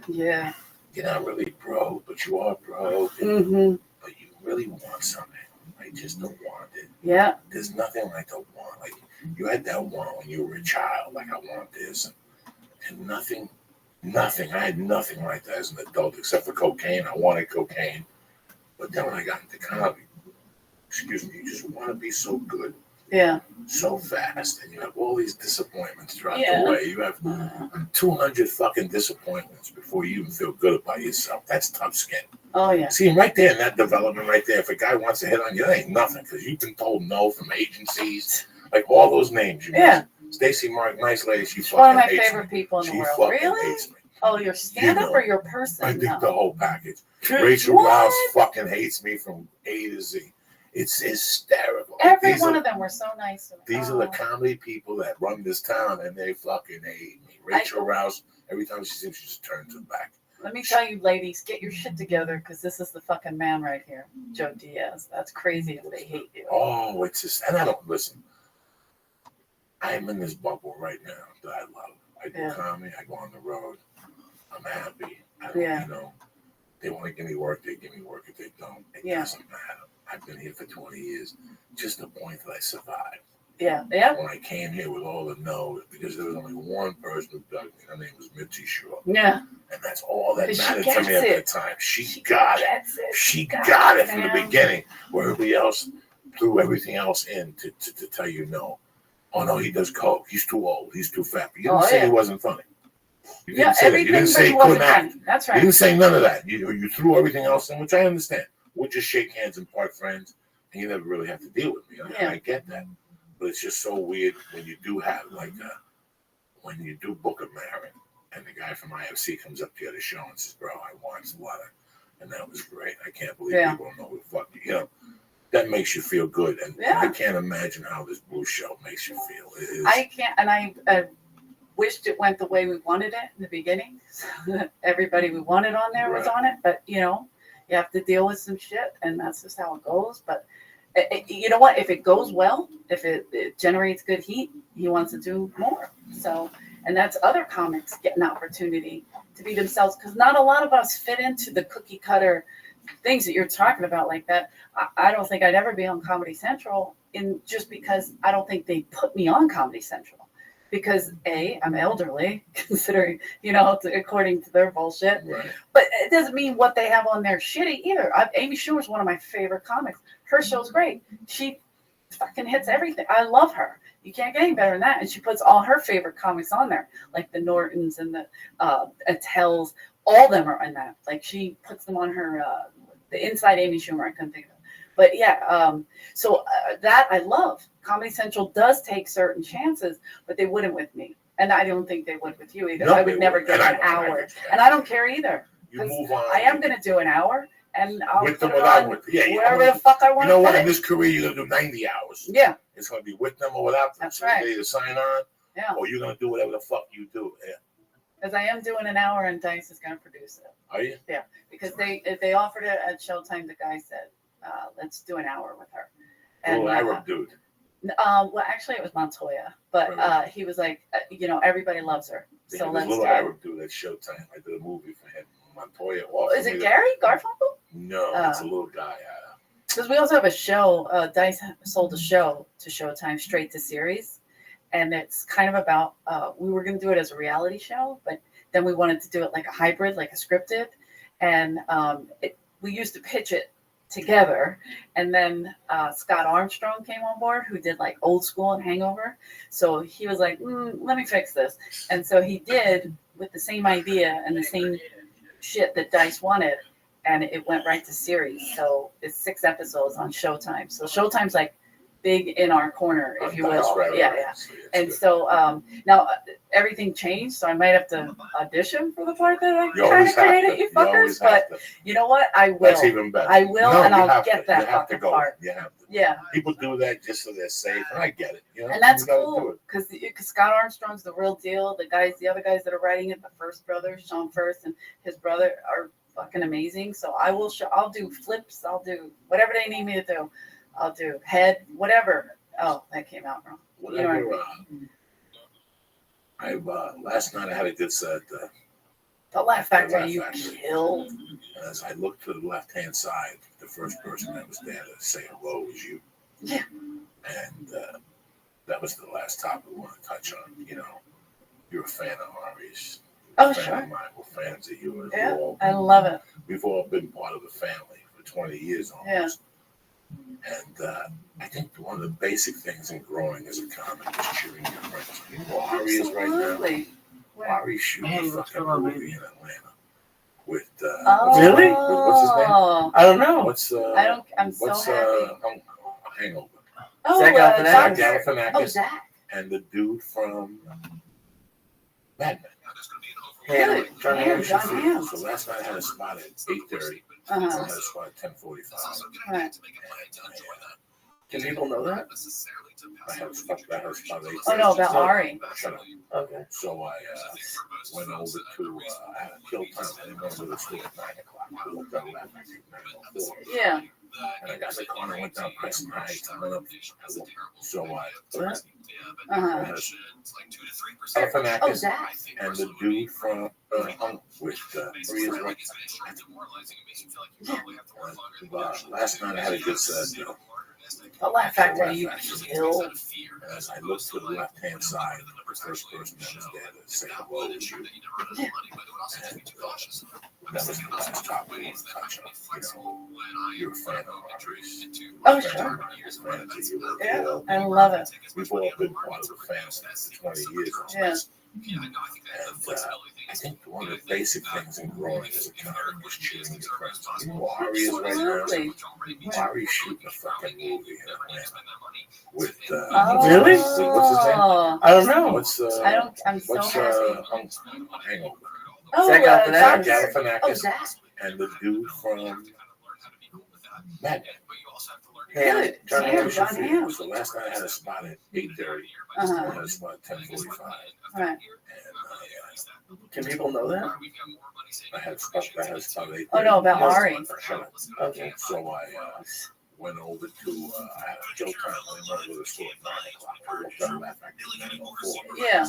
Yeah. You're not really broke, but you are broke. Mm-hmm. But you really want something. I just don't want it. Yeah. There's nothing like the want. Like you had that want when you were a child. Like I want this, and nothing. I had nothing like that as an adult except for cocaine. I wanted cocaine, but then when I got into comedy, excuse me, you just want to be so good. Yeah. So fast, and you have all these disappointments throughout the way. You have 200 fucking disappointments before you even feel good about yourself. That's tough skin. Oh, yeah. See, right there in that development right there, if a guy wants to hit on you, that ain't nothing, because you've been told no from agencies, like all those names you mentioned. Stacey Mark, nice lady, she's one of my favorite people in the world. Really? Hates me. Oh, your stand-up or your person? I think the whole package. Rachel Rouse fucking hates me from A to Z. It's hysterical. Every one of them were so nice to me. These are the comedy people that run this town, and they fucking hate me. Rachel Rouse, every time she sees me, she just turns her back. Let me tell you, ladies, get your shit together, because this is the fucking man right here, Joe Diaz. That's crazy if they hate you. Oh, it's just, and I don't listen. I'm in this bubble right now that I love. I do comedy. I go on the road. I'm happy. You know, they want to give me work. They give me work. If they don't, it doesn't matter. I've been here for 20 years. Just the point that I survived. Yeah. When I came here with all the no, because there was only one person who dug me. Her name was Mitzi Shaw. Yeah. And that's all that mattered to me at the time. She got it. She got it from the beginning, where everybody else threw everything else in to tell you no. Oh, no, he does coke. He's too old. He's too fat. But you didn't say he wasn't funny. You didn't say that. You didn't say he couldn't act. That's right. You didn't say none of that. You threw everything else in, which I understand. We'll just shake hands and part friends, and you never really have to deal with me. I get that. But it's just so weird when you do have, like, when you do book a Marin, and the guy from IFC comes up to you at a show and says, bro, I want a letter. And that was great. I can't believe people don't know who the fuck you know. That makes you feel good. And I can't imagine how this Blue show makes you feel. I can't, and I wished it went the way we wanted it in the beginning. Everybody we wanted on there was on it, but, you know, you have to deal with some shit, and that's just how it goes. But you know what? If it goes well, if it generates good heat, he wants to do more. So, and that's other comics get an opportunity to be themselves, because not a lot of us fit into the cookie cutter things that you're talking about like that. I don't think I'd ever be on Comedy Central, just because I don't think they put me on Comedy Central. Because I'm elderly, considering, you know, according to their bullshit. Right. But it doesn't mean what they have on there shitty either. Amy Schumer's one of my favorite comics. Her show's great. She fucking hits everything. I love her. You can't get any better than that. And she puts all her favorite comics on there, like the Nortons and the Attels. All of them are in that. Like, she puts them on her, the Inside Amy Schumer. I couldn't think of it. But so that I love. Comedy Central does take certain chances, but they wouldn't with me. And I don't think they would with you either. No, I would never get an hour. And I don't care either. You move on. I am going to do an hour, and I'll with them without with wherever the fuck I want to. You know what? In this career, you're going to do 90 hours. Yeah. It's going to be with them or without them. That's right. You either sign on, or you're going to do whatever the fuck you do. Yeah. Because I am doing an hour, and Dice is going to produce it. Are you? Yeah. Because they offered it at Showtime. The guy said, let's do an hour with her. And Arab dude. Well, actually, it was Montoya, but he was like, you know, everybody loves her. So let's do it. Arab dude at Showtime. I did a movie for him. Montoya. Is it Gary Garfunkel? No, it's a little guy. Because we also have a show. Dice sold a show to Showtime, straight to series, and it's kind of about. We were going to do it as a reality show, but then we wanted to do it like a hybrid, like a scripted, and we used to pitch it together, and then Scott Armstrong came on board, who did like Old School and Hangover. So he was like, let me fix this, and so he did, with the same idea and the same shit that Dice wanted, and it went right to series. So it's 6 episodes on Showtime. So Showtime's like big in our corner, if you will. Yeah. And so now everything changed, so I might have to audition for the part that I kind of created, you fuckers. But you know what? I will. That's even better. I will, and I'll get that fucking part. You have to. Yeah. People do that just so they're safe, and I get it. You know? And that's cool, because Scott Armstrong's the real deal. The other guys that are writing it, the First brothers, Sean First and his brother, are fucking amazing. So I'll do flips. I'll do whatever they need me to do. I'll do head, whatever. Oh, that came out wrong. Whatever. You know what I mean? Last night I had a good set. The Laugh Factory, Laugh you Factory. killed. And as I looked to the left-hand side, the first person that was there to say hello was you. Yeah. And that was the last topic we want to touch on. You know, you're a fan of Ari's. Oh, Fan sure. of mine. We're fans of yours. Yeah, I love it. We've all been part of the family for 20 years almost. And I think one of the basic things in growing as a comic is cheering your friends. You know what Ari is right now? Absolutely. Ari's shooting a fucking movie in Atlanta with Really? What's his name? I don't know. What's I'm so what's happy. Hangover? Oh, Zach Zach Galifianakis. Galifianakis Oh, Zach. and the dude from Mad Men. Ham. John Ham. John Hamm. So last night I had a spot at 8:30. I Uh-huh. had a spot at 10:45. Right. Can people know that? I had a spot at 8:30. Oh, no, about Ari. Shut up. Okay. So I went over to I had a kill time. I didn't go to the store at 9 o'clock. I looked at 9:04. Yeah. And I got the car and I went down Crescent Heights. I went up. So I Uh-huh. had Oh, Galifianakis Zach. and the dude from with Maria's right. Last night I had a good set. The Laugh Factory, you killed. And as I looked to the left-hand side, the first person that was there to say hello was you. Yeah. And that was the last topic we want to touch on. You know, you're a fan of Ari's. Oh, sure. Yeah, I love it. We've all been part of the family for 20 years. Yeah. And I think one of the basic things in growing as a comic is cheering your friends. You know what Ari is right now? Absolutely. Ari's shooting a fucking movie in Atlanta with Really? What's his name? Oh, I don't know. What's I'm so what's happy. Hangover? Oh, Zach Zach Galifianakis. Oh, Galifianakis Zach. and the dude from Mad Men. Ham. John Ham. John Hamm. So last night I had a spot at 8:30. I Uh-huh. had a spot at 10:45. Right. And Can people know that? I had a spot at 8:30. Oh, no, about Ari. Shut up. Okay. So I went over to I had a kill time. I went over to the store at 9 o'clock. I looked up Laugh Factory at 9:04. Yeah.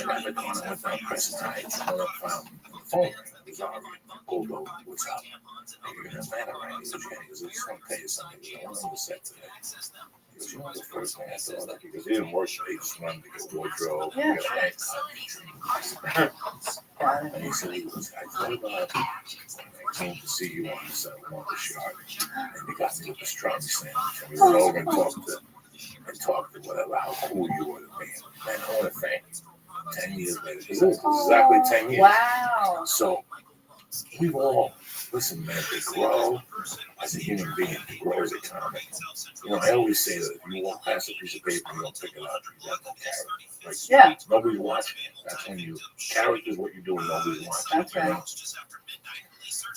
And I got the car and I went down Crescent Heights. I went up, found the phone. It was Ari. Pulled over. What's up? You're in Atlanta, right? He goes, yeah. He goes, I just want to tell you something. He goes, I went on the set today. He goes, you know the first thing I thought of? He goes, he didn't work today. He just wanted to get wardrobe. Yeah. Get a haircut. And he said, I thought about I came to see you on the set of Marcus Yard. And you got me with the pastrami sandwich. And we went over and talked to whatever, how cool you were to me. Man, I want to thank you. 10 years later. This is exactly 10 years. Wow. So we've all, listen, man, to grow as a human being, to grow as a comic. You know, I always say that if you walk past a piece of paper and you don't pick it up, you got no character. Like, Yeah. nobody's watching. That's when you, character is what you're doing, nobody's watching. That's right. You know?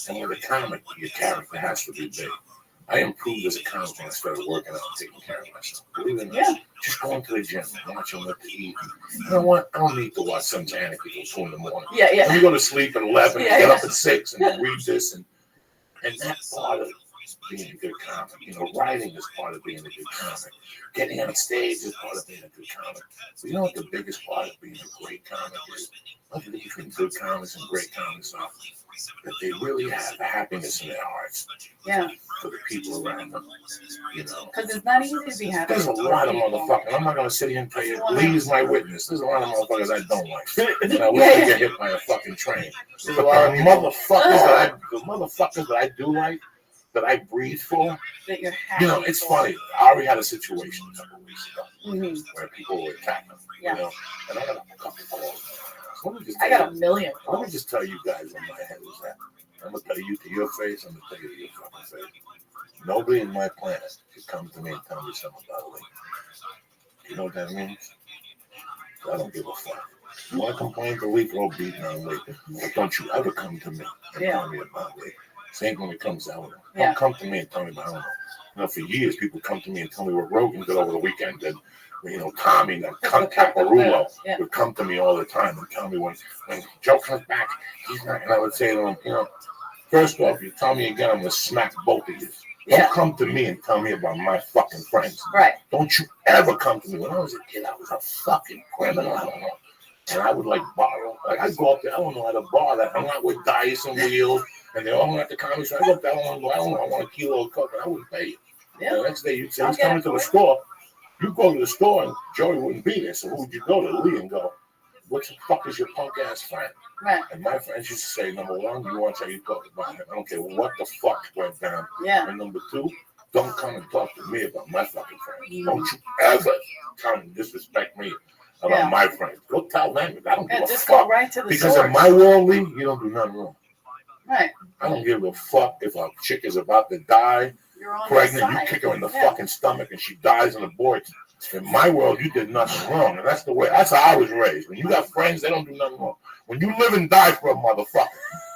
And with a comic, your character has to be big. I improved as a comic when I started working out and taking care of myself. Believe it or not, Yeah. just going to the gym, watching what to eat. You know what? I don't need to watch some Janet till 2 in the morning. Yeah, Let yeah. me go to sleep at 11 Yeah, and get yeah. up at 6 and read this. And that's part of being a good comic. You know, writing is part of being a good comic. Getting on stage is part of being a good comic. But you know what the biggest part of being a great comic is? What the difference between good comics and great comics are? That they really have happiness in their hearts Yeah. for the people around them. You know, Because it's not easy to be happy. there's a with lot of people. motherfuckers. I'm not going to sit here and tell you, Lee's my witness. There's a lot of motherfuckers I don't like. And I wish Yeah, they yeah. get hit by a fucking train. There's But a lot of the people. motherfuckers that I do like, that I breathe for, That you're happy. you know, it's for. funny. I already had a situation a couple of weeks ago Mhm. where people were attacking them, you Yeah. know, and I got a couple calls. Let me just I tell got a million. Let me just tell you guys what my head was at. I'm gonna tell you to your face. I'm gonna tell you to your fucking face. Nobody in my planet could come to me and tell me something about Lee. You know what that means? I don't give a fuck. You want to complain to Lee, go beating on Lee. But don't you ever come to me and Yeah. tell me about Lee. Same when it comes out. Yeah. Don't come to me and tell me about him. You know, for years, people come to me and tell me what Rogan did over the weekend. And, you know, Tommy, the cunt Caparulo, Yeah. would come to me all the time and tell me when Joe comes back, he's not. And I would say to him, you know, first off, you tell me again, I'm going to smack both of you. Don't Yeah. come to me and tell me about my fucking friends. Right. Don't you ever come to me. When I was a kid, I was a fucking criminal. I don't know. And I would like borrow. Like I'd go up to Eleanor at a bar that hung out with Dice and Wheels, and they all hung out the comedy store. I go up to Eleanor and go, I don't know, I want a kilo of coke, and I wouldn't pay you. Yeah. The next day you'd say, I'll he's get coming it to for the you. store. You go to the store and Joey wouldn't be there. So who would you go to? Lee, and go, what the fuck is your punk ass friend? Right. And my friends used to say, number one, you watch how you talk about him. I don't care what the fuck went down. Yeah. And number two, don't come and talk to me about my fucking friends. Don't you ever come and disrespect me about my friends. Go tell them. I don't give a Just fuck. go right to the Because source. in my world, Lee, you don't do nothing wrong. Right. I don't give a fuck if a chick is about to die, You're on pregnant, you side. kick her in the fucking stomach and she dies and aborts. In my world, you did nothing wrong. And that's the way, that's how I was raised. When you got friends, they don't do nothing wrong. When you live and die for a motherfucker,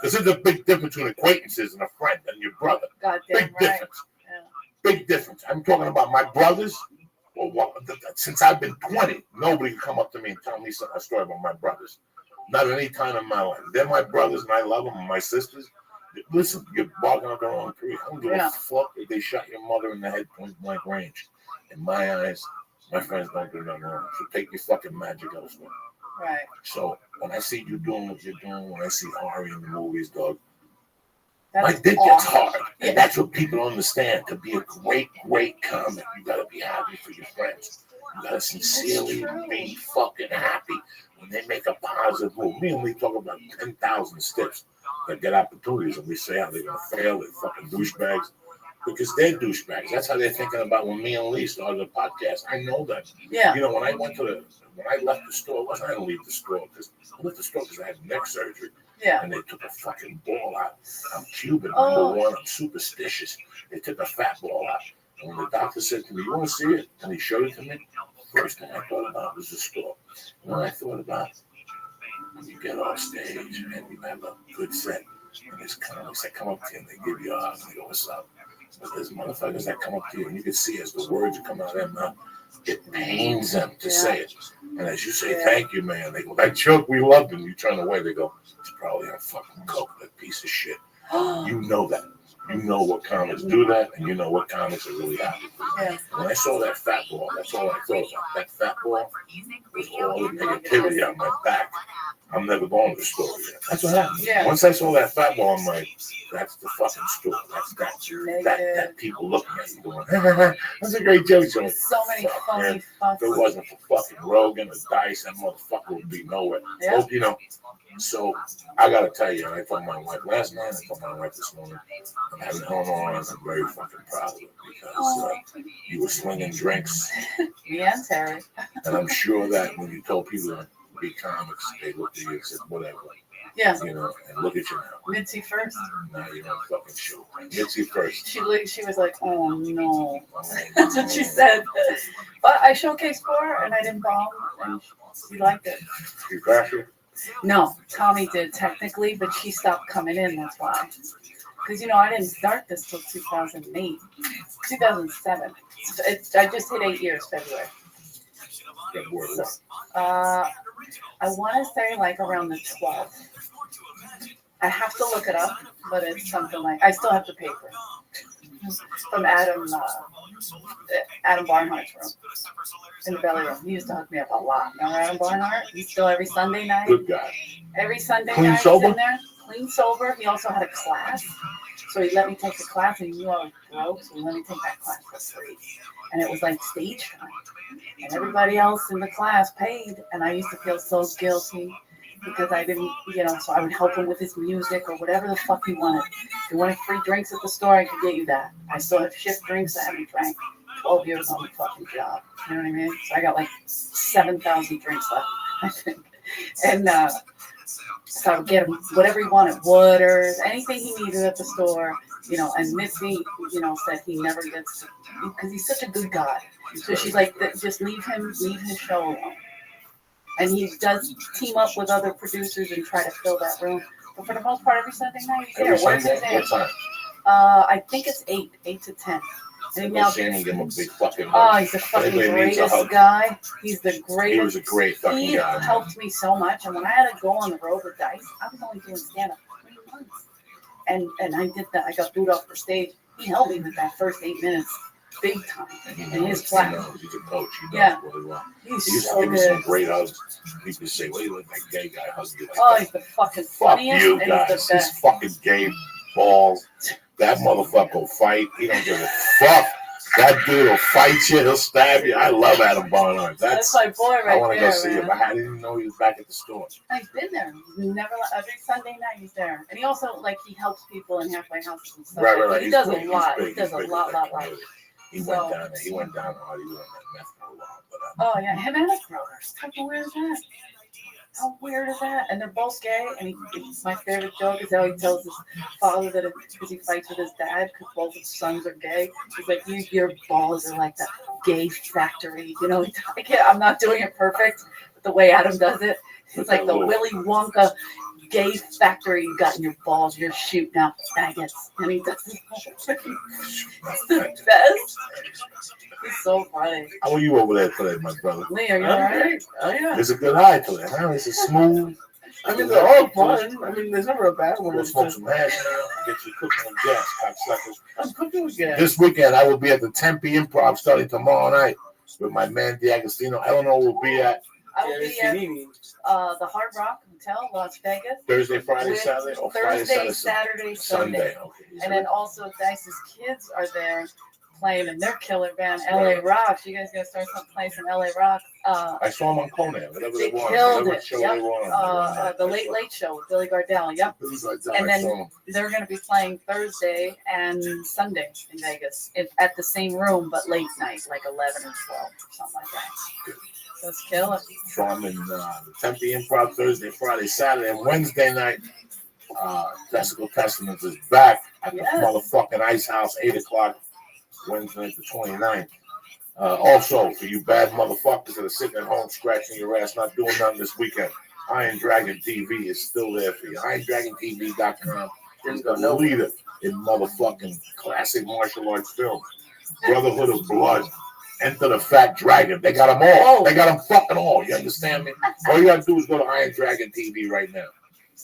because there's a big difference between acquaintances and a friend and your brother. Goddamn Big right. difference. Yeah. Big difference. I'm talking about my brothers. Well, since I've been 20, nobody can come up to me and tell me a story about my brothers. Not at any time in my life. They're my brothers and I love them, and my sisters. Listen, you're barking up the wrong tree. I don't give a fuck if they shot your mother in the head point blank range. In my eyes, my friends don't do nothing wrong. So take your fucking magic elsewhere. Right. So when I see you doing what you're doing, when I see Ari in the movies, dog, That's my dick awesome. gets hard. And that's what people don't understand. To be a great, great comic, you gotta be happy for your friends. You gotta sincerely be fucking happy when they make a positive move. Me and Lee talk about 10,000 stiffs that get opportunities, and we say how they're gonna fail, they're fucking douchebags. Because they're douchebags. That's how they're thinking about when me and Lee started the podcast. I know that. Yeah. You know, when I left the store, it wasn't I didn't leave the store because I left the store because I had neck surgery. Yeah. And they took a fucking ball out. I'm Cuban, Oh. number one. I'm superstitious. They took a fat ball out. And when the doctor said to me, you want to see it? And he showed it to me. First thing I thought about was the store. And then I thought about when you get off stage and you have a good set. And there's comics that come up to you and they give you a hug and they go, what's up? But there's motherfuckers that come up to you and you can see as the words are coming out of their mouth, it pains them to say it. And as you say, thank you, man, they go, that joke, we loved him. You turn away, they go, it's probably on fucking coke, that piece of shit. You know that. You know what comics do that, and you know what comics are really happy for. Yeah. When I saw that fat ball, that's all I thought about. That fat ball was all the negativity on my back. I'm never going to the store again. That's what happened. Yeah. Once I saw that fat ball, I'm like, that's the fucking store. That's that people looking at you going, that's a great joke. There's so many funny If it wasn't for fucking Rogan or Dice, that motherfucker would be nowhere. Yeah. So, you know, so I gotta tell you, and I told my wife last night, I told my wife this morning, I'm having Eleanor, and I'm very fucking proud of it because you were slinging drinks. Me and Terry. And I'm sure that when you told people to be comics, they looked at you and said, whatever. Yeah. You know, and look at you now. Mitzi first. Now you don't fucking show. Mitzi first. She was like, oh no. That's what she said. But I showcased for her and I didn't bomb and she liked it. You crash her? No, Tommy did technically, but she stopped coming in, that's why. Because, you know, I didn't start this till 2008, 2007. I just hit 8 years, February. So, I want to say like around the 12th. I have to look it up, but it's something like, I still have the paper. From Adam Barnhart's room. In the belly room. He used to hook me up a lot. Remember Adam Barnhart? He's still every Sunday night. Good guy. Every Sunday Clean night sober? he's in there. Clean sober. He also had a class. So he let me take the class and he knew I was broke. So he let me take that class for free. And it was like stage time. And everybody else in the class paid. And I used to feel so guilty because I didn't, you know, so I would help him with his music or whatever the fuck he wanted. If he wanted free drinks at the store, I could get you that. I still have shift drinks. I haven't drank 12 years on the fucking job. You know what I mean? So I got like 7,000 drinks left, I think. And so I would get him whatever he wanted, waters, anything he needed at the store, you know. And Missy, you know, said he never gets to, because he's such a good guy. So she's like, just leave his show alone. And he does team up with other producers and try to fill that room. But for the most part, every Sunday night he's there. What's his name? I think it's 8 to 10. And now, Give him a big fucking he's the fucking greatest guy. He's the greatest. He was a great fucking guy. He helped me so much. And when I had to go on the road with Dice, I was only doing stand-up for 3 months. And I did that. I got booed off the stage. He helped me with that first 8 minutes. big time. And And he's black. He's a coach. He knows Yeah. really well. He's He used to so give me some good. great hugs. He used to say, "Wait, look, that gay guy hugged you like Oh, that." he's the fucking Fuck funniest. you And he's guys. the He's best. fucking gay balls. That motherfucker will fight. He don't give a fuck. That dude will fight you. He'll stab you. I love Adam Barnard. That's my boy right I want to there, go see him. man. I didn't even know he was back at the store. He's been there. He's never every Sunday night he's there, and he also he helps people in halfway houses and stuff. Right. He He's does big. a lot. He's He does a big lot. in that community. He went down there. He went down hard. He was on that meth for a while. But, oh yeah, him and his brothers. How weird is that? How weird is that? And they're both gay. And my favorite joke is how he tells his father that because he fights with his dad because both his sons are gay. He's like, your balls are like the gay factory. You know, I'm not doing it perfect, but the way Adam does it, it's like the Willy Wonka gay factory you got in your balls. You're shooting out faggots. And he does it. It's the best. He's so funny. how are you over there today, my brother? Lee, are you alright? Oh yeah. It's a good high today, huh? It's a smooth. I mean, they're all fun. I mean, there's never a bad one. We'll It's smoke just, some hash now. Get you cooking with gas, cocksuckers. I'm cooking with gas. This weekend, I will be at the Tempe Improv starting tomorrow night with my man D'Agostino. Eleanor will be at I will be at the Hard Rock Hotel, Las Vegas. Thursday, Friday, With Saturday, or Friday, Thursday, Saturday, Saturday, Sunday. Okay. And then also Dice's kids are there playing in their killer band, LA Rocks. You guys gonna start some place in LA Rock. I saw them on Conan, whatever They they want. killed Whatever it. show Yep. they want. The Late Late Show with Billy Gardell. Yep. And then they're going to be playing Thursday and Sunday in Vegas at the same room, but late night, like 11 or 12, something like that. Let's kill it. So I'm in the Tempe Improv Thursday, Friday, Saturday, and Wednesday night. Classical Testaments is back at the motherfucking Ice House, 8 o'clock, Wednesday night the 29th. Also, for you bad motherfuckers that are sitting at home scratching your ass, not doing nothing this weekend, Iron Dragon TV is still there for you. IronDragonTV.com is the leader in motherfucking classic martial arts films. Brotherhood of Blood, Enter the Fat Dragon. They got them all. They got them fucking all. You understand me? All you gotta do is go to Iron Dragon TV right now.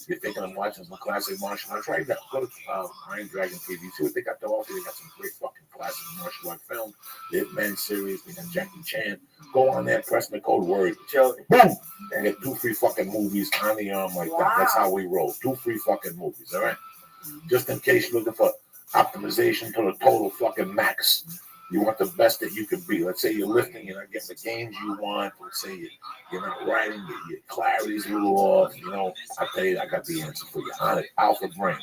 You're thinking of watching some classic martial arts right now. Go to Iron Dragon TV. See what they got to offer. They got some great fucking classic martial arts films. The Hitman series. They got Jackie Chan. Go on there, press the code word. Boom! And get 2 free fucking movies on the arm like that. That's how we roll. 2 free fucking movies, all right? Just in case you're looking for optimization to the total fucking max. You want the best that you can be. Let's say you're lifting, you're not getting the gains you want. Let's say you're not writing, your clarity's a little off. You know, I'll tell you, I got the answer for you. On it, Alpha Brain.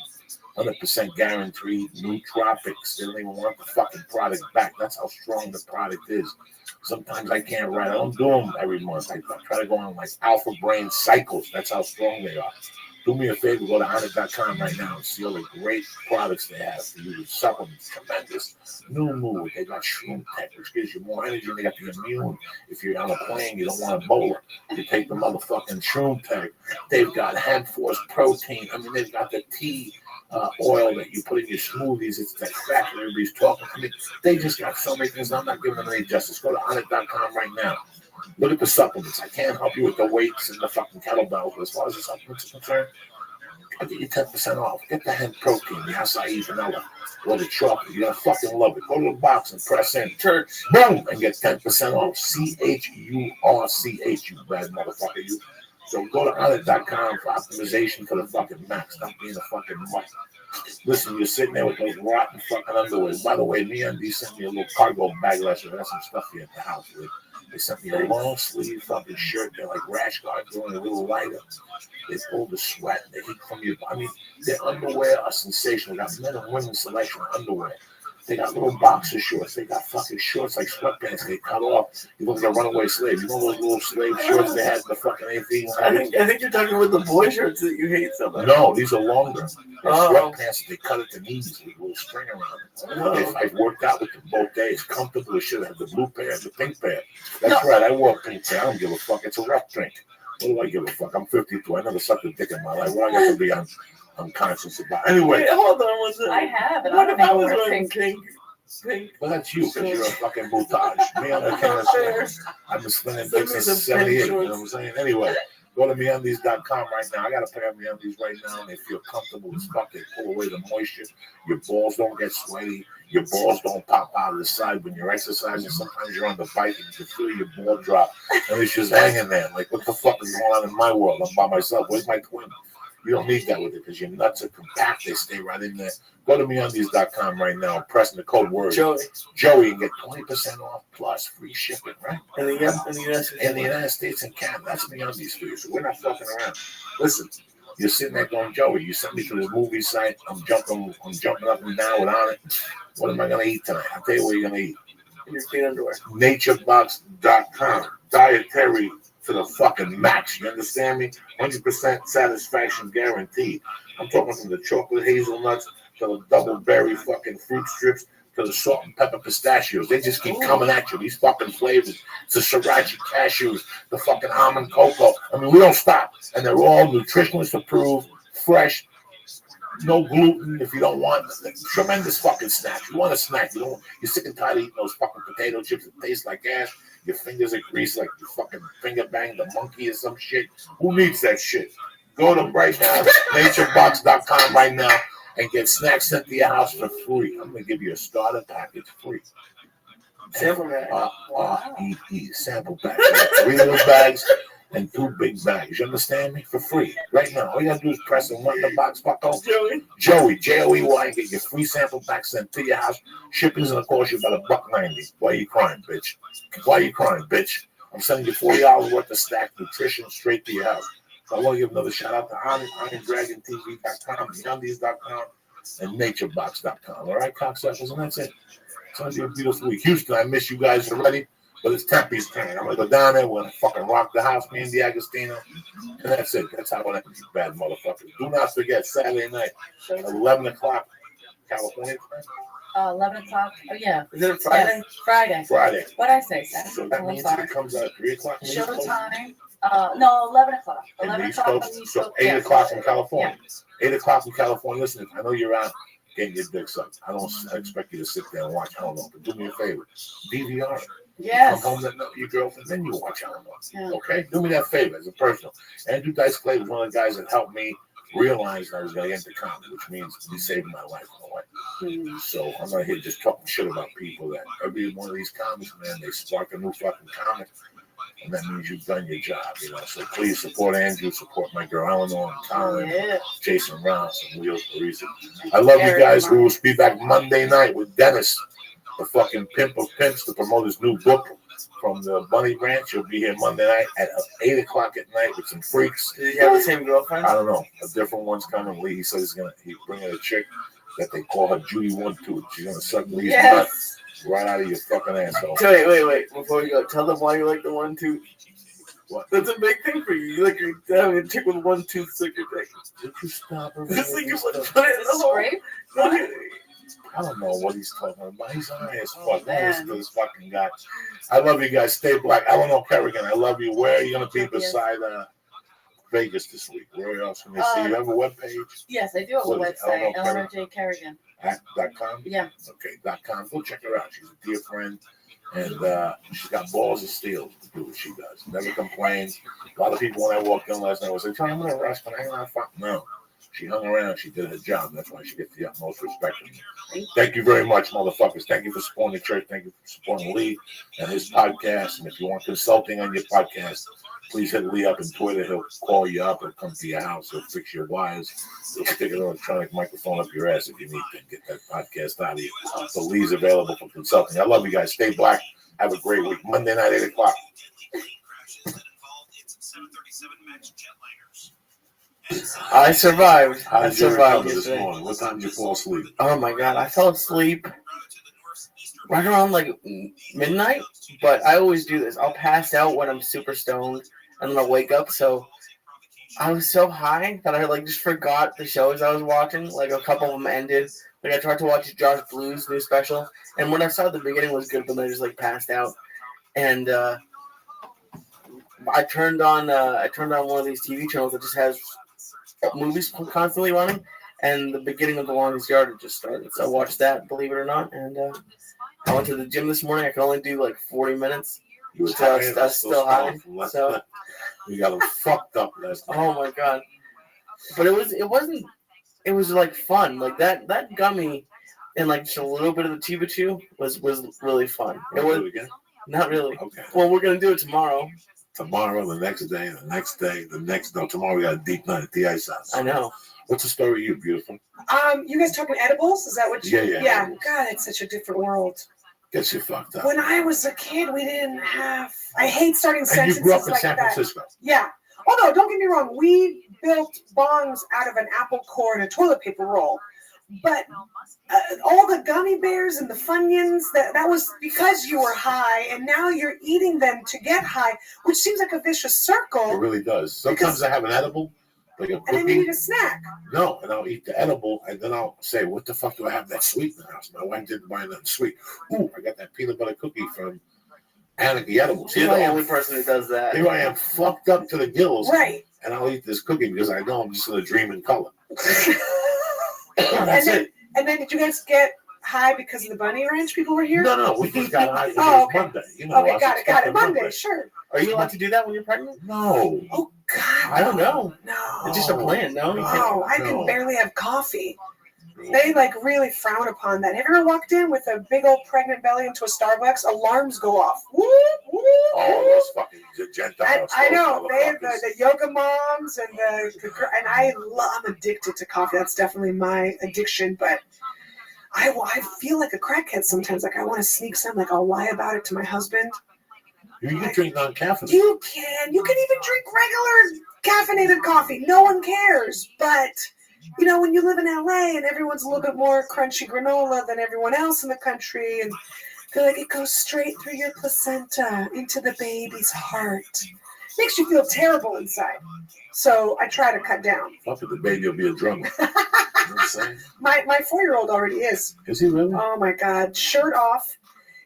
100% guaranteed, nootropics. They don't even want the fucking product back. That's how strong the product is. Sometimes I can't write. I don't do them every month. I try to go on like Alpha Brain cycles. That's how strong they are. Do me a favor, go to Honda.com right now and see all the great products they have for you. The supplements, tremendous. New Mood, they got Shroom Tech, which gives you more energy. They got the immune. If you're on a plane, you don't want Ebola. You take the motherfucking Shroom Tech. They've got Hemp Force Protein. I mean, they've got the tea oil that you put in your smoothies. It's that fat that everybody's talking to me. They just got so many things. I'm not giving them any justice. Go to Honda.com right now. Look at the supplements. I can't help you with the weights and the fucking kettlebells, but as far as the supplements are concerned, I'll get you 10% off. Get the hemp protein, the acai vanilla, or the chocolate. You're going to fucking love it. Go to the box and press in. Church. Boom! And get 10% off. CHURCH, you bad motherfucker, you. So go to Honda.com for optimization to the fucking max. Stop being a fucking mutt. Listen, you're sitting there with those rotten fucking underwear. By the way, MeUndies sent me a little cargo bag last year. I got some stuff here at the house with. They sent me a long sleeve fucking shirt. They're like rash guards, doing a little lighter. They pull the sweat, the heat from your body. I mean, their underwear are sensational. They got men and women selection underwear. They got little boxer shorts. They got fucking shorts like sweatpants. They cut off. You look like a runaway slave. You know those little slave shorts they had in the fucking AV? I think you're talking about the boy shirts that you hate so much. No, these are longer. They're sweatpants. They cut at the knees with a little string around it. I've worked out with them both days. Comfortable as shit. I have the blue pair and the pink pair. That's right. I wore a pink pair. I don't give a fuck. It's a rough drink. What do I give a fuck? I'm 52. I never sucked a dick in my life. What I got to be unconscious about? Anyway. Wait, hold on one second. I have, and What I if I don't was know wearing pink. pink? Well, that's you, because you're a fucking boutage. Me, I'm a kind of I've been slinging dicks since 78, you know what I'm saying? Anyway, Go to MeUndies.com right now. I got a pair of MeUndies right now, and they feel comfortable as fuck. They pull away the moisture. Your balls don't get sweaty. Your balls don't pop out of the side when you're exercising. Sometimes you're on the bike and you can feel your ball drop, and it's just hanging there. Like, what the fuck is going on in my world? I'm by myself. Where's my twin? You don't need that with it because your nuts are compact. They stay right in there. Go to MeUndies.com right now and press the code word Joey and get 20% off plus free shipping, right? In the United States and Canada. That's MeUndies for you. So we're not fucking around. Listen, you're sitting there going, Joey, you sent me to this movie site. I'm jumping up and down without it. What am I gonna eat tonight? I'll tell you what you're gonna eat. In your clean underwear. Naturebox.com. Dietary to the fucking max. You understand me? 100% satisfaction guaranteed. I'm talking from the chocolate hazelnuts to the double berry fucking fruit strips to the salt and pepper pistachios. They just keep coming at you. These fucking flavors. It's the sriracha cashews, the fucking almond cocoa. I mean, we don't stop. And they're all nutritionist approved, fresh, no gluten if you don't want. Tremendous fucking snacks. You want a snack. You're sick and tired of eating those fucking potato chips that taste like ass. Your fingers are greased like you fucking finger banged the monkey or some shit. Who needs that shit? Go to right now, naturebox.com right now, and get snacks sent to your house for free. I'm going to give you a starter package free. Sample bag. Sample pack. 3 little bags and 2 big bags. You understand me? For free. Right now. All you got to do is press and run the box. Joey, Joey, and get your free sample pack sent to your house. Shipping's going to cost you about $1.90. Why are you crying, bitch? Why are you crying, bitch? I'm sending you $40 worth of stack nutrition straight to your house. So I want to give another shout out to IronDragonTV.com, MeUndies.com, and NatureBox.com. All right, cocksuckers, and that's it. It's going to be a beautiful week. Houston, I miss you guys already, but it's Tempe's turn. I'm going to go down there. We're going to fucking rock the house, me and D'Agostino, and that's it. That's how I want to you bad motherfuckers. Do not forget, Saturday night, 11 o'clock, California time. 11 o'clock. Oh, yeah. Is it Friday? Yes, Friday. What'd I say? Saturday? So that means it comes out at 3 o'clock. Showtime. No, 11 o'clock. 11 o'clock on the East So Coast. 8 o'clock in California. Yeah. 8 o'clock in California. Listen, I know you're out getting your dick sucked. I don't expect you to sit there and watch Hell No, but do me a favor. DVR. Yes. Come home that night with your girlfriend, then you watch Hell No. Yeah. Okay? Do me that favor as a personal. Andrew Dice Clay was one of the guys that helped me realize I was going to get into comedy, which means he saved my life in a way. So I'm not here just talking shit about people that every one of these comics, man, they spark a new fucking comic. And that means you've done your job, you know. So please support Andrew, support my girl Eleanor and Colin, Jason Rouse, and Wheels Parisi. I love you guys. We will be back Monday night with Dennis, the fucking pimp of pimps, to promote his new book from the Bunny Ranch. He'll be here Monday night at 8 o'clock at night with some freaks. Did he have the same girlfriend? I don't know. A different one's coming. Lee, he says he's bringing a chick that they call her Judy One Tooth. She's going to suck Lee's nuts right out of your fucking asshole. Wait. Before we go, tell them why you like the 1 tooth. What? That's a big thing for you. You like having a chick with 1 tooth suck your dick. Did you stop her? This thing you want to put it in the hole. I don't know what he's talking about. He's high as fuck. Listen to this fucking guy. I love you guys. Stay black. Eleanor Kerrigan, I love you. Where are you going to be beside Vegas this week? Where else can they see you? Have a webpage? Yes, I do have a website, Eleanor J. Kerrigan. .com? Yeah. Okay, .com. Go check her out. She's a dear friend. And she's got balls of steel to do what she does. Never complains. A lot of people, when I walked in last night, was like, Tony, I'm going to rush, but I ain't going to fuck. No. She hung around. She did her job. That's why she gets the utmost respect from me. Thank you very much, motherfuckers. Thank you for supporting the church. Thank you for supporting Lee and his podcast. And if you want consulting on your podcast, please hit Lee up on Twitter. He'll call you up. He'll come to your house. He'll fix your wires. He'll stick an electronic microphone up your ass if you need to get that podcast out of you. So Lee's available for consulting. I love you guys. Stay black. Have a great week. Monday night, 8 o'clock. I survived. I survived this morning. What time did you fall asleep? Oh my god, I fell asleep right around like midnight. But I always do this. I'll pass out when I'm super stoned, and then I'll wake up. So I was so high that I like just forgot the shows I was watching. Like a couple of them ended. Like I tried to watch Josh Blue's new special, and when I saw the beginning was good, but then I just like passed out. And I turned on one of these TV channels that just has movies constantly running, and the beginning of The Longest Yard had just started. So I watched that, believe it or not, and I went to the gym this morning. I could only do like 40 minutes. You were so I was still high. So We got them fucked up last night. Oh my god! But it was like fun. Like that gummy and like just a little bit of the Tiva Chew was really fun. It was again? not really. Okay. Well, we're gonna do it tomorrow. Tomorrow, the next day, the next day, the next. No, tomorrow we got a deep night at the ice house. I know. What's the story, you beautiful? You guys talking edibles? Is that what you? Yeah. God, it's such a different world. Gets you fucked up. When I was a kid, we didn't have. I hate starting And sentences you grew up in like San that. Francisco. Yeah. Although, don't get me wrong, we built bongs out of an apple core and a toilet paper roll. But all the gummy bears and the Funyuns, that was because you were high, and now you're eating them to get high, which seems like a vicious circle. It really does. Sometimes I have an edible, like a And then you cookie. need a snack. No, and I'll eat the edible, and then I'll say, "What the fuck do I have that sweet in the house?" My wife didn't buy nothing sweet. Ooh, I got that peanut butter cookie from Anarchy Edibles. She's the only person who does that. Here I am, fucked up to the gills, Right. and I'll eat this cookie because I know I'm just gonna dream in color. That's it. And then did you guys get high because of the bunny ranch people were here? No, we just got high. It Oh, was okay. Monday. You know, Okay, I was got it. expecting Monday, sure. Are you allowed to do that when you're pregnant? No. Oh, God. I don't know. No. It's just a plan, no? You can't. Oh, I No. can barely have coffee. They like really frown upon that. Have you ever walked in with a big old pregnant belly into a Starbucks? Alarms go off. Woo, woo, Oh, woo. those fucking Gentiles. I know. those They motherfuckers. the yoga moms and I'm addicted to coffee. That's definitely my addiction. But I feel like a crackhead sometimes. Like I want to sneak some. Like I'll lie about it to my husband. You can drink non-caffeinated. You can even drink regular caffeinated coffee. No one cares. But you know, when you live in LA and everyone's a little bit more crunchy granola than everyone else in the country, and feel like it goes straight through your placenta into the baby's heart. Makes you feel terrible inside. So I try to cut down. Fuck it, the baby will be a drummer. You know what I'm saying? My 4-year-old already is. Is he really? Oh my God. Shirt off.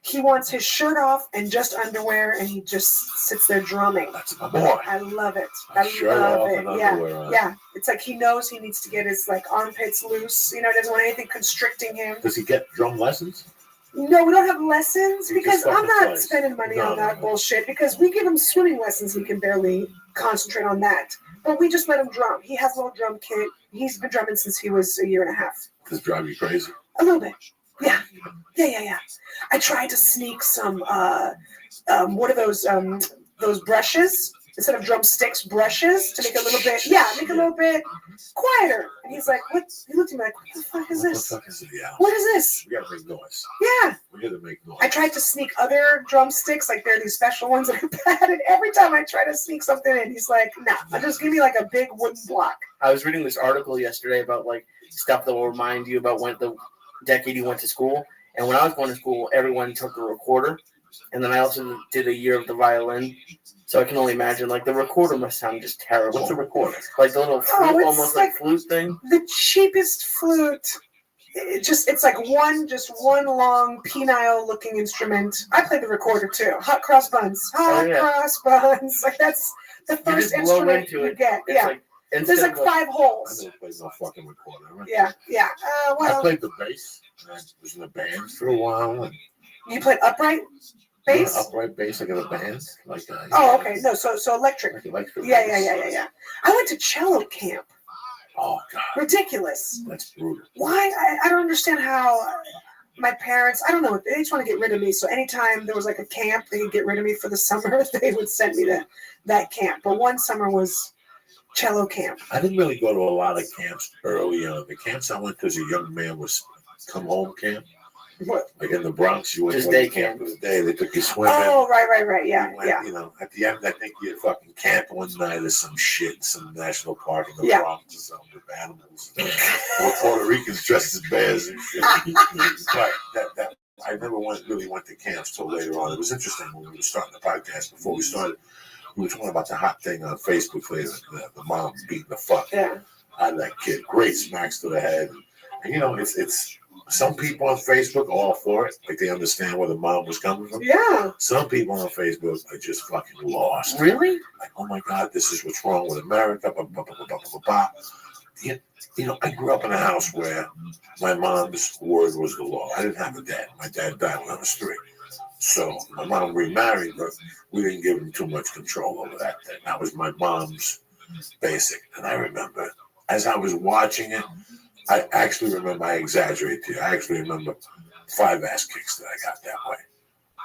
He wants his shirt off and just underwear, and he just sits there drumming. That's my boy. I love it. A shirt love off it. and underwear on. Yeah. It's like he knows he needs to get his like armpits loose. You know, doesn't want anything constricting him. Does he get drum lessons? No, we don't have lessons You because just I'm fucking not play. spending money No, on that no. bullshit. Because we give him swimming lessons, he can barely concentrate on that. But we just let him drum. He has a little drum kit. He's been drumming since he was a year and a half. Does it drive you crazy? A little bit. Yeah. I tried to sneak some what are those brushes? Instead of drumsticks, brushes to make it a little bit quieter. And he's like, what? He looked at me like, what the fuck is this? What the fuck is it? Yeah. What is this? We gotta make noise. Yeah. We gotta make noise. I tried to sneak other drumsticks, like they're these special ones that are bad, and every time I try to sneak something in, he's like, nah, just give me like a big wooden block. I was reading this article yesterday about like stuff that will remind you about when the decade you went to school. And when I was going to school, everyone took a recorder. And then I also did a year of the violin. So I can only imagine, like, the recorder must sound just terrible. What's a recorder? Like the little flute, it's almost like flute thing. The cheapest flute. It's like one long penile looking instrument. I play the recorder too. Hot cross buns. Cross buns. Like that's the You first just blow instrument into you it. get. It's Yeah. like, There's like 5 I holes. never played no fucking recorder. Right? Yeah. I Well, played the bass. I was in a band for a while. And you played upright bass? Upright bass, like in a band. Like, Oh, okay. No, so electric. Like electric Yeah. bass. I went to cello camp. Oh, God. Ridiculous. That's brutal. Why? I don't understand how my parents, I don't know, they just want to get rid of me. So anytime there was like a camp, they could get rid of me for the summer, they would send me to that camp. But one summer was cello camp. I didn't really go to a lot of camps early on. The camps I went to as a young man was come home camp. What? Like in the Bronx, you went Just to day camp camp. for the day. They took you swimming. Oh, right. Yeah, You went, yeah. You know, at the end, I think you fucking camp one night or some shit, some national park in the Yeah. Bronx or something with animals. Or Puerto Ricans dressed as bears and shit. But that I never really went to camps till later on. It was interesting when we were starting the podcast. Before we started, we were talking about the hot thing on Facebook today, the mom beating the fuck Yeah. out of that kid. Great smacks to the head. And you know, it's some people on Facebook are all for it, like they understand where the mom was coming from. Yeah. Some people on Facebook are just fucking lost. Really? Like, oh my God, this is what's wrong with America. Blah, blah, blah, blah, blah, blah, blah. You know, I grew up in a house where my mom's word was the law. I didn't have a dad. My dad died when I was 3. So my mom remarried, but we didn't give him too much control over that thing. That was my mom's basic. And I remember, as I was watching it, I actually remember, I exaggerate to you, I actually remember 5 ass kicks that I got that way.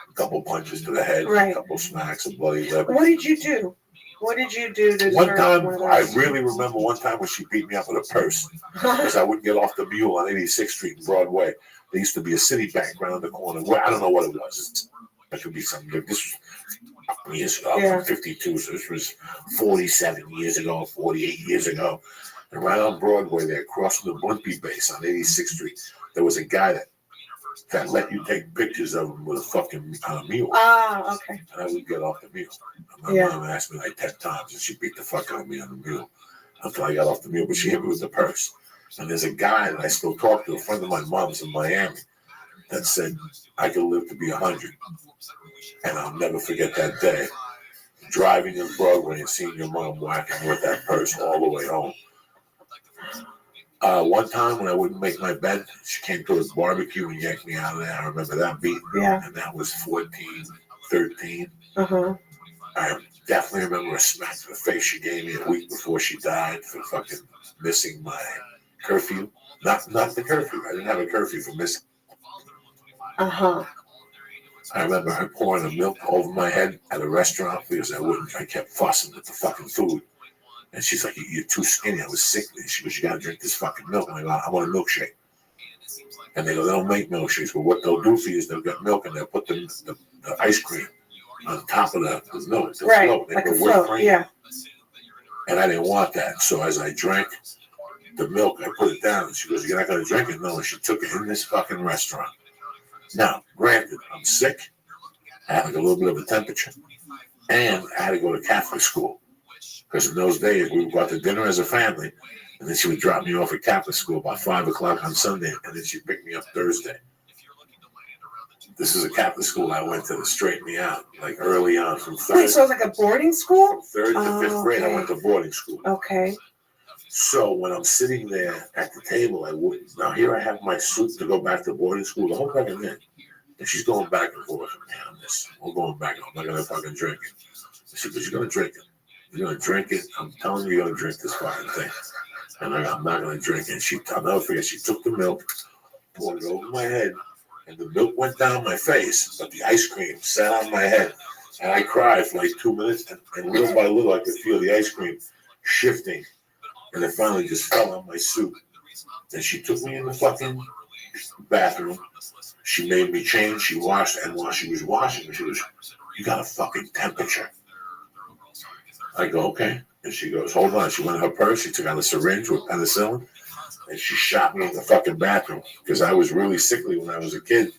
A couple punches to the head, Right. a couple smacks, a bloody lip. What did you do? What did you do to One deserve time, one of I those? really remember one time when she beat me up with a purse because I wouldn't get off the mule on 86th Street in Broadway. There used to be a Citibank around the corner. Well, I don't know what it was. It could be something big. This was years ago. Yeah. I'm 52, so this was 47 years ago, 48 years ago. And right on Broadway there, across from the Blimpie base on 86th Street, there was a guy that let you take pictures of him with a fucking mule. Ah, okay. And I would get off the mule. And my Yeah. mom asked me like 10 times, and she beat the fuck out of me on the mule until I got off the mule. But she hit me with the purse. And there's a guy that I still talk to, a friend of my mom's in Miami, that said I could live to be 100. And I'll never forget that day, driving in Broadway and seeing your mom whacking with that purse all the way home. One time when I wouldn't make my bed, she came to a barbecue and yanked me out of there. I remember that beat. Yeah. And that was 14, 13. Uh-huh. I definitely remember a smack to the face she gave me a week before she died for fucking missing my curfew. Not the curfew. I didn't have a curfew for missing. Uh-huh. I remember her pouring the milk over my head at a restaurant because I kept fussing with the fucking food. And she's like, you're too skinny. I was sickly. She goes, you gotta drink this fucking milk. And I go, I want a milkshake. And they go, they don't make milkshakes, but what they'll do for you is they'll get milk and they'll put the ice cream on top of the milk. The Right. float. They Like a put whipped float. cream. Yeah. And I didn't want that. So as I drank the milk, I put it down. And she goes, you're not going to drink it? No. And she took it in this fucking restaurant. Now, granted, I'm sick. I had like a little bit of a temperature. And I had to go to Catholic school. Because in those days, we would go out to dinner as a family. And then she would drop me off at Catholic school about 5 o'clock on Sunday. And then she'd pick me up Thursday. This is a Catholic school I went to straighten me out, like early on from third. Wait, so it was like a boarding school? Third to fifth grade, I okay. went to boarding school. Okay. So when I'm sitting there at the table, now here I have my suit to go back to boarding school, the whole fucking thing. And she's going back and forth. Man, we're going back. I'm not going to fucking drink it. She goes, you're going to drink it. You're going to drink it. I'm telling you, you're going to drink this fucking thing. And I'm not going to drink it. I'll never forget, she took the milk, poured it over my head, and the milk went down my face, but the ice cream sat on my head. And I cried for like 2 minutes, and little by little, I could feel the ice cream shifting. And it finally just fell on my suit. And she took me in the fucking bathroom. She made me change. She washed, and while she was washing, she goes, you got a fucking temperature. I go, okay. And she goes, hold on. She went in her purse. She took out a syringe with penicillin. And she shot me in the fucking bathroom because I was really sickly when I was a kid.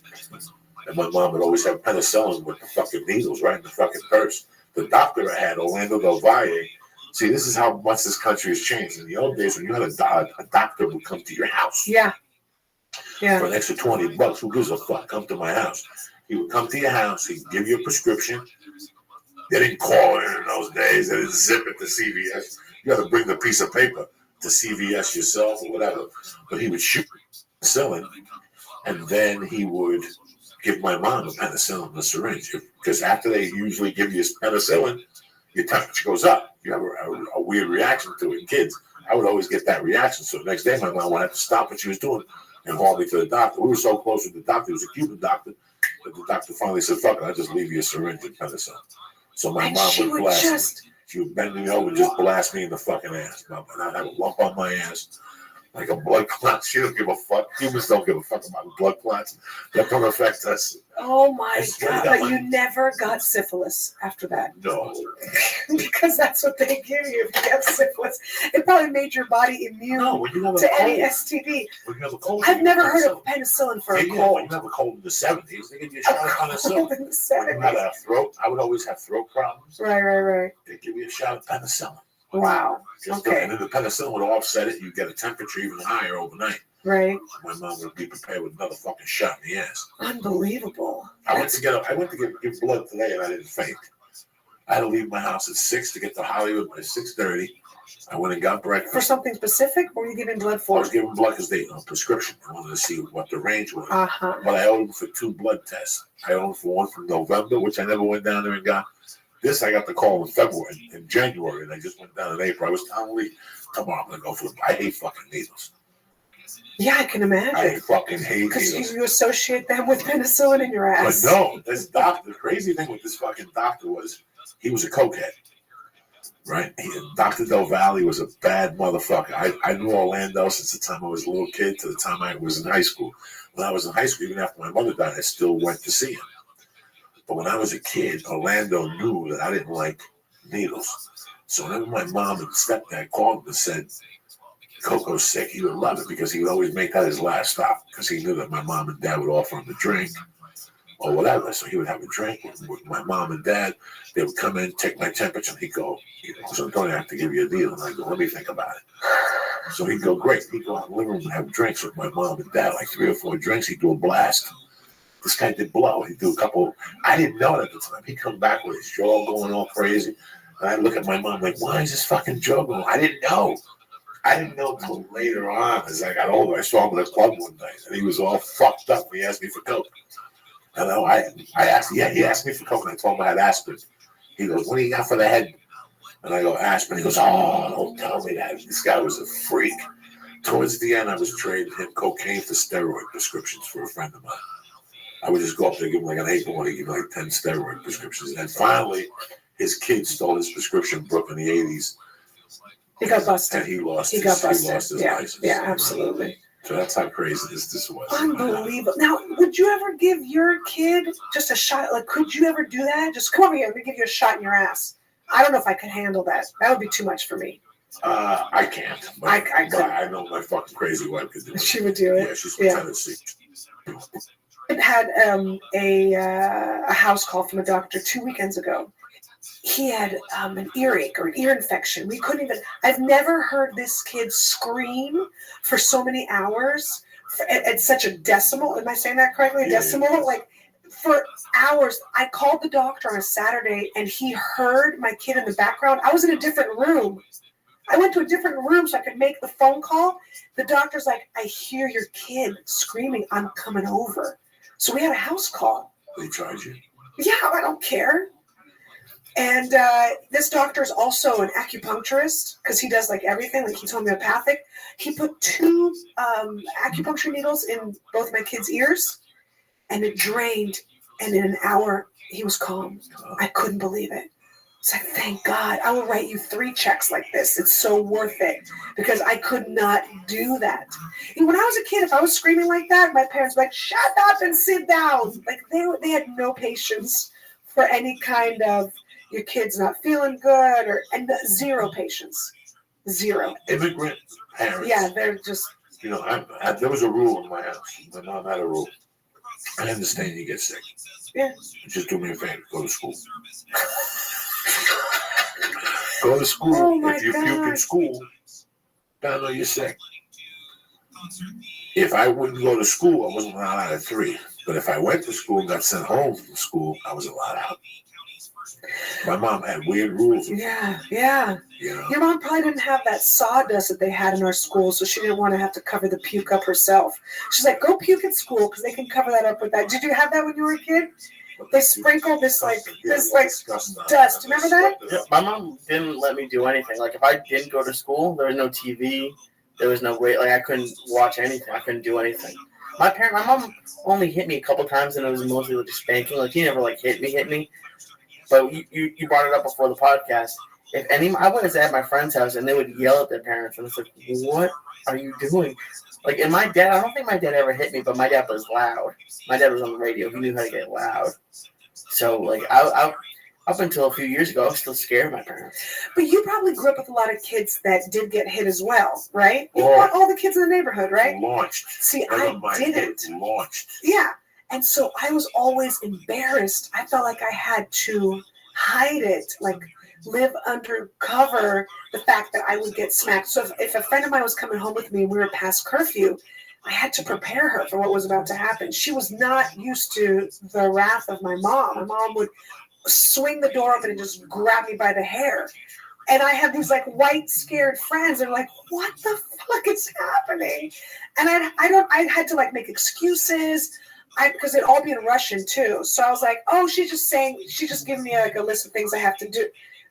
And my mom would always have penicillin with the fucking needles right in the fucking purse. The doctor I had, Orlando Del Valle, see, this is how much this country has changed. In the old days, when you had a doctor would come to your house. Yeah. Yeah. For an extra $20, who gives a fuck? Come to my house. He would come to your house. He'd give you a prescription. They didn't call it in those days. They didn't zip it to CVS. You had to bring the piece of paper to CVS yourself or whatever. But he would shoot penicillin, and then he would give my mom a penicillin in a syringe. Because after they usually give you penicillin, your temperature goes up. You have a weird reaction to it. Kids, I would always get that reaction. So the next day, my mom would have to stop what she was doing and haul me to the doctor. We were so close with the doctor. He was a Cuban doctor. But the doctor finally said, fuck it, I'll just leave you a syringe of penicillin. So my mom would blast me. She would bend me over and just blast me in the fucking ass. And I'd have a lump on my ass, like a blood clot. She don't give a fuck. Cubans don't give a fuck about blood clots. That don't affect us. Oh my God. But you never got syphilis after that. No. Because that's what they give you if you have syphilis. It probably made your body immune to any STD. When you have a cold, I've never heard of penicillin for a cold. When you have a cold in the 70s, they give you a shot of penicillin. In the 70s. When you had a throat, I would always have throat problems. Right. They give you a shot of penicillin. Wow. Okay. And then the penicillin would offset it. You get a temperature even higher overnight. Right. My mom would be prepared with another fucking shot in the ass. Unbelievable. I went to give blood today, and I didn't faint. I had to leave my house at 6 to get to Hollywood by 6:30. I went and got For breakfast. something specific, or were you giving blood I for? was giving blood because they prescription. I wanted to see what the range was. Uh-huh. But I owed him for 2 blood tests. I owed him for one from November, which I never went down there and got. This I got the call in February, in January, and I just went down in April. I was telling Lee, tomorrow I'm gonna go for. I hate fucking needles. Yeah, I can I imagine. fucking hate Because needles. you associate them with penicillin in your But ass. no, this doctor. The crazy thing with this fucking doctor was he was a cokehead. Right? Dr. Del Valle was a bad motherfucker. I knew Orlando since the time I was a little kid to the time I was in high school. When I was in high school, even after my mother died, I still went to see him. But when I was a kid, Orlando knew that I didn't like needles. So whenever my mom and stepdad called and said, Coco's sick, he would love it because he would always make that his last stop because he knew that my mom and dad would offer him a drink or whatever. So he would have a drink with my mom and dad. They would come in, take my temperature, and he'd go, so don't have to give you a deal. And I go, let me think about it. So he'd go, great. He'd go out in the living room and have drinks with my mom and dad, like 3 or 4 drinks. He'd do a blast. This guy did blow. He'd do a couple. I didn't know it at the time. He'd come back with his jaw going all crazy. And I'd look at my mom like, why is this fucking jaw going? I didn't know. I didn't know until later on as I got older. I saw him at a club one night, and he was all fucked up. He asked me for coke. And I asked, he asked me for coke, and I told him I had aspirin. He goes, what do you got for the head? And I go, aspirin. He goes, oh, don't tell me that. This guy was a freak. Towards the end, I was trading him cocaine for steroid prescriptions for a friend of mine. I would just go up there, give him like an 8-1, he'd give me like 10 steroid prescriptions. And then finally, his kid stole his prescription book in the 80s. He got busted. And he lost He his got busted. license. Yeah, absolutely. So that's how crazy this was. Unbelievable. Now, would you ever give your kid just a shot? Like, could you ever do that? Just come over here. Let me give you a shot in your ass. I don't know if I could handle that. That would be too much for me. I can't. But I know my fucking crazy wife could do it. She would do it. Yeah, she's from Tennessee. I had a house call from a doctor 2 weekends ago. He had an earache or an ear infection. We couldn't even. I've never heard this kid scream for so many hours at such a decimal. Am I saying that correctly? A decimal? Yeah. Like for hours. I called the doctor on a Saturday, and he heard my kid in the background. I was in a different room. I went to a different room so I could make the phone call. The doctor's like, I hear your kid screaming. I'm coming over. So we had a house call. They charge you? Yeah, I don't care. And this doctor is also an acupuncturist because he does like everything. Like he's homeopathic. He put 2 acupuncture needles in both my kids' ears, and it drained. And in an hour, he was calm. I couldn't believe it. It's like, thank God. I will write you 3 checks like this. It's so worth it because I could not do that. And when I was a kid, if I was screaming like that, my parents were like, shut up and sit down. Like they had no patience for any kind of your kid's not feeling good and zero patience. Zero. Immigrant parents. Yeah, they're just. You know, there was a rule in my house. My mom had a rule. I understand you get sick. Yeah. Just do me a favor. Go to school. Go to school. Oh if you God. puke in school, I know you're sick. If I wouldn't go to school, I wasn't allowed out at 3. But if I went to school and got sent home from school, I was allowed out. My mom had weird rules. Yeah. You know? Your mom probably didn't have that sawdust that they had in our school, so she didn't want to have to cover the puke up herself. She's like, go puke at school because they can cover that up with that. Did you have that when you were a kid? They sprinkle this dust. Remember that? Yeah, my mom didn't let me do anything. Like if I didn't go to school, there was no TV, there was no way. Like I couldn't watch anything. I couldn't do anything. My mom only hit me a couple times, and it was mostly like just spanking. Like he never like hit me. But you brought it up before the podcast. I was at my friend's house and they would yell at their parents, and it's like, what are you doing? Like, and my dad, I don't think my dad ever hit me, but my dad was loud. My dad was on the radio. He knew how to get loud. So, like, I up until a few years ago, I was still scared of my parents. But you probably grew up with a lot of kids that did get hit as well, right? You got all the kids in the neighborhood, right? Launched. See, I didn't. Launched. Yeah. And so I was always embarrassed. I felt like I had to hide it, like live under cover the fact that I would get smacked. So if a friend of mine was coming home with me and we were past curfew, I had to prepare her for what was about to happen. She was not used to the wrath of my mom. My mom would swing the door open and just grab me by the hair. And I had these like white scared friends. They're like, what the fuck is happening? And I had to like make excuses. Because it'd all be in Russian too. So I was like, oh, she's just giving me like a list of things I have to do.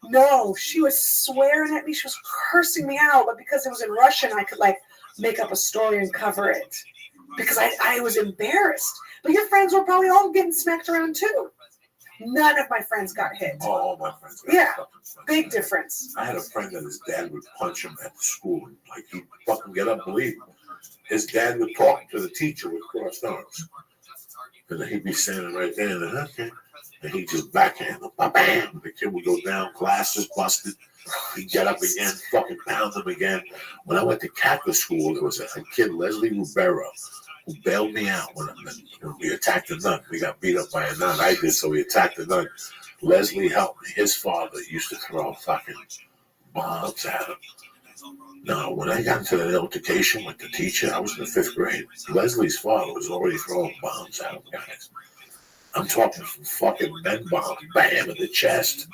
No, she was swearing at me. She was cursing me out. But because it was in Russian, I could like make up a story and cover it. Because I was embarrassed. But your friends were probably all getting smacked around too. None of my friends got hit. Oh, all my friends got Yeah, fucking punched. big difference. I had a friend that his dad would punch him at the school. Like, he'd fucking get up and leave. His dad would talk to the teacher with crossed arms. And then he'd be standing right there, and okay. And he'd just backhand him. Bam! The kid would go down, glasses busted. He'd get up again, fucking pound him again. When I went to Catholic school, there was a kid, Leslie Rubero, who bailed me out when we attacked a nun. We got beat up by a nun. I did, so we attacked the nun. Leslie helped me. His father used to throw fucking bombs at him. Now, when I got into that altercation with the teacher, I was in the 5th grade. Leslie's father was already throwing bombs at him, guys. I'm talking from fucking men bombs, bam, in the chest.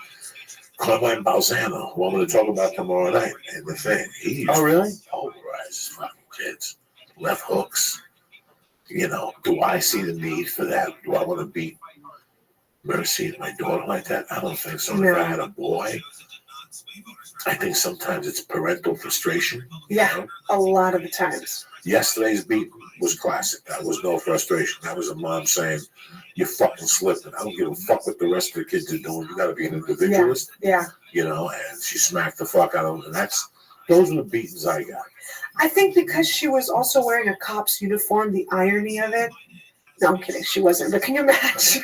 Clemente Balzano, who I'm going to talk about tomorrow night. And the thing, he used Oh, really? to pulverize his fucking kids. Left hooks. You know, do I see the need for that? Do I want to beat Mercy, my daughter, like that? I don't think so. No. If I had a boy, I think sometimes it's parental frustration. Yeah, You know? a lot of the times. Yesterday's beat was classic. That was no frustration. That was a mom saying, "You fucking slipped, and I don't give a fuck what the rest of the kids are doing. You got to be an individualist." Yeah. You know, and she smacked the fuck out of him. And those are the beatings I got. I think because she was also wearing a cop's uniform, the irony of it. No, I'm kidding. She wasn't. But can you imagine?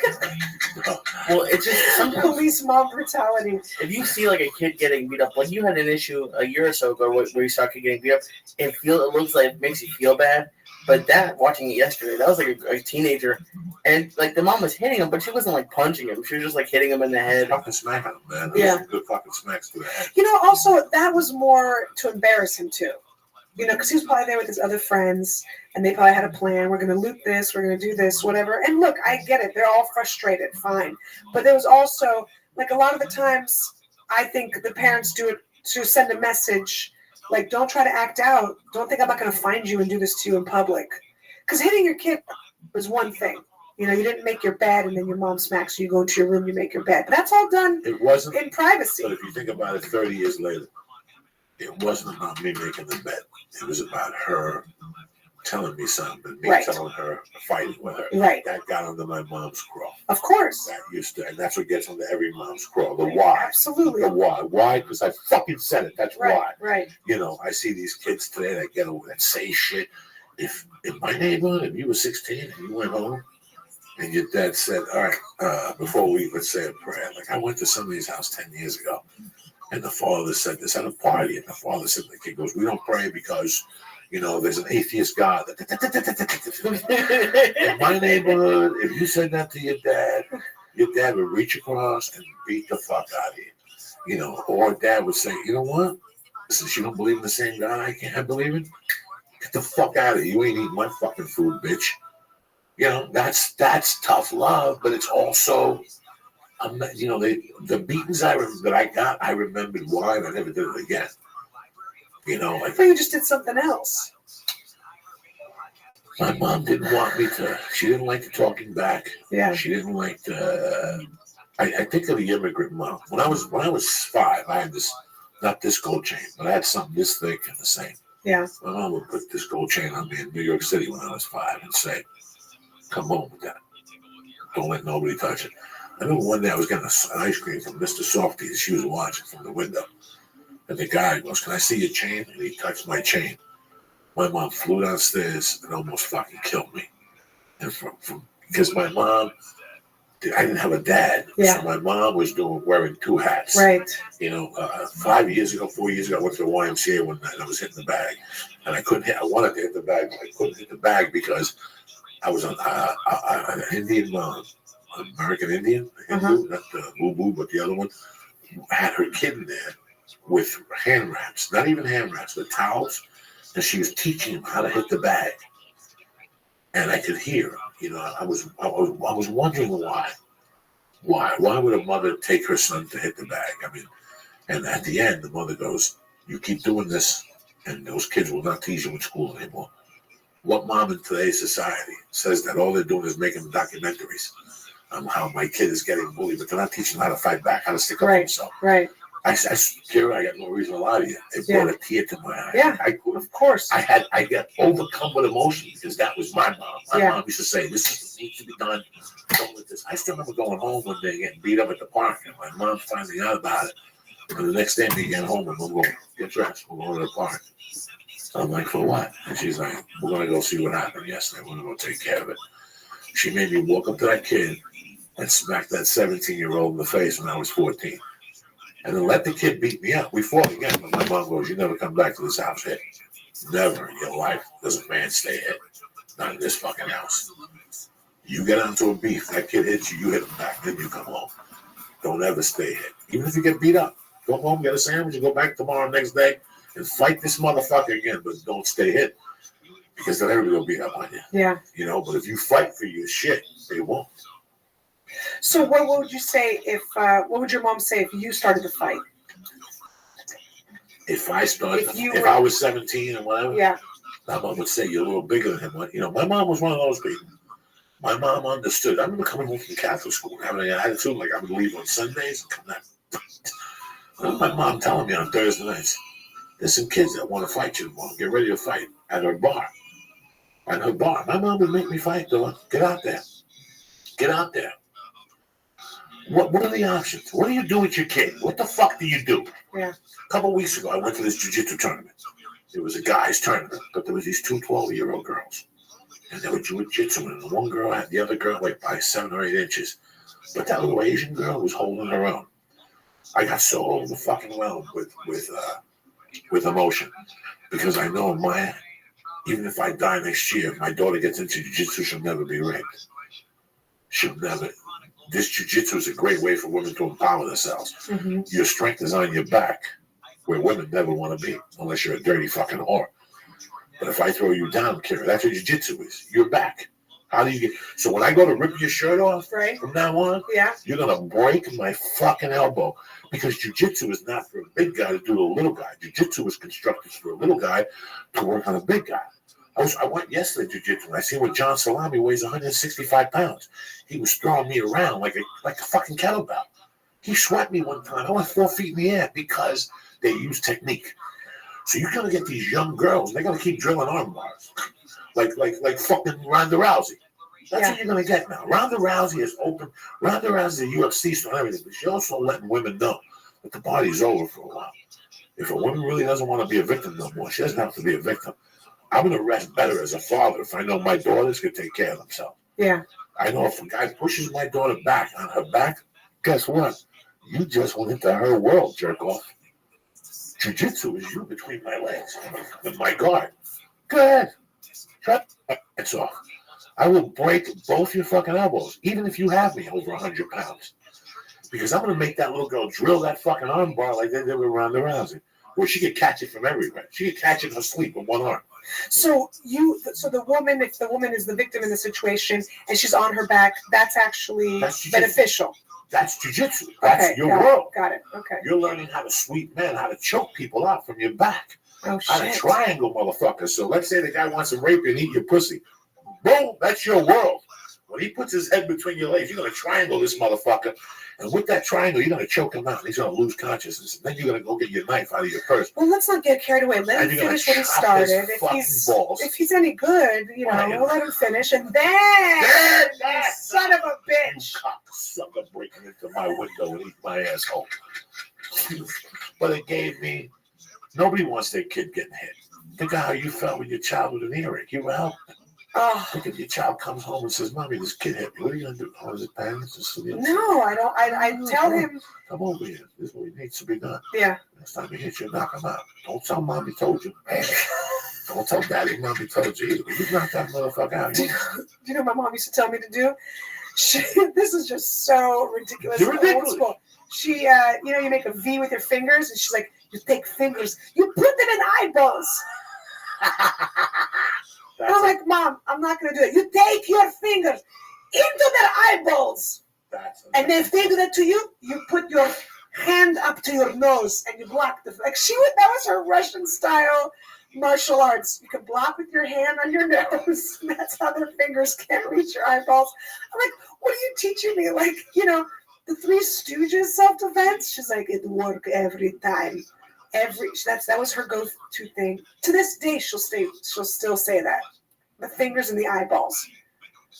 Well, it's just sometimes Police mob brutality. if you see like a kid getting beat up, like you had an issue a year or so ago where you saw a kid getting beat up, it looks like it makes you feel bad. But watching it yesterday, that was like a teenager, and like the mom was hitting him, but she wasn't like punching him. She was just like hitting him in the head. Fucking smacking him, man. Yeah. Those good fucking smacks to the head. You know, also, that was more to embarrass him, too. You know, because he was probably there with his other friends, and they probably had a plan. We're going to loot this. We're going to do this, whatever. And look, I get it. They're all frustrated. Fine. But there was also, like, a lot of the times, I think the parents do it to send a message, like, don't try to act out. Don't think I'm not going to find you and do this to you in public. Because hitting your kid was one thing. You know, you didn't make your bed, and then your mom smacks you. You go into your room, you make your bed. But that's all done It wasn't, in privacy. but if you think about it 30 years later, it wasn't about me making the bed. It was about her telling me something, me Right. telling her, fighting with her. Right. That got under my mom's craw. Of course. That used to, and that's what gets under every mom's craw. The why. Absolutely. The why. Why? Because I fucking said it. That's Right, why. right. You know, I see these kids today that say shit. If in my neighborhood, if you were 16 and you went home and your dad said, all right, before we would say a prayer, like I went to somebody's house 10 years ago, and the father said this at a party, and the father said, the kid goes, we don't pray because, you know, there's an atheist God. In my neighborhood, if you said that to your dad would reach across and beat the fuck out of you. You know, or dad would say, you know what? Since you don't believe in the same God I can't believe in, get the fuck out of here. You ain't eating my fucking food, bitch. You know, that's tough love, but it's also, I'm not, you know, the beatings that I got, I remembered why, and I never did it again. You know, I like thought you just did something else. my mom didn't want me to. She didn't like the talking back. Yeah. She didn't like the. I think of the immigrant mom. When I was 5, I had this, not this gold chain, but I had something this thick and the same. Yeah. My mom would put this gold chain on me in New York City when I was 5 and say, come home with that. Don't let nobody touch it. I remember one day I was getting an ice cream from Mr. Softy, and she was watching from the window. And the guy goes, can I see your chain? And he touched my chain. My mom flew downstairs and almost fucking killed me. And because my mom, I didn't have a dad. Yeah. So my mom was wearing 2 hats. Right. You know, 4 years ago, I went to the YMCA one night and I was hitting the bag. And I wanted to hit the bag, but I couldn't hit the bag because I was an Indian mom, American Indian, Hindu, not the boo-boo, but the other one, had her kid in there with hand wraps, not even hand wraps, but towels. And she was teaching him how to hit the bag. And I could hear, you know, I was wondering why. Why would a mother take her son to hit the bag? I mean, And at the end, the mother goes, "You keep doing this, and those kids will not tease you in school anymore." What mom in today's society says that all they're doing is making documentaries on how my kid is getting bullied, but they're not teaching them how to fight back, how to stick up for themselves? Right. Kira, I got no reason to lie to you. It brought a tear to my eye. Yeah, of course. I got overcome with emotion because that was my mom. My mom used to say, "This is what needs to be done. Don't let this." I still remember going home one day getting beat up at the park, and my mom finding out about it. And the next day, me getting home, and I'm going, "Get dressed. We're going to the park." So I'm like, "For what?" And she's like, "We're going to go see what happened yesterday. We're going to go take care of it." She made me walk up to that kid and smack that 17-year-old in the face when I was 14. And then let the kid beat me up. We fought again, but my mom goes, "You never come back to this house hit. Never in your life does a man stay hit. Not in this fucking house. You get onto a beef, that kid hits you, you hit him back, then you come home. Don't ever stay hit. Even if you get beat up, go home, get a sandwich, and go back tomorrow, next day, and fight this motherfucker again, but don't stay hit. Because then everybody will beat up on you." Yeah. You know, but if you fight for your shit, they won't. So what would you say what would your mom say if you started the fight? If I was 17 or whatever, my mom would say, "You're a little bigger than him." You know, my mom was one of those people. My mom understood. I remember coming home from Catholic school and having an attitude like I would leave on Sundays and come back. I remember my mom telling me on Thursday nights, "There's some kids that want to fight you tomorrow. Get ready to fight at her bar." At her bar. My mom would make me fight, though. Get out there. Get out there. What are the options? What do you do with your kid? What the fuck do you do? Yeah. A couple of weeks ago, I went to this jiu-jitsu tournament. It was a guy's tournament, but there was these two 12-year-old girls. And they were jiu-jitsu, and one girl had the other girl like by 7 or 8 inches. But that little Asian girl was holding her own. I got so overwhelmed with emotion because I know even if I die next year, if my daughter gets into jiu-jitsu, she'll never be raped. She'll never. This jiu-jitsu is a great way for women to empower themselves. Mm-hmm. Your strength is on your back, where women never want to be, unless you're a dirty fucking whore. But if I throw you down, Kira, that's what jiu-jitsu is. Your back. How do you get? So when I go to rip your shirt off from now on, you're going to break my fucking elbow. Because jiu-jitsu is not for a big guy to do to a little guy. Jiu-jitsu is constructed for a little guy to work on a big guy. I went yesterday to jiu-jitsu and I seen where John Salami weighs 165 pounds. He was throwing me around like a fucking kettlebell. He swept me one time. I went 4 feet in the air because they use technique. So you're going to get these young girls, they're going to keep drilling arm bars. Like fucking Ronda Rousey. That's what you're going to get now. Ronda Rousey is open. Ronda Rousey is a UFC star and everything, but she's also letting women know that the party's over for a while. If a woman really doesn't want to be a victim no more, she doesn't have to be a victim. I'm going to rest better as a father if I know my daughters can take care of themselves. Yeah. I know if a guy pushes my daughter back on her back, guess what? You just went into her world, jerk off. Jiu-jitsu is you between my legs and my guard. Go ahead. Shut it's off. I will break both your fucking elbows, even if you have me over 100 pounds. Because I'm going to make that little girl drill that fucking arm bar like they did with Ronda Rousey. Where she could catch it from everywhere. She could catch it in her sleep with one arm. So the woman, if the woman is the victim in the situation and she's on her back, that's actually beneficial. That's jiu-jitsu. That's your world. Got it. Okay. You're learning how to sweep men, how to choke people out from your back. Oh, how to triangle motherfuckers. So let's say the guy wants to rape you and eat your pussy. Boom, that's your world. When he puts his head between your legs, you're going to triangle this motherfucker. And with that triangle, you're going to choke him out. He's going to lose consciousness. And then you're going to go get your knife out of your purse. Well, let's not get carried away. Let him finish what he started. If he's any good, we'll let him finish. And then son of a bitch. You cocksucker breaking into my window and eat my asshole. But it gave me, nobody wants their kid getting hit. Think of how you felt with your child with an earache. You were helping. Think if your child comes home and says, "Mommy, this kid hit me." What are you going to do? Oh, is it pain? No, I don't. I tell him. Come over here. This is what needs to be done. Yeah. Next time he hits you, knock him out. Don't tell Mommy told you. Don't tell Daddy Mommy told you either. You knock that motherfucker out. Do you know what my mom used to tell me to do? This is just so ridiculous. You're ridiculous. Old school. She, you make a V with your fingers, and she's like, "You take fingers, you put them in eyeballs." I'm like, "Mom, I'm not going to do it. You take your fingers into their eyeballs. And then if they do that to you, you put your hand up to your nose and you block the like that was her Russian style martial arts. You can block with your hand on your nose. And that's how their fingers can't reach your eyeballs. I'm like, what are you teaching me? Like, the Three Stooges self-defense? She's like, it work every time. That was her go-to thing. To this day, she'll still say that. The fingers and the eyeballs.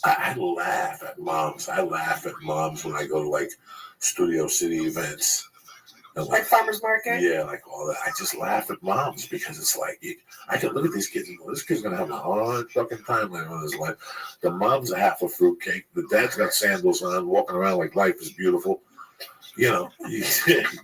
I laugh at moms. I laugh at moms when I go to like Studio City events. And Like farmers market? Yeah, like all that. I just laugh at moms because it's like, I can look at these kids and go, this kid's going to have a hard fucking time later on in his life. The mom's a half a fruitcake. The dad's got sandals on, walking around like life is beautiful. You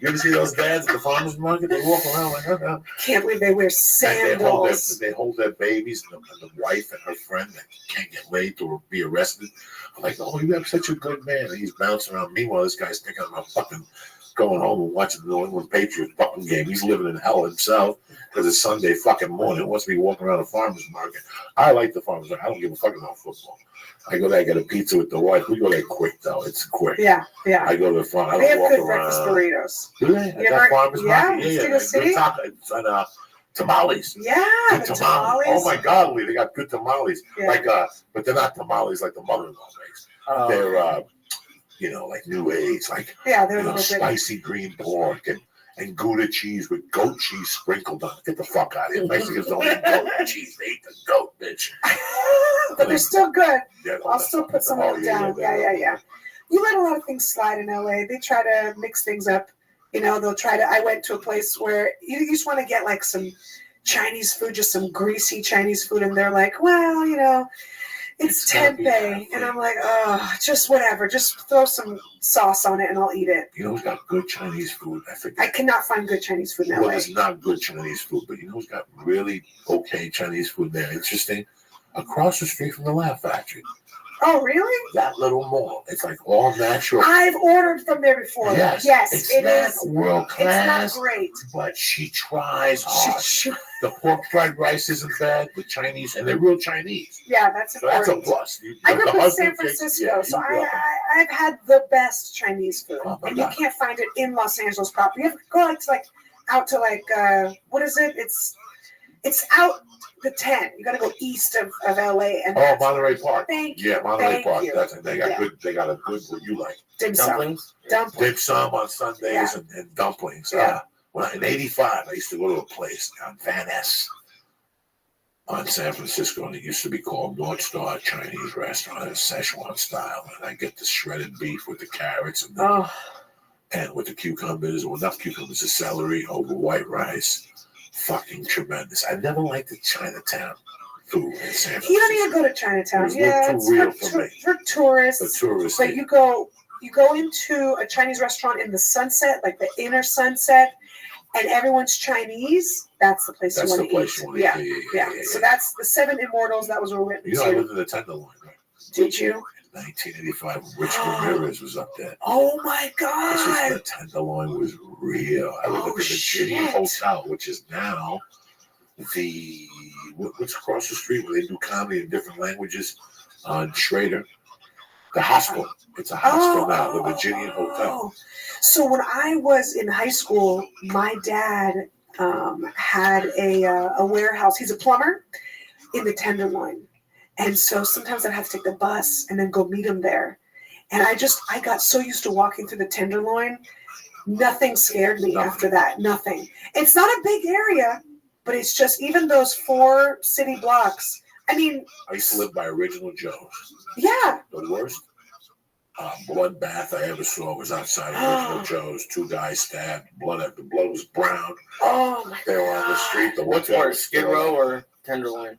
ever see those dads at the farmers market? They walk around like, oh, Can't believe they wear sandals. They hold their babies and the wife and her friend that can't get laid or be arrested. I'm like, oh, you have such a good man. And he's bouncing around. Meanwhile, this guy's thinking about fucking going home and watching the New England Patriots fucking game. He's living in hell himself because it's Sunday fucking morning. He wants to be walking around the farmers market. I like the farmers market. I don't give a fuck about football. I go there, get a pizza with the wife. We go there quick, though. It's quick. Yeah. I go to the front. I They don't have walk good around. breakfast burritos. Do they? At that farmers market? Studio City? Good tacos and tamales. Yeah, Good the tamales. tamales. Oh my God, Lee, they got good tamales. Yeah. Like, but they're not tamales like the mother-in-law makes. They're, like New Age, like they're a little bit. spicy green pork and Gouda cheese with goat cheese sprinkled on it. Get the fuck out of here. Mexicans don't eat goat cheese. They eat the goat, bitch. But they're still good. Yeah, I'll still put some of them down. Yeah. You let a lot of things slide in LA. They try to mix things up. They'll try to. I went to a place where you just want to get like some Chinese food, just some greasy Chinese food, and they're like, well, it's tempeh, and I'm like, oh, just whatever. Just throw some sauce on it, and I'll eat it. You know who's got good Chinese food? I forget. I cannot find good Chinese food in LA. Well, it's not good Chinese food, but you know who's got really okay Chinese food there? Interesting. Across the street from the Laugh Factory. Oh, really? That little mall. It's like all natural. I've ordered from there before. Yes, it is world class. It's not great, but she tries hard. The pork fried rice isn't bad with Chinese, and they're real Chinese. Yeah, that's important. So that's a plus. I grew up in San Francisco, so I've had the best Chinese food, and you can't find it in Los Angeles proper. You have to go out to what is it? It's out the 10. You got to go east of LA. And Monterey Park. Thank you. Yeah, Monterey Park. You. They got good. They got a good what you like. Dim sum. Dim sum on Sundays and dumplings. Yeah. In '85, I used to go to a place on Van Ness on San Francisco, and it used to be called North Star Chinese Restaurant. It's Szechuan style, and I get the shredded beef with the carrots and with the cucumbers, or not cucumbers, the celery over white rice. Fucking tremendous. I never liked the Chinatown food in San Francisco. You don't even go to Chinatown. It's for tourists. For tourists. But you go into a Chinese restaurant in the Sunset, like the inner Sunset, and everyone's Chinese. That's the place you want to eat. Yeah. So that's the Seven Immortals. That was where we went. I lived in the Tenderloin, right? Did you? 1985, Rich Ramirez was up there. Oh my God! This is when Tenderloin was real. I lived at the Virginia Hotel, which is now what's across the street where they do comedy in different languages on Schrader. The hostel. It's a hostel now, the Virginia Hotel. So when I was in high school, my dad had a warehouse. He's a plumber in the Tenderloin. And so sometimes I'd have to take the bus and then go meet him there. And I got so used to walking through the Tenderloin, nothing scared me after that. Nothing. It's not a big area, but it's just even those 4 city blocks. I mean, I used to live by Original Joe's. Yeah. The worst bloodbath I ever saw was outside Original Joe's. 2 guys stabbed. The blood was brown. Oh my God. They were on the street. What's worse, Skid Row or Tenderloin?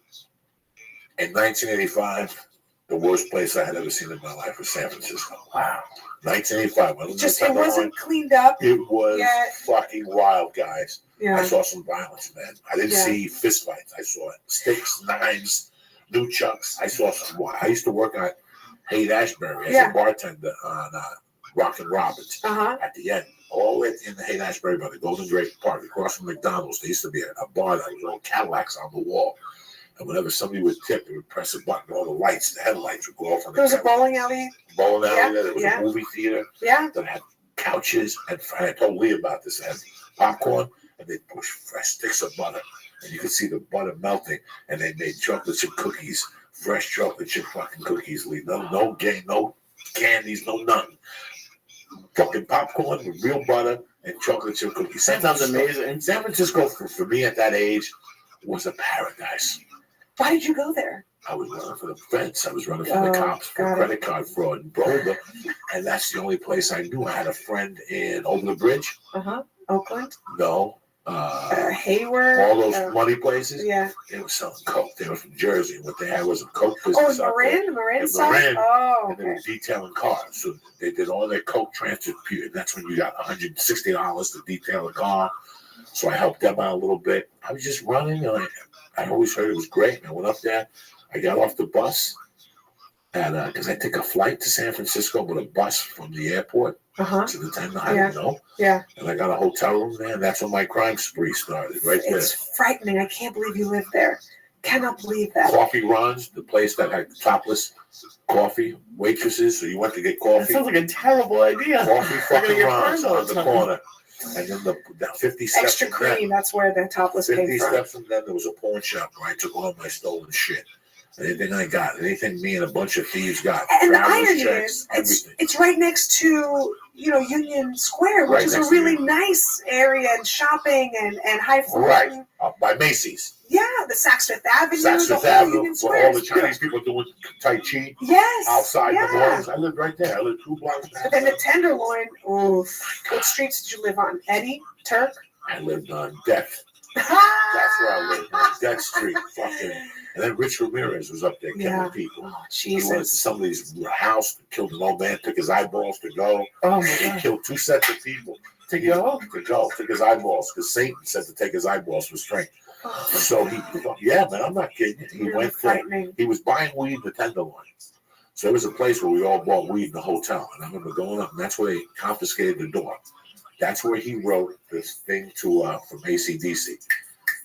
In 1985, the worst place I had ever seen in my life was San Francisco. Wow. 1985. It wasn't cleaned up. It was fucking wild, guys. Yeah. I saw some violence, man. I didn't see fist fights. I saw sticks, knives, nunchucks. I saw some. I used to work on Haight-Ashbury as a bartender on Rockin' Roberts. At the end, all in the Haight-Ashbury by the Golden Gate Park, across from McDonald's. There used to be a bar that was all Cadillacs on the wall. And whenever somebody would tip, they would press a button. All the lights, the headlights would go off on the There was a bowling alley. There was a movie theater. Yeah. That had couches, and I told Lee about this. They had popcorn, and they push fresh sticks of butter, and you could see the butter melting. And they made chocolate chip cookies, fresh chocolate chip fucking cookies. Lee, no candies, no nothing. Fucking popcorn with real butter and chocolate chip cookies. That sounds amazing. San Francisco, for me at that age, was a paradise. Why did you go there? I was running for the feds. I was running from the cops for credit card fraud in Boulder. And that's the only place I knew. I had a friend over the bridge. Oakland? No. Hayward? All those money places. Yeah. They were selling coke. They were from Jersey. What they had was a coke Oh, business. Marin side? Oh, and they were detailing cars. So they did all their coke transfer period. That's when you got $160 to detail a car. So I helped them out a little bit. I was just running, and I always heard it was great. And I went up there. I got off the bus, and because I took a flight to San Francisco with a bus from the airport to the time I didn't know. Yeah. And I got a hotel room there, and that's when my crime spree started, right there. It's frightening. I can't believe you lived there. Cannot believe that. Coffee Ron's, the place that had topless coffee waitresses, so you went to get coffee. That sounds like a terrible idea. Coffee fucking Ron's on the corner. And then the 50 steps Extra from cream, that's where the topless came 50 from. steps from then, there was a pawn shop where I took all my stolen shit. Anything I got, anything me and a bunch of thieves got. And the travelers irony checks, is, it's right next to, Union Square, which is a really nice area and shopping and high food. Right, up by Macy's. Yeah, the Saks Fifth Avenue, Saks the Fifth whole Avenue, Union where Square. all the Chinese people doing Tai Chi Yes. outside the malls. I lived right there. I lived 2 blocks back. But then the Tenderloin, oof. What streets did you live on? Eddie? Turk? I lived on Deck. That's where I lived, on Deck Street. Fucking. And then Rich Ramirez was up there killing people. Oh, He went to Jesus. somebody's house, killed an old man, took his eyeballs to go. Oh, my He God. killed 2 sets of people. To go? To go. Took his eyeballs, because Satan said to take his eyeballs for strength. So man, I'm not kidding. He Really went frightening. he was buying weed in the Tenderloin. So there was a place where we all bought weed in the hotel. And I remember going up, and that's where they confiscated the door. That's where he wrote this thing from AC/DC,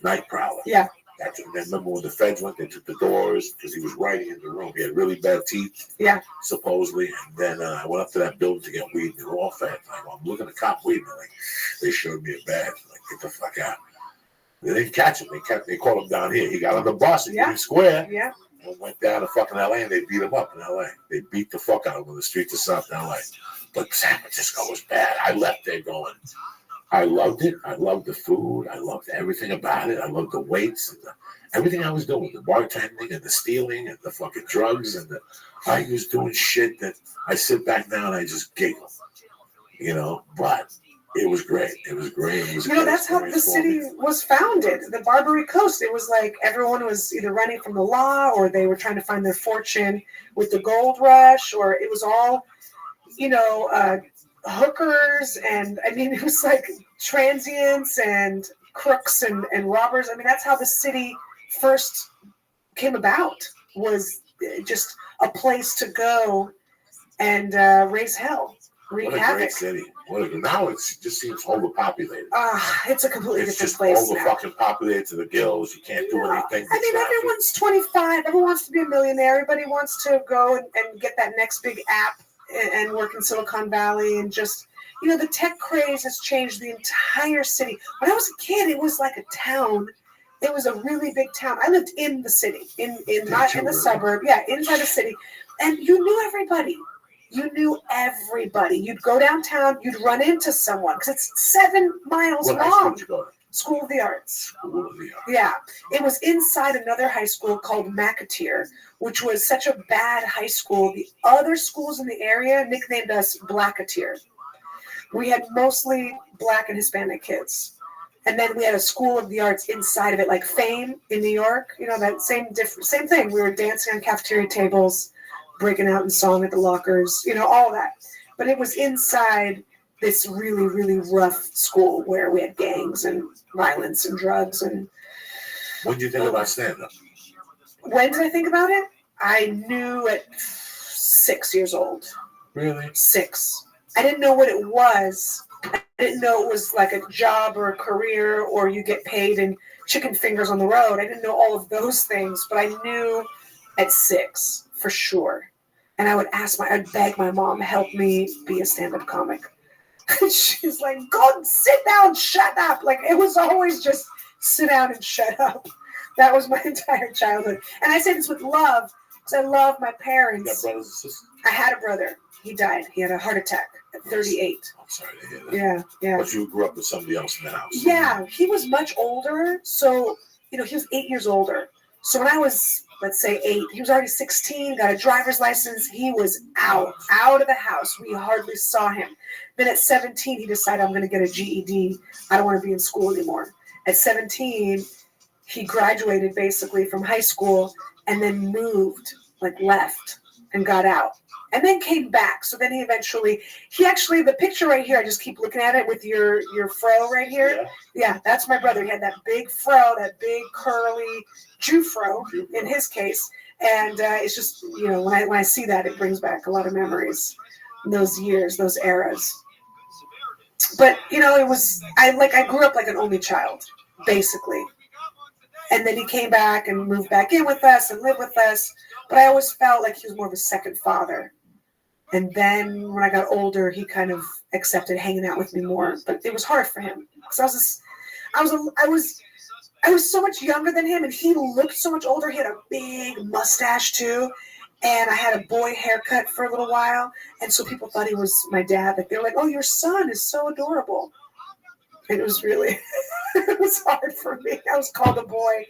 Night Prowler. Yeah. That's when, remember when the feds went, they took the doors because he was writing in the room. He had really bad teeth, supposedly. And then I went up to that building to get weed. They were all feds. I'm looking to cop weed. And they showed me a bag. Like, get the fuck out. They didn't catch him. They caught him down here. He got on the bus in Union Square. Yeah. And went down to fucking LA, and they beat him up in LA. They beat the fuck out of him on the streets of South LA. But San Francisco was bad. I left there going, I loved it. I loved the food. I loved everything about it. I loved the waits and everything I was doing, the bartending and the stealing and the fucking drugs. I was doing shit that I sit back now and I just giggle, but it was great. It was great. It was That's how the city was founded. The Barbary Coast. It was like everyone was either running from the law or they were trying to find their fortune with the gold rush, or it was all, hookers. And it was like transients and crooks and robbers. That's how the city first came about, was just a place to go and raise hell. What a great city. Now it just seems overpopulated. It's a completely different just place over fucking populated to the gills. You can't do anything. Everyone's 25. Everyone wants to be a millionaire. Everybody wants to go and get that next big app and work in Silicon Valley. And just, the tech craze has changed the entire city. When I was a kid, it was like a town. It was a really big town. I lived in the city, not in the suburb. Yeah, inside the city. And you knew everybody. You'd go downtown, you'd run into someone, because it's 7 miles long. What high school did you go to? School of the Arts. Yeah. It was inside another high school called McAteer, which was such a bad high school. The other schools in the area nicknamed us Blackateer. We had mostly Black and Hispanic kids. And then we had a School of the Arts inside of it, like Fame in New York. That same thing. We were dancing on cafeteria tables, breaking out in song at the lockers, all that. But it was inside this really, really rough school where we had gangs and violence and drugs. And when did you think about stand-up? When did I think about it? I knew at 6 years old. Really? 6. I didn't know what it was. I didn't know it was like a job or a career, or you get paid in chicken fingers on the road. I didn't know all of those things, but I knew at 6 for sure. And I'd beg my mom, help me be a stand-up comic. She's like, go sit down, shut up. Like, it was always just sit down and shut up. That was my entire childhood. And I say this with love, because I love my You got parents. brothers and sisters? I had a brother. He died. He had a heart attack at 38. I'm sorry to hear that. Yeah. But you grew up with somebody else in the house. Yeah, he was much older. So, he was 8 years older. So when I was, let's say 8, he was already 16, got a driver's license. He was out of the house. We hardly saw him. Then at 17, he decided, I'm going to get a GED. I don't want to be in school anymore. At 17, he graduated basically from high school and then moved, left and got out. And then came back. So then he actually, the picture right here, I just keep looking at it with your fro right here. Yeah, that's my brother. He had that big fro, that big curly Jew fro in his case. And it's just, when I see that, it brings back a lot of memories in those years, those eras. But, I grew up like an only child, basically. And then he came back and moved back in with us and lived with us. But I always felt like he was more of a second father. And then when I got older, he kind of accepted hanging out with me more. But it was hard for him because I was so much younger than him, and he looked so much older. He had a big mustache too, and I had a boy haircut for a little while. And so people thought he was my dad. Like, they were like, "Oh, your son is so adorable." And it was really, it was hard for me. I was called a boy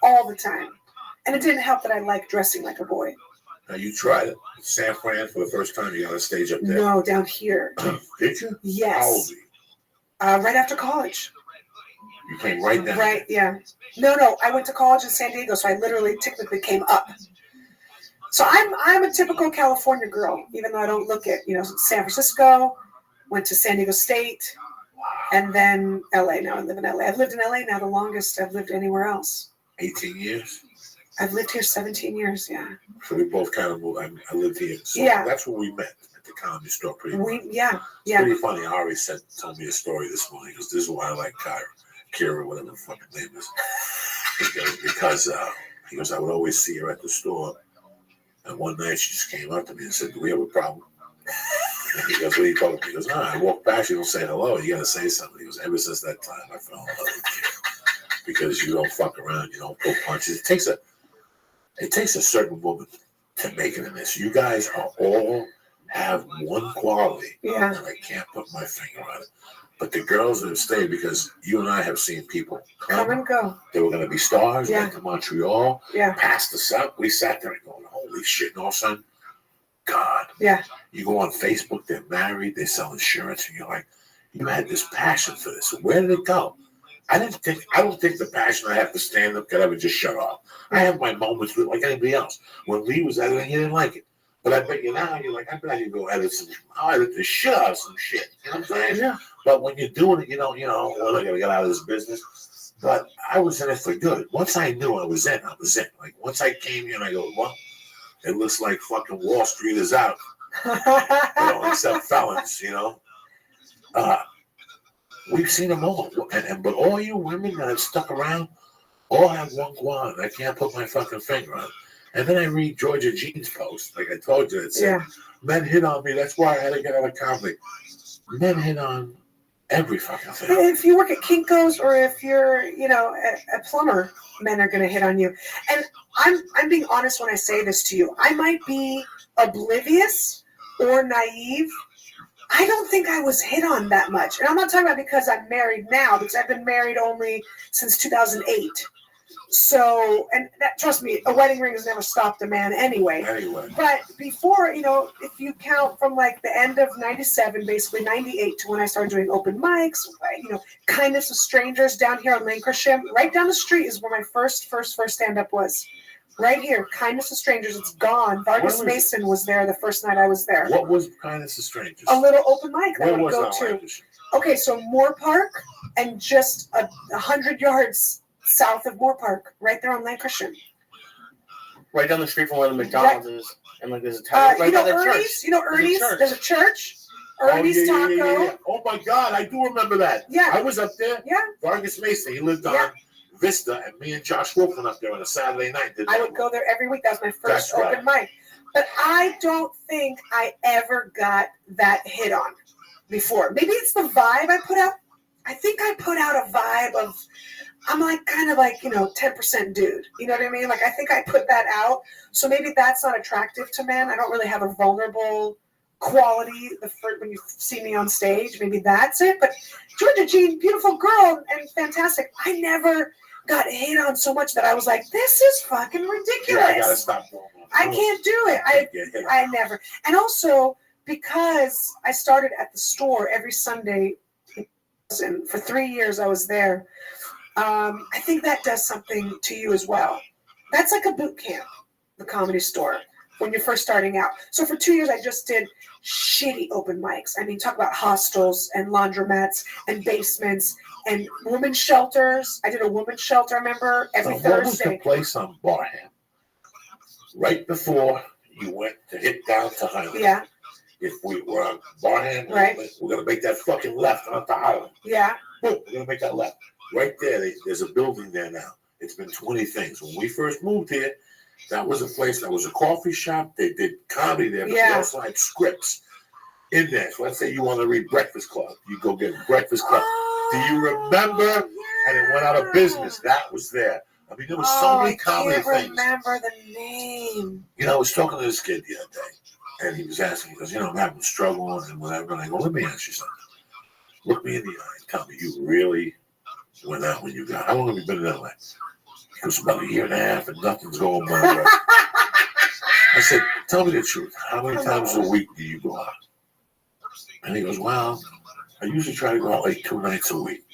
all the time, and it didn't help that I liked dressing like a boy. Now, you tried it. San Fran for the first time. You got on stage up there. No, down here. Did you? Yes. How old were you? Right after college. You came right down. Right, yeah. No, I went to college in San Diego, so I literally technically came up. So I'm a typical California girl, even though I don't look it. San Francisco, went to San Diego State, and then LA. Now I live in LA. I've lived in LA now the longest I've lived anywhere else. 18 years? I've lived here 17 years, yeah. So we both kind of moved. I lived here. So Yeah. That's where we met, at the Comedy Store. Pretty much. Yeah. It's pretty funny. Ari told me a story this morning, because this is why I like Kira, whatever the fucking name is. Because he goes, I would always see her at the store. And one night she just came up to me and said, "Do we have a problem?" And he goes, "What are you talking about?" He goes, "No, I walk past, you don't say hello. You got to say something." He goes, "Ever since that time, I fell in love with you. Because you don't fuck around. You don't pull punches. It takes a certain woman to make it in this. You guys all have one quality. Yeah. And I can't put my finger on it. But the girls that have stayed, because you and I have seen people Come and go. They were going to be stars. Yeah. Went to Montreal. Yeah. Passed us up. We sat there and going, holy shit. And all of a sudden, God. Yeah. You go on Facebook, they're married, they sell insurance, and you're like, you had this passion for this. Where did it go? I don't think the passion I have to stand up could ever just shut off. I have my moments with like anybody else. When Lee was editing, he didn't like it. But I bet you now, you're like, I bet I can go edit I'll edit the shit out of some shit. You know what I'm saying? Yeah. But when you're doing it, well, I gotta get out of this business. But I was in it for good. Once I knew I was in. Like, once I came here and I go, well, it looks like fucking Wall Street is out. Except felons, we've seen them all. But all you women that have stuck around all have one quality. I can't put my fucking finger on it. And then I read Georgia Jean's post, like I told you, it said, men hit on me. That's why I had to get out of comedy. Men hit on every fucking thing. If you work at Kinko's or if you're, a plumber, men are going to hit on you. And I'm being honest when I say this to you. I might be oblivious or naive. I don't think I was hit on that much. And I'm not talking about because I'm married now, because I've been married only since 2008. So, and that, trust me, a wedding ring has never stopped a man anyway. But before, if you count from like the end of 97, basically 98 to when I started doing open mics, Kindness of Strangers down here on Lancashire, right down the street is where my first stand-up was. Right here, Kindness of Strangers, it's gone. Vargas Mason was there the first night I was there. What was Kindness of Strangers? A little open mic that I would go to. Lancashire? Okay, so Moore Park and just 100 yards south of Moore Park, right there on Lancashire. Right down the street from where the McDonald's is. And like there's a tower right by the Ernie's? church. Ernie's? There's a church. Ernie's Taco. Yeah. Oh my God, I do remember that. Yeah. I was up there. Yeah. Vargas Mason, he lived on Vista, and me and Josh Wolf went up there on a Saturday night. I would go there every week. That was my first open mic. But I don't think I ever got that hit on. before. Maybe it's the vibe I put out. I think I put out a vibe of, I'm like kind of like, 10% dude. You know what I mean? Like I think I put that out. So maybe that's not attractive to men. I don't really have a vulnerable quality when you see me on stage. Maybe that's it. But Georgia Jean, beautiful girl and fantastic. I never got hit on so much that I was like, this is fucking ridiculous. Yeah, I gotta stop doing that. I can't do it. I never. And also because I started at the store every Sunday, and for 3 years I was there. I think that does something to you as well. That's like a boot camp, the Comedy Store, when you're first starting out. So for 2 years, I just did shitty open mics. I mean, talk about hostels and laundromats and basements and women's shelters. I did a women's shelter, I remember, every Thursday. What was the place on Barham? Right before you went to hit down to Highland. Yeah. If we were on Barham, right. We're going to make that fucking left onto Highland. Yeah. Boom, we're going to make that left. Right there, there's a building there now. It's been 20 things. When we first moved here, that was a place that was a coffee shop. They did comedy there, but they also had scripts in there. So let's say you want to read Breakfast Club. You go get Breakfast Club. Do you remember? Yeah. And it went out of business. That was there. I mean, there was so many comedy things. I can't remember the name. I was talking to this kid the other day, and he was asking, he goes, I'm having struggle and whatever. And I go, let me ask you something. Look me in the eye and tell me you really went out when you got. How long have you been in LA? He goes, about a year and a half, and nothing's going my way. I said, tell me the truth. How many times a week do you go out? And he goes, well, I usually try to go out like 2 nights a week.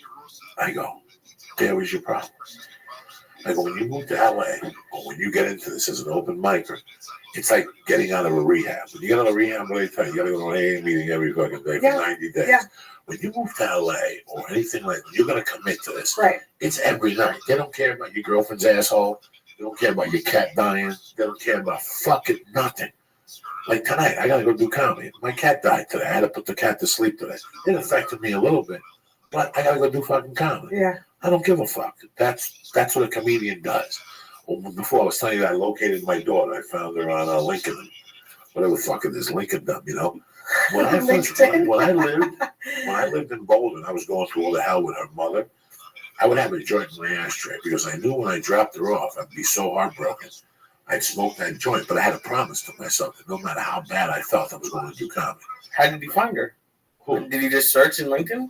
I go, there was your problem. I go, when you move to LA, or when you get into this as an open micer, it's like getting out of a rehab. When you get out of rehab, what do they tell you? You got to go to an AA meeting every fucking day for 90 days. Yeah. When you move to LA or anything like that, you're going to commit to this. Right. It's every night. They don't care about your girlfriend's asshole. They don't care about your cat dying. They don't care about fucking nothing. Like tonight, I got to go do comedy. My cat died today. I had to put the cat to sleep today. It affected me a little bit, but I got to go do fucking comedy. Yeah. I don't give a fuck. That's what a comedian does. Well, before I was telling you that I located my daughter. I found her on Lincoln. Whatever the fuck it is, Lincoln, When I lived in Boulder, I was going through all the hell with her mother. I would have a joint in my ashtray because I knew when I dropped her off, I'd be so heartbroken. I'd smoke that joint, but I had a promise to myself that no matter how bad I felt, I was going to do comedy. How did you find her? Who? Did you just search in LinkedIn?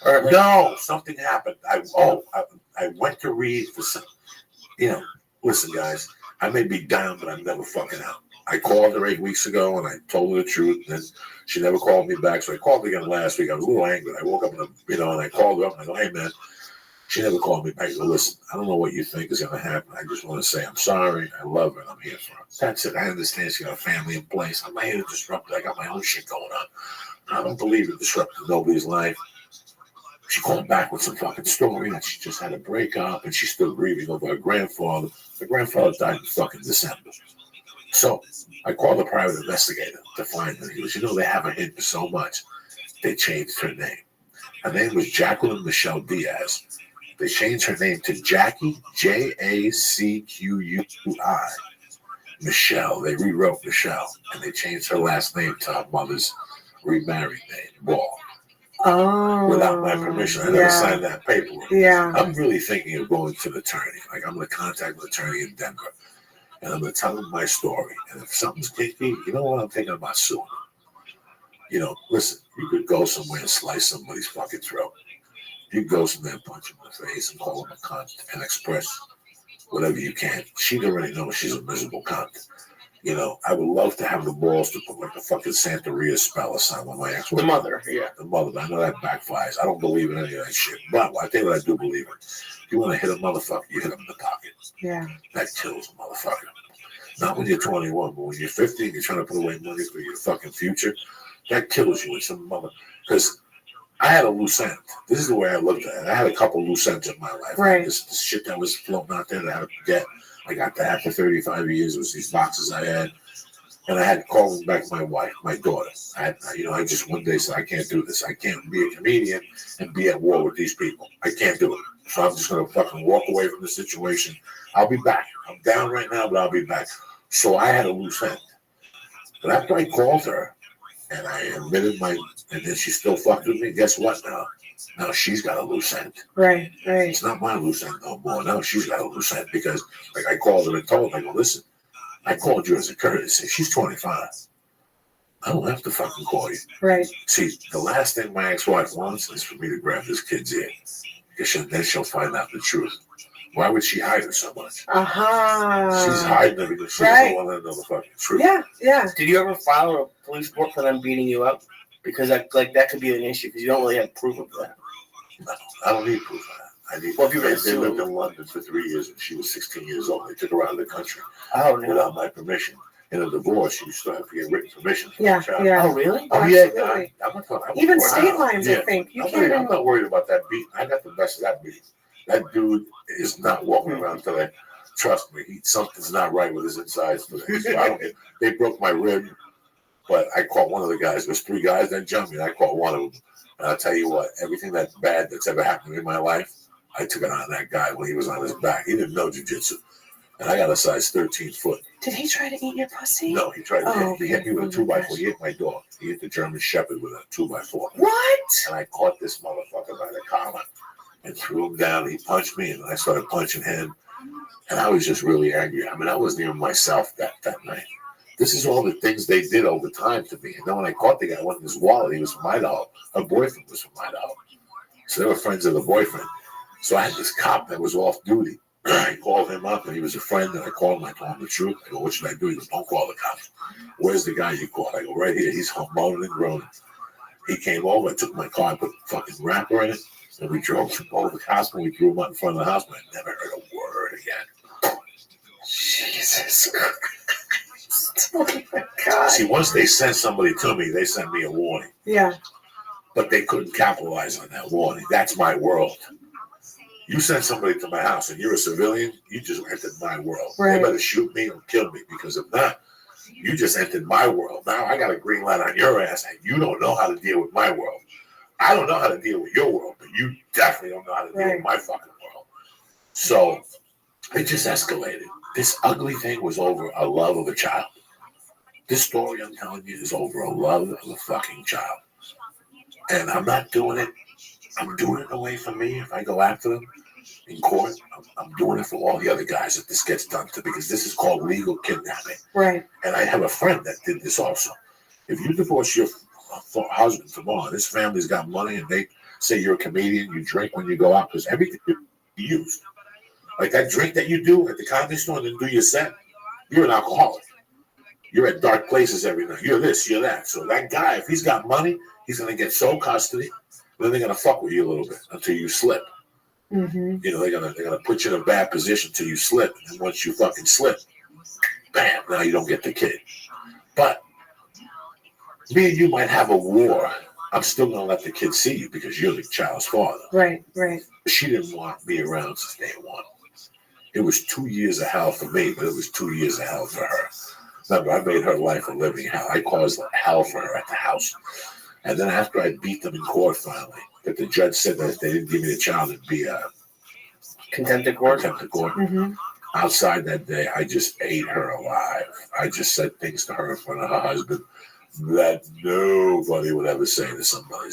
Or no, something happened. I went to read for some. Listen, guys, I may be down, but I'm never fucking out. I called her 8 weeks ago, and I told her the truth, and she never called me back. So I called her again last week. I was a little angry. I woke up, and I called her up, and I go, hey, man. She never called me back. I go, listen, I don't know what you think is going to happen. I just want to say I'm sorry. I love her, and I'm here for her. That's it. I understand she got a family in place. I'm not here to disrupt her. I got my own shit going on. I don't believe in disrupting nobody's life. She called back with some fucking story that she just had a breakup, and she's still grieving over her grandfather. Her grandfather died in fucking December. So I called a private investigator to find her. He goes, they have her hidden so much. They changed her name. Her name was Jacqueline Michelle Diaz. They changed her name to Jackie, Jacqui. Michelle. They rewrote Michelle, and they changed her last name to her mother's remarried name, Ball. Oh. Without my permission. I never signed that paperwork. Yeah. I'm really thinking of going to the attorney. Like, I'm going to contact the attorney in Denver, and I'm going to tell him my story. And if something's kinky, you know what? I'm thinking about suing. Listen, you could go somewhere and slice somebody's fucking throat. You could go somewhere and punch him in the face and call him a cunt and express whatever you can. She already knows she's a miserable cunt. I would love to have the balls to put like a fucking Santeria spell or something on my ex-wife. The mother, yeah. The mother. I know that backfires. I don't believe in any of that shit. But I tell you what I do believe in. If you want to hit a motherfucker, you hit him in the pocket. Yeah. That kills a motherfucker. Not when you're 21, but when you're 50 and you're trying to put away money for your fucking future, that kills you. It's some mother. Because I had a loose end. This is the way I looked at it. I had a couple loose ends in my life. Right. This shit that was floating out there that I had to get. I got that after 35 years. It was these boxes I had. And I had to call back my wife, my daughter. I just one day said, I can't do this. I can't be a comedian and be at war with these people. I can't do it. So I'm just going to fucking walk away from the situation. I'll be back. I'm down right now, but I'll be back. So I had a loose end. But after I called her, and I admitted and then she still fucked with me. Guess what now? Now she's got a loose end. Right. It's not my loose end no more. Now she's got a loose end because, like, I called her and told her, I go, listen, I called you as a courtesy. She's 25. I don't have to fucking call you. Right. See, the last thing my ex-wife wants is for me to grab this kid's ear. Because then she'll find out the truth. Why would she hide it so much? She's hiding it because she doesn't want to know the fucking truth. Yeah. Did you ever file a police report for them beating you up? Because that could be an issue because you don't really have proof of that. No, I don't need proof of that. They lived in London for 3 years and she was 16 years old. They took her out of the country without my permission. In a divorce, you still have to get written permission from the child. Oh, really? Oh, yeah. Even state lines, I think. I'm not worried about that beat. I got the best of that beat. That dude is not walking around today. Trust me, something's not right with his insides today. So they broke my rib, but I caught one of the guys. There's 3 guys that jumped me, and I caught one of them. And I'll tell you what, everything that's bad that's ever happened in my life, I took it on that guy when he was on his back. He didn't know jiu-jitsu. And I got a size 13 foot. Did he try to eat your pussy? No, he tried to hit me with a 2x4. He hit my dog. He hit the German Shepherd with a 2x4. What? And I caught this motherfucker by the collar and threw him down. He punched me, and I started punching him. And I was just really angry. I mean, I wasn't even myself that night. This is all the things they did over time to me. And then when I caught the guy, it wasn't his wallet. He was from Idaho. Her boyfriend was from Idaho. So they were friends of the boyfriend. So I had this cop that was off duty. I called him up, and he was a friend, and I called him. I told him the truth. I go, what should I do? He goes, don't call the cops. Where's the guy you called? I go, right here. He's home moaning and groaning. He came over. I took my car, I put a fucking wrapper in it, and we drove him over to the hospital. We threw him out in front of the hospital. I never heard a word again. Jesus Christ. Oh, my God. See, once they sent somebody to me, they sent me a warning. Yeah. But they couldn't capitalize on that warning. That's my world. You send somebody to my house and you're a civilian, you just entered my world. Right. They better shoot me or kill me, because if not, you just entered my world. Now I got a green light on your ass, and you don't know how to deal with my world. I don't know how to deal with your world, but you definitely don't know how to deal with my fucking world. So it just escalated. This ugly thing was over a love of a child. This story I'm telling you is over a love of a fucking child. And I'm not doing it. I'm doing it away from me. If I go after them in court, I'm doing it for all the other guys that this gets done to, because this is called legal kidnapping. Right. And I have a friend that did this also. If you divorce your husband tomorrow, this family's got money, and they say you're a comedian, you drink when you go out, because everything you use. Like that drink that you do at the comedy store and then do your set, you're an alcoholic. You're at dark places every night. You're this, you're that. So that guy, if he's got money, he's going to get sole custody. Then they're gonna fuck with you a little bit until you slip. Mm-hmm. You know, they're gonna put you in a bad position until you slip, and once you fucking slip, bam! Now you don't get the kid. But me and you might have a war. I'm still gonna let the kid see you because you're the child's father. Right. She didn't want me around since day one. It was 2 years of hell for me, but it was 2 years of hell for her. Remember, I made her life a living hell. I caused hell for her at the house. And then after I beat them in court finally, that the judge said that if they didn't give me the child, it'd be a contempt of court. Mm-hmm. Outside that day, I just ate her alive. I just said things to her in front of her husband that nobody would ever say to somebody,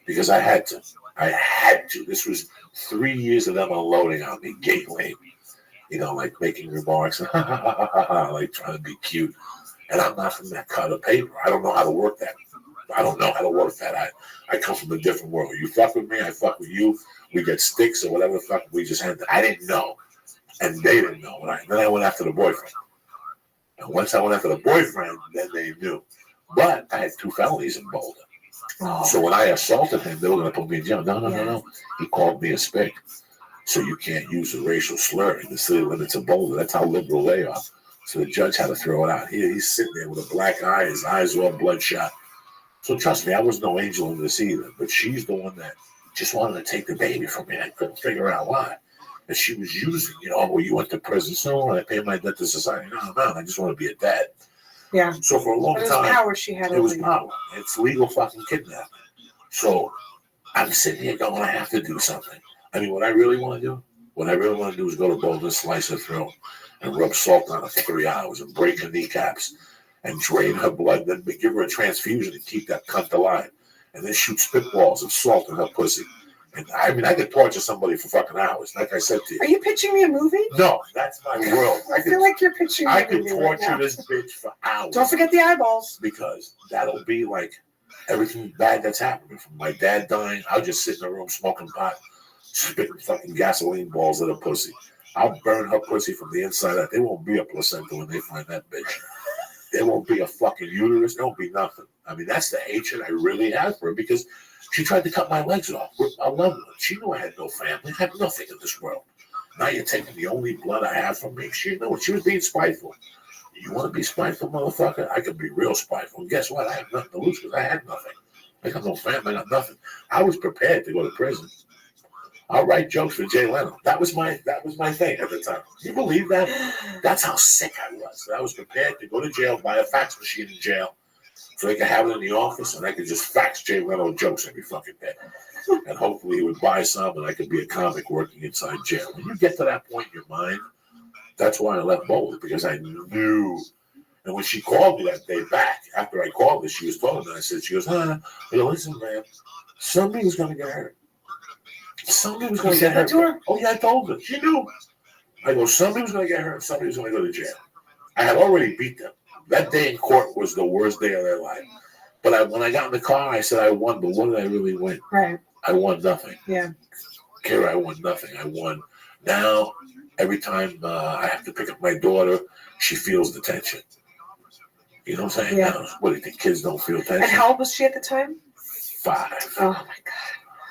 because I had to. This was 3 years of them unloading on me, gateway, like making remarks, like trying to be cute. And I'm not from that cut of paper. I don't know how to work that. I come from a different world. You fuck with me, I fuck with you. We get sticks or whatever the fuck. We just had to. I didn't know, and they didn't know. Then I went after the boyfriend. And once I went after the boyfriend, then they knew. But I had 2 felonies in Boulder. Oh. So when I assaulted him, they were going to put me in jail. No. He called me a spick. So you can't use a racial slur in the city limits of Boulder. That's how liberal they are. So the judge had to throw it out. He's sitting there with a black eye. His eyes all bloodshot. So trust me, I was no angel in this either, but she's the one that just wanted to take the baby from me. I couldn't figure out why. And she was using, well, you went to prison, so I pay my debt to society. No, I just want to be a dad. Yeah. So for a long time, power she had. It was power. It's legal fucking kidnapping. So I'm sitting here going, I have to do something. I mean, what I really want to do is go to Boulder, slice her throat, and rub salt on her for 3 hours and break her kneecaps and drain her blood, then give her a transfusion to keep that cunt alive, and then shoot spitballs of salt in her pussy. And I mean, I could torture somebody for fucking hours, like I said to you. Are you pitching me a movie? No, that's my world. I feel like you're pitching me I a could movie right torture now. this bitch for hours. Don't forget the eyeballs. Because that'll be like everything bad that's happening. From my dad dying, I'll just sit in the room smoking pot, spitting fucking gasoline balls at her pussy. I'll burn her pussy from the inside out. There won't be a placenta when they find that bitch. There won't be a fucking uterus. There won't be nothing. I mean, that's the hatred I really have for her because she tried to cut my legs off. I love her. She knew I had no family. I had nothing in this world. Now you're taking the only blood I have from me. She knew it. She was being spiteful. You want to be spiteful, motherfucker? I can be real spiteful. And guess what? I had nothing to lose because I had nothing. I got no family. I got nothing. I was prepared to go to prison. I'll write jokes for Jay Leno. That was my thing at the time. Can you believe that? That's how sick I was. I was prepared to go to jail, buy a fax machine in jail, so they could have it in the office, and I could just fax Jay Leno jokes every fucking day. And hopefully he would buy some, and I could be a comic working inside jail. When you get to that point in your mind, that's why I left Boulder, because I knew. And when she called me that day back, after I called her, she was talking, and I said, she goes, I go, listen, man, somebody's going to get hurt. Somebody was going to get hurt. To her? Oh, yeah, I told her. She knew. I go, somebody was going to get hurt. Somebody was going to go to jail. I had already beat them. That day in court was the worst day of their life. But when I got in the car, I said I won. But what did I really win? Right. I won nothing. Yeah. Kara, I won nothing. I won. Now, every time I have to pick up my daughter, she feels the tension. You know what I'm saying? Yeah. Now, what do you think? Kids don't feel tension? And how old was she at the time? 5. Oh, my God.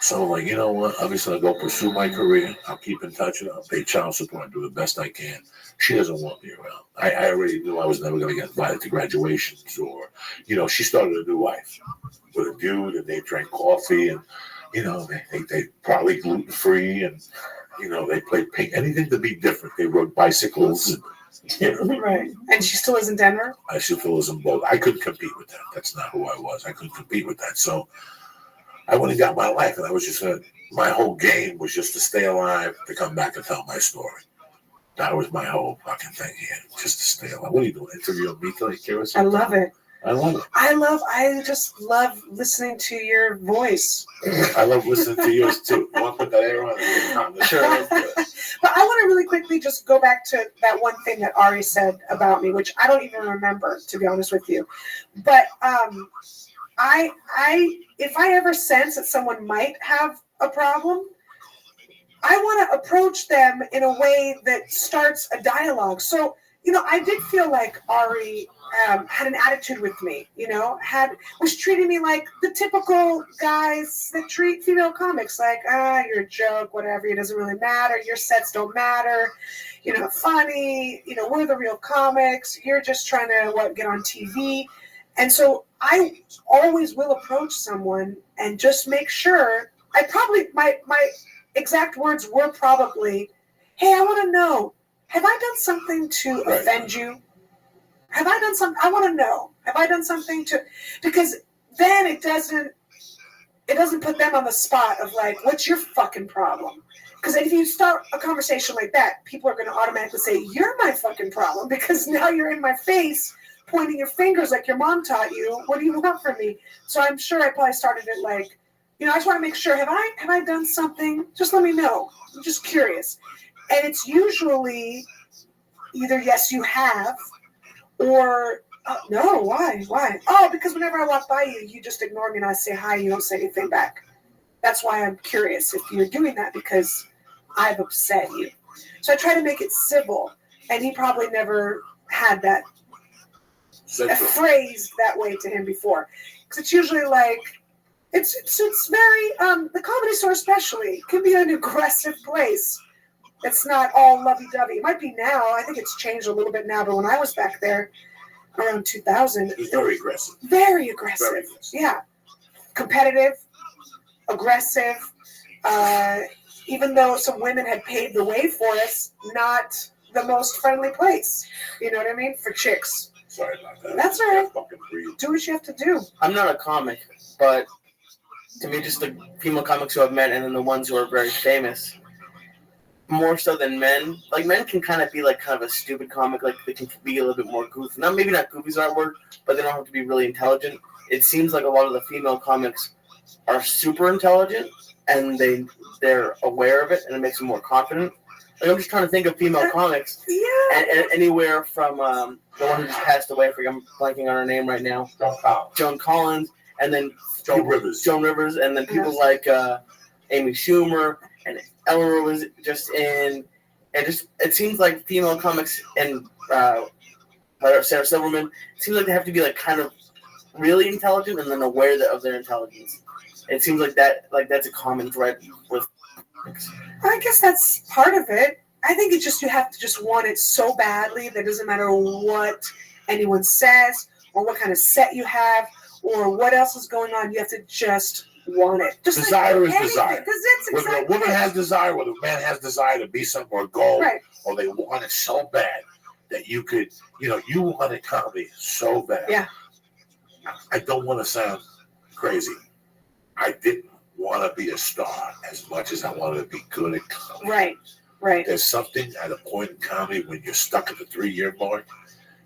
So, like, you know what? Obviously, I'll go pursue my career. I'll keep in touch with her. I'll pay child support and do the best I can. She doesn't want me around. I already knew I was never going to get invited to graduations or, you know, she started a new life with a dude and they drank coffee and, you know, they probably gluten-free and, you know, they played ping, anything to be different. They rode bicycles and, you know. Right. And she still is in Denver? I still was in both. I couldn't compete with that. That's not who I was. I couldn't compete with that. So I went and got my life, and I was just my whole game was just to stay alive, to come back and tell my story. That was my whole fucking thing here, just to stay alive. What are you doing? Interviewing me till like Kara? I love it. I love it. I just love listening to your voice. I love listening to yours too. You want to put that air on? Sure. But I want to really quickly just go back to that one thing that Ari said about me, which I don't even remember, to be honest with you. But I if I ever sense that someone might have a problem, I want to approach them in a way that starts a dialogue. So, you know, I did feel like Ari had an attitude with me, you know, was treating me like the typical guys that treat female comics like, you're a joke, whatever, it doesn't really matter, your sets don't matter, you're not funny, you know, we're the real comics, you're just trying to get on TV. And so I always will approach someone and just make sure, my exact words were probably, hey, I want to know, have I done something to offend you? Have I done something? I want to know. Have I done something to, because then it doesn't put them on the spot of like, what's your fucking problem? Because if you start a conversation like that, people are going to automatically say, you're my fucking problem, because now you're in my face pointing your fingers like your mom taught you. What do you want from me? So I'm sure I probably started it like, you know, I just want to make sure, have I done something? Just let me know. I'm just curious. And it's usually either yes, you have, or no, why? Oh, because whenever I walk by you, you just ignore me and I say hi, you don't say anything back. That's why I'm curious if you're doing that because I've upset you. So I try to make it civil, and he probably never had that phrased that way to him before. Because it's usually like, it's very, the Comedy Store especially can be an aggressive place. It's not all lovey-dovey. It might be now. I think it's changed a little bit now, but when I was back there around 2000, it was very aggressive. Very aggressive. Yeah. Competitive, aggressive. Even though some women had paved the way for us, not the most friendly place. You know what I mean? For chicks. Sorry about that. That's all right. Do what you have to do. I'm not a comic, but to me, just the female comics who I've met and then the ones who are very famous, more so than men. Like men can kind of be like kind of a stupid comic, like they can be a little bit more goofy. Maybe not goofy is the right word, but they don't have to be really intelligent. It seems like a lot of the female comics are super intelligent and they're aware of it, and it makes them more confident. Like I'm just trying to think of female comics, and anywhere from the one who just passed away. I'm blanking on her name right now. Joan Collins, and then Joan Rivers, and then people like Amy Schumer and Eleanor was just in, and just it seems like female comics and Sarah Silverman, it seems like they have to be like kind of really intelligent and then aware of their intelligence. It seems like that's a common thread with. I guess that's part of it. I think it's just you have to just want it so badly that it doesn't matter what anyone says or what kind of set you have or what else is going on. You have to just want it. Just desire is desire. Whether a woman has desire, whether a man has desire to be something or go, or they want it so bad that you could, you want a comedy so bad. Yeah. I don't want to sound crazy. I didn't want to be a star as much as I wanted to be good at comedy. Right. There's something at a point in comedy when you're stuck at the 3-year mark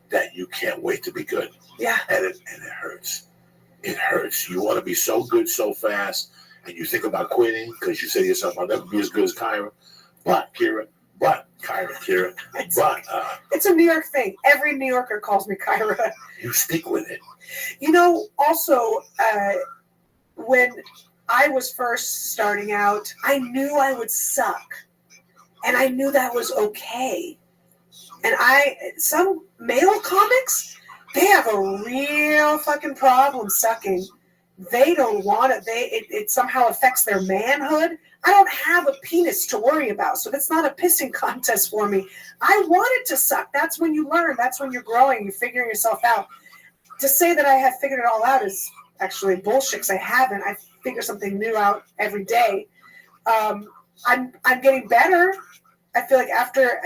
that you can't wait to be good. Yeah. And it hurts. It hurts. You want to be so good so fast, and you think about quitting because you say to yourself, I'll never be as good as Kyra. But Kyra. It's a New York thing. Every New Yorker calls me Kyra. You stick with it. Also, when I was first starting out, I knew I would suck. And I knew that was okay. And some male comics, they have a real fucking problem sucking. They don't want it. It somehow affects their manhood. I don't have a penis to worry about, so that's not a pissing contest for me. I wanted to suck. That's when you learn. That's when you're growing. You're figuring yourself out. To say that I have figured it all out is actually bullshit, because I haven't. I figure something new out every day. I'm getting better. I feel like after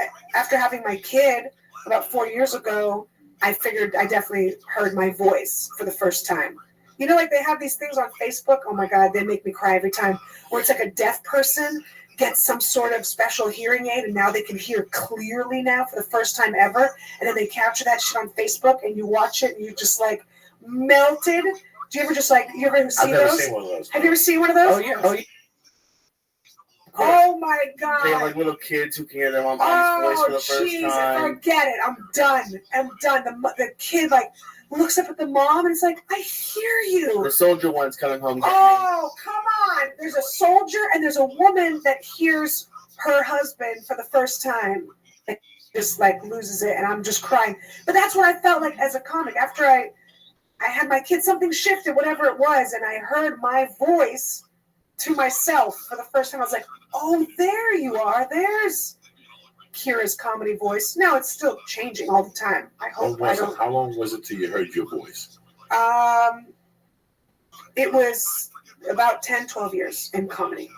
having my kid about 4 years ago, I figured I definitely heard my voice for the first time. Like they have these things on Facebook. Oh my God, they make me cry every time. Where it's like a deaf person gets some sort of special hearing aid and now they can hear clearly now for the first time ever. And then they capture that shit on Facebook and you watch it and you just like melted. Do you ever see those? I've never seen one of those. Have you ever seen one of those? Oh yeah. Oh my God. They have like little kids who can hear their mom's voice for the first time. Forget it. I'm done. The kid looks up at the mom and it's like, I hear you. The soldier one's coming home. Oh, come on. There's a soldier and there's a woman that hears her husband for the first time. And just loses it and I'm just crying. But that's what I felt like as a comic. After I had my kid, something shifted, whatever it was, and I heard my voice to myself for the first time. I was like, oh, there you are. There's Kira's comedy voice. Now it's still changing all the time. I hope How long was it till you heard your voice? It was about 10, 12 years in comedy.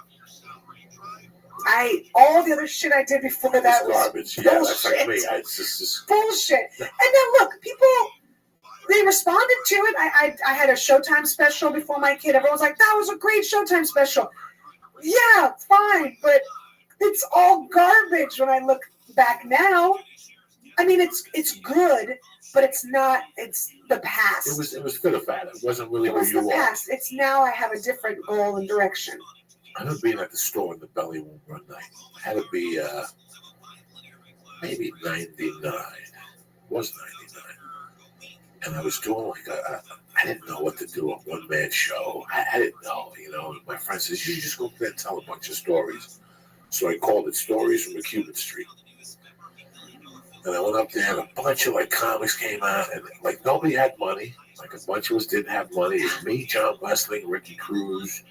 All the other shit I did before that was garbage. Bullshit. Yeah, that's like me. It's just bullshit. And then look, people, they responded to it. I had a Showtime special before my kid. Everyone was like, that was a great Showtime special. Yeah, fine, but it's all garbage when I look back now. I mean, it's good, but it's not. It's the past. It was good or bad. It wasn't really who you are. It was the past. It's now I have a different goal and direction. I remember being at the store in the belly room one night. It had to be maybe 99. It was 99. And I was doing I didn't know what to do, a one-man show. I didn't know, My friend says, you just go up there and tell a bunch of stories. So I called it Stories from the Cuban Street. And I went up there and a bunch of comics came out and nobody had money. A bunch of us didn't have money. It was me, John Westling, Ricky Cruz,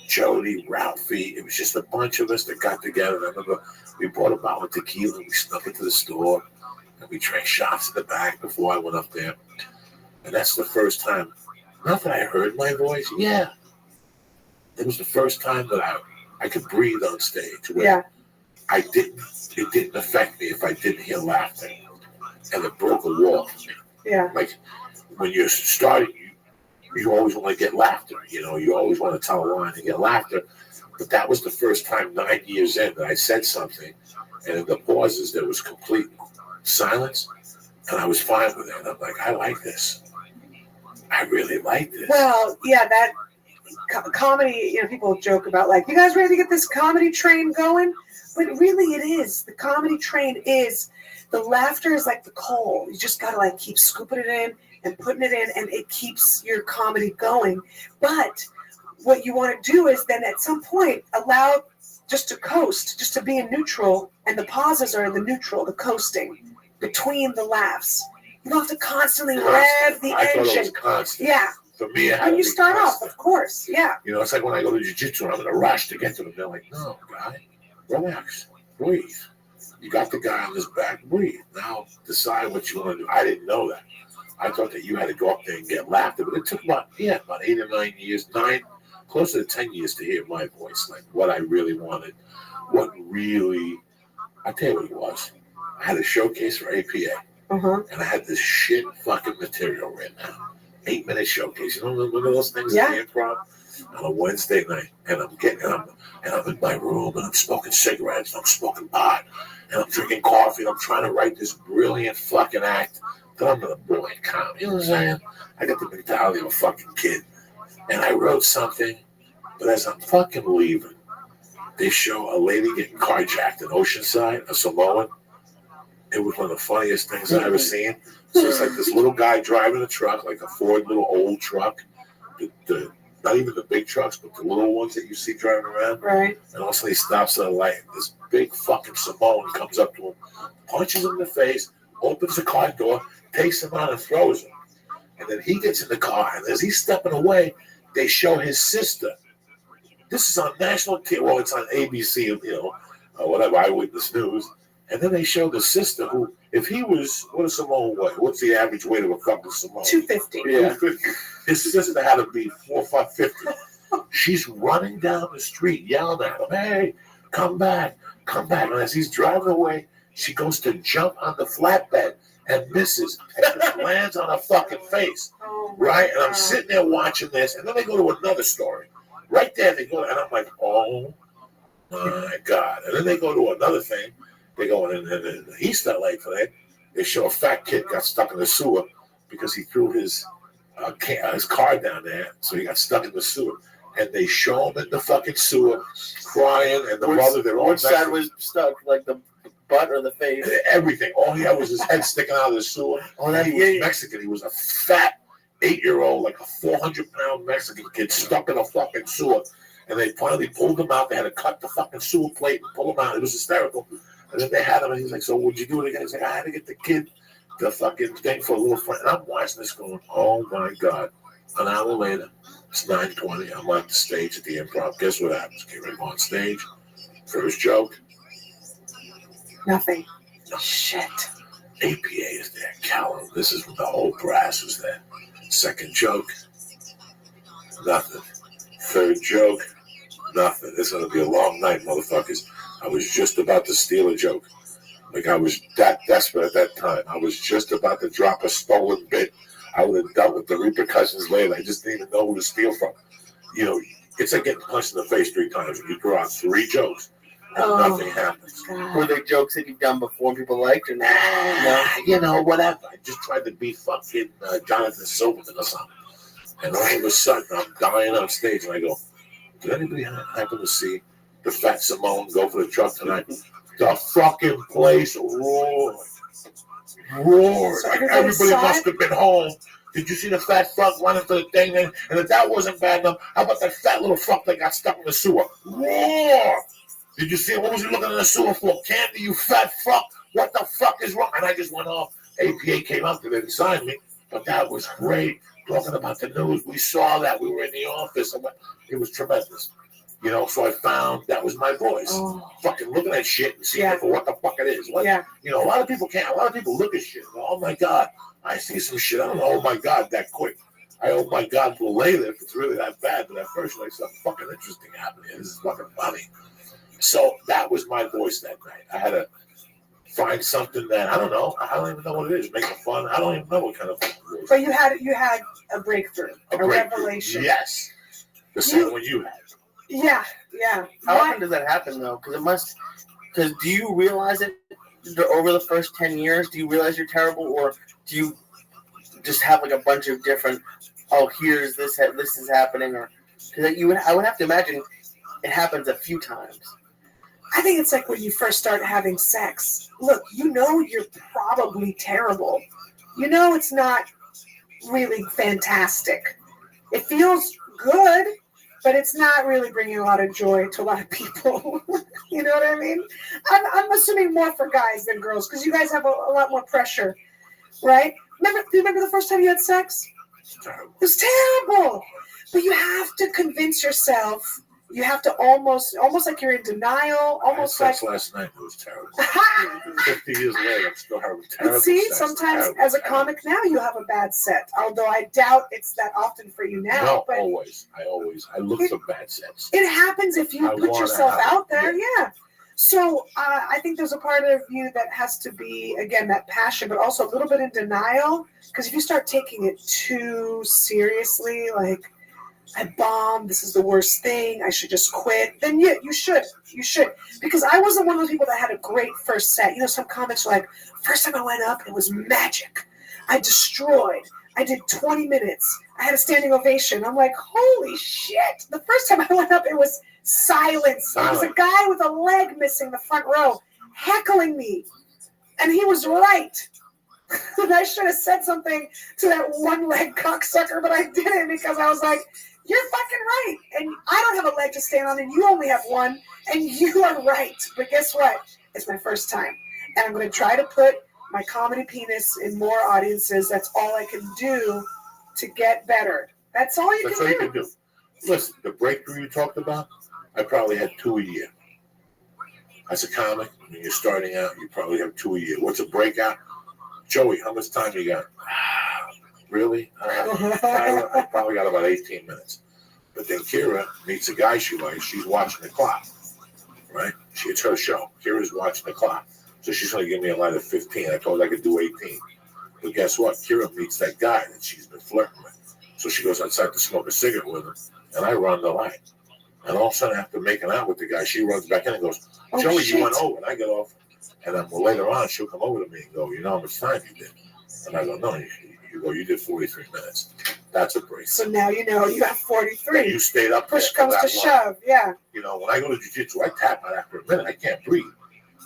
Jody, Ralphie. It was just a bunch of us that got together. And I remember we bought a bottle of tequila and we snuck into the store and we drank shots in the back before I went up there. And that's the first time, not that I heard my voice, yeah. It was the first time that I could breathe on stage where it didn't affect me if I didn't hear laughter. And it broke a wall for me. Yeah. When you're starting, you always want to get laughter. You always want to tell a line and get laughter. But that was the first time 9 years in that I said something, and in the pauses there was complete silence, and I was fine with it. And I'm like, I like this. I really like this. Well, yeah, that comedy, people joke about, like, you guys ready to get this comedy train going? But really it is. The comedy train is, the laughter is like the coal. You just got to, like, keep scooping it in and putting it in, and it keeps your comedy going. But what you want to do is then at some point allow just to coast, just to be in neutral, and the pauses are the neutral, the coasting between the laughs. You don't have to constantly rev the I engine. thought it was constant. Yeah. For me, it had When to you be start constant. off, of course, yeah. It's like when I go to jiu-jitsu and I'm in a rush to get to them. They're like, no, guy, relax, breathe. You got the guy on his back, breathe. Now decide what you want to do. I didn't know that. I thought that you had to go up there and get laughter. But it took about 8 or 9 years, closer to 10 years to hear my voice, like what I really wanted. I tell you what it was. I had a showcase for APA. And I had this shit fucking material written out. 8-minute showcase. One of those things in the improv on a Wednesday night. And I'm in my room and I'm smoking cigarettes and I'm smoking pot and I'm drinking coffee and I'm trying to write this brilliant fucking act that I'm gonna brilliant comedy. You know what I'm saying? I got the mentality of a fucking kid. And I wrote something, but as I'm fucking leaving, they show a lady getting carjacked in Oceanside, a Samoan. It was one of the funniest things I've ever seen. So it's like this little guy driving a truck, like a Ford little old truck. Not even the big trucks, but the little ones that you see driving around. Right. And also he stops at a light. This big fucking Samoan comes up to him, punches him in the face, opens the car door, takes him out and throws him. And then he gets in the car, and as he's stepping away, they show his sister. This is on national TV. Well, it's on ABC, whatever, Eyewitness News. And then they show the sister who, if he was, what is Samoan weight? What's the average weight of a fucking Samoan? 250. Yeah. 250. His sister had to be 4 or 550. She's running down the street, yelling at him, hey, come back, come back. And as he's driving away, she goes to jump on the flatbed and misses and just lands on her fucking face. Right? And I'm sitting there watching this, and then they go to another story. Right there, they go, and I'm like, oh my God. And then they go to another thing. They go in the East LA for that. They show a fat kid got stuck in the sewer because he threw his car down there, so he got stuck in the sewer. And they show him in the fucking sewer crying, and the mother, they're all Which side was stuck, like the butt or the face? Everything. All he had was his head sticking out of the sewer. And he was Mexican. He was a fat 8-year-old, like a 400-pound Mexican kid stuck in a fucking sewer. And they finally pulled him out. They had to cut the fucking sewer plate and pull him out. It was hysterical. And then they had him, and he's like, so would you do it again? He's like, I had to get the kid the fucking thing for a little friend. And I'm watching this going, oh my God. An hour later, it's 9:20. I'm on the stage at the improv. Guess what happens? Get right on stage. First joke. Nothing. No. Shit. APA is there. Callum. This is when the whole brass was there. Second joke. Nothing. Third joke. Nothing. This is going to be a long night, motherfuckers. I was just about to steal a joke. Like, I was that desperate at that time. I was just about to drop a stolen bit. I would have dealt with the repercussions later. I just didn't even know who to steal from. It's like getting punched in the face 3 times. When you draw out 3 jokes, and nothing happens. God. Were there jokes that you've done before people liked or not? No? Whatever. I just tried to be fucking Jonathan Silverman or something. And all of a sudden, I'm dying on stage, and I go, did anybody happen to see the fat Samoan go for the truck tonight? The fucking place roared. So Like everybody must have been home. Did you see the fat fuck running to the thing? And if that wasn't bad enough, how about that fat little fuck that got stuck in the sewer? Roar! Did you see what was he looking in the sewer for? Candy, you fat fuck! What the fuck is wrong? And I just went off. APA came up, they didn't sign me, but that was great. Talking about the news, we saw that. We were in the office. It was tremendous. So I found that was my voice. Fucking looking at shit and seeing for what the fuck it is. A lot of people can't. A lot of people look at shit and go, oh my God, I see some shit. I don't know, oh my God, that quick. I oh my God will later if it's really that bad. But at first, like, something fucking interesting happening. This is fucking funny. So that was my voice that night. I had a find something that I don't know. I don't even know what it is. Make it fun. I don't even know what kind of fun it is. But you had a breakthrough, a breakthrough. revelation. Yes, the same one you had. Yeah. How often does that happen though? Because do you realize it over the first 10 years? Do you realize you're terrible, or do you just have like a bunch of different? Oh, here's this. This is happening, or because I would have to imagine it happens a few times. I think it's like when you first start having sex. Look, you're probably terrible. It's not really fantastic. It feels good, but it's not really bringing a lot of joy to a lot of people. You know what I mean? I'm assuming more for guys than girls because you guys have a lot more pressure, right? Do you remember the first time you had sex? It was terrible. But you have to convince yourself. You have to almost like you're in denial. Almost I had like sex last night. It was terrible. 50 years later, I'm still having terrible But see, sex. sometimes Terrible, as a terrible. comic now you have a bad set. Although I doubt it's that often for you now. No, but always. I look for bad sex. it happens if you put yourself out there. Yeah. So I think there's a part of you that has to be, again, that passion, but also a little bit in denial. Because if you start taking it too seriously, like, I bombed, this is the worst thing, I should just quit, then yeah, you should. Because I wasn't one of those people that had a great first set. Some comics are like, first time I went up, it was magic. I destroyed. I did 20 minutes. I had a standing ovation. I'm like, holy shit. The first time I went up, it was silence. There was a guy with a leg missing the front row heckling me. And he was right. And I should have said something to that one-leg cocksucker, but I didn't because I was like, you're fucking right. And I don't have a leg to stand on, and you only have one, and you are right. But guess what? It's my first time. And I'm going to try to put my comedy penis in more audiences. That's all I can do to get better. That's all you can do. Listen, the breakthrough you talked about, I probably had 2 a year. As a comic, when you're starting out, you probably have 2 a year. What's a breakout? Joey, how much time you got? Really? I probably got about 18 minutes. But then Kira meets a guy she likes. She's watching the clock, right? It's her show. Kira's watching the clock. So she's going to give me a line of 15. I told her I could do 18. But guess what? Kira meets that guy that she's been flirting with. So she goes outside to smoke a cigarette with him, and I run the line. And all of a sudden, after making out with the guy, she runs back in and goes, Joey, you went over. And I get off. And then later on, she'll come over to me and go, how much time you did? And I go, no, you did 43 minutes. That's a break. So now you have 43. And you stayed up. Push comes to shove, yeah. When I go to jiu-jitsu, I tap out after a minute. I can't breathe.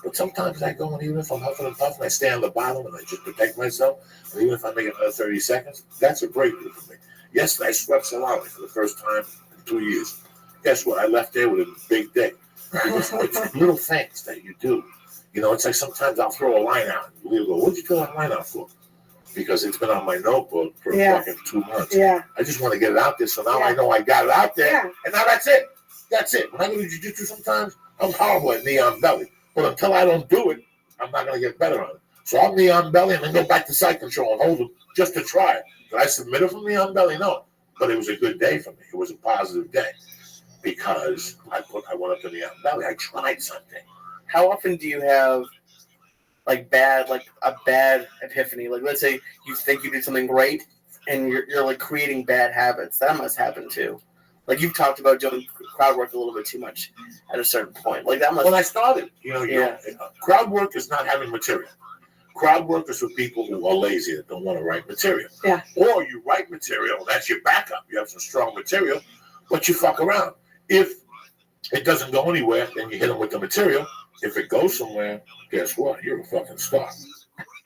But sometimes I go, and even if I'm huffing and puffing, I stay on the bottom and I just protect myself. And even if I make it another 30 seconds, that's a breakthrough for me. Yesterday, I swept salami for the first time in 2 years. Guess what? I left there with a big dick. It's little things that you do. It's like sometimes I'll throw a line out. And you'll go, what'd you throw that line out for? Because it's been on my notebook for fucking 2 months. Yeah. I just want to get it out there, so now I know I got it out there. Yeah. And now that's it. That's it. When I go to jiu-jitsu sometimes, I'm horrible at knee on belly. But until I don't do it, I'm not going to get better on it. So I'll knee on belly and then go back to side control and hold it just to try it. Did I submit it from knee on belly? No. But it was a good day for me. It was a positive day. Because I went up to knee on belly. I tried something. How often do you have a bad epiphany? Like, let's say you think you did something great and you're like creating bad habits. That must happen too. Like, you've talked about doing crowd work a little bit too much at a certain point. Like, that must. When I started, crowd work is not having material. Crowd work is for people who are lazy, that don't want to write material. Yeah. Or you write material, that's your backup. You have some strong material, but you fuck around. If it doesn't go anywhere, then you hit them with the material. If it goes somewhere, guess what? You're a fucking star.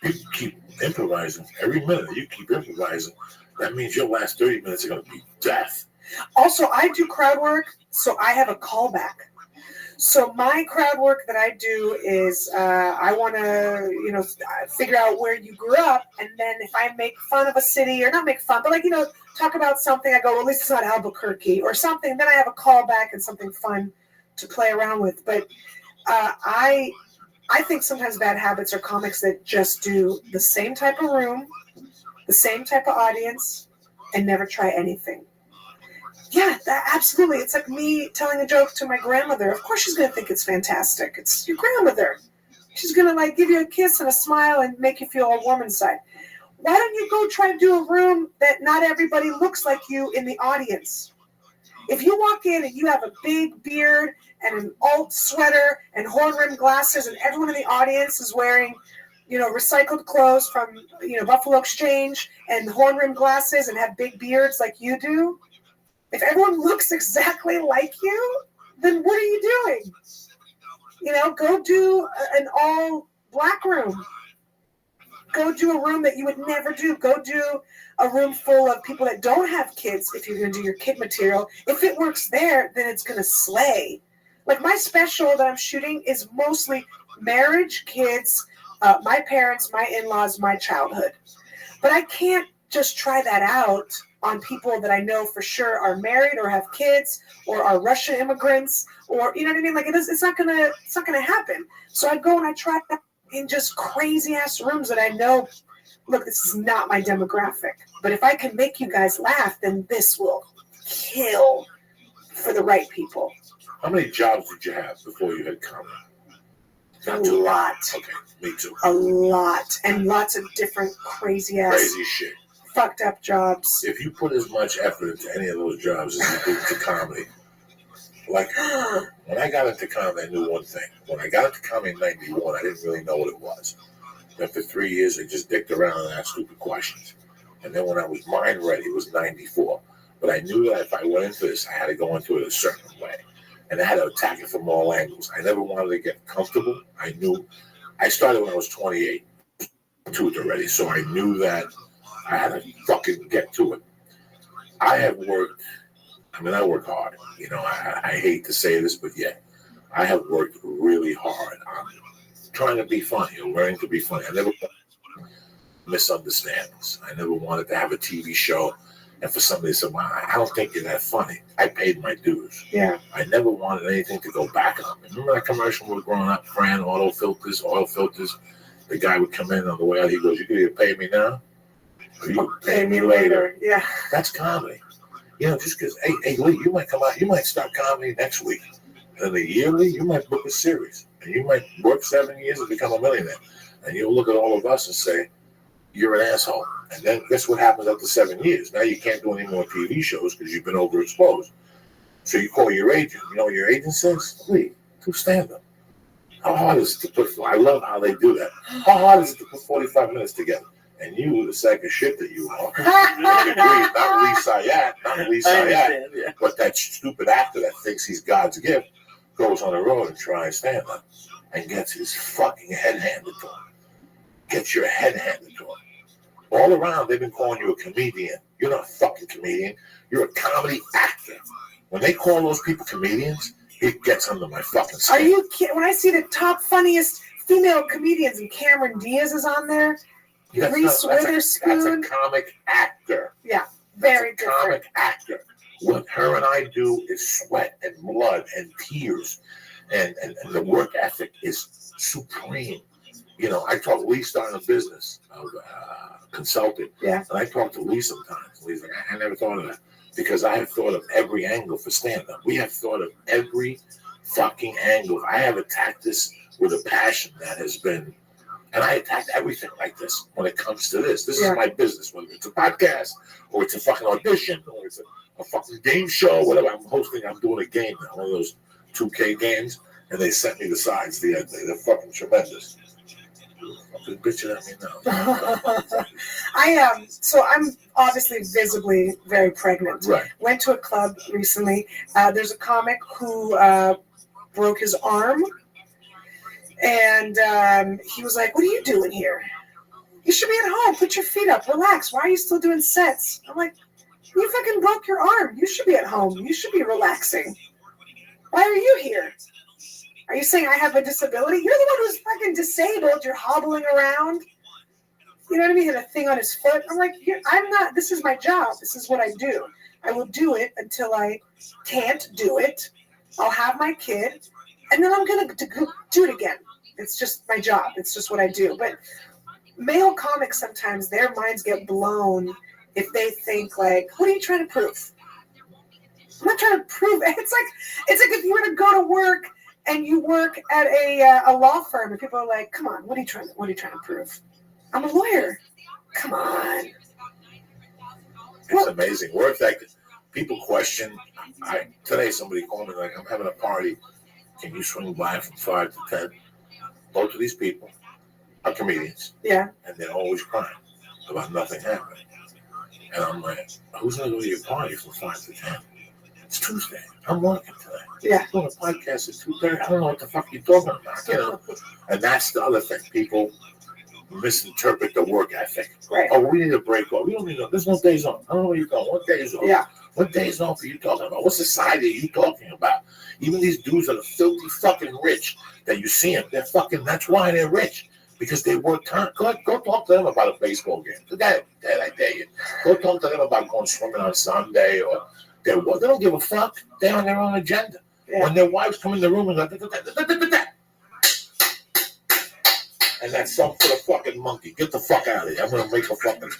You keep improvising. Every minute you keep improvising, that means your last 30 minutes are going to be death. Also, I do crowd work, so I have a callback. So my crowd work that I do is I want to, figure out where you grew up, and then if I make fun of a city, or not make fun, but talk about something, I go, well, at least it's not Albuquerque or something. Then I have a callback and something fun to play around with. But I think sometimes bad habits are comics that just do the same type of room, the same type of audience, and never try anything. Yeah, absolutely. It's like me telling a joke to my grandmother. Of course she's going to think it's fantastic. It's your grandmother. She's going to like give you a kiss and a smile and make you feel all warm inside. Why don't you go try to do a room that not everybody looks like you in the audience? If you walk in and you have a big beard and an alt sweater and horn-rimmed glasses and everyone in the audience is wearing, recycled clothes from, Buffalo Exchange and horn-rimmed glasses and have big beards like you do, if everyone looks exactly like you, then what are you doing? Go do an all-black room. Go do a room that you would never do. Go do a room full of people that don't have kids if you're going to do your kid material. If it works there, then it's going to slay. Like my special that I'm shooting is mostly marriage, kids, my parents, my in-laws, my childhood. But I can't just try that out on people that I know for sure are married or have kids or are Russian immigrants or, you know what I mean? Like it's not gonna happen. So I go and I try that in just crazy ass rooms that I know, look, this is not my demographic. But if I can make you guys laugh, then this will kill for the right people. How many jobs did you have before you had comedy? A lot. Okay, me too. A lot. And lots of different crazy shit. Fucked up jobs. If you put as much effort into any of those jobs as you did into comedy, like when I got into comedy, I knew one thing. When I got into comedy in 91, I didn't really know what it was. Then for 3 years, I just dicked around and asked stupid questions. And then when I was mind ready, it was 94. But I knew that if I went into this, I had to go into it a certain way. And I had to attack it from all angles. I never wanted to get comfortable. I started when I was 28, to it already. So I knew that I had to fucking get to it. I work hard. I hate to say this, but yeah, I have worked really hard on trying to be funny, learning to be funny. I never wanted misunderstandings. I never wanted to have a TV show and for somebody to say, well, I don't think you're that funny. I paid my dues. Yeah. I never wanted anything to go back on me. Remember that commercial when we were growing up, Fran, oil filters? The guy would come in on the way out, he goes, you can either pay me now or you pay me later. Yeah. That's comedy. Just because, hey, Lee, you might come out, you might start comedy next week. And then yearly, you might book a series. And you might work 7 years and become a millionaire. And you'll look at all of us and say, you're an asshole. And then guess what happens after 7 years? Now you can't do any more TV shows because you've been overexposed. So you call your agent. You know what your agent says? Lee, do stand-up. How hard is it to put, I love how they do that. How hard is it to put 45 minutes together? And you, the sack of shit that you are, not Lee Sayat, but that stupid actor that thinks he's God's gift, goes on the road and tries stand-up and gets his fucking head handed to him. Gets your head handed to him. All around, they've been calling you a comedian. You're not a fucking comedian. You're a comedy actor. When they call those people comedians, it gets under my fucking skin. Are you kidding? When I see the top funniest female comedians and Cameron Diaz is on there, Reese Witherspoon. That's a comic actor. Yeah, very different. Comic actor. What her and I do is sweat and blood and tears, and the work ethic is supreme. I talk Lee starting a business, consulting. Yeah. And I talk to Lee sometimes. Lee's like, I never thought of that. Because I have thought of every angle for stand-up. We have thought of every fucking angle. I have attacked this with a passion that has been, and I attacked everything like this when it comes to this. This is my business, whether it's a podcast, or it's a fucking audition, or it's a fucking game show, whatever I'm hosting. I'm doing a game now, one of those 2K games, and they sent me the sides. They're fucking tremendous. I'm bitching at me now. So I'm obviously visibly very pregnant. Right. Went to a club recently. There's a comic who broke his arm, and he was like, "What are you doing here? You should be at home. Put your feet up. Relax. Why are you still doing sets?" I'm like, "You fucking broke your arm. You should be at home. You should be relaxing. Why are you here? Are you saying I have a disability? You're the one who's fucking disabled. You're hobbling around. You know what I mean? He had a thing on his foot." I'm like, I'm not. This is my job. This is what I do. I will do it until I can't do it. I'll have my kid, and then I'm going to do it again. It's just my job. It's just what I do. But male comics, sometimes their minds get blown if they think like, what are you trying to prove? I'm not trying to prove. It's like if you were to go to work and you work at a law firm, and people are like, "Come on, what are you trying to prove? I'm a lawyer. Come on." It's amazing. Work that people question. Today somebody called me like, I'm having a party. Can you swing by from 5 to 10? Both of these people are comedians. Yeah. And they're always crying about nothing happening. And I'm like, who's going to go to your party from 5 to 10? It's Tuesday. I'm working today. Yeah. I'm doing a podcast at 2:30. I don't know what the fuck you're talking about. You know? And that's the other thing. People misinterpret the work ethic. Right. Oh, we need a break off. We don't need no. There's no days off. I don't know where you're going. What days off? Yeah. What days off are you talking about? What society are you talking about? Even these dudes that are filthy fucking rich that you see them, they're fucking. That's why they're rich, because they work time. Go talk to them about a baseball game. Dad, I dare you. Go talk to them about going swimming on Sunday or they don't give a fuck. They're on their own agenda. Yeah. When their wives come in the room and go, and that's something for the fucking monkey. Get the fuck out of here. I'm going to make a fucking...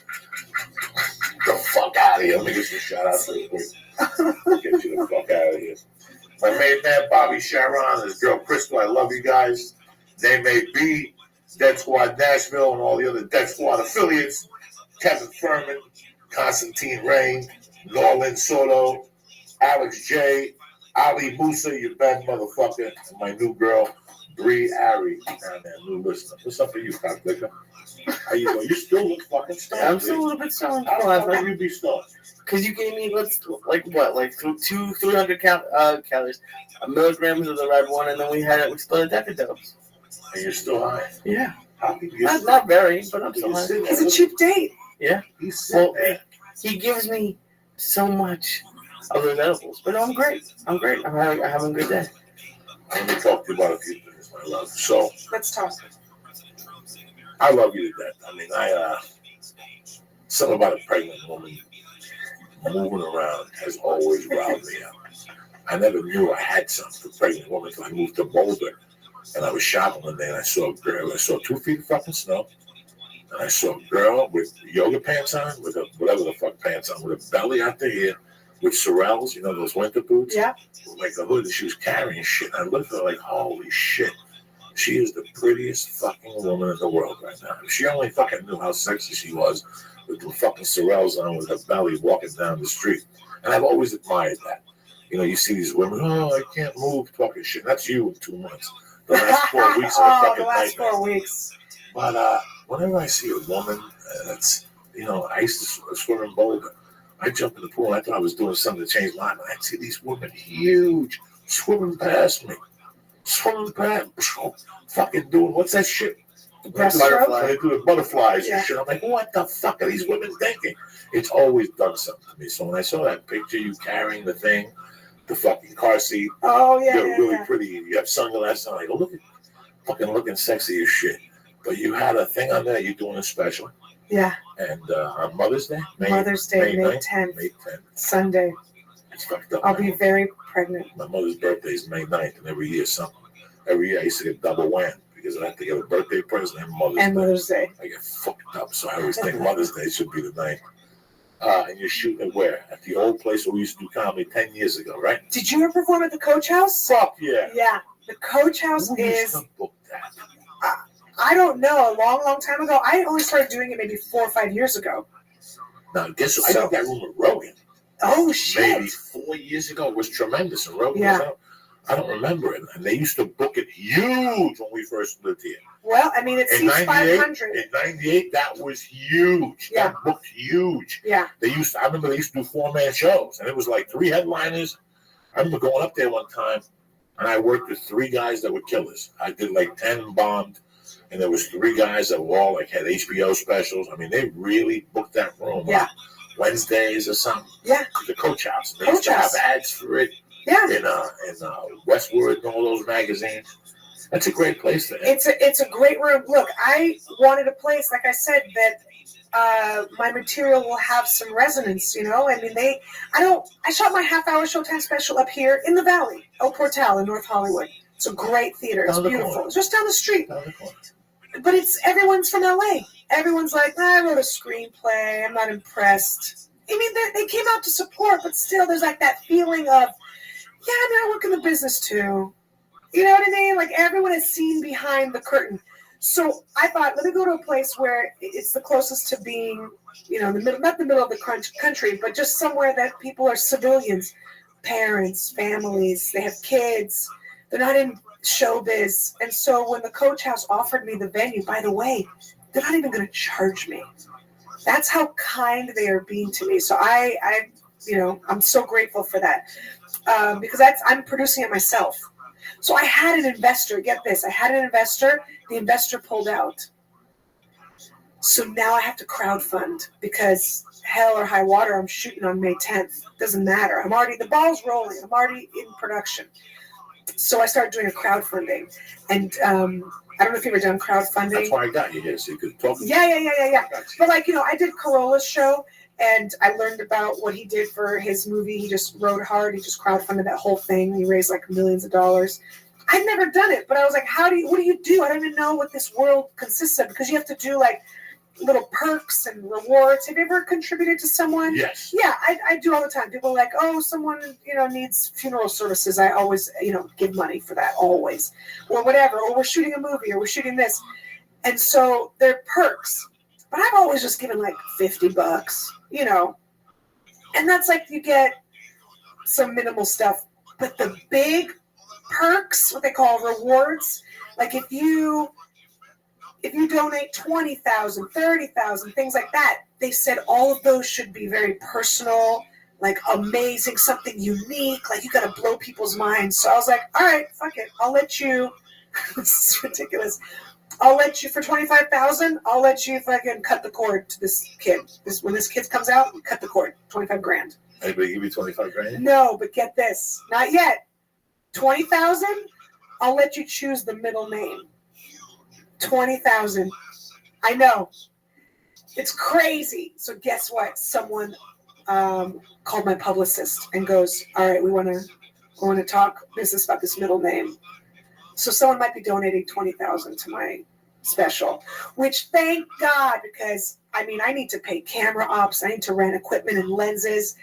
The fuck out of here. Let me get some shout outs real quick. Get you the fuck out of here. My main man, Bobby Sharon, and his girl, Crystal. I love you guys. They may be Dead Squad Nashville and all the other Dead Squad affiliates. Kevin Furman, Constantine Rain, Norlin Soto, Alex J, Ali Musa, you bad motherfucker, and my new girl, Bree Ari, down there, new listener. What's up for you, cocklicker? How you doing? You still look fucking stoned. I'm still a little bit stoned. How the fuck you be stoned? Because you gave me, like 300 calories, milligrams of the red one, and then we split a deck of dose. And you're still high? Yeah. Happy? Not very, but I'm still high. It's a cheap date. Yeah. Well, he gives me so much of those edibles, but I'm great. I'm having a good day. Let me talk to you about a few things, my love. So, Let's talk. I love you to death. I mean, something about a pregnant woman moving around has always riled me out. I never knew I had something for pregnant women until I moved to Boulder. And I was shopping one day and I saw a girl. I saw 2 feet of fucking snow. And I saw a girl with yoga pants on, with whatever the fuck pants on, with a belly out the here, with Sorels, you know, those winter boots? Yeah. With like a hood, and she was carrying shit. And I looked at her like, holy shit. She is the prettiest fucking woman in the world right now. If she only fucking knew how sexy she was with the fucking Sorels on, with her belly walking down the street. And I've always admired that. You know, you see these women, oh, I can't move, talking shit. That's you in 2 months. The last 4 weeks of a fucking the last nightmare. 4 weeks. But whenever I see a woman that's, you know, I used to swim in Boulder. I jumped in the pool and I thought I was doing something to change my life. I'd see these women huge swimming past me. Swimming past, fucking doing, what's that shit? Butterfly. They do the butterflies Yeah. and shit. I'm like, what the fuck are these women thinking? It's always done something to me. So when I saw that picture, you carrying the thing, the fucking car seat, Oh, yeah, you're really yeah. pretty. You have sunglasses on. I go, look at fucking looking sexy as shit. But you had a thing on there. You're doing a special. Yeah. And on Mother's Day, Mother's Day, May 9th, 10th. May 10th. Sunday. It's fucked up. I'll now. be very pregnant. My mother's birthday is May 9th, and every year something. Every year I used to get double whammy because I have to get a birthday present and Mother's And Day. Mother's Day. I get fucked up, so I always think Mother's Day should be the 9th. And you're shooting at where? At the old place where we used to do comedy 10 years ago, right? Did you ever perform at the Coach House? Fuck yeah. Yeah. The Coach House Who used is, to book that? I don't know, a long, long time ago. I only started doing it maybe 4 or 5 years ago. Now, guess what? I did that room with Rogan. Oh, shit. Maybe 4 years ago. It was tremendous. And Rogan Yeah. was out. I don't remember it. And they used to book it huge when we first lived here. Well, I mean, it In seems 98, 500. in 98, that was huge. Yeah. That booked huge. Yeah. I remember they used to do 4-man shows, and it was like 3 headliners. I remember going up there one time, and I worked with 3 guys that were killers. I did like 10 bombed, and there was 3 guys that were all like had HBO specials. I mean, they really booked that room Yeah. on Wednesdays or something. Yeah. The Coach House. They Coach used to have House. ads for it Yeah. in Westwood and all those magazines. That's a great place to end. It's a great room. Look, I wanted a place, like I said, that my material will have some resonance, you know? I mean, I shot my half-hour Showtime special up here in the Valley, El Portal in North Hollywood. It's a great theater. It's Down the beautiful. corner. It's just down the street. Down the corner. But everyone's from LA. Everyone's like, I wrote a screenplay. I'm not impressed. I mean, they came out to support, but still there's like that feeling of, yeah, I mean, I work in the business too. You know what I mean? Like everyone has seen behind the curtain. So I thought, let me go to a place where it's the closest to being, in the middle, not the middle of the country, but just somewhere that people are civilians, parents, families, they have kids, they're not in showbiz. And so when the Coach House offered me the venue, by the way, they're not even going to charge me. That's how kind they are being to me. So I'm so grateful for that because I'm producing it myself. So I had an investor. Get this, I had an investor. The investor pulled out. So now I have to crowdfund because hell or high water, I'm shooting on May 10th. Doesn't matter. The ball's rolling. I'm already in production. So I started doing a crowdfunding, and I don't know if you've ever done crowdfunding. That's why I got you here, so you could talk. Yeah. But I did Corolla's show, and I learned about what he did for his movie. He just rode hard. He just crowdfunded that whole thing. He raised like millions of dollars. I'd never done it, but I was like, what do you do? I don't even know what this world consists of because you have to do like little perks and rewards. Have you ever contributed to someone? Yes. Yeah, I do all the time. People are like, oh, someone, needs funeral services. I always, give money for that, always. Or whatever. Or we're shooting a movie or we're shooting this. And so they're perks. But I've always just given like $50, And that's like you get some minimal stuff. But the big perks, what they call rewards, like if you donate 20,000, 30,000, things like that, they said all of those should be very personal, like amazing, something unique, like you got to blow people's minds. So I was like, all right, fuck it. I'll let you, this is ridiculous. I'll let you, for 25,000, I'll let you fucking cut the cord to this kid. When this kid comes out, cut the cord, 25 grand. Anybody give you 25 grand? No, but get this, not yet. 20,000, I'll let you choose the middle name. 20,000. I know. It's crazy. So guess what? Someone called my publicist and goes, all right, we want to talk business about this middle name. So someone might be donating 20,000 to my special, which thank God, because I need to pay camera ops. I need to rent equipment and lenses.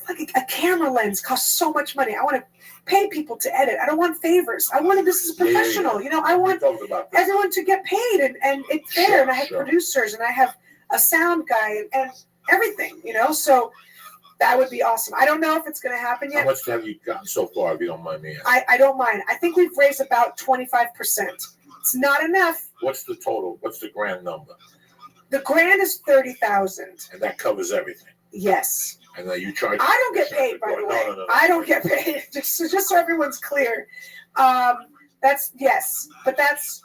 Like a camera lens costs so much money. I want to pay people to edit. I don't want favors. This is professional. Yeah. I want everyone to get paid and it's fair. And I have producers and I have a sound guy and everything, so that would be awesome. I don't know if it's going to happen yet. How much have you gotten so far, if you don't mind me asking? I don't mind. I think we've raised about 25%. It's not enough. What's the total? What's the grand number? The grand is 30,000. And that covers everything. Yes. And then you charge. I don't get paid, by the way. No. I don't get paid. Just so everyone's clear. That's yes, but that's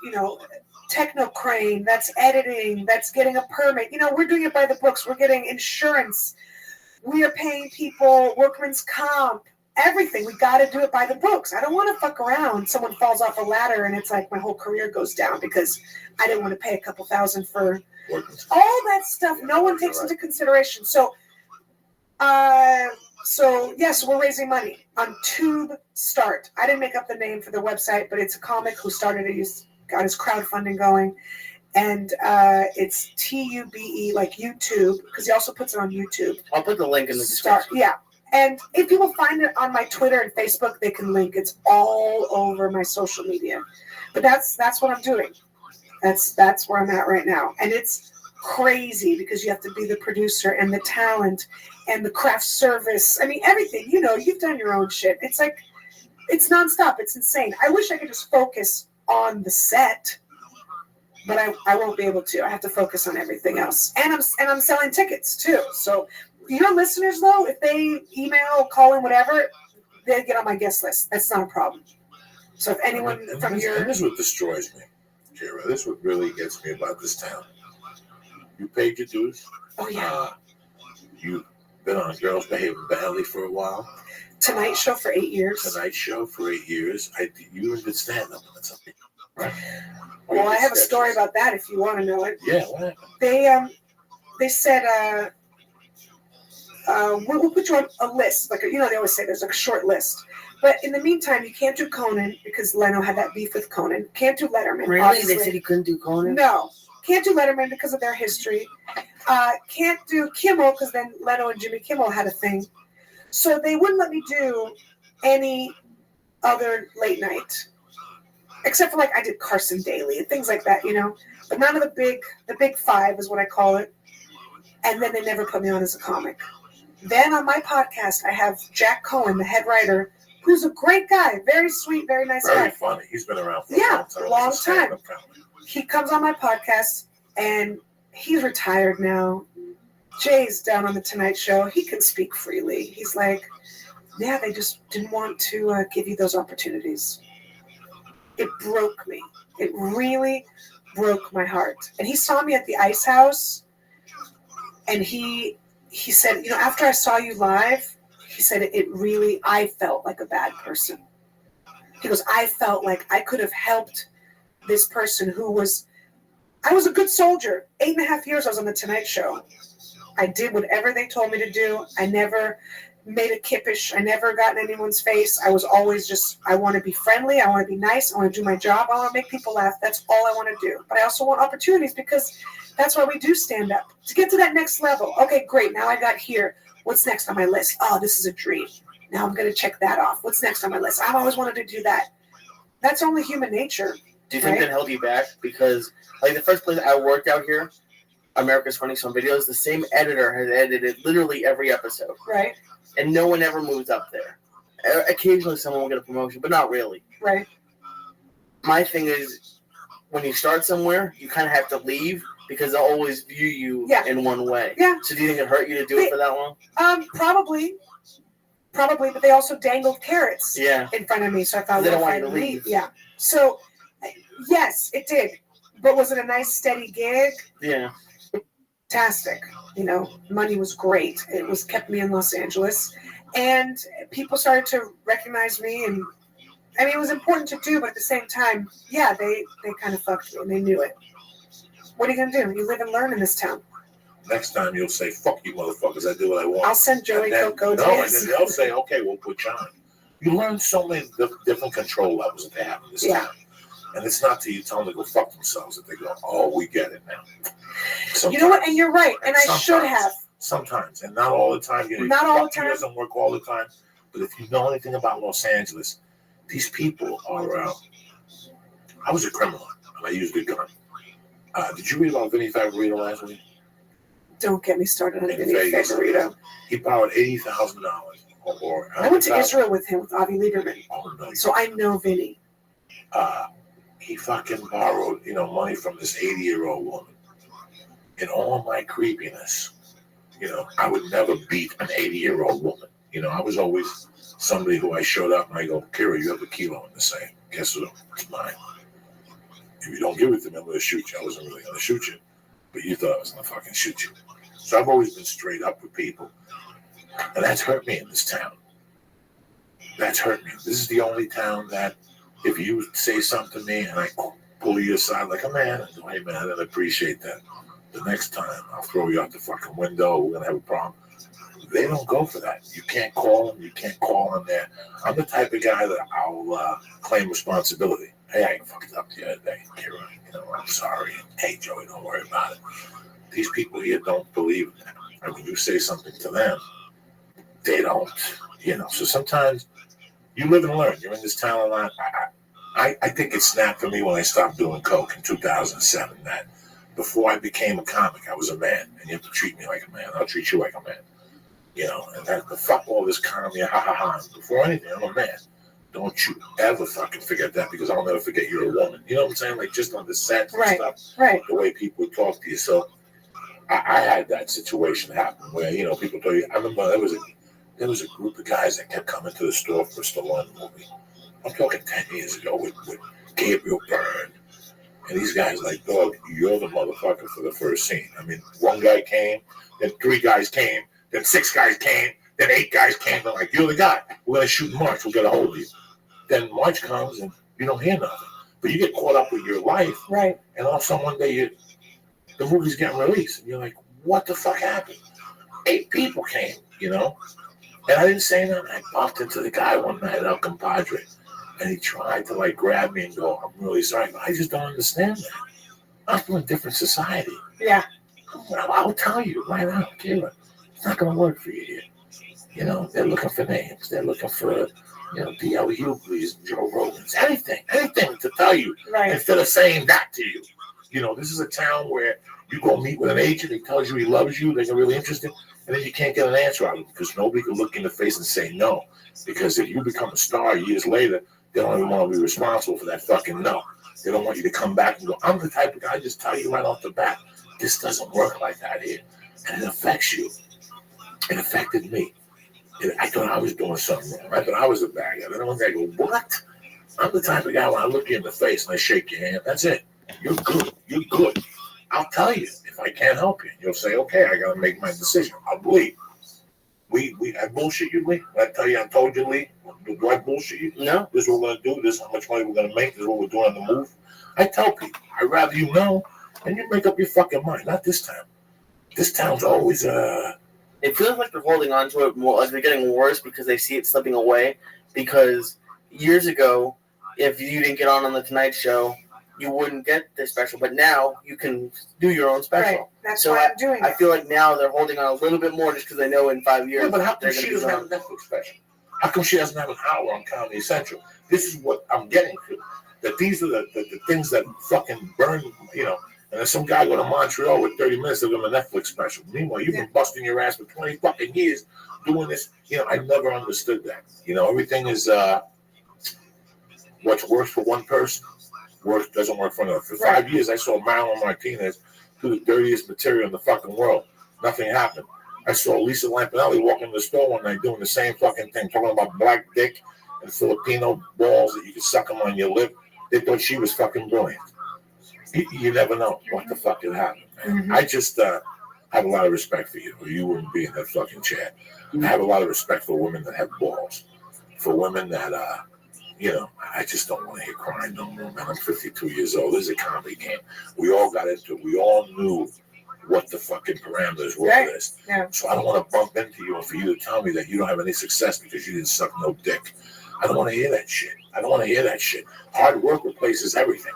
techno crane. That's editing. That's getting a permit. We're doing it by the books. We're getting insurance. We are paying people workman's comp. Everything. We got to do it by the books. I don't want to fuck around. Someone falls off a ladder and it's like my whole career goes down because I didn't want to pay a couple thousand for all that stuff. No one takes into consideration. So yes, we're raising money on Tube Start. I didn't make up the name for the website, but it's a comic who started it. He's got his crowdfunding going, and it's TUBE, like YouTube, because he also puts it on YouTube. I'll put the link in the description. Yeah, and if people find it on my Twitter and Facebook, they can link. It's all over my social media. But that's what I'm doing. That's where I'm at right now, and it's crazy because you have to be the producer and the talent and the craft service. Everything. You've done your own shit. It's like it's nonstop. It's insane. I wish I could just focus on the set, but I won't be able to. I have to focus on everything else, and I'm selling tickets too. So your listeners, though, if they email, call in, whatever, they get on my guest list. That's not a problem. So if anyone from your this is what destroys me, Kira. This is what really gets me about this town. You paid your dues. Oh yeah. You've been on Girls Behaving Badly for a while. Tonight Show for 8 years. Tonight Show for 8 years. You did stand up on something, right? Well, I have a story about that if you want to know it. Yeah, what happened? They said we'll put you on a list. Like they always say there's like a short list. But in the meantime, you can't do Conan because Leno had that beef with Conan. Can't do Letterman. Really? Obviously. They said he couldn't do Conan? No. Can't do Letterman because of their history. Can't do Kimmel because then Leno and Jimmy Kimmel had a thing. So they wouldn't let me do any other late night. except for like I did Carson Daly and things like that, but none of the big five is what I call it. And then they never put me on as a comic. Then on my podcast, I have Jack Cohen, the head writer, who's a great guy, very sweet, very nice guy. Very funny. He's been around for a long time. He comes on my podcast, and he's retired now. Jay's down on the Tonight Show. He can speak freely. He's like, yeah, they just didn't want to give you those opportunities. It broke me. It really broke my heart. And he saw me at the Ice House, and he said, after I saw you live, he said, I felt like a bad person. He goes, I felt like I could have helped this person I was a good soldier. 8.5 years I was on the Tonight Show. I did whatever they told me to do. I never made a kippish. I never got in anyone's face. I was always I want to be friendly. I want to be nice. I want to do my job. I want to make people laugh. That's all I want to do. But I also want opportunities because that's why we do stand up. To get to that next level. Okay, great. Now I got here. What's next on my list? Oh, this is a dream. Now I'm going to check that off. What's next on my list? I've always wanted to do that. That's only human nature. Do you think that held you back? Because, like, the first place I worked out here, America's Funniest Home Videos, the same editor has edited literally every episode. Right. And no one ever moves up there. Occasionally someone will get a promotion, but not really. Right. My thing is, when you start somewhere, you kind of have to leave because they'll always view you in one way. Yeah. So do you think it hurt you to do it for that long? Probably, but they also dangled carrots in front of me, so I thought, they don't well, want you to leave. Yeah. So, yes, it did. But was it a nice, steady gig? Yeah. Fantastic. Money was great. It kept me in Los Angeles. And people started to recognize me. And, it was important to do, but at the same time, they kind of fucked me, and they knew it. What are you going to do? You live and learn in this town. Next time you'll say, fuck you motherfuckers, I do what I want. I'll send Joey Coco to and then they'll say, okay, we'll put you on. You learn so many different control levels that they have in this town. And it's not till you tell them to go fuck themselves that they go, oh, we get it now. Sometimes. You know what? And you're right. And I should have. Sometimes. And not all the time. Not all the time. It doesn't work all the time. But if you know anything about Los Angeles, these people are... I was a criminal, and I used a gun. Did you read about Vinny Favorito last week? Don't get me started on Vinny Favorito. He borrowed $80,000. I went to Israel with him, with Avi Lieberman. Oh, no. So I know Vinny. He fucking borrowed, money from this 80-year-old woman. In all my creepiness, I would never beat an 80-year-old woman. I was always somebody who I showed up and I go, Kira, you have a kilo in the safe. Guess what? It's mine. If you don't give it to me, I'm going to shoot you. I wasn't really going to shoot you, but you thought I was going to fucking shoot you. So I've always been straight up with people. And that's hurt me in this town. That's hurt me. This is the only town that if you say something to me and I pull you aside like a man, and go, hey man, I appreciate that. The next time I'll throw you out the fucking window, we're going to have a problem. They don't go for that. You can't call them. You can't call them there. I'm the type of guy that I'll claim responsibility. Hey, I fucked up the other day, Kira. I'm sorry. Hey, Joey, don't worry about it. These people here don't believe in that. And when you say something to them, they don't. So sometimes you live and learn. You're in this town a lot. I think it snapped for me when I stopped doing coke in 2007. That before I became a comic, I was a man, and you have to treat me like a man. I'll treat you like a man. And that the fuck all this comedy, ha ha ha. Before anything, I'm a man. Don't you ever fucking forget that, because I'll never forget you're a woman. You know what I'm saying? Like just on the set and stuff, the way people would talk to you. So I had that situation happen where people told you. I remember there was a group of guys that kept coming to the store for a Stallone movie. I'm talking 10 years ago with Gabriel Byrne. And these guys like, dog, you're the motherfucker for the first scene. One guy came, then 3 guys came, then 6 guys came, then 8 guys came. They're like, you're the guy. We're going to shoot in March. We'll get a hold of you. Then March comes and you don't hear nothing. But you get caught up with your life. Right. And all of a sudden one day the movie's getting released. And you're like, what the fuck happened? 8 people came, And I didn't say nothing. I bumped into the guy one night at El Compadre. And he tried to grab me and go, I'm really sorry. But I just don't understand that. I'm from a different society. Yeah. I'll tell you right now, Kayla, it's not going to work for you here. You know, they're looking for names. They're looking for, D.L. Hughley's, Joe Rogan's, anything to tell you Right. instead of saying that to you. You know, this is a town where you go meet with an agent, he tells you he loves you, they're really interested, and then you can't get an answer out of him because nobody can look in the face and say no. Because if you become a star years later, they don't even want to be responsible for that fucking no. They don't want you to come back and go, I'm the type of guy, just tell you right off the bat, this doesn't work like that here. And it affects you. It affected me. I thought I was doing something wrong. I thought I was a bad guy. Then one day I go, what? I'm the type of guy when I look you in the face and I shake your hand, that's it. You're good. You're good. I'll tell you if I can't help you. You'll say, okay, I got to make my decision. I'll believe. I bullshit you, Lee. I tell you, I told you, Lee. Do I bullshit you? No. This is what we're going to do. This is how much money we're going to make. This is what we're doing on the move. I tell people, I'd rather you know and you make up your fucking mind. Not this town. This town's always, It feels like they're holding on to it more, like they're getting worse because they see it slipping away. Because years ago, if you didn't get on the Tonight Show, you wouldn't get this special. But now you can do your own special. Right. That's So why I'm doing I it. feel like now they're holding on a little bit more just because they know in 5 years. Yeah, but how come they're she gonna doesn't be have a Netflix special? How come she doesn't have an hour on Comedy Central? This is what I'm getting to. That these are the things that fucking burn, And then some guy go to Montreal with 30 minutes of them a Netflix special. Meanwhile, you've been busting your ass for 20 fucking years doing this. I never understood that. Everything is what's works for one person doesn't work for another. For 5 years, I saw Marilyn Martinez do the dirtiest material in the fucking world. Nothing happened. I saw Lisa Lampanelli walk in the store one night doing the same fucking thing, talking about black dick and Filipino balls that you could suck them on your lip. They thought she was fucking brilliant. You never know what the fuck could happen, man. Mm-hmm. I just have a lot of respect for you, or you wouldn't be in that fucking chair. I have a lot of respect for women that have balls, for women that, I just don't want to hear crying no more, man. I'm 52 years old. This is a comedy game. We all got into it. We all knew what the fucking parameters were for this. Yeah. So I don't want to bump into you and for you to tell me that you don't have any success because you didn't suck no dick. I don't want to hear that shit. Hard work replaces everything.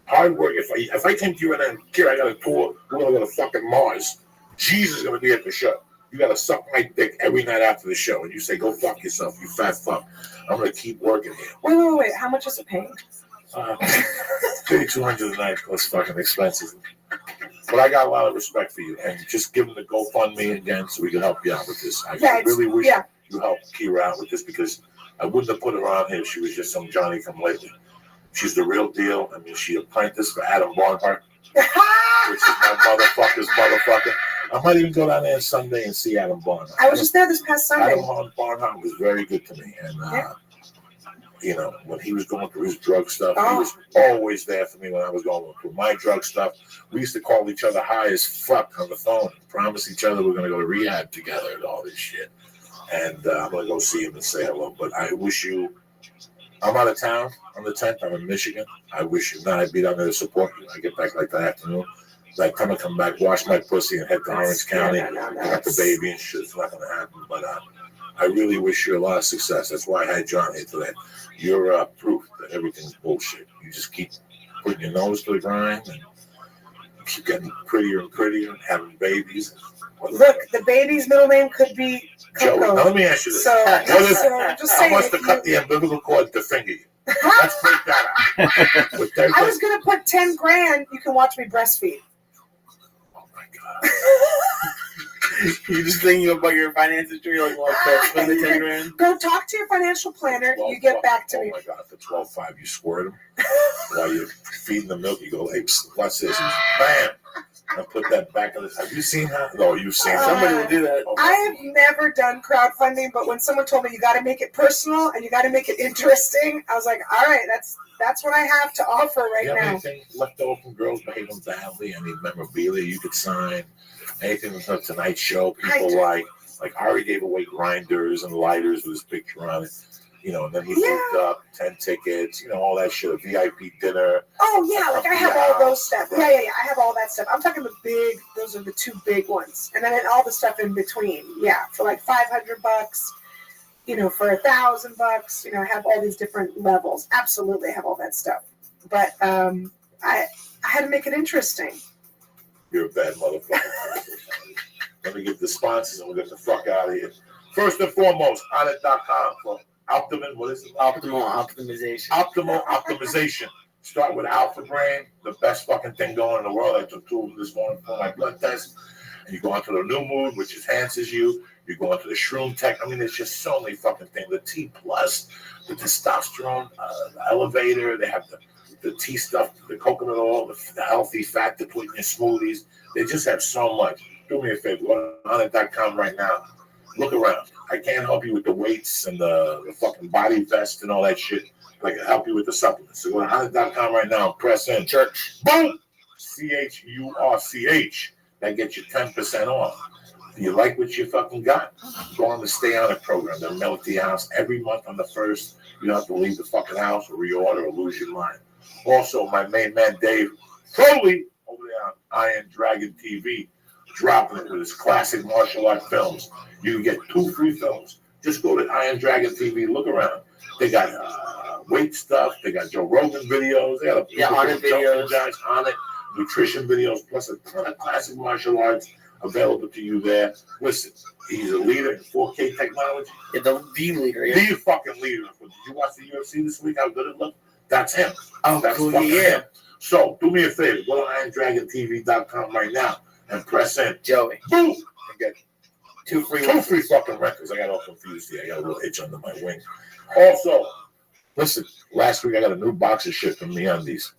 Hard work. If I came to you and then, Kira, I got a tour, we're going to go to fucking Mars. Jesus is going to be at the show. You got to suck my dick every night after the show. And you say, go fuck yourself, you fat fuck. I'm going to keep working here. Wait. How much is it paying? $3,200 a night plus fucking expenses. But I got a lot of respect for you. And just give them the GoFundMe again so we can help you out with this. I really wish you helped Kira out with this because I wouldn't have put her on here if she was just some Johnny-come-lately. She's the real deal. I mean, she apprenticed for Adam Barnhart, which is my motherfucker's motherfucker. I might even go down there Sunday and see Adam Barnhart. I was just there this past Sunday. Adam Barnhart was very good to me. And, when he was going through his drug stuff, he was always there for me when I was going through my drug stuff. We used to call each other high as fuck on the phone and promise each other we're going to go to rehab together and all this shit. And I'm going to go see him and say hello. But I wish you... I'm out of town on the 10th. I'm in Michigan. I wish you I'd be down there to support you. I get back like that afternoon. By the time I come back, wash my pussy and head to Orange County. I got the baby and shit. It's not going to happen. But I really wish you a lot of success. That's why I had John here today. You're proof that everything's bullshit. You just keep putting your nose to the grind and keep getting prettier and prettier and having babies. Look, the baby's middle name could be Coco. Joey, now let me ask you this. Just I saying. must have cut the umbilical cord to finger you. Let's break that out. I was going to put $10,000. You can watch me breastfeed. Oh, my God. You're just thinking about your finances. You're like, well, spend the $10,000. Go talk to your financial planner. You get back to me. Oh, my God. For $12.5, you squirt them. While you're feeding the milk, you go, hey, what's this? Bam. I put that back in the... Have you seen that? No, you've seen Somebody will do that. I have never done crowdfunding, but when someone told me you got to make it personal and you got to make it interesting, I was like, all right, that's what I have to offer right now. Anything left over from girls behaving badly? I mean, memorabilia you could sign. Anything from the Tonight Show. People like Ari gave away grinders and lighters with his picture on it. And then he moved up 10 tickets, all that shit, a VIP dinner. Oh, yeah, I have all those stuff. Right. Yeah, I have all that stuff. I'm talking those are the two big ones. And then all the stuff in between. Yeah, for like $500, for $1,000, I have all these different levels. Absolutely, I have all that stuff. But I had to make it interesting. You're a bad motherfucker. Let me get the sponsors and we'll get the fuck out of here. First and foremost, on it.com for optimum, what is it? Optimal optimization. Optimal optimization. Start with Alpha Brain, the best fucking thing going in the world. I took 2 this morning for my blood test. And you go into the New Mood, which enhances you. You go into the Shroom Tech. I mean, there's just so many fucking things. The T Plus, the testosterone, the elevator. They have the tea stuff, the coconut oil, the healthy fat to put in your smoothies. They just have so much. Do me a favor, go on it.com right now. Look around. I can't help you with the weights and the fucking body vest and all that shit. But I can help you with the supplements. So go to on it.com right now and press in. Church. Boom! CHURCH. That gets you 10% off. Do you like what you fucking got? Go on the Stay On It program. They'll mail it to your house every month on the 1st. You don't have to leave the fucking house or reorder or lose your mind. Also, my main man Dave Foley over there on Iron Dragon TV, dropping it with his classic martial art films. You can get 2 free films. Just go to Iron Dragon TV, look around. They got weight stuff. They got Joe Rogan videos. They got On It videos. Guys on it, nutrition videos, plus a ton of classic martial arts available to you there. Listen, he's a leader in 4K technology. Yeah, the leader. Yeah. The fucking leader. Did you watch the UFC this week? How good it looked? That's him. Oh, That's cool. fucking Yeah. him. So do me a favor. Go to IronDragonTV.com right now and press in. Joey. Boom! And get 2 free 2 free fucking records. I got all confused here. I got a little itch under my wing. Also, listen, last week I got a new box of shit from MeUndies.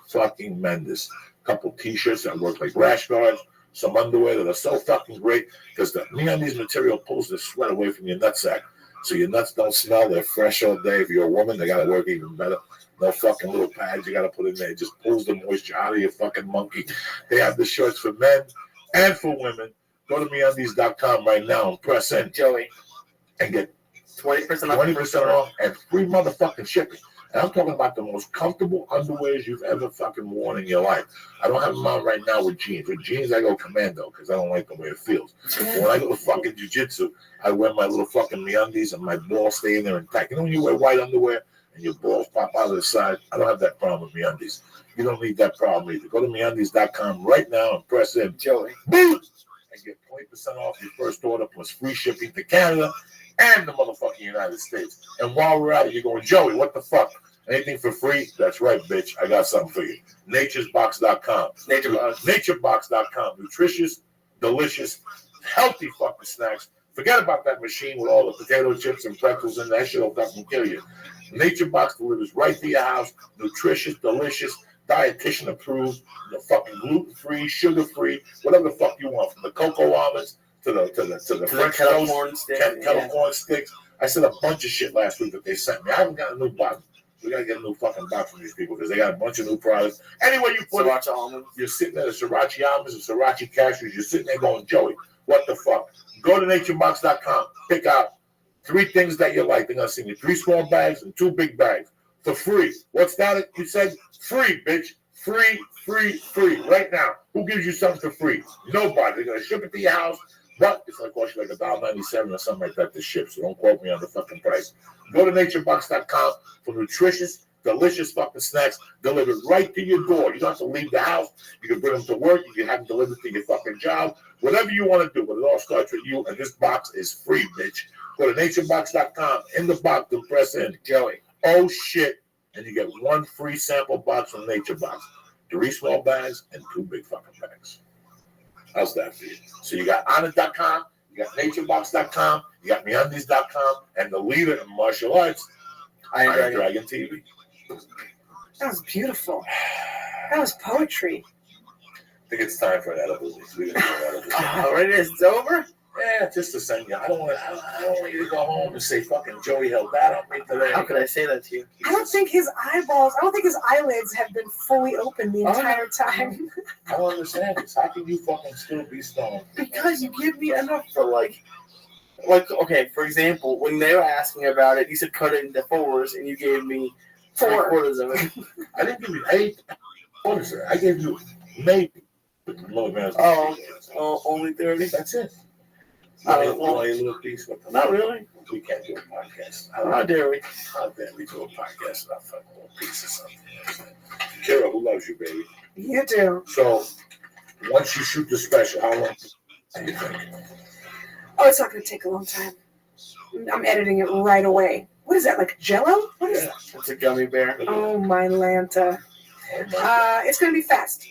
Fucking Mendes. Couple t-shirts that work like rash guards. Some underwear that are so fucking great because the MeUndies material pulls the sweat away from your nutsack. So your nuts don't smell. They're fresh all day. If you're a woman, they got to work even better. No fucking little pads you got to put in there. It just pulls the moisture out of your fucking monkey. They have the shirts for men and for women. Go to MeUndies.com right now and press in, Joey. and get 20% off. 20% off and free motherfucking shipping. And I'm talking about the most comfortable underwears you've ever fucking worn in your life. I don't have them on right now with jeans. With jeans, I go commando because I don't like the way it feels. But when I go to fucking jiu-jitsu, I wear my little fucking MeUndies and my balls stay in there intact. You know when you wear white underwear and your balls pop out of the side? I don't have that problem with MeUndies. You don't need that problem either. Go to MeUndies.com right now and press in. Joey. Boom! And get 20% off your first order plus free shipping to Canada and the motherfucking United States. And while we're at it, you're going, Joey, what the fuck? Anything for free? That's right, bitch. I got something for you. Naturesbox.com. Naturebox.com. Nutritious, delicious, healthy fucking snacks. Forget about that machine with all the potato chips and pretzels in there. That shit will fucking kill you. NatureBox delivers right to your house. Nutritious, delicious, dietitian approved, fucking gluten-free, sugar-free, whatever the fuck you want. From the cocoa almonds to the French kettle toast, corn sticks. kettle corn sticks. I said a bunch of shit last week that they sent me. I haven't got a new box. We gotta get a new fucking box from these people because they got a bunch of new products. Anyway, you put Sriracha almonds. You're sitting there, the sriracha almonds and sriracha cashews. You're sitting there going, Joey, what the fuck? Go to naturebox.com. Pick out 3 things that you like. They're gonna send you 3 small bags and 2 big bags for free. What's that? You said free, bitch. Free, free, free. Right now. Who gives you something for free? Nobody. They're gonna ship it to your house. But it's going to cost you like $1.97 or something like that to ship, so don't quote me on the fucking price. Go to naturebox.com for nutritious, delicious fucking snacks delivered right to your door. You don't have to leave the house. You can bring them to work. You can have them delivered to your fucking job. Whatever you want to do, but it all starts with you, and this box is free, bitch. Go to naturebox.com. In the box, and press in, Joey. Oh, shit. And you get 1 free sample box from NatureBox. 3 small bags and 2 big fucking bags. How's that for you? So you got onit.com, you got naturebox.com, you got MeUndies.com, and the leader in martial arts, Iron Dragon TV. That was beautiful. That was poetry. I think it's time for an edible. Already it's over? Yeah, just to send you. I don't want you to go home and say fucking Joey held that on me today. How could I say that to you? I don't think his eyelids have been fully open the entire time. I don't understand this. How can you fucking still be stoned? Because you give me enough for like, okay, for example, when they were asking about it, you said cut it into 4s, and you gave me 3/4 of it. I didn't give you 8. What is it? I gave you maybe milligrams. Oh, only 30? That's it. Not really. We can't do a podcast. How dare we? How dare we do a podcast about fucking little piece of something? Kara, who loves you, baby? You do. So, once you shoot the special, how long do you think? Oh, it's not going to take a long time. I'm editing it right away. What is that, like Jell-O? What is that? It's a gummy bear. Oh, my Lanta. It's going to be fast.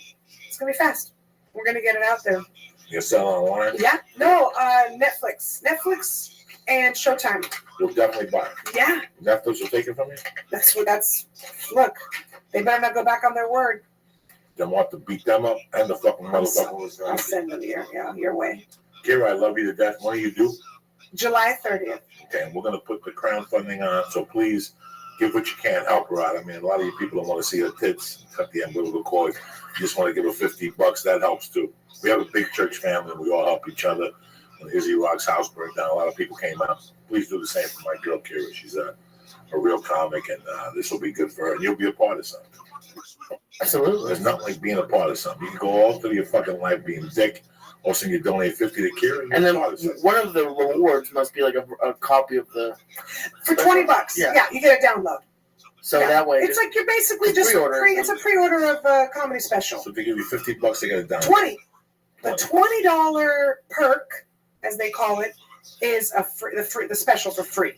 It's going to be fast. We're going to get it out there. You're selling online? Yeah. No, Netflix. Netflix and Showtime. You'll definitely buy it. Yeah. Netflix will take it from you? Look, they better not go back on their word. Then want to beat them up and the fucking motherfucker. I'll send them your way. Kira, I love you to death. When do you do? July 30th. Okay, and we're going to put the crowdfunding on, so please give what you can, help her out. I mean, a lot of you people don't want to see her tits cut the umbilical cord. You just want to give her $50, that helps too. We have a big church family, and we all help each other. When Izzy Rock's house burned down, a lot of people came out. Please do the same for my girl, Kira. She's a real comic, and this will be good for her, and you'll be a part of something. Absolutely. There's nothing like being a part of something. You can go all through your fucking life being dick. Also, you donate 50 to Kira. And then one of the rewards must be like a copy of the... For $20. Yeah, you get a download. So that way... It's like you're basically just... It's a pre-order of a comedy special. So if they give you $50, they get it down. 20. The $20 perk, as they call it, is the special for free.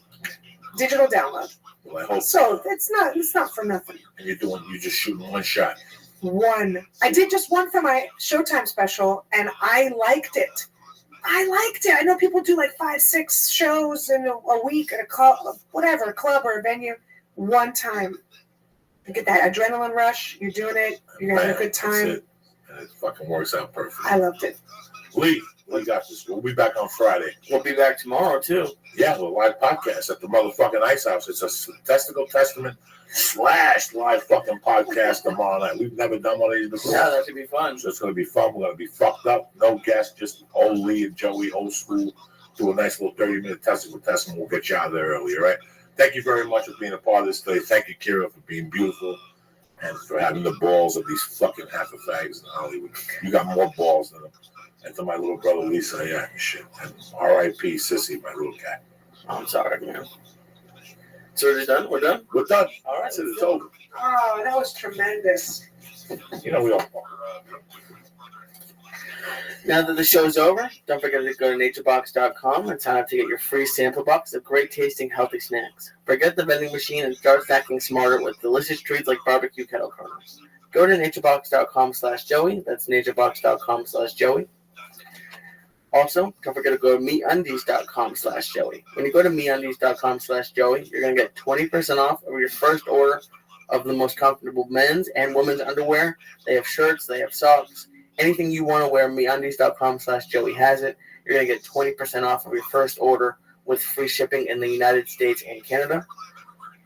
Digital download. Well, I hope so. It's not for nothing. And you're just shooting one shot. One. I did just one for my Showtime special, and I liked it. I know people do like 5-6 shows in a week at a club, whatever, a club or a venue. One time, you get that adrenaline rush. You're doing it. You're having a good time. That's it. And it fucking works out perfect. I loved it. Lee, we got this. We'll be back on Friday. We'll be back tomorrow too. Yeah, we'll live podcast at the motherfucking Ice House. It's a Testicle Testament / live fucking podcast tomorrow night. We've never done one of these before. Yeah, that should be fun. So it's going to be fun. We're going to be fucked up. No guests, just old Lee and Joey, old school. Do a nice little 30-minute Testicle Testament. We'll get you out there early, all right? Thank you very much for being a part of this today. Thank you, Kira, for being beautiful and for having the balls of these fucking half of fags in Hollywood. You got more balls than them. And to my little brother, Lisa, yeah, shit. And R.I.P. Sissy, my little cat. I'm sorry, man. So we're done? We're done? We're done. All right. That's it. It's over. Oh, that was tremendous. You know, we don't fuck around. Now that the show's over, don't forget to go to naturebox.com and sign up to get your free sample box of great tasting healthy snacks. Forget the vending machine and start snacking smarter with delicious treats like barbecue kettle corners. Go to naturebox.com/Joey. That's naturebox.com/Joey. Also, don't forget to go to meundies.com/Joey. When you go to meundies.com/Joey, you're going to get 20% off of your first order of the most comfortable men's and women's underwear. They have shirts, they have socks. Anything you want to wear, meundies.com/Joey has it. You're going to get 20% off of your first order with free shipping in the United States and Canada.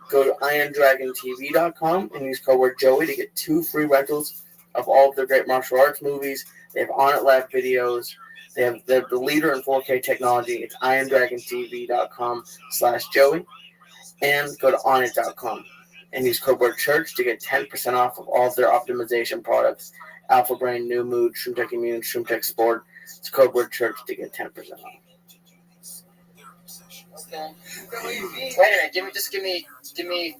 Go to IronDragonTV.com and use code word Joey to get 2 free rentals of all of their great martial arts movies. They have On It Lab videos. They're the leader in 4K technology. It's IronDragonTV.com/Joey. And go to onit.com and use code word Church to get 10% off of all of their optimization products. Alpha Brain, New Mood, ShroomTech Immune, ShroomTech Sport. It's code word Church to get 10% off. Okay. Wait a minute. Give me.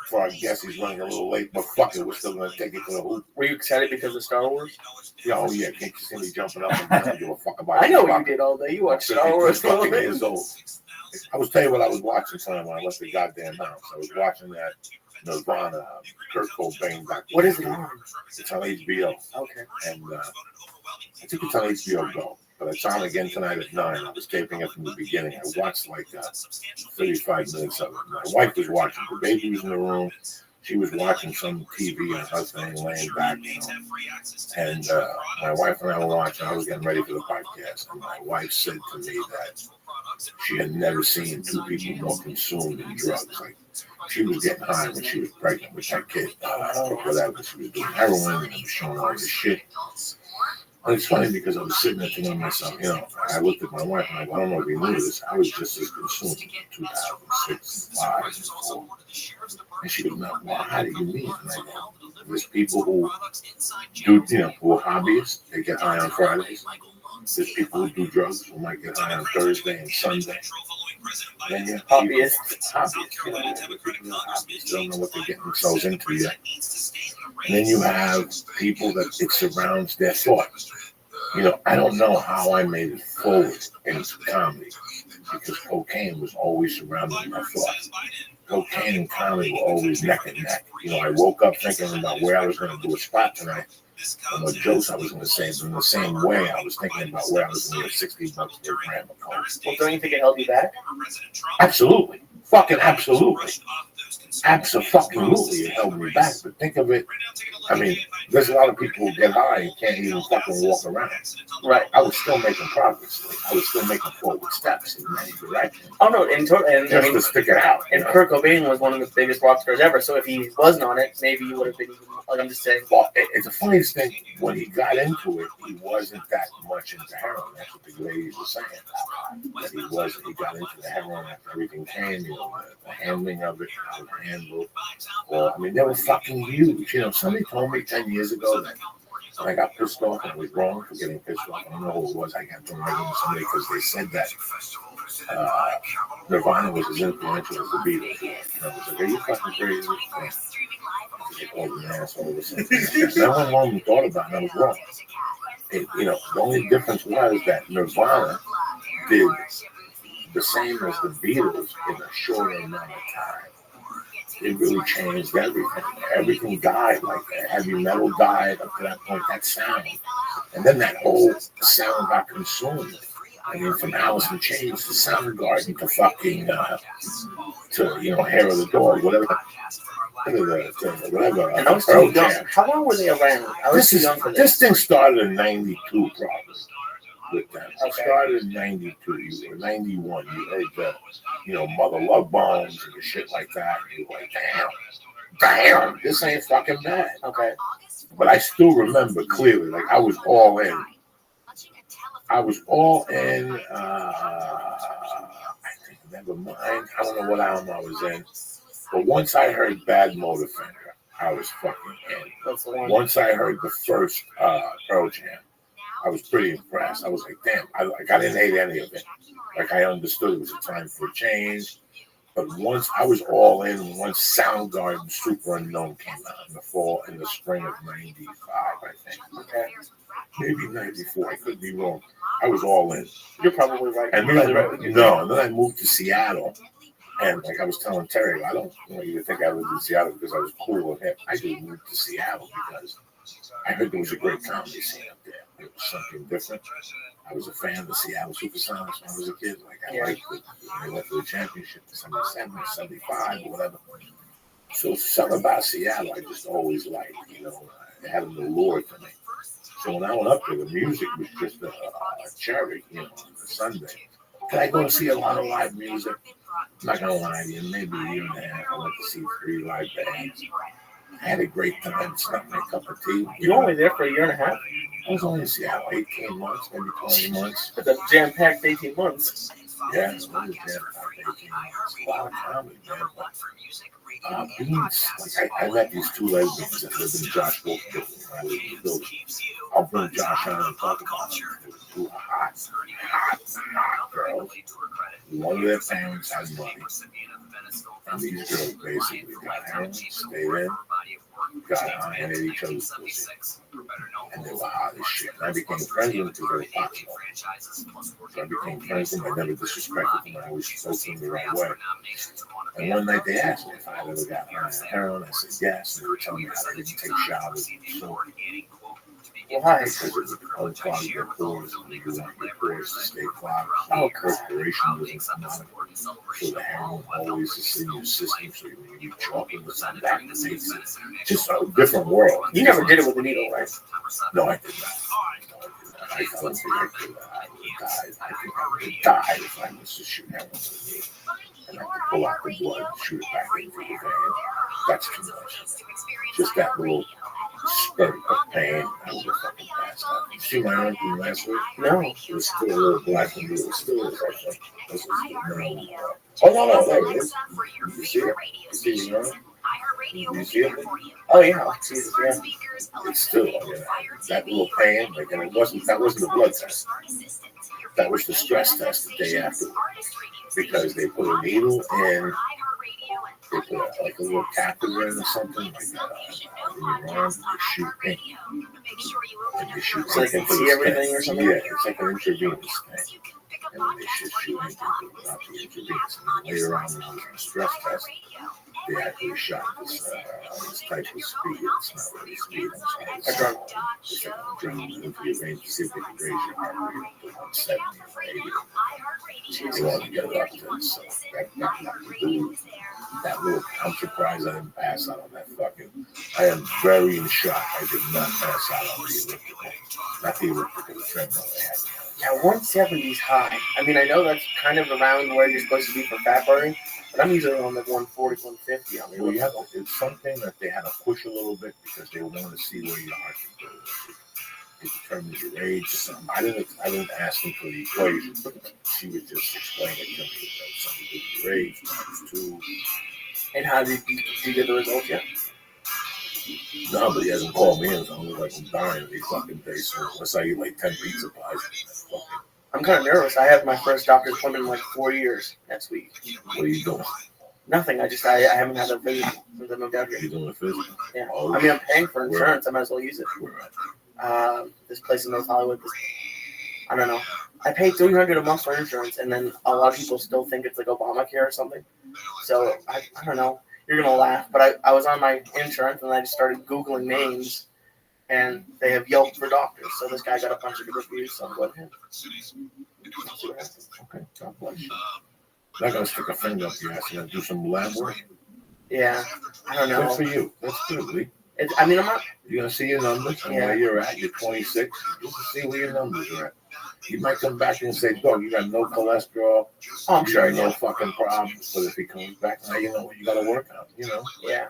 For our guest, he's running a little late, but fuck it, we're still going to take it to the hoop. Were you excited because of Star Wars? Yeah, oh yeah, can't you see me jumping up and down? I don't give a fuck about I know what it. you did all day. You watched I'm Star Wars. 52 years old. I was telling you what I was watching tonight when I left the goddamn house. I was watching that Nirvana, Kurt Cobain documentary. What is it on? It's on HBO. Okay. And I think it's on HBO Go. But it's on again tonight at 9. I was taping it from the beginning. I watched like 35 minutes of it. My wife was watching. The baby was in the room. She was watching some TV and husband laying back, And my wife and I were watching. I was getting ready for the podcast. And my wife said to me that she had never seen 2 people more consumed in drugs. Like, she was getting high when she was pregnant with that kid. Whatever. She was doing heroin and showing all this shit. And it's funny because I was sitting there thinking to myself, I looked at my wife and I don't know if you knew this. I was just as consumed in 2006, 5, and 4. And she goes, "No, well, how do you mean?" And I go, "There's people who do, who are hobbyists. They get high on Fridays. There's people who do drugs who might get high on Thursday and Sunday. And then hobbyists. They don't know what they're getting themselves into yet. And then you have people that it surrounds their thoughts. You know, I don't know how I made it forward in comedy because cocaine was always surrounding my thoughts. Cocaine and comedy were always neck and neck. You know, I woke up thinking about where I was going to do a spot tonight and what jokes I was going to say. But in the same way, I was thinking about where I was going to get $60 for a gram of coke. Well, don't you think it held you back? Absolutely. Fucking absolutely. Absolutely, it held me back. But think of it, I mean, there's a lot of people who get high and can't even fucking walk around. Right. I was still making progress. I was still making forward steps in many directions. Oh no, and Just I mean, to stick it out. and Kurt Cobain was one of the biggest rock stars ever. So if he wasn't on it, maybe he would have been. Like I'm just saying. Well, it's the funniest thing. When he got into it, he wasn't that much into heroin. That's what the ladies were saying. That he wasn't. He got into the heroin after everything came. You know, the handling of it, how to handle. Well, I mean, they were fucking huge. You know, somebody told me 10 years ago that when I got pissed off and I was wrong for getting pissed off. I don't know who it was. I got to write to somebody because they said that Nirvana was as influential as the Beatles. And I was like, are you fucking crazy? And I went home and thought about it, and I was wrong. And, you know, the only difference was that Nirvana did the same as the Beatles in a shorter amount of time. It really changed everything. Everything died like that. Heavy metal died up to that point, that sound. And then that whole sound got consumed. I mean, from Alice in Chains to Soundgarden to fucking, to, you know, Hair of the Dog, whatever. Whatever. And I was too young. How long were they around? I was too young for this thing started in 92, probably. With them. I Okay. started in 92 or 91. You heard the, you know, Mother Love Bones and the shit like that. And you were like, damn, this ain't fucking bad. Okay. But I still remember clearly, like I was all in. I think, never mind. I don't know what album I was in. But once I heard Bad Motorfinger, I was fucking in. That's the one. Once I heard the first Pearl Jam, I was pretty impressed. I was like, damn, I didn't hate any of it. Like, I understood it was a time for a change. But once I was all in, once Soundgarden Super Unknown came out in the spring of 95, I think. Okay. Maybe 94, I could be wrong. I was all in. You're probably right. And then I moved to Seattle. And like I was telling Terry, I don't even think I lived in Seattle because I was cool with him. I just moved to Seattle because I heard there was a great comedy scene up there. It was something different. I was a fan of the Seattle Supersonics when I was a kid. Like I liked it. They went to the championship in 77 or 75 or whatever. So something about Seattle I just always liked. You know, it had an allure to me. So when I went up there, the music was just a cherry, you know, on a Sunday. Did I go to see a lot of live music? I'm not gonna lie to you, maybe a year and a half. I went to see 3 live bands. I had a great time. It's not my cup of tea. You were only there for a year and a half? I was only in Seattle 18 months, maybe 20 months. That's a jam-packed 18 months. Yeah, it was jam-packed 18 months. A lot of comedy, man. But I met these 2 lesbians that lived in Josh Wolf's building. I lived in the building. I'll bring Josh on and talk about them. They were 2 hot girls. One of their parents had money. And these girls basically got heroin, stayed in, got high, and ate each other's pussy. And they were hot as shit. And I became friends with them because they were popular. So I became friends with them. I never disrespected them. I always spoke to them the right way. And one night they asked me if I ever got high on heroin. I said yes. And they were telling me how they didn't take showers. So, Well, hi. because it was unclogged their pores, and they do want their pores to stay clogged. So perspiration doesn't come out. So the heroin always is in your system, so you choking with some back to make it. Just a different world. You never did it with a needle, right? No, I did not. I don't think I could. I would have died. I think I would have died if I was to shoot heroin with me. And I could pull out the blood and shoot it back into the vein. That's too much. Just that little spurt of pain. I would have fucking passed out. You see my arm from last week? No. It was still a little black and blue. It still is, I think. This is oh, no, there it is. You see it? You see your arm? You see it? Oh, yeah. I see it, yeah. It's still, that little pain, like, and that wasn't the blood test. That was the stress test the day after. Because they put a needle in they put like a little catheter in or something, like in your arm, they shoot pink. And they shoot So they pink can into see the everything stent. or something? Yeah, it's like an intravenous thing. And then they just shoot ink into it without the intravenous. And then later on, when I was on a stress test, they actually shot this type of speed. It's not really speed. It's like adrenaline into your veins to see if they can raise your heart rate to 170 or 80. They want to get it up to so that little, I'm surprised I didn't pass out on that fucking. I am very in shock. I did not pass out on the elliptical. Not the elliptical, the treadmill they had. Yeah, 170 is high. I mean, I know that's kind of around where you're supposed to be for fat burning, but I'm usually on the 140, 150 on the Well, elliptical. it's something that they had to push a little bit because they want to see where your heart can go. It determines your age. I didn't ask them for the equation. She would just explain it to me. Something to do with your age, times 2. And how did you get the results yet? No, but he hasn't called me and told me like I'm dying these fucking days. So unless I eat like 10 pizza pies. I'm kind of nervous. I have my first doctor's appointment in like 4 years next week. What are you doing? Nothing. I haven't had a visit since I moved out here. You're doing a physical? Yeah. Oh, I mean, I'm paying for insurance. I might as well use it. Where at? This place in North Hollywood. I don't know. I pay $300 a month for insurance, and then a lot of people still think it's like Obamacare or something. So I don't know. You're gonna laugh, but I was on my insurance and I just started Googling names, and they have Yelp for doctors. So this guy got a bunch of good reviews, so I'm going him. Okay, God bless you. I'm not gonna stick a finger up your ass. You gotta do some lab work. Yeah, I don't know. Good for you. That's good, Lee. I mean, I'm not. You're gonna see your numbers and where you're at. You're 26. Just to see where your numbers are at. You might come back and say, "Dog, you got no cholesterol. Oh, I'm sure. No fucking problems." But if he comes back, now you know what you got to work on. You know. Yeah.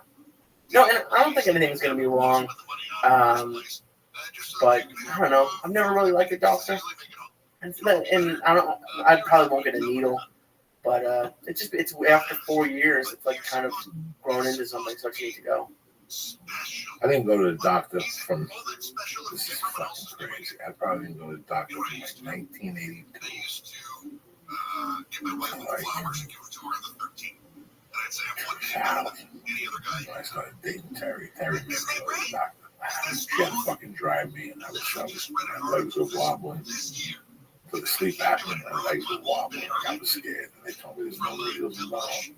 No, and I don't think anything's gonna be wrong. But I don't know. I've never really liked a doctor, and I probably won't get a needle. But it's after 4 years, it's like kind of grown into something, so I need to go. I didn't go to the doctor from. This is fucking crazy. I probably didn't go to the doctor from like 1982. I started dating Terry. Terry made me go to the doctor. She had to fucking drive me, and my legs were wobbling. For the sleep apnea, my legs were wobbling. I was scared, and they told me there's no needles involved.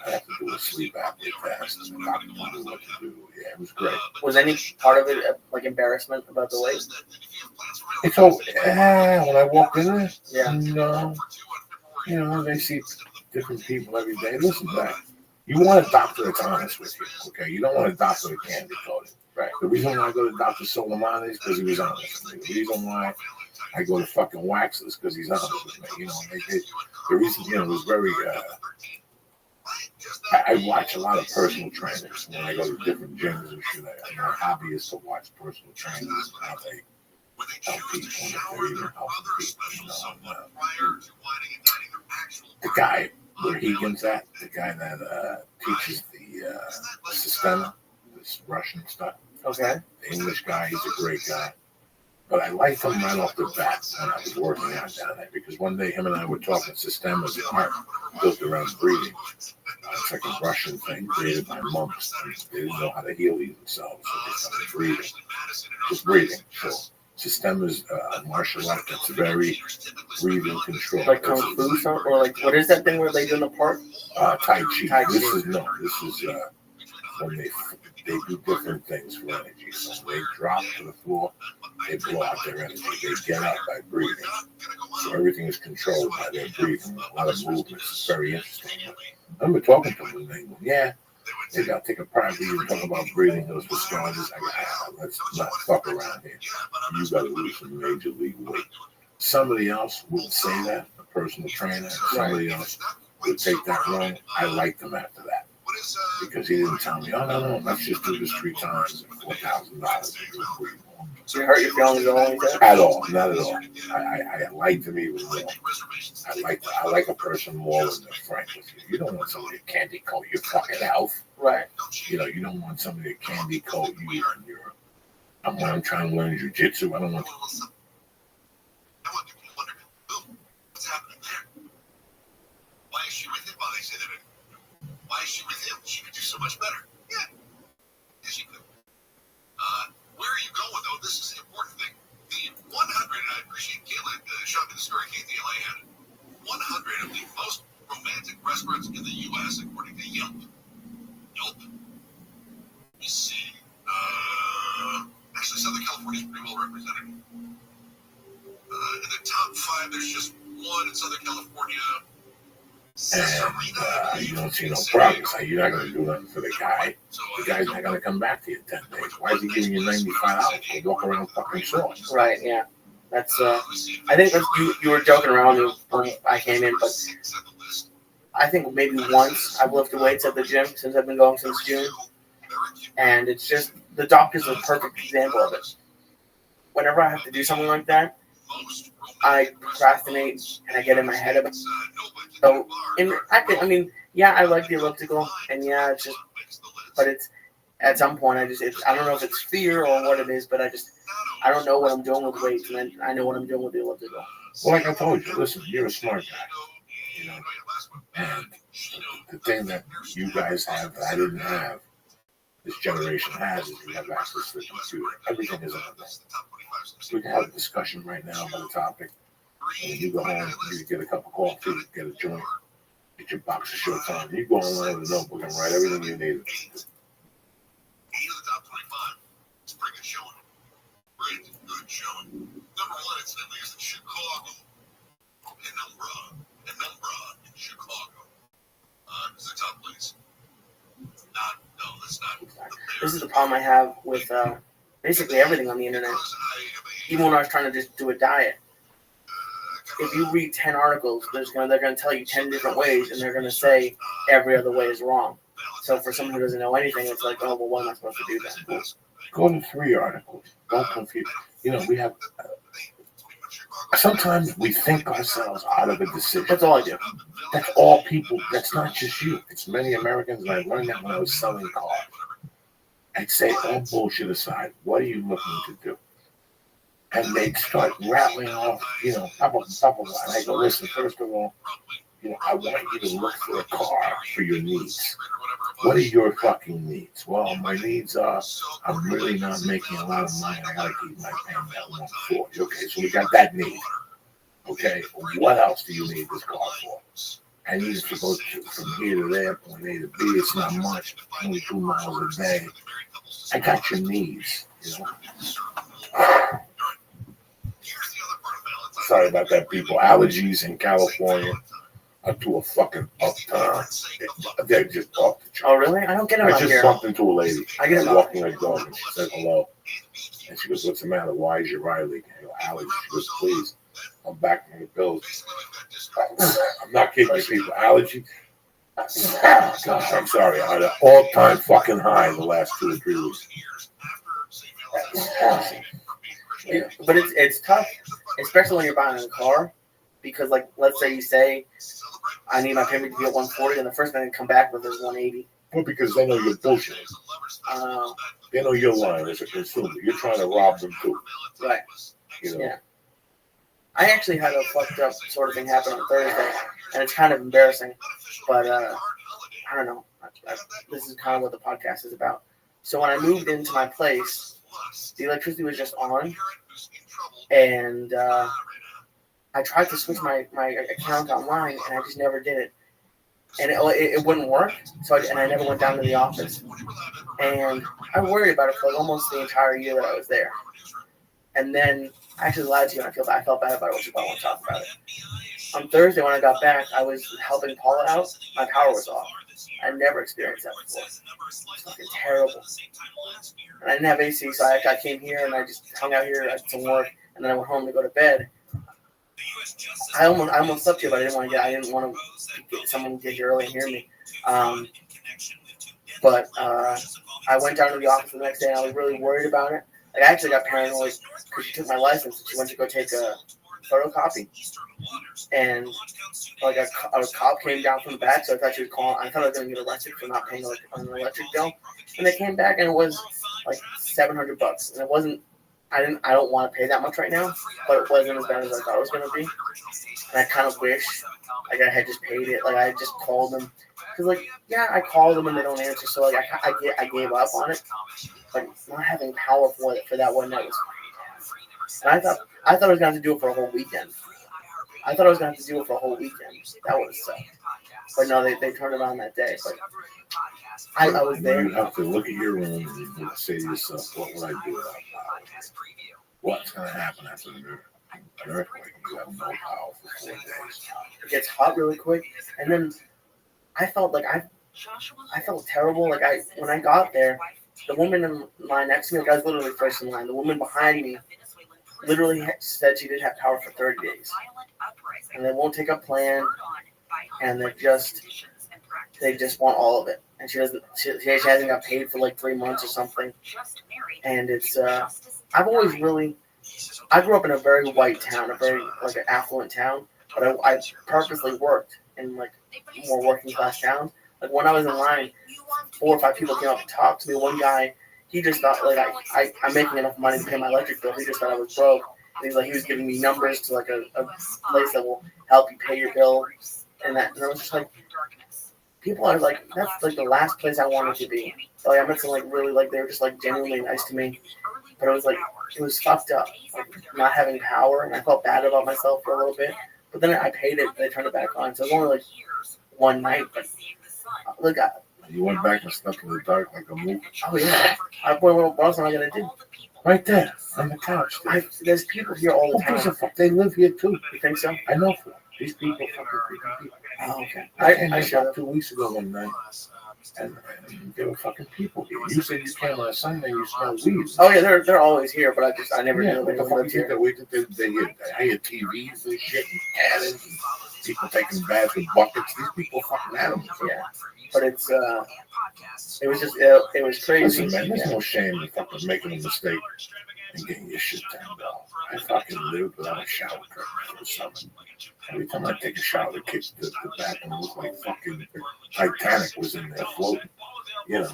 I had to do a sleep apnea test, and the doctor told me what to do. Yeah, it was great. Was any part of it like embarrassment about the weight? It's all when I walked in there. Yeah. No, you know they see different people every day. Listen to that. You want a doctor that's honest with you, okay? You don't want a doctor that candy coated. Right. The reason why I go to Dr. Soleimani is because he was honest with me. The reason why I go to fucking Waxless because he's honest with me. You know, the reason, it was very. I watch a lot of personal trainers when I go to different gyms and shit. My hobby is to watch personal trainers and how they help people and if they're even helping people. The guy where Higgins at, the guy that teaches the Systema, this Russian stuff. Okay. The English guy, he's a great guy. But I liked him right off the bat when I was working out down there because one day him and I were talking Systema's art built around breathing. It's like a Russian thing created by monks. They didn't know how to heal themselves, so they started breathing. Just breathing. So Systema's martial art that's very breathing control. Like Kung Fu or like, what is that thing where they do in the park? Tai Chi. Tai Chi. This is when they do different things for energy. So when they drop to the floor, they blow out their energy. They get up by breathing. So everything is controlled by their breathing. A lot of movements. It's very interesting. I remember talking to them and they go, yeah, maybe I'll take a private and talk about breathing. Those for starters. Let's not fuck around here. You got to lose some major league weight. Somebody else would say that, a personal trainer. Somebody else would take that wrong. I liked them after that. Because he didn't tell me, oh, no, let's just do this 3 times and $4,000. So you hurt your feelings at all? Not at all. I liked him even more. I like a person more when they're frank with you. You don't want somebody to candy coat your fucking health. Right. You know, you don't want somebody to candy coat you and your. When I'm trying to learn jujitsu, I don't want. Why is she with him? so much better. Yeah. Yes, you could. Where are you going, though? This is the important thing. The 100, and I appreciate Kayla showing me the story KTLA had. 100 of the most romantic restaurants in the U.S. according to Yelp. Yelp. Let me see. Actually, Southern California is pretty well represented. In the top 5, there's just one in Southern California. And you don't see no progress. Like, you're not going to do nothing for the guy. The guy's not going to come back to you in 10 days. Why is he giving you $95 to walk around fucking shorts? Right, yeah. That's, I think that's, you were joking around when I came in, but I think maybe once I've lifted weights at the gym since I've been going since June. And it's just, the doctor's a perfect example of it. Whenever I have to do something like that, I procrastinate and I get in my head about it. So, I mean, yeah, I like the elliptical, and yeah, it's just, but it's, at some point, I don't know if it's fear or what it is, but I don't know what I'm doing with weights, and I know what I'm doing with the elliptical. Well, like I told you, listen, you're a smart guy, you know, and the thing that you guys have that I didn't have, this generation has, is you have access to the computer. Everything is on there. We can have a discussion right now about a topic, and when you go home, you get a cup of coffee, get a joint, get your box of shorts on, you go online with a notebook and write everything you need. 8 of the top 25. It's a pretty good showing. Pretty good showing. Number 1, incidentally, is in Chicago. Penumbra in Chicago. Is the top place. That's not. This is the problem I have with basically everything on the internet. Even when I was trying to just do a diet, if you read 10 articles, they're going to tell you 10 different ways, and they're going to say every other way is wrong. So for someone who doesn't know anything, it's like, oh, well, what am I supposed to do then? Go to 3 articles. Don't confuse. You know, we have. Sometimes we think ourselves out of a decision. That's all I do. That's all people. That's not just you. It's many Americans, and I learned that when I was selling cars. I'd say, all bullshit aside, what are you looking to do? And they'd start rattling off, you know, blah. And I go, listen, first of all, you know, I want you to look for a car for your needs. What are your fucking needs? Well, my needs are, I'm really not making a lot of money. I gotta keep my payment at 140. Okay, so we got that need. Okay, what else do you need this car for? I need it to go from here to there, point A to B. It's not much, only 2 miles a day. I got your needs, you know. Sorry about that, people. Allergies in California are to a fucking upturn. They're just off the chart. Oh, really? I don't get them I out just here. bumped into a lady. I get was them walking her dog, and she said hello. And she goes, what's the matter? Why is your eye leaking? I go, allergies. She goes, please, I'm back from the pills. I'm not kidding you, people. Allergy. God, I'm sorry. I had an all-time fucking high in the last 2 or 3 weeks. Yeah, but it's tough, especially when you're buying a car, because, like, let's say you say, I need my payment to be at 140, and the first thing they come back with is 180. Well, because they know you're bullshit. They know you're lying as a consumer. You're trying to rob them too. Right. You know? Yeah. I actually had a fucked up sort of thing happen on Thursday, and it's kind of embarrassing, but I don't know. This is kind of what the podcast is about. So when I moved into my place, the electricity was just on, and I tried to switch my account online, and I just never did it. And it wouldn't work, so I never went down to the office. And I worried about it for like almost the entire year that I was there. And then I actually lied to you, and I felt bad about it, which is why I want to talk about it. On Thursday, when I got back, I was helping Paula out. My power was off. I never experienced that before. It's fucking terrible. And I didn't have AC, so I came here and I just hung out here, I did some work, and then I went home to go to bed. I almost slept here, but I didn't want to get someone to get here early and hear me. But I went down to the office the next day, and I was really worried about it. Like, I actually got paranoid because she took my license and she went to go take a photocopy. And like a cop came down from the back, so I thought she was calling. I thought I was going to get arrested for not paying an electric bill. And they came back, and it was like $700. And it wasn't. I don't want to pay that much right now, but it wasn't as bad as I thought it was going to be. And I kind of wish like I had just paid it. Like I just called them Because, like, yeah, I call them and they don't answer, so, like, I gave up on it. But not having power for that one night was and I thought I was going to have to do it for a whole weekend. That would suck. But no, they turned it on that day. But I was there. You have to look at your room and you say to yourself, what would I do without power? What's going to happen after the earthquake? You have no power for 4 days. It gets hot really quick, and then I felt like I felt terrible. Like when I got there, the woman in line next to me, like I was literally first in line. The woman behind me literally said she didn't have power for 30 days, and they won't take a plan, and they just want all of it. And she hasn't got paid for like 3 months or something. And it's I grew up in a very white town, a very like an affluent town, but I purposely worked in like more working class towns. Like when I was in line, 4 or 5 people came up and talked to me. One guy, he just thought like I'm making enough money to pay my electric bill. He just thought I was broke. And he was giving me numbers to like a place that will help you pay your bill and that. And I was just like, people are like, that's like the last place I wanted to be. So like, I met some like really like they were just like genuinely nice to me, but it was fucked up, like not having power, and I felt bad about myself for a little bit. But then I paid it, they turned it back on. So it was only like one night, but look, you went back and stuck in the dark like a movie. Oh yeah, what else am I gonna do? Right there on the couch. There's people here all the time. They live here too. You think so? I know. These people fucking freaking people. Oh, okay. I shot 2 weeks ago one night, and there were fucking people here. You said you came on a Sunday, you smell weed. Oh yeah, they're always here, but I never knew what they the fuck lived here. I hear TVs and shit and cannons and people taking baths with buckets. These people fucking animals. Yeah, but it was just it was crazy. Listen, man, there's no shame in fucking making a mistake and getting your shit turned off. I fucking lived without a shower curtain for summer. Every time I take a shower, the bathroom looks like fucking Titanic was in there floating. You know,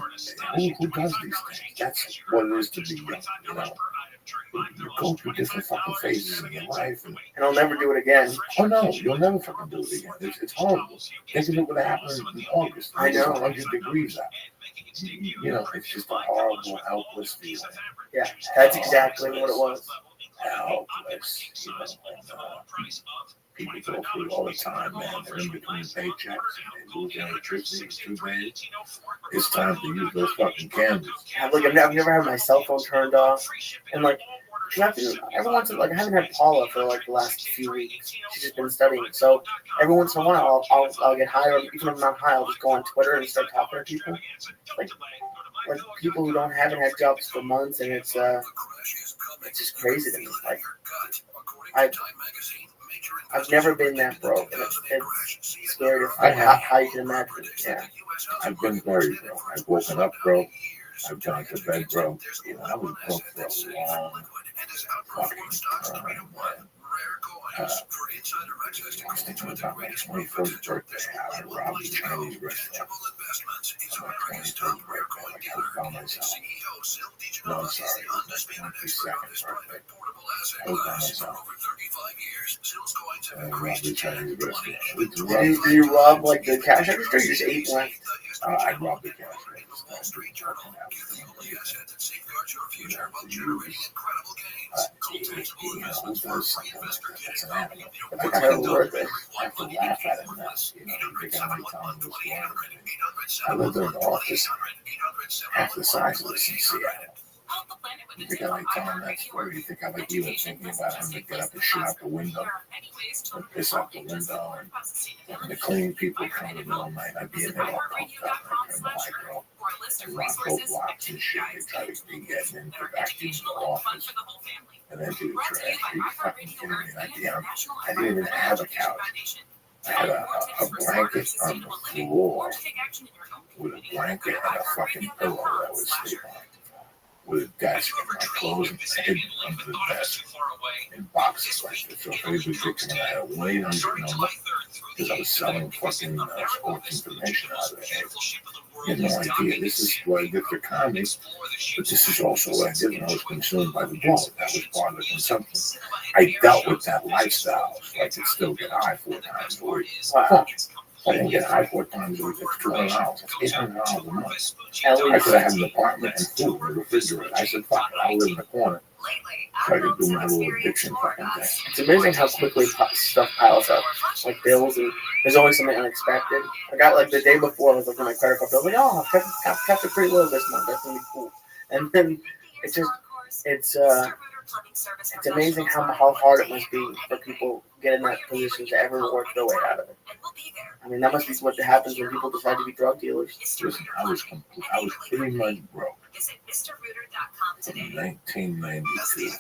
who does these things? That's what it is to be young, you know. You go through different fucking phases in your life. And I'll never do it again. Oh no, you'll never fucking do it again. It's horrible. Think of it what happened in August. I know. 100 degrees out. You know, it's just a horrible, helpless feeling. Yeah, that's exactly what it was. Helpless. You know, people go through it all the time, man. They're in between paychecks and they lose their electricity for 2 days. It's time to use those fucking candles. Yeah, like I've never had my cell phone turned off, and like every once in like I haven't had Paula for like the last few weeks. She's just been studying, so every once in a while I'll get high, or even if I'm not high, I'll just go on Twitter and start talking to people, like people who haven't had jobs for months, and it's just crazy to me. Like I've never been that broke, and it's scary how you can imagine. Yeah. I've been very broke. I've woken up broke. I've gone to bed broke. You know, I was broke for a long fucking time. I was thinking about my 21st birthday. I robbed a Chinese restaurant. On my 23rd birthday, I found myself. No, I'm sorry. My 22nd birthday. I was by myself. And I robbed a Chinese restaurant. Did you rob like the cash register? You just ate one. I robbed the cash register. That's an animal. But I have to laugh at it now. You know, they got my time was wrong. I lived in an office half the size of this in Seattle. You think I like telling that story? You think I like even thinking about him to get up and shit out the window, and piss out the window, and the cleaning people come in the middle of the night? I'd be in there all pumped up, like in my girl, and rock both blocks and shit. They try to be getting in to vacuum the office, and then do the trash. Are you fucking kidding me? I didn't even have a couch. I had a blanket on the floor with a blanket and a fucking pillow that I would sleep on. With a desk and my clothes hidden under the desk in boxes like this. So if anybody thinking I had a 1-800 number because I was selling fucking sports information out of it. You have no idea. This is what I did for comedy, but this is also what I did when I was consumed by the ball. That was part of the consumption. I dealt with that lifestyle. So I could still get high 4 times a week. Wow. I didn't get high 4 times a week. That's $200. That's $800 a month. At I least. could have had an apartment and food in the refrigerator. I said, fuck it, I'll live in the corner. So I could do my little addiction fucking thing. It's amazing how quickly stuff piles up, like bills, and there's always something unexpected. I got like the day before, I was looking at my credit card bill, I was like, oh, I've kept it pretty low this month. That's gonna be cool. And then it's amazing how hard it must be for people get in that position to ever work their way out of it. I mean, that must be what happens when people decide to be drug dealers. Listen, I was pretty much broke. From 1992 to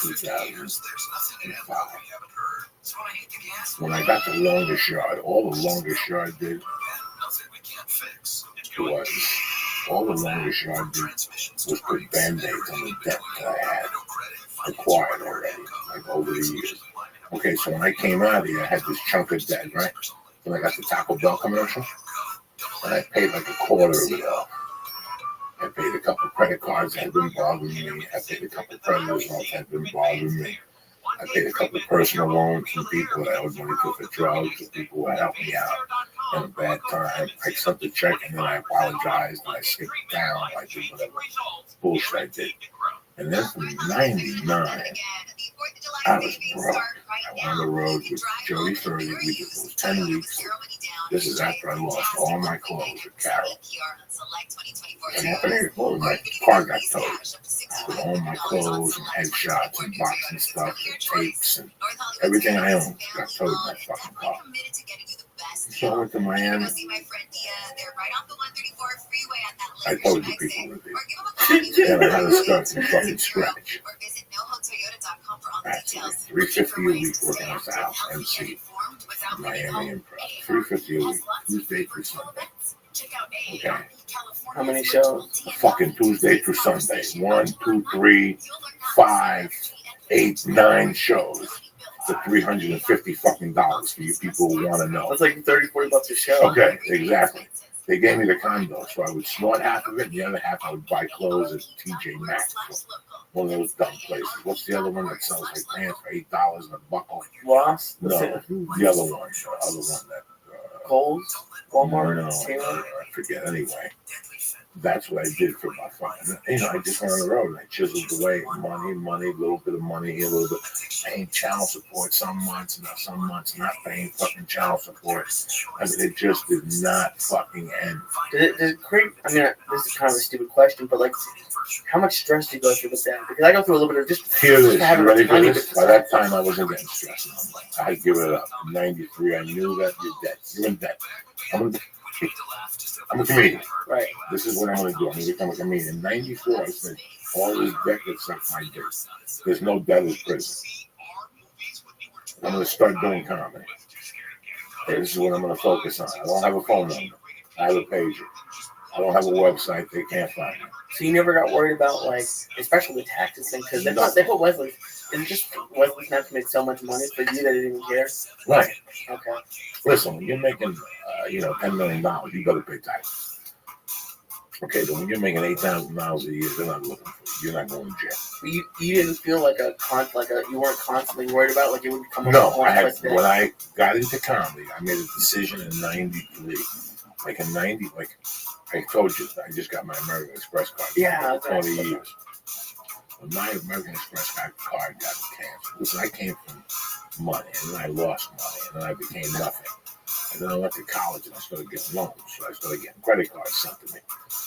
2005. When I got the longest yard, all the longest yard did was put band-aids on the debt that I had acquired already, like over the years. Okay, so when I came out of here, I had this chunk of debt, right? Then I got the Taco Bell commercial, and I paid like a quarter of it off. I paid a couple of credit cards that had been bothering me. I paid a couple of creditors off that had been bothering me. I paid a couple of personal loans from people that I was money to for drugs, or people who had helped me out in a bad time. I sent the check and then I apologized and I skipped down. I did whatever bullshit I did. And then from 99, I was broke. I went on the road with Jody 30. We did those 10 weeks. This is after I lost all my clothes with Carol. And my car got towed. With all my clothes and headshots and boxing stuff and tapes and everything I owned got towed in that fucking car. So I went to Miami. I told you people would be. And I had to start from fucking scratch. Actually, $350 a week working at the house, MC, Miami Improv. $350 a week, Tuesday through Sunday. Okay. How many shows? Fucking Tuesday through Sunday. 1, 2, 3, 5, 8, 9 shows for $350 fucking dollars for you people who want to know. That's like $30-$40 a show. Okay, exactly. They gave me the condo, so I would snort half of it, and the other half I would buy clothes at TJ Maxx, one of those dumb places. What's the other one that sells like pants for $8 and a buckle? Ross? No, the other one that. Kohl's? Walmart? No, I forget. Anyway, that's what I did for my fun. I just went on the road and I chiseled away money, a little bit of money, a little bit paying child support some months not paying fucking child support. I mean, it just did not fucking end. Does it create, I mean, this is kind of a stupid question, but like, how much stress do you go through with that? Because I go through a little bit of just Here it is. having You ready for money. this? By that time, I wasn't getting stressed. I'd give it up. In 93, I knew that you're dead. You're in debt. I'm a comedian. Right. This is what I'm going to do. I'm going to become a comedian. In 94, I said, all this debt except my debt. There's no debt as prison. I'm going to start doing comedy. Okay, this is what I'm going to focus on. I don't have a phone number. I have a pager. I don't have a website. They can't find me. So you never got worried about, like, especially the taxes thing, because they put Wesley, and just Wesley's not to make so much money for you that they didn't even care? Right. Okay. Listen, when you're making, $10 million, you got to pay taxes. Okay, but when you're making $8,000 a year, they're not looking for you. You're not going to jail. You didn't feel like you weren't constantly worried about, like, it would come up. No, when I got into comedy, I made a decision in 93. Like in 90, like I told you, I just got my American Express card. Yeah. 20 years. When my American Express card got canceled, listen, I came from money, and then I lost money, and then I became nothing. And then I went to college, and I started getting loans, so I started getting credit cards sent to me.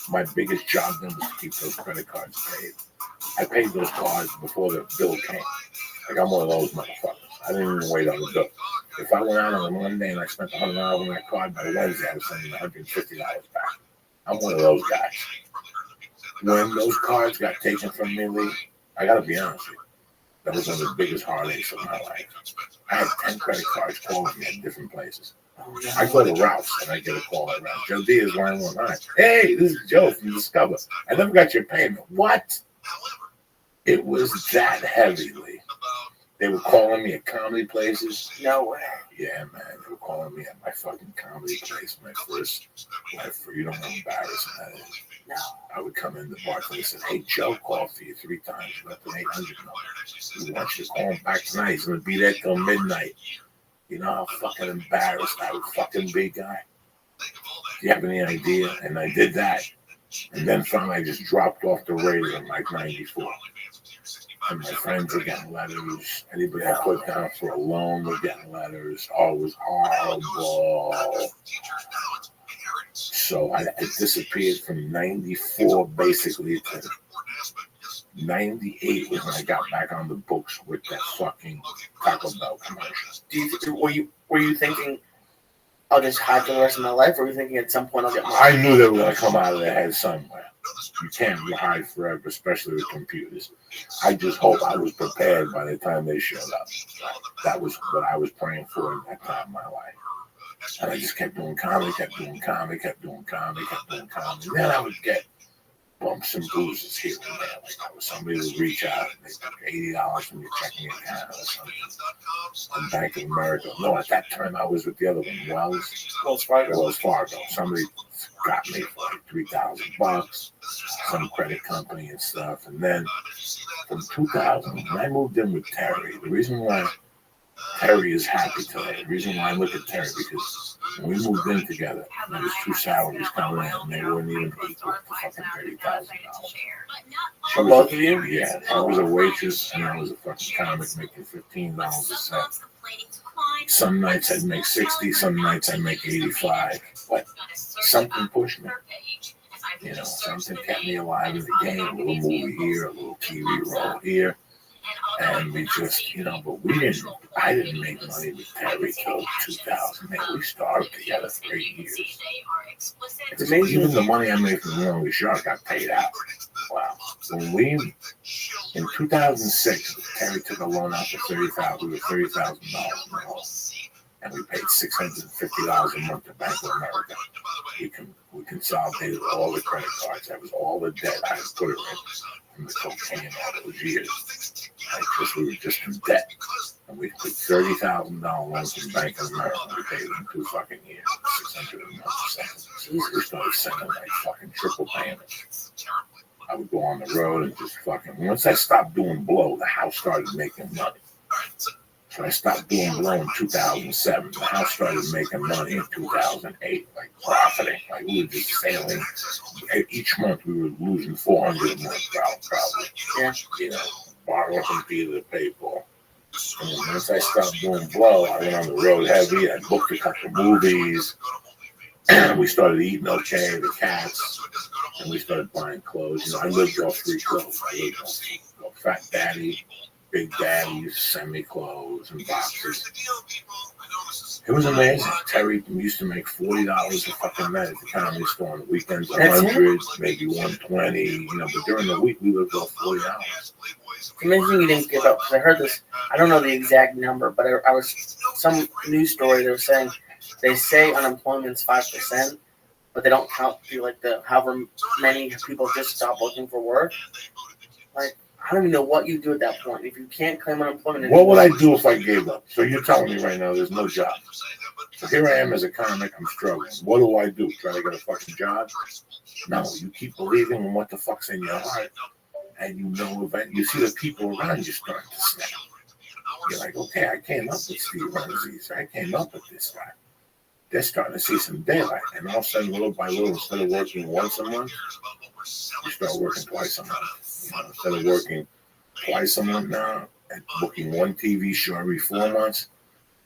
My biggest job then was to keep those credit cards paid. I paid those cards before the bill came. Like, I'm one of those motherfuckers. I didn't even wait on the bill. If I went out on a Monday and I spent $100 on that card, by Wednesday I was sending $150 back. I'm one of those guys. When those cards got taken from me, Lee, I gotta be honest with you, that was one of the biggest heartaches of my life. I had 10 credit cards calling me at different places. I go to Ralph's and I get a call at Ralph's. Joe D is line 1. Hey, this is Joe from Discover. I never got your payment. What? It was that heavy, Lee. They were calling me at comedy places. No way. Yeah, man. They were calling me at my fucking comedy place. My first, you don't know how embarrassing that is. No. I would come in, the bartender said, hey, Joe called for you 3 times. Left an 800 number. He wants you to call him back tonight. He's going to be there till midnight. You know how fucking embarrassed I would fucking be, guy? Do you have any idea? And I did that. And then finally I just dropped off the radar in like 94. And my friends were getting letters. Anybody I put down for a loan were getting letters. Oh, it was horrible. So I disappeared from 94 basically to 98 was when I got back on the books with that fucking Taco Bell commercial. Were you thinking, I'll just hide for the rest of my life, or were you thinking at some point I'll get money? I knew they were going to come out of their head somewhere. You can't hide forever, especially with computers. I just hope I was prepared by the time they showed up. That was what I was praying for in that time of my life. And I just kept doing comedy. And then I would get bumps and bruises here and there. Like somebody would reach out and they took $80 from your checking account or something. From Bank of America. No, at that time I was with the other one, Wells Fargo. Somebody got me for like $3,000, some credit company and stuff. And then from 2000, when I moved in with Terry, the reason why Terry is happy today, the reason why I look at Terry, because when we moved in together, there was 2 salaries coming in, and they weren't even equal to fucking $30,000. For both of you? Yeah, I was a waitress, and I was a fucking comic making $15 a set. Some nights I'd make 60, some nights I'd make 85, but something pushed me. You know, something kept me alive in the game. A little movie here, a little TV role here. And we just, you know, but I didn't make money with Terry till 2000. Man, we started together for 8 years. It's amazing. Even the money I made from the longest shot got paid out. Wow. In 2006, Terry took a loan out for $30,000. We were $30,000 in the hole. And we paid $650 a month to Bank of America. We consolidated all the credit cards. That was all the debt I had put it in from the cocaine all those years. We were just in debt. And we took $30,000 loans from Bank of America. We paid them 2 fucking years, $600 a month. We started sending like fucking triple payments. I would go on the road and just fucking. Once I stopped doing blow, the house started making money. So I stopped doing blow in 2007. The house started making money in 2008, like profiting. Like we were just sailing. Each month we were losing $400 a month, probably. Yeah. You know, borrowing from Peter to pay for. And once I stopped doing blow, I went on the road heavy. I booked a couple movies. We started eating okay, the cats, and we started buying clothes. You know, I lived off free clothes. I lived off Fat Daddy. Big Daddy used to send me clothes and boxes. It was amazing. Terry used to make $40 a fucking night at the comedy store on the weekends, 100, maybe 120. You know, but during the week we lived off $40. It's amazing you didn't give up, because I heard this. I don't know the exact number, but I was some news story. They were saying they say unemployment's 5%, but they don't count like the however many people just stop looking for work. Like, I don't even know what you do at that point. If you can't claim unemployment anymore. What would I do if I gave up? So you're telling me right now there's no job. So here I am as a comic, I'm struggling. What do I do? Try to get a fucking job? No, you keep believing in what the fuck's in your heart. And you know, you see the people around you starting to snap. You're like, okay, I came up with Steve Ramsey. I came up with this guy. They're starting to see some daylight. And all of a sudden, little by little, instead of working once a month, you start working twice a month. You know, instead of working twice a month now and booking one TV show every 4 months,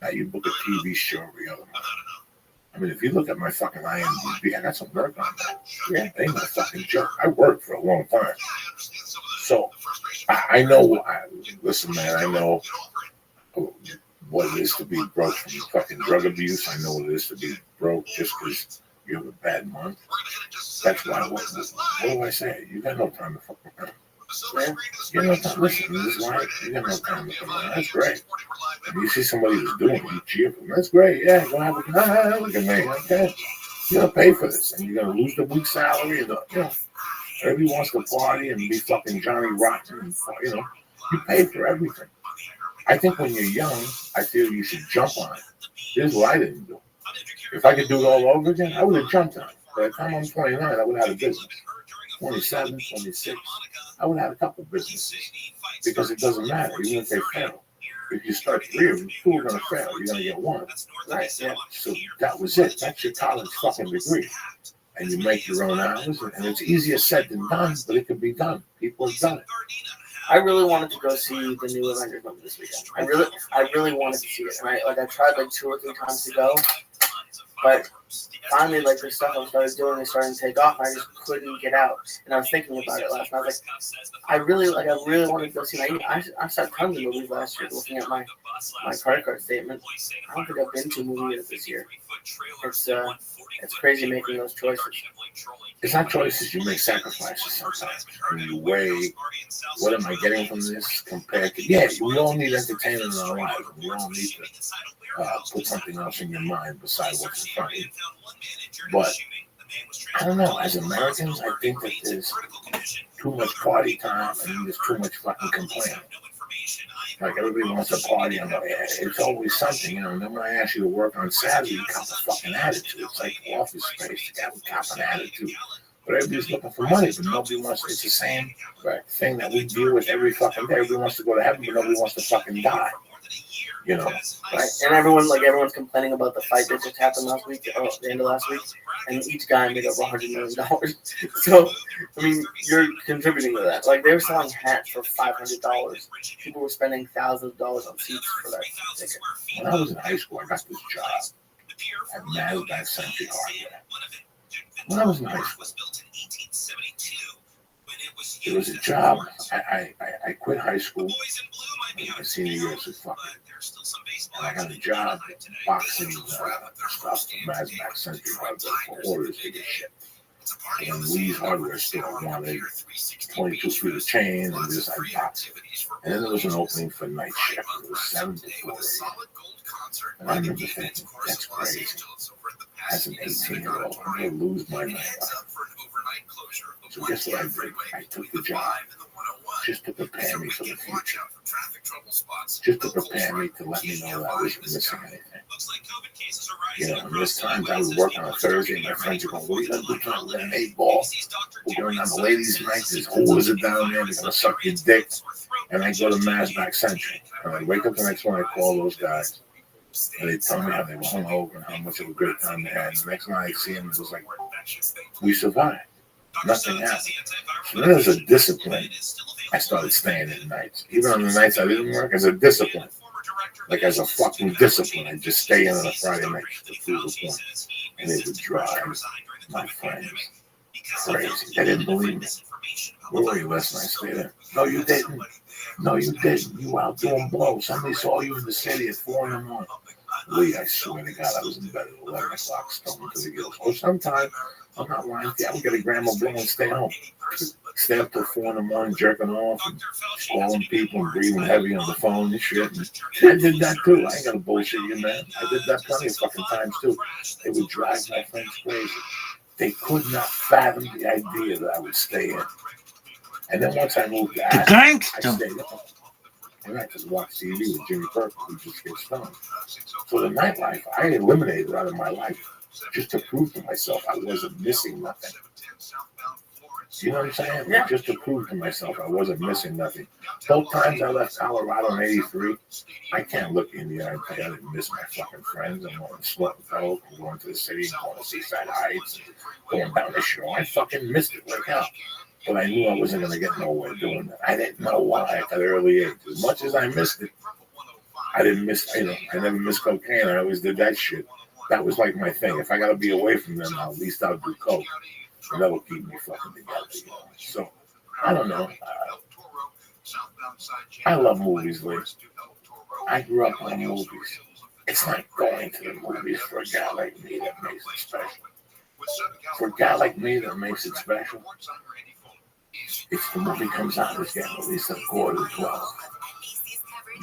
now you book a TV show every other month. I mean, if you look at my fucking IMDb, I got some work on that. Yeah, they ain't no fucking joke. I worked for a long time. So, I know, listen, man, I know what it is to be broke from fucking drug abuse. I know what it is to be broke just because you have a bad month. That's why, what do I say? You got no time to fucking around. Yeah? You got no time. Listen, this is right. You got no time to come around. That's great. If you see somebody who's doing it, you cheer for them. That's great. Yeah, go have a look at me. Okay. You're going to pay for this. And you're going to lose the week's salary. And, you know, everybody wants to party and be fucking Johnny Rotten. You know, you pay for everything. I think when you're young, I feel you should jump on it. Here's what I didn't do. If I could do it all over again, I would have jumped on it. By the time I'm 29, I would have had a business. 27, 26, I would have had a couple of businesses. Because it doesn't matter, even if they fail. if you start 3 of them, 2 are going to fail. You're going to get 1. Right, yeah. So that was it. That's your college fucking degree. And you make your own hours, and it's easier said than done, but it can be done. People have done it. I really wanted to go see the new Avengers movie this weekend. I really wanted to see it. And I tried like 2 or 3 times to go, but finally, like, the stuff I started doing is starting to take off. I just couldn't get out. And I was thinking about it last night. I was like, I really wanted to go see it. I saw tons of movies last year. Looking at my credit card statement, I don't think I've been to a movie yet this year. It's crazy making those choices. It's not choices, you make sacrifices sometimes. And you weigh, what am I getting from this compared to, yeah, we all need entertainment in our lives. We all need to put something else in your mind besides what's in front of you. But, I don't know, as Americans, I think that there's too much party time and there's too much fucking complaining. Like, everybody wants to party, and it's always something, you know. And then when I ask you to work on Saturday, you cop a fucking attitude. It's like office space, you got to cop an attitude. But everybody's looking for money, but nobody wants, it's the same thing that we deal with every fucking day. Everybody wants to go to heaven, but nobody wants to fucking die. You know, right? And everyone's complaining about the fight that just happened last week, or the end of last week, and each guy made up $100 million. So, I mean, you're contributing to that. Like, they were selling hats for $500. People were spending thousands of dollars on seats for that ticket. When I was in high school, I got this job at NASDAQ Century Hardware. When I was in high school, it was a job. I quit high school. My senior year was fucking. And I got a job boxing stuff from NASDAQ Century Hardware for orders to get shipped. And Lee's Hardware store wanted 22 feet of chain, and this I boxed it. And then there was an opening for night shift. It was 7 to 4 a.m. And I remember thinking, that's crazy. As an 18-year-old, I'm going to lose my night. So guess what I did? I took the job just to prepare me for the future. Just to prepare me to let me know that I wasn't missing anything. You know, and there's times I would work on a Thursday and my friends are going, what are you going to do tonight? We're going to 8-ball. We're going on the ladies' night. There's whores are down there. They're going to suck your dick. And I go to NASDAQ Century. And I wake up the next morning, I call those guys. And they tell me how they were hungover and how much of a great time they had. And the next night I see them, it was like, we survived. Nothing happened. So then as a discipline, I started staying at nights. Even on the nights I didn't work, as a discipline. Like as a fucking discipline, I'd just stay in on a Friday night to prove the point. And they would drive my friends crazy. They didn't believe me. Where were you last night? I stayed there. No, you didn't. No, you didn't. You out doing blow. Somebody saw you in the city at 4 in the morning. Lee, I swear to God, I was in bed at 11 o'clock, stoned to the gills. Or sometimes, I'm not lying to you, I would get a gram of blow and stay home. Stay up till 4 in the morning, jerking off, and calling people and breathing heavy on the phone and shit. And I did that too. I ain't gonna bullshit you, man. I did that plenty of fucking times too. They would drive my friends crazy. They could not fathom the idea that I would stay in. And then once I moved to Ashland, I stayed up. And I just watch TV with Jimmy Burke, who just gets stoned. So the nightlife, I eliminated out of my life just to prove to myself I wasn't missing nothing. You know what I'm saying? Yeah. Just to prove to myself I wasn't missing nothing. Both times I left Colorado in '83, I can't look in the eye and tell you I didn't miss my fucking friends. I'm going to Sweat and Coke, I'm going to the city, I'm going to Seaside Heights, going down the shore. I fucking missed it like hell. But I knew I wasn't going to get nowhere doing that. I didn't know why at that early age. As much as I missed it, I didn't miss, I never missed cocaine. I always did that shit. That was like my thing. If I got to be away from them, at least I'll do coke. And that will keep me fucking together. So, I don't know. I love movies, Lee. I grew up on movies. It's not going to the movies for a guy like me that makes it special. For a guy like me that makes it special, if the movie comes out, it's getting released at 11:45.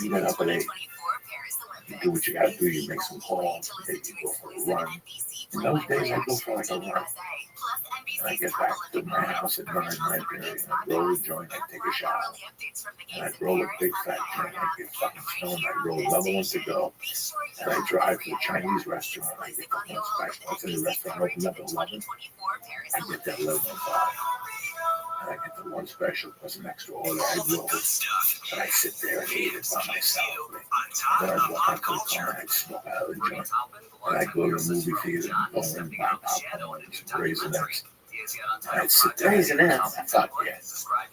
You get up at 8. You do what you gotta do. You make some calls. Maybe you go for a run. In those days, I go for like a run. And I get back to my house at 9:30, and I roll a joint, I take a shower. And I roll a big fat joint, I get fucking stoned, I roll another one to go. And I drive to a Chinese restaurant, I get the one special. It's in the restaurant open up at 11. I get that 11:05. I get the one special plus an extra order. I roll it, and I sit there and eat it by myself. Then I'd walk out to the car and I'd smoke out of the joint. And I'd go to the movie theater and go and buy popcorn and some Raisinets. And I'd sit there Raisinets? Fuck yeah.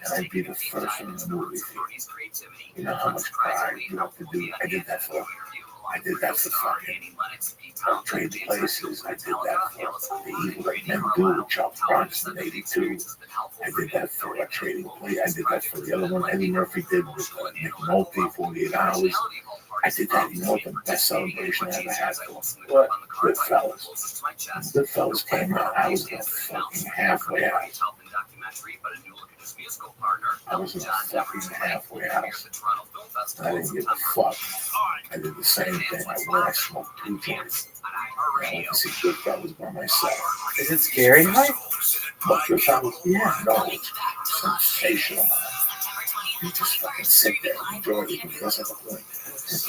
And I'd be the first in the movie theater. You know how much pride you have to do? I did that for fucking Trade Places. I did that for The Evil That Men Do with Charles Bronson in '82. I did that for Trading Places. I did that for the other one Eddie Murphy did with Nick Nolte, 48 Hours. I did that. You know what the best celebration I ever had for? What? Goodfellas. When Goodfellas came out, I was about fucking halfway out. I was in a fucking halfway house. I didn't give a fuck. I did the same thing. I smoked 2 joints. I went to see Goodfellas by myself. Is it scary, Mike? But Goodfellas? Yeah, no, it's sensational. You just fucking sit there and enjoy it because that's not the point. The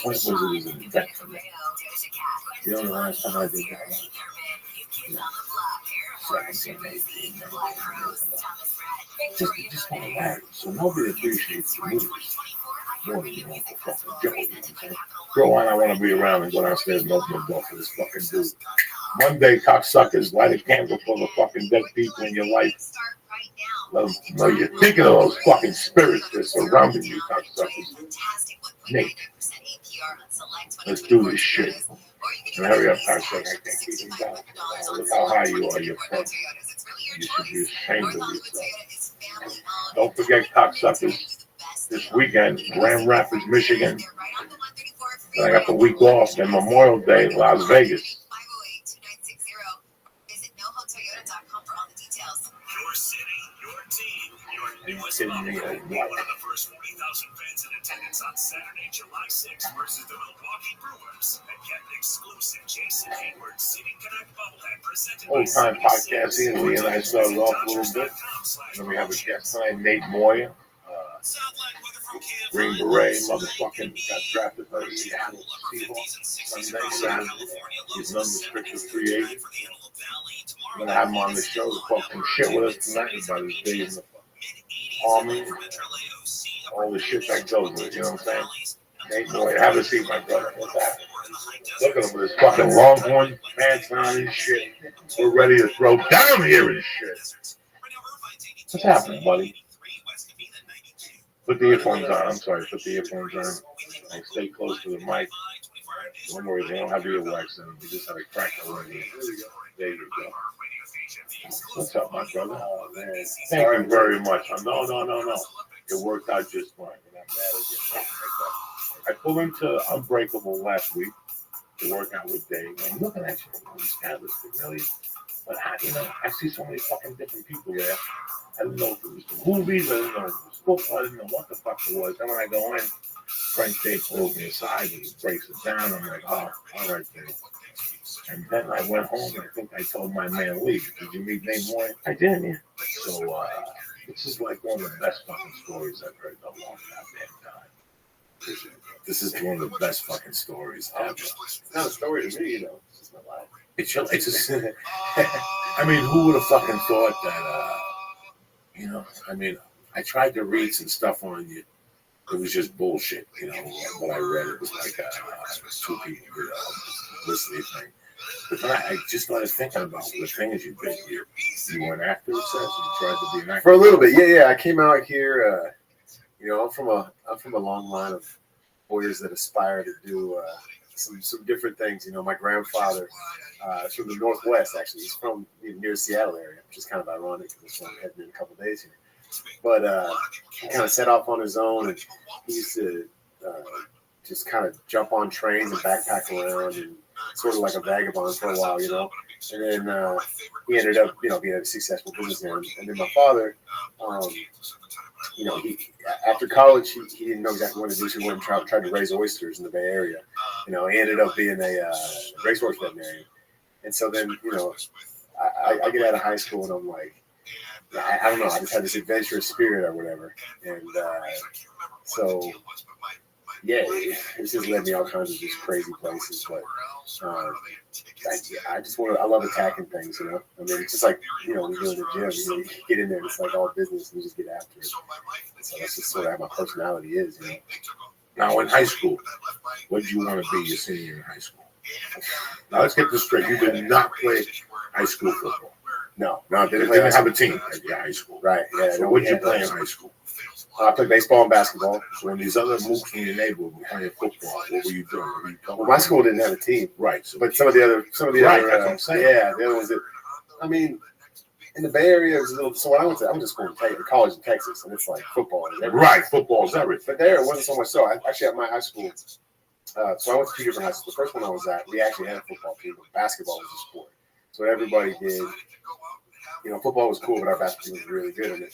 point was it was an event for me. You know the last time I did that was 17, 18, just on the line. So nobody appreciates the movies more than you want to fucking Joe. Go on, I want to be around and go downstairs and open the door for this fucking dude. Monday, cocksuckers, light a candle for the fucking dead people in your life. Let them know you're thinking of those fucking spirits that are surrounding you, cocksuckers. Nate, let's do this shit. And hurry up, cocksucker. I can't keep him down. Look how high you are, you're fucking. You should be ashamed of yourself. Don't forget, cocksuckers, this weekend, Grand Rapids, Michigan. And I got the week off, then Memorial Day in Las Vegas. One of the first 40,000 fans in attendance on Saturday, July 6th versus the Milwaukee Brewers. And get an exclusive Jason Hayward Seating Connect bobblehead presented by Old time podcasting, and Lee and I started off a little bit. And then we have a guest tonight, Nate Moyer. Green Beret, motherfucking got drafted by the Seattle Seahawks Sunday, Saturday. He's an unrestricted free agent. I'm gonna have him on the show to fucking shit with us tonight about his days in the Army, all the shit that goes with it, you know what I'm saying? Nate Moyer, have a seat, my brother. What's that? Look at him with his fucking longhorn pants on and shit. We're ready to throw down here and shit. What's happening, buddy? Put the earphones on. I'm sorry, put the earphones on. And stay close to the mic. Don't worry, they don't have earwax in them. You just have a crack over here. There you go. What's up, my brother? Oh, man. Thank you very much. No. It worked out just fine. And I'm mad again. I pulled into Unbreakable last week to work out with Dave. I'm looking at you. These guys look familiar. But I see so many fucking different people there. I didn't know if it was the movies. I didn't know if it was football. I didn't know what the fuck it was. Then when I go in, Frank Dave pulls me aside and he breaks it down. I'm like, oh, all right, Dave. And then I went home and I think I told my man Lee, did you meet Nate Moyer? I did, yeah. So this is like one of the best fucking stories I've heard in a long goddamn time. This is one of the best fucking stories ever. It's not a story to me, you know. It's just my life. It's just, I mean, who would have fucking thought that, I tried to read some stuff on you. It was just bullshit, what I read. It was like 2 people did a listening thing. But then I just started thinking about the things you did here. You were an actor, it says, you tried to be an actor. For a little bit, yeah. I came out here, I'm from a long line of boys that aspire to do some different things. My grandfather is from the Northwest, actually. He's from near the Seattle area, which is kind of ironic because I'm heading in a couple of days here. But he kind of set off on his own, and he used to just kind of jump on trains and backpack around and sort of like a vagabond for a while, And then he ended up, being a successful businessman. And then my father, he after college, he didn't know exactly what to do, so he went and tried to raise oysters in the Bay Area. He ended up being a racehorse veterinarian. And so then, I get out of high school and I'm like, I don't know, I just had this adventurous spirit or whatever. And so, yeah, it's just led me all kinds of just crazy places. But I just want to. I love attacking things. You know, I mean, it's just like when you go in the gym. You get in there, and it's like all business, and you just get after it. So that's just sort of how my personality is. Now, in high school, what did you want to be your senior year in high school? Now, let's get this straight. You did not play high school football. No, You didn't have a team at your high school. Right. Yeah. So what did you play in high school? I played baseball and basketball. So when these other mooks in your neighborhood were playing football, what were you doing? Well, my school didn't have a team. Right. So, But some of the other, that's what I'm saying. yeah, the other ones that, I mean, in the Bay Area, it was a little. So when I went to school in college in Texas, and it's like football. And everything. Right, football's everything. But there, it wasn't so much so. Actually, at my high school, so I went to 2 different high schools. The first one I was at, we actually had a football team, but basketball was a sport. So what everybody did, football was cool, but our basketball team was really good. And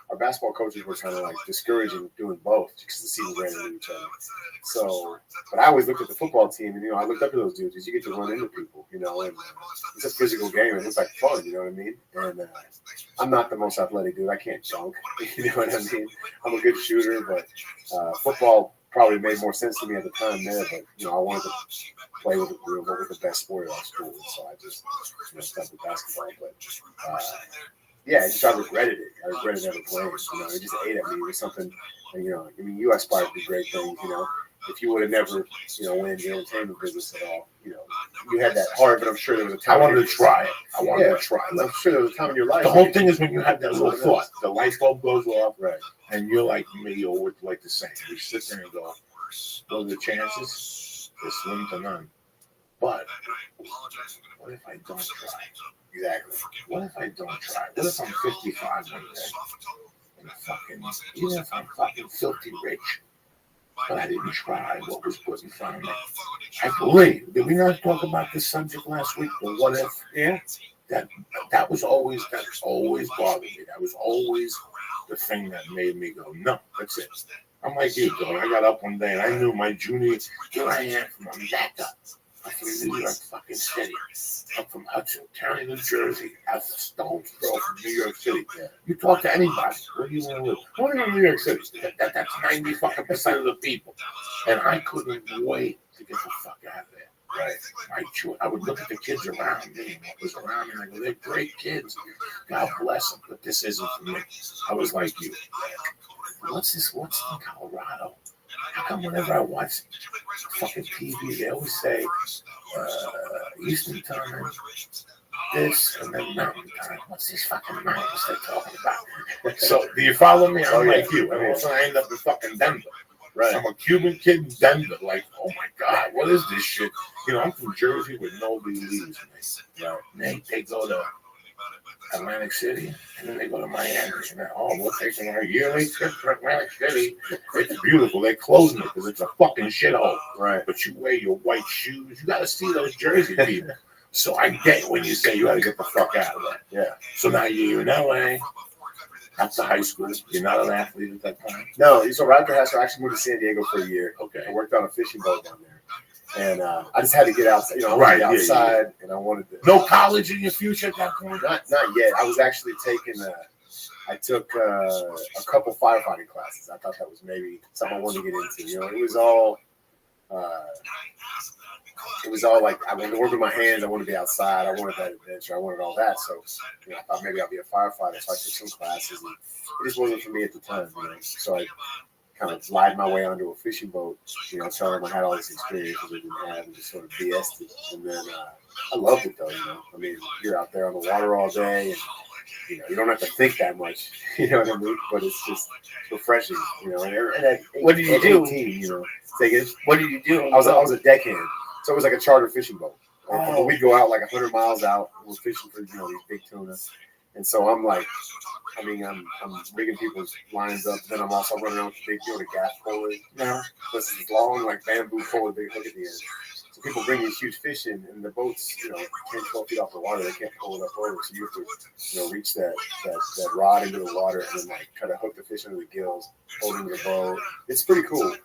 our basketball coaches were kind of like discouraging doing both because the seasons ran into each other. So, but I always looked at the football team, and I looked up to those dudes because you get to run into people, and it's a physical game, and it's like fun, you know what I mean? And I'm not the most athletic dude. I can't dunk, you know what I mean? I'm a good shooter, but football probably made more sense to me at the time there. But I wanted to play with the best sport at our school, and so I just stuck with basketball. But I regretted it. I regretted never playing. It just ate at me. It was something. You aspire to do great things. If you would have never, went into the entertainment business at all, you had that heart. But I'm sure there was a time. I wanted to try it. I'm sure there was a time in your life. The whole thing is when you have that little thought, the light bulb goes off, right? And you're like me, or like the same. You sit there and go, what are the chances? They're slim to none. But what if I don't try? Exactly. What if I don't try? What if I'm 55 one day and even if I'm fucking filthy rich, but I didn't try what was put in front of me? I believe. Did we not talk about this subject last week? The what if? Yeah. That was always bothered me. That was always the thing that made me go, no, that's it. I'm like you, though. I got up one day and I knew my junior. Here I am from America. I'm from New York fucking City. I'm from Hudson County, New Jersey. I'm a stone's throw from New York City. Yeah. You talk to anybody. Where do you want to live? I want to go to New York City. That's 90% of the people. And I couldn't wait to get the fuck out of there. Right. I would look at the kids around me. What was around me, and I go, they're great kids. God bless them, but this isn't for me. I was like you. What's this? What's in Colorado? How come whenever I watch fucking TV, they always say Eastern Time, this, and then Mountain Time? What's this fucking mountains they're talking about? So, do you follow me? I'm like you. I mean, so I end up in fucking Denver. Right. I'm a Cuban kid in Denver. Like, oh my God, what is this shit? I'm from Jersey where nobody leaves me. Right. They go to Atlantic City, and then they go to Miami. And we're taking our yearly trip to Atlantic City. It's beautiful. They're closing it because it's a fucking shithole. Right. But you wear your white shoes. You got to see those Jersey people. So I get when you say you got to get the fuck out of there. Yeah. So now you're in LA. After high school, you're not an athlete at that time? No, so right after high school, I actually moved to San Diego for a year. Okay. I worked on a fishing boat down there. And I just had to get outside. I wanted to be outside, and I wanted to. No college in your future at that point? Not yet. I was actually taking, I took a couple firefighting classes. I thought that was maybe something I wanted to get into. It was all like I wanted to work with my hands. I wanted to be outside. I wanted that adventure. I wanted all that. So, I thought maybe I'll be a firefighter. So I took some classes, and it just wasn't for me at the time. So I kind of lied my way onto a fishing boat. Telling them I had all this experience that I didn't have, and just sort of BS'd it. And then I loved it though. I mean, you're out there on the water all day, and you don't have to think that much. You know what I mean? But it's just refreshing. And What did you do? 18, Say again? What did you do? I was a deckhand. So it was like a charter fishing boat. And we'd go out like 100 miles out. We're fishing for these big tuna. And so I'm like, I'm rigging people's lines up. Then I'm also running around with the big the gas pole. This is long like bamboo pole with a big hook at the end. So people bring these huge fish in, and the boat's 10, 12 feet off the water. They can't pull it up over. So you have to reach that rod into the water and then try to hook the fish into the gills, hold into the boat. It's pretty cool.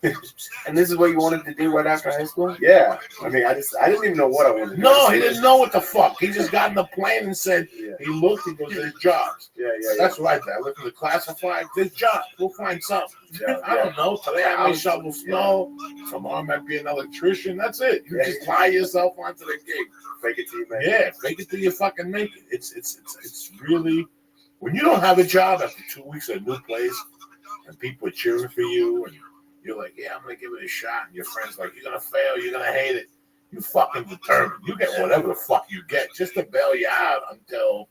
And this is what you wanted to do right after high school? Yeah. I mean, I didn't even know what I wanted to do. No, he didn't know what the fuck. He just got in the plane and said, he looked, he goes, there's jobs. Yeah. That's right there. I looked at the classified, there's jobs. We'll find something. I don't know. Today I may shovel snow. Tomorrow I might be an electrician. That's it. You just fly yourself onto the gig. Fake it till you make it. Yeah, fake it till you fucking make it. It's really, when you don't have a job after 2 weeks at a new place and people are cheering for you and you're like, yeah, I'm gonna give it a shot, and your friend's like, you're gonna fail, you're gonna hate it. You fucking determined. You get whatever the fuck you get, just to bail you out until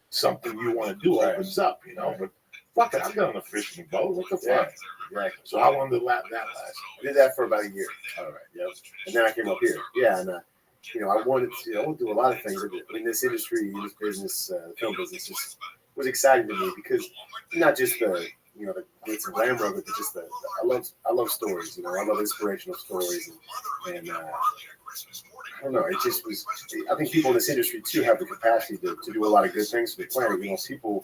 something you want to do opens up, you know. But fuck it, I got on a fishing boat. What the fuck? Exactly. So how long did that last? I did that for about a year. All right. Yep. And then I came up here. Yeah, and I wanted to, do a lot of things in this industry, in this business, film business. Just was exciting to me because not just the the glitz and glamour of it, but just I love stories. I love inspirational stories, and I don't know. It just was. I think people in this industry too have the capacity to do a lot of good things for the planet. People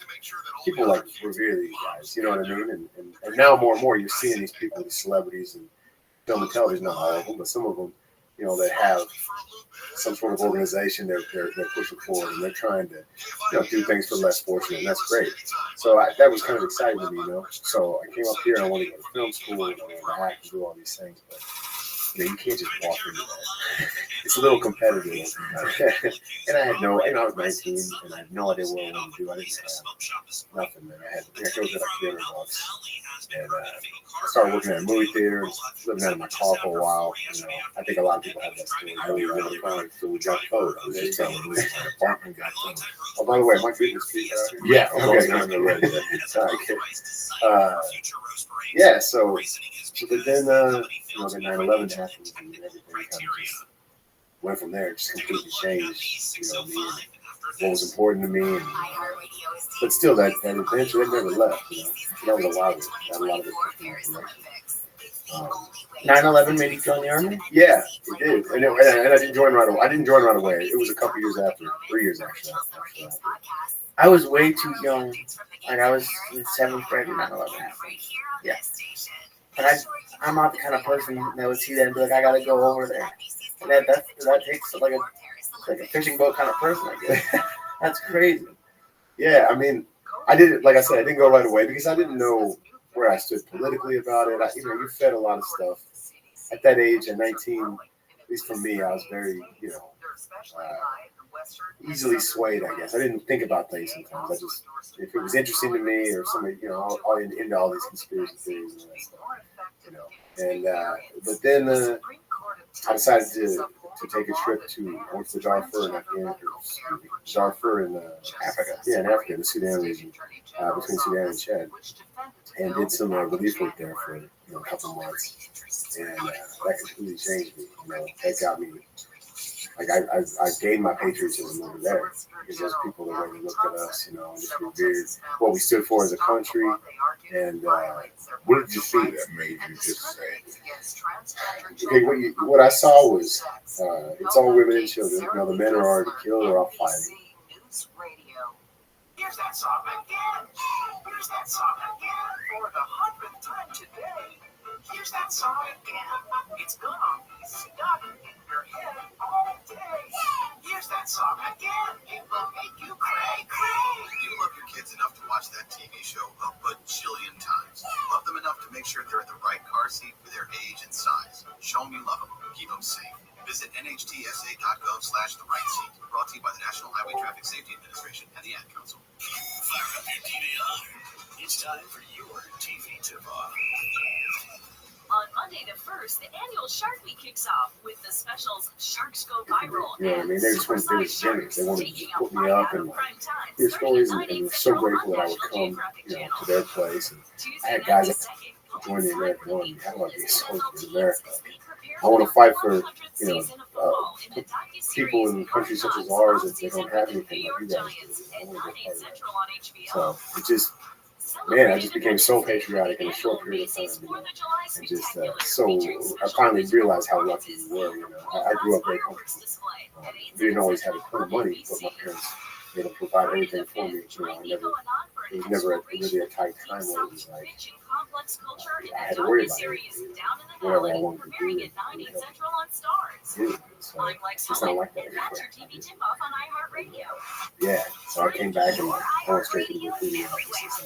like revere these guys. You know what I mean? And now more and more you're seeing these people, these celebrities, and film and television. Not all of them, but some of them. That have some sort of organization they're pushing forward, and they're trying to do things for the less fortunate, and that's great. So that was kind of exciting to me, So I came up here and I wanted to go to film school and I wanted to act and do all these things, but you can't just walk into that. It's a little competitive. And I had I was 19 and I had no idea what I wanted to do. I didn't have nothing, man. I go to like $300, and I started working at a movie theater, living out of my car for a while. I think a lot of people have that story. So we got code. I was just telling you, my apartment got code. Oh, by the way, my Guinness speaker out here. Yeah, okay. On the ready. Sorry, kid. Yeah, so but then the 9/11 happened and everything kind of just went from there. It just completely changed, me and what was important to me. But still, that adventure, it never left. That was a lot of it. 9/11 made you join the army? Yeah, it did. And I didn't join right away. It was a couple years after, 3 years actually. I was way too young. Like I was in 7th grade when 9/11 happened. Yeah. But I'm not the kind of person that would see that and be like, I gotta go over there. And that takes like a fishing boat kind of person, I guess. That's crazy. Yeah, I mean, I didn't, like I said, I didn't go right away because I didn't know where I stood politically about it. You fed a lot of stuff. At that age, at 19, at least for me, I was very, easily swayed, I guess. I didn't think about things sometimes. I just, if it was interesting to me or somebody, all into all these conspiracy theories and that stuff, And, but then I decided to take a trip to Darfur in Africa. Yeah, in Africa, the Sudan region, between Sudan and Chad, and did some relief work there for a couple months, and that completely changed me. That got me. Like I gained my patriotism over there because those people, the way they looked at us, just revered what we stood for as a country. And what did you see that made you just say? Okay, what I saw was it's all women and children. The men are already killed or off fighting. Here's that song again. Here's that song again for the 100th time today. Here's that song again. It's gonna be stuck in your head all day. Here's that song again. It will make you cray, cray. You love your kids enough to watch that TV show a bajillion times. Love them enough to make sure they're in the right car seat for their age and size. Show them you love them. Keep them safe. Visit nhtsa.gov/the-right-seat. Brought to you by the National Highway Traffic Safety Administration and the Ad Council. Fire up your DVR. It's time for your TV tip-off. On Monday the 1st, the annual Shark Week kicks off with the specials Sharks Go Viral and They just wanted to do this gimmicks. They wanted to put me up and hear stories, and I was so grateful that I would come, to their place. And I had guys that joined the American Army. How do I be a soldier in America? I want to fight for, people in countries such as ours that they don't have anything like you guys do. I want to be part of that. So it just, I just became so patriotic in a short period of time. And just I finally realized how lucky we were. I grew up very comfortable. We didn't always have a ton of money, but my parents provide everything for me. It was never really a tight time where it was like I had to worry about it. Whatever I wanted to do. So it's not like that anymore. Yeah, so I came back and I went straight to the recruiting office.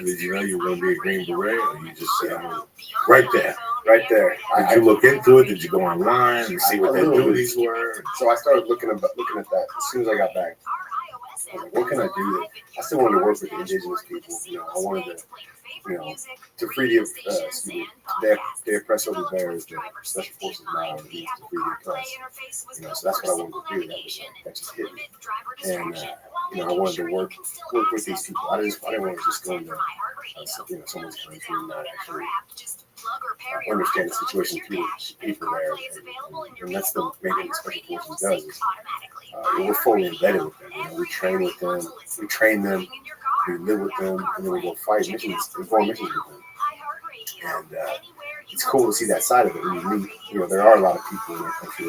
Did you know you were going to be a Green Beret, or you just said, Right there. Right there. Did you look into it? Did you go online and see what their duties were? So I started looking at that as soon as I got back. I was like, what can I do? I still wanted to work with the indigenous people. I wanted to free the they oppress over there is the special forces now and means to free the oppressed. So that's what I wanted to do. That just hit me. And I wanted to work with these people. I didn't want to just go into someone's country and not actually understand the situation through the people there. And that's the main thing the special forces does. Is, we're fully embedded with them. We train with them. We train them. We live with them, and then we go fight missions. We go on missions with them. And it's cool to see that side of it. When you meet, there are a lot of people in our country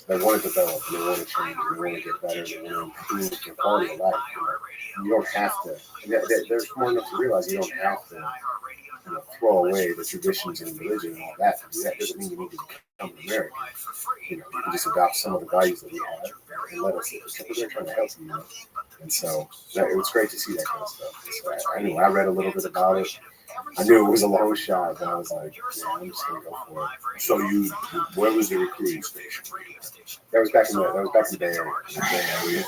that want to develop, and they want to change, and they want to get better, they want to improve their quality of life. You don't have to. They're smart enough to realize you don't have to throw away the traditions and religion and all that. That doesn't mean you need to become an American. You can just adopt some of the values that we have and let us. They're trying to help you. And so it was great to see that kind of stuff. So I read a little bit about it. I knew it was a long shot, but I was like, yeah, I'm just gonna go for it. So where was the recruiting station? That was back in the Bay Area.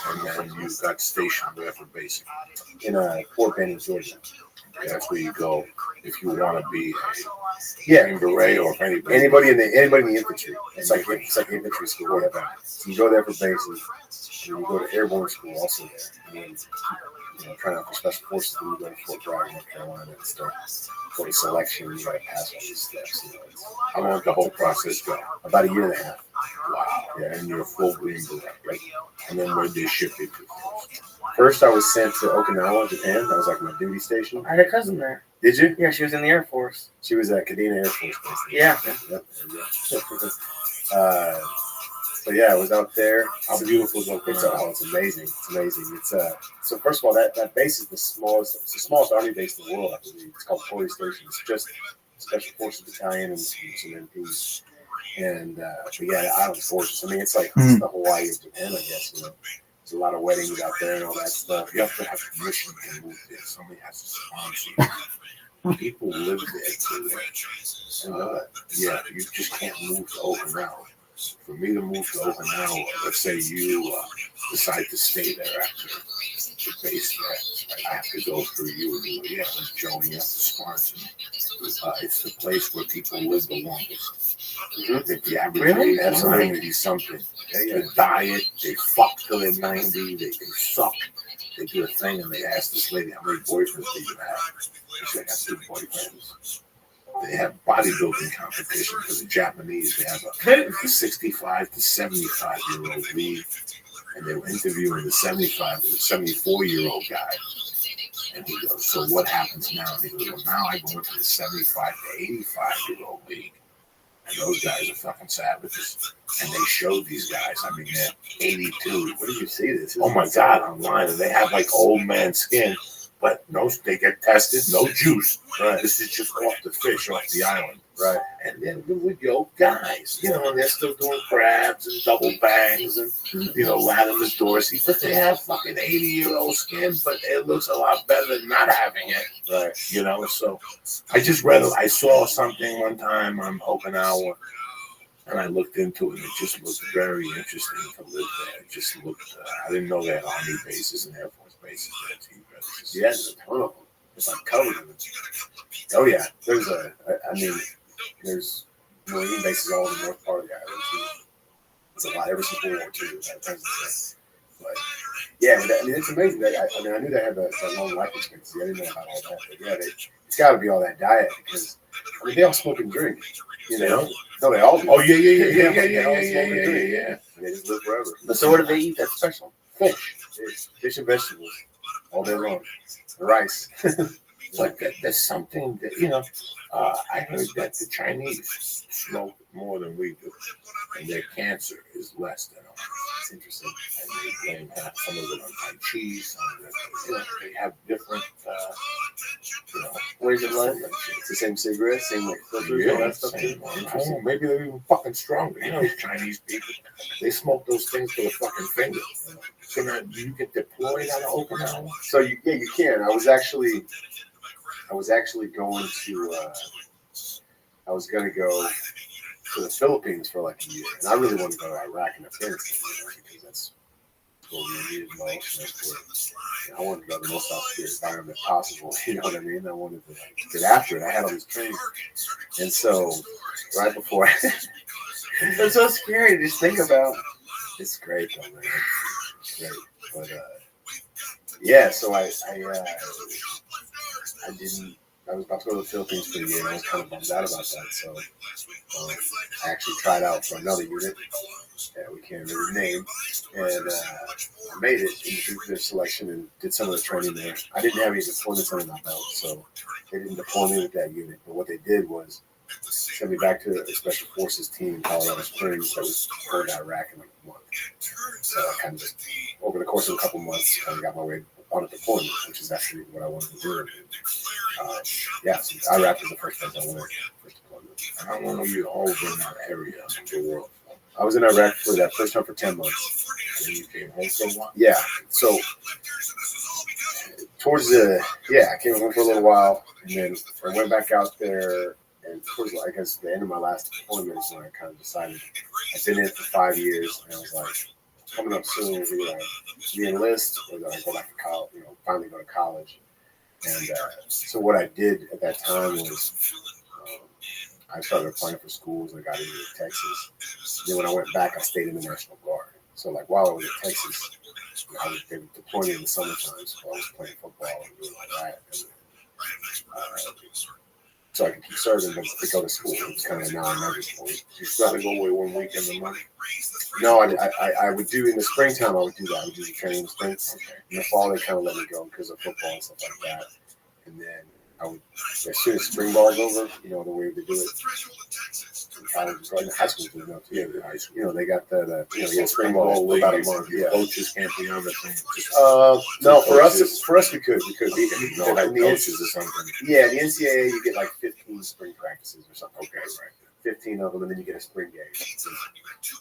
And then you got stationed there for basic. In Fort Benning, Georgia. That's where you go if you want to be a Green Beret or anybody in the infantry. It's like infantry school, whatever. So you go there for basic, and you go to airborne school also there. And then, trying out for special forces, then you go to Fort Bragg, North Carolina, and start go to selection. You got to pass all these steps. How long did the whole process go? About a year and a half. Wow. Yeah, and you're a full Green Beret, right? And then where did they ship you to? First, I was sent to Okinawa, Japan. That was like my duty station. I had a cousin there. Did you? Yeah, she was in the Air Force. She was at Kadena Air Force Base. Yeah. But yeah, I was out there. How beautiful is Okinawa? It's amazing. It's amazing. So first of all, that base is the smallest army base in the world, I believe. It's called Torii Station. It's just Special Forces Battalion and some MPs. And but yeah, the island's gorgeous. I mean, it's like it's the Hawaii of Japan, I guess. There's a lot of weddings out there and all that stuff. You have to have permission to move there. Somebody has to sponsor you. People live there to yeah, you just can't move to Okinawa. For me to move to Okinawa, let's say you decide to stay there after the base there, I have to go through you and go, yeah, Joe, you have to sponsor me. It's the place where people live the longest. If the average age is 90 something, the diet, they fuck till they're 90, they suck. They do a thing and they ask this lady, how many boyfriends do you have? She said, I got 2 boyfriends. They have bodybuilding competition for the Japanese. They have a 65 to 75-year-old league, and they were interviewing the 75 with a 74-year-old guy. And he goes, so what happens now? And he goes, well, now I go into the 75 to 85-year-old league. And those guys are fucking savages. And they showed these guys, I mean, they're 82. Where did you see this? Oh my God, online. And they have like old man skin. But no, they get tested, no juice. Right. This is just off the fish, off the island. Right. And then with your guys, and they're still doing crabs and double bangs and, Latimer's Dorsey. But they have fucking 80-year-old skin, but it looks a lot better than not having it. Right. So I saw something one time on Okinawa, and I looked into it, and it just looked very interesting to live there. It just looked, I didn't know they had army bases and Air Force bases there too. Yeah, there's a ton of them. It's like covered in them. Oh yeah, there's Marine bases all in the north part of the island too. There's a lot ever since World War II. But yeah, it's amazing. I knew they had that long life expectancy. I didn't know about all that. But yeah, it's got to be all that diet because they all smoke and drink. No, they all do. Oh yeah. They just live forever. So what do they eat that's special? Fish and vegetables all day long. Rice. Like there's something that I heard that the Chinese smoke more than we do, and their cancer is less than ours. It's interesting. And they blame some of it on cheese. Some of it, they have different. Where's it like? It's the same cigarette, same like filters, all that stuff too. Maybe they're even fucking stronger. These Chinese people, they smoke those things to the fucking finger. you get deployed on an open hour? So you can. I was actually going to. I was going to go to the Philippines for like a year, and I really wanted to go to Iraq and Afghanistan because that's where we needed most. That's where, I wanted to go to the most austere environment possible. You know what I mean? I wanted to get after it. I had all these training, and so right before, It's so scary to just think about. it's great though, man. It's great, but yeah. So I didn't. I was about to go to the Philippines for a year, and I was kind of bummed out about that. So I actually tried out for another unit that we can't really name, and I made it into their selection and did some of the training there. I didn't have any deployments under my belt, so they didn't deploy me with that unit. But what they did was send me back to a special forces team in Colorado Springs that was going to Iraq in like a month. So I kind of just, over the course of a couple months, kind of got my way on a deployment, which is actually what I wanted to do. Yeah, so Iraq was the first place I went. First deployment. How long were you over in that area of the world? I was in Iraq for that first time for 10 months. And then you came home for a while? Yeah, so towards I came home for a little while, and then I went back out there, and towards, I guess, the end of my last deployment is when I kind of decided I've been in it for 5 years, and I was like, coming up soon, either I re-enlist or do I go back to college, finally go to college. And so what I did at that time was I started applying for schools and I got into Texas. Then when I went back, I stayed in the National Guard. So like while I was in Texas, they would deploy me in the summertime, so I was playing football and doing like that. And, so I could keep serving, but to go to school, it's kind of now another point. You started to go away 1 week in the month? No, I would do in the springtime. I would do that. I would do the training in the spring. In the fall, they kind of let me go because of football and stuff like that. And then I would, as soon as spring ball is over, the way they do it. College, right in high school, Yeah, the high school. they got that. You get spring ball for about a month. Yeah. Coaches can't be on the thing. No, for us we could because we No head coaches or something. Yeah, the NCAA you get like 15 spring practices or something. Okay, right. 15 of them, and then you get a spring game.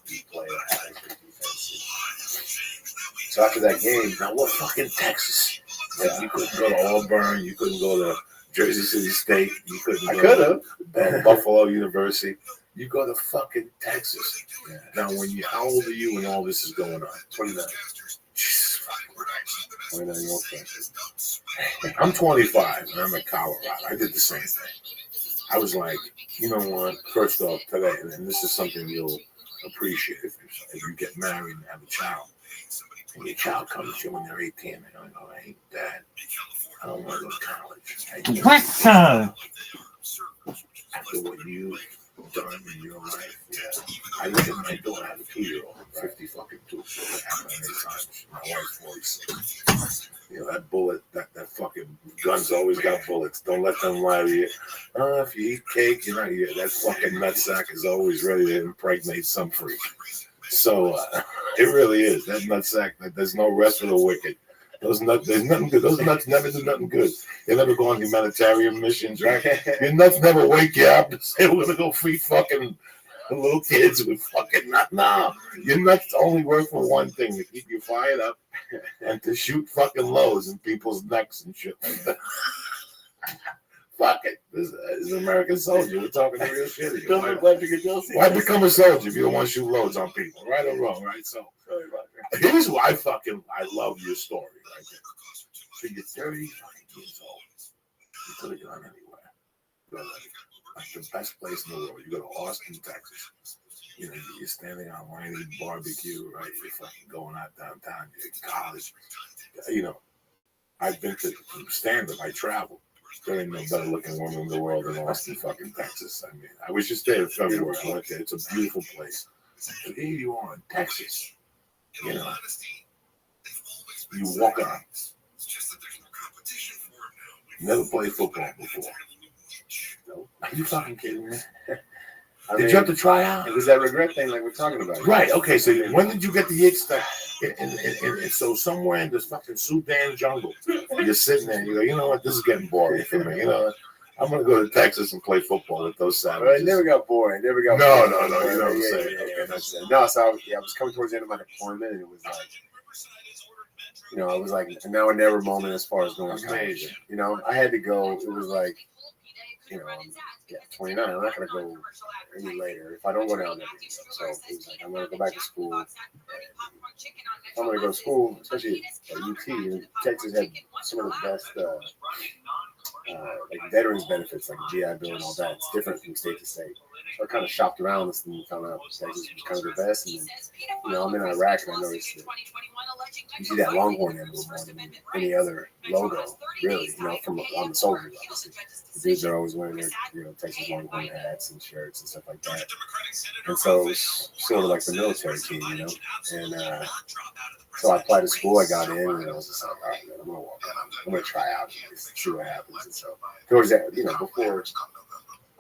You play defense. So after that game, Now what fucking Texas? Like, you couldn't go to Auburn. You couldn't go to Jersey City State. You couldn't I go could to have. Buffalo University. You go to fucking Texas. Yeah. Now, how old are you when all this is going on? 29. Jesus fucking Christ. 29 year old Texas. I'm 25 and I'm in Colorado. I did the same thing. I was like, you know what? First off, today, and this is something you'll appreciate if you get married and have a child, and your child comes to you when they're 18, and I go, hey, Dad, I don't want to go to college. After what you've done in your life, I look at my daughter, I have a 2-year-old, 50 fucking 2, times. My wife's 46. That bullet, that fucking gun's always got bullets. Don't let them lie to you. If you eat cake, that fucking nutsack is always ready to impregnate some freak. So it really is. That nutsack, there's no rest for the wicked. There's nothing good. Those nuts never do nothing good. They never go on humanitarian missions, right? Your nuts never wake you up and say, we're going to go feed fucking little kids with fucking nut. No. Your nuts only work for one thing, to keep you fired up and to shoot fucking lows in people's necks and shit like that. Fuck it. This is an American soldier. We're talking real shit here. Why become a soldier if you don't want to shoot loads on people? Right or wrong, right? So here's why I love your story right there. So you're 30 fucking years old. You could have gone anywhere. Like the best place in the world. You go to Austin, Texas. You're standing on line eating barbecue, right? You're fucking going out downtown. You're in college. I've been to stand-up. I travel. There ain't no better looking woman in the world than Austin, fucking Texas. I mean, I was just there in February. I went there. It's a beautiful place. But here you are in Texas. You walk on. Never played football before. Are you fucking kidding me? Did you have to try out? It was that regret thing like we're talking about. Right, okay, so when did you get the itch that, so somewhere in this fucking Sudan jungle, you're sitting there and you go, you know what, this is getting boring for me, I'm going to go to Texas and play football with those savages. It never got boring. No, you know what I'm saying. No, so I was coming towards the end of my deployment and it was like, you know, it was like a now or never moment as far as going to college. You know, I had to go. It was like, you know, I'm 29. I'm not going to go any later if I don't go down there. So it was like, I'm going to go back to school. And I'm going to go to school, especially at UT. And Texas had some of the best like veterans benefits, like GI Bill and all that. It's different from state to state. So I kind of shopped around this and found out Texas was kind of the best. And then, you know, I'm in Iraq and I noticed that you see that Longhorn emblem more than any other logo, really, you know, from on the soldiers, obviously. The dudes are always wearing their, you know, Texas Longhorn hats and shirts and stuff like that. And so it was sort of like the military team, you know. And so I applied to school, I got in, and I was just like, all right, man, I'm going to try out and see what happens. And so towards that, you know, before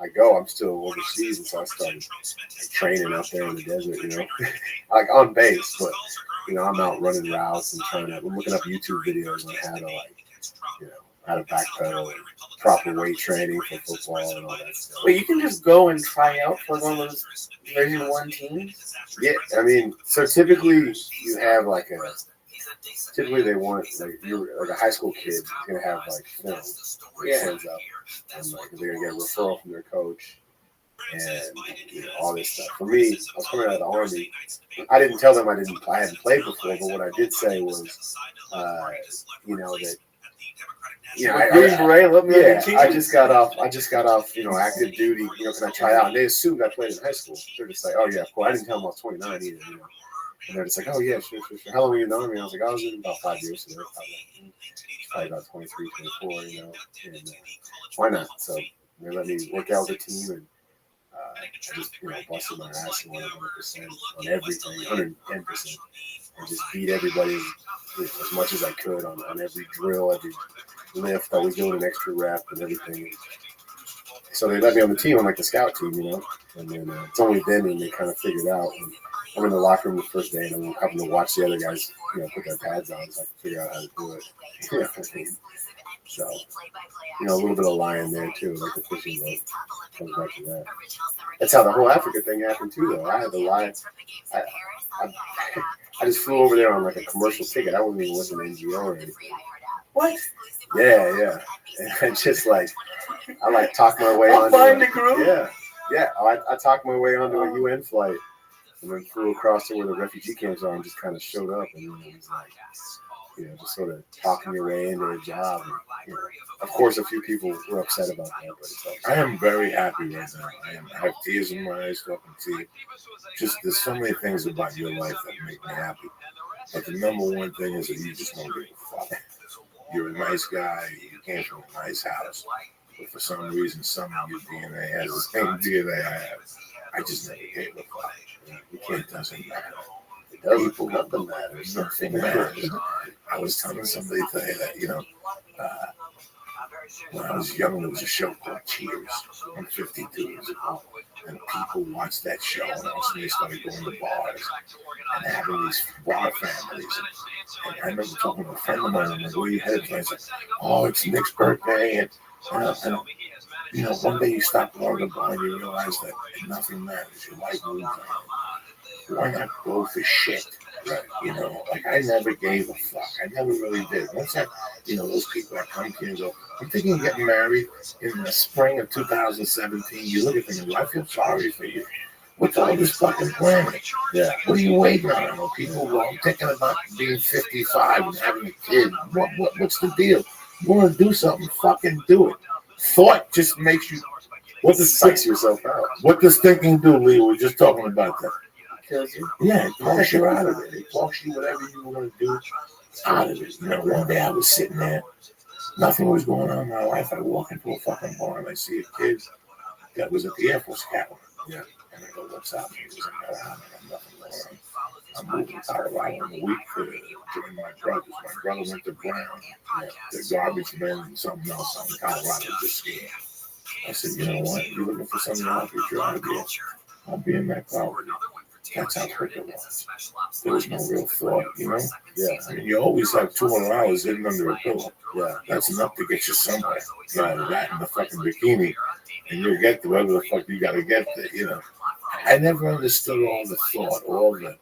I go, I'm still overseas, and so I started like, training out there in the desert, you know, like on base, but you know, I'm out running routes and I'm looking up YouTube videos on how to like, you know, how to backpedal and proper weight training for football and all that stuff. But you can just go and try out for one of those Division I teams. Yeah, I mean, so typically you have like typically they want like you're like a high school kid is gonna have like film where he sends up and like they're gonna get a referral from their coach and you know, all this stuff. For me, I was coming out of the Army. I didn't tell them I hadn't played before, but what I did say was, you know, that you know, I just got off, you know, active duty. You know, can I try out? And they assumed I played in high school. They're just like, oh yeah, cool. I didn't tell them I was 29 either. You know, and they're just like, oh yeah, sure. How long were you in the Army? I was like, I was in about 5 years. So probably about 23, 24. You know, and why not? So they let me work out with the team and. I just, you know, busted my ass 100% on everything, 110%. I just beat everybody as much as I could on every drill, every lift. I was doing an extra rep and everything. So they let me on the team, on like the scout team, you know. And then it's only then when they kind of figured out. And I'm in the locker room the first day, and I'm having to watch the other guys, you know, put their pads on so I can figure out how to do it. You know what I mean? So, you know, a little bit of lying there too, like the fishing boat. Comes back to that. That's how the whole Africa thing happened too, though. I had to lie. I just flew over there on like a commercial ticket. I wasn't even with an NGO or anything. What? Yeah. And I just like, I talked my way onto the crew? Yeah. I talked my way onto a UN flight and then flew across to where the refugee camps are and just kind of showed up and it was like, you know, just sort of talking your way into a job. And, you know, of course, a few people were upset about that, but it's like, I am very happy right now. I have tears in my eyes talking to you. Just there's so many things about your life that make me happy. But the number one thing is that you just don't give a fuck. You're a nice guy. You came from a nice house. But for some reason, some of your DNA has the same DNA I have. I just never gave a fuck. You can't, doesn't matter. People, nothing matters. Nothing matters. I was telling somebody today that, you know, when I was young, there was a show called Cheers. I'm 52 years old. And people watched that show, and all of a sudden they started going to bars and having these bar families. And I remember talking to a friend of mine, I'm like, where you headed? And I said, oh, it's Nick's birthday. And you know, one day you stop going to the bar and you realize that nothing matters. Your life moves on. Why not go for shit? Right. You know, like I never gave a fuck. I never really did. Once I, you know, those people that come here and go, I'm thinking of getting married in the spring of 2017. You look at them and go, I feel sorry for you. What's all this fucking planning? Yeah. What are you waiting on? Well, people go, I'm thinking about being 55 and having a kid. What's the deal? You want to do something? Fucking do it. Thought just makes you. What does psych yourself out? What does thinking do, Lee? We're just talking about that. Yeah, it talks you out of it. It talks you whatever you want to do out of it. You know, one day I was sitting there, nothing was going on in my life. I walk into a fucking bar and I see a kid that was at the Air Force Academy. Yeah. And I go, what's up? He goes, I'm nothing going on. I'm moving to Colorado in a week to join my brothers. My brother went to Brown. The garbage men and something else out in Colorado just scared. I said, you know what? You're looking for something else to try to get. I'll be in that car with you. That's how quick it was. There was no real thought, you know? Yeah. I mean, you always have 200 hours hidden under a pillow. Yeah. That's enough to get you somewhere. You know, that and the fucking bikini. And you'll get to whatever the fuck you got to get there, you know? I never understood all the thought, all the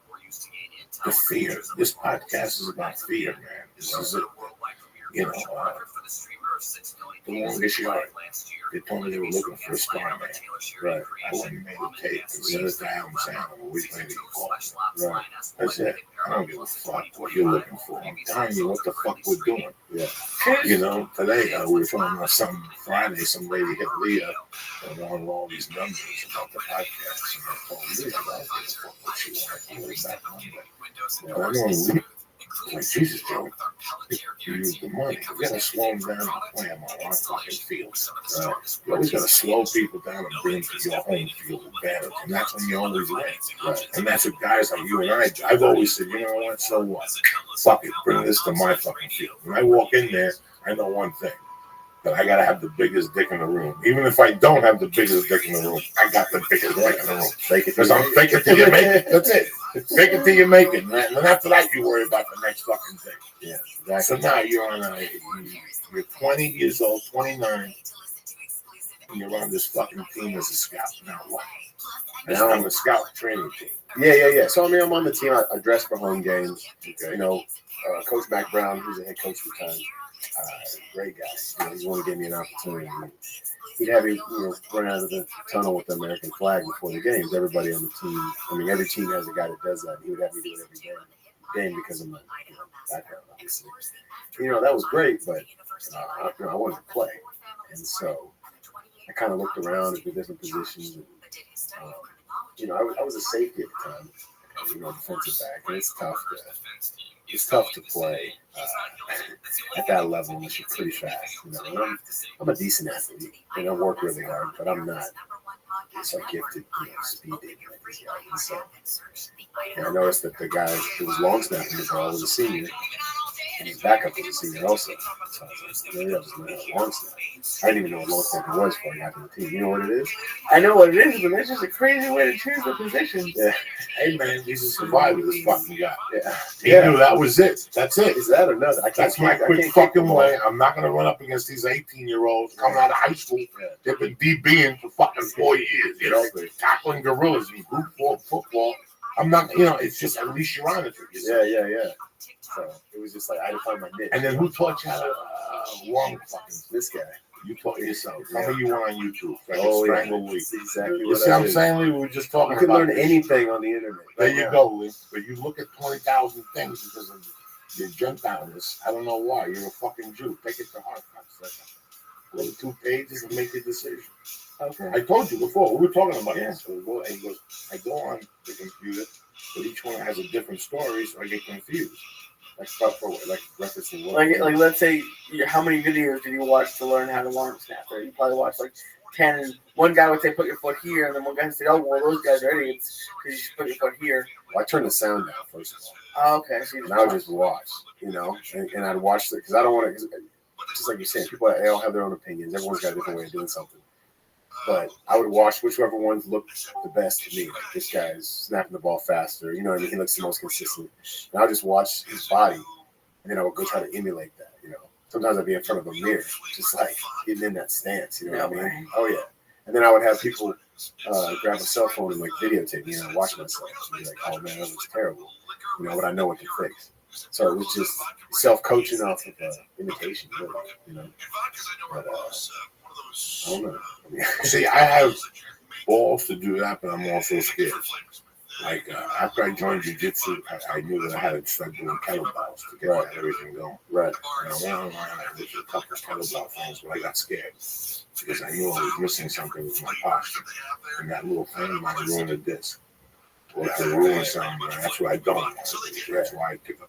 the fear. This podcast is about fear, man. This is it. You know, the longest yard. They told me they were looking for a star man. Right. I went and made a tape and sent it to Adam Sandler. We played it called. Right. That's it. I don't give a fuck what you're looking for. I'm telling you what the fuck we're doing. Yeah. You know, today we were talking about some Friday, some lady hit Leah and wanted all these numbers about the podcast. And I told Leah, I don't give a fuck what she wanted. I was back Monday. But I don't know. Like, Jesus, Joe, you use the money. You gotta slow them down and play them on our fucking field. You always gotta slow people down and bring them to your home field advantage. And that's when you always win. Right. And that's what guys like you and I've always said, you know what, so what? Fuck it, bring this to my fucking field. When I walk in there, I know one thing. That I gotta have the biggest dick in the room. Even if I don't have the biggest dick in the room, I got the biggest dick in the room. Fake it because I'm fake it till you make it. That's it. Fake it till you make it, man. And then after that, you worry about the next fucking thing. Yeah, exactly. So now you're 20 years old, 29, and you're on this fucking team as a scout. Now what? Now I'm a scout training team. Yeah. So I mean, I'm on the team. I dress for home games. Okay. You know, Coach Mac Brown, who's the head coach at the time. Great guy. You know, he's one who gave me an opportunity. He'd have me, run out of the tunnel with the American flag before the games. Everybody on the team. I mean, every team has a guy that does that. He would have me do it every game because of my background, obviously. That was great, but I wanted to play, and so I kind of looked around at the different positions. And, I was a safety at the time. Defensive back, and it's tough to play at that level unless you're pretty fast. And I'm a decent athlete, and I work really hard, but I'm not so gifted, speed dating like this guy. And so I noticed that the guy who was long snapping the ball was a senior, and his backup was a senior also. So I was like, maybe I just learned how long snap. I didn't even know what long snapping was before I got to the team. You know what it is? I know what it is, but that's just a crazy way to choose the position. Yeah. Hey man, he's a survivor, this fucking guy. He knew that was it. That's it. Is that or nothing? That's my quick fucking way. I'm not going to run up against these 18-year-olds coming out of high school. They've been DBing for fucking 4 years, tackling gorillas in group football. I'm not, it's just at least you're honest with yourself. Yeah. So it was just like I had to find my niche. And then who taught you how to long fucking this guy? You taught yourself. How you were on YouTube? Exactly You see what I'm saying, Lee? We were just talking about you can learn anything on the internet. There you go, Lee. But you look at 20,000 things because of your Gentileness. I don't know why. You're a fucking Jew. Take it to heart. Go to 2 pages and make your decision. Okay. I told you before. We were talking about this. And he goes, I go on the computer, but each one has a different story, so I get confused. Like referencing what? Like let's say, how many videos did you watch to learn how to long snap? Or you probably watched like 10. And one guy would say, "Put your foot here," and then one guy would say, "Oh, well, those guys are idiots because you should put your foot here." Well, I turned the sound down first of all. Oh, okay. So and I would just watch, and I'd watch it because I don't want to. Just like you're saying, people they all have their own opinions. Everyone's got a different way of doing something. But I would watch whichever ones looked the best to me. Like this guy's snapping the ball faster. You know what I mean? He looks the most consistent. And I'll just watch his body, and then I would go try to emulate that. Sometimes I'd be in front of a mirror, just like getting in that stance. You know what I mean? Oh yeah. And then I would have people grab a cell phone and like videotape me, and I'd watch myself and be like, "Oh man, that was terrible." But I know what to fix. So it was just self-coaching off of imitation, really. But I don't know. See, I have balls to do that, but I'm also scared. Like, after I joined jiu-jitsu, I knew that I had to start doing kettlebells to get everything going. Right. And I went online, I did a couple of kettlebell things, but I got scared because I knew I was missing something with my posture. And that little thing might ruin the disc. Or it could ruin something, and that's what I don't want. That's why I pick up.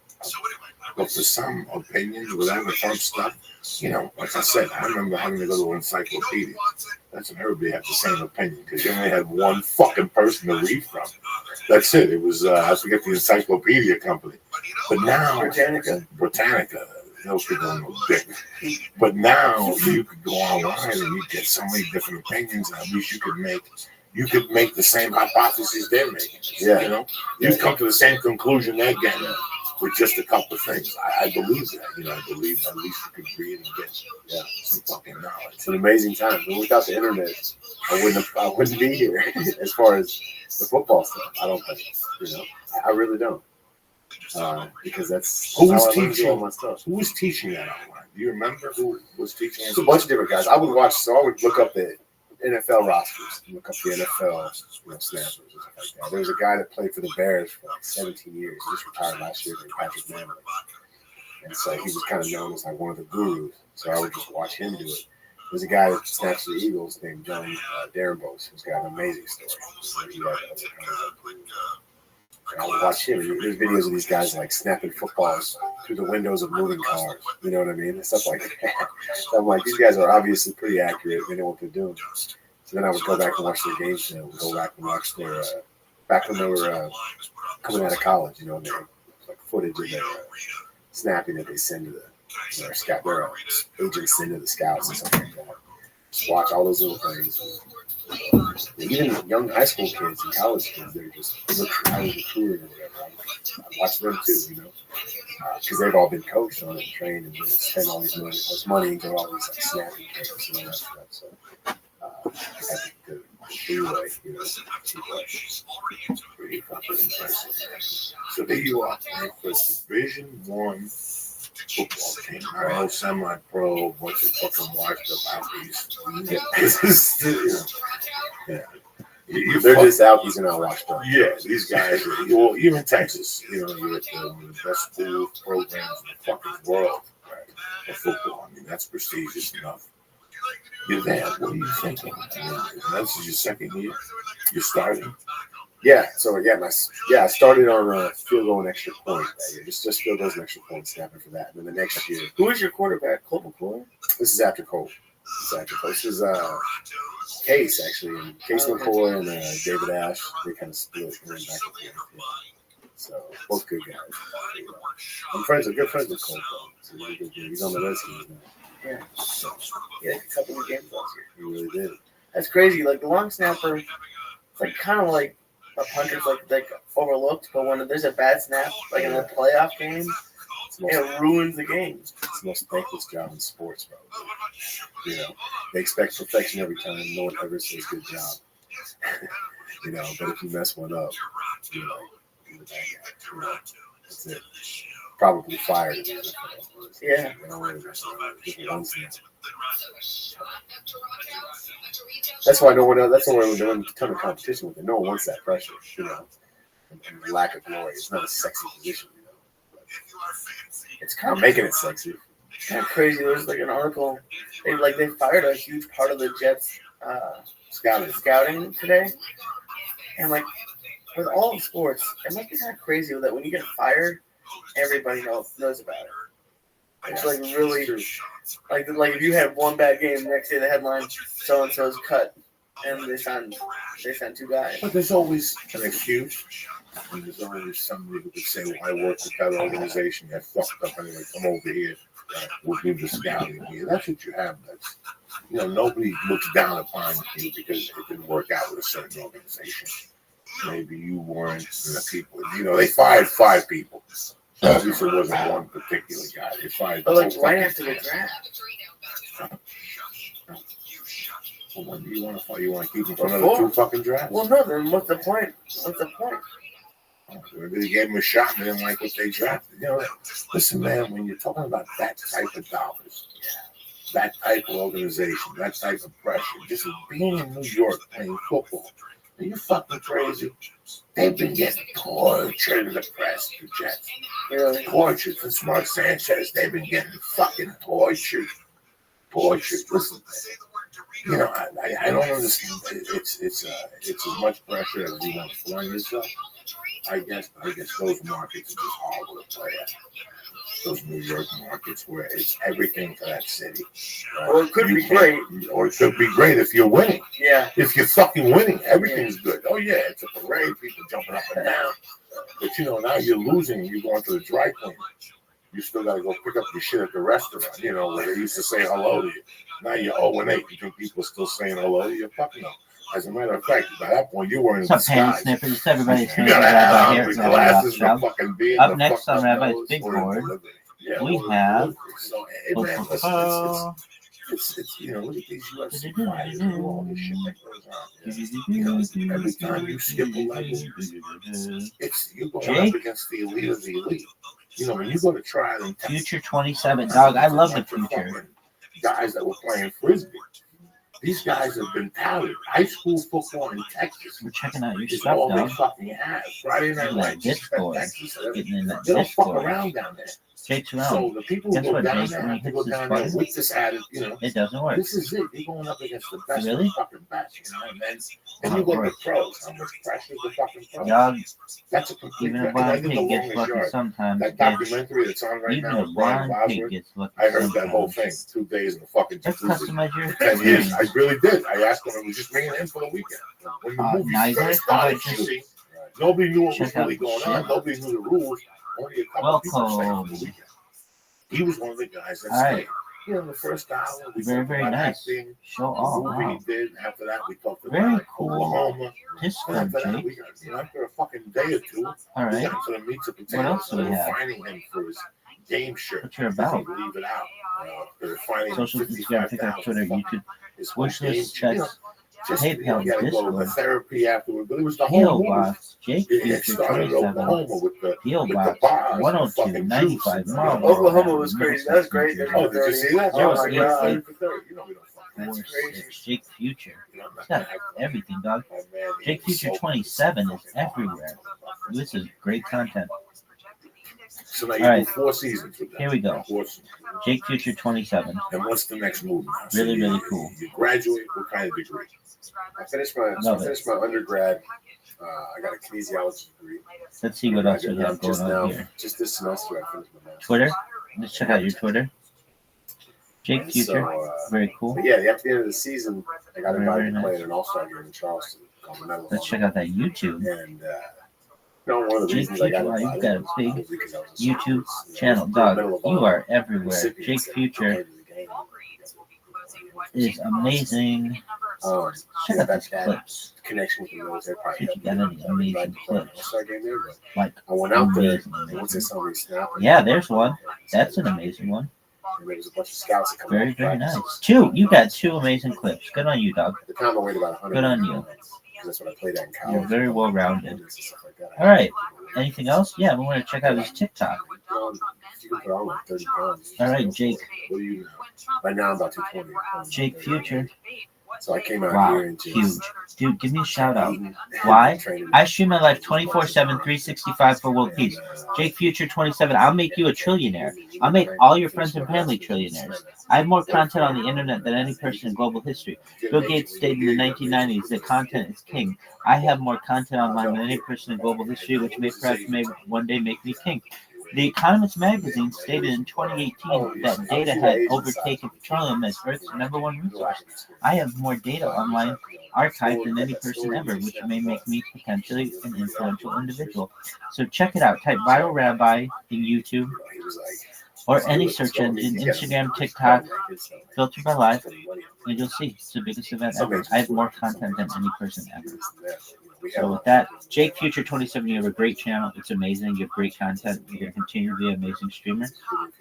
But for some opinions, whatever, some stuff, like I said, I remember having to go to an encyclopedia. That's when everybody had the same opinion, because you only had one fucking person to read from. That's it. It was, I forget the encyclopedia company. But now, Britannica, those people are no dick. But now, you could go online and you get so many different opinions, and at least you could make the same hypotheses they're making. Yeah. You come to the same conclusion they're getting with just a couple of things. I believe that. I believe at least you could read and get some fucking knowledge. It's an amazing time. But without the internet, I wouldn't be here as far as the football stuff. I don't think. I really don't. because that's Who how was I learned to do teaching? all my stuff. Who was teaching that online? Do you remember who was teaching? There's a bunch of different guys. I would look up the NFL rosters, look up the NFL snappers and stuff like that. There was a guy that played for the Bears for like 17 years. He just retired last year, named Patrick Manley. And so he was kind of known as like one of the gurus. So I would just watch him do it. There's a guy that snaps for the Eagles named John Darrenbos, who's got an amazing story. And I would watch him. And there's videos of these guys like snapping footballs through the windows of moving cars. You know what I mean? And stuff like that. So I'm like, these guys are obviously pretty accurate. They know what they're doing. So then I would go back and watch their games. And I would go back and watch their back when they were coming out of college. You know, and they had like footage of their snapping that they send to their scout, their agents send to the scouts and stuff like that. Just watch all those little things. And even young high school kids and college kids, they're just how was recruited or whatever. I watch them too, you know, because they've all been coached on it and trained and spend all this money and go all these like snapping camps and all that stuff. So I think the freeway, you know, pretty fucking impressive. So there you are, playing for Division I football team. I know semi-pro, bunch of fucking washed up outfies. They're just outfies and not washed up. Yeah, these guys, well, even Texas, you know, you're at the best school programs in the fucking world, right, of football. I mean, that's prestigious enough. You're there. What are you thinking? I mean, this is your second year. You're starting. Yeah, so I started on field goal and extra point that year. Just field goals and extra point snapping for that. And then the next year, Who is your quarterback? Colt McCoy? this is after Cole. This is Case actually, and Case McCoy and David Ash. They kind of split and went back and forth. Yeah. So both good guys. I'm good friends with Cole. So he's a good dude. He's on the Redskins now. Yeah. Yeah, a couple of games last year. He really did. That's crazy. Like the long snapper, it's like kind of like a punter's like overlooked, but when there's a bad snap, like in a playoff game, it ruins the game. It's the most thankless job in sports, bro. You know, they expect perfection every time. No one ever says good job. You know, but if you mess one up, you're the bad guy. You know, that's it. Probably fired. Yeah. They don't really mess around. Just one snap. That's why no one else. That's why we're doing a ton of competition with it. No one wants that pressure, you know, and lack of glory. It's not a sexy position, you know. But It's kind I'm of making it sexy. kind of crazy. There's like an article. They fired a huge part of the Jets scouting today, and like with all the sports, it must be kind of crazy that when you get fired, everybody knows about it. It's like really like if you had one bad game, next day the headline so and so's cut, and they signed two guys. But there's always an excuse. And there's always somebody who could say, well, I work with that organization that fucked up anyway. Come over here. We'll do the scouting here. That's what you have. That's, you know, nobody looks down upon you because it didn't work out with a certain organization. Maybe you weren't the people. You know, they fired 5 people. Obviously, it wasn't one particular guy. They fired. But like right after the draft. Well, when do you want to fight? You want to keep him for another 2 fucking drafts? Well, no. Then what's the point? They gave him a shot and they didn't like what they drafted. You know, listen, man, when you're talking about that type of dollars, that type of organization, that type of pressure, just being in New York playing football, are you fucking crazy? They've been getting tortured in the press, the Jets. Really? Tortured for Smart Sanchez. They've been getting fucking tortured. Listen, you know, I don't understand. It's as much pressure as you want to fly yourself. I guess those markets are just horrible to play at. Those New York markets where it's everything for that city. Or it could be great. Or it could be great if you're winning. Yeah. If you're fucking winning, everything's good. Oh yeah, it's a parade, people jumping up and down. But you know, now you're losing and you're going to the dry cleaner. You still got to go pick up your shit at the restaurant, you know, where they used to say hello to you. Now you're 0-8. You think people are still saying hello to you? Fucking no. As a matter of fact, by that point, you were in What's up, hand disguise. snippers? Everybody, You gotta have here the at Rabbi glasses, the Rothschild. fucking beard, Up the next fucked on up Rabbi's nose, Big or in Board, delivery. Yeah, we or in have delivery. So, hey, man, listen, It's look at these UFC fighters and all this shit that goes on. Every time you skip a level, you're going up against the elite of the elite. When you go to try them, Future 27, dog. I love the future. Guys that were playing frisbee. These guys have been touted. High school football in Texas. We're checking out your It's stuff, all they dog. fucking have. Friday Night Look at Lights. that Discord. Texas, Getting in that they don't fuck Discord. around down there. Jake's around. So the people who Guess go what, down Jake? there When he have to go hits this down there button, with this attitude. it doesn't work. This is it. You're going up against the best Really? of the fucking best. And you go to pros. How much pressure is the fucking pros? Dog, That's a complete even a record. I blind did the pig gets longest lucky yard. sometimes. That bitch. documentary that's on right Even now a with Brian blind pig Bosworth. gets lucky I heard that whole sometimes. thing. 2 days in the fucking Let's jacuzzi. customize your 10 years. experience. I really did. I asked him. It was just me and him for the weekend. When the movie neither. first How started about just shooting, nobody knew what was check out really the going on. shit? Nobody knew the rules. Only a couple people stayed for Welcome. the weekend. He was one of the guys that All right. stayed. The first hour, we Very, talked very about nice. acting, Show the off. movie Wow. he did. After that, we talked Very about cool. Oklahoma. Discord, After that, Jake. we got, after a fucking day or two, All we right. got to the meats and What potatoes. else do we They were have? finding him for his game shirt. What you're about? Leave it out. They were finding Social, him Instagram, TikTok, Twitter, YouTube, wish list, checks, just, PayPal, you gotta go to Discord, therapy afterward, but it was the PO whole movie. Box, Jake It Future started in 27, Oklahoma with the PO Box bars, the 102, fucking 95, juice. Marlboro, Oklahoma was crazy. That was great. Oh, did you see that? There Oh was my eight, God. eight, You know we don't fucking. That's crazy. Jake Future. You know, I'm not It's got gonna have everything, dog. my man, he Jake was Future so 27 is fucking everywhere. This is great content. So now All you right. do 4 seasons with that. Here we go. 4 seasons. Jake Future 27. And what's the next move now? So Really, really cool. You graduate, what kind of degree? I finished my undergrad. I got a kinesiology degree. Let's see what else we have going on here. Just this semester, I finished my master's. Twitter. Let's check out your Twitter. Jake And Future. so, Very cool. But yeah, after the end of the season, I got Very, invited very to play nice. in an all-star game in Charleston called the Medal of Let's check Honor. out that YouTube. And one of the Jake reasons I got Future, wow, you've invited got a was big because I was a YouTube service, channel. the Dog, Medal of you Honor are everywhere. recipients Jake that Future played in the game. is amazing. Check out these clips. Connection with the military. See if you got any amazing clips. All-star game there, but Like, I went out there, amazing, and once amazing. they saw me snap, Yeah, there's one. That's an amazing one. and there was a bunch of scouts that come Very, out very practice. nice. Two. You got 2 amazing clips. Good on you, dog. At the time, I weighed about 100. Good on you. That's what I played at in college. You're very well rounded. And stuff like that. All right. Anything else? Yeah, we want to check out his TikTok. You can put on like 30 pounds. All right, Jake. What do you know? Right now, I'm about 220. Jake Future. So I came out Wow, here and just huge. Dude, give me a shout out. Why? I stream my life 24/7, 365 for world peace. Jake Future 27. I'll make you a trillionaire. I'll make all your friends and family trillionaires. I have more content on the internet than any person in global history. Bill Gates stated in the 1990s that content is king. I have more content online than any person in global history, which may perhaps one day make me king. The Economist magazine stated in 2018 that data had overtaken petroleum as Earth's #1 resource. I have more data online archived than any person ever, which may make me potentially an influential individual. So check it out. Type Viral Rabbi in YouTube or any search engine, Instagram, TikTok, filter by life, and you'll see it's the biggest event ever. I have more content than any person ever. So with that, Jake Future 27, you have a great channel. It's amazing. You have great content. You're going to continue to be an amazing streamer.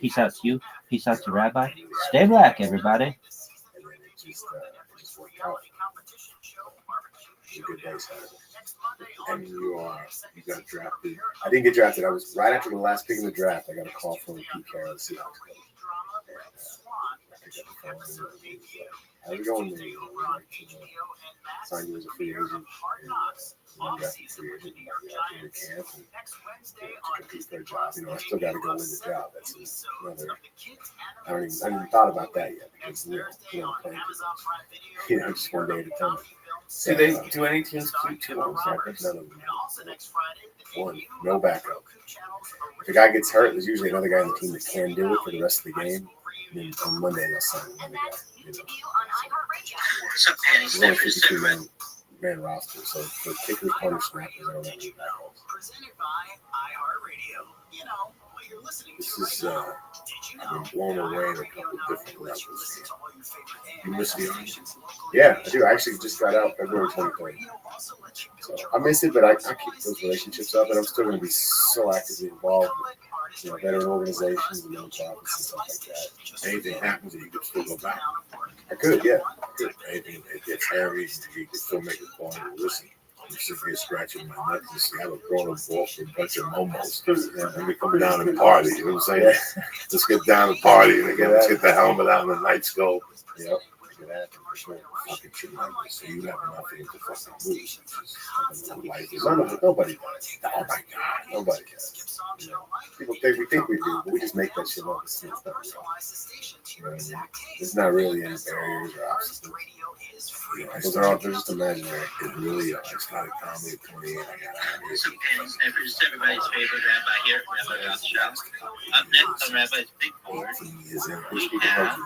Peace out to you. Peace out to Rabbi. Stay black, everybody. And you got drafted. I didn't get drafted. I was right after the last pick in the draft. I got a call from Pete Carroll, the Seahawks coach. How's it going? Signed you as a free agent. And free agent. In camp and to compete for a job. I still got to go win the job. That's another. I haven't even thought about that yet because just one day at a time. Do any teams keep 2 long snappers? None of them. One, no backup. If a guy gets hurt, there's usually another guy on the team that can do it for the rest of the game. And then on Monday, they'll sign another guy. There's only 52 man roster, so for kickers, punters, snappers, I don't have any backups. This is, I've been blown away at a couple of different levels. You miss the Army? Yeah, I do. I actually just got out February 23rd. So I miss it, but I keep those relationships up, and I'm still going to be so actively involved with veteran organizations and nonprofits and stuff like that. Anything happens, you can still go back. I could, yeah. Anything it gets hairy, you can still make a call and listen. I'm sitting here scratching my neck and see how a grown up ball for a bunch of momos. And we come down and party, you know what I'm saying? Let's get down and party. And again, let's get the helmet out and the night scope. Yep. Fucking shit like this. So you have nothing to fucking lose. Nobody does. Oh my God. Nobody does. People think we do, but we just make that shit up. It's not really any barriers or obstacles. Those are all just imaginary. It really is. I started comedy at 28. I got out of here. Just everybody's favorite rabbi here, Rabbi Rothschild. Up next on Rabbi's Big Board, we have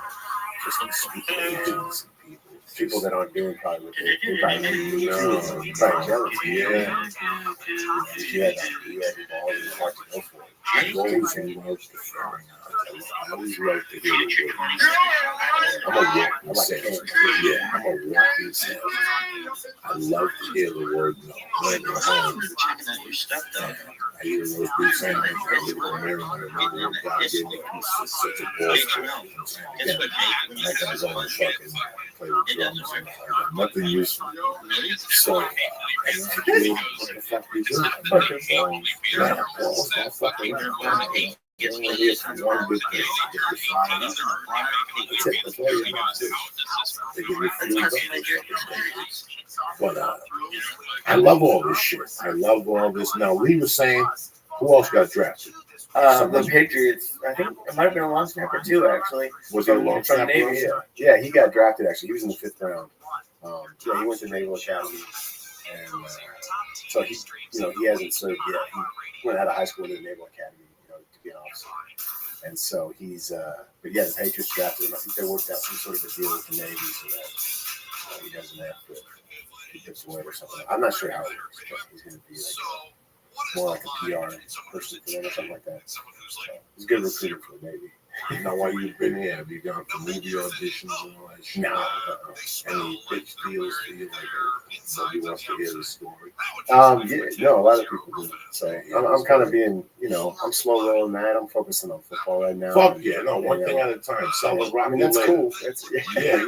people that aren't doing probably what they're probably jealous. Yeah. You had the ball and it's hard to go for it. I always love to hear the word. I'm a walking sales. Yeah, I'm a walking sales. I love to hear the word no. I hear those big sounds. I live in Maryland. I know God gave me such a voice. That guy's on the fucking play with drums. I got nothing useful. So, what the fuck you doing? I'm fucking going. Man, what's that fucking It's one good thing. That's it. That's all you have to do. They give you but I love all this shit. I love all this. Now, Lee was saying, who else got drafted? The Patriots. I think it might have been a long snapper too. Actually, Was it a long from snapper? Navy? Yeah, he got drafted actually. He was in the 5th round. He went to Naval Academy, and so he hasn't served yet. He went out of high school to the Naval Academy, to be an officer. And so he's, but yeah, the Patriots drafted him. I think they worked out some sort of a deal with the Navy so that he doesn't have to he gets away or something. I'm not sure how it works, but he's going to be like more like a PR person for them or something like that. So he's a good recruiter for the Navy. Now, while you've been here, have you gone to movie auditions and all that shit? No. Any pitch deals for you? Like, nobody wants to hear the story? No, a lot of people do. So I'm kind of being, I'm slow rolling that. I'm focusing on football right now. Fuck yeah, no, one thing at a time. Sell the rock. That's cool. Yeah,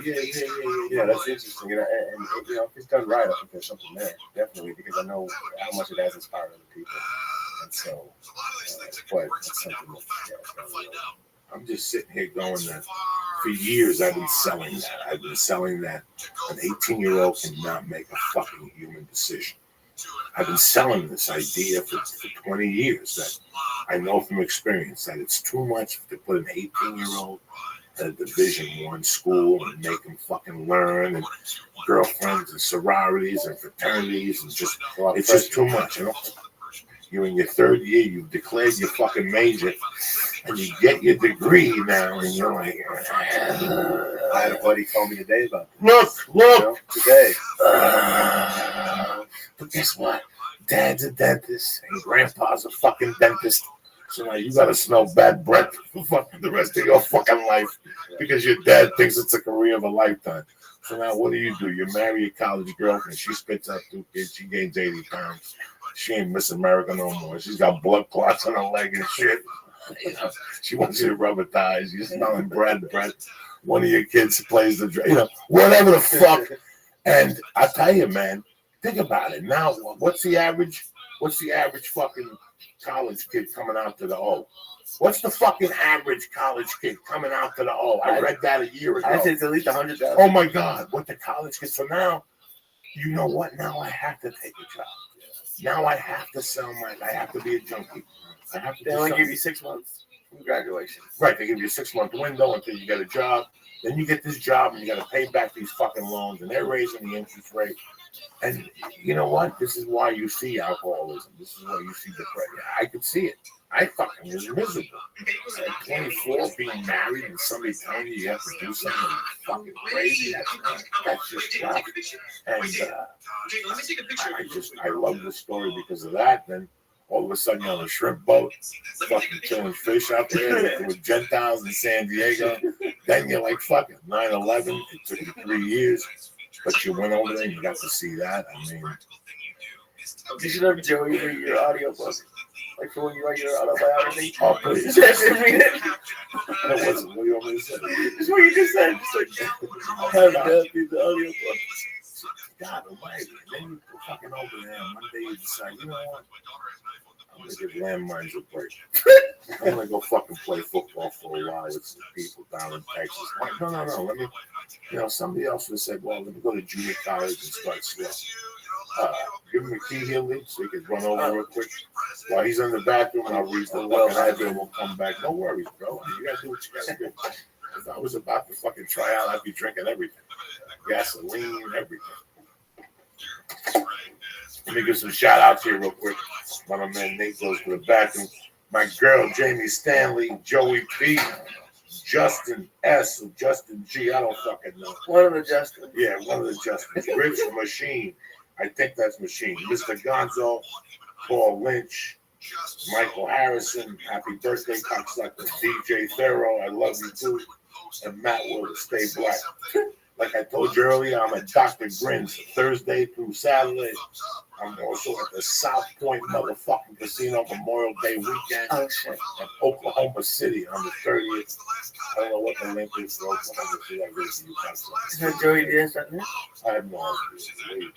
that's interesting. And if it's done right, I think there's something there, definitely, because I know how much it has inspired other people. And so, but it's something that, I'm just sitting here going that for years I've been selling that. I've been selling that an 18-year-old cannot make a fucking human decision. I've been selling this idea for 20 years that I know from experience that it's too much to put an 18-year-old at a Division I school and make them fucking learn and girlfriends and sororities and fraternities and it's just too much, You're in your 3rd year, you've declared your fucking major, and you get your degree now, and you're like, I had a buddy call me today about look, today. But guess what? Dad's a dentist, and Grandpa's a fucking dentist. So now you gotta smell bad breath for fucking the rest of your fucking life because your dad thinks it's a career of a lifetime. So now what do? You marry your college girlfriend. She spits out 2 kids. She gains 80 pounds. She ain't Miss America no more. She's got blood clots on her leg and shit. She wants you to rub her thighs. You're smelling bread. One of your kids plays the, whatever the fuck. And I tell you, man, think about it. Now, what's the average fucking college kid coming out to the O? What's the fucking average college kid coming out to the O? I read that a year ago. I think it's at least 100,000. Oh my God, what the college kids. So now, you know what? Now I have to take a job. Now I have to sell I have to be a junkie. I have to. They only give you 6 months from graduation. Right, they give you a 6-month window until you get a job. Then you get this job and you got to pay back these fucking loans, and they're raising the interest rate. And you know what? This is why you see alcoholism. This is why you see depression. I could see it. I fucking was miserable. At 24, being married and somebody telling you have to do something fucking crazy. That's just tough. And I love this story because of that. Then all of a sudden you're on a shrimp boat, fucking killing fish out there with Gentiles in San Diego. Then you're like, fucking 9/11. It took you 3 years, but you went over there and you got to see that. I mean, you should have Joey read your audiobook. Like for when you write your autobiography. Oh, please. Just read it. That wasn't what you want me to say. It's what you just said. Just like, have the audio book. God almighty. Then you fucking open there on Monday, you decide, you know what? I'm going to give landmines a break. I'm going to go fucking play football for a while with some people down in Texas. Like, no. Let me, somebody else would have said, well, let me go to junior college and start slow. Give him a key here, Lee, so he can run over real quick. While he's in the bathroom, I'll read the fucking idea and we'll come back. No worries, bro. You got to do what you got to do. If I was about to fucking try out, I'd be drinking everything. Gasoline, everything. Let me give some shout outs here real quick. My man Nate goes to the bathroom. My girl Jamie Stanley, Joey P, Justin S, or Justin G, I don't fucking know. One of the Justins. Yeah, one of the Justins. Rich Machine, I think that's Machine. Mr. Gonzo, Paul Lynch, Michael Harrison, happy birthday, cocksucker. DJ Thorough, I love you too. And Matt Will, stay black. Like I told you earlier, I'm at Dr. Grin's Thursday through Saturday. I'm also at the South Point motherfucking casino Memorial Day weekend at Oklahoma City on the 30th. I don't know what the link is for Oklahoma City. I really see you guys. Is that Joey Diaz on there? I have no idea.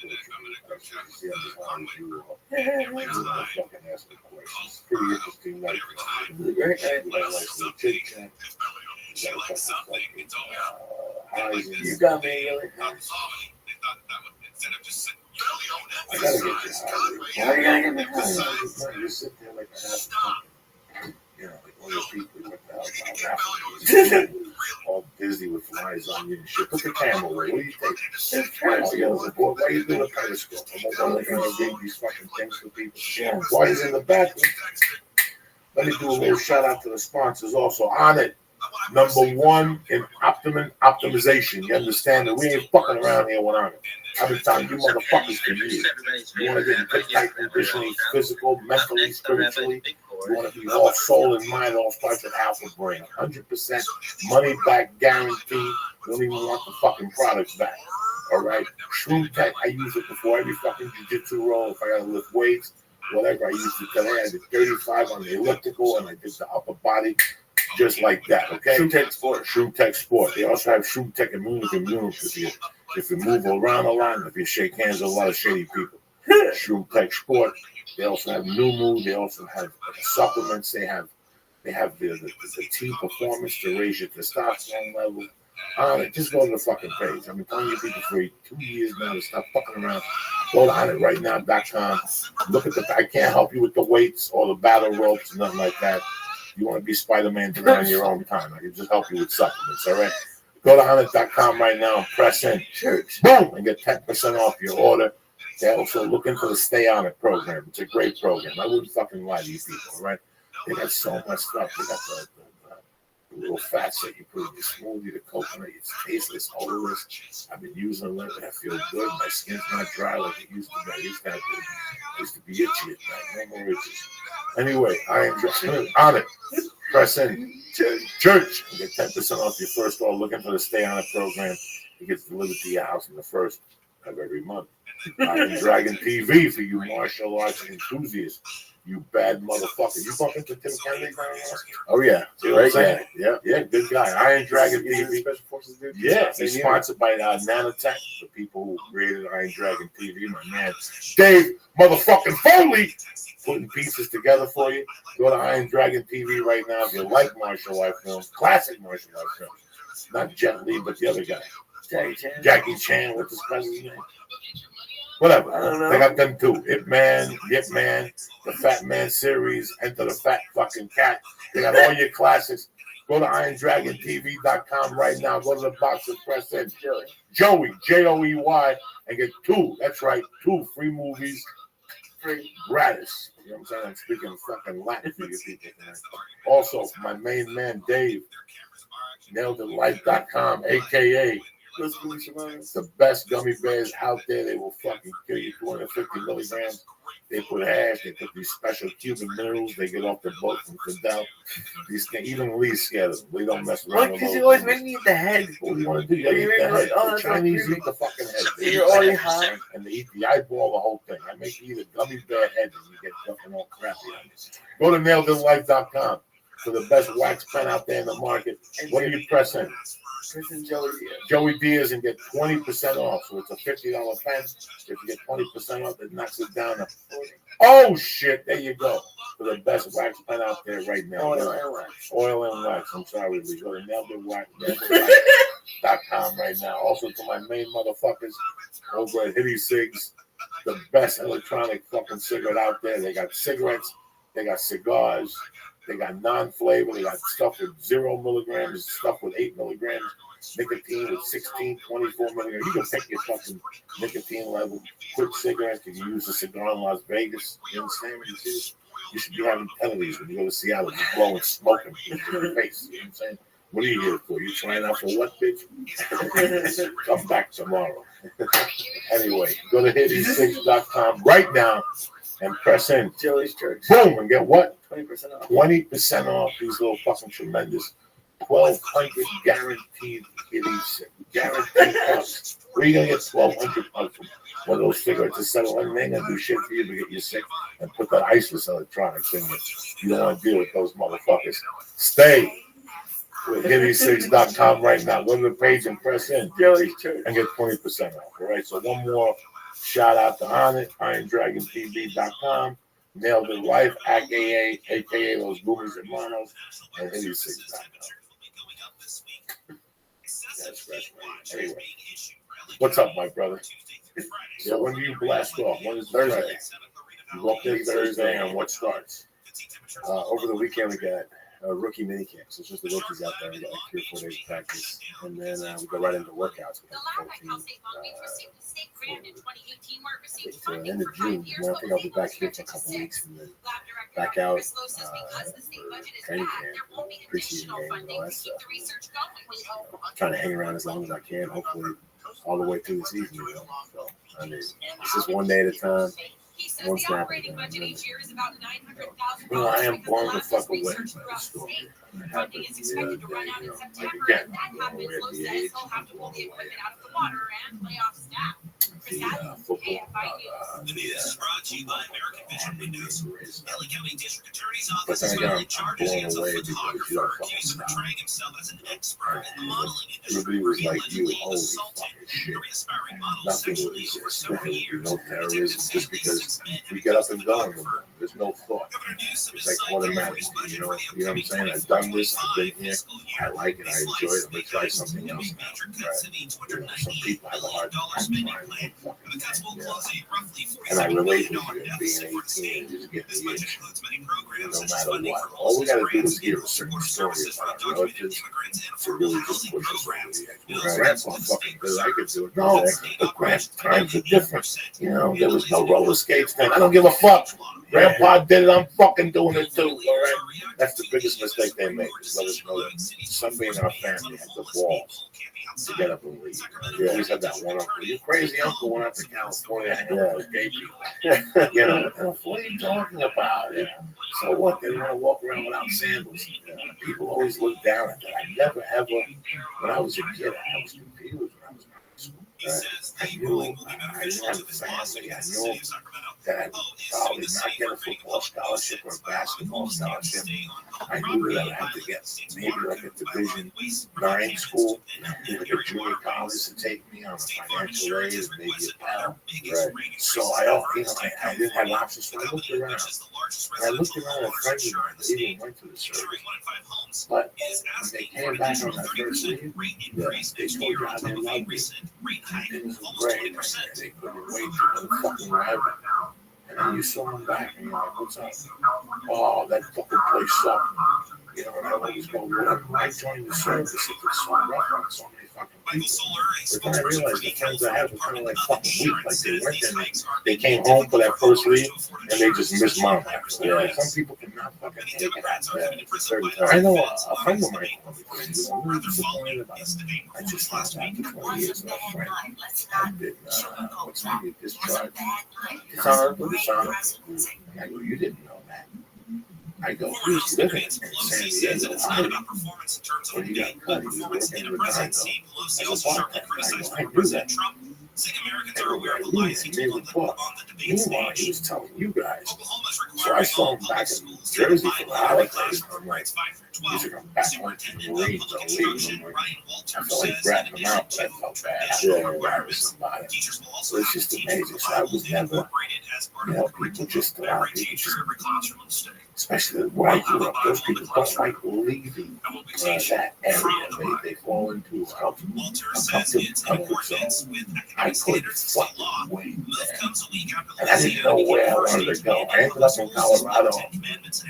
Pretty interesting night. Great night. You got me, Yoli. I gotta get this out. Why are you gonna get me high? You sit there like I have, like all your people with the all busy with flies on you and shit. Put the camera away. What do you think? Oh, yeah, boy, why are you doing a periscope? I'm not going to read these fucking things for people. Why is in the bathroom? Let me do a little shout out to the sponsors also. On it. Number one in optimization. You understand that we ain't fucking around here with on it. I've been telling you motherfuckers for years. You want to get in good tight conditioning, physical, mentally, spiritually. You want to be all soul and mind, all starts with Alpha Brain. 100% money back guarantee. You don't even want the fucking products back. All right? Shroom Tech, I use it before every fucking jiu-jitsu roll. If I got to lift weights, whatever, I used it today. I did 35 on the elliptical and I did the upper body. Just like that, okay? Shroom Tech Sport. Shroom Tech Sport. They also have Shroom Tech Immunity if you move around a lot, if you shake hands with a lot of shady people. Shroom Tech Sport. They also have New Move. They also have supplements. They have the T Performance to raise your testosterone level. Just go to the fucking page. I've been telling you people for 2 years now to stop fucking around. Go to onitRightNow.com. Look at I can't help you with the weights or the battle ropes, nothing like that. You want to be Spider-Man on your own time. I can just help you with supplements, all right? Go to onit.com right now and press in. Boom! And get 10% off your order. They're also looking for the Stay On It program. It's a great program. I wouldn't fucking lie to you people, all right? They got so much stuff. They got the little fats that you put in your smoothie, the coconut. It's tasteless, odorless. I've been using it. I feel good. My skin's not dry like it used to be. I used to be itchy at night. No more itches. Anyway, I am on it. Press in church and get 10% off your first order. Looking for the Stay On It program. It gets delivered to your house in the first of every month. Iron Dragon TV for you martial arts enthusiasts. You bad motherfucker. You bump into Tim Kennedy? Oh, yeah. Right there. Yeah, good guy. Iron Dragon TV. Special Forces dude. Yeah, he's sponsored by Nanotech, the people who created Iron Dragon TV. My man, Dave motherfucking Foley, putting pieces together for you. Go to Iron Dragon TV right now if you like martial art films, classic martial art films. Not Jet Li, but the other guy. Jackie Chan, what's his cousin's name? Whatever. I don't know. They got them too. Ip Man, the Fat Man series, Enter the Fat Fucking Cat. They got all your classics. Go to IronDragonTV.com right now. Go to the box and press in Joey, Joey, and get 2. That's right, 2 free movies, free gratis. You know what I'm saying? I'm speaking fucking Latin for you people. Also, my main man, Dave, NailedItLife.com, a.k.a. The best gummy bears out there. They will fucking kill you. 250 milligrams. They put hash. They put these special Cuban minerals. They get off the boat from Fidel. These things, even Lee's scared of them. We don't mess around. What? Because you always make me eat the head. What do you want to do? You gotta eat the head. Oh, The that's Chinese like eat the fucking head. You're already high. And they eat the eyeball, the whole thing. I make you eat a gummy bear head and you get fucking all crappy on it. Go to nailthislife.com for the best wax pen out there in the market. What do you press in? Prison Joey Diaz. Joey Diaz and get 20% off. So it's a $50 pen. If you get 20% off, it knocks it down to 40. Oh shit! There you go. For the best wax pen out there right now. Oil and wax. Oil and wax. I'm sorry, we go to nailthislife.com right now. Also to my main motherfuckers over at Hitty Cigs, the best electronic fucking cigarette out there. They got cigarettes, they got cigars, they got non-flavor, they got stuff with 0 milligrams, stuff with 8 milligrams, nicotine with 16, 24 milligrams. You can pick your fucking nicotine level. Quick cigarettes, you can use a cigar in Las Vegas. You understand what you see? You should be having 10 of these when you go to Seattle, just blowing smoke in your face. You know what I'm saying? What are you here for? You trying out for what, bitch? Come back tomorrow. Anyway, go to hitty6.com right now and press in. Joey's Church. Boom, and get what? 20% off. 20% off these little fucking tremendous 1,200 guaranteed Hitty. Guaranteed bucks. Where are you going to get 1,200 bucks from? One of those cigarettes to settle in. They ain't going to do shit for you to get you sick and put that iceless electronics in you. You don't want to deal with those motherfuckers. Stay with hitty6.com right now. Go to the page and press in Joey's Church and get 20% off. All right. So one more shout out to On It, IronDragonTV.com, Nailed It Life, aka those boomers and monos, and hitty6.com. That's right. Anyway, what's up, my brother? So when do you blast off? When is Thursday? You go up there Thursday, and what starts? Over the weekend, we got rookie mini camps. So it's just the rookies out there. We got like 3 or 4 days of practice. And then we go right into workouts. We have the full team. I think the end of June. And I think I'll be back here for a couple weeks and then back out for training camp, preseason game, and all that stuff. Trying to hang around as long as I can, hopefully all the way through the season. You know? So, I mean, it's just one day at a time. One snap at a time. Well, I am blown the fuck away by this story. It happened the other day, like again, we're at the age of blown away. The football, The news is brought to you by American Vision Windows. LA County District Attorney's But Office is then again, currently I'm charging blown as a away because you photographer don't accused of fucking portraying himself as an expert in the modeling industry. everybody was He like, you, allegedly holy assaulted fucking shit. 3 aspiring models Nothing sexually was over several years. no terrorism just because we get up and go in the morning. There's no thought. Governor Newsom It's is like citing the automatic, Air's budget you know for the what I'm saying? upcoming I've done this, I've been 2025 here, fiscal I year. like it, I enjoy it, I'm gonna try something else. Major Right. cuts in the You know, some $298 people have a hard billion time spending trying plan. to fucking The cuts will yeah. cause a roughly And I $47 relate billion with you, being deficit for the 18 state. and just getting This the budget itch. includes many programs No such as matter funding what. for All we gotta do grants, is hear a in-home certain support story services for about our undocumented relatives immigrants, and to affordable really just housing push us over programs. the edge. It My also grandpa includes fucking state good, I could do it. reserves. No, State the operations times are provide different. 100%. You know, there was no roller skates then. I don't give a fuck. Grandpa did it, I'm fucking doing it too, all right? That's the biggest mistake they made. Is let us know that somebody in our family had the balls to get up and leave. We always had that one uncle. Your crazy uncle went out to California and hang out with gay people. You know, what are you talking about? Yeah. So what? They want to walk around without sandals. People always look down at that. I never ever, when I was a kid, I was confused when I was in school. I knew I didn't have a family. I knew that I would probably not get a football scholarship or a basketball scholarship. I knew that I would have to get maybe like a Division 9 school, like a junior college to take me on a financial aid, maybe a Pell. Right. So I didn't have options. So I looked around. And I looked around at friends of mine that even went to the service. But when they came back on that first leave, they told God they loved me. It was great. They couldn't wait to come fucking rival. And then you saw them back and you're like, what's up? Oh, that fucking place sucked. You know, and I always go, why join the service if it's so rough on so many fucking people. But then I realized the friends I had were kind of like fucking weak. Like they went there, they came home for that first week, and they just missed mom. Yeah. Some people cannot fucking take it. I know a friend of mine called me crazy. I'm really disappointed about it. I just lost after 20 years of a friend. I did what's that? You discharged. I go, you didn't know that. I go, who's living in San Diego? When you got cut, he was working in the car, as a bartender. I knew that. I go, I knew that. He made a report. Meanwhile, he was telling you guys. So I saw him back in Jersey for the holidays. I'm like, these are coming back home to the league. I'm like, I felt like ratting them out, but I felt bad. I embarrassed somebody. So it's just amazing. So I was never, people just go out. People just, especially where I grew up, those people don't like leaving that area. They fall into a comfort zone. I couldn't fucking wait there. And I didn't know where I wanted to go. I ended up in Colorado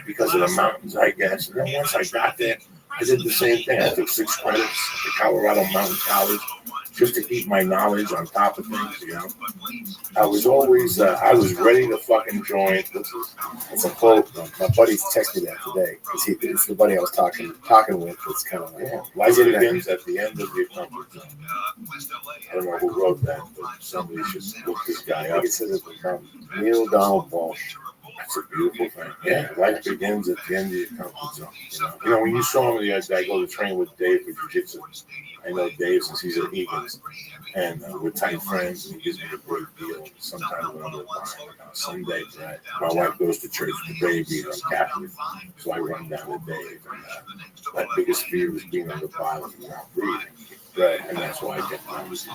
because of the mountains, I guess. And then once I got there, I did the same thing. I took 6 credits at the Colorado Mountain College just to keep my knowledge on top of things, you know. I was always, I was ready to fucking join. It's a quote. My buddy texted me that today because it's the buddy I was talking with. It's kind of like, life begins at the end of your comfort zone. I don't know who wrote that, but somebody should look this guy up. it says Neil Donald Walsh. That's a beautiful thing. Yeah, life begins at the end of your comfort zone. You know when you saw me the other day, I go to train with Dave for jiu-jitsu. I know Dave since he's at Eagles, and we're tight friends, and he gives me a great deal. Sometimes when I'm with Sunday, my wife goes to church with the baby, and I'm Catholic, so I run down to Dave. And my biggest fear is being on the bottom and not breathing. Right, and that's why I get my music.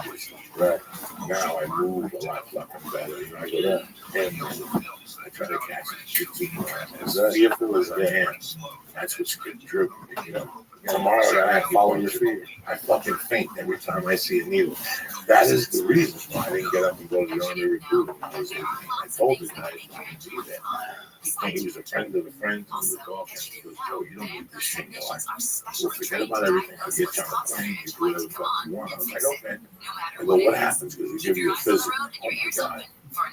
Right. Now I move a lot fucking better. You know, I go down and I try to catch it. As fearful as I am, that's what's driven me, you know. Tomorrow I follow your feet. I fucking faint every time I see a needle. That is the reason why I didn't get up and go to the Army recruiting. I told the guy I didn't do that. And he was a friend of a friend and the golf. And he goes, "Yo, you don't need this shit in your life. So forget about everything. Forget you on the plane. You do whatever the fuck you want." I was like, "Okay." I go, "What happens? Because they give you a physical." Oh my God.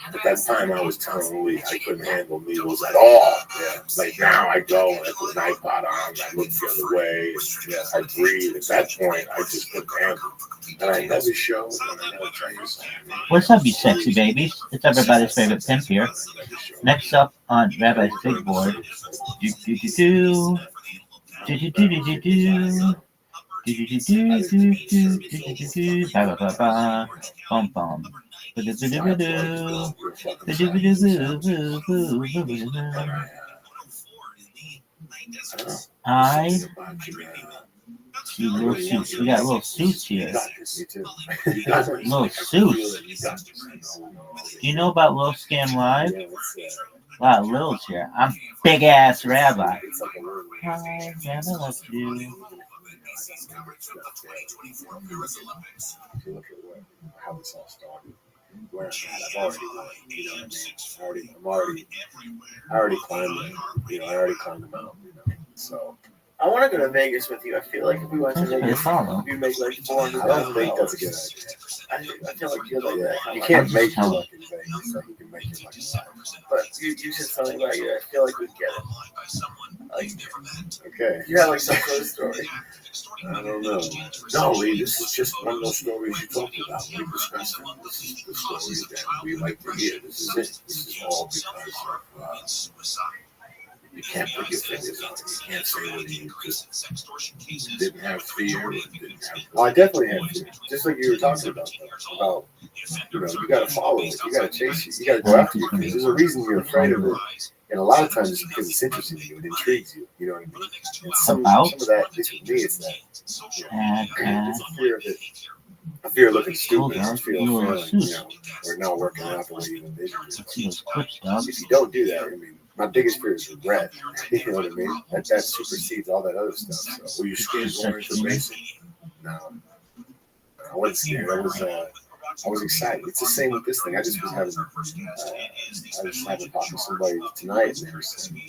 At that time, I was telling Lee I couldn't handle needles at all. Yeah. Like now, I go and I put an iPod on, I look the other way, and I breathe. At that point, I just couldn't handle it. And I never showed, and I never tell you something. What's up, you sexy babies? It's everybody's favorite pimp here. Next up on Rabbi's Big Board. Bum bum. I see little suits. We got little suits here. Little suits. Do you know about Little Scam Live? A lot of Littles here. I'm big ass Rabbi. Hi, Rabbi loves you. If you look at how this all started, where I'm at, I've already won. You know what I mean? I already climbed it. You know, I already climbed the mountain. You know, so. I want to go to Vegas with you. I feel like if we went to Vegas, we make like $400. I don't think that's a good idea. I feel like you're like that. You can't make your luck in Vegas, so you can make your luck in life. But you said something about you. I feel like we'd get it. Like, okay. you have like some sort of story. I don't know. No, Lee, this is just one of those stories you talked about. We discussed it. This is the story that we like to hear. This is it. This is all because of you can't put your fingers on it. You can't say whether you just didn't have fear or didn't have. Oh, I definitely have fear. Just like you were talking about, though, you know, you got to follow it. You got to chase it. You got to go after your fears. There's a reason you're afraid of it. And a lot of times it's because it's interesting to you. It intrigues you. You know what I mean? And some of that, at least with me, it's that. It's a fear of it. I fear looking stupid. I fear failing, you know, or not working out the way you envisioned it. If you don't do that, I mean, my biggest fear is regret. You know what I mean? That supersedes all that other stuff. So, were you scared going into Mason? No, I wasn't scared. I was I was excited. It's the same with this thing. I just was having a talk with somebody tonight, and they were saying,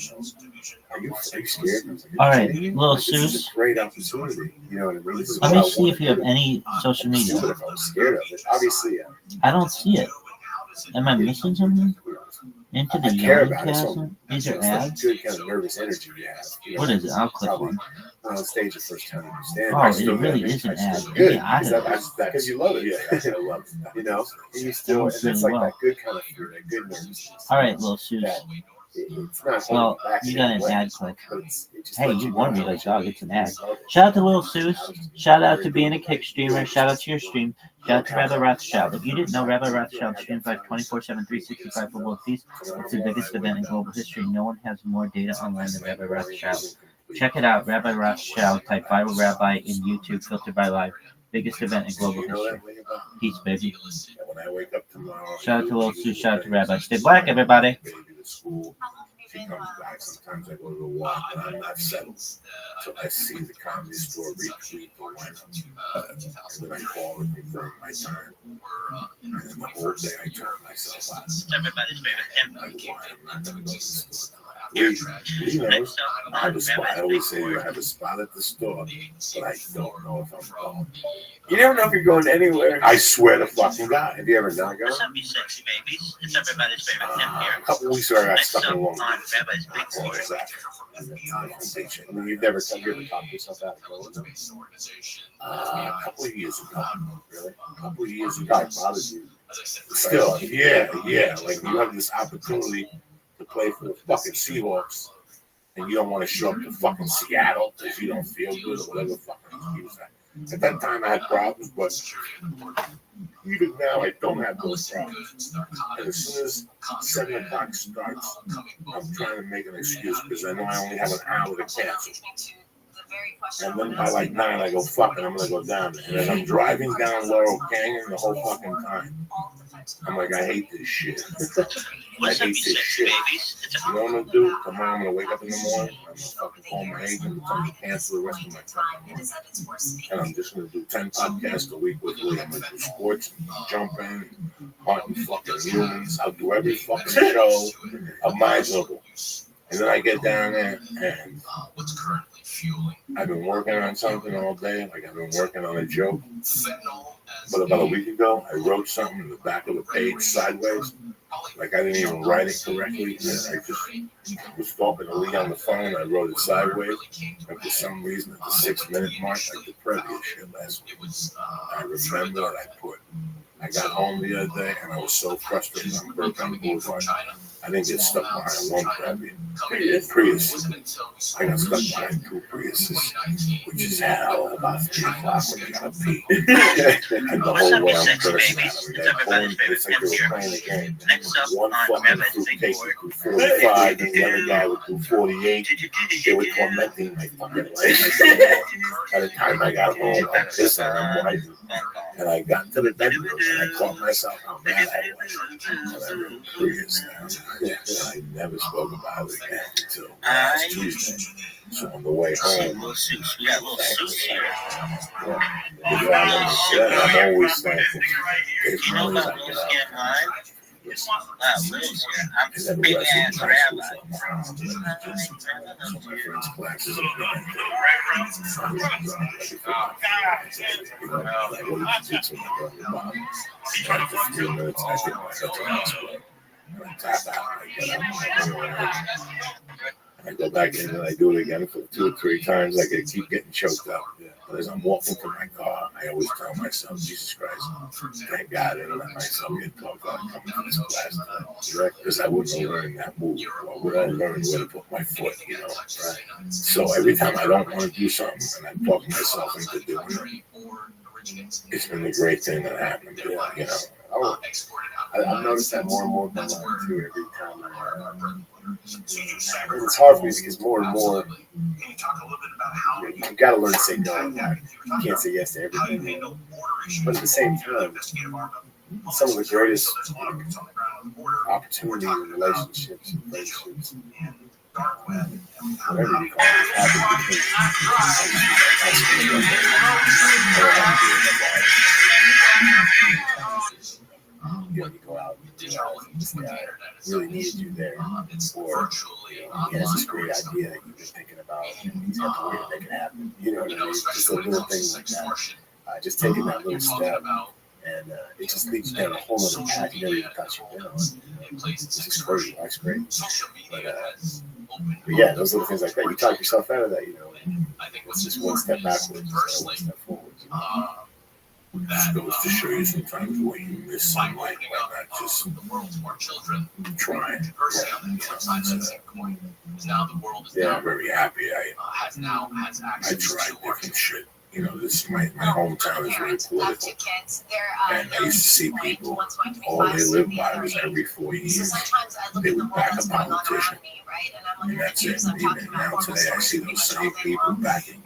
are you scared? I was like, All right, kidding me? little Like, this is Seuss. a great opportunity. You know what I mean? This is Let what me I see want if you to have do. any social media. But if I was scared of it, obviously, I don't see it. Am I missing something? Into the I care yawning about it. So chasm? These are it's like ads? good kind of nervous energy you have. You know, What is it? I'll click probably one. on stage the first time you stand. Oh, I it still really love it. is an I ad. still- Get Good, me out because of it. because you love it. Yeah, I love it. You know, and you still, and Sounds it's really like well. that good kind of fear, that good nervousness. All right, little Seuss. That it's not Well, holding back you in got any an way, ad click. but it just Hey, lets you know warned me how like, much dog, you it's an ad. love it. Shout out to Little Seuss. Shout out to being a kick streamer. Shout out to your stream. Shout out to Rabbi Rothschild. If you didn't know, Rabbi Rothschild streams live 24/7, 365 for World Peace. It's the biggest event in global history. No one has more data online than Rabbi Rothschild. Check it out, Rabbi Rothschild. Type Viral Rabbi in YouTube, filtered by live. Biggest event in global You know history. that way about Peace, baby. when I wake up tomorrow. Shout out to Little Seuss. Shout out to Rabbi. Stay black, everybody. Baby to school. She comes back. Sometimes I go to the walk, and I'm not settled until I see the Comedy Store retweet the lineup. And then I call and confirm my time. And then the whole day I turn myself out. Everybody's favorite Like, why I'm not going to go to the store. He knows. I have a spot. I always say I have a spot at the store, but I don't know if I'm going. You never know if you're going anywhere. I swear to fucking God. Have you ever not gone? What's up, you sexy babies? It's everybody's favorite Tim A here. couple weeks ago, I got Next stuck up in a long on Rabbi's Big Oh, Boy. exactly. I mean, you've ever talked yourself out of going? A couple of years ago. Really? A couple of years ago. God bothered you. Still, yeah. Like you have this opportunity to play for the fucking Seahawks, and you don't want to show up to fucking Seattle because you don't feel good or whatever fucking excuse that. At that time, I had problems, but even now, I don't have those problems. And as soon as 7 o'clock starts, I'm trying to make an excuse because I know I only have an hour to cancel. And then by like 9, I go, fuck it, I'm going to go down there. And as I'm driving down Laurel Canyon the whole fucking time, I'm like, I hate this shit. I hate this shit. You know what I'm going to do? Tomorrow I'm going to wake up in the morning, I'm going to fucking call my agent and tell me to cancel the rest of my fucking month. And I'm just going to do 10 podcasts a week with Lee. I'm going to do sports, jumping, hunting fucking humans. I'll do every fucking show imaginable. And then I get down there and I've been working on something all day. Like I've been working on a joke. But about a week ago, I wrote something in the back of the page sideways. Like I didn't even write it correctly. And I just was talking to Lee on the phone. I wrote it sideways. And for some reason, at the 6-minute mark, like the previous shit last week, I remember what I put. I got home the other day and I was so frustrated on Burbank Boulevard. I didn't get stuck behind one Prius. I got stuck behind 2 Priuses, which is hell about 3 o'clock when you gotta pee. And the whole way I'm cursing at them. They're pulling, it's like they were playing a game. One fucking fruitcake would do 45 and the other guy would do 48. They were tormenting my fucking life. By the time I got home, I'm pissed and I'm white. And I got to the bedroom and I caught myself how mad I was. And I wrote Prius down. And I never spoke about it again until last Tuesday. So on the way home, We got little Seuss here. I'm always thankful. It's You know always about like Will's that. Get Live? Wow, Will's here. I'm And big then the ass rest of rabbi. my friends' classes are going. I go back in and I do it again for 2 or 3 times. Like I keep getting choked up. But as I'm walking to my car, I always tell myself, Jesus Christ, thank God I didn't let myself get talked about coming to this class. Because I wouldn't have learned that move. I would have learned where to put my foot, you know. Right? So every time I don't want to do something and I talk myself into doing it, it's been a great thing that happened to me, you know. I've noticed that more and more in my life too. Every time it's hard for me because more and more, you got to learn to say no. You can't say yes to everything. But at the same time, some of the greatest opportunities in relationships and friendships, whatever you call it, happen because you go out and this guy really needed you there, or he has this great idea that you've been thinking about, and he's got the way to make it happen. You know what I mean? Just a little things like that. Just taking that little step, and it just leads you down a whole other path you never even thought you'd been on. It's just crazy. Life's great. But yeah, those little things like that, you talk yourself out of that, It's just one step backwards, one step forwards. That goes to show you sometimes when you miss something, why not just try it. I'm very happy. I tried different shit. This my hometown is very political, and I used to see people, all they live by was every 4 years they would back a politician, and that's it. Even now today, I see those same people backing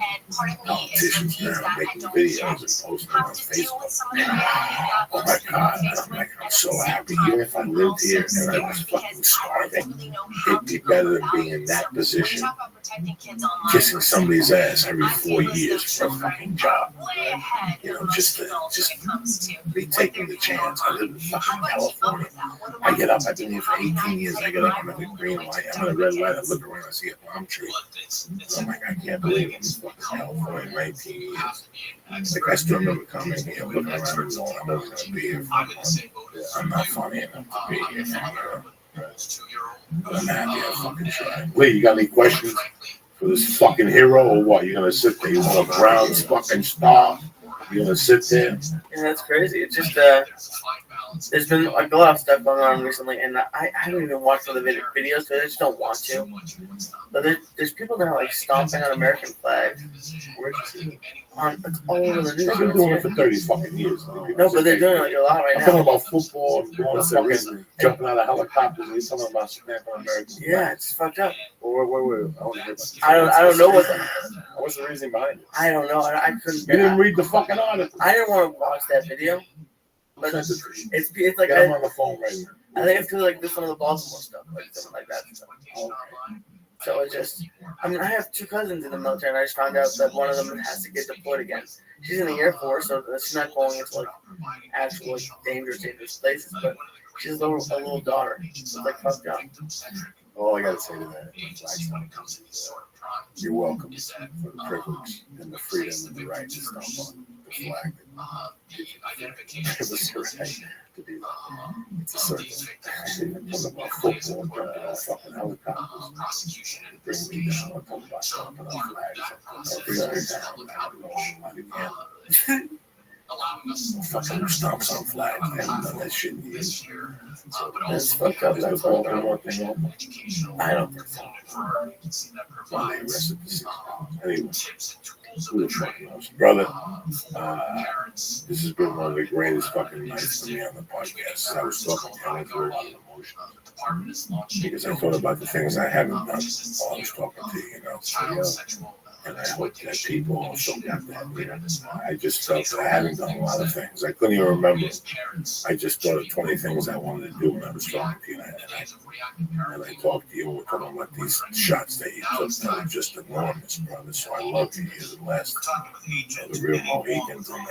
politicians now, making videos and posting them on Facebook. Oh my God, I'm so happy. Even if I lived here and I was fucking starving, it'd be better than being in that position, kissing somebody's ass every 4 years for a fucking job. Just be taking the chance. I live in fucking California. I get up, I've been here for 18 years. I get up, I'm at a green light, I'm at a red light, I look around, I see a palm tree. I'm like, I can't believe I'm in fucking California 19 years. I still remember coming here, looking around and going, I'm never going to be here for a month. I'm not funny enough to be here for but I'm happy I fucking tried. Lee, you got any questions for this fucking hero or what? You gonna sit there? You want a brown fucking star? You gonna sit there? Yeah, that's crazy. It's just there's been like a lot of stuff going on recently, and I don't even watch some of the videos because I just don't want to. But there's people that are like stomping on American flags. It's all over the news. They've been doing it for 30 fucking years. No, but they're doing it like a lot right I'm now. talking about football and doing fucking jumping out of helicopters. You're talking about snapping on American. Yeah, it's fucked up. Wait. I don't know What's the reason behind it? I don't know. I couldn't. You didn't read the fucking article. I didn't want to watch that video. But it's like I'm on the phone right now. I think it's because like there's some of the Baltimore stuff, like something like that. So it's just, I have 2 cousins in the military, and I just found out that one of them has to get deployed again. She's in the Air Force, so she's not going into like actual like, dangerous places, but she's a little daughter. It's like fucked up. All I gotta say to that, you're welcome for the privilege and the freedom and the right to stomp on the flag. Give us the right to do that. It's a circle. I'm talking about football, I'm talking about fucking helicopters. Bring me down. I'm talking about stomping on flags. Bring me down. Fucking stomps on flags. I haven't done that shit in years. That's fucked up. That's fucked up. I don't think so. Well, they arrested the 6 Anyway, who the fuck knows? Brother, this has been one of the greatest fucking nights for me on the podcast. I was talking to you, I went through a lot of emotion because I thought about the things I haven't done while I was talking to you, and I hope that people also got that. I just felt that I hadn't done a lot of things. I couldn't even remember. I just thought of 20 things I wanted to do when I was talking to you, and I talked to you, and we're talking about these shots that you took that were just enormous, brother. So I love you. You're the last, the real Mohicans, and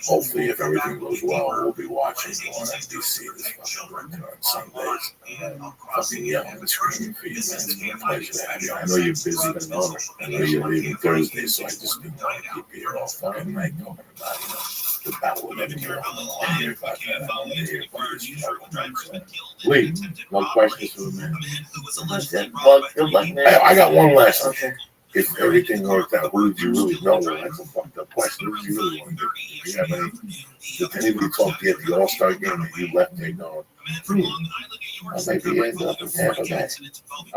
hopefully, if everything goes well, we'll be watching you on NBC this fucking winter on Sundays. Fucking yelling and screaming for you, man. It's been a pleasure to have you. I know you're busy, but I know you're leaving Thursday, so I just didn't want to keep you here all fucking night talking about, the battle with Edinburgh. I want to hear about that. I want to hear about this fucking night. Lee, no questions for the man. Well, good luck, man. I got one last one. Okay. If everything worked out, who did you really know? Well, that's a fucked up question. Who did you really want to do? Do you have any? Did anybody talk to you at the All-Star game that you left there going, I might be ending up in Tampa Bay? I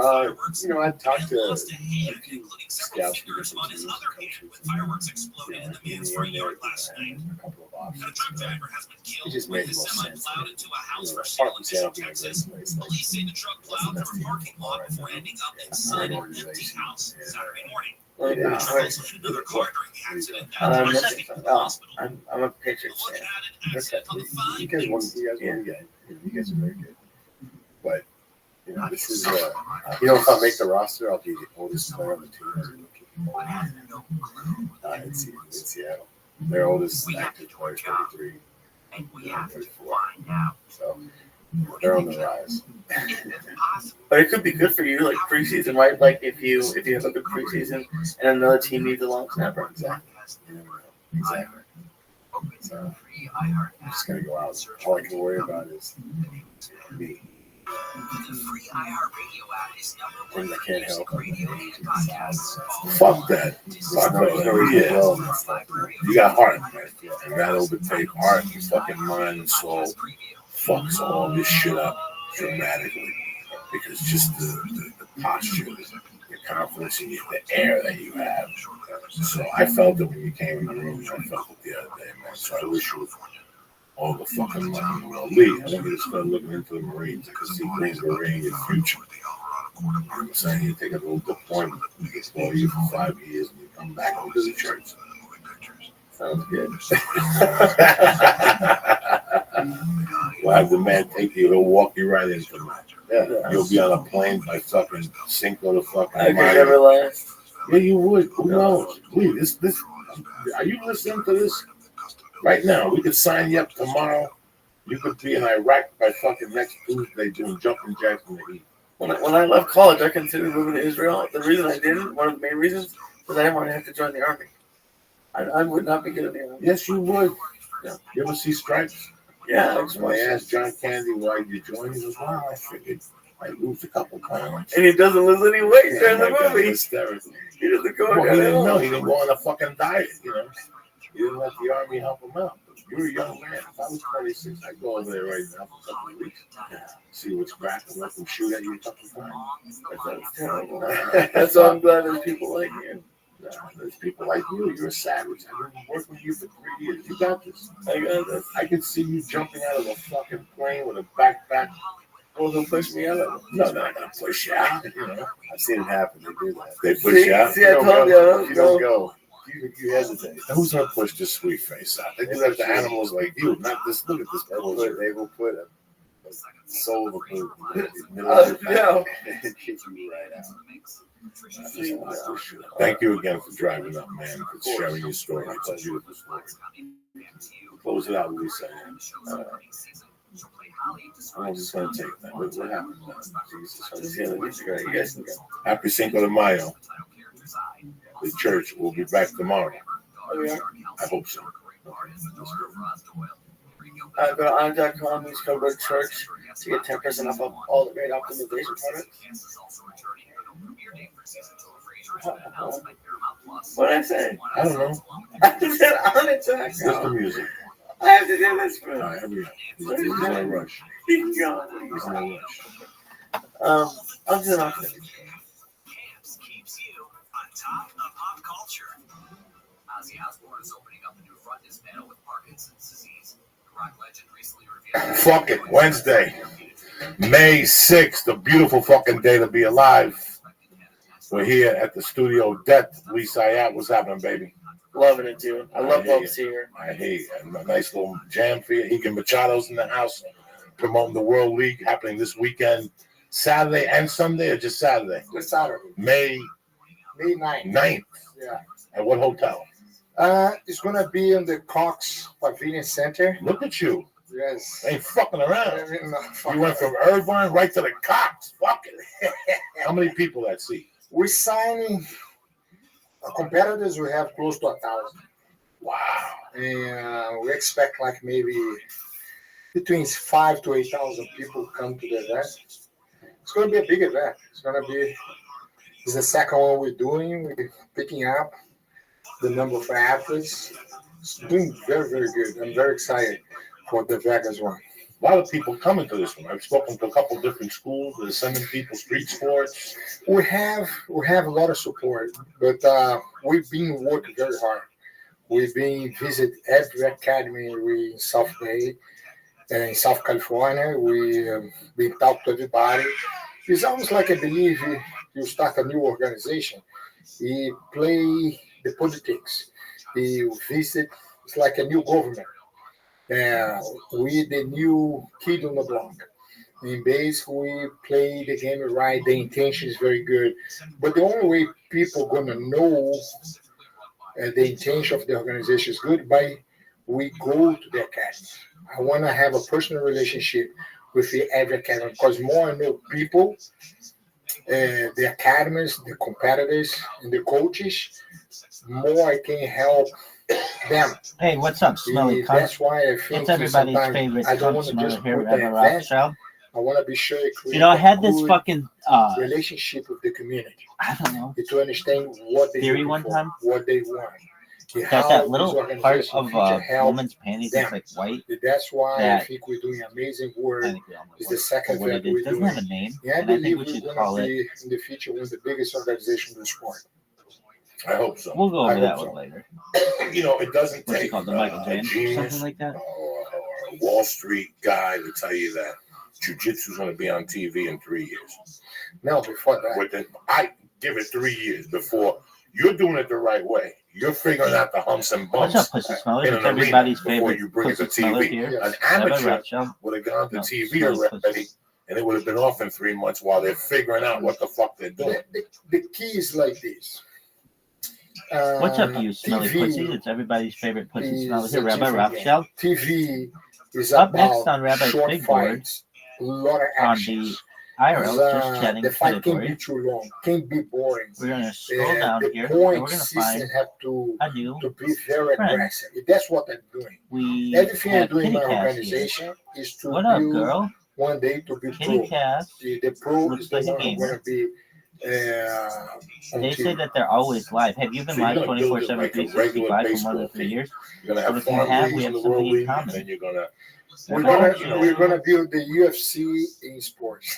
talked to a few scouts for different teams and coaches. A couple of options. It just made more sense. Park in Seattle being a great place. Great organization. I'm a Patriots fan. You guys won. You guys are very good. But this is if I make the roster, I'll be the oldest player on the team. In Seattle, their oldest active player, 33. And we have to find out. So they're on the rise. If it's possible. But it could be good for you, like preseason, right? Like if you have a good preseason and another team needs a long snapper. Exactly. So I'm just gonna go out. All I can worry about is me. The free iHeartRadio app is #1 Things I can't help. radio and podcasts. Fuck that. Fuck that. Yeah. You got heart, man. And that overtake heart and fucking mind and soul fucks all this shit up dramatically. Because just the posture, the confidence in you, the air that you have. So I felt it when you came in the room. I felt it the other day, man. So I wish you all the fucking money in the world. Lee, I want you to start looking into the Marines. I can see things are in your future. I'm saying you take a little deployment. You get for you for 5 years and you come back and visit church. Sounds good. We'll have the man take you. He'll walk you right into it. Yeah. You'll be on a plane by fucking Cinco de fucking I could Mayo. never last. Yeah, you would. Who knows? Lee, this. Are you listening to this? Right now, we could sign you up tomorrow. You could be in Iraq by fucking next Tuesday doing jumping jacks in the heat. When I left college, I considered moving to Israel. The reason I didn't, one of the main reasons, was I didn't want to have to join the army. I would not be good in the army. Yes, you would. Yeah. You ever see Stripes? Yeah, When they asked John Candy why you joined, he goes, "Well, I figured I lose a couple pounds." and he doesn't lose any weight during my the God, movie. hysterical. He doesn't go Well, he down at didn't all. know. He didn't go on a fucking diet, you know. He didn't let the army help him out. But you're a young man. If I was 26, I'd go over there right now for a couple of weeks. See what's cracking, let them shoot at you a couple of times. That's terrible. That's why I'm glad there's people like you. There's people like you. You're a savage. I've been working with you for 3 years. You got this. I got this. I could see you jumping out of a fucking plane with a backpack. Well, they'll push me out of it. No, they're not gonna push you out. You know, I've seen it happen. They do that. they push you out. See, I told you. You don't go. You hesitate. Who's gonna push this sweet face out? They do that to animals like you, not this. Look at this. They will put a soul of a boot in the middle of your back and kick you right out. Thank you again for driving up, man, for sharing your story. It's a beautiful story. Close it out, Lisa. I'm just gonna take that. What happened? You guys can go. Happy Cinco de Mayo. The church will be back tomorrow. Oh, yeah. I hope so. Go to on.com, use code word church to get 10% off of all the great optimization products. What did I say? I don't know. I said Just the on.com. music. I have to do this All for right, hurry up. He's in a rush. He's gone. He's in a rush. I'm just not gonna. Camps keeps you on top of pop culture. Ozzy Osbourne is opening up a new frontless battle with Parkinson's disease. Rock legend recently revealed. Fuck it. Wednesday, May 6th, a beautiful fucking day to be alive. We're here at the studio Death. Lisa Ayat, what's happening, baby? Loving it, dude. I love hear Bubs here. I hate a nice little jam for you. Higan Machado's in the house promoting the World League happening this weekend, Saturday and Sunday, or just Saturday? This Saturday, May May 9th. 9th. Yeah. At what hotel? It's gonna be in the Cox Pavilion Center. Look at you. Yes. Ain't fucking around. I mean, no, You went from Irvine right to the Cox. Fuck it. How many people that seat? We're signing competitors. We have close to 1,000. Wow. And we expect like maybe between 5,000 to 8,000 people come to the event. It's going to be a big event. It's the second one we're doing. We're picking up the number of athletes. It's doing very, very good. I'm very excited for the Vegas one. A lot of people coming to this one. I've spoken to a couple different schools. They're sending people street sports. We have a lot of support, but we've been working very hard. We've been visit every academy in South Bay and in South California. We've been talk to everybody. It's almost like I believe you start a new organization. You play the politics. You visit. It's like a new government. We the new kid on the block. In base, we play the game right. The intention is very good, but the only way people gonna know the intention of the organization is good by we go to the academy. I want to have a personal relationship with every academy because more I know people, the academies, the competitors, and the coaches, more I can help them. Hey, what's up, Smelly Cunt? That's why I think It's everybody's sometimes favorite I don't cunt want to smeller just here, put Rabbi the event. Rothschild. I want to be sure it creates You know, I had this good fucking relationship with the community. I don't know, To understand what they theory looking one for, time. what they want. That How that these little part organizations of can help woman's panties them. that's like white. That's why I that- think we're doing amazing work. I think we all know It's the what second what event it is. we're Doesn't doing. have a name, And I and I think believe we we're should going call to it. be in the future one of the biggest organizations in the sport. I hope so. We'll go I over that hope one later. You know, it doesn't What's it take called? The Michael a James or genius something like that. or a Wall Street guy to tell you that jiu-jitsu is going to be on TV in 3 years. No, before that. I give it 3 years before you're doing it the right way. You're figuring out the humps and What's bumps up, Pussy Smeller? in It's an everybody's arena before favorite you bring it to Pussy Smeller TV. here. An Rabbi amateur Rothschild. would have gone to No, TV smelly already, pussy. and it would have been off in 3 months while they're figuring out what the fuck they're doing. The key is like this. What's up, you smelly TV pussy? It's everybody's favorite pussy is smeller here, a Rabbi different Rothschild. game. TV is Up about next on Rabbi's short Big Board fights, a lot of on actions. the IRL, just chatting The fight can category. be too long, can be boring. We're gonna scroll down The here, and we're point gonna system find have to a new be very friend. aggressive. That's what I'm doing. We Everything I have do in Kitty my Cass here. organization is to What up, build girl? one day to be Kitty pro. Cass. The pro Looks is the like a one who's gamer. going to be on They say TV. that they're always live. Have you been So you're live gonna build it 24/7, like a 365 regular for more baseball than 3 team. years? You're gonna But have if you 4 have, leagues we in have the World something in League, and common. then you're gonna. We're Okay. gonna build the UFC in sports,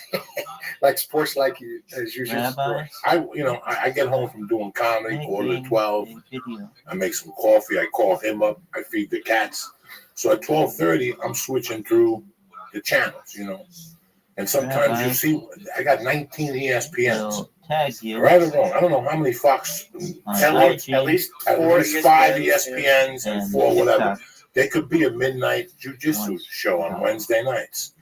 like sports like jiu-jitsu Rabbi, sports. I get home from doing comedy, big quarter to game, 12. big video. I make some coffee. I call him up. I feed the cats. So at 12:30, I'm switching through the channels, And sometimes Rabbi. you see, I got 19 ESPNs. We'll tag you Right or wrong, I don't know how many Fox. on At least, IG at least 5 ESPNs and 4 whatever. TikTok. There could be a midnight jujitsu show on Wednesday nights.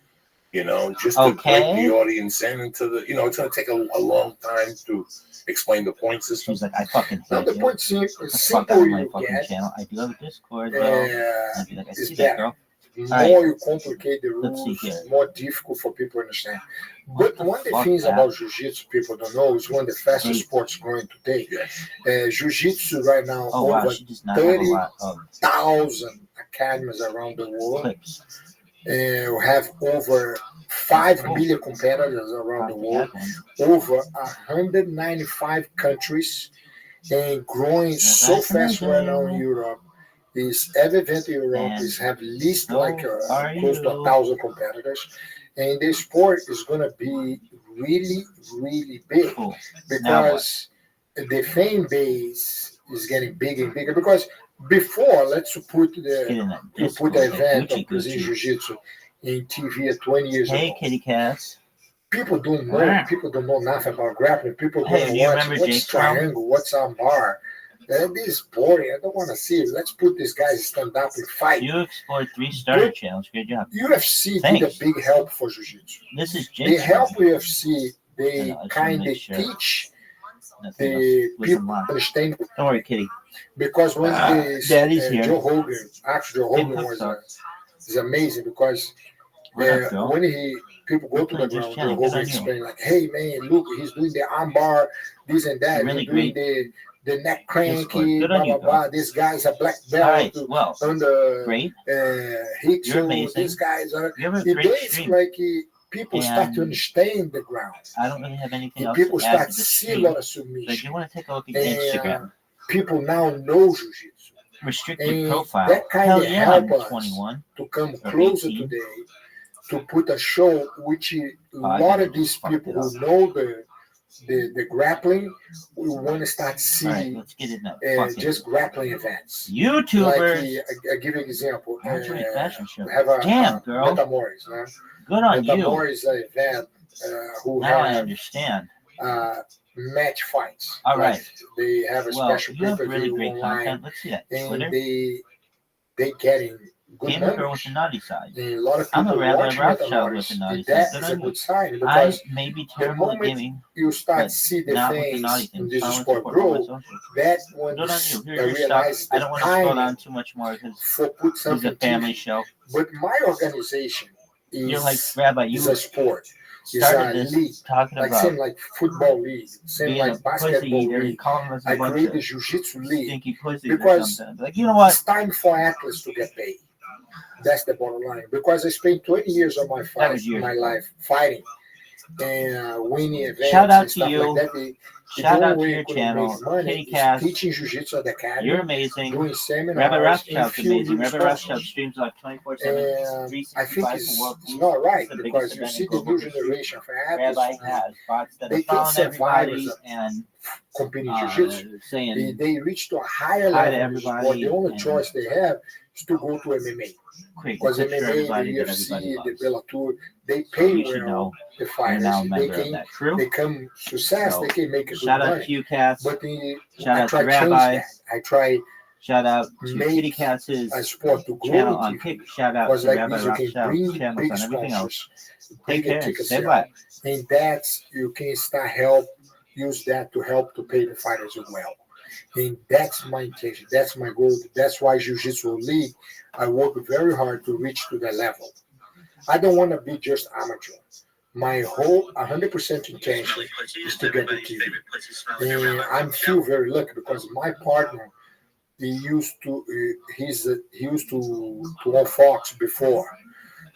Just to Okay. break the audience in into the. It's going to take a long time to explain the point system. She's like, I fucking Now hate the you. point is Get the fuck out simple of my you fucking get, channel. I do have a Discord, though. I'd be like, I is see that, better. girl. More right. you complicate the Let's see rules, here. more difficult for people to understand. What But the one of the fuck, things man? about jiu-jitsu people don't know is one of the fastest Hey. sports growing today. Yes. Jiu-jitsu right now, Oh, wow. over She does not have a 30 lot of 1,000 academies around the world. clips. We have over 5 million competitors around the world, over 195 countries, and growing so fast right now in Europe. Every event in Europe is have at least close to 1,000 competitors, and the sport is going to be really, really big because the fan base is getting bigger and bigger. Because before, let's put the event of Brazilian Jiu-Jitsu in TV 20 years ago. Hey, Kitty Cass. People don't know nothing about grappling. People don't Hey, do you watch remember what's Jake triangle, what's armbar. This is boring. I don't want to see it. Let's put these guys stand up and fight. You explored 3 starter channels. Good job. UFC Thanks. did a big help for Jiu-Jitsu. This is They Jake's help channel. UFC. They I kind make of sure teach nothing the else was people unlocked. understand. Don't worry, Kitty. Because when Daddy's here. Joe Hogan, actually Joe Hogan is amazing because when people go to the ground, Joe Hogan explain like, hey man, look, he's doing the armbar, this and that, Really he's doing great. the neck cranky, Good blah on blah you, blah. This guy's a black All belt right, well, under great. Hicks. You're amazing. These guys are. You have a It great is stream. like people start to And understand the ground. I don't really have anything And else people to add start to to this see a stream. lot of But submission. you want to take a look at And Instagram. people now know jiu-jitsu. Restricted And profile. that kind Hell of yeah, help I'm us 21. to come or closer 18. today to put a show which a I lot kinda of these just fucked people it who know the grappling we want to start All right, seeing let's get it now. just grappling events. YouTubers. Like I give you an example. Lingerie fashion show. We have a Damn, girl. Metamoris. Good on you. Metamoris event who Now I have understand. match fights. All right. They have a Well, special you have pay-per-view really great online, content. Let's see that. and Twitter. they getting good Game girl with numbers. the naughty side. And a lot of I'm a people Rabbi watching at the Rothschild with the naughty artists. side. That Good is a on you. good sign I because may be the terrible at moment gaming, you start but to see the not with the naughty things in things. this I want to sport support all my grow, social. that when Good on you. I Here's your stuff. realize I the don't want to scroll timing down too much more because for put this is something a family TV. show. But my organization You're like, is Rabbi, is you a sport. It's started a this league. talking Like about same like football league, same being a like pussy basketball eater and league. calling us a I bunch created of a jiu-jitsu league stinky pussies or because something. Like, you know what? it's time for athletes to get paid. That's the bottom line. Because I spent 20 years of my That was years my ago. life fighting and winning events Shout out and to stuff you. like that. Shout the out only to way your I could channel, make money Kitty is Cast. teaching jiu-jitsu at the academy, You're amazing. doing Rabbi seminars, Rothschild's and amazing. Rabbi sponsors. Rothschild streams like 24/7, And I think 365 it's, for World it's Peace. not right It's the because biggest you event see in the global new history. generation of athletes. Rabbi has bots that They are can following survive everybody as and competing jiu-jitsu. saying They reach to a higher hi to level in the sport. everybody The only and choice they have is to go to MMA. creating Because clips for MMA, everybody the that everybody UFC, the loves. Bellator, they So pay you should know well the you're now a fighters. member of that crew. They come success, So they can make a good shout out money. to you, Cass. But Shout I out try to to change Rabbi. that. I try Shout out to make Kitty Cass's a sport to grow channel in on TV. Kick. Shout out Because to like Rabbi this, you can Rothschild's bring channels big on everything else. sponsors, Take bigger care. ticket Stay sale, black. and that's you can start help use that to help to pay the fighters as well. And that's my intention. That's my goal. That's why Jiu-Jitsu League, I work very hard to reach to that level. I don't want to be just amateur. My whole 100% intention is to get the TV. And I feel very lucky because my partner, he used to own Fox before.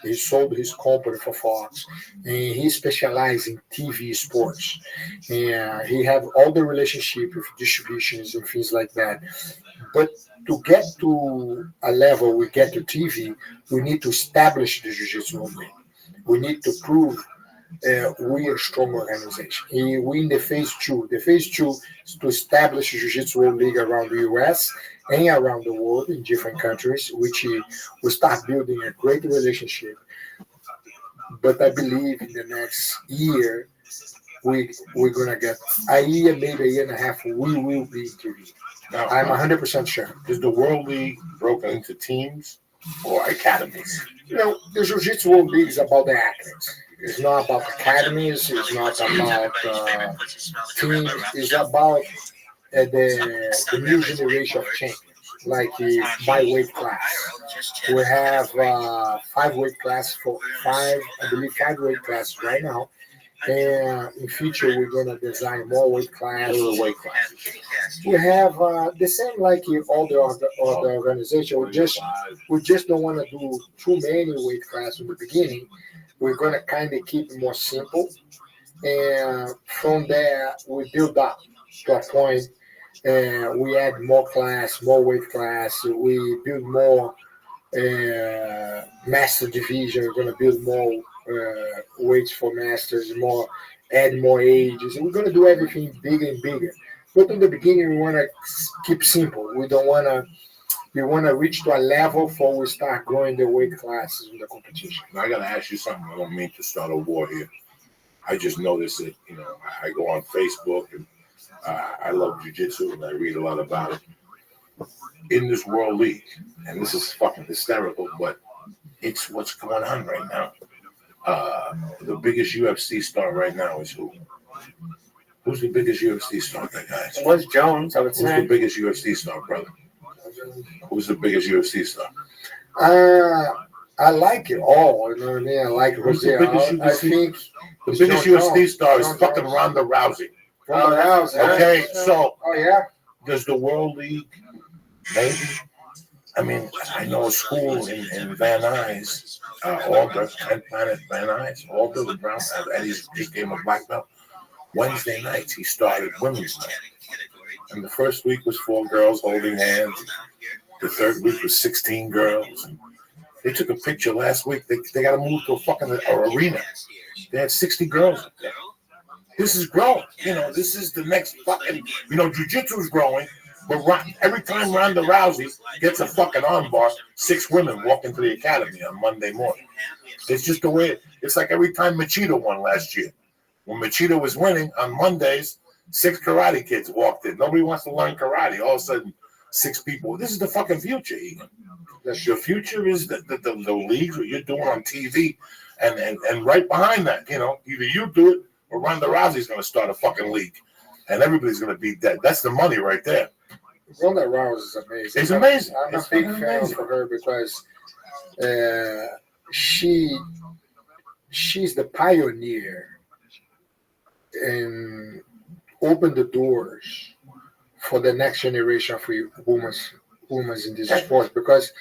He sold his company for Fox, and he specializes in TV sports. And he have all the relationship with distributions and things like that. But to get to a level we get to TV, we need to establish the jiu-jitsu movement. We need to prove we are a strong organization. We in the phase two. The phase two is to establish Jiu-Jitsu World League around the U.S. and around the world in different countries, which we start building a great relationship. But I believe in the next year, we're going to get a year, maybe a year and a half, we will be in TV. Now, I'm 100% sure. Is the World League broken into teams or academies? The Jiu-Jitsu World League is about the athletes. It's not about academies. It's not about teams. It's about the new generation of champions, like by weight class. We have 5 weight classes I believe 5 weight classes right now. And in future, we're going to design more weight classes. We have the same like in all the other organizations. We just don't want to do too many weight classes in the beginning. We're going to kind of keep it more simple. And from there, we build up to a point. We add more weight class. We build more master division. We're going to build more weights for masters, add more ages. And we're going to do everything bigger and bigger. But in the beginning, we want to keep simple. We want to reach to a level before we start growing the weight classes in the competition. Now, I got to ask you something. I don't mean to start a war here. I just noticed that, I go on Facebook and I love jiu-jitsu and I read a lot about it. In this World League, and this is fucking hysterical, but it's what's going on right now. The biggest UFC star right now is who? Who's the biggest UFC star, guys? Was Jones, I would say. Who's the biggest UFC star, brother? Who's the biggest UFC star? I like it all. You know what I mean? I like Jose. I think the biggest UFC star is fucking Ronda Rousey. Ronda Rousey. Okay, so. Oh, yeah? Does the World League, maybe? I mean, I know a school in Van Nuys, Alder, 10th Planet Van Nuys, Alder, the Brown, Eddie's just gave him a black belt. Wednesday nights, he started women's night. And the first week was 4 girls holding hands. The third week was 16 girls. And they took a picture last week. They got to move to a fucking arena. They had 60 girls up there. This is growing. This is the next fucking, jiu-jitsu is growing. But every time Ronda Rousey gets a fucking armbar, 6 women walk into the academy on Monday morning. It's just the way it's like every time Machida won last year. When Machida was winning on Mondays, 6 karate kids walked in. Nobody wants to learn karate. All of a sudden, 6 people. This is the fucking future, Egan. The future is the leagues what you're doing on TV, and right behind that, either you do it or Ronda Rousey's going to start a fucking league, and everybody's going to be dead. That's the money right there. Ronda Rousey is amazing. It's amazing. I'm a big fan for her because she's the pioneer and opened the doors for the next generation of women in this sport, because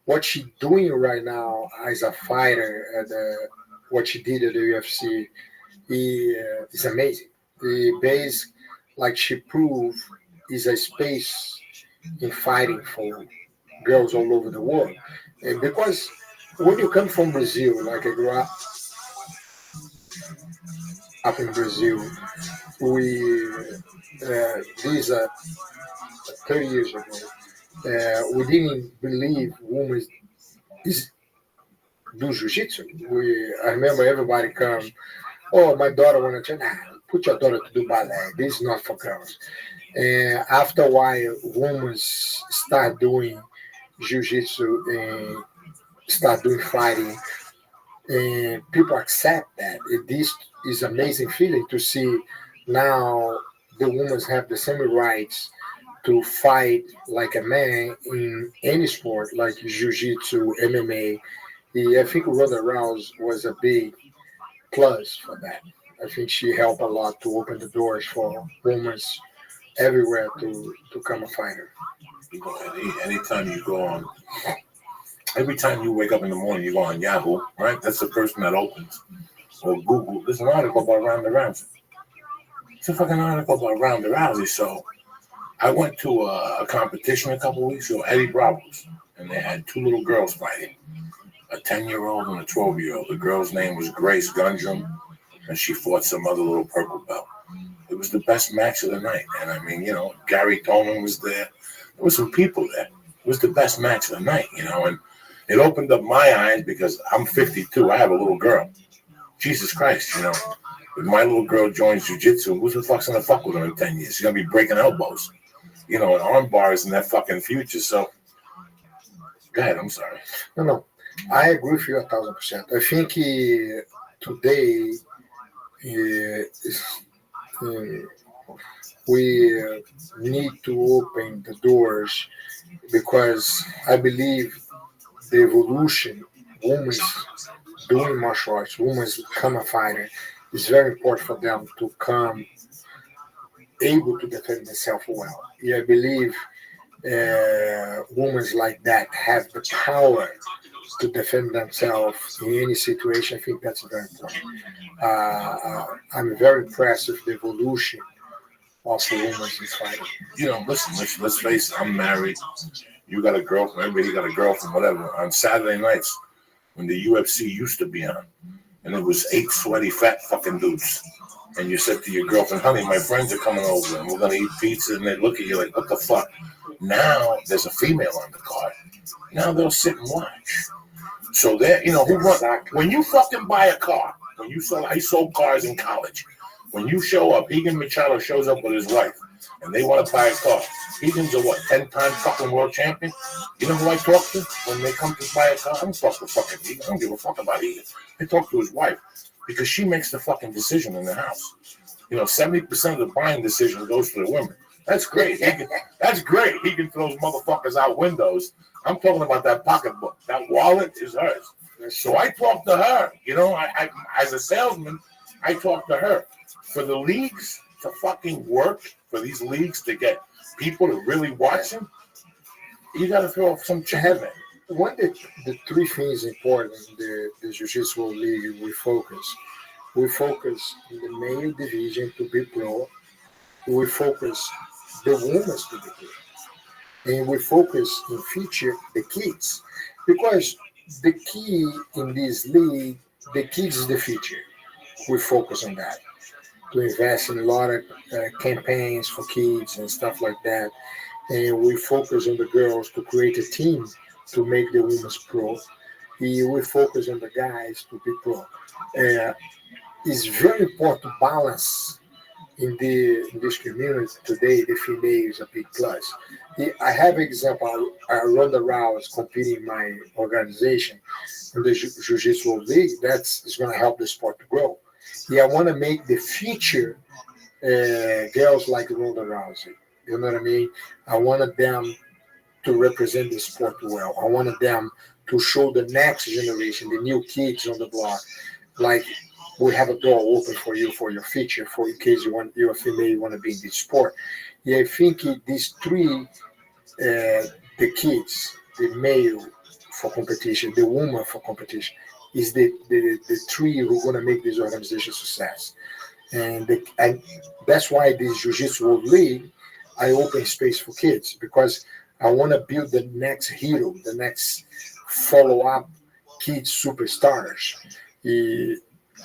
what she's doing right now as a fighter and what she did at the UFC is amazing. The base, like she proved, is a space in fighting for girls all over the world. And because when you come from Brazil, like I grew up in Brazil, these 30 years ago, we didn't believe women do jiu-jitsu. I remember everybody come, oh, my daughter want to train. Put your daughter to do ballet. This is not for girls. And after a while, women start doing jiu-jitsu and start doing fighting, and people accept that. This is amazing feeling to see now the women have the same rights to fight like a man in any sport, like jiu-jitsu, MMA. I think Ronda Rousey was a big plus for that. I think she helped a lot to open the doors for women everywhere to become a fighter. Anytime you go on, every time you wake up in the morning, you go on Yahoo, right? That's the first one that opens. Or Google. There's an article about Ronda Rousey. It's a fucking article about Ronda Rousey. So I went to a competition a couple of weeks ago, Eddie Bravo's, and they had 2 little girls fighting, a 10-year-old and a 12-year-old. The girl's name was Grace Gundrum, and she fought some other little purple belt. It was the best match of the night. And I mean, Gary Tolman was there. There were some people there. It was the best match of the night, and it opened up my eyes because I'm 52. I have a little girl. Jesus Christ, if my little girl joins jiu-jitsu, who the fuck's gonna fuck with her in 10 years? She's gonna be breaking elbows, and arm bars in that fucking future. So, go ahead. I'm sorry. No. I agree with you 1,000%. I think today we need to open the doors, because I believe the evolution, women doing martial arts, women become a fighter, is very important for them to come able to defend themselves well. I believe women like that have the power to defend themselves in any situation. I think that's very important. I'm very impressed with the evolution of the women in fighting. Listen, let's face it, I'm married. You got a girlfriend, everybody got a girlfriend, whatever. On Saturday nights, when the UFC used to be on, and it was 8 sweaty, fat fucking dudes, and you said to your girlfriend, honey, my friends are coming over, and we're going to eat pizza, and they look at you like, what the fuck? Now, there's a female on the card. Now they'll sit and watch. So when you fucking buy a car, I sold cars in college. When you show up, Egan Machado shows up with his wife, and they want to buy a car. Egan's a 10-time fucking world champion. You know who I talk to when they come to buy a car? I don't talk to fucking Egan. I don't give a fuck about Egan. I talk to his wife, because she makes the fucking decision in the house. 70% of the buying decision goes to the women. That's great. That's great. He can throw those motherfuckers out windows. I'm talking about that pocketbook. That wallet is hers. So I talk to her. I as a salesman, I talk to her. For the leagues to fucking work, for these leagues to get people to really watch them, you got to throw some heaven. One of the 3 things important in the Jiu-Jitsu League, we focus in the male division to be pro. We focus the women to be pro. And we focus in feature the kids. Because the key in this league, the kids is the future. We focus on that. To invest in a lot of campaigns for kids and stuff like that. And we focus on the girls to create a team to make the women's pro. We focus on the guys to be pro. It's very important to balance in this community today, the female is a big plus. I have example. I run around competing in my organization in the Jiu-Jitsu League. That's is going to help the sport to grow. I want to make the future girls like Ronda Rousey. You know what I mean? I wanted them to represent the sport well. I wanted them to show the next generation, the new kids on the block, like we have a door open for you for your future, for in case you're a female, you want to be in this sport. I think these three, the kids, the male for competition, the woman for competition, is the three who are going to make this organization success. And that's why this Jiu-Jitsu World League, I open space for kids because I want to build the next hero, the next follow-up kids superstars.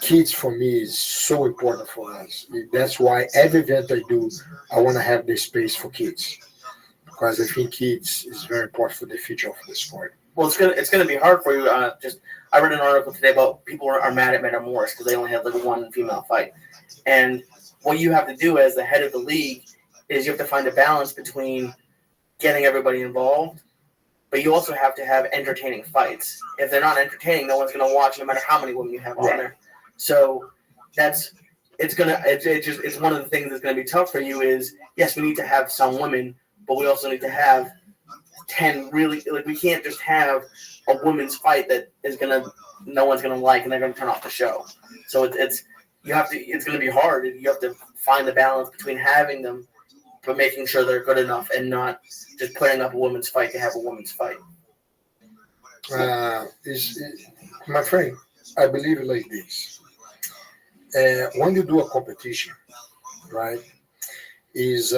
Kids for me is so important for us. That's why every event I do, I want to have the space for kids because I think kids is very important for the future of the sport. Well, it's gonna be hard for you. I read an article today about people are mad at Metamoris because they only have like one female fight, and what you have to do as the head of the league is you have to find a balance between getting everybody involved, but you also have to have entertaining fights. If they're not entertaining, no one's gonna watch, no matter how many women you have on there. So it's one of the things that's gonna be tough for you. Is yes, we need to have some women, but we also need to have 10 really, like we can't just have a women's fight that is no one's gonna like and they're gonna turn off the show. So it's gonna be hard. You have to find the balance between having them but making sure they're good enough and not just putting up a women's fight to have a women's fight. My friend, I believe it like this. When you do a competition, right, is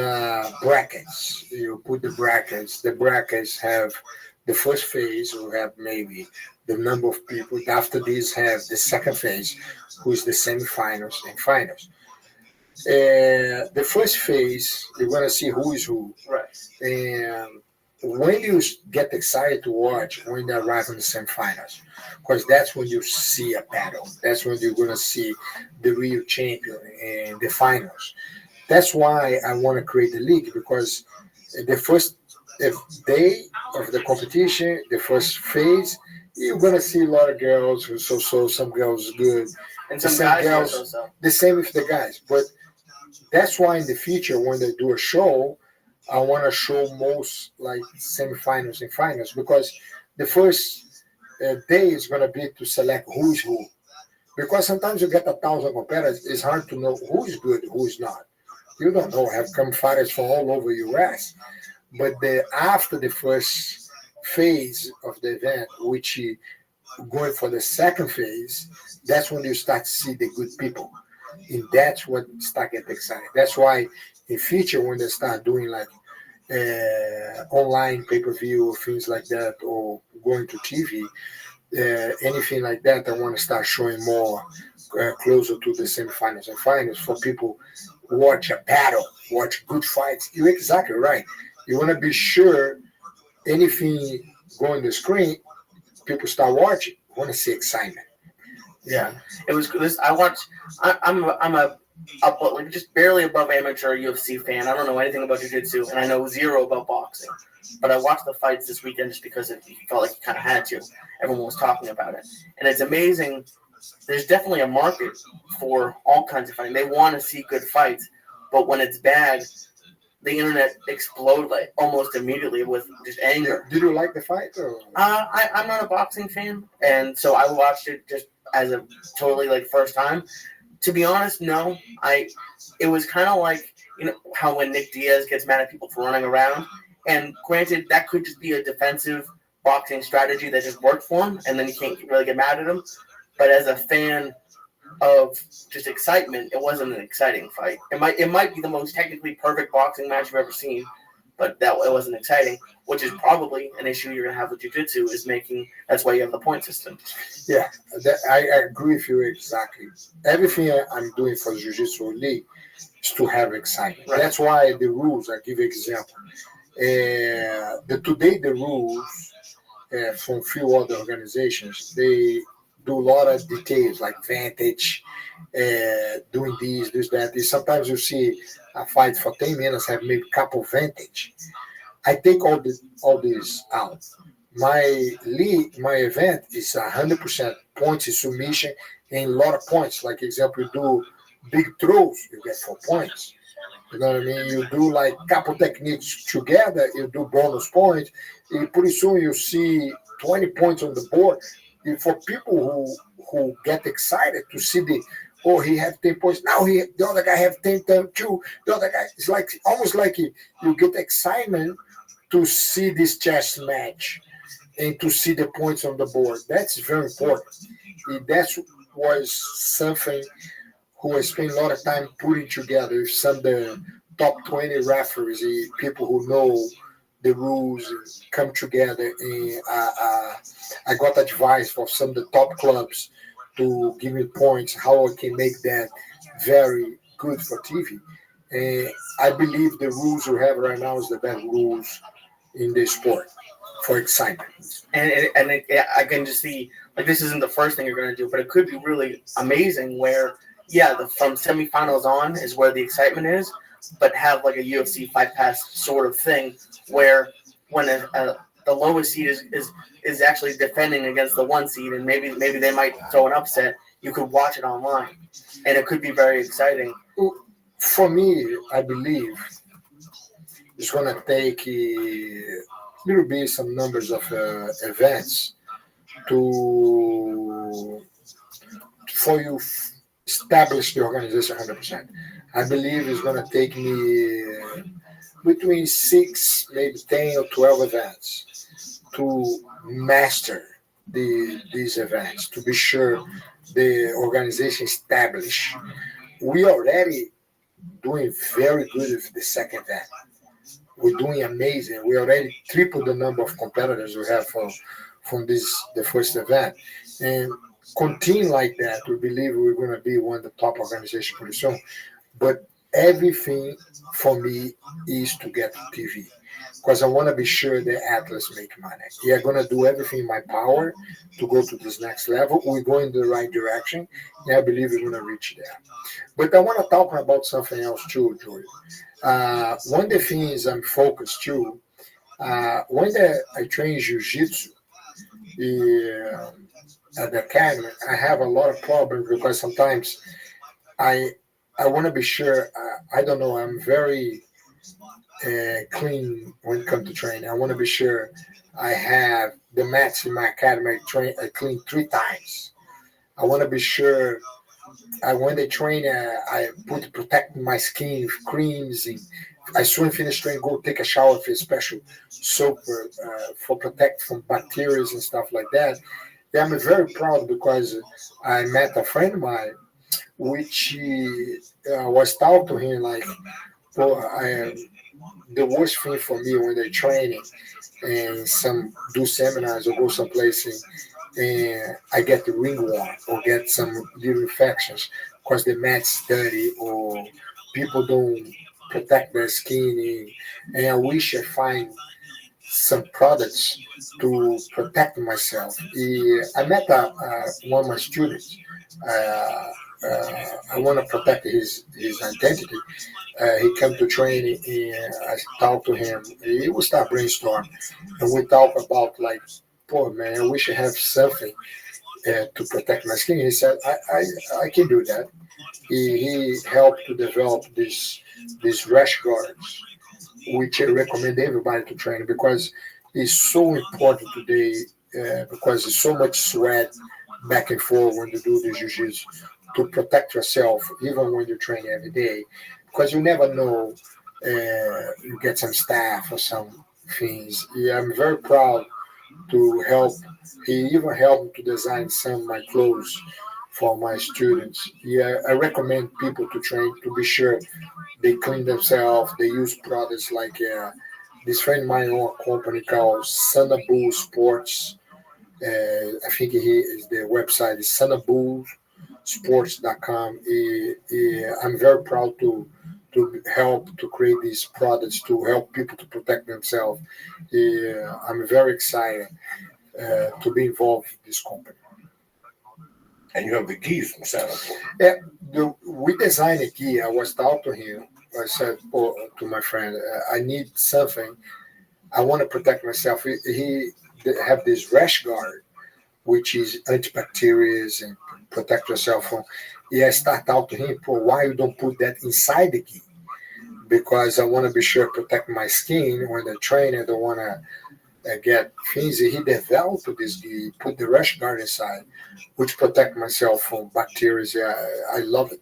brackets. You put the brackets. The brackets have the first phase, will have maybe the number of people. After this, have the second phase, who is the semifinals and finals. The first phase, you're going to see who is who. Right. And when you get excited to watch, when they arrive in the semifinals, because that's when you see a battle. That's when you're going to see the real champion in the finals. That's why I want to create the league, because the first day of the competition, the first phase, you're going to see a lot of girls who so, some girls good. And some guys so. The same with the guys. But that's why in the future, when they do a show, I want to show most like semifinals and finals, because the first day is going to be to select who is who. Because sometimes you get 1,000 competitors, it's hard to know who is good, who is not. You don't know. Have come fighters from all over U.S. But after the first phase of the event, which going for the second phase, that's when you start to see the good people. And that's what start getting excited. That's why in future, when they start doing like online pay-per-view or things like that, or going to TV, anything like that, I want to start showing more closer to the semifinals and finals for people watch a battle, watch good fights. You're exactly right. You want to be sure anything going on the screen, people start watching. You want to see excitement. Yeah, it was this. I'm like just barely above amateur UFC fan. I don't know anything about jiu-jitsu, and I know zero about boxing. But I watched the fights this weekend just because it felt like you kind of had to. Everyone was talking about it, and it's amazing. There's definitely a market for all kinds of fighting. They want to see good fights, but when it's bad, the internet exploded like almost immediately with just anger. Did you like the fight? Or? I'm not a boxing fan, and so I watched it just as a totally like first time. To be honest, no. It was kind of like, you know, how when Nick Diaz gets mad at people for running around, and granted that could just be a defensive boxing strategy that just worked for him, and then you can't really get mad at him. But as a fan of just excitement, it wasn't an exciting fight. It might be the most technically perfect boxing match you've ever seen, but it wasn't exciting, which is probably an issue you're going to have with jiu-jitsu, is that's why you have the point system. Yeah, I agree with you exactly. Everything I'm doing for Jiu-Jitsu League is to have excitement. Right. That's why the rules, I give you an example. Today the rules from few other organizations, they do a lot of details like vantage, doing this, that. Sometimes you see a fight for 10 minutes have maybe a couple vantage. I take all this out. My event is 100% points in submission and a lot of points. Like example, you do big throws, you get 4 points. You know what I mean? You do like couple techniques together, you do bonus points. And pretty soon you see 20 points on the board. And for people who get excited to see he have 10 points. Now the other guy have 10 too. The other guy, it's like almost like you get excitement to see this chess match and to see the points on the board. That's very important. And that was something who I spent a lot of time putting together with some of the top 20 referees, people who know the rules, and come together. And I got advice from some of the top clubs to give me points, how I can make that very good for TV. And I believe the rules we have right now is the best rules in the sport for excitement. And I can just see, like, this isn't the first thing you're going to do, but it could be really amazing where, from semifinals on is where the excitement is, but have like a UFC Fight Pass sort of thing where when the lowest seed is actually defending against the 1 seed, and maybe they might throw an upset, you could watch it online, and it could be very exciting. For me, I believe it's going to take there will be some numbers of events for you establish the organization 100%. I believe it's going to take me between 6, maybe 10 or 12 events to master these events, to be sure the organization established. We already doing very good with the second event. We're doing amazing. We already tripled the number of competitors we have from the first event. And continue like that, we believe we're going to be one of the top organizations pretty soon. But everything for me is to get to TV, because I want to be sure the athletes make money. We are going to do everything in my power to go to this next level. We're going in the right direction, and I believe we're going to reach there. But I want to talk about something else too, Joey. One of the things I'm focused too, when I train Jiu-Jitsu at the academy, I have a lot of problems because sometimes I want to be sure, I don't know, I'm very clean when it comes to training. I want to be sure I have the mats in my academy I clean 3 times. I want to be sure when they train, I put protecting my skin with creams. And I soon finish training, go take a shower with a special soap for protect from bacteria and stuff like that. Yeah, I'm very proud because I met a friend of mine, which was talking to him like, the worst thing for me when they're training and do seminars or go someplace and I get the ringworm or get some little infections because the mat's dirty or people don't protect their skin. And I wish I find some products to protect myself. I met one of my students. I want to protect his identity. He came to training and I talked to him. He would start brainstorming and we talk about like, poor man, I wish I have something to protect my skin. He said, I can do that. He helped to develop these rash guards, which I recommend everybody to train because it's so important today because there's so much sweat back and forth when you do the jiu-jitsu to protect yourself even when you train every day because you never know you get some staph or some things. Yeah, I'm very proud to help. He even helped to design some of my clothes for my students. Yeah, I recommend people to train to be sure they clean themselves. They use products like this friend of mine own a company called Sanabu Sports. I think the website is sanabusports.com. I'm very proud to help to create these products to help people to protect themselves. I'm very excited to be involved in this company. And you have the geese from San Antonio. Yeah, we designed a key. I was talking to him. I said to my friend, I need something. I want to protect myself. He have this rash guard, which is antibacterial and protect yourself from. Yeah, I start out to him, why you don't put that inside the key? Because I want to be sure to protect my skin when I train. I don't want to get things. He developed this key, put the rash guard inside, which protect myself from bacteria. Yeah, I love it.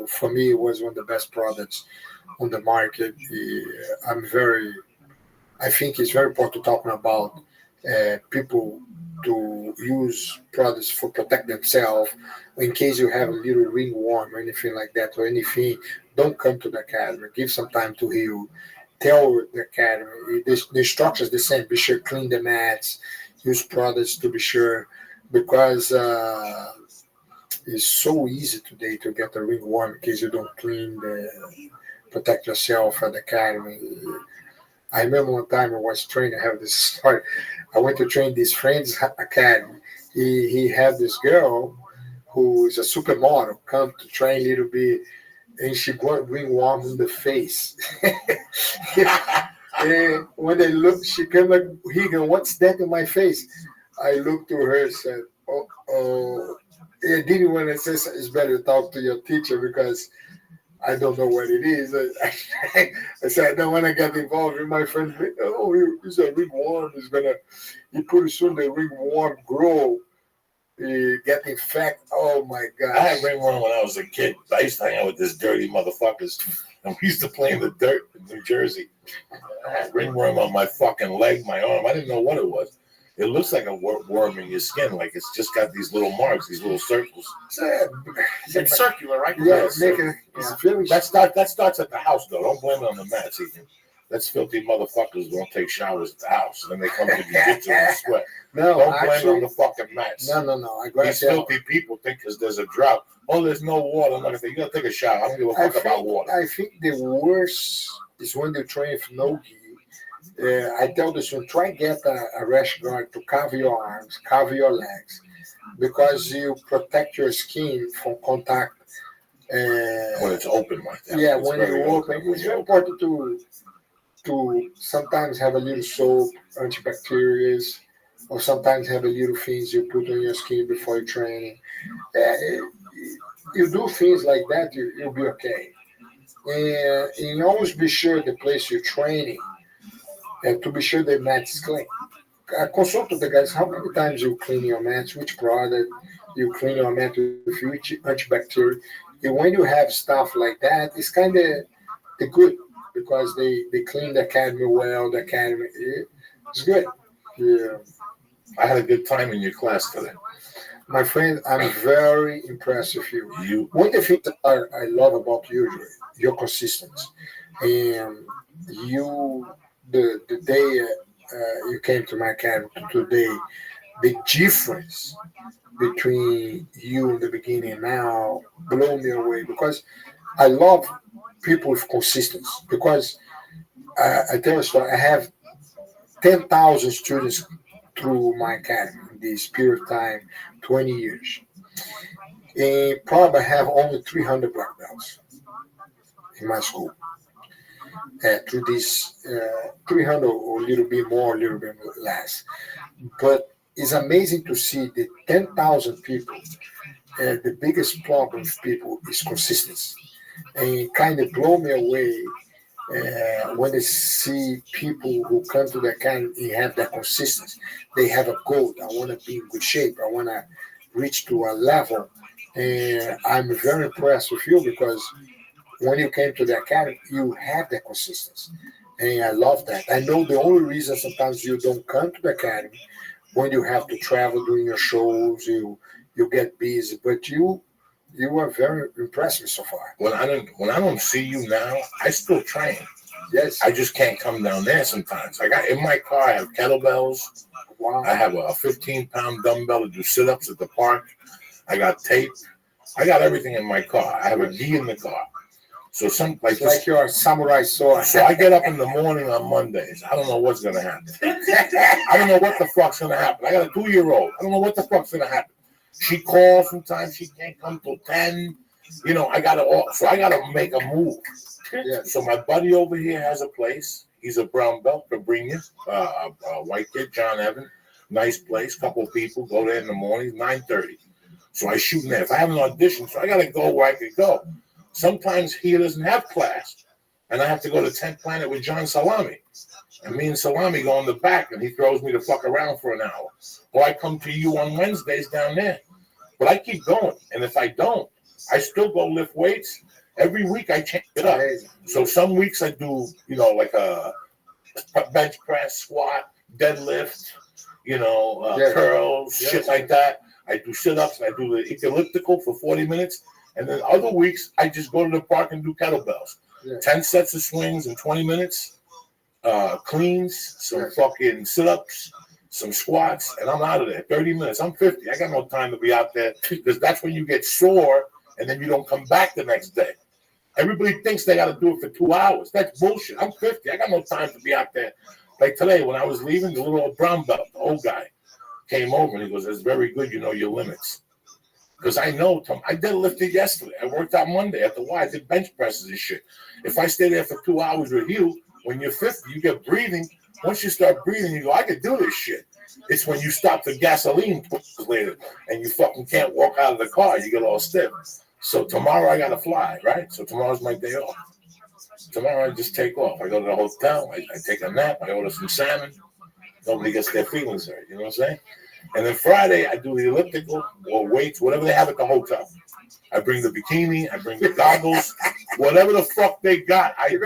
For me, it was one of the best products on the market. I think it's very important talking about people to use products for protect themselves. In case you have a little ringworm or anything like that or anything, don't come to the academy. Give some time to heal. Tell the academy. The instructions the same. Be sure clean the mats. Use products to be sure because it's so easy today to get a ringworm in case you don't clean protect yourself at the academy. I remember one time I was training. I have this story. I went to train this friend's academy. He had this girl who is a supermodel come to train a little bit, and she got ringworm in the face. And when they looked, she came like, Higan, what's that in my face? I looked to her and said, oh. I didn't want to say it's better to talk to your teacher because I don't know what it is. I said, I don't want to get involved with my friend. Oh, it's a ringworm. You pretty soon the ringworm grow, get infected. Oh my God. I had ringworm when I was a kid. I used to hang out with this dirty motherfuckers. And we used to play in the dirt in New Jersey. I had ringworm on my fucking leg, my arm. I didn't know what it was. It looks like a worm in your skin, like it's just got these little marks, these little circles. It's circular, right? Yeah, that starts at the house, though. Don't blame it on the mats. That's filthy motherfuckers who don't take showers at the house. And then they come to jiu-jitsu and sweat. No, don't blame it on the fucking mats. No. These filthy people think because there's a drought. Oh, there's no water. I'm not gonna say, you gotta take a shower. I don't give a fuck about water. I think the worst is when you train with no gi. I tell this one, try get a rash guard to cover your arms, cover your legs, because you protect your skin from contact. When it's open like that. Yeah, when you open, it's very important to sometimes have a little soap, antibacterial, or sometimes have a little things you put on your skin before you train. You do things like that, you'll be okay. And you always be sure the place you're training. And to be sure the mat is clean. I consult the guys how many times you clean your mats, which product you clean your mat with which antibacterial. And when you have stuff like that, it's kind of good because they clean the academy well. The academy, it's good. Yeah. I had a good time in your class today. My friend, I'm very impressed with you. One of the things that I love about you, your consistency. And the day you came to my academy to today, the difference between you in the beginning and now blew me away because I love people with consistency because I tell you a story, I have 10,000 students through my academy in this period of time, 20 years. And probably have only 300 black belts in my school. Through this 300 or a little bit more, a little bit less. But it's amazing to see the 10,000 people. The biggest problem with people is consistency. And it kind of blow me away when I see people who come to the academy and have that consistency. They have a goal. I want to be in good shape. I want to reach to a level. And I'm very impressed with you because when you came to the academy, you have that consistency. And I love that. I know the only reason sometimes you don't come to the academy when you have to travel doing your shows, you get busy, but you are very impressive so far. When I don't see you now, I still train. Yes. I just can't come down there sometimes. I got in my car, I have kettlebells. Wow. I have a 15-pound dumbbell to do sit-ups at the park. I got tape. I got everything in my car. I have a gi in the car. So it's like your samurai sword. So I get up in the morning on Mondays. I don't know what's gonna happen. I don't know what the fuck's gonna happen. I got a 2-year-old. I don't know what the fuck's gonna happen. She calls sometimes. She can't come till 10. You know, I gotta make a move. Yeah. So my buddy over here has a place. He's a brown belt, Cabrini, a white kid, John Evan. Nice place. Couple people go there in the morning, 9:30. So I shoot in there. If I have an audition, so I gotta go where I could go. Sometimes he doesn't have class, and I have to go to 10th Planet with John Salami. And me and Salami go in the back, and he throws me to fuck around for an hour. Or I come to you on Wednesdays down there. But I keep going. And if I don't, I still go lift weights. Every week I change it up. So some weeks I do, you know, like a bench press, squat, deadlift, you know, curls, shit like that. I do sit-ups. I do the elliptical for 40 minutes. And then other weeks, I just go to the park and do kettlebells. 10 sets of swings in 20 minutes, cleans, some fucking sit-ups, some squats, and I'm out of there. 30 minutes. I'm 50. I got no time to be out there because that's when you get sore and then you don't come back the next day. Everybody thinks they got to do it for 2 hours. That's bullshit. I'm 50. I got no time to be out there. Like today, when I was leaving, the little old brown belt, the old guy, came over and he goes, "It's very good. You know your limits." Because I know, I deadlifted yesterday. I worked out Monday at the Y. I did bench presses and shit. If I stay there for 2 hours with you, when you're 50, you get breathing. Once you start breathing, you go, I could do this shit. It's when you stop the gasoline later and you fucking can't walk out of the car. You get all stiff. So tomorrow I got to fly, right? So tomorrow's my day off. Tomorrow I just take off. I go to the hotel. I take a nap. I order some salmon. Nobody gets their feelings hurt. You know what I'm saying? And then Friday, I do the elliptical or weights, whatever they have at the hotel. I bring the bikini, I bring the goggles, whatever the fuck they got, I do.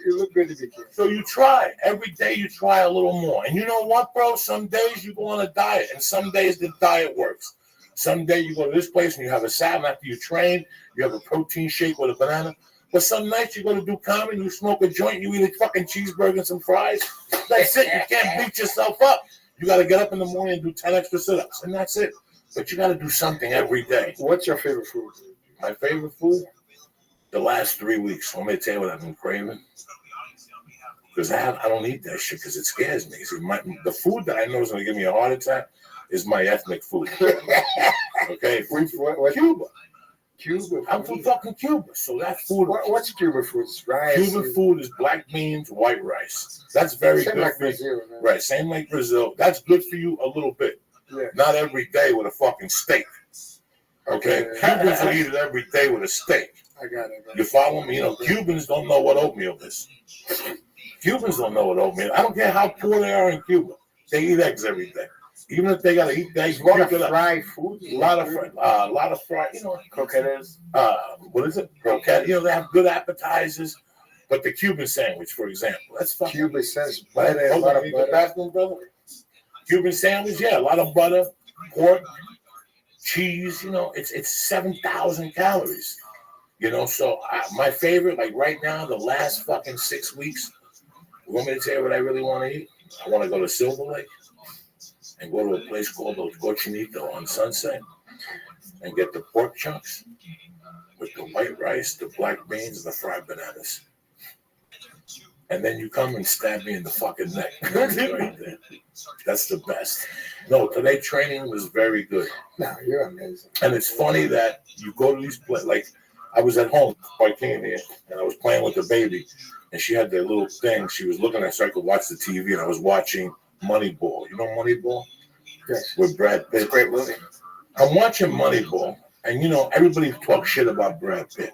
You look good in bikini. So you try. Every day you try a little more. And you know what, bro? Some days you go on a diet, and some days the diet works. Some day you go to this place and you have a salad after you train, you have a protein shake with a banana. But some nights you go to do comedy, you smoke a joint, you eat a fucking cheeseburger and some fries. That's it. You can't beat yourself up. You got to get up in the morning and do 10 extra sit-ups, and that's it. But you got to do something every day. What's your favorite food? My favorite food? The last 3 weeks. Let me tell you what I've been craving. Because I don't eat that shit because it scares me. See, the food that I know is going to give me a heart attack is my ethnic food. Okay? What? Cuba. Cuba. I'm from fucking Cuba, so that food. What's Cuban food? Rice. Cuban food is black beans, white rice. That's very good like for you. Brazil, man. Right, same like Brazil. That's good for you a little bit. Yeah. Not every day with a fucking steak. Okay? Cubans will eat it every day with a steak. I got it. Man. You follow me? You know, Cubans don't know what oatmeal is. Cubans don't know what oatmeal is. I don't care how poor they are in Cuba. They eat eggs every day. Even if they gotta eat eggs, a lot of fried food. A lot of fried, you know, Croquettes. What is it? Croquette. You know, they have good appetizers. But the Cuban sandwich, for example, that's fucking. Cuban sandwich, A lot of butter. Cuban sandwich, yeah, a lot of butter, pork, cheese. You know, it's 7,000 calories. You know, so my favorite, like right now, the last fucking 6 weeks. You want me to tell you what I really want to eat? I want to go to Silver Lake and go to a place called El Cochinito on Sunset and get the pork chunks with the white rice, the black beans, and the fried bananas. And then you come and stab me in the fucking neck. Right there. That's the best. No, today training was very good. No, you're amazing. And it's funny that you go to these places, like I was at home before I came here, and I was playing with the baby, and she had that little thing. She was looking at so I could watch the TV, and I was watching Moneyball. You know Moneyball? Yes. With Brad Pitt. It's a great movie. I'm watching Moneyball, and you know, everybody talks shit about Brad Pitt.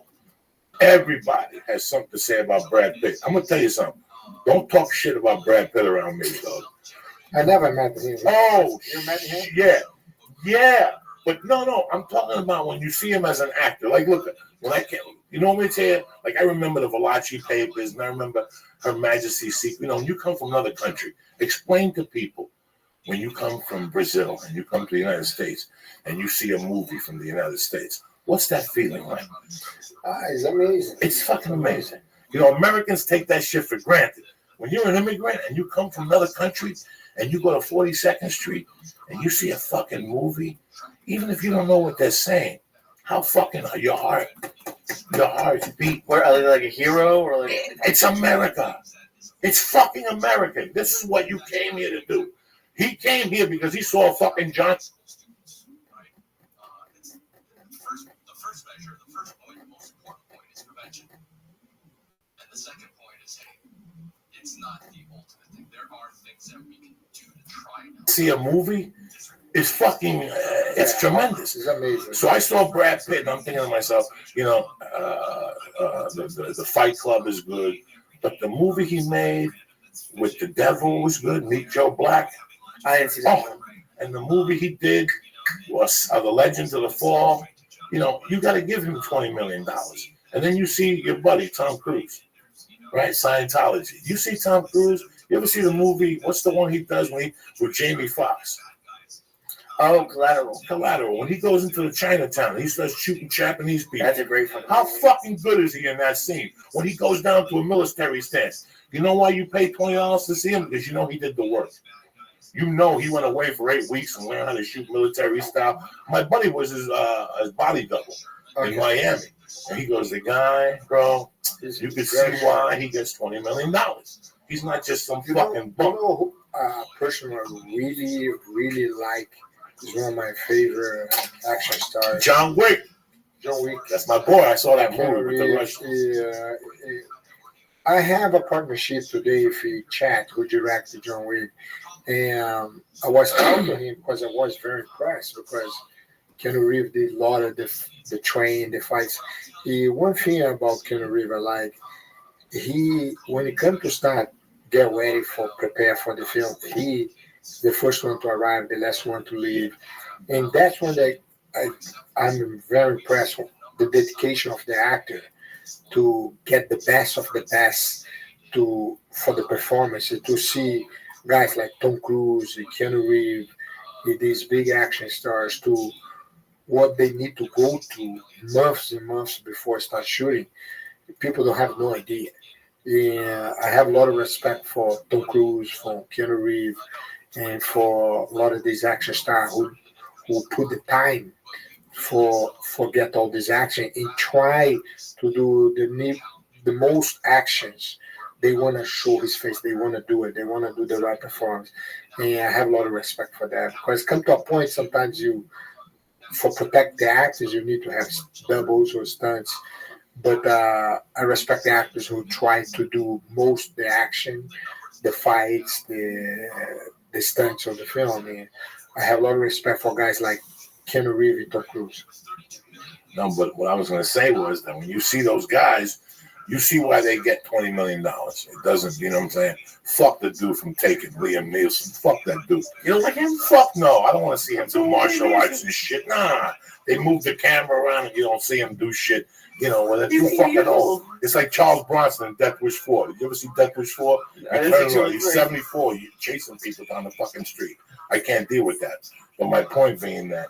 Everybody has something to say about Brad Pitt. I'm going to tell you something. Don't talk shit about Brad Pitt around me, dog. I never met him. Oh, you met him? Yeah. But no, I'm talking about when you see him as an actor. Like, look, when I can't, you know what I'm saying? Like, I remember the Valachi Papers, and I remember Her Majesty's Secret. You know, when you come from another country, explain to people when you come from Brazil and you come to the United States and you see a movie from the United States, what's that feeling like? It's amazing. It's fucking amazing. You know, Americans take that shit for granted. When you're an immigrant and you come from another country and you go to 42nd Street and you see a fucking movie, even if you don't know what they're saying, how fucking are your heart beat? Where are they like a hero or like? It's America. It's fucking America. This is what you came here to do. He came here because he saw fucking John. See a movie, it's fucking, it's tremendous. It's amazing. So I saw Brad Pitt, and I'm thinking to myself, you know, the Fight Club is good, but the movie he made with the devil was good. Meet Joe Black. I didn't see that one. And the movie he did was The Legends of the Fall. You know, you got to give him $20 million. And then you see your buddy, Tom Cruise, right? Scientology. You see Tom Cruise? You ever see the movie? What's the one he does with Jamie Foxx? Oh, Collateral. Collateral. When he goes into the Chinatown, and he starts shooting Japanese people. That's a great fucking How movie. fucking good is he in that scene? When he goes down to a military stance. You know why you pay $20 to see him? Because you know he did the work. You know he went away for 8 weeks and learned how to shoot military style. My buddy was his body double in Miami. And he goes, the guy, bro, you can see why he gets $20 million. He's not just some fucking bum. Person I really, really like is one of my favorite action stars. John Wick. John Wick. That's my boy. I saw that movie with the Russians. I have a partnership today with Chad, who directed John Wick. And I was talking to him because I was very impressed because Keanu Reeves did a lot of the training, the fights. One thing about Keanu Reeves, I like, when it comes to start, get ready prepare for the film, he the first one to arrive, the last one to leave. And that's when I'm very impressed with the dedication of the actor to get the best of the best for the performance, to see guys like Tom Cruise, Keanu Reeves, these big action stars, to what they need to go through months and months before start shooting. People don't have no idea. Yeah, I have a lot of respect for Tom Cruise, for Keanu Reeves, and for a lot of these action stars who put the time for get all this action and try to do the most actions. They want to show his face. They want to do it. They want to do the right performance. And I have a lot of respect for that because come to a point sometimes for protect the actors, you need to have doubles or stunts. But I respect the actors who try to do most of the action, the fights, the stunts of the film. And I have a lot of respect for guys like Keanu Reeves and Tom Cruise. No, but what I was going to say was that when you see those guys, you see why they get $20 million. It doesn't, you know what I'm saying? Fuck the dude from Taken, Liam Neeson. Fuck that dude. You don't like him? Fuck no. I don't want to see him do martial arts and shit. Nah. They move the camera around and you don't see him do shit. You know, when they're too fucking old. It's like Charles Bronson in Death Wish 4. Did you ever see Death Wish 4? He's 74. You're chasing people down the fucking street. I can't deal with that. But my point being that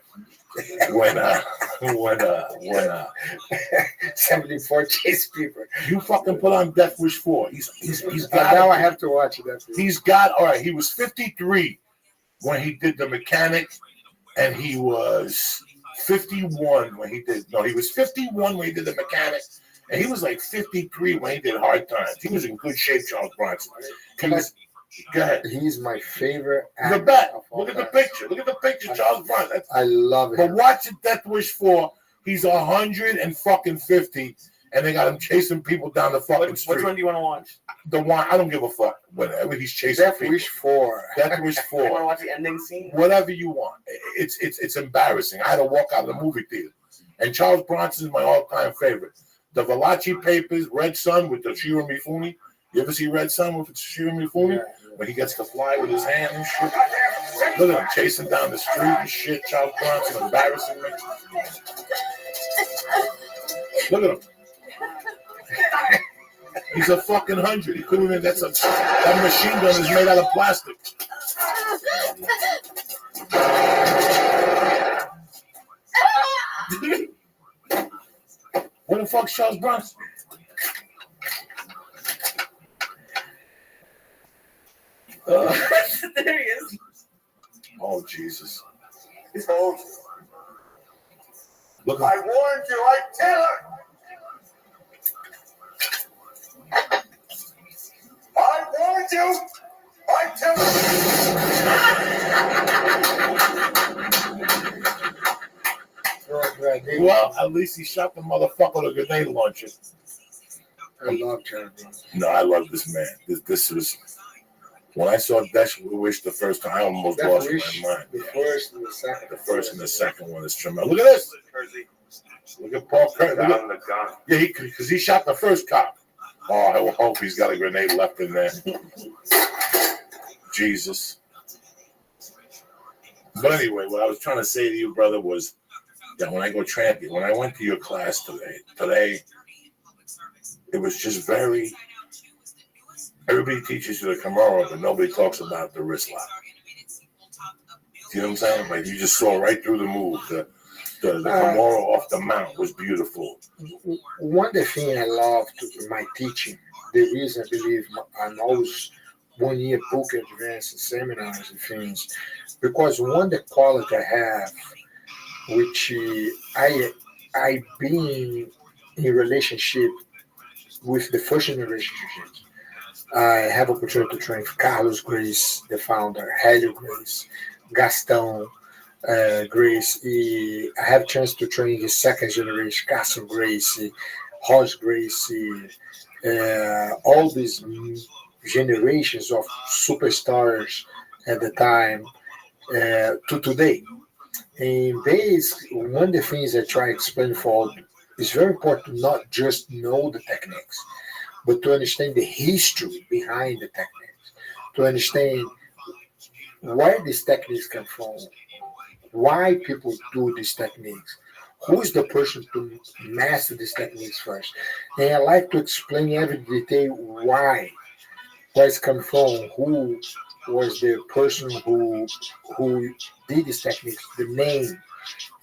when 74 chase people. You fucking put on Death Wish 4. He's got. Now I have to watch it. He's got. All right. He was 53 when he did The Mechanic, and he was 51 when he did. No, he was 51 when he did The Mechanic, and he was like 53 when he did Hard Times. He was in good shape, Charles Bronson. Go ahead. He's my favorite actor. The bet. Look at the picture. Look at the picture, Charles Bronson. I love it. But watch it, Death Wish 4. He's 150, and they got him chasing people down the fucking street. Which one do you want to watch? The one, I don't give a fuck. Whatever he's chasing Death people. Wish 4. Death Wish 4. You want to watch the ending scene? Whatever you want. It's embarrassing. I had to walk out of the movie theater. And Charles Bronson is my all-time favorite. The Valachi Papers, Red Sun with the Shiro Mifune. You ever see Red Sun with the Shiro Mifune? Yeah. When he gets to fly with his hand and shit. Look at him chasing down the street and shit. Charles Bronson embarrassing me. Look at him. He's a fucking 100. He couldn't even. That machine gun is made out of plastic. Where the fuck's Charles Bronson? There he is. Oh, Jesus. He told you. Look, I warned you, I tell her. I warned you, I tell her. well, at least he shot the motherfucker with a grenade launcher. I love Jeremy. No, I love this man. This was when I saw Death Wish the first time, I almost lost my mind. The first and the second. The first and the second one is tremendous. Look at this. Look at Paul Curry. Yeah, because he shot the first cop. Oh, I hope he's got a grenade left in there. Jesus. But anyway, what I was trying to say to you, brother, was that when I went to your class today, it was just very. Everybody teaches you the Kimura, but nobody talks about the wrist lock. You know what I'm saying? Like you just saw right through the move. The Kimura off the mount was beautiful. One of the things I love in my teaching, the reason I believe I'm always 1 year book advanced seminars and things, because one of the quality I have, which I been in relationship with the first generation. I have opportunity to train Carlos Grace, the founder, Helio Grace, Gaston Grace. I have chance to train his second generation, Carson Grace, Horace Grace, all these generations of superstars at the time to today. And one of the things I try to explain for it's very important to not just know the techniques, but to understand the history behind the techniques, to understand where these techniques come from, why people do these techniques, who is the person to master these techniques first. And I like to explain every detail where it's come from, who was the person who did these techniques, the name.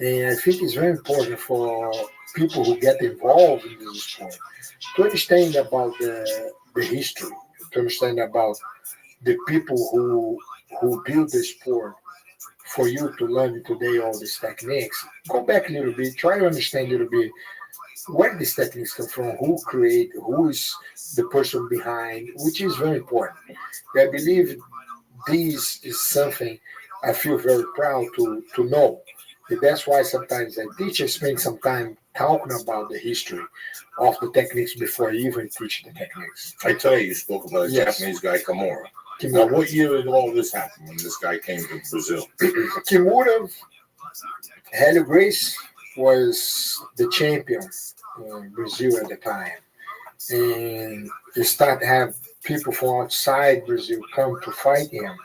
And I think it's very important for people who get involved in this sport to understand about the history, to understand about the people who build the sport. For you to learn today all these techniques, go back a little bit, try to understand a little bit where these techniques come from, who is the person behind, which is very important. I believe this is something I feel very proud to know. And that's why sometimes I teach and spend some time talking about the history of the techniques before I even teach the techniques. I tell you spoke about a Japanese guy, Kimura. Now, what year did all this happen when this guy came to Brazil? Kimura, Helio Grace was the champion in Brazil at the time. And you start to have people from outside Brazil come to fight him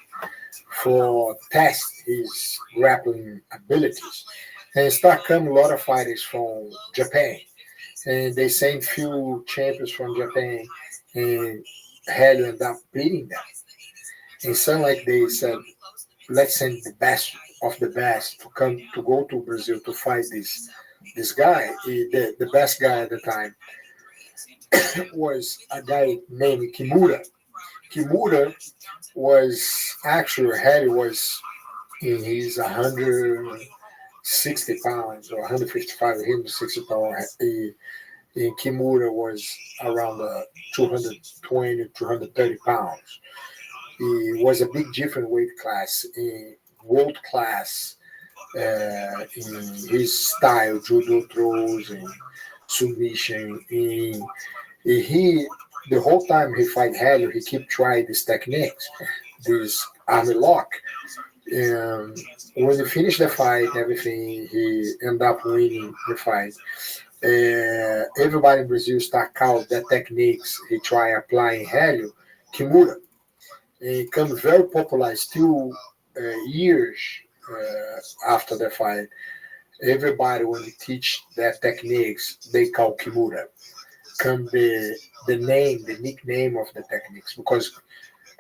for test his grappling abilities. And start coming a lot of fighters from Japan. And they sent few champions from Japan, and Helio ended up beating them. And so like they said, let's send the best of the best to go to Brazil to fight this guy. The best guy at the time was a guy named Kimura. Kimura was actually Helio was in his 160 pounds or 155, 160 pounds. And Kimura was around 220, 230 pounds. It was a big different weight class, world class in his style, judo throws and submission. And the whole time he fight Helio, he kept trying these techniques, this army lock. And when he finished the fight, everything, he ended up winning the fight. Everybody in Brazil start call that techniques he try applying Helio, Kimura. It became very popular still years after the fight. Everybody, when they teach that techniques, they call Kimura. Come the name, the nickname of the techniques. Because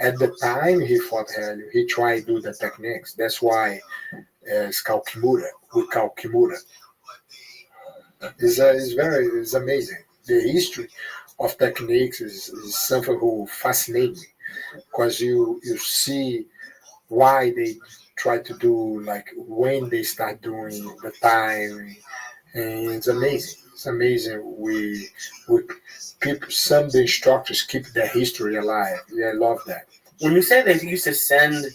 at the time he fought Helio, he tried to do the techniques. That's why it's called Kimura. We call Kimura. It's amazing. The history of techniques is something who fascinates me. Because you see why they try to do, like when they start doing the time, and it's amazing. It's amazing. We people, some of the instructors keep the history alive. Yeah, I love that. When you say they used to send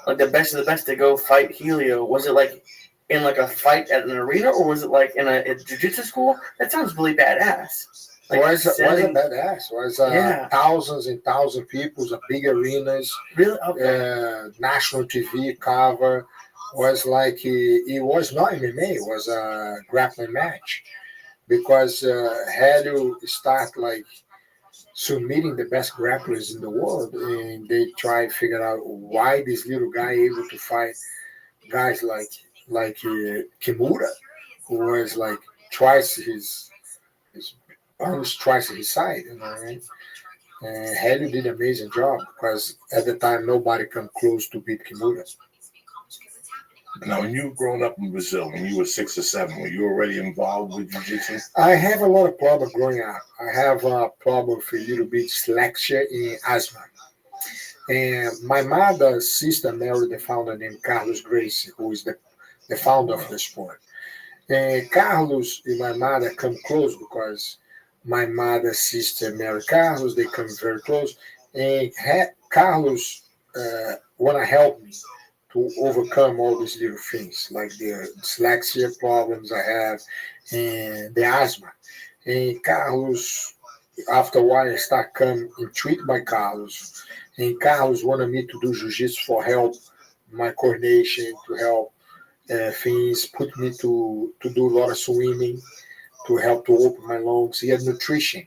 like the best of the best to go fight Helio, was it like in like a fight at an arena, or was it like in a jiu-jitsu school? That sounds really badass. Like was a selling- badass. Was Yeah. thousands and thousands of people, big arenas, really okay. national TV cover. Was like it was not MMA. It was a grappling match because Helio start like submitting the best grapplers in the world, and they try to figure out why this little guy able to fight guys like Kimura, who was like twice his almost twice his side, you know what I mean? And Helio did an amazing job because at the time nobody come close to beat Kimura. Now, when you were growing up in Brazil, when you were 6 or 7, were you already involved with jiu-jitsu? I have a lot of problem growing up. I have a problem for a little bit dyslexia and asthma. And my mother's sister married the founder named Carlos Gracie, who is the founder of the sport. And Carlos and my mother come close because my mother's sister married Carlos. They come very close. And Carlos want to help me to overcome all these little things, like the dyslexia problems I have and the asthma. And Carlos, after a while, I start coming and treated by Carlos. And Carlos wanted me to do jiu-jitsu for help, my coordination, to help things, put me to do a lot of swimming, to help to open my lungs. He had nutrition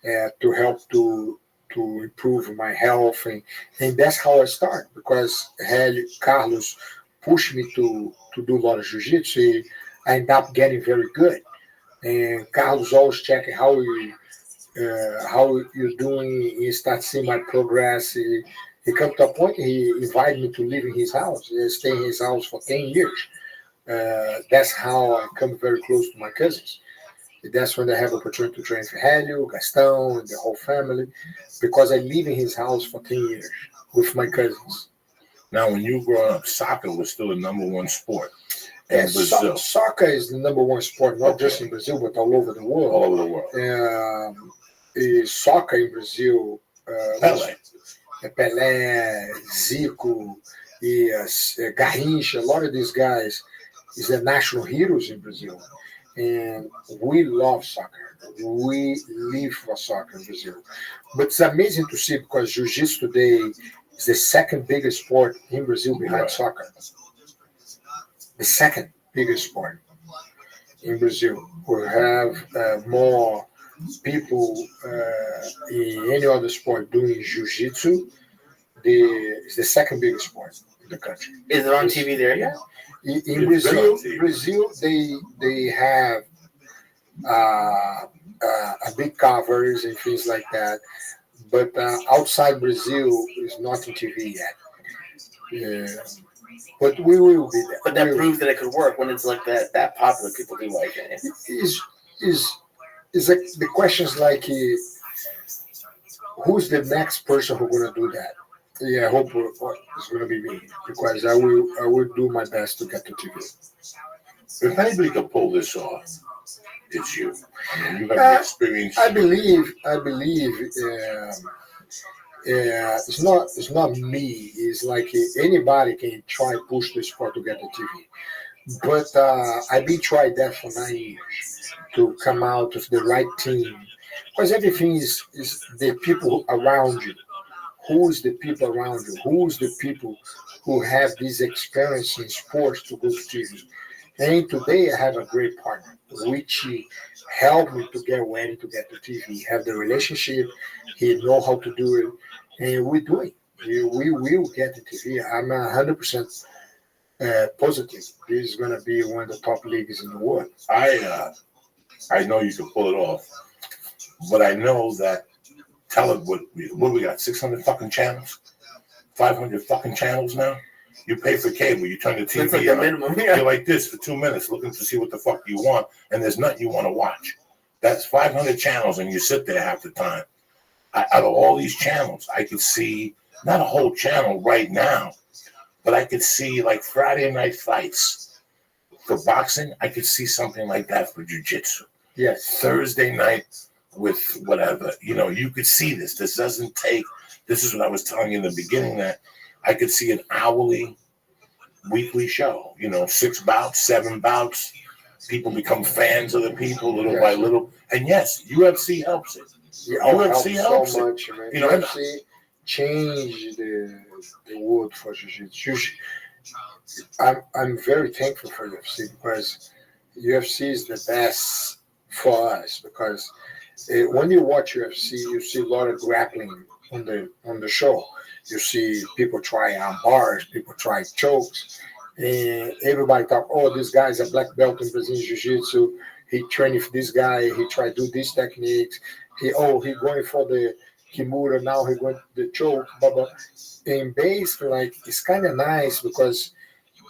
to help to improve my health. And that's how I start, because Carlos pushed me to do a lot of jiu-jitsu. I ended up getting very good. And Carlos always checking how you're doing. He starts seeing my progress. He come to a point, he invited me to live in his house. I stayed in his house for 10 years. That's how I come very close to my cousins. That's when I have opportunity to train for Helio, Gaston, and the whole family, because I live in his house for 10 years with my cousins. Now, when you were growing up, soccer was still the number one sport in Brazil. Soccer is the number one sport, not just in Brazil, but all over the world. All over the world. Soccer in Brazil, Pelé. Pelé, Zico, Garrincha, a lot of these guys is the national heroes in Brazil. And we love soccer. We live for soccer in Brazil. But it's amazing to see, because jiu-jitsu today is the second biggest sport in Brazil behind soccer. The second biggest sport in Brazil. We have more people in any other sport doing jiu-jitsu. It's the second biggest sport in the country. Is it on TV there yet? In Brazil, they have a big covers and things like that, but outside Brazil, it's not on TV yet. But we will be there. But that proves that it could work when it's like that popular. People do like it. Is like the questions like, who's the next person who's going to do that? Yeah, I hope it's going to be me, because I will do my best to get to TV. If anybody could pull this off, it's you. I mean, you have experience. I believe. It's not me. It's like anybody can try push the sport to get to TV. But I've been trying that for 9 years to come out with the right team, because everything is the people around you. Who is the people around you? Who is the people who have this experience in sports to go to TV? And today I have a great partner, which helped me to get ready to get to TV. Have the relationship, he know how to do it, and we're doing. We will get to TV. I'm 100% positive. This is going to be one of the top leagues in the world. I know you can pull it off, but I know that. Tell it what we got, 600 fucking channels? 500 fucking channels now? You pay for cable, you turn the TV That's like the minimum, yeah. You're like this for 2 minutes looking to see what the fuck you want, and there's nothing you want to watch. That's 500 channels, and you sit there half the time. Out of all these channels, I could see, not a whole channel right now, but I could see like Friday night fights. For boxing, I could see something like that for jiu-jitsu. Yes. Thursday night with whatever, you could see this. This doesn't take, this is what I was telling you in the beginning, that I could see an hourly, weekly show, 6 bouts, 7 bouts. People become fans of the people little by little. And yes, UFC helps it. UFC helps so much, man. You know, UFC changed the world for jiu-jitsu. I'm very thankful for UFC because UFC is the best for us because when you watch UFC, you see a lot of grappling on the show. You see people try arm bars, people try chokes, and everybody talk, oh, this guy's a black belt in Brazilian Jiu-Jitsu. He trained with this guy. He tried to do these techniques. He going for the Kimura, now he going to the choke. But in basically, like, it's kind of nice because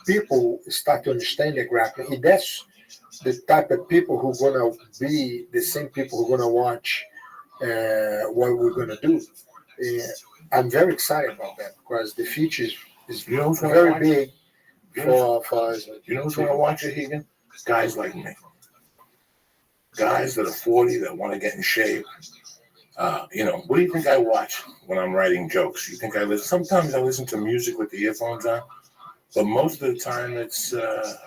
people start to understand the grappling. And that's the type of people who are going to be the same people who are going to watch what we're going to do. I'm very excited about that because the future is very big for us. You know who's going to watch it, Higan? Guys like me. Guys that are 40 that want to get in shape. You know, what do you think I watch when I'm writing jokes? You think I listen? Sometimes I listen to music with the earphones on, but most of the time it's, what's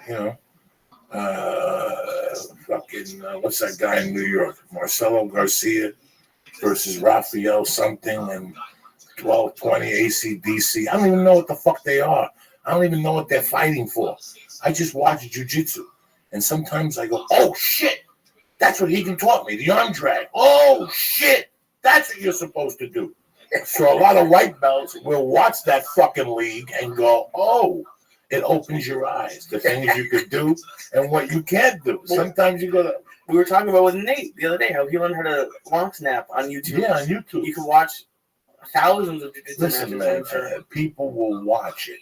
that guy in New York? Marcelo Garcia versus Raphael something and 1220 ACDC. I don't even know what the fuck they are. I don't even know what they're fighting for. I just watch jiu-jitsu. And sometimes I go, oh, shit. That's what Higan taught me, the arm drag. Oh, shit. That's what you're supposed to do. So a lot of white belts will watch that fucking league and go, oh, it opens your eyes. The things you could do and what you can't do. Sometimes you go to... We were talking about with Nate the other day, how he learned how to long snap on YouTube. Yeah, on YouTube. You can watch thousands of jiu-jitsu Listen, matches. man, people will watch it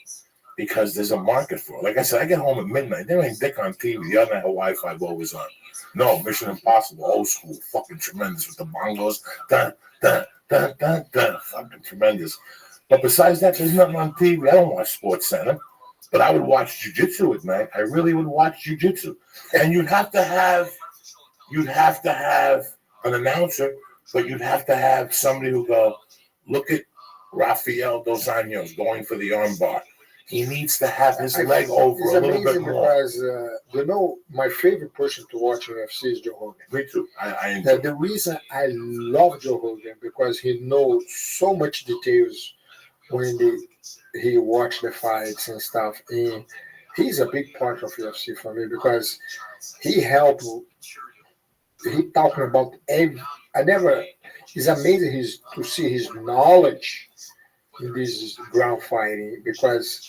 because there's a market for it. Like I said, I get home at midnight. There ain't dick on TV. The other night, Wi-Fi always on. No, Mission Impossible, old school, fucking tremendous with the bongos. Dun, dun, dun, dun, dun. Fucking tremendous. But besides that, there's nothing on TV. I don't watch Sports Center. But I would watch jiu-jitsu at night. I really would watch jiu-jitsu. And you'd have to have an announcer, but you'd have to have somebody who go, look at Rafael Dos Anjos going for the armbar. He needs to have his leg over a little bit more. Because, my favorite person to watch UFC is Joe Rogan. Me too. I enjoy the reason I love Joe Rogan because he knows so much details when he watch the fights and stuff. And he's a big part of UFC for me because he helped. He talking about it's amazing to see his knowledge in this ground fighting because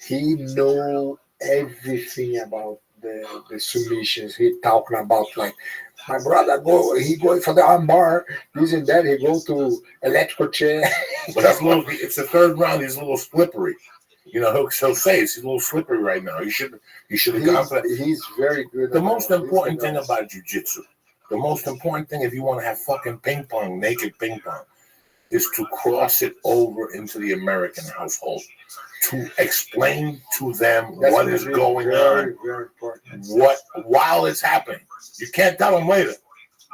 he know everything about the submissions. He talking about, like, my brother he going for the arm bar, this and that. He go to electrical chair. But that's it's the third round. He's a little slippery. You know, he'll say he's a little slippery right now. He should have gone for that. He's very good. The most important thing about jiu-jitsu, the most important thing if you want to have fucking ping pong, naked ping pong, is to cross it over into the American household, to explain to them what is going on, very important. While it's happening. You can't tell them later.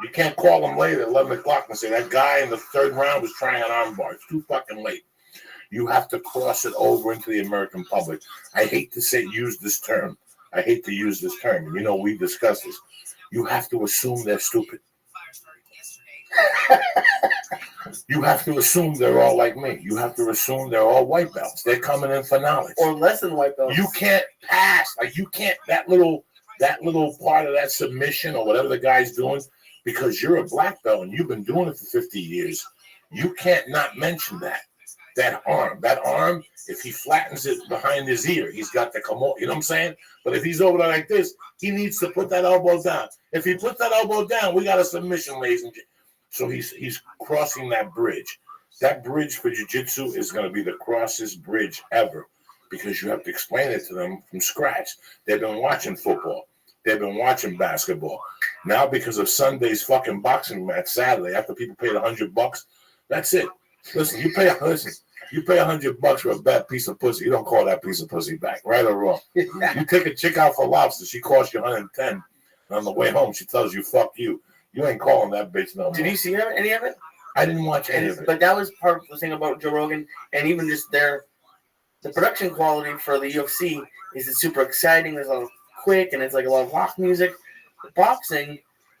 You can't call them later at 11 o'clock and say, that guy in the third round was trying an arm bar. It's too fucking late. You have to cross it over into the American public. I hate to use this term. I hate to use this term. And you know, we discussed this. You have to assume they're stupid. You have to assume they're all like me. You have to assume they're all white belts. They're coming in for knowledge. Or less than white belts. You can't pass. Like, you can't, that little part of that submission or whatever the guy's doing, because you're a black belt and you've been doing it for 50 years. You can't not mention that. That arm, if he flattens it behind his ear, he's got to come over. You know what I'm saying? But if he's over there like this, he needs to put that elbow down. If he puts that elbow down, we got a submission, ladies and gentlemen. So he's crossing that bridge. That bridge for jiu-jitsu is going to be the crossest bridge ever because you have to explain it to them from scratch. They've been watching football. They've been watching basketball. Now, because of Sunday's fucking boxing match Saturday, after people paid $100, that's it. Listen, you pay $100 for a bad piece of pussy. You don't call that piece of pussy back, right or wrong. You take a chick out for lobster, she costs you $110, and on the way home she tells you "fuck you." You ain't calling that bitch no more. Did you see any of it? I didn't watch any of it. But that was part of the thing about Joe Rogan, and even just the production quality for the UFC is it's super exciting. There's a lot of quick, and it's like a lot of rock music. The boxing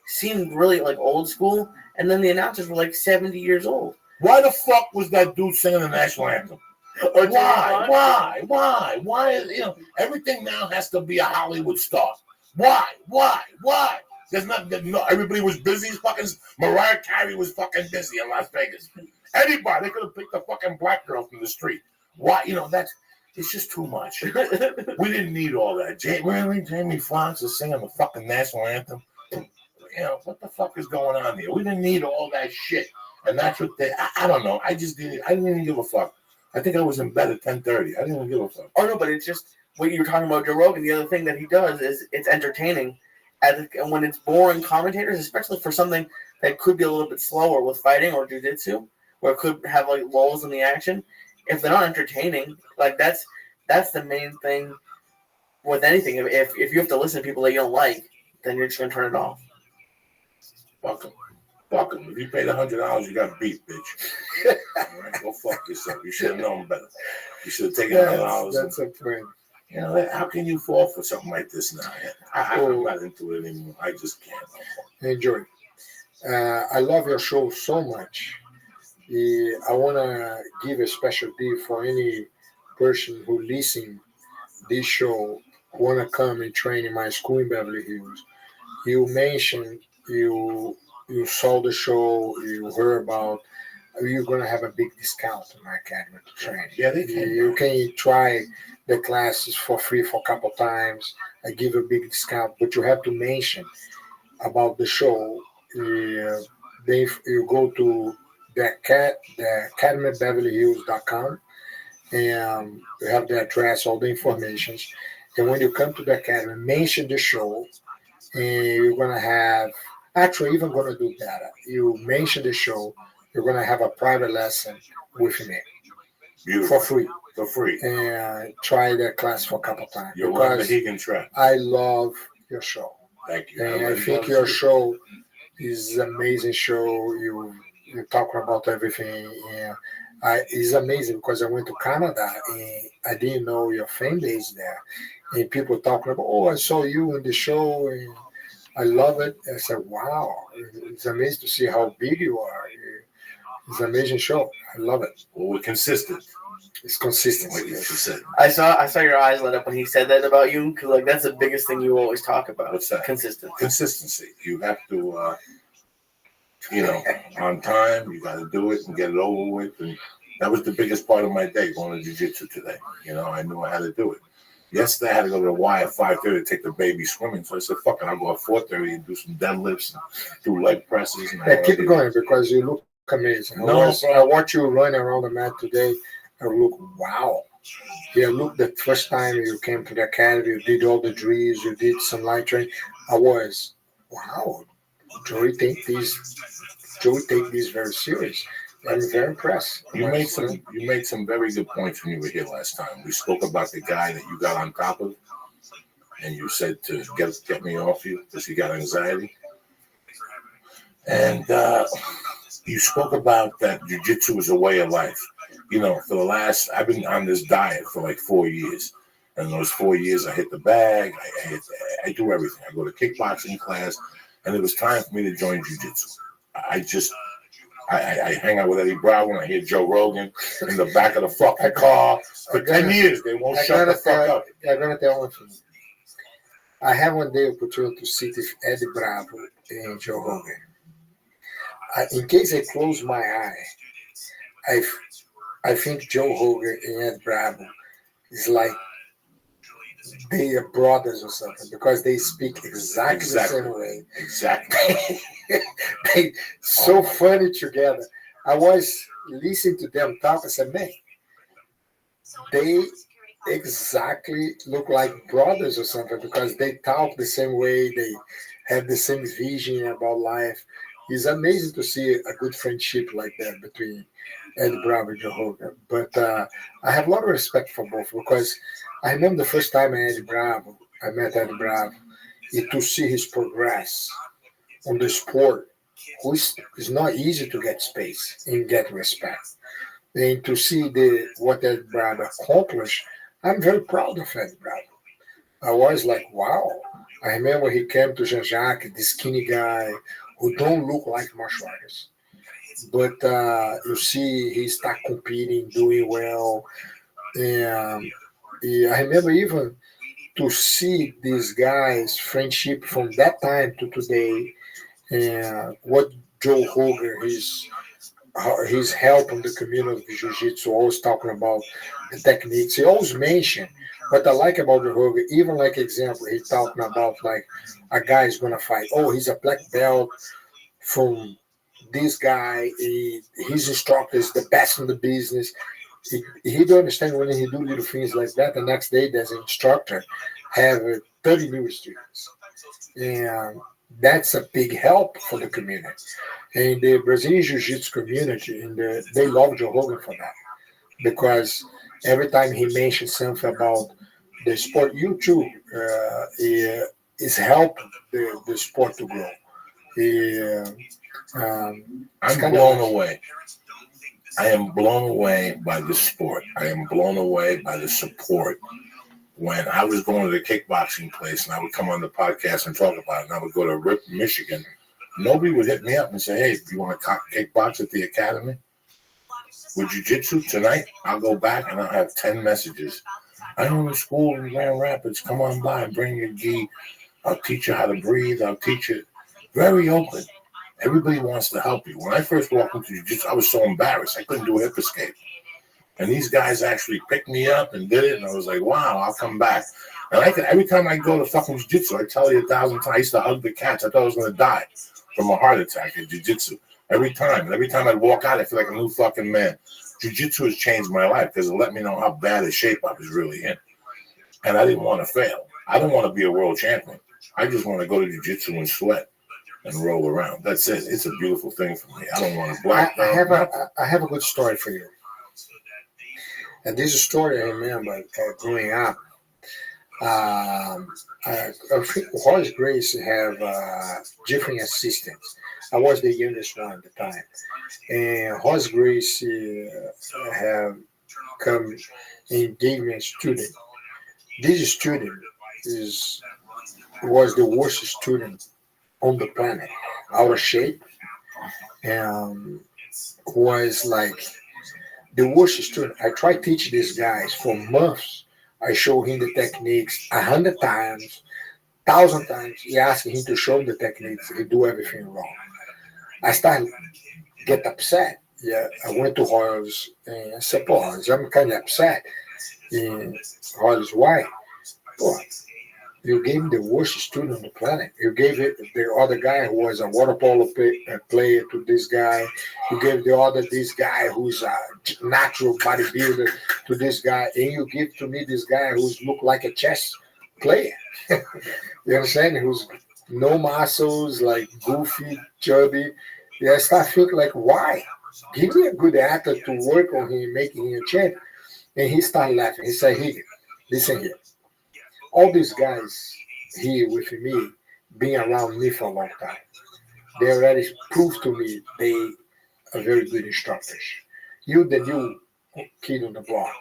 seemed really like old school, and then the announcers were like 70 years old. Why the fuck was that dude singing the national anthem? Why? You know, everything now has to be a Hollywood star. Why? There's nothing. No, everybody was busy. Fucking Mariah Carey was fucking busy in Las Vegas. Anybody, they could have picked a fucking black girl from the street. Why? You know, it's just too much. We didn't need all that. Really, Jamie Foxx is singing the fucking national anthem. You know, what the fuck is going on here? We didn't need all that shit. And that's what I don't know. I didn't even give a fuck. I think I was in bed at 10:30. I didn't even give a fuck. Oh, no, but it's just what you were talking about Joe Rogan. The other thing that he does is it's entertaining. And when it's boring commentators, especially for something that could be a little bit slower with fighting or jiu-jitsu, where it could have like lulls in the action, if they're not entertaining, like that's the main thing with anything. If you have to listen to people that you don't like, then you're just going to turn it off. Fuck them. If you paid $100, you got beat, bitch. All right, go fuck yourself. You should have known better. You should have taken $100. That's a point. You know, how can you fall for something like this now? I'm not into it anymore. I just can't. Enjoy. I love your show so much. I want to give a special deal for any person who listen this show, want to come and train in my school in Beverly Hills. You mentioned you saw the show, you heard about, you're going to have a big discount in my academy to train. Yeah, they can. You can try the classes for free for a couple times. I give a big discount, but you have to mention about the show. You go to the academybeverlyhills.com and you have the address, all the information. And when you come to the academy, mention the show, and you're going to have, actually even going to do better. You mention the show, you're going to have a private lesson with me. Beautiful. For free. And try that class for a couple times. You're on the Hegan track. I love your show. Thank you. And I think your show is an amazing show. You're talking about everything. And it's amazing because I went to Canada and I didn't know your fan base there. And people talking about, oh, I saw you in the show and I love it. And I said, wow, it's amazing to see how big you are. It's an amazing show. I love it. Well, we're consistent. It's consistent. Like you said. I saw your eyes lit up when he said that about you, because like that's the biggest thing you always talk about. What's that? Consistency. You have to, on time. You got to do it and get it over with. And that was the biggest part of my day going to jiu-jitsu today. You know, I knew I had to do it. Yesterday I had to go to the Y at 5:30 to take the baby swimming. So I said, "Fuck it, I'll go at 4:30 and do some deadlifts and do leg presses." And keep it going because you look amazing. I watch you run around the mat today. I look, wow. Yeah, look, the first time you came to the academy, you did all the drills, you did some light training. I was, wow, Joey take this very serious. I'm very impressed. You made some very good points when you were here last time. We spoke about the guy that you got on top of, and you said to get me off you because he got anxiety. And you spoke about that jiu-jitsu is a way of life. You know, I've been on this diet for like 4 years. And those 4 years, I hit the bag. I do everything. I go to kickboxing class. And it was time for me to join jiu-jitsu. I hang out with Eddie Bravo and I hear Joe Rogan in the back of the fucking car. For 10 years, they won't shut the fuck up. I'm going to tell one thing. I have one day opportunity to sit with Eddie Bravo and Joe Rogan. In case I close my eye, I think Joe Rogan and Ed Bravo is like they are brothers or something because they speak exactly the same way. Exactly. They so funny together. I was listening to them talk. I said, man, they exactly look like brothers or something because they talk the same way. They have the same vision about life. It's amazing to see a good friendship like that between Ed Bravo and Joe Rogan. But I have a lot of respect for both because I remember the first time I met Ed Bravo, to see his progress on the sport, which is not easy to get space and get respect. And to see what Ed Bravo accomplished, I'm very proud of Ed Bravo. I was like, wow, I remember he came to Jean-Jacques, this skinny guy who don't look like martial artists. But you see, he start competing, doing well. And I remember even to see these guys' friendship from that time to today, and what Joe Hogan, his help in the community of Jiu-Jitsu, always talking about the techniques. He always mentioned what I like about Joe Hogan, even like example, he talking about like a guy is gonna fight. Oh, he's a black belt from this guy. His instructor is the best in the business. He don't understand when he do little things like that. The next day, there's an instructor have 30 new students, and that's a big help for the community. And the Brazilian Jiu-Jitsu community, they love Joe Rogan for that, because every time he mentions something about the sport, you too, is helping the sport to grow. I'm blown away. I am blown away by the sport. I am blown away by the support. When I was going to the kickboxing place and I would come on the podcast and talk about it, and I would go to Rip, Michigan, nobody would hit me up and say, hey, do you want to kickbox at the academy? With jiu-jitsu tonight, I'll go back and I'll have 10 messages. I own a school in Grand Rapids. Come on by and bring your gi. I'll teach you how to breathe. I'll teach you. Very open. Everybody wants to help you. When I first walked into jiu-jitsu, I was so embarrassed. I couldn't do a hip escape. And these guys actually picked me up and did it. And I was like, wow, I'll come back. And every time I go to fucking jiu-jitsu, I tell you 1,000 times, I used to hug the cats. I thought I was going to die from a heart attack at jiu-jitsu. Every time. And every time I'd walk out, I feel like a new fucking man. Jiu-jitsu has changed my life because it let me know how bad a shape I was really in. And I didn't want to fail. I don't want to be a world champion. I just want to go to jiu-jitsu and sweat and roll around. That's it. It's a beautiful thing for me. I don't want to black belt. I have a good story for you. And this is a story I remember growing up. Horace Grace have different assistants. I was the youngest one at the time. And Horace Grace have come and gave me a student. This student was the worst student on the planet, out of shape, and was like the worst student. I tried to teach these guys for months. I showed him the techniques 100 times, 1,000 times. He asked him to show him the techniques. He do everything wrong. I started to get upset. Yeah, I went to Horace and I said, Horace, I'm kind of upset. And Horace, why? Boy, you gave him the worst student on the planet. You gave it the other guy who was a water polo player to this guy. You gave this guy who's a natural bodybuilder to this guy. And you give to me this guy who's look like a chess player. You understand? Who's no muscles, like goofy, chubby. Yeah, I start thinking like, why? Give me a good athlete to work on him, making him a champion. And he started laughing. He said, hey, listen here. All these guys here with me, being around me for a long time, they already proved to me they are very good instructors. You, the new kid on the block.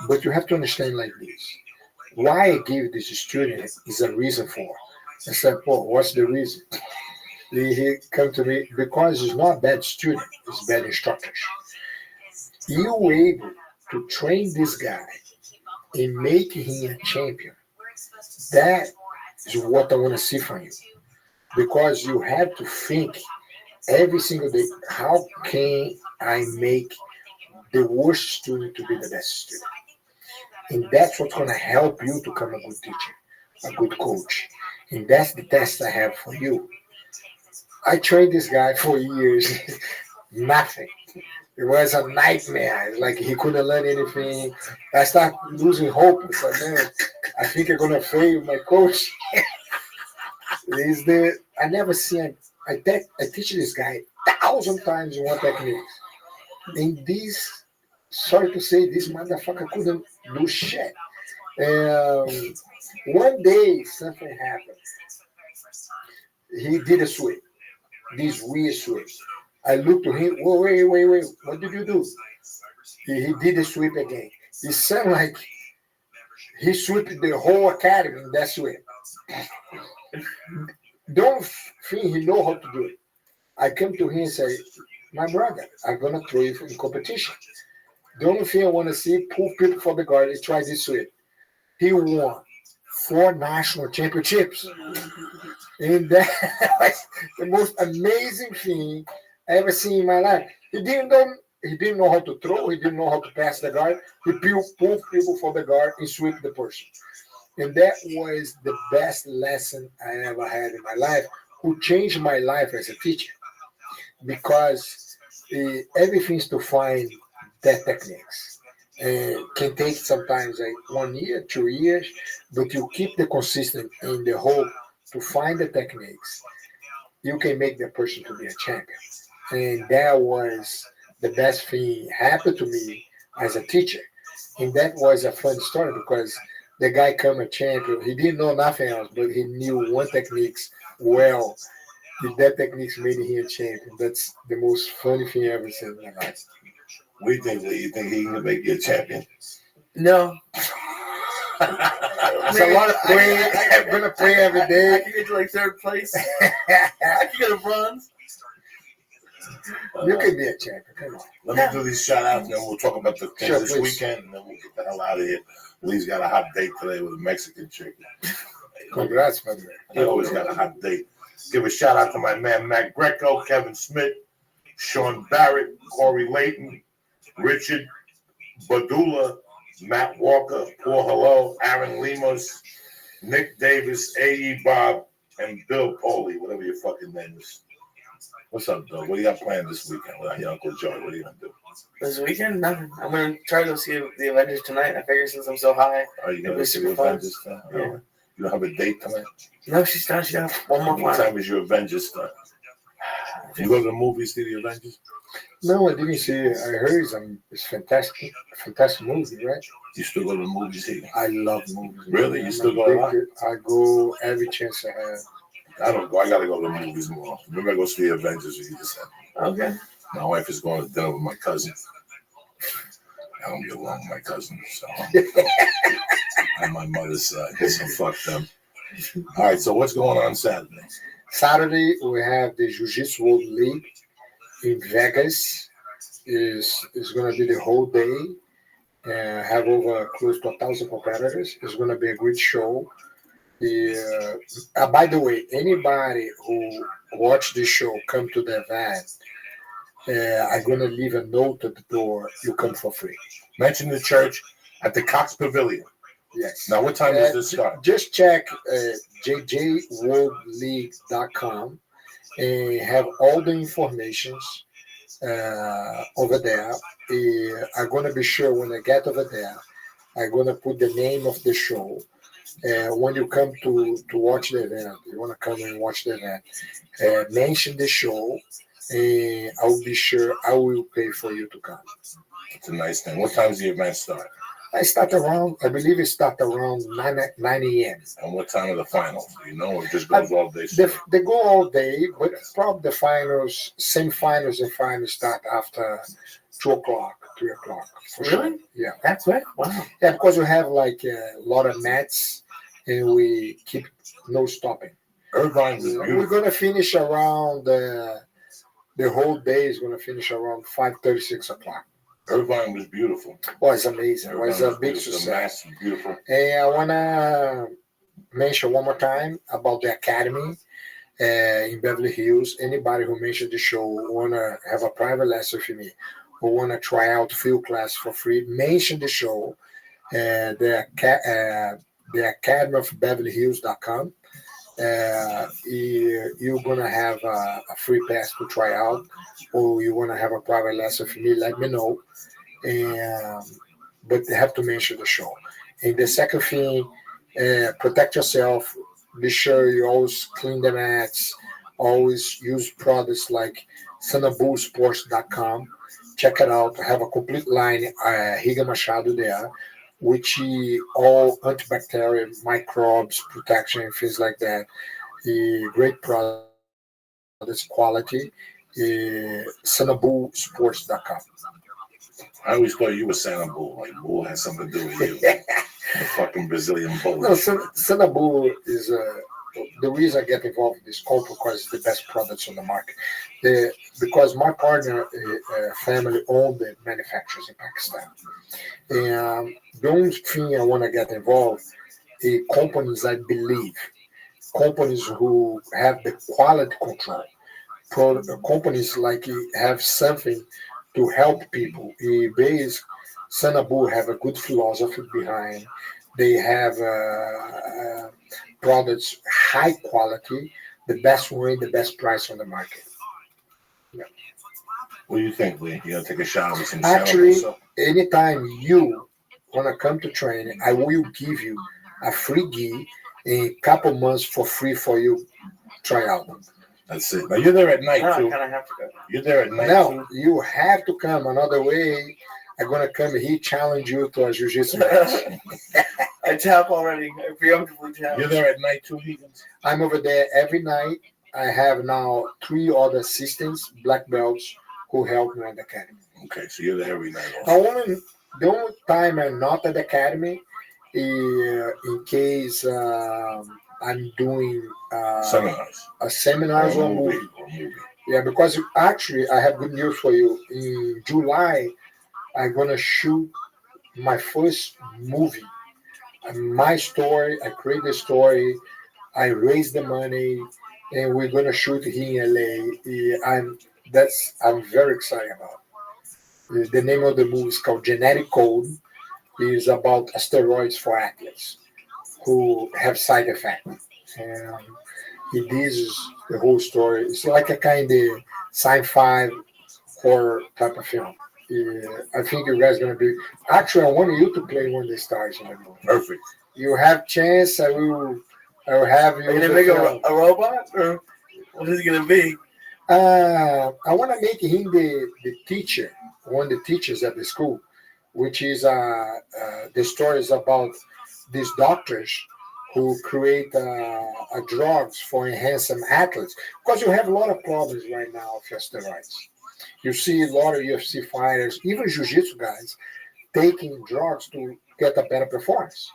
But you have to understand like this. Why I give this student is a reason for. I said, Paul, what's the reason? He come to me, because he's not bad student, he's bad instructors. You were able to train this guy and make him a champion. That is what I want to see from you. Because you have to think every single day, how can I make the worst student to be the best student? And that's what's going to help you to become a good teacher, a good coach. And that's the test I have for you. I trained this guy for years. Nothing. It was a nightmare. Like he couldn't learn anything. I started losing hope. I said, man, I think I'm gonna fail my coach. I never seen. I teach this guy 1,000 times in one technique. And this, sorry to say, this motherfucker couldn't do shit. One day something happened. He did a sweep. This weird sweep. I looked to him, wait, what did you do? He did the sweep again. It sounded like he swept the whole academy in that sweep. don't think he know how to do it. I come to him and say, my brother, I'm gonna throw you in competition. The only thing I want to see, pull people for the guard, is try this way. He won 4 national championships. And that was the most amazing thing I ever seen in my life. He didn't know how to throw, he didn't know how to pass the guard. He pulled people for the guard and sweep the person. And that was the best lesson I ever had in my life, who changed my life as a teacher. Because everything's to find that techniques. And can take sometimes like 1 year, 2 years, but you keep the consistent in the hope to find the techniques. You can make the person to be a champion. And that was the best thing happened to me as a teacher. And that was a fun story because the guy come a champion. He didn't know nothing else, but he knew one techniques well. And that techniques made him a champion. That's the most funny thing I ever seen in my life. We think that you think he can make you a champion. No. It's a lot of praying. I'm gonna pray every I day. can get to like 3rd place. I can get a bronze. You can be a champion. Come on. Let me do these shout outs and then we'll talk about the things Sure, this please. weekend and then we'll get the hell out of here. Lee's got a hot date today with a Mexican chick. Congrats, by the way. He always got a hot date. Give a shout out to my man Matt Greco, Kevin Smith, Sean Barrett, Corey Layton, Richard Badula, Matt Walker, Paul Hello, Aaron Lemus, Nick Davis, A.E. Bob, and Bill Poley, whatever your fucking name is. What's up, Bill? What do you got planned this weekend with your Uncle Joey? What are you going to do? This weekend, nothing. I'm gonna try to go see the Avengers tonight. I figure since I'm so high, Are you going it'll to be see super the fun. Avengers stuff? Yeah. You don't have a date tonight? No, she's done. She got one more What final. time is your Avengers start? You go to the movies, see the Avengers? No, I didn't see it. I heard it's fantastic movie, right? You still go to the movies here? I love movies. Really? You I'm still go a lot? I go every chance I have. I don't go. I got to go to the movies more. Maybe I go see the Avengers or you just said. Okay. My wife is going to dinner with my cousin. I don't get along with my cousin, so on my mother's side, so fuck them. All right, so what's going on Saturday? Saturday we have the Jiu-Jitsu World League in Vegas. Is going to be the whole day. Have over close to 1,000 competitors. It's going to be a great show. By the way, anybody who watch the show, come to the event, I'm going to leave a note at the door. You come for free. Mention the church at the Cox Pavilion. Yes. Now, what time does this start? Just check jjworldleague.com and have all the informations over there. I'm going to be sure when I get over there, I'm going to put the name of the show. When you come to watch the event, you want to come and watch the event, mention the show, and I will be sure I will pay for you to come. It's a nice thing. What time does the event start? I believe it starts around 9 a.m. And what time are the finals? Do you know, or it just goes all day? They go all day, but probably the finals, same finals and finals start after 2 o'clock, 3 o'clock. For Really? Sure. Yeah. That's it. Wow. Yeah, because we have like a lot of mats and we keep no stopping. Irvine is We're beautiful. going to finish around, the whole day is going to finish around 5:30, 6 o'clock. Irvine was beautiful. Oh, it's amazing. It was a big beautiful. success. Beautiful. And I want to mention one more time about the Academy in Beverly Hills. Anybody who mentioned the show want to have a private lesson with me or want to try out field class for free, mention the show. The Academy of BeverlyHills.com. You're going to have a free pass to try out, or you want to have a private lesson with me, let me know. But they have to mention the show. And the second thing, protect yourself. Be sure you always clean the mats. Always use products like SanabuSports.com. Check it out. I have a complete line, Riga Machado there, which all antibacterial, microbes, protection, things like that. Great products, quality. SanabuSports.com. I always thought you were Santa Bull. Like Bull has something to do with you. The fucking Brazilian No, bullets. Sanabu is the reason I get involved in this call because it's the best products on the market. Because my partner family owned the manufacturers in Pakistan. And the only thing I want to get involved is companies I believe, companies who have the quality control, companies like have something to help people. Base Sanabu have a good philosophy behind. They have products high quality, the best way, the best price on the market. Yeah. What do you think, Lee? You gonna take a shot with some Actually, Sanabu? anytime you wanna come to training, I will give you a free gi in a couple months for free for you try out. That's it. Now you're there at night No, I too. kind of have to go. You're there at night Now too. you have to come another way. I'm gonna come here challenge you to a jiu-jitsu match. I tap already. I preemptively tap. You're there at night too, Higgins? I'm over there every night. I have now 3 other assistants, black belts, who help me at the academy. Okay, so you're there every night. The only time I'm not at the academy is in case I'm doing seminars or movie. Yeah, because actually I have good news for you. In July, I'm gonna shoot my first movie. My story. I create the story. I raise the money, and we're gonna shoot here in LA. I'm very excited about. The name of the movie is called Genetic Code. It's about steroids for athletes who have side effects. And this is the whole story. It's like a kind of sci-fi horror type of film. I think you guys gonna be. Actually, I want you to play one of the stars in the movie. Perfect. You have chance. I will have you. Are you gonna make a robot, or what is it gonna be? I want to make him the teacher, one of the teachers at the school, which is the story is about these doctors who create drugs for enhancing athletes. Because you have a lot of problems right now with steroids. You see a lot of UFC fighters, even jiu-jitsu guys, taking drugs to get a better performance,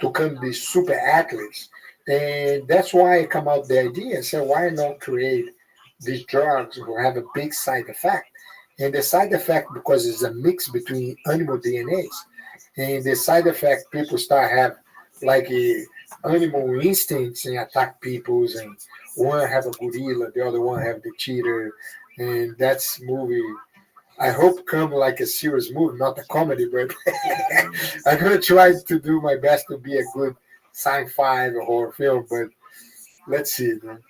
to become these super athletes. And that's why I come out with the idea and say, why not create these drugs who have a big side effect? And the side effect, because it's a mix between animal DNAs, and the side effect people start have like animal instincts and attack peoples, and one have a gorilla, the other one have the cheater, and that's movie. I hope come like a serious movie, not a comedy, but I'm gonna try to do my best to be a good sci-fi or horror film, but let's see, man.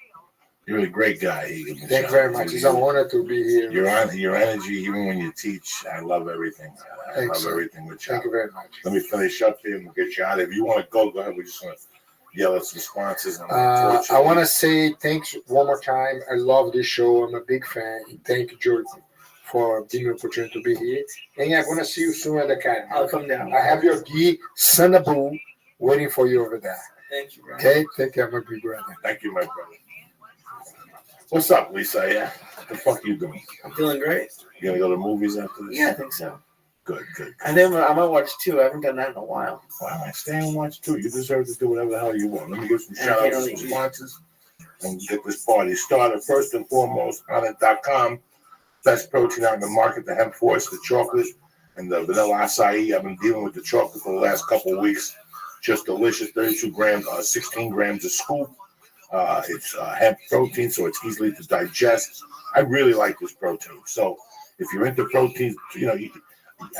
You're a great guy. Thank you very much. It's an honor to be here. Your energy, even when you teach, I love everything. I love everything with you. Thank you very much. Let me finish up here and we'll get you out. If you want to go ahead. We just want to yell at some sponsors. I want to say thanks one more time. I love this show. I'm a big fan. Thank you, Jordan, for giving me the opportunity to be here. And I'm going to see you soon at the academy. I'll come down. I have your gi, Sanabu, waiting for you over there. Thank you, brother. Okay? Take care, my big brother. Thank you, my brother. What's up, Lisa? Yeah. What the fuck you doing? I'm feeling great. You gonna go to movies after this? Yeah, I think so. Good. I think I might watch 2. I haven't done that in a while. Why am I staying and watch 2? You deserve to do whatever the hell you want. Let me give some shout outs to some sponsors and get this party started. First and foremost, Onnit.com. Best protein out in the market, the hemp force, the chocolate, and the vanilla acai. I've been dealing with the chocolate for the last couple of weeks. Just delicious. 32 grams, 16 grams a scoop. It's hemp protein, so it's easily to digest. I really like this protein. So if you're into protein,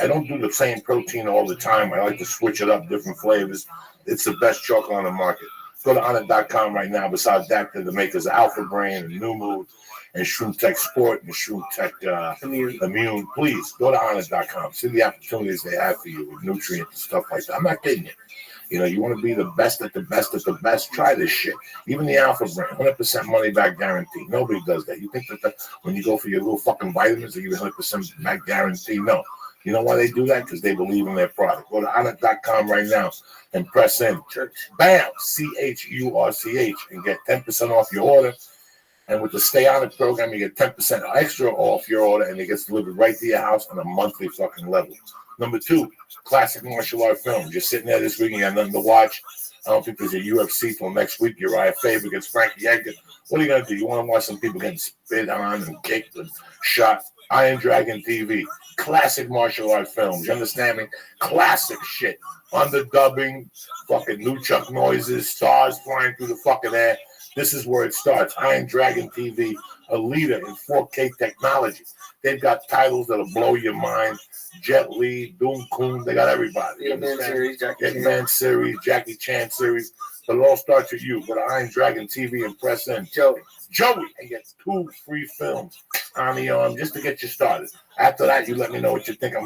I don't do the same protein all the time. I like to switch it up, different flavors. It's the best chocolate on the market. Go to Onnit.com right now. Besides that, they're the makers of Alpha Brain and New Mood and Shroom Tech Sport and Shroom Tech Immune. Please go to Onnit.com. See the opportunities they have for you with nutrients and stuff like that. I'm not kidding you. You want to be the best at the best at the best, try this shit. Even the Alpha Brain, 100% money back guarantee. Nobody does that. You think that when you go for your little fucking vitamins, they give you 100% back guarantee? No. You know why they do that? Because they believe in their product. Go to Onnit.com right now and press in. BAM! CHURCH and get 10% off your order. And with the Stay On It program, you get 10% extra off your order, and it gets delivered right to your house on a monthly fucking level. Number 2, classic martial art films. You're sitting there this week and you got nothing to watch. I don't think there's a UFC till next week. Uriah Faber against Frankie Edgar. What are you going to do? You want to watch some people getting spit on and kicked and shot? Iron Dragon TV. Classic martial art films. You understand me? Classic shit. Underdubbing, fucking new Chuck noises, stars flying through the fucking air. This is where it starts. Iron Dragon TV, a leader in 4K technology. They've got titles that'll blow your mind. Jet Li, Doom Kun, they got everybody. Hitman series, Hitman series, Jackie Chan series. But it all starts with you. Go to Iron Dragon TV and press in. Joey, and get 2 free films on the arm just to get you started. After that, you let me know what you think. I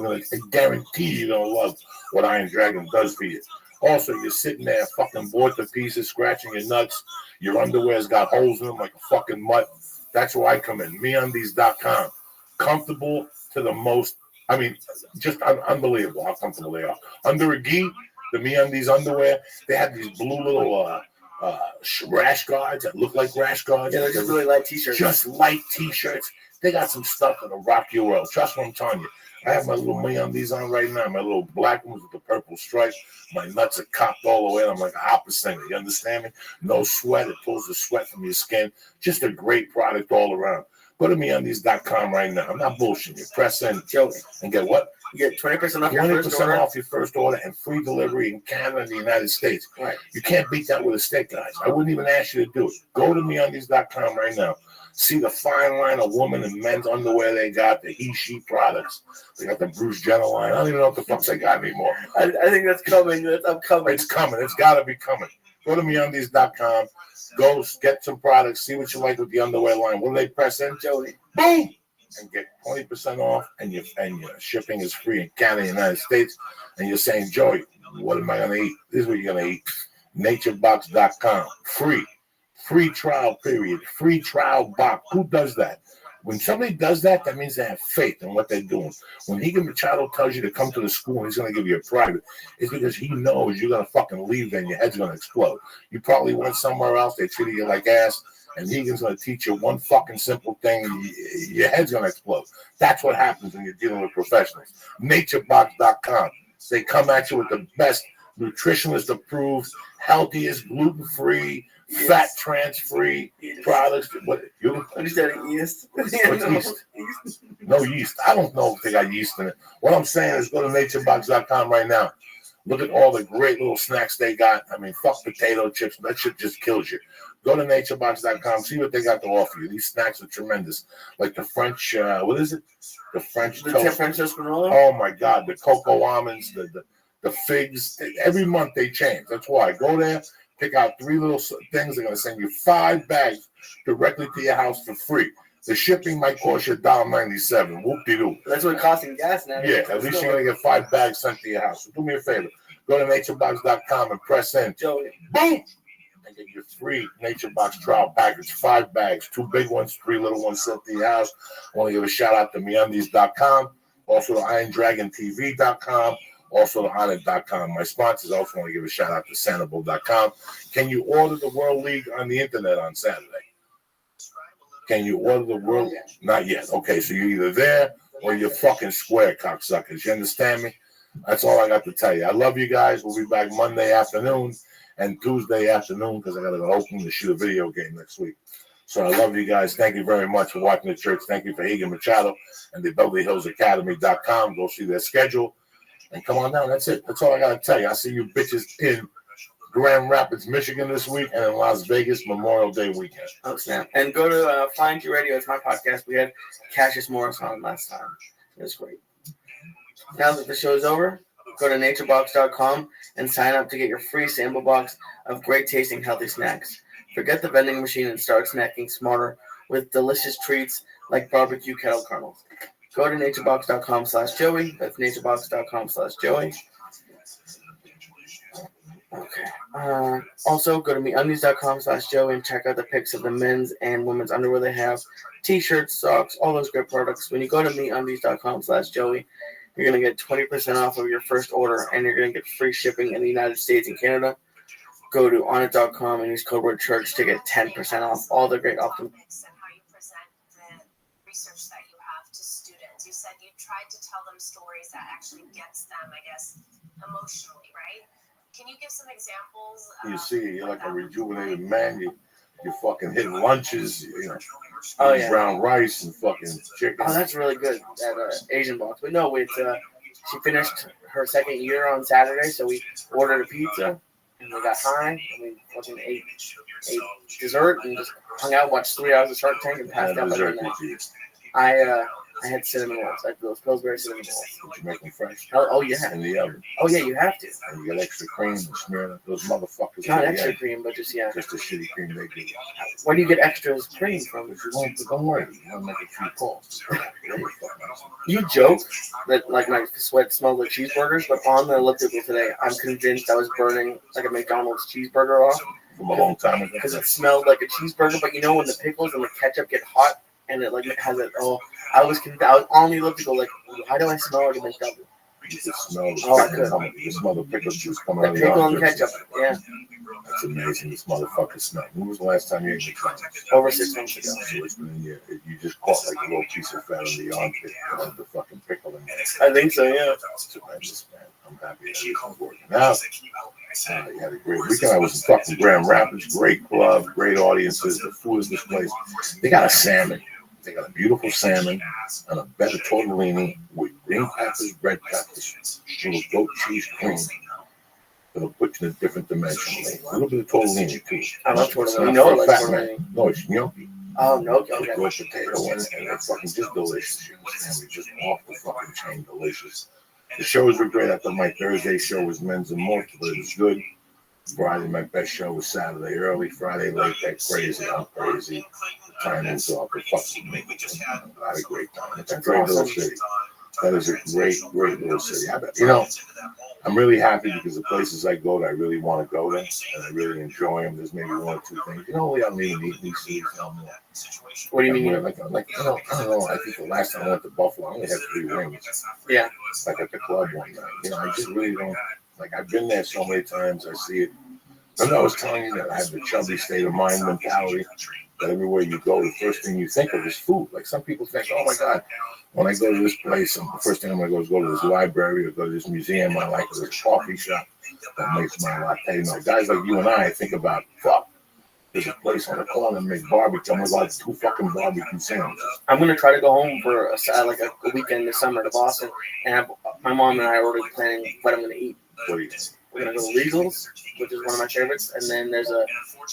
guarantee you're going to love what Iron Dragon does for you. Also, you're sitting there fucking bored to pieces, scratching your nuts. Your underwear's got holes in them like a fucking mutt. That's where I come in. MeUndies.com. Comfortable to the most. I mean, just unbelievable how comfortable they are. Under a gi, the MeUndies underwear, they have these blue little rash guards that look like rash guards. Yeah, they're just really light t-shirts. Just light t-shirts. They got some stuff that'll rock your world. Trust what I'm telling you. I have my little MeUndies on right now, my little black ones with the purple stripe. My nuts are copped all the way. I'm like a opera singer. You understand me? No sweat. It pulls the sweat from your skin. Just a great product all around. Go to MeUndies.com right now. I'm not bullshitting you. Press in, Joey, and get what? You get 20% off your 20% off your first order and free delivery in Canada and the United States. Right. You can't beat that with a stick, guys. I wouldn't even ask you to do it. Go to MeUndies.com right now. See the fine line of women and men's underwear they got, the he-she products. They got the Bruce Jenner line. I don't even know what the fuck they got anymore. I think that's coming. That's upcoming. It's coming. It's got to be coming. Go to MeUndies.com. Go get some products. See what you like with the underwear line. What do they press in, Joey? Boom! And get 20% off, and your shipping is free in Canada and the United States. And you're saying, Joey, what am I going to eat? This is what you're going to eat. Naturebox.com. Free trial period. Free trial box. Who does that? When somebody does that, that means they have faith in what they're doing. When Higa Machado tells you to come to the school and he's going to give you a private, it's because he knows you're going to fucking leave there and your head's going to explode. You probably went somewhere else, they treated you like ass, and Higa's going to teach you one fucking simple thing, your head's going to explode. That's what happens when you're dealing with professionals. Naturebox.com. They come at you with the best nutritionist approved, healthiest, gluten-free, fat trans-free products. What you understand yeast? What's yeast? No yeast. I don't know if they got yeast in it. What I'm saying is go to naturebox.com right now. Look at all the great little snacks they got. I mean, fuck potato chips. That shit just kills you. Go to naturebox.com. See what they got to offer you. These snacks are tremendous. Like the French, what is it? The French toast. French toast granola? Oh, my God. The cocoa almonds, the figs. Every month they change. That's why. Go there. Pick out 3 little things. They're going to send you 5 bags directly to your house for free. The shipping might cost you $1.97. Whoop-de-doo. That's what it's costing gas now. Yeah, at least you're going to get 5 bags sent to your house. So do me a favor. Go to naturebox.com and press in. Joey. Boom! And get your free NatureBox trial package. 5 bags. 2 big ones, 3 little ones sent to your house. I want to give a shout-out to MeUndies.com. Also to IronDragonTV.com. Also to Honor.com. My sponsors also want to give a shout out to Sanibel.com. Can you order the World League on the internet on Saturday? Can you order the World? Not yet. Okay, so you're either there or you're fucking square, cocksuckers. You understand me? That's all I got to tell you. I love you guys. We'll be back Monday afternoon and Tuesday afternoon because I got to go open to shoot a video game next week. So I love you guys. Thank you very much for watching the church. Thank you for Higa Machado and the BeverlyHillsAcademy.com. Go see their schedule. And come on down. That's it. That's all I got to tell you. I see you bitches in Grand Rapids, Michigan this week and in Las Vegas Memorial Day weekend. Oh, snap. And go to Find You Radio. It's my podcast. We had Cassius Morris on last time. It was great. Now that the show is over, go to naturebox.com and sign up to get your free sample box of great tasting healthy snacks. Forget the vending machine and start snacking smarter with delicious treats like barbecue kettle kernels. Go to naturebox.com/Joey. That's naturebox.com/Joey. Okay. Also, go to MeUndies.com/Joey and check out the pics of the men's and women's underwear they have. T-shirts, socks, all those great products. When you go to MeUndies.com/Joey, you're going to get 20% off of your first order, and you're going to get free shipping in the United States and Canada. Go to onit.com and use code word church to get 10% off all the great options. research that you have to students? You said you tried to tell them stories that actually gets them, I guess, emotionally, right? Can you give some examples? You see, you're like a rejuvenated man. You fucking hit lunches, brown rice and fucking chicken. Oh, that's really good. That Asian box. But no, it's she finished her second year on Saturday, so we ordered a pizza and we got high and we fucking ate dessert and just hung out, watched 3 hours of Shark Tank and passed out by the night. I had cinnamon rolls. I had those Pillsbury cinnamon rolls. Did you make them fresh? Oh yeah. In the oven. Oh yeah, you have to. And you get extra cream and smear those motherfuckers. Not extra cream, but just Just the shitty cream they do. Where do you get extra cream from? If you want to, don't worry. You want to make a few calls. You joke that like my sweat smells like cheeseburgers, but on the elliptical today, I'm convinced I was burning like a McDonald's cheeseburger off. From a long time ago. Because it smelled like a cheeseburger, but you know when the pickles and the ketchup get hot and it like has it. Oh, I was on the elliptical like, why do I smell like a McDonald's? You can smell the pickle. You smell the pickle juice coming out of The the pickle and armpits. ketchup, yeah. That's amazing. This motherfucker smell. When was the last time you ate McDonald's? Over 6 months ago. So it's been a year. You just caught like a little piece of fat in the armpit of the fucking pickle in there. I think so, yeah. It's tremendous, man. I'm happy that everything's working out. You had a great weekend. I was in fucking Grand Rapids. Great club, great audiences. The food is this place. They got a salmon. They got a beautiful salmon and a bed of tortellini with green peppers, red peppers, little goat cheese cream. It'll put you in a different dimension. A little bit of tortellini too. I love tortellini. No, I like tortellini. No, it's gnocchi. Oh, no. Got a good potato in it, and it's fucking just delicious. Just off the fucking chain, delicious. The shows were great. I thought my Thursday show was men's and more, but it was good. Friday, my best show was Saturday early. Friday late, that crazy. I'm crazy. The timing's off. The fucking me. I had a great time. It's a great little city. That is a great, great little city. I'm really happy because the places I go to, I really want to go to, and I really enjoy them. There's maybe one or two things. I don't even eat these cities anymore. What do you mean? I don't know. I think the last time I went to Buffalo, I only had 3 rings. Yeah. Like at the club one night. I just really don't. Like, I've been there so many times, I see it. And I was telling you that I have the chubby state of mind mentality, that everywhere you go, the first thing you think of is food. Like, some people think, oh my God, when I go to this place, the first thing I'm going to do is go to this library or go to this museum I like, or this coffee shop that makes my latte. Guys like you and I think about, fuck, there's a place on the corner that makes barbecue. I'm going to like 2 fucking barbecue sandwiches. I'm going to try to go home for a weekend this summer to Boston, and my mom and I are already planning what I'm going to eat. What do you think? We're gonna go to Legals, which is one of my favorites, and then there's a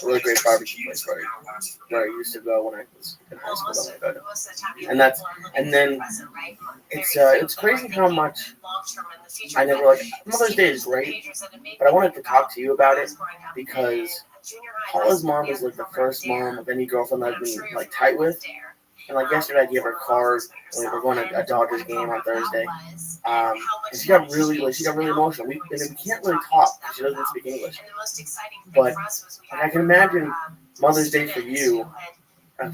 really great barbecue place where I used to go when I was in high school. And then it's crazy how much I never like. Mother's Day is great, but I wanted to talk to you about it because Paula's mom is like the first mom of any girlfriend I've been like tight with. And like yesterday, I gave her a card, and we were going to a Dodgers game on Thursday. And she got really emotional. We can't really talk because she doesn't speak English. But I can imagine Mother's Day for you,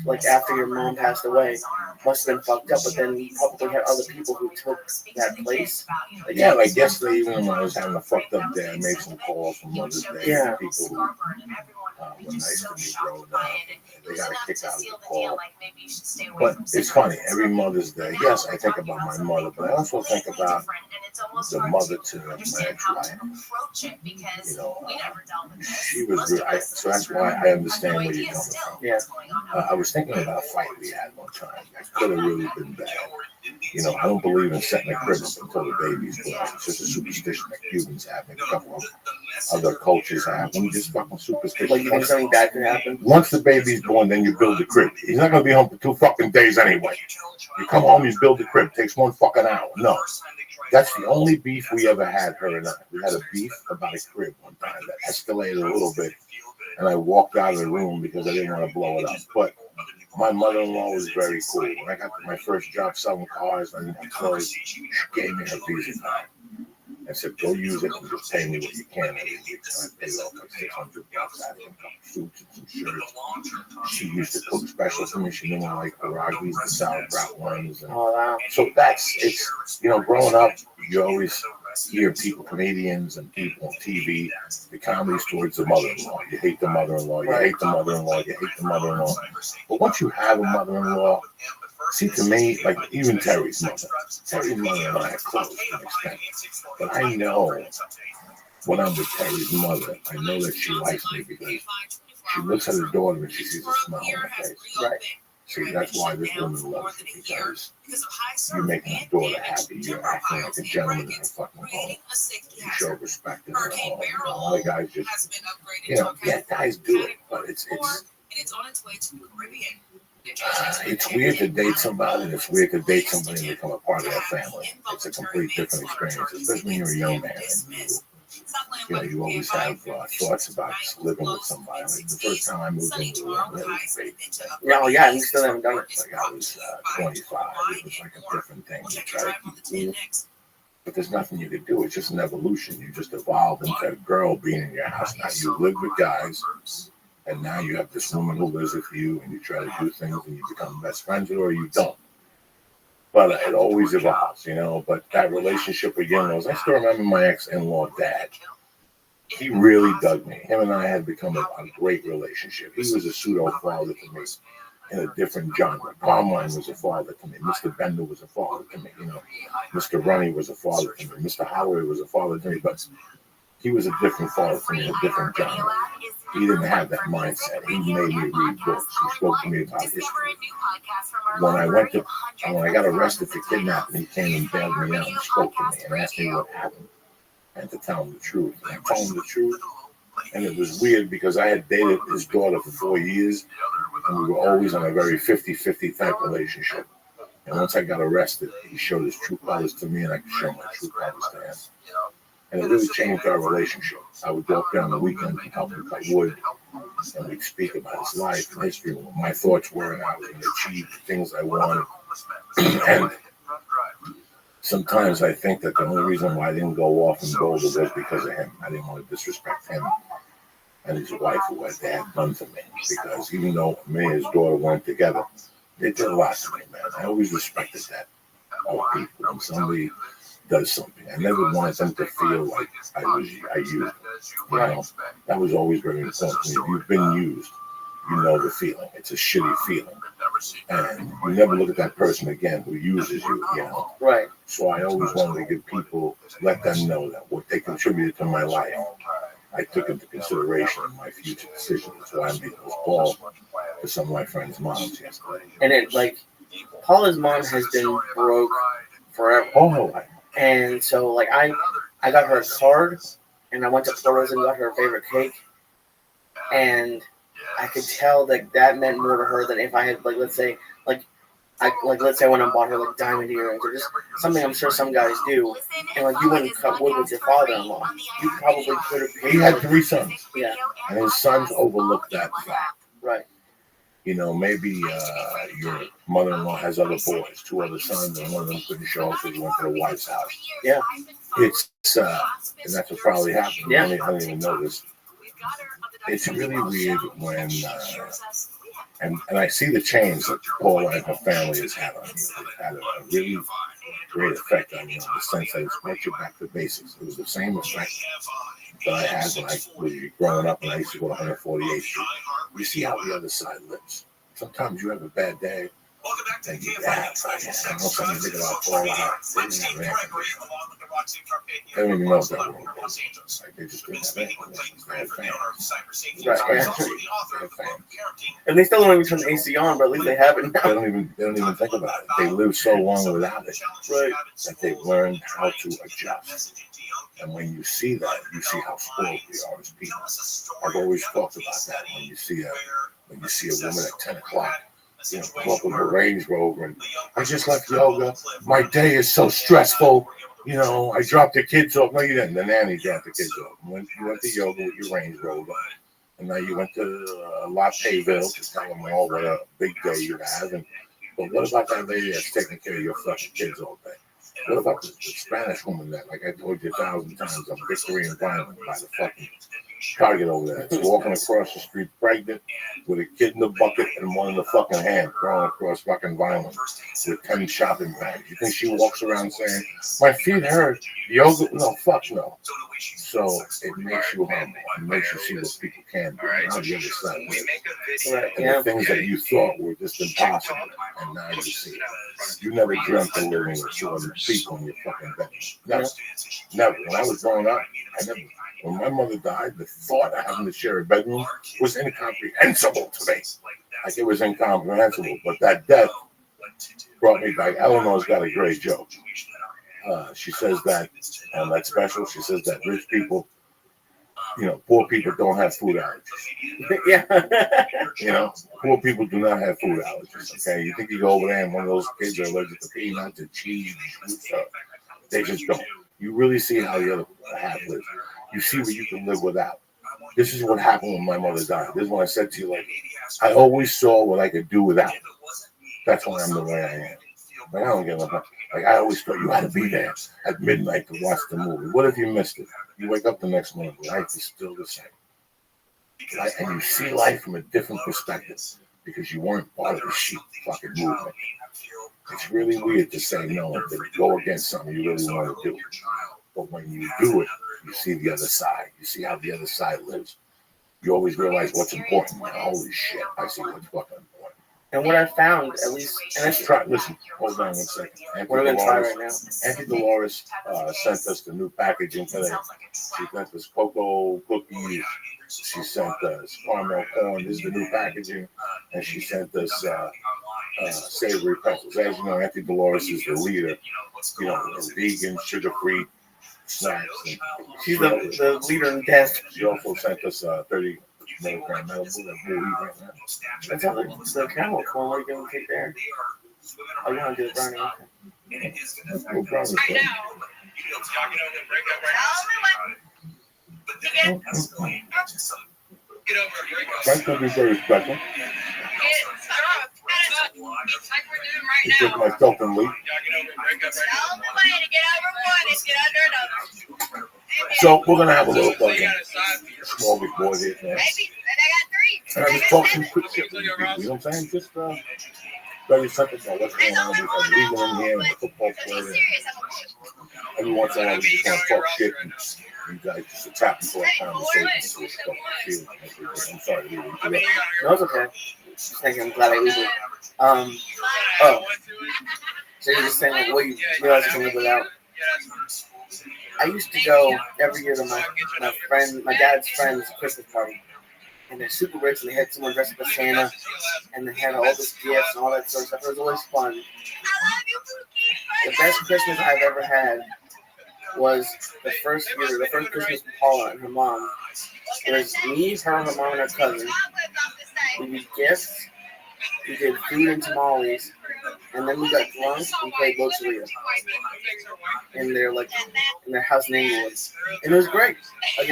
like after your mom passed away, must have been fucked up. But then you probably had other people who took that place. Like yesterday, even when I was having a fucked up day, I made some calls from Mother's Day. Yeah. People who were nice to me growing up. They got a kick out of the call. But it's funny, every Mother's Day, yes, I think about my mother, but I also think about the mother to my ex-wife. She was really, so that's why I understand where you're coming from. Yeah. I was thinking about a fight we had one time. That could have really been bad. I don't believe in setting a crib up until the baby's born. It's just a superstition that Cubans have, and a couple of other cultures have. I'm just fucking superstitious. Like you think something bad could happen? Once the baby's born, then you build the crib. He's not going to be home for 2 fucking days anyway. You come home, you build the crib. It takes 1 fucking hour. No. That's the only beef we ever had, her and I. We had a beef about a crib one time that escalated a little bit. And I walked out of the room because I didn't want to blow it up. But my mother-in-law was very cool. When I got my first job selling cars, I didn't have cars. She gave me her Visa card. I said, go use it and just pay me what you can every week. So I paid off like $600 out of a couple suits and some shirts. She used to cook special for me. She knew I like pierogies, the sauerkraut ones. And so it's growing up, you always hear people, comedians and people on TV, the comedies towards the mother-in-law. You hate the mother-in-law, you hate the mother-in-law, you hate the mother-in-law. But once you have a mother-in-law, See, to me, like even Terry's mother and I are close to an extent. But I know when I'm with Terry's mother, I know that she likes me because she looks at her daughter and she sees a smile on her face. Right. See, that's why this woman loves you, because you're making her daughter happy. You're acting like a gentleman in her fucking home. You show respect in her home. A lot of guys just, yeah, guys do it, but it's weird to date somebody, and it's weird to date somebody and become a part of that family. It's a complete different experience, especially when you're a young man. And you always have thoughts about living with somebody. Like the first time I moved into a really big, Yeah, you still haven't done it. like I was 25. It was like a different thing. You try to keep cool. But there's nothing you could do. It's just an evolution. You just evolved into a girl being in your house. Now you live with guys, and now you have this woman who lives with you, and you try to do things, and you become best friends with her, or you don't. But it always evolves, But that relationship with in-laws, I still remember my ex-in-law dad. He really dug me. Him and I had become a great relationship. He was a pseudo-father to me in a different genre. Carmine was a father to me. Mr. Bender was a father to me. Mr. Runny was a father to me. Mr. Howard was a father to me. But he was a different father to me in a different genre. He didn't have that mindset. He made me read books. He spoke to me about history. When I got arrested for kidnapping, he came and bailed me out and spoke to me and asked me what happened and to tell him the truth. And I told him the truth. And it was weird because I had dated his daughter for 4 years, and we were always in a very 50-50 type relationship. And once I got arrested, he showed his true colors to me, and I could show my true colors to him. And it really changed our relationship. I would go up there on the weekend and help him cut wood, and we'd speak about his life and history, what my thoughts were, and how I was going to achieve the things I wanted. And sometimes I think that the only reason why I didn't go off in Boulder was because of him. I didn't want to disrespect him and his wife, what they had done to me. Because even though me and his daughter weren't together, they did a lot to me, man. I always respected that of people. When somebody does something, I never wanted them to feel like I used them. That was always very important to me. If you've been used, you know the feeling. It's a shitty feeling. And you never look at that person again who uses you, Right. So I always wanted to give people, let them know that what they contributed to my life, I took into consideration in my future decisions. That's why I made those calls to some of my friends' moms yesterday. And Paula's mom has been broke forever. Oh, and so I got her a card, and I went to Florida's and got her favorite cake, and I could tell that meant more to her than if I had let's say I went and bought her diamond earrings or just something I'm sure some guys do, and you wouldn't cut wood with your father-in-law. You probably could have. He had 3 sons. Yeah. And his sons overlooked that fact. Right. Maybe your mother-in-law has other boys, 2 other sons, and one of them couldn't show up because he went to the wife's house. Yeah. It's and that's what probably happened. Yeah. I didn't even know this. It's really weird when, and I see the change that Paula and her family has had on me. It's had a really great effect on me in the sense that it's brought you back to basics. It was the same effect that I had when I was growing up and I used to go to 148th Street. We see how the other side lives. Sometimes you have a bad day. And you have, I know something think about Paula. They don't even know if that world is. They just didn't have fans. And they still don't even turn the AC on, but at least they have it now. They don't even think about it. They live so long without it, right, that they've learned how to adjust. And when you see that, you see how spoiled we are as people. I've always talked about that. When you see a woman at 10 o'clock, pull up with her Range Rover, and I just left yoga. My day is so stressful. I dropped the kids off. No, you didn't. The nanny dropped the kids off. You went to yoga with your Range Rover, and now you went to La Payville to tell them all what a big day you have. But what about that lady that's taking care of your fucking kids all day? What about the Spanish woman that, like I told you 1,000 times, on Victory and Violent by the fucking Target over there. It's walking across the street pregnant with a kid in the bucket and one in the fucking hand, crawling across fucking violence with 10 shopping bags. You think she walks around saying, my feet hurt, yoga? No, fuck no. So it makes you humble. It makes you see what people can do. Now the other side lives. And the things that you thought were just impossible, and now you see it. You never dreamt of living with 200 people in your fucking bedroom. Never. Never. When I was growing up, I never. When my mother died, the thought of having to share a bedroom was incomprehensible to me. Like it was incomprehensible. But that death brought me back. Eleanor's got a great joke. She says that on that special, she says that rich people, poor people don't have food allergies. Yeah. Poor people do not have food allergies. Okay, you think you go over there and one of those kids are allergic to peanuts and cheese and stuff. They just don't. You really see how the other half lives. You see what you can live without. This is what happened when my mother died. This is when I said to you, like, I always saw what I could do without. That's why I'm the way I am. Like, I don't give a fuck. Like, I always thought you had to be there at midnight to watch the movie. What if you missed it? You wake up the next morning, life is still the same. And you see life from a different perspective because you weren't part of the shit fucking movement. It's really weird to say no and to go against something you really want to do. But when you do it, you see the other side. You see how the other side lives. You always realize what's important. Holy shit, I see what's fucking important. And what I found, at least, and let's try. Listen, hold on 1 second. What are we gonna try right now? Auntie Dolores sent us the new packaging today. She sent us cocoa cookies. She sent us caramel corn. This is the new packaging, and she sent us savory pretzels. As you know, Auntie Dolores is the leader. Of vegan, sugar-free snacks. And she's the leader in death. She also sent us 30 milligram edible that we'll eat right now. That's how the caramel corn. What are you going to take there? Oh, you want to do the brownie? Okay. Let's go brownie. That's going to be very special. It's just myself and Lee. So we're going to have a little small big boy here. And I just talk some quick shit. You know what I'm saying? Just very simple about what's going on. We've had legal in here and the football player. Every once in a while, we just want to talk shit. And you guys just tap into our conversation. I'm sorry to interrupt. No, it's okay. I'm glad I was it. So you're just saying, like, what you realize you can live without? I used to go every year to my dad's friend's Christmas party. And they're super rich, and they had someone dressed up as Santa, and they had all this gifts and all that sort of stuff. It was always fun. The best Christmas I've ever had was the first Christmas with Paula and her mom. It was me, her mom, and her cousin. We did gifts, we did food and tamales, and then we got drunk and played Loteria in their house in Englewood. And it was great. Like,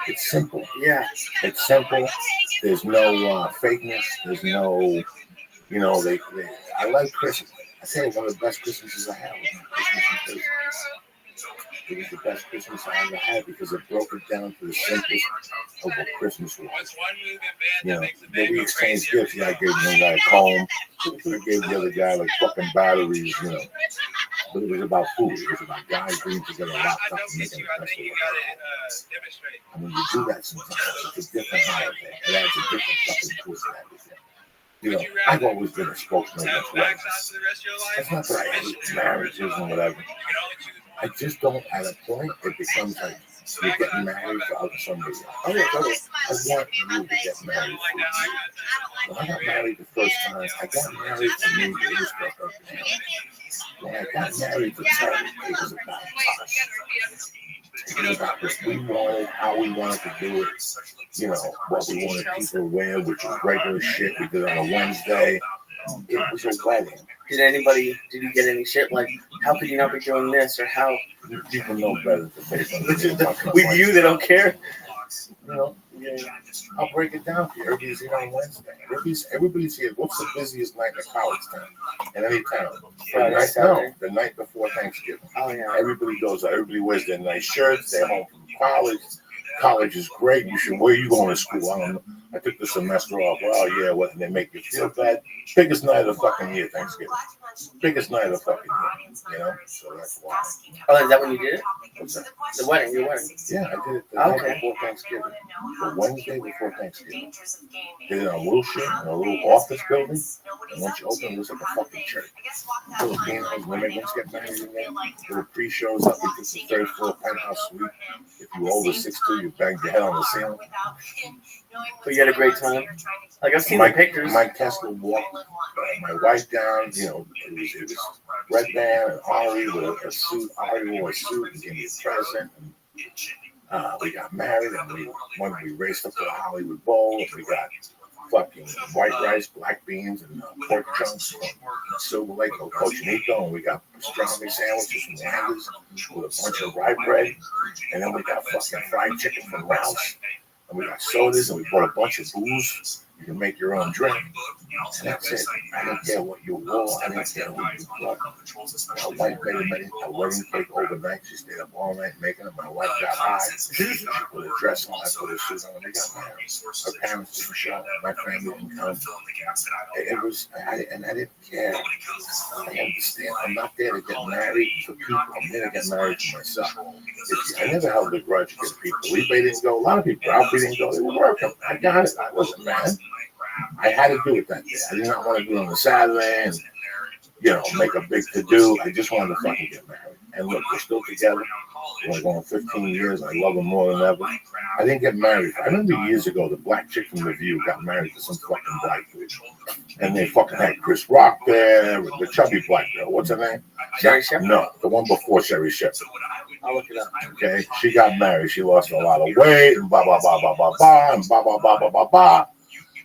it's simple. Yeah. It's simple. There's no fakeness. There's no, I like Christmas. I tell you, one of the best Christmases I had was Christmas in prison. It was the best Christmas I ever had because it broke it down to the simplest of what Christmas was. We exchanged gifts. I gave one guy a comb. I gave the other guy like fucking batteries, But it was about food. It was about guys bringing together a laptop and making a festival. I mean, you do that sometimes. It's a different holiday. It adds a different fucking twist to everything. I've always been a spokesman against weddings. It's not that I hate marriages and whatever. I just don't, at a point, it becomes like you're getting married for somebody else. I want you to get married for me. When I got married the first time, I got married for me, it was for her. When I got married for Terry, it was about us. It was about what we wanted, how we wanted to do it, what we wanted people to wear, which was regular shit we did on a Wednesday. It was a wedding. Did you get any shit like, how could you not be doing this, or how? People know better than With you, they don't care. I'll break it down for you. Everybody's here on Wednesday. Everybody's here. What's the busiest night in college town? In any town? The night before Thanksgiving. Oh, yeah. Everybody goes out. Everybody wears their nice shirts. They're home from college. college is great. You should. Where are you going to school? I don't know. I took the semester off. Well, yeah, what? And they make you feel bad. Biggest night of the fucking year, Thanksgiving. Biggest night of the fucking year. You know. So that's why. Oh, is that when you did it? What's that? The wedding, your wedding. Yeah, I did it the night before Thanksgiving. The Wednesday before Thanksgiving. Did it on Wilshire in a little office building. And once you open it, looks like a fucking church. Filipinos and immigrants get married in there. Little pre-shows up. We did the third floor penthouse suite. If you were over 6'2", you banged your head on the ceiling. But you had a great time. Like I've seen the pictures. Mike Tesla walked my wife down. You know, it was Red Band and Ari with a suit. Ari wore a suit and gave me a present. And, we got married and we raced up to the Hollywood Bowl. And we got fucking white rice, black beans, and pork chunks from Silver Lake, Cochinito, and we got pastrami sandwiches from Landers with a bunch of rye bread, and then we got fucking fried chicken from Ralph's, and we got sodas, and we bought a bunch of booze. You can make your own drink, and that's it. I don't care what you wore. I don't care who you brought. My wife made a wedding cake overnight. She stayed up all night making it. My wife got high. She put a dress on. I put a suit on. We got married. Her parents didn't show. My family didn't come. It was, I didn't care. I understand. I'm not there to get married for people. I'm there to get married for myself. I never held a grudge against people. Lee didn't go. A lot of people, Ralphie didn't go. They were working. I got it. I wasn't mad. I had to do it that day. I did not want to do it on a Saturday and, you know, make a big to-do. I just wanted to fucking get married. And look, we're still together. We're going 15 years. I love her more than ever. I didn't get married. I remember years ago, the black chick from The View got married to some fucking black dude. And they fucking had Chris Rock there, the chubby black girl. What's her name? Sherry Shepherd? No, the one before Sherry Shepherd. I'll look it up. Okay, she got married. She lost a lot of weight and blah, blah, blah, blah, blah, blah, and blah, blah, blah, blah, blah, blah.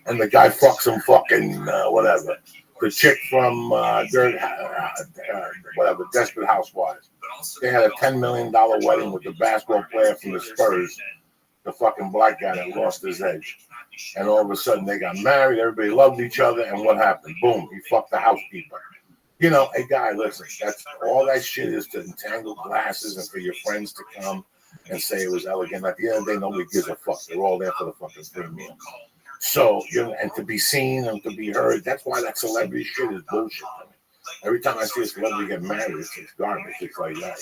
And the guy fucks some fucking whatever. The chick from whatever, Desperate Housewives. They had a $10 million wedding with the basketball player from the Spurs, the fucking black guy that lost his edge. And all of a sudden they got married. Everybody loved each other. And what happened? Boom, he fucked the housekeeper. You know, hey guy, listen, that's all that shit is to entangle glasses and for your friends to come and say it was elegant. At the end of the day, nobody gives a fuck. They're all there for the fucking free meal. So, you know, and to be seen and to be heard, that's why that celebrity shit is bullshit. Every time I see a celebrity get married, it's garbage. It's like that.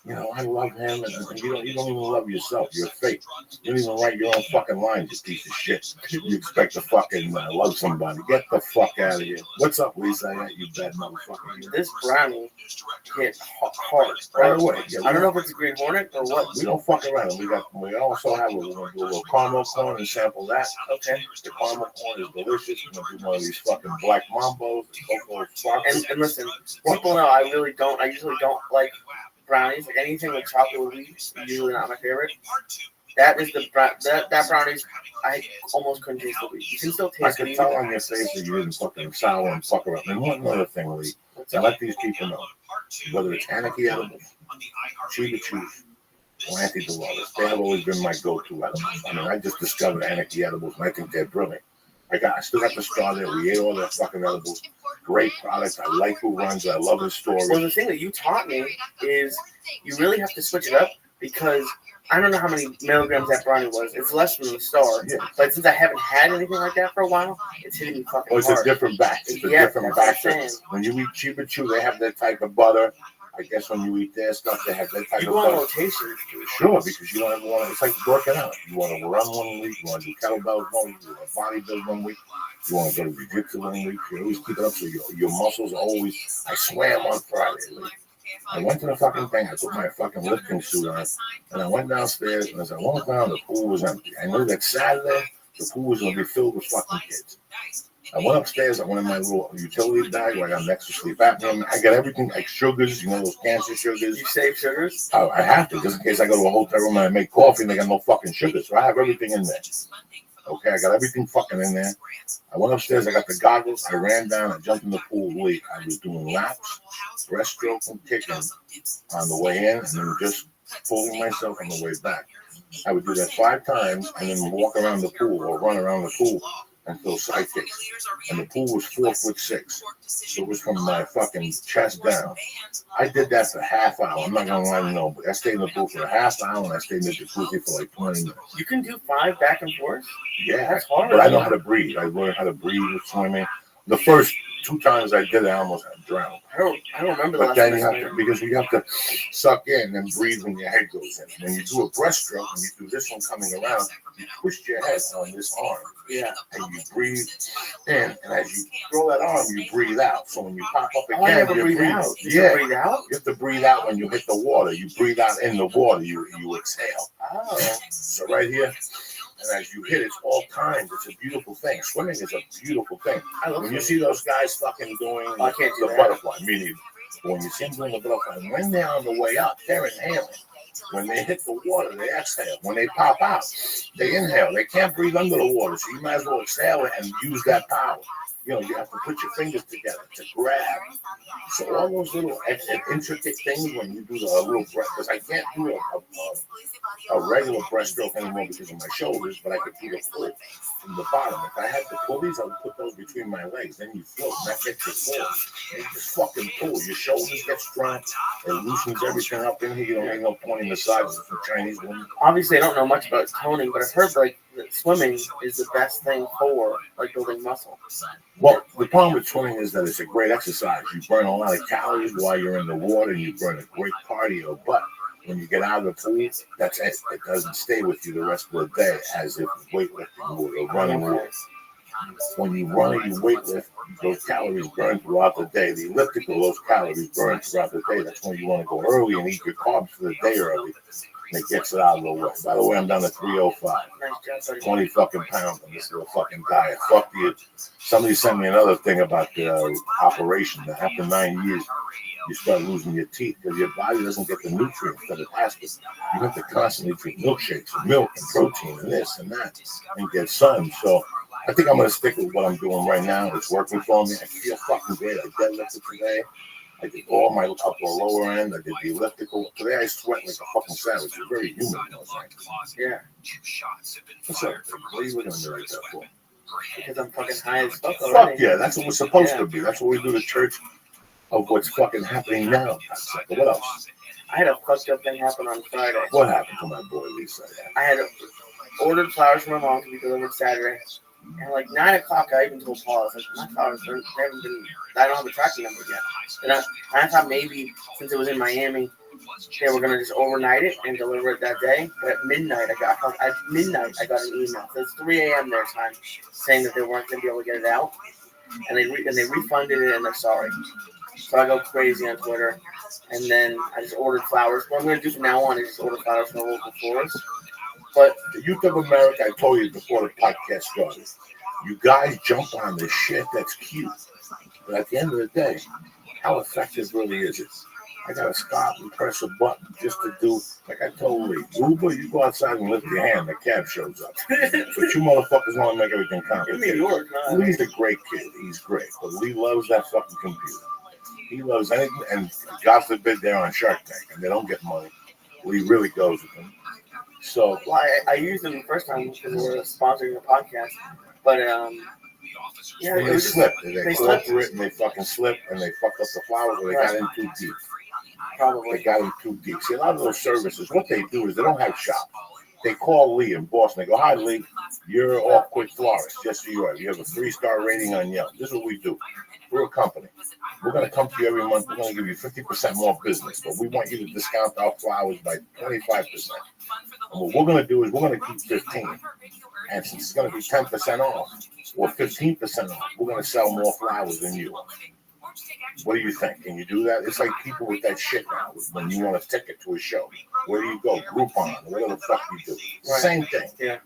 You know, I love him, and you don't even love yourself. You're fake. You don't even write your own fucking lines, you piece of shit. You expect to fucking love somebody. Get the fuck out of here. What's up, Lisa? You bad motherfucker. This brownie hit hard. Right away. Yeah, I don't know if it's a Green Hornet or what. We don't fuck around. We also have a little caramel corn and sample that. Okay. The caramel corn is delicious. We're gonna do one of these fucking black mambos. And listen, people know I usually don't like brownies. Like anything with chocolate with wheat is usually not my favorite. That is that brownies. I almost couldn't taste the wheat. You can still taste it. I can tell on your face that you didn't fucking sour and fuck around. And one other thing, Lee, to let these people know, whether it's Anarchy Edibles, Chiba Chews, or Anti-Dolores, they have always been my go-to edibles. I mean, I just discovered Anarchy Edibles, and I think they're brilliant. I still got the star there. We ate all their fucking edibles. Great products. I like who runs it. I love his story. Well, the thing that you taught me is you really have to switch it up because I don't know how many milligrams that brownie was. It's less from the star. Yeah. But since I haven't had anything like that for a while, it's hitting me fucking hard. It's a different batch. It's a different batch. When you eat Chiba Chew, they have that type of butter. I guess when you eat their stuff, they have that type of butter. You go on rotation. Sure, because you don't ever want to. It's like working out. You want to run 1 week. You want to do kettlebells 1 week. You want to bodybuild 1 week. You want to go to jiu-jitsu 1 week. You always keep it up so your muscles are always. I swam on Friday. I went to the fucking thing. I put my fucking lifting suit on, and I went downstairs. And as I walked down, the pool was empty. I knew that Saturday the pool was going to be filled with fucking kids. I went upstairs. I went in my little utility bag where I got an extra sleep apnea. I got everything like sugars, you know, those cancer sugars. You save sugars? I have to, just in case I go to a hotel room and I make coffee and they got no fucking sugar. So I have everything in there. Okay, I got everything fucking in there. I went upstairs. I got the goggles. I ran down. I jumped in the pool. I was doing laps, breaststroke, and kicking on the way in, and then just pulling myself on the way back. I would do that 5 times and then walk around the pool or run around the pool. and throw sidekicks. And the pool was 4'6". So it was from my fucking chest down. I did that for a half hour. I'm not gonna lie to know, but I stayed in the pool for a half hour and I stayed in the jacuzzi for like 20 minutes. You can do 5 back and forth? Yeah, That's hard. but I know how to breathe. I learned how to breathe with swimming. The first 2 times I did it, I almost had drowned. I don't remember But the then last you time have to, because you have to suck in and breathe when your head goes in. When you do a breaststroke, when you do this one coming around, you twist your head on this arm. Yeah. And you breathe in. And as you throw that arm, you breathe out. So when you pop up again, I never you breathe breathe out. Yeah. Breathe out? You have to breathe out when you hit the water. You breathe out in the water. You exhale. Oh. So right here. And as you hit, it's all timed. It's a beautiful thing. Swimming is a beautiful thing. When you see those guys fucking doing the butterfly, meaning when you see them doing the butterfly, when they're on the way up, they're inhaling. When they hit the water, they exhale. When they pop out, they inhale. They can't breathe under the water, so you might as well exhale it and use that power. You know, you have to put your fingers together to grab. So all those little intricate things when you do the little breath, because I can't do a regular breaststroke anymore because of my shoulders, but I could do the pull from the bottom. If I had the pulleys, I would put those between my legs. Then you float, and that gets your pull. You just fucking pull. Your shoulders get strong. It loosens everything up in here. You don't need no pointing the sides from Chinese women. Obviously, I don't know much about toning, but I've heard like that swimming is the best thing for like building muscle. Well, the problem with swimming is that it's a great exercise. You burn a lot of calories while you're in the water, and you burn a great cardio. But when you get out of the pool, that's it. It doesn't stay with you the rest of the day as if weightlifting would or running would. When you run or you weightlift, those calories burn throughout the day. The elliptical, those calories burn throughout the day. That's when you want to go early and eat your carbs for the day early. And it gets it out of the way. By the way, I'm down to 305. 20 fucking pounds on this little fucking diet. Fuck you. Somebody sent me another thing about the operation that after 9 years, you start losing your teeth because your body doesn't get the nutrients that it has to. You have to constantly drink milkshakes and milk and protein and this and that and get sun. So I think I'm going to stick with what I'm doing right now. It's working for me. I feel fucking great. I deadlifted today. I did all my upper lower end. I did the elliptical. Today I sweat like a fucking savage. It's very humid. Yeah. What's up? What are you looking at me like that for? Because I'm fucking high as fuck Fuck already. yeah, that's what we're supposed to be. That's what we do to church of what's fucking happening now. What else? I had a fucked up thing happen on Friday. What happened to my boy Lisa? I had ordered flowers for my mom to be delivered Saturday. And like 9 o'clock, I even told Paul, I was like, my flowers haven't been, I don't have a tracking number yet. And I thought maybe since it was in Miami, they were gonna just overnight it and deliver it that day. But at midnight, I got an email. So it's 3 a.m. their time, saying that they weren't gonna be able to get it out, and they refunded it and they're sorry. So I go crazy on Twitter, and then I just ordered flowers. What I'm gonna do from now on is just order flowers from a local florist. But the youth of America, I told you before the podcast started, you guys jump on the shit that's cute. But at the end of the day, how effective really is it? I got to stop and press a button just to do, like I told Lee, Uber, you go outside and lift your hand, the cab shows up. But you motherfuckers want to make everything complicated. Lee's a great kid. He's great. But Lee loves that fucking computer. He loves anything, and God forbid they're on Shark Tank and they don't get money. Lee really goes with them. So well, I used them the first time because they were sponsoring the podcast, but yeah, they slipped. They slipped it and they fucking slipped and they fucked up the flowers or they got in too deep. Probably they got in too deep. See, a lot of those services, what they do is they don't have shop. They call Lee in Boston. They go, "Hi, Lee, you're off quick florist. Just so you are. You have a 3-star rating on Yelp. This is what we do. We're a company. We're going to come to you every month. We're going to give you 50% more business, but we want you to discount our flowers by 25%. And what we're going to do is we're going to keep 15. And since it's going to be 10% off or 15% off, we're going to sell more flowers than you. What do you think? Can you do that? It's like people with that shit now. When you want a ticket to a show, where do you go? Groupon, whatever the fuck you do. Right. Same thing. Yeah.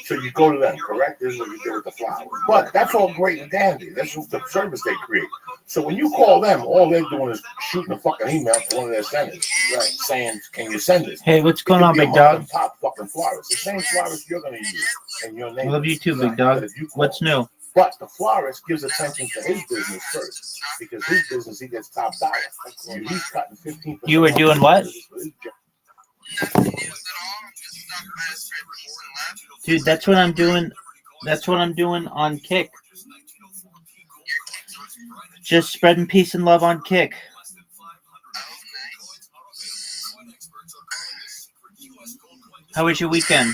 So you go to them, correct? This is what you do with the flowers. But that's all great and dandy. That's the service they create. So when you call them, all they're doing is shooting a fucking email to one of their senders, right? Saying, "Can you send this?" Hey, what's going on, big dog? Top fucking flowers. The same flowers you're going to use in your name. Love you too, big dog. What's new? But the florist gives attention to his business first because his business he gets top dollar. He's cutting 15%. You were doing what? Dude, that's what I'm doing. That's what I'm doing on Kick. Just spreading peace and love on Kick. How was your weekend?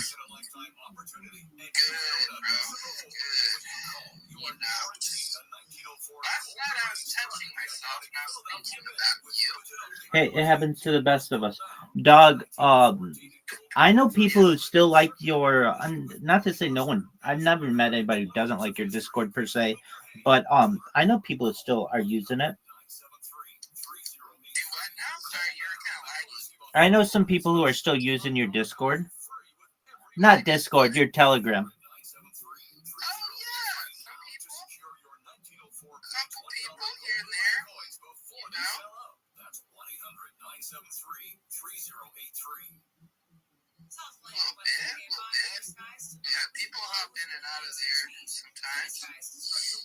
Hey, it happens to the best of us. Dog, I know people who still like your, not to say no one, I've never met anybody who doesn't like your Discord per se, but I know people who still are using it. I know some people who are still using your Discord. Not Discord, your Telegram. Yeah, people hop in and out of there sometimes.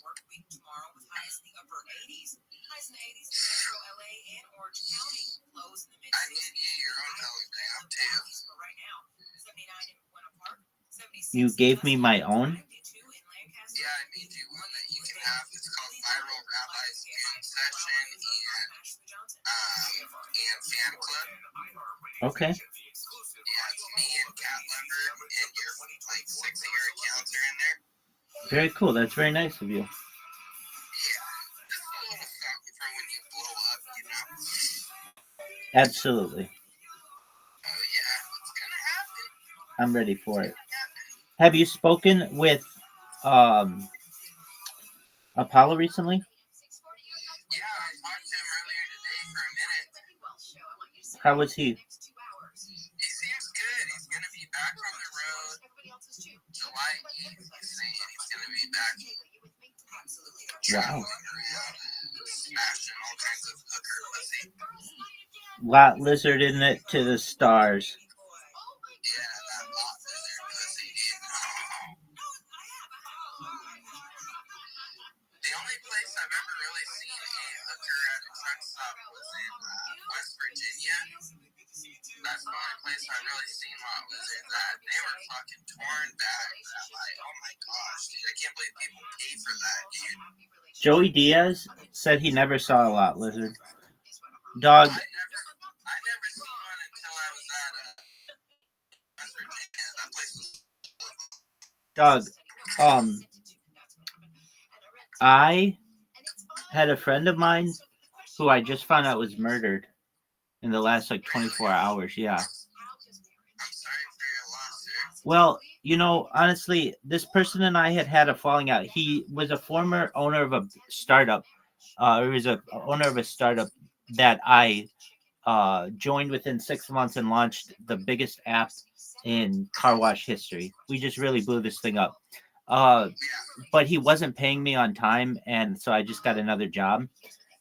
Work week tomorrow with highs in the upper 80s. Highs in the 80s in Metro LA and Orange County. Lows in the mid 60s. I need you your own Telegram too. But right now, 79 in Winter Park. 76. You gave me my own? Yeah, I made you one that you can have. It's called Viral Rabbi's Game Session and Fan Club. Okay. Yeah, it's me and Cat Lumber, and your like 6 of your accounts are in there. Very cool. That's very nice of you. Yeah, just a little something for when you blow up, you know. Absolutely. Oh yeah, it's gonna happen. I'm ready for it. Have you spoken with Apollo recently? Yeah, I talked to him earlier today for a minute. How was he? He seems good. He's gonna be back on the road July 8th. He's saying he's gonna be back. Wow. Smashing all kinds of hooker pussy. Lot lizard in it to the stars. Yeah, that lot lizard pussy, dude. The only place I've ever really seen a hooker at a truck stop was in West Virginia. That's the only place I've really seen lot lizards at. They were fucking torn bags. I'm like, oh my gosh, dude, I can't believe people pay for that, dude. Joey Diaz said he never saw a lot lizard. Dog. I never seen one until I was at West Virginia. That place was Dog. I had a friend of mine who I just found out was murdered in the last like 24 hours. Yeah. I'm sorry for your loss, sir. Well, you know, honestly, this person and I had a falling out. He was a former owner of a startup. He was a owner of a startup that I joined within 6 months and launched the biggest app in car wash history. We just really blew this thing up. But he wasn't paying me on time, and so I just got another job.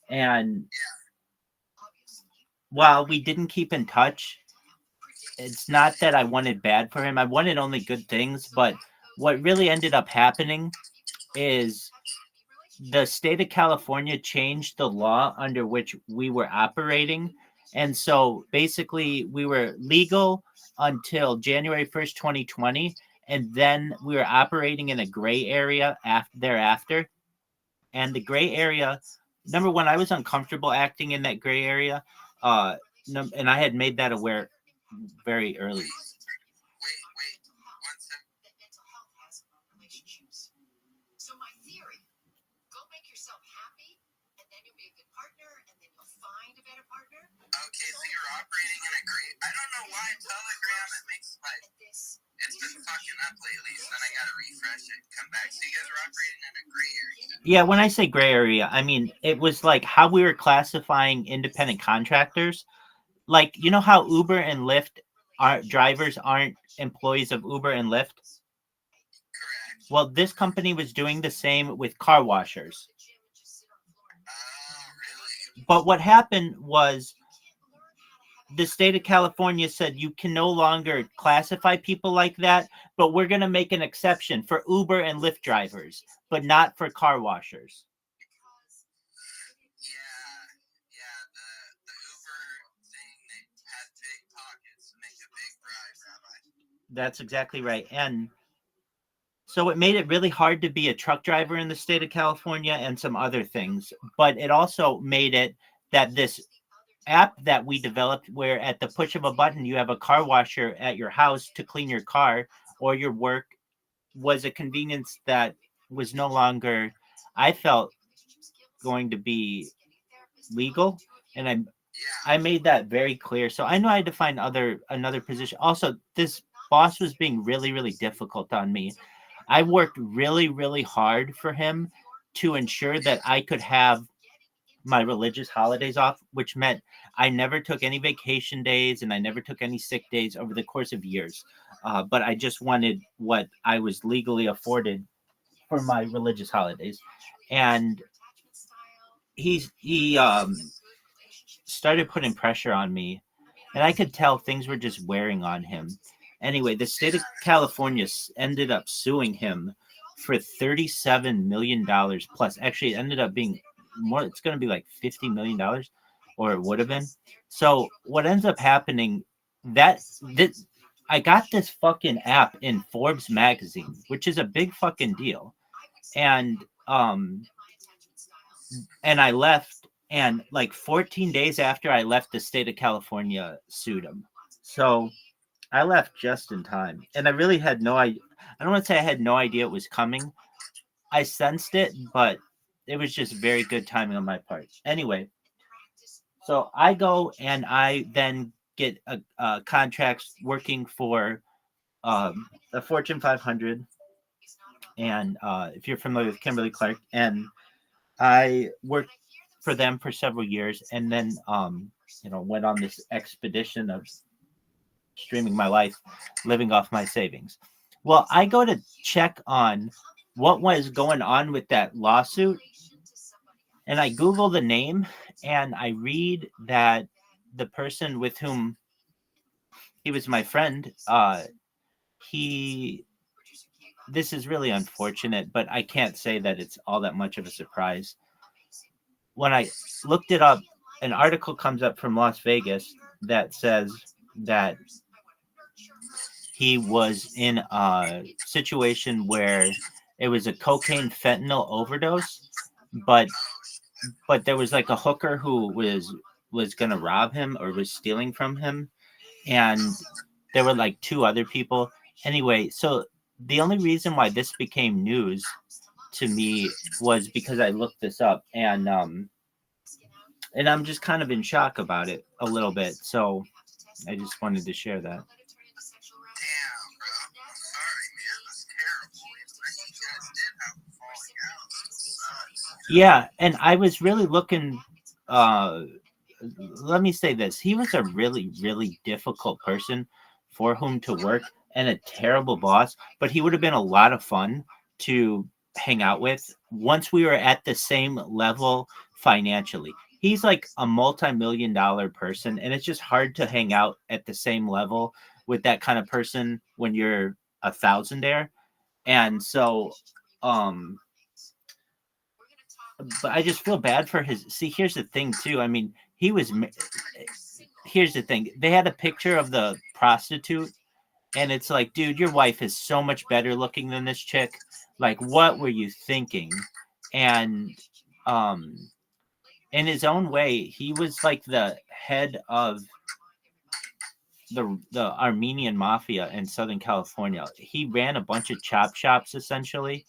And while we didn't keep in touch, it's not that I wanted bad for him. I wanted only good things, but what really ended up happening is the state of California changed the law under which we were operating. And so basically we were legal until January 1st, 2020. And then we were operating in a gray area thereafter. And the gray area, number one, I was uncomfortable acting in that gray area. And I had made that aware very early. Wait, 1 second. So my theory, go make yourself happy, and then you'll be a good partner, and then you'll find a better partner. Okay, so you're operating in a gray. I don't know why Telegram it makes like it's been fucking up lately. So then I gotta refresh it, come back. So you guys are operating in a gray area. Yeah, when I say gray area, I mean it was like how we were classifying independent contractors. Like, you know how Uber and Lyft drivers aren't employees of Uber and Lyft? Correct. Well, this company was doing the same with car washers. Oh, really? But what happened was the state of California said you can no longer classify people like that, but we're going to make an exception for Uber and Lyft drivers, but not for car washers. Yeah, the Uber thing, they had big pockets to make a big bribe, Rabbi. That's exactly right. And So it made it really hard to be a truck driver in the state of California and some other things. But it also made it that this app that we developed, where at the push of a button, you have a car washer at your house to clean your car or your work, was a convenience that was no longer, I felt, going to be legal. And I made that very clear. So I know I had to find another position. Also, this boss was being really, really difficult on me. I worked really, really hard for him to ensure that I could have my religious holidays off, which meant I never took any vacation days and I never took any sick days over the course of years. But I just wanted what I was legally afforded for my religious holidays. And he started putting pressure on me, and I could tell things were just wearing on him. Anyway, the state of California ended up suing him for $37 million plus. Actually, it ended up being more. It's going to be like $50 million, or it would have been. So what ends up happening, I got this fucking app in Forbes magazine, which is a big fucking deal. And I left, and like 14 days after I left, the state of California sued him. So I left just in time, and I really had no idea. I don't want to say I had no idea it was coming. I sensed it, but it was just very good timing on my part. Anyway, so I go and I then get a contract working for the Fortune 500, and if you're familiar with Kimberly-Clark, and I worked for them for several years, and then went on this expedition of streaming my life, living off my savings. Well, I go to check on what was going on with that lawsuit, and I Google the name, and I read that the person with whom he was my friend, this is really unfortunate, but I can't say that it's all that much of a surprise. When I looked it up, an article comes up from Las Vegas that says that he was in a situation where it was a cocaine fentanyl overdose, but there was like a hooker who was going to rob him or was stealing from him, and there were like two other people. Anyway, so the only reason why this became news to me was because I looked this up, and I'm just kind of in shock about it a little bit. So I just wanted to share that. Yeah, and I was really looking. Let me say this: he was a really, really difficult person for whom to work, and a terrible boss. But he would have been a lot of fun to hang out with once we were at the same level financially. He's like a multi-million-dollar person, and it's just hard to hang out at the same level with that kind of person when you're a thousandaire. And so, but I just feel bad for his. See, here's the thing, too. I mean, here's the thing. They had a picture of the prostitute, and it's like, dude, your wife is so much better looking than this chick. Like, what were you thinking? And in his own way, he was like the head of the Armenian mafia in Southern California. He ran a bunch of chop shops, essentially,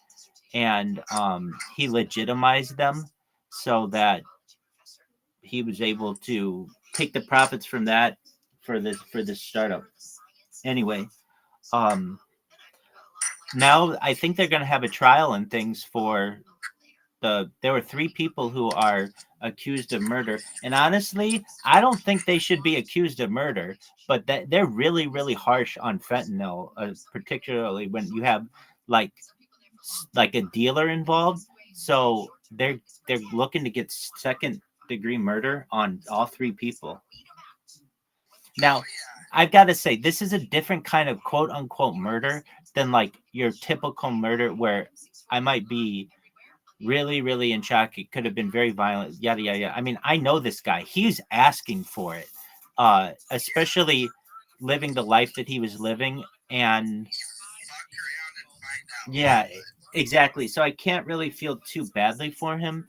and he legitimized them so that he was able to take the profits from that for this startup. Anyway, now I think they're going to have a trial and things for there were 3 people who are accused of murder, and honestly, I don't think they should be accused of murder, but they're really, really harsh on fentanyl, particularly when you have like a dealer involved. So they're looking to get second-degree murder on all 3 people. Now, I've got to say, this is a different kind of quote-unquote murder than like your typical murder where I might be really, really in shock. It could have been very violent, yada, yada, yada. I mean, I know this guy. He's asking for it, especially living the life that he was living. And Yeah, exactly. So I can't really feel too badly for him,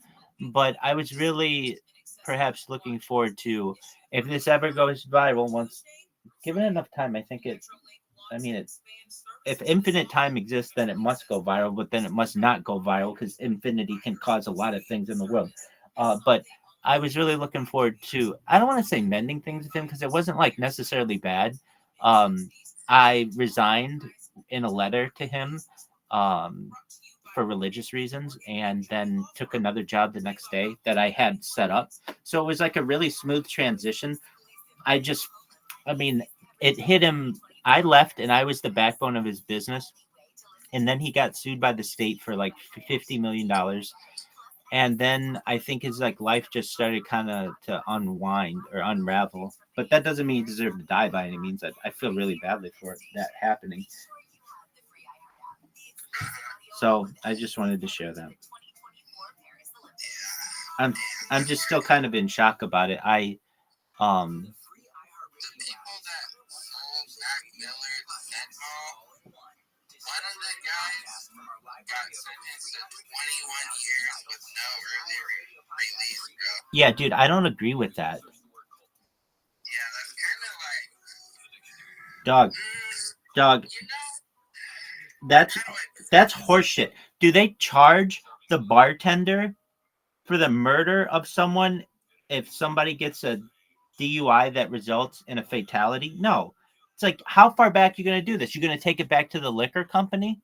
but I was really perhaps looking forward to if this ever goes viral once given enough time. I think it. I mean, it's if infinite time exists, then it must go viral, but then it must not go viral because infinity can cause a lot of things in the world. But I was really looking forward to. I don't want to say mending things with him because it wasn't like necessarily bad. Um, I resigned in a letter to him um, for religious reasons, and then took another job the next day that I had set up. So it was like a really smooth transition. I just, I mean, it hit him. I left, and I was the backbone of his business, and then he got sued by the state for like $50 million. And then I think his like life just started kind of to unwind or unravel. But that doesn't mean he deserved to die by any means. I feel really badly for that happening. So I just wanted to share that. I'm I'm just still kind of in shock about it. Um The people that sold Mac Miller the fentanyl, one of the guys got sentenced to 21 years with no early release, bro. yeah, dude, I don't agree with that. Yeah, that's kind of like, Dog, dog, you know, that's how do I put that's this? horseshit. Do they charge the bartender for the murder of someone if somebody gets a DUI that results in a fatality? No. It's like, how far back are you going to do this? You're going to take it back to the liquor company?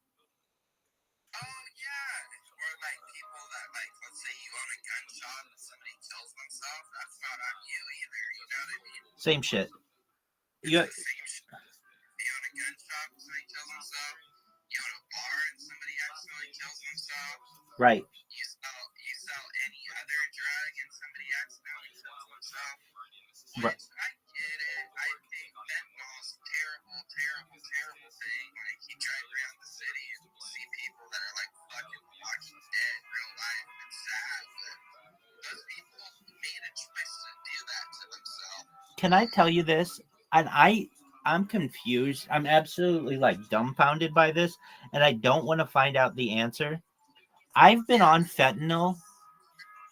Oh, yeah. Or like people that, like, let's say you own a gun shop and somebody kills themselves, that's not on you either, you know what I mean? Same shit. It's You, the same shit. You own a gun shop and somebody kills themselves, you own a bar and somebody accidentally kills themselves, right. you sell any other drug and somebody accidentally kills themselves. Right. I get it. I think fentanyl's a terrible, terrible, terrible thing. Like, you drive around the city and see people that are like fucking Walking Dead in real life, and it's sad, but those people made a choice to do that to themselves. Can I tell you this? And I'm confused. I'm absolutely like dumbfounded by this, and I don't want to find out the answer. I've been on fentanyl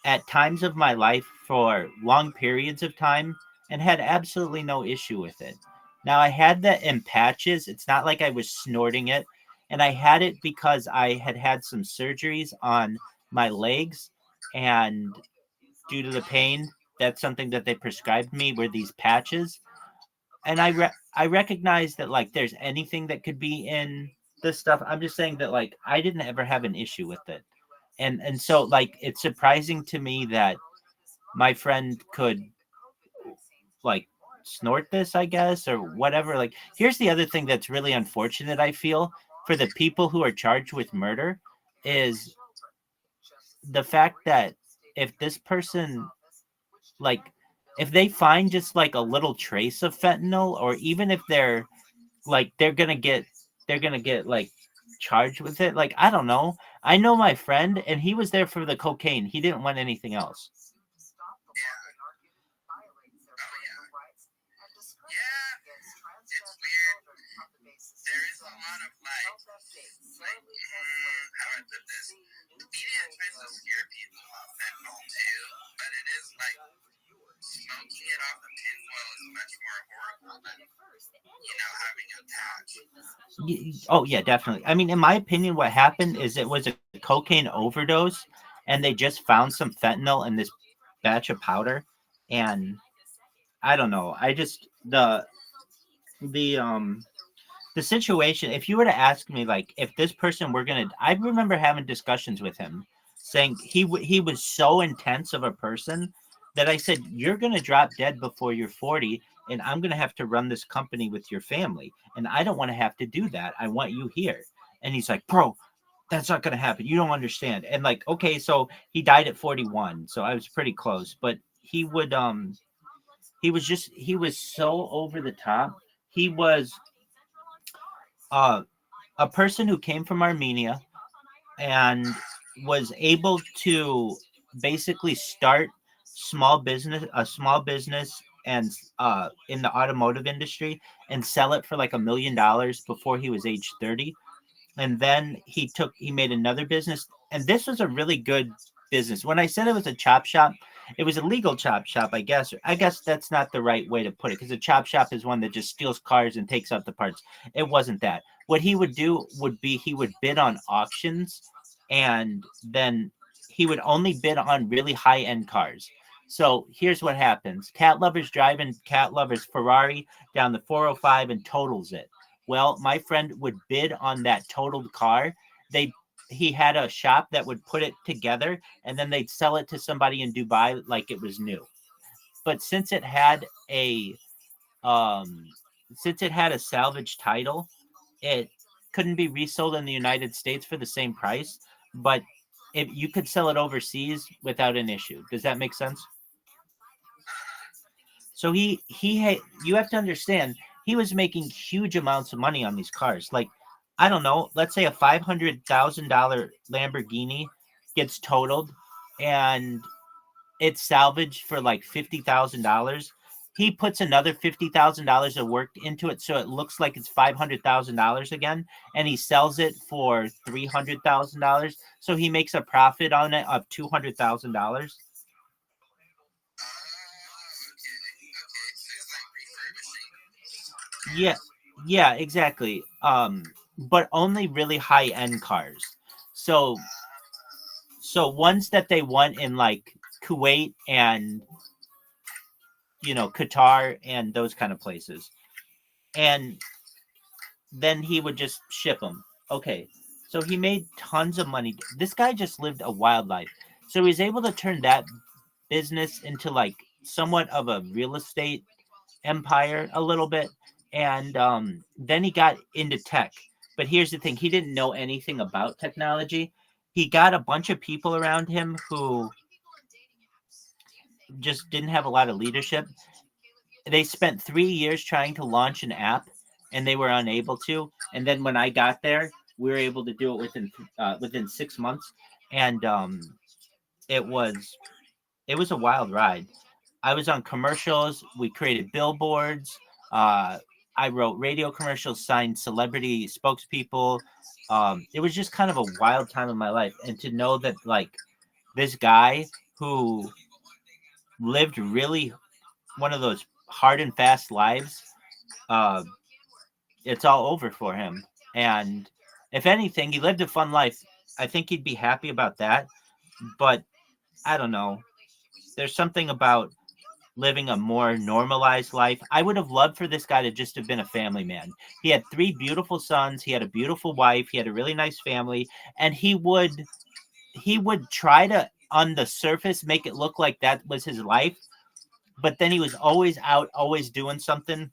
at times of my life for long periods of time and had absolutely no issue with it. Now, I had that in patches. It's not like I was snorting it. And I had it because I had had some surgeries on my legs. And due to the pain, that's something that they prescribed me were these patches. And I recognize that like there's anything that could be in this stuff. I'm just saying that like I didn't ever have an issue with it. And so like it's surprising to me that my friend could like snort this, I guess, or whatever. Like here's the other thing that's really unfortunate, I feel, for the people who are charged with murder is the fact that if this person like if they find just like a little trace of fentanyl, or even if they're like they're gonna get like charged with it. Like I don't know. I know my friend, and he was there for the cocaine. He didn't want anything else. Yeah, it's weird. There is a lot of like how do I put this? The media tries to scare people off fentanyl too, but it is like smoking it off the tinfoil is much more horrible than having a patch. Oh yeah, definitely. I mean, in my opinion, what happened is it was a cocaine overdose, and they just found some fentanyl in this batch of powder, and I don't know. I just the the situation. If you were to ask me, like, if this person were gonna, I remember having discussions with him, saying he was so intense of a person that I said, "You're gonna drop dead before you're 40, and I'm gonna have to run this company with your family, and I don't want to have to do that. I want you here." And he's like, "Bro, that's not gonna happen. You don't understand." And like, okay, so he died at 41, so I was pretty close, but he was so over the top. He was uh a person who came from Armenia and was able to basically start a small business and in the automotive industry and sell it for like $1 million before he was age 30. And then he made another business, and this was a really good business. When I said it was a chop shop, it was a legal chop shop, I guess. I guess that's not the right way to put it, because a chop shop is one that just steals cars and takes out the parts. It wasn't that. What he would do would be he would bid on auctions, and then he would only bid on really high-end cars. So here's what happens. Cat lovers driving cat lovers Ferrari down the 405 and totals it. Well, my friend would bid on that totaled car. He had a shop that would put it together, and then they'd sell it to somebody in Dubai like it was new. But since it had a salvage title, it couldn't be resold in the United States for the same price, but if you could sell it overseas without an issue. Does that make sense? So you have to understand, he was making huge amounts of money on these cars. Like, I don't know, let's say a $500,000 Lamborghini gets totaled and it's salvaged for like $50,000. He puts another $50,000 of work into it, so it looks like it's $500,000 again, and he sells it for $300,000. So he makes a profit on it of $200,000. Yeah, exactly. But only really high-end cars. So ones that they want in like Kuwait and Qatar and those kind of places. And then he would just ship them. Okay. So he made tons of money. This guy just lived a wild life. So he's able to turn that business into like somewhat of a real estate empire a little bit. And then he got into tech. But here's the thing. He didn't know anything about technology. He got a bunch of people around him who just didn't have a lot of leadership. They spent 3 years trying to launch an app, and they were unable to. And then when I got there, we were able to do it within 6 months. And it was a wild ride. I was on commercials. We created billboards. I wrote radio commercials, signed celebrity spokespeople. It was just kind of a wild time in my life. And to know that, like, this guy who lived really one of those hard and fast lives, it's all over for him. And if anything, he lived a fun life. I think he'd be happy about that. But I don't know. There's something about living a more normalized life. I would have loved for this guy to just have been a family man. He had 3 beautiful sons. He had a beautiful wife. He had a really nice family. And he would try to, on the surface, make it look like that was his life. But then he was always out, always doing something.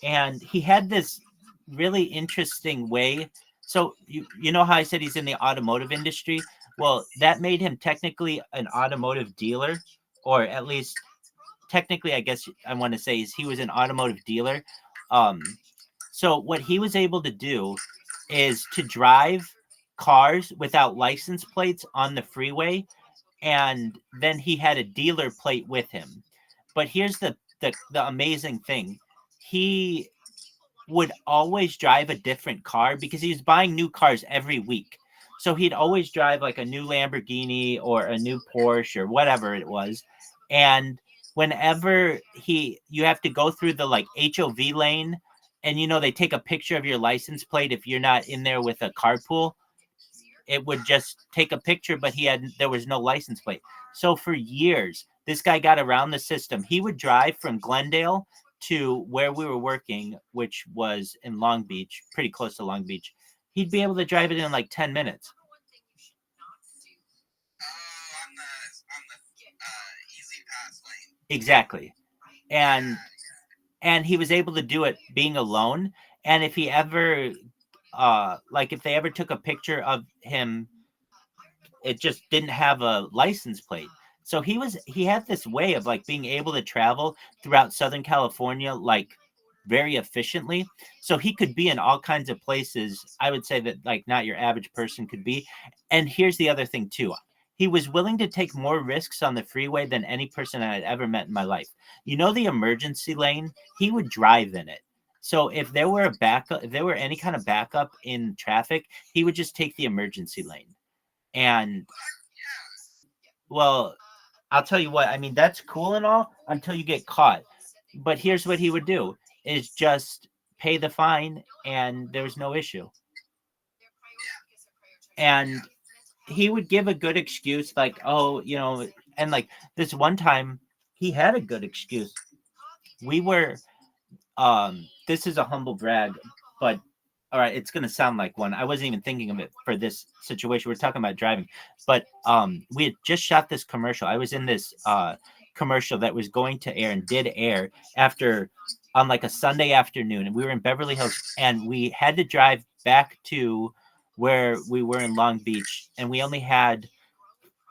And he had this really interesting way. So you know how I said he's in the automotive industry? Well, that made him technically an automotive dealer, or at least technically, I guess I want to say, is he was an automotive dealer. So what he was able to do is to drive cars without license plates on the freeway, and then he had a dealer plate with him. But here's the amazing thing. He would always drive a different car because he was buying new cars every week. So he'd always drive like a new Lamborghini or a new Porsche or whatever it was. And whenever you have to go through the like HOV lane, and they take a picture of your license plate if you're not in there with a carpool, it would just take a picture, but there was no license plate. So for years, this guy got around the system. He would drive from Glendale to where we were working, which was in Long Beach, pretty close to Long Beach. He'd be able to drive it in like 10 minutes. Exactly. And he was able to do it being alone. And if he ever, if they ever took a picture of him, it just didn't have a license plate. So he had this way of like being able to travel throughout Southern California, like very efficiently. So he could be in all kinds of places. I would say that like not your average person could be. And here's the other thing too. He was willing to take more risks on the freeway than any person I had ever met in my life. The emergency lane, he would drive in it. So if there were a backup, if there were any kind of backup in traffic, he would just take the emergency lane. And well, I'll tell you what, I mean, that's cool and all until you get caught. But here's what he would do is just pay the fine and there's no issue. And he would give a good excuse like, oh, you know, and like this one time he had a good excuse. We were this is a humble brag, but all right, it's gonna sound like one. I wasn't even thinking of it for this situation. We're talking about driving, but we had just shot this commercial. I was in this commercial that was going to air and did air after on like a Sunday afternoon, and we were in Beverly Hills, and we had to drive back to where we were in Long Beach, and we only had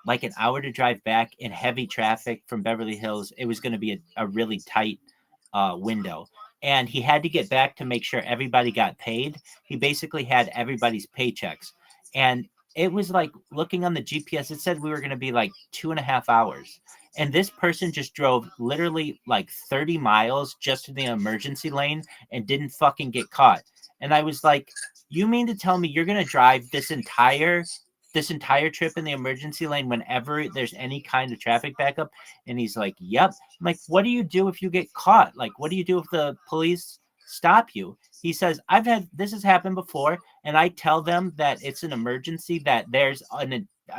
like an hour to drive back in heavy traffic from Beverly Hills. It was going to be a really tight window. And he had to get back to make sure everybody got paid. He basically had everybody's paychecks. And it was like looking on the GPS, it said we were going to be like 2.5 hours. And this person just drove literally like 30 miles just to the emergency lane and didn't fucking get caught. And I was like, you mean to tell me you're going to drive this entire trip in the emergency lane whenever there's any kind of traffic backup? And he's like, yep. I'm like, what do you do if you get caught? Like, what do you do if the police stop you? He says, this has happened before, and I tell them that it's an emergency, that there's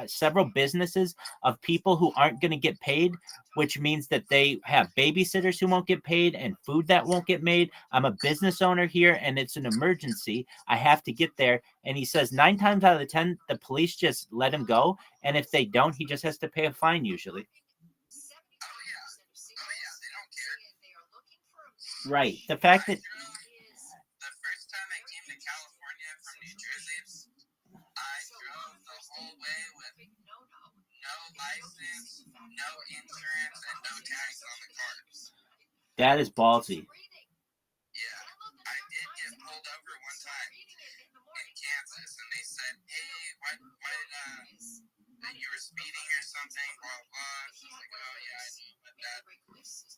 several businesses of people who aren't going to get paid, which means that they have babysitters who won't get paid and food that won't get made. I'm a business owner here, and it's an emergency. I have to get there. And he says 9 times out of the 10, the police just let him go. And if they don't, he just has to pay a fine usually. Right. The fact that the first time I came to California from New Jersey, I drove the whole way with no license, no insurance, and no tags on the cars. that is ballsy. Yeah, I did get pulled over one time in Kansas, and they said, "Hey, why you were speeding or something?" Blah blah. I was like, "Oh yeah, I knew about that."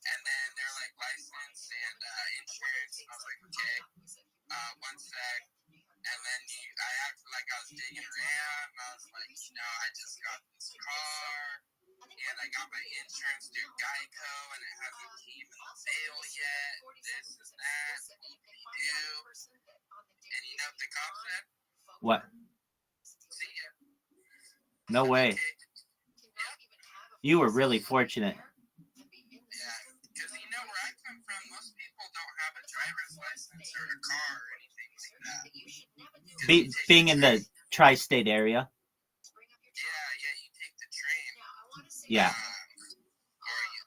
And then they're like, license and insurance. And I was like, okay, 1 sec. And then I acted like I was digging around. And I was like, I just got this car. And I got my insurance through Geico. And it hasn't came in the mail yet. This and that. What do you do? And you know what the cop said? What? See ya. No way. You were really fortunate. Because where I come from, most people don't have a driver's license or a car or anything like that. Being in the tri-state area. Yeah, you take the train. Yeah. Or you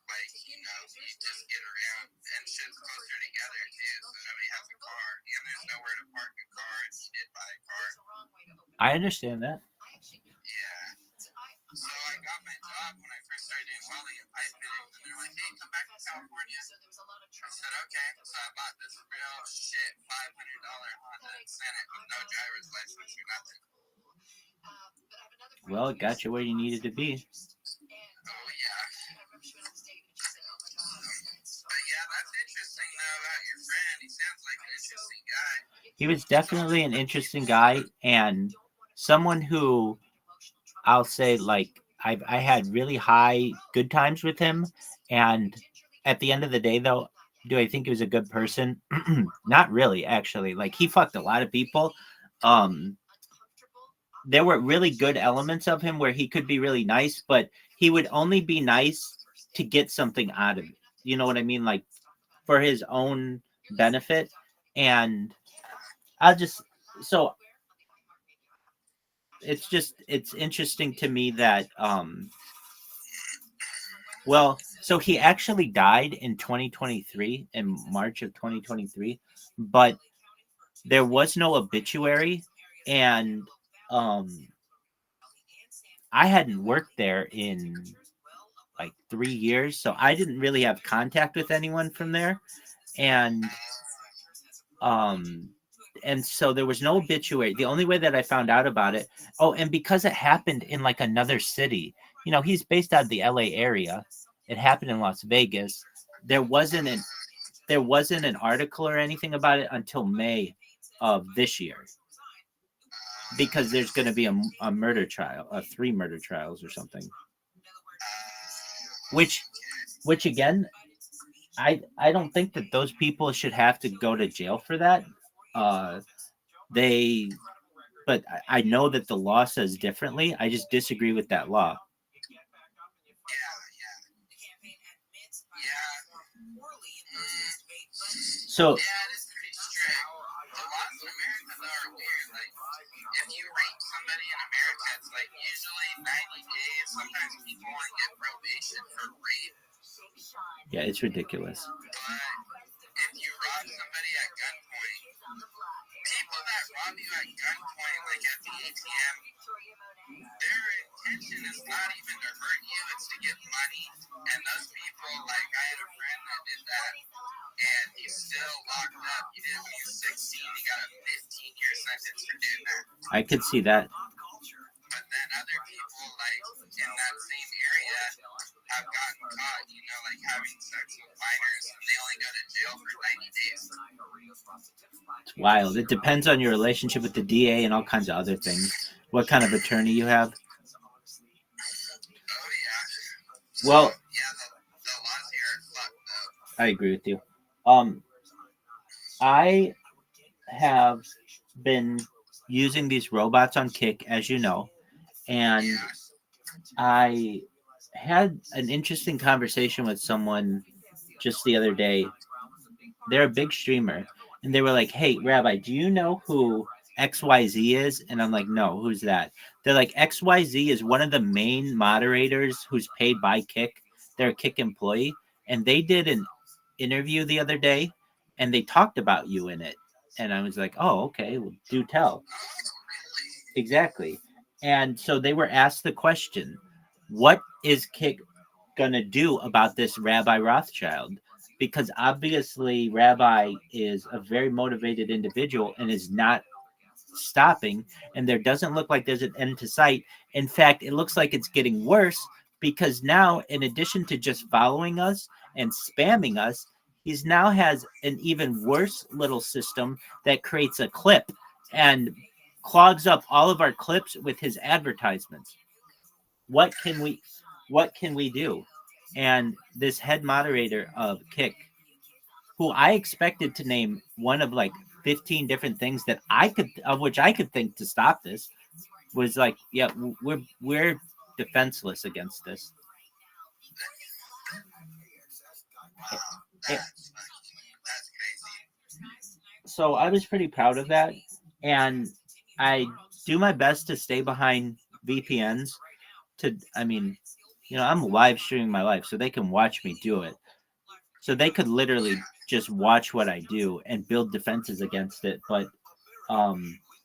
just get around, and shit's closer together too, so nobody has a car, and there's nowhere to park a car if you did buy a car. I understand that. Yeah. So I got my job when I first started doing welding and pipe fitting, and they're like, "Hey, come back to California." I said, "Okay." So I bought this real shit $500 Honda Senate with no driver's license or nothing. Well, it got you where you needed to be. Oh yeah. But yeah, that's interesting though about your friend. He sounds like an interesting guy. He was definitely an interesting guy and someone who I'll say, like, I had really high good times with him. And at the end of the day, though, do I think he was a good person? Not really, actually. Like, he fucked a lot of people. There were really good elements of him where he could be really nice, but he would only be nice to get something out of it. You know what I mean? Like, for his own benefit. And it's interesting to me that so he actually died in 2023, in March of 2023, but there was no obituary, and I hadn't worked there in like 3 years, so I didn't really have contact with anyone from there, and so there was no obituary. The only way that I found out about it, and because it happened in like another city, he's based out of the LA area. It happened in Las Vegas. There wasn't there wasn't an article or anything about it until May of this year, because there's going to be a murder trial, 3 murder trials or something. Which again, I don't think that those people should have to go to jail for that. But I know that the law says differently. I just disagree with that law. So Yeah, it is pretty strict. The laws in America though are weird. Like, if you rape somebody in America, it's like usually 90 days. Sometimes people only get probation for rape. yeah, it's ridiculous. But if you rob somebody at gunpoint, people that rob you at gunpoint, like at the ATM, their intention is not even to hurt you, it's to get money. And those people, like, I had a friend that did that, and he's still locked up. He did it when he was 16. He got a 15-year sentence for doing that. I could see that. But then other people, like, in that same area have gotten caught, you know, like having sex with minors, and they only go to jail for 90 days. It's wild. It depends on your relationship with the DA and all kinds of other things. What kind of attorney you have. Oh, yeah. Well, Yeah, the laws here are fucked, though. I agree with you. I have been using these robots on Kick, as you know, and I had an interesting conversation with someone just the other day. They're a big streamer, and they were like, "Hey, Rabbi, do you know who XYZ is?" And I'm like, "No, who's that?" They're like, "XYZ is one of the main moderators who's paid by Kick. They're a Kick employee, and they did an interview the other day, and they talked about you in it." And I was like, "Oh, okay, well, do tell." Exactly. And so they were asked the question, what is Kick going to do about this Rabbi Rothschild? Because obviously Rabbi is a very motivated individual and is not stopping, and there doesn't look like there's an end to sight. In fact, it looks like it's getting worse, because now, in addition to just following us and spamming us, he's now has an even worse little system that creates a clip and clogs up all of our clips with his advertisements. What can we do? And this head moderator of Kick, who I expected to name one of like 15 different things that I could think to stop this, was like, yeah, we're defenseless against this. So I was pretty proud of that, and I do my best to stay behind VPNs. I'm live streaming my life, so they can watch me do it. So they could literally just watch what I do and build defenses against it. But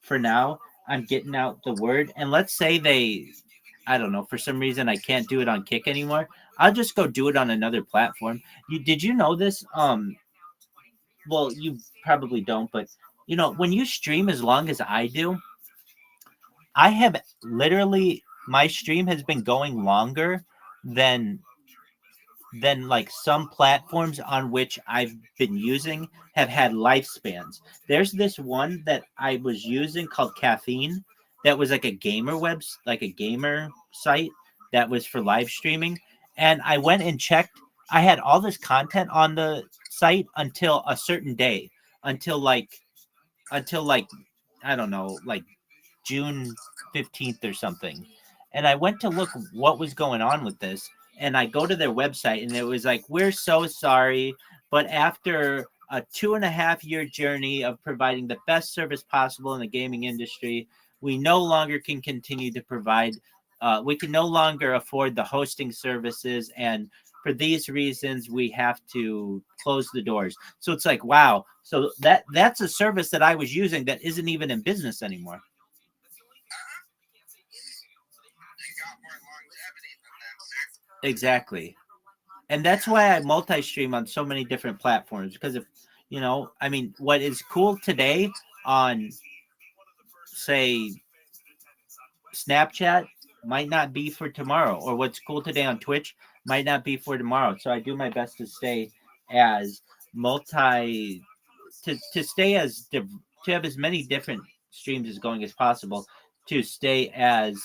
for now, I'm getting out the word. And let's say I don't know, for some reason I can't do it on Kick anymore, I'll just go do it on another platform. Did you know this? Well, you probably don't, but when you stream as long as I do, I have literally, my stream has been going longer than like some platforms on which I've been using have had lifespans. There's this one that I was using called Caffeine that was like a gamer site that was for live streaming. And I went and checked. I had all this content on the site until a certain day, until like I don't know, like June 15th or something. And I went to look what was going on with this. And I go to their website, and it was like, we're so sorry, but after a 2.5-year journey of providing the best service possible in the gaming industry, we no longer can continue to provide, we can no longer afford the hosting services, and for these reasons, we have to close the doors. So it's like, wow. So that's a service that I was using that isn't even in business anymore. Exactly. And that's why I multi-stream on so many different platforms, because if what is cool today on, say, Snapchat might not be for tomorrow, or what's cool today on Twitch might not be for tomorrow. So I do my best to stay as to stay as to have as many different streams as going as possible, to stay as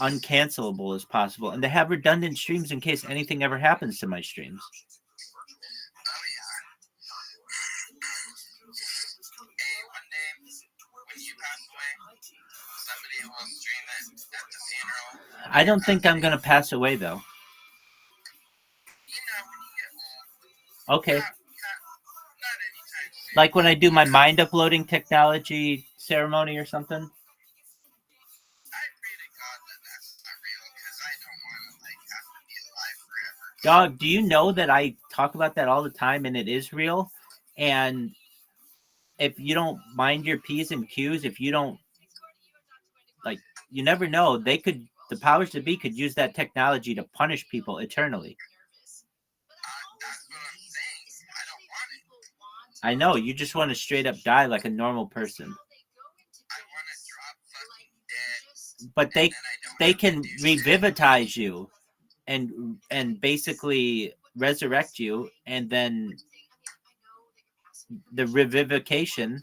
uncancelable as possible, and to have redundant streams in case anything ever happens to my streams. I don't think I'm gonna pass away though. Okay. Like when I do my mind uploading technology ceremony or something. Dog, do you know that I talk about that all the time and it is real? And if you don't mind your P's and Q's, if you don't, like, you never know, the powers that be could use that technology to punish people eternally. I know, you just want to straight up die like a normal person. But they can revivitize you and basically resurrect you, and then the revivification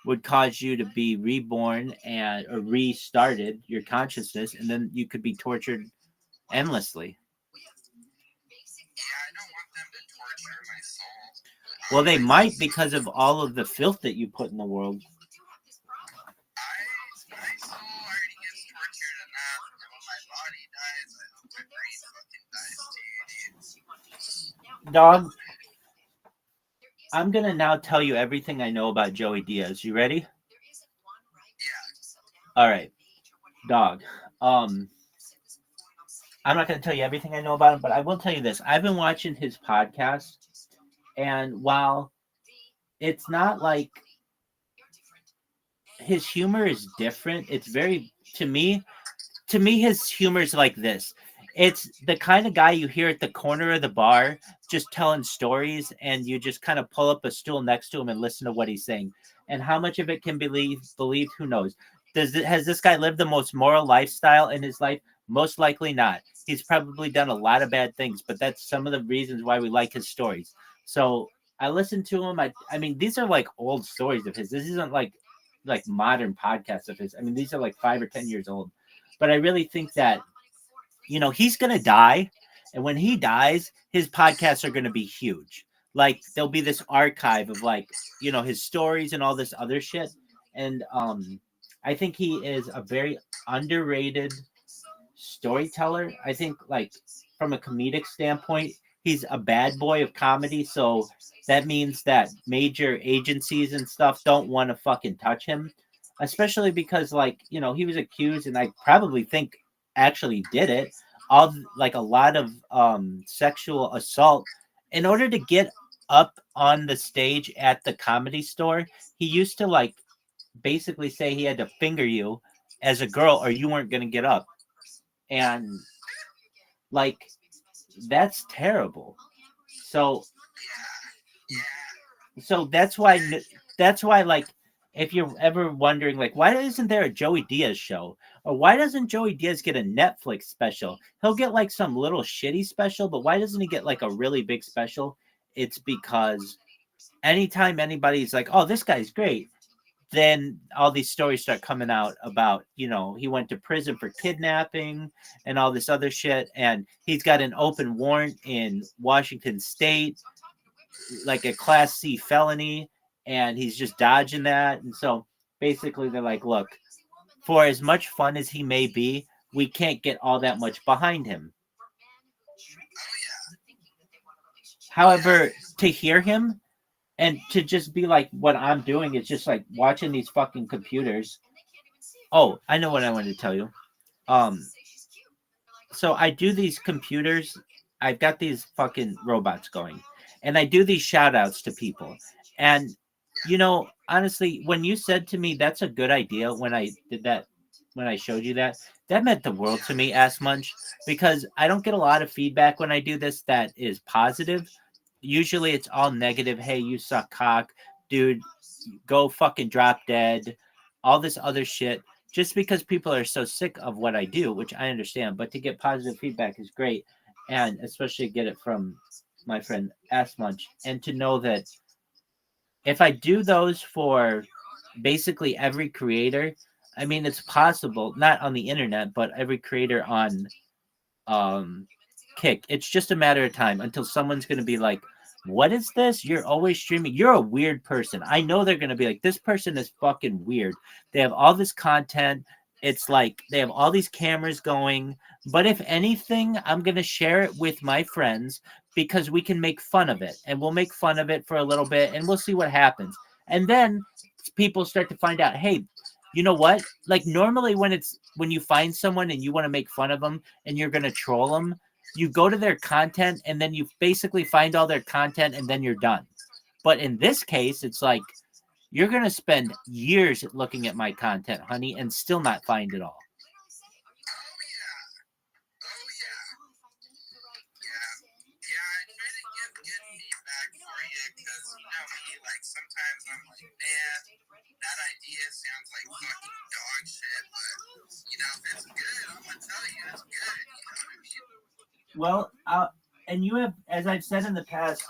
would cause you to be reborn or restarted, your consciousness, and then you could be tortured endlessly. Well, they might, because of all of the filth that you put in the world. Dog, I'm going to now tell you everything I know about Joey Diaz. You ready? All right. Dog. I'm not going to tell you everything I know about him, but I will tell you this. I've been watching his podcast, and while it's not like his humor is different, it's very, to me, his humor is like this. It's the kind of guy you hear at the corner of the bar just telling stories, and you just kind of pull up a stool next to him and listen to what he's saying. And how much of it can be believed, who knows? Has this guy lived the most moral lifestyle in his life? Most likely not. He's probably done a lot of bad things, but that's some of the reasons why we like his stories. So I listened to him. I mean, these are like old stories of his. This isn't like modern podcasts of his. I mean, these are like 5 or 10 years old. But I really think that, you know, he's going to die. And when he dies, his podcasts are going to be huge. Like, there'll be this archive of, like, you know, his stories and all this other shit. And I think he is a very underrated storyteller. I think, like, from a comedic standpoint, he's a bad boy of comedy. So that means that major agencies and stuff don't want to fucking touch him. Especially because, like, you know, he was accused, and I probably think actually did it, of like a lot of sexual assault. In order to get up on the stage at the Comedy Store, he used to like basically say he had to finger you as a girl or you weren't going to get up. And like, that's terrible. So that's why like, if you're ever wondering, like, why isn't there a Joey Diaz show? Or why doesn't Joey Diaz get a Netflix special? He'll get like some little shitty special, but why doesn't he get like a really big special? It's because anytime anybody's like, oh, this guy's great, then all these stories start coming out about, you know, he went to prison for kidnapping and all this other shit. And he's got an open warrant in Washington State, like a Class C felony. And he's just dodging that. And so basically they're like, look, for as much fun as he may be, we can't get all that much behind him. However, to hear him and to just be like, what I'm doing is just like watching these fucking computers. Oh, I know what I wanted to tell you. So I do these computers. I've got these fucking robots going. And I do these shout outs to people. And you know, honestly, when you said to me, that's a good idea, when I did that, when I showed you that meant the world to me, Ass Munch, because I don't get a lot of feedback when I do this that is positive. Usually it's all negative. Hey, you suck cock, dude, go fucking drop dead, all this other shit, just because people are so sick of what I do, which I understand. But to get positive feedback is great, and especially get it from my friend, as much, and to know that if I do those for basically every creator, I mean, it's possible, not on the internet, but every creator on Kick. It's just a matter of time until someone's going to be like, what is this? You're always streaming. You're a weird person. I know they're going to be like, this person is fucking weird. They have all this content. It's like they have all these cameras going. But if anything, I'm going to share it with my friends because we can make fun of it. And we'll make fun of it for a little bit and we'll see what happens. And then people start to find out, hey, you know what? Like normally when you find someone and you want to make fun of them and you're going to troll them, you go to their content and then you basically find all their content and then you're done. But in this case, it's like you're going to spend years looking at my content, honey, and still not find it all. Sometimes I'm like, man, that idea sounds like fucking dog shit, but if it's good, I'm gonna tell you it's good. You know what I mean? Well, and you have, as I've said in the past,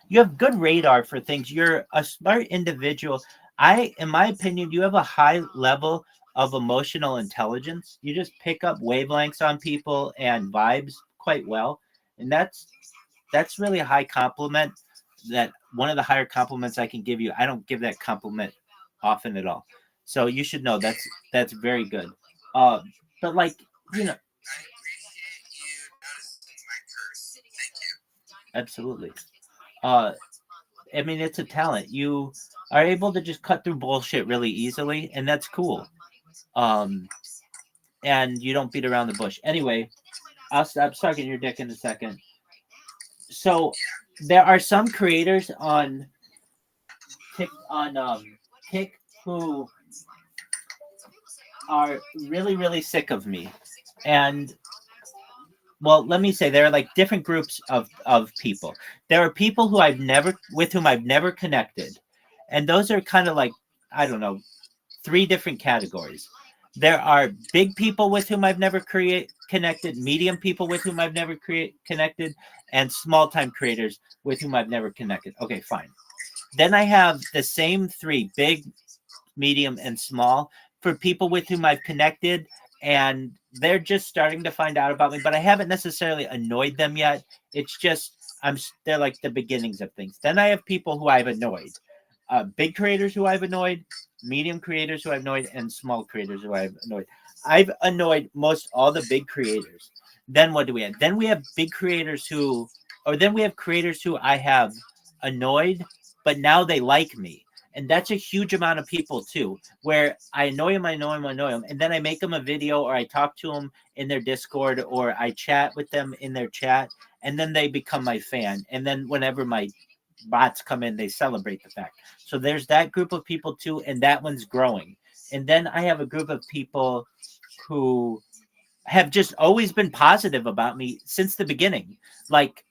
you have good radar for things. You're a smart individual. In my opinion, you have a high level of emotional intelligence. You just pick up wavelengths on people and vibes quite well, and that's really a high compliment. That one of the higher compliments I can give you. I don't give that compliment often at all. So you should know that's very good. But like, I appreciate you noticing my curse. Thank you. Absolutely. I mean, it's a talent. You are able to just cut through bullshit really easily, and that's cool. And you don't beat around the bush. Anyway, I'll stop sucking your dick in a second. So there are some creators on Kick who are really, really sick of me. And well, let me say there are like different groups of people. There are people with whom I've never connected. And those are kind of like, I don't know, 3 different categories. There are big people with whom I've never connected, medium people with whom I've never connected, and small-time creators with whom I've never connected. Okay, fine. Then I have the same 3, big, medium, and small, for people with whom I've connected, and they're just starting to find out about me, but I haven't necessarily annoyed them yet. It's just, they're like the beginnings of things. Then I have people who I've annoyed. Big creators who I've annoyed, medium creators who I've annoyed, and small creators who I've annoyed. I've annoyed most all the big creators. Then what do we have? Then we have creators who I have annoyed, but now they like me. And that's a huge amount of people too, where I annoy them, and then I make them a video or I talk to them in their Discord or I chat with them in their chat, and then they become my fan. And then whenever my bots come in, they celebrate the fact. So there's that group of people too, and that one's growing. And then I have a group of people who have just always been positive about me since the beginning. Like,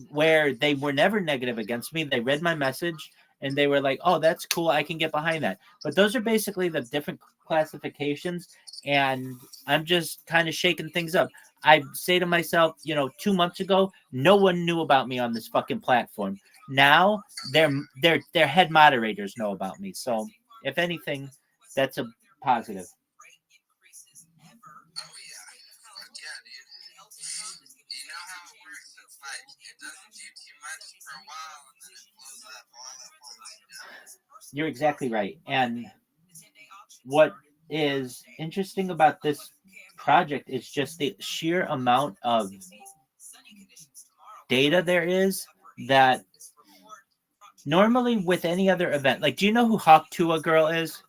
where they were never negative against me. They read my message and they were like, oh, that's cool. I can get behind that. But those are basically the different classifications. And I'm just kind of shaking things up. I say to myself, 2 months ago, no one knew about me on this fucking platform. Now their head moderators know about me. So if anything, that's a positive. You're exactly right. And what is interesting about this project is just the sheer amount of data there is that normally with any other event, like, do you know who Hawk Tua Girl is?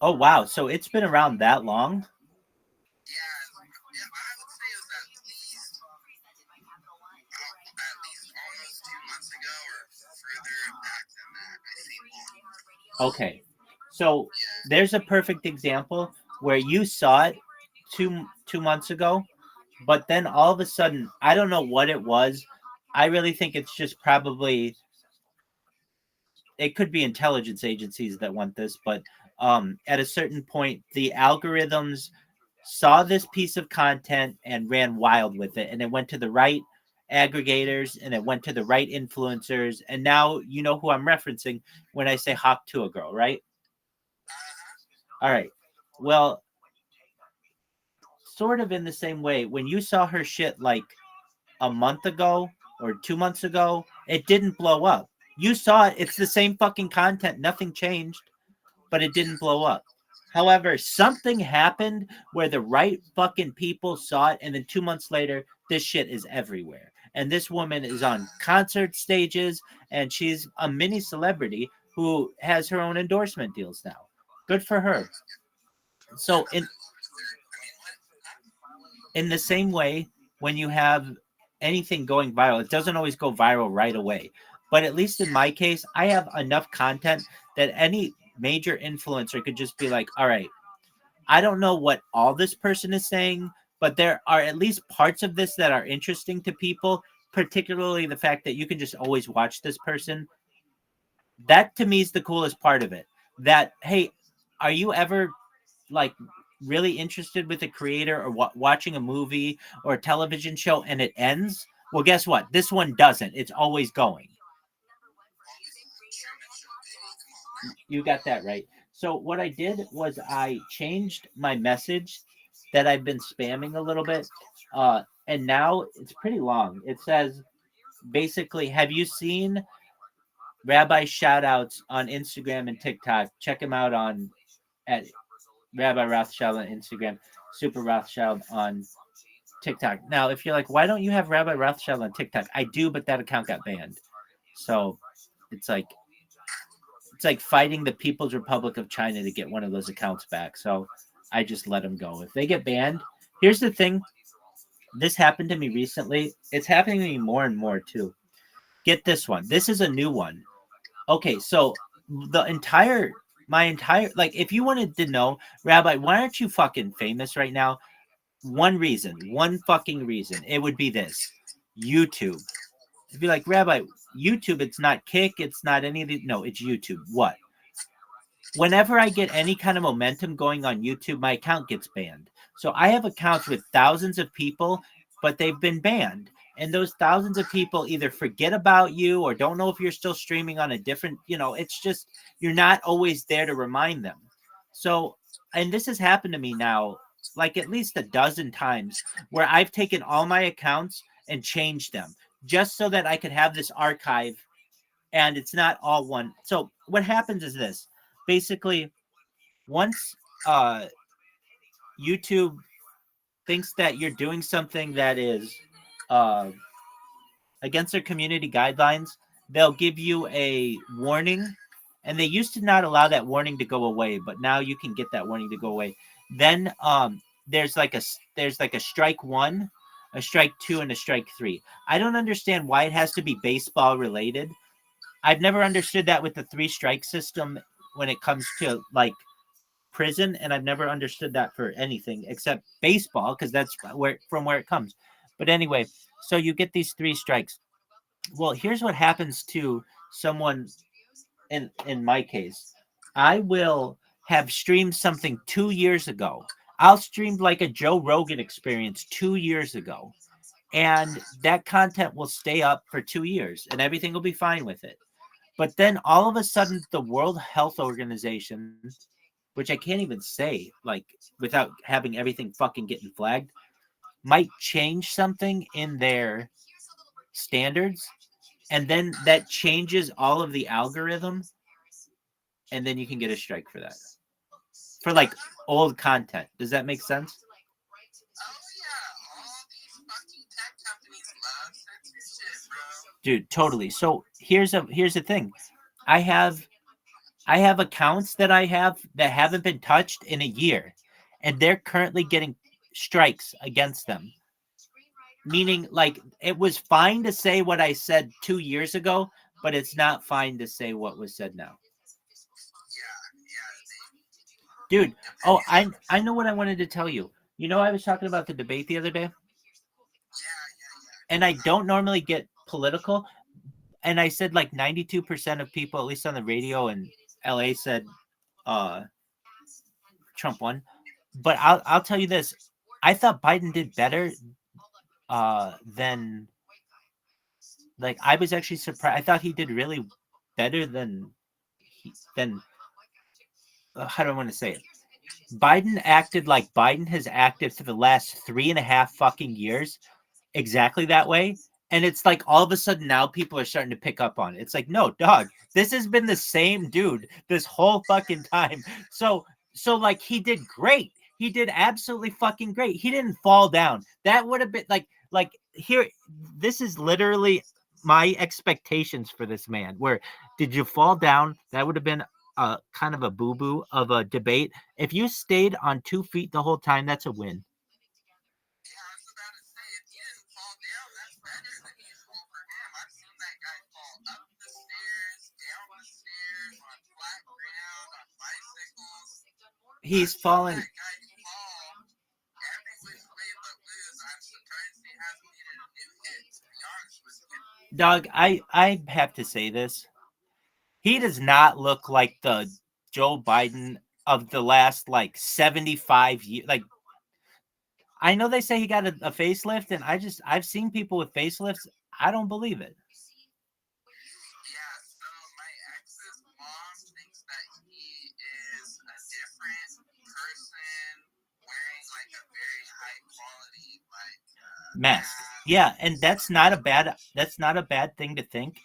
Oh, wow. So it's been around that long? Okay. So there's a perfect example where you saw it two months ago, but then all of a sudden, I don't know what it was. I really think it's just probably, it could be intelligence agencies that want this, but at a certain point, the algorithms saw this piece of content and ran wild with it, and it went to the right aggregators and it went to the right influencers, and now you know who I'm referencing when I say hop to a girl, right? All right. Well, sort of in the same way, when you saw her shit like a month ago or 2 months ago, it didn't blow up. You saw it. It's the same fucking content. Nothing changed, but it didn't blow up. However, something happened where the right fucking people saw it, and then 2 months later, this shit is everywhere. And this woman is on concert stages, and she's a mini celebrity who has her own endorsement deals now. Good for her. So in the same way, when you have anything going viral, it doesn't always go viral right away. But at least in my case, I have enough content that any major influencer could just be like, all right, I don't know what all this person is saying, but there are at least parts of this that are interesting to people, particularly the fact that you can just always watch this person. That to me is the coolest part of it. That, hey, are you ever like really interested with a creator or watching a movie or a television show and it ends? Well, guess what? This one doesn't. It's always going. You got that right. So what I did was I changed my message that I've been spamming a little bit. And now it's pretty long. It says, basically, have you seen Rabbi shoutouts on Instagram and TikTok? Check him out at Rabbi Rothschild on Instagram, Super Rothschild on TikTok. Now, if you're like, why don't you have Rabbi Rothschild on TikTok? I do, but that account got banned. So it's like fighting the People's Republic of China to get one of those accounts back. So I just let them go. If they get banned, here's the thing. This happened to me recently. It's happening to me more and more too. Get this one. This is a new one. Okay, so my entire, like, if you wanted to know, Rabbi, why aren't you fucking famous right now? One fucking reason. It would be this. YouTube. It'd be like, Rabbi, YouTube, it's not Kick, it's not any of the, no, it's YouTube. What? Whenever I get any kind of momentum going on YouTube, my account gets banned. So I have accounts with thousands of people, but they've been banned. And those thousands of people either forget about you or don't know if you're still streaming on a different, it's just, you're not always there to remind them. So, and this has happened to me now, like at least a dozen times, where I've taken all my accounts and changed them just so that I could have this archive and it's not all one. So what happens is this. Basically, once YouTube thinks that you're doing something that is against their community guidelines, they'll give you a warning. And they used to not allow that warning to go away, but now you can get that warning to go away. Then there's like a strike 1, a strike 2, and a strike 3. I don't understand why it has to be baseball related. I've never understood that with the 3-strike system when it comes to like prison, and I've never understood that for anything except baseball, because that's where it comes. But anyway, so you get these 3 strikes. Well, here's what happens to someone in my case. I will have streamed something 2 years ago. I'll stream like a Joe Rogan experience 2 years ago, and that content will stay up for 2 years and everything will be fine with it. But then all of a sudden, the World Health Organization, which I can't even say like without having everything fucking getting flagged, might change something in their standards, and then that changes all of the algorithm, and then you can get a strike for that. For like old content. Does that make sense? Dude, totally. So here's the thing. I have accounts that I have that haven't been touched in a year, and they're currently getting strikes against them. Meaning, like, it was fine to say what I said 2 years ago, but it's not fine to say what was said now. Dude, oh, I know what I wanted to tell you. You know, I was talking about the debate the other day, and I don't normally get political, and I said like 92% of people, at least on the radio in LA, said Trump won. But I'll tell you this: I thought Biden did better than, like, I was actually surprised. I thought he did really better than how do I want to say it? Biden acted like Biden has acted for the last 3.5 fucking years, exactly that way. And it's like all of a sudden now people are starting to pick up on it. It's like, no, dog, this has been the same dude this whole fucking time. So like he did great. He did absolutely fucking great. He didn't fall down. That would have been like here. This is literally my expectations for this man. Where did you fall down? That would have been a kind of a boo-boo of a debate. If you stayed on 2 feet the whole time, that's a win. He's falling. Dog, I have to say this. He does not look like the Joe Biden of the last like 75 years. Like, I know they say he got a facelift, and I've seen people with facelifts. I don't believe it. Mask. Yeah, and that's not a bad thing to think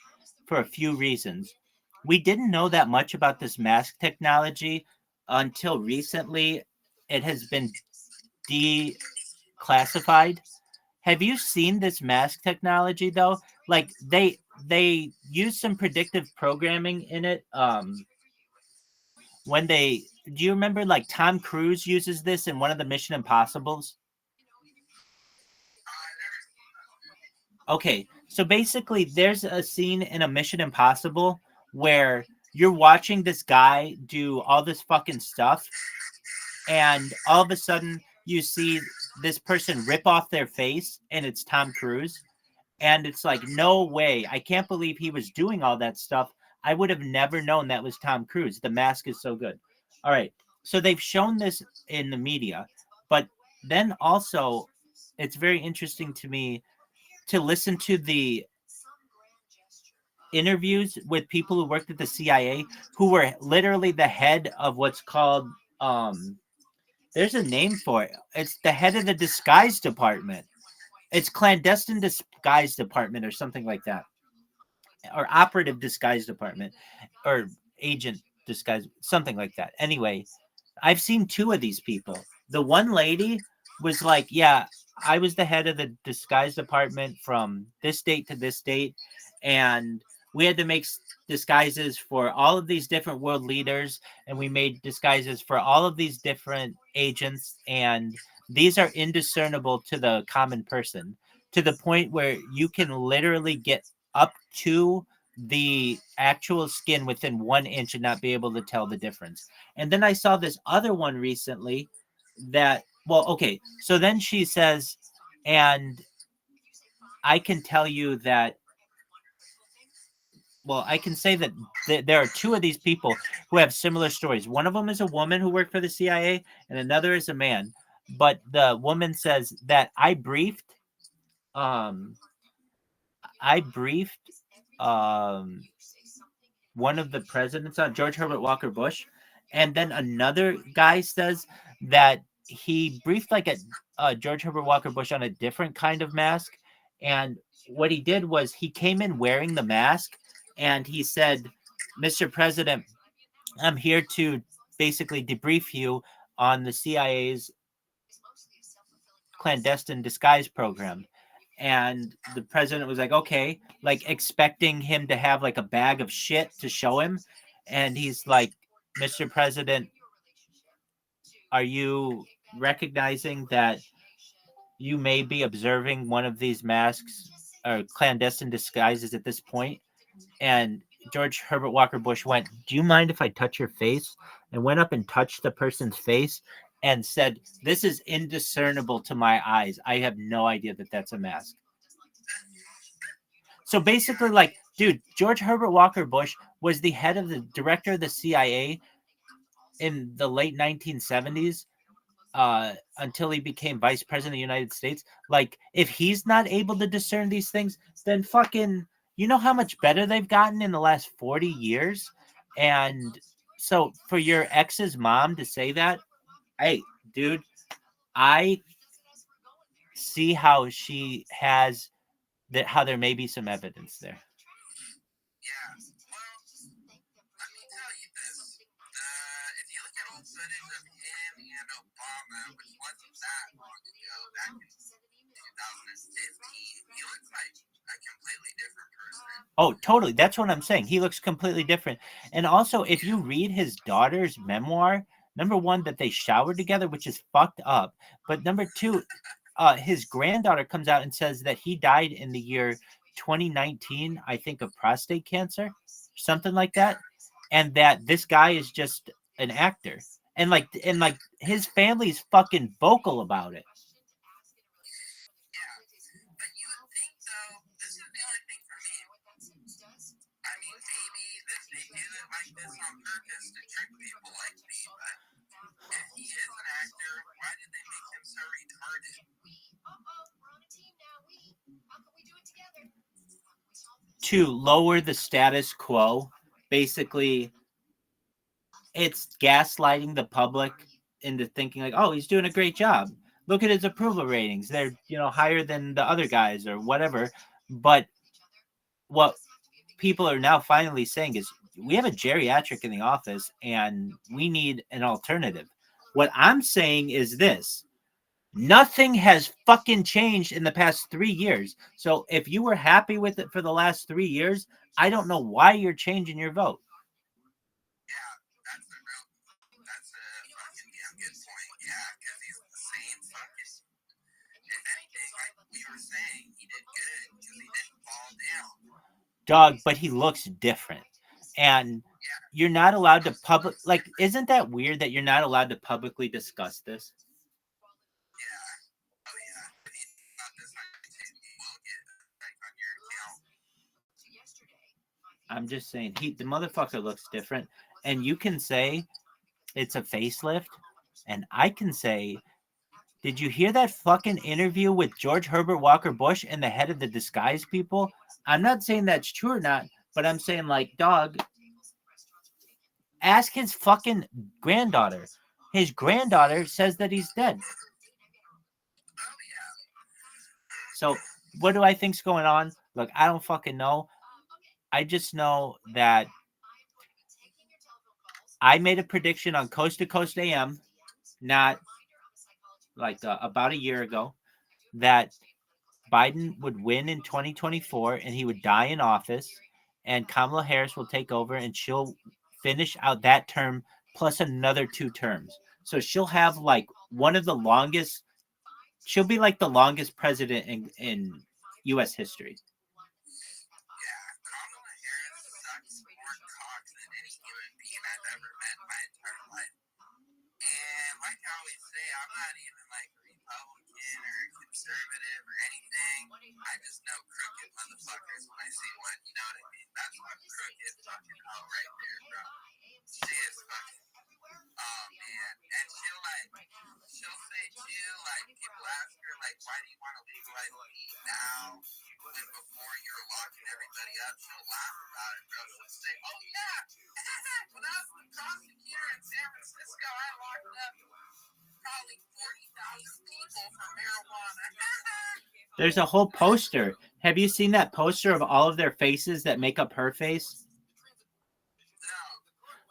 for a few reasons. We didn't know that much about this mask technology until recently. It has been declassified. Have you seen this mask technology though? Like they use some predictive programming in it. When do you remember like Tom Cruise uses this in one of the Mission Impossibles? Okay, so basically there's a scene in a Mission Impossible where you're watching this guy do all this fucking stuff, and all of a sudden you see this person rip off their face, and it's Tom Cruise. And it's like, no way. I can't believe he was doing all that stuff. I would have never known that was Tom Cruise. The mask is so good. All right. So they've shown this in the media, but then also it's very interesting to me to listen to the interviews with people who worked at the CIA who were literally the head of what's called there's a name for it. It's the head of the disguise department. It's clandestine disguise department or something like that. Or operative disguise department or agent disguise, something like that. Anyway, I've seen 2 of these people. The one lady was like, yeah, I was the head of the disguise department from this date to this date. And we had to make disguises for all of these different world leaders. And we made disguises for all of these different agents. And these are indiscernible to the common person, to the point where you can literally get up to the actual skin within 1 inch and not be able to tell the difference. And then I saw this other one recently that, well, okay, so then she says, and I can tell you that, well, I can say that there are 2 of these people who have similar stories. One of them is a woman who worked for the CIA, and another is a man. But the woman says that I briefed one of the presidents on George Herbert Walker Bush, and then another guy says that he briefed like a George Herbert Walker Bush on a different kind of mask, and what he did was he came in wearing the mask, and he said, "Mr. President, I'm here to basically debrief you on the CIA's clandestine disguise program." And the president was like, okay, like expecting him to have like a bag of shit to show him. And he's like, "Mr. President, are you recognizing that you may be observing one of these masks or clandestine disguises at this point?" And George Herbert Walker Bush went, "Do you mind if I touch your face?" And went up and touched the person's face. and said, "This is indiscernible to my eyes. I have no idea that that's a mask." So basically, like, dude, George Herbert Walker Bush was the head of the director of the CIA in the late 1970s until he became vice president of the United States. Like, if he's not able to discern these things, then fucking, you know how much better they've gotten in the last 40 years? And so for your ex's mom to say that, hey, dude, I see how she has that, how there may be some evidence there. Yeah. Well, let me tell you this. If you look at old footage of him and Obama, which wasn't that long ago, back in 2015, he looks like a completely different person. Oh, totally. That's what I'm saying. He looks completely different. And also, if you read his daughter's memoir, number one, that they showered together, which is fucked up. But number two, his granddaughter comes out and says that he died in the year 2019, I think, of prostate cancer, something like that. And that this guy is just an actor. And like his family's fucking vocal about it. Yeah. But you would think, though, this is the only thing for me. I mean, maybe they do it like this on purpose to trick people like me, but if he is an actor, why did they make him so retarded? To lower the status quo. Basically, it's gaslighting the public into thinking like, oh, he's doing a great job. Look at his approval ratings. They're, higher than the other guys or whatever. But what people are now finally saying is, we have a geriatric in the office and we need an alternative. What I'm saying is this: nothing has fucking changed in the past 3 years. So if you were happy with it for the last 3 years, I don't know why you're changing your vote. Yeah, that's a fucking damn good point. Yeah, because he's the same fucking. If anything, like we were saying, he did good because he didn't fall down. Dog, but he looks different. And you're not allowed to isn't that weird that you're not allowed to publicly discuss this? Yeah. Oh, yeah. If you think about this, you will get on your account. I'm just saying, the motherfucker looks different. And you can say it's a facelift. And I can say, did you hear that fucking interview with George Herbert Walker Bush and the head of the disguise people? I'm not saying that's true or not, but I'm saying, like, dog, ask his fucking granddaughter. His granddaughter says that he's dead. So what do I think's going on? Look, I don't fucking know. I just know that I made a prediction on Coast to Coast AM, not like about a year ago, that Biden would win in 2024 and he would die in office, and Kamala Harris will take over and she'll finish out that term plus another 2 terms. So she'll have like one of the longest, she'll be like the longest president in U.S. history. Yeah, Kamala Harris sucks more cocks than any human being I've ever met in my entire life. And like I always say, I'm not even like a Republican or a conservative or anything. I just know crooked motherfuckers when I see one. You know what I mean? That's what crooked fucking hell right there, bro. She is fucking. Oh man, and she'll say too, like people ask her like, why do you want to legalize weed now when before you're locking everybody up? She'll laugh about it, bro. She'll say, oh yeah, when I was the prosecutor in San Francisco, I locked up probably 40,000 people for marijuana. There's a whole poster. Have you seen that poster of all of their faces that make up her face?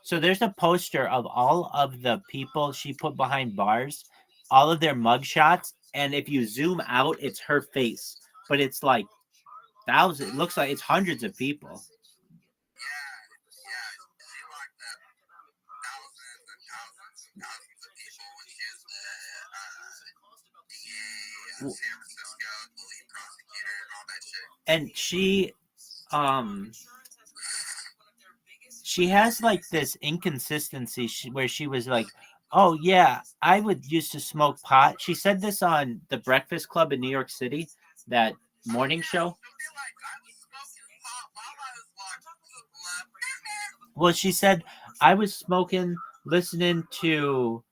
So there's a poster of all of the people she put behind bars, all of their mugshots, and if you zoom out, it's her face. But it's like thousands. It looks like it's hundreds of people. Yeah, she locked up thousands and thousands and thousands of people when she was the DA of San Francisco, the lead prosecutor, and all that shit. And she has like this inconsistency where she was like Oh yeah, I would used to smoke pot. She said this on the Breakfast Club in New York City, that morning show. Well, she said I was smoking, listening to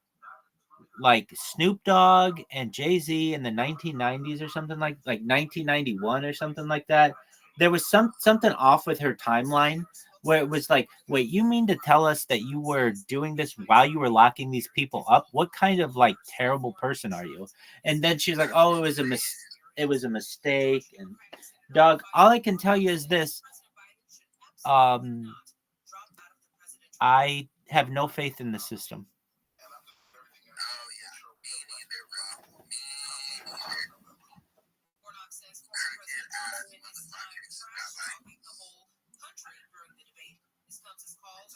like Snoop Dogg and Jay-Z in the 1990s or something like 1991 or something like that. There was something off with her timeline where it was like, wait, you mean to tell us that you were doing this while you were locking these people up? What kind of like terrible person are you? And then she's like, oh, it was a mistake. And dog, all I can tell you is this. I have no faith in the system.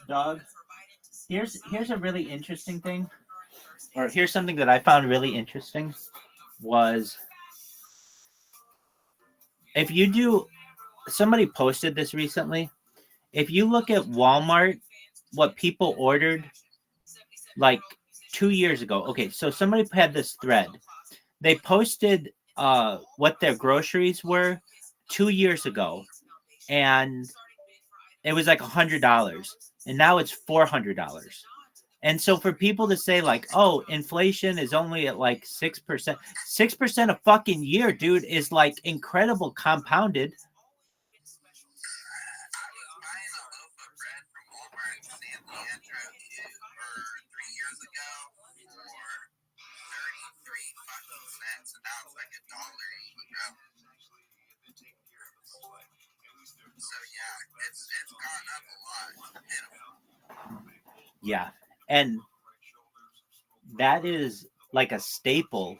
Dog, here's a really interesting thing, or here's something that I found really interesting was if you do, somebody posted this recently. If you look at Walmart, what people ordered like 2 years ago. Okay, so somebody had this thread. They posted what their groceries were 2 years ago, and it was like $100, and now it's $400. And so for people to say like, oh, inflation is only at like 6%, 6% a fucking year, dude, is like incredible compounded. Yeah, and that is like a staple.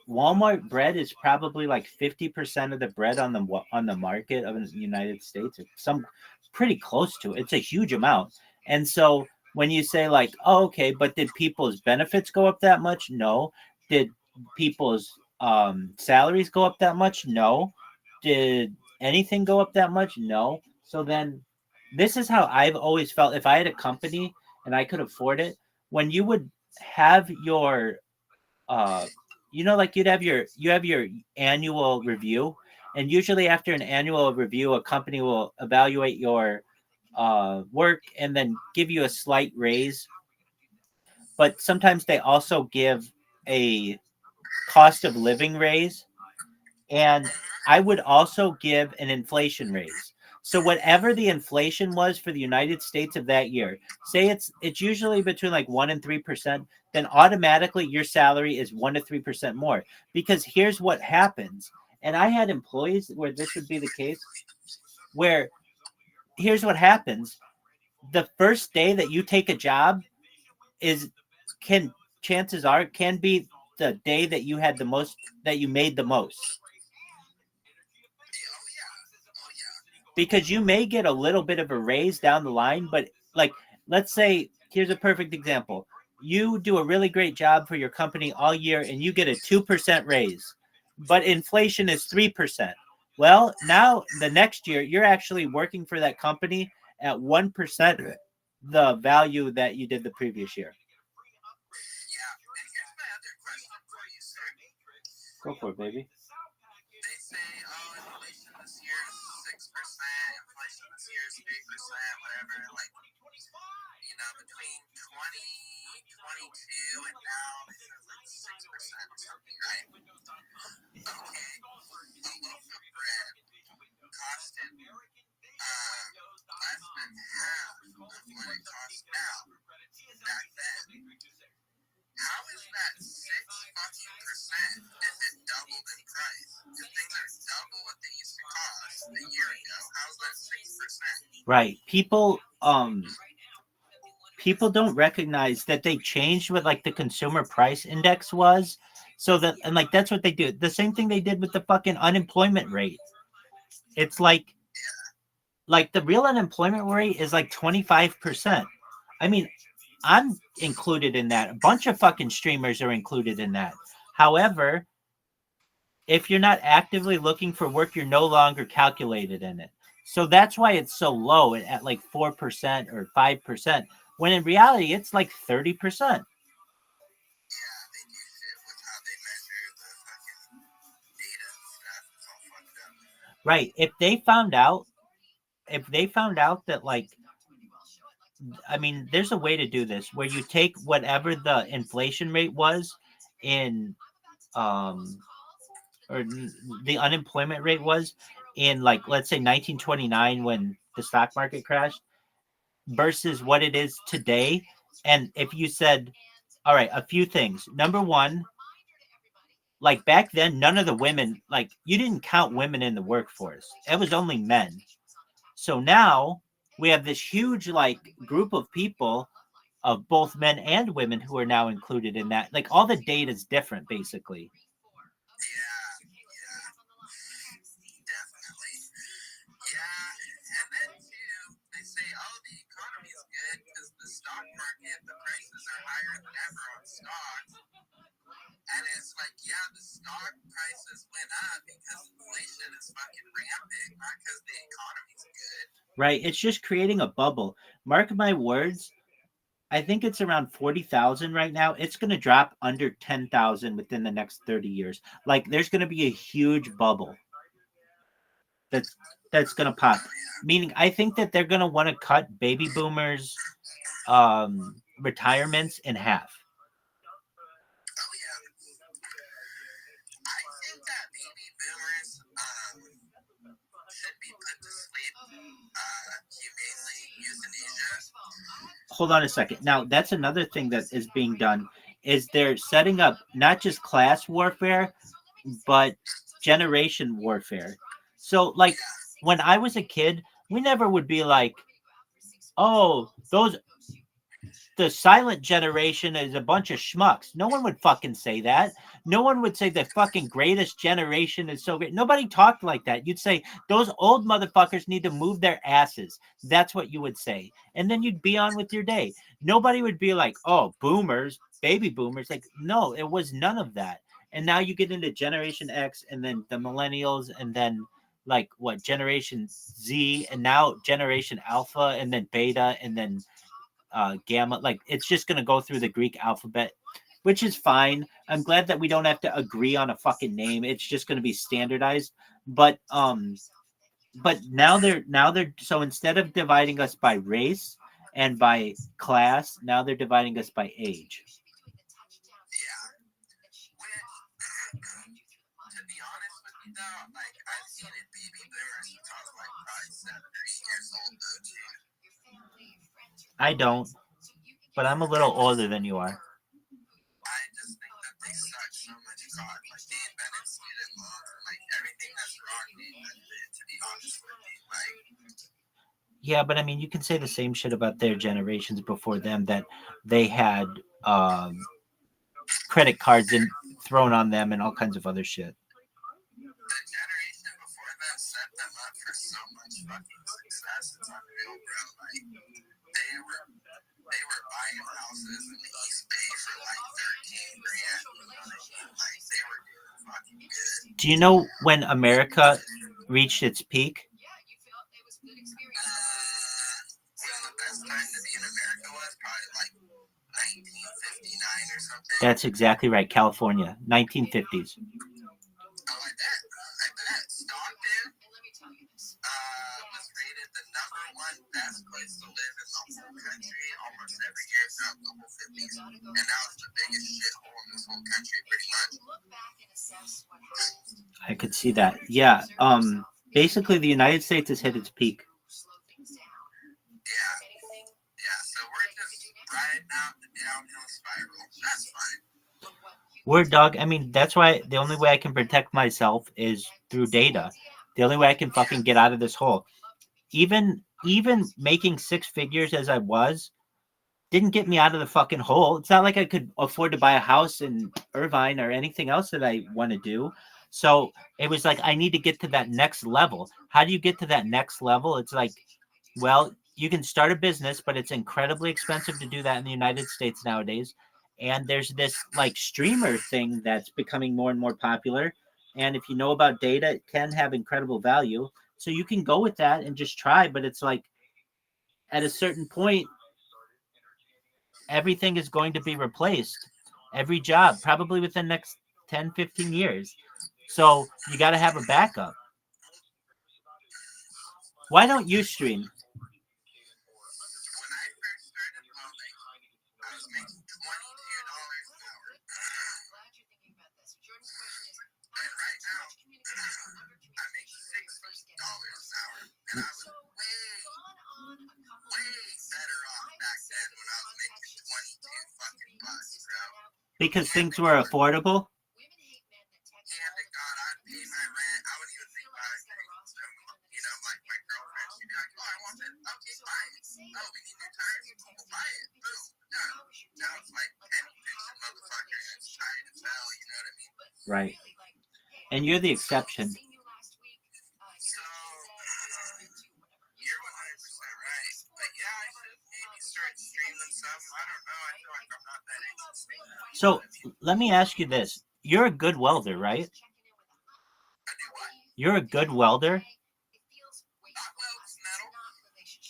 Walmart bread is probably like 50% of the bread on the market of the United States, or some pretty close to it. It's a huge amount. And so when you say like, oh, okay, but did people's benefits go up that much? No. Did people's salaries go up that much? No. Did anything go up that much? No. So then this is how I've always felt. If I had a company and I could afford it, when you would have your like you have your annual review, and usually after an annual review a company will evaluate your work and then give you a slight raise, but sometimes they also give a cost of living raise, and I would also give an inflation raise. So whatever the inflation was for the United States of that year, say it's usually between like 1% and 3%, then automatically your salary is 1% to 3% more. Because here's what happens. And I had employees where this would be the case, where here's what happens. The first day that you take a job chances are can be the day that you had the most, that you made the most. Because you may get a little bit of a raise down the line, but like, let's say, here's a perfect example. You do a really great job for your company all year and you get a 2% raise, but inflation is 3%. Well, now the next year you're actually working for that company at 1% the value that you did the previous year. Go for it, baby. Between 2022 and now, it's like 6% or something, right? Okay, a loaf of bread costed less than half of what it costs now back then. How is that 6% if it doubled in price? If things are double what they used to cost a year ago, how's that 6%? Right. People don't recognize that they changed what like the consumer price index was. So that, and like that's what they do. The same thing they did with the fucking unemployment rate. It's like the real unemployment rate is like 25%. I mean, I'm included in that. A bunch of fucking streamers are included in that. However, if you're not actively looking for work, you're no longer calculated in it. So that's why it's so low at like 4% or 5%, when in reality it's like 30%. Right. If they found out that, like, I mean, there's a way to do this where you take whatever the inflation rate was in, or the unemployment rate was in, like, let's say 1929 when the stock market crashed versus what it is today. And if you said, all right, a few things. Number one, like back then, none of the women, like, you didn't count women in the workforce. It was only men. So now we have this huge, like, group of people of both men and women who are now included in that. Like, all the data is different, basically. Definitely. Yeah, and then too, they say, oh, the economy is good because the stock market, the prices are higher than ever on stocks. And it's like, yeah, the stock prices went up because inflation is fucking rampant, not because the economy's good. Right. It's just creating a bubble. Mark my words. I think it's around 40,000 right now. It's going to drop under 10,000 within the next 30 years. Like, there's going to be a huge bubble that's going to pop. Meaning, I think that they're going to want to cut baby boomers' retirements in half. Oh, yeah. I think that baby boomers should be put to sleep humanely, euthanasia. Hold on a second. Now, that's another thing that is being done is they're setting up not just class warfare, but generation warfare. So, like, when I was a kid, we never would be like, oh, the silent generation is a bunch of schmucks. No one would fucking say that. No one would say the fucking greatest generation is so great. Nobody talked like that. You'd say those old motherfuckers need to move their asses. That's what you would say. And then you'd be on with your day. Nobody would be like, oh, boomers, baby boomers. Like, no, it was none of that. And now you get into Generation X and then the millennials and then, like, what, Generation Z and now Generation Alpha and then Beta and then Gamma. Like, it's just going to go through the Greek alphabet, which is fine. I'm glad that we don't have to agree on a fucking name. It's just going to be standardized. But now they're so instead of dividing us by race and by class, now they're dividing us by age. To be honest with you though, like, I've seen it baby boomers who talk like probably 7 or 8 years old though too. I don't, but I'm a little older than you are. I just think that they suck so much cock. Like, they invented student loans and, like, everything that's wrong they invented it, to be honest with you. Like, Yeah, but I mean, you can say the same shit about their generations before them, that they had credit cards thrown on them and all kinds of other shit. the generation before them set them up for so much fucking success. It's unreal, bro. Like, they were buying houses in the East Bay for like 13 grand. You know what I mean? Like, they were doing fucking good. Do you know when America reached its peak? When the best time to be in America was probably like 1959 or something. That's exactly right. California, 1950s. Oh, I bet. Stockton was rated the #1 best place to live in the whole country almost every year throughout the whole 50s. And now it's the biggest shithole in this whole country, pretty much. I could see that. Yeah. Basically, the United States has hit its peak. Yeah, so we're just riding out the downhill spiral. That's fine. We're dog. I mean, that's why the only way I can protect myself is through data. The only way I can fucking get out of this hole. Even making 6 figures as I was didn't get me out of the fucking hole. It's not like I could afford to buy a house in Irvine or anything else that I want to do. So it was like, I need to get to that next level. How do you get to that next level? It's like, well, you can start a business, but it's incredibly expensive to do that in the United States nowadays. And there's this like streamer thing that's becoming more and more popular. And if you know about data, it can have incredible value. So you can go with that and just try. But it's like, at a certain point, everything is going to be replaced. Every job, probably within the next 10, 15 years. So you got to have a backup. Why don't you stream? When I first started welding, I was making $22 an hour. And right now, I make $6 an hour. And I was way better off back then when I was making 22 fucking bucks, bro. Because things were affordable? Hand to God, I'd pay my rent. I wouldn't even think about it. You know, like my girlfriend, she'd be like, oh, I want this. Okay, buy it. Oh, we need new tires. We'll buy it. Boom. Done. Now it's like penny pinching motherfucker. It's tired as hell, you know what I mean? Right. And you're the exception. So, you're 100% right. But yeah, I should maybe start streaming some. I don't know. I feel like I'm not that interesting. So let me ask you this. You're a good welder, right? I do what? You're a good welder? Not welds metal.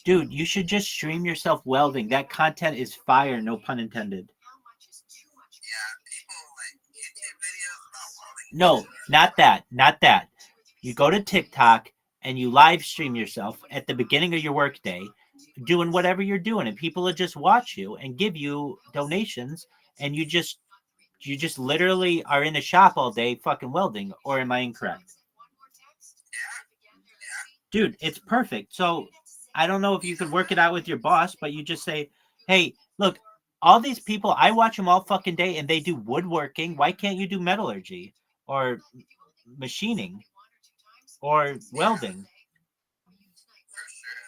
Dude, you should just stream yourself welding. That content is fire, no pun intended. Yeah, people like YouTube videos about welding. No, not that. Not that. You go to TikTok and you live stream yourself at the beginning of your workday doing whatever you're doing, and people will just watch you and give you donations, and you just literally are in a shop all day fucking welding. Or am I incorrect? Dude, it's perfect. So I don't know if you could work it out with your boss, but you just say, hey, look, all these people, I watch them all fucking day and they do woodworking. Why can't you do metallurgy or machining or welding? For sure.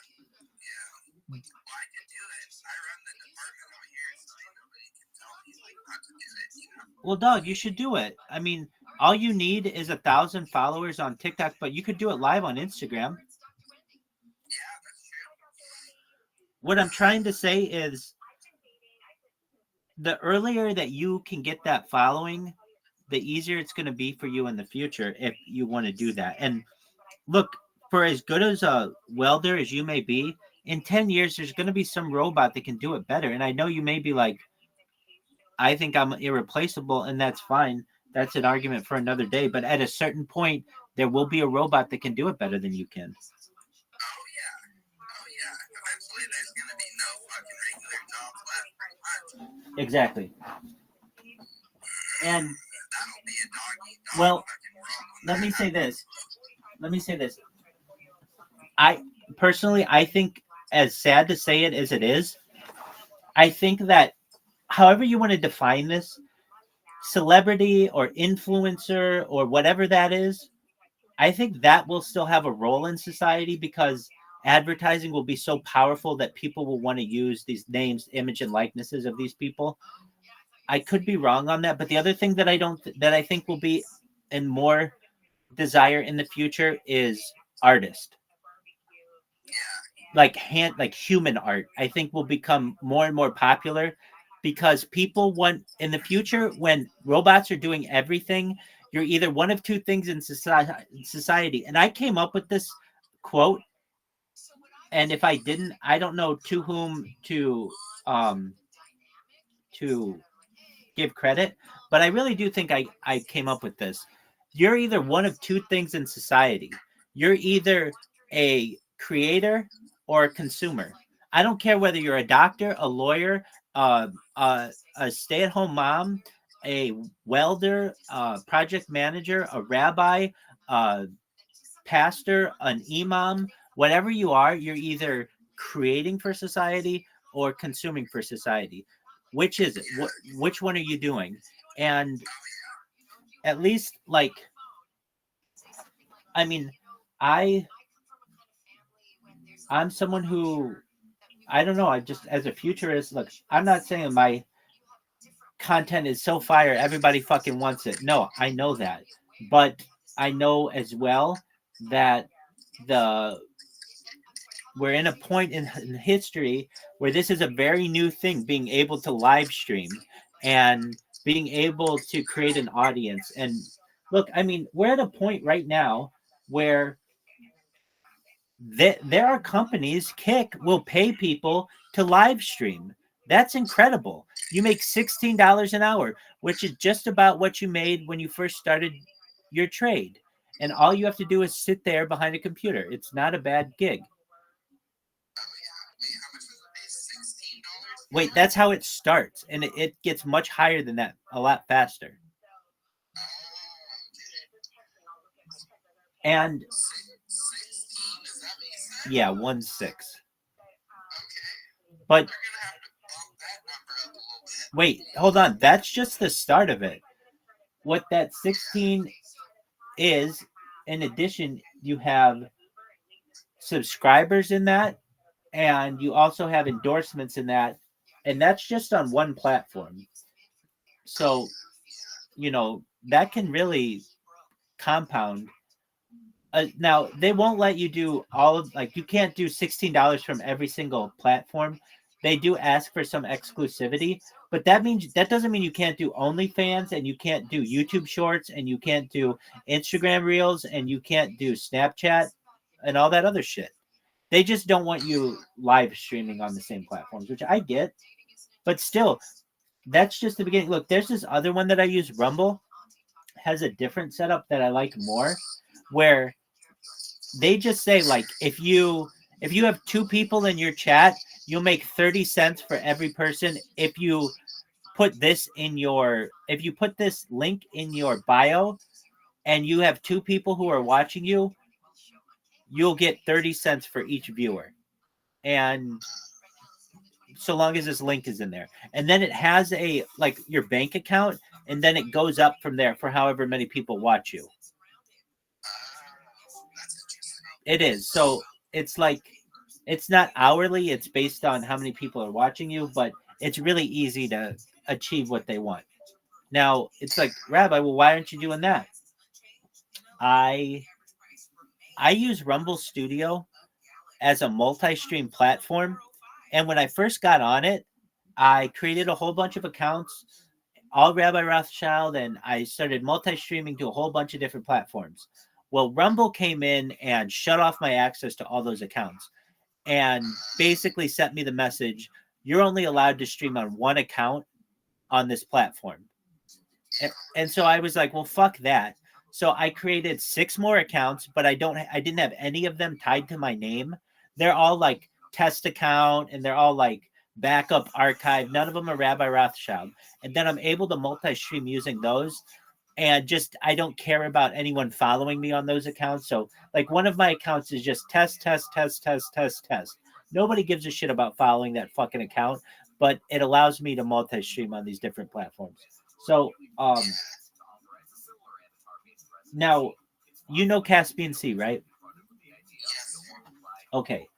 Yeah. Well, I can do it. I run the department out here, so nobody can tell me like not to do it, you know? Well, dog, you should do it. I mean, all you need is 1,000 followers on TikTok, but you could do it live on Instagram. Yeah, that's true. What I'm trying to say is the earlier that you can get that following, the easier it's going to be for you in the future if you want to do that. And look, for as good as a welder as you may be, in 10 years, there's going to be some robot that can do it better. And I know you may be like, I think I'm irreplaceable, and that's fine. That's an argument for another day. But at a certain point, there will be a robot that can do it better than you can. Oh, yeah. Eventually, there's going to be no fucking regular jobs left, pretty much. Exactly. And, That'll be a dog-eat-dog well, fucking world when let that me say happens. this. I personally, I think, as sad to say it as it is, I think that however you want to define this, celebrity or influencer or whatever that is, I think that will still have a role in society because advertising will be so powerful that people will want to use these names, image, and likenesses of these people. I could be wrong on that, but the other thing that I think will be in more desire in the future is artist. Like human art, I think will become more and more popular because people want in the future when robots are doing everything, you're either one of two things in society. And I came up with this quote, and if I didn't, I don't know to whom to give credit, but I really do think I came up with this. You're either one of two things in society. You're either a creator or a consumer. I don't care whether you're a doctor, a lawyer, a stay-at-home mom, a welder, a project manager, a rabbi, a pastor, an imam, whatever you are, you're either creating for society or consuming for society. Which is it? Which one are you doing? And at least, like, I mean, I'm someone who, I don't know, I just, as a futurist, look, I'm not saying my content is so fire, everybody fucking wants it. No, I know that. But I know as well that we're in a point in history where this is a very new thing, being able to live stream and being able to create an audience. And look, I mean, we're at a point right now where there are companies, Kick will pay people to live stream. That's incredible. You make $16 an hour, which is just about what you made when you first started your trade. And all you have to do is sit there behind a computer. It's not a bad gig. Wait, that's how it starts, and it gets much higher than that, a lot faster. And yeah, 1-6. But wait, hold on. That's just the start of it. What that 16 is, in addition, you have subscribers in that, and you also have endorsements in that, and that's just on one platform. So, that can really compound. Now, they won't let you do all of, like, you can't do $16 from every single platform. They do ask for some exclusivity, but that doesn't mean you can't do OnlyFans, and you can't do YouTube Shorts, and you can't do Instagram Reels, and you can't do Snapchat and all that other shit. They just don't want you live streaming on the same platforms, which I get, but still, that's just the beginning. Look, there's this other one that I use, Rumble, has a different setup that I like more, where they just say, like, if you have 2 people in your chat, you'll make 30 cents for every person. If you put this link in your bio and you have 2 people who are watching you, you'll get 30 cents for each viewer. And so long as this link is in there. And then it has your bank account, and then it goes up from there for however many people watch you. It is. So it's not hourly, it's based on how many people are watching you, but it's really easy to achieve what they want. Now, it's like, Rabbi, well, why aren't you doing that? I use Rumble Studio as a multi-stream platform, and when I first got on it, I created a whole bunch of accounts, all Rabbi Rothschild, and I started multi-streaming to a whole bunch of different platforms. Well, Rumble came in and shut off my access to all those accounts and basically sent me the message, you're only allowed to stream on one account on this platform. And so I was like, well, fuck that. So I created 6 more accounts, but I didn't have any of them tied to my name. They're all like test account, and they're all like backup archive. None of them are Rabbi Rothschild. And then I'm able to multi-stream using those. And just, I don't care about anyone following me on those accounts. So like one of my accounts is just test. Nobody gives a shit about following that fucking account, but it allows me to multi-stream on these different platforms. So, now, Caspian Sea, right? Okay.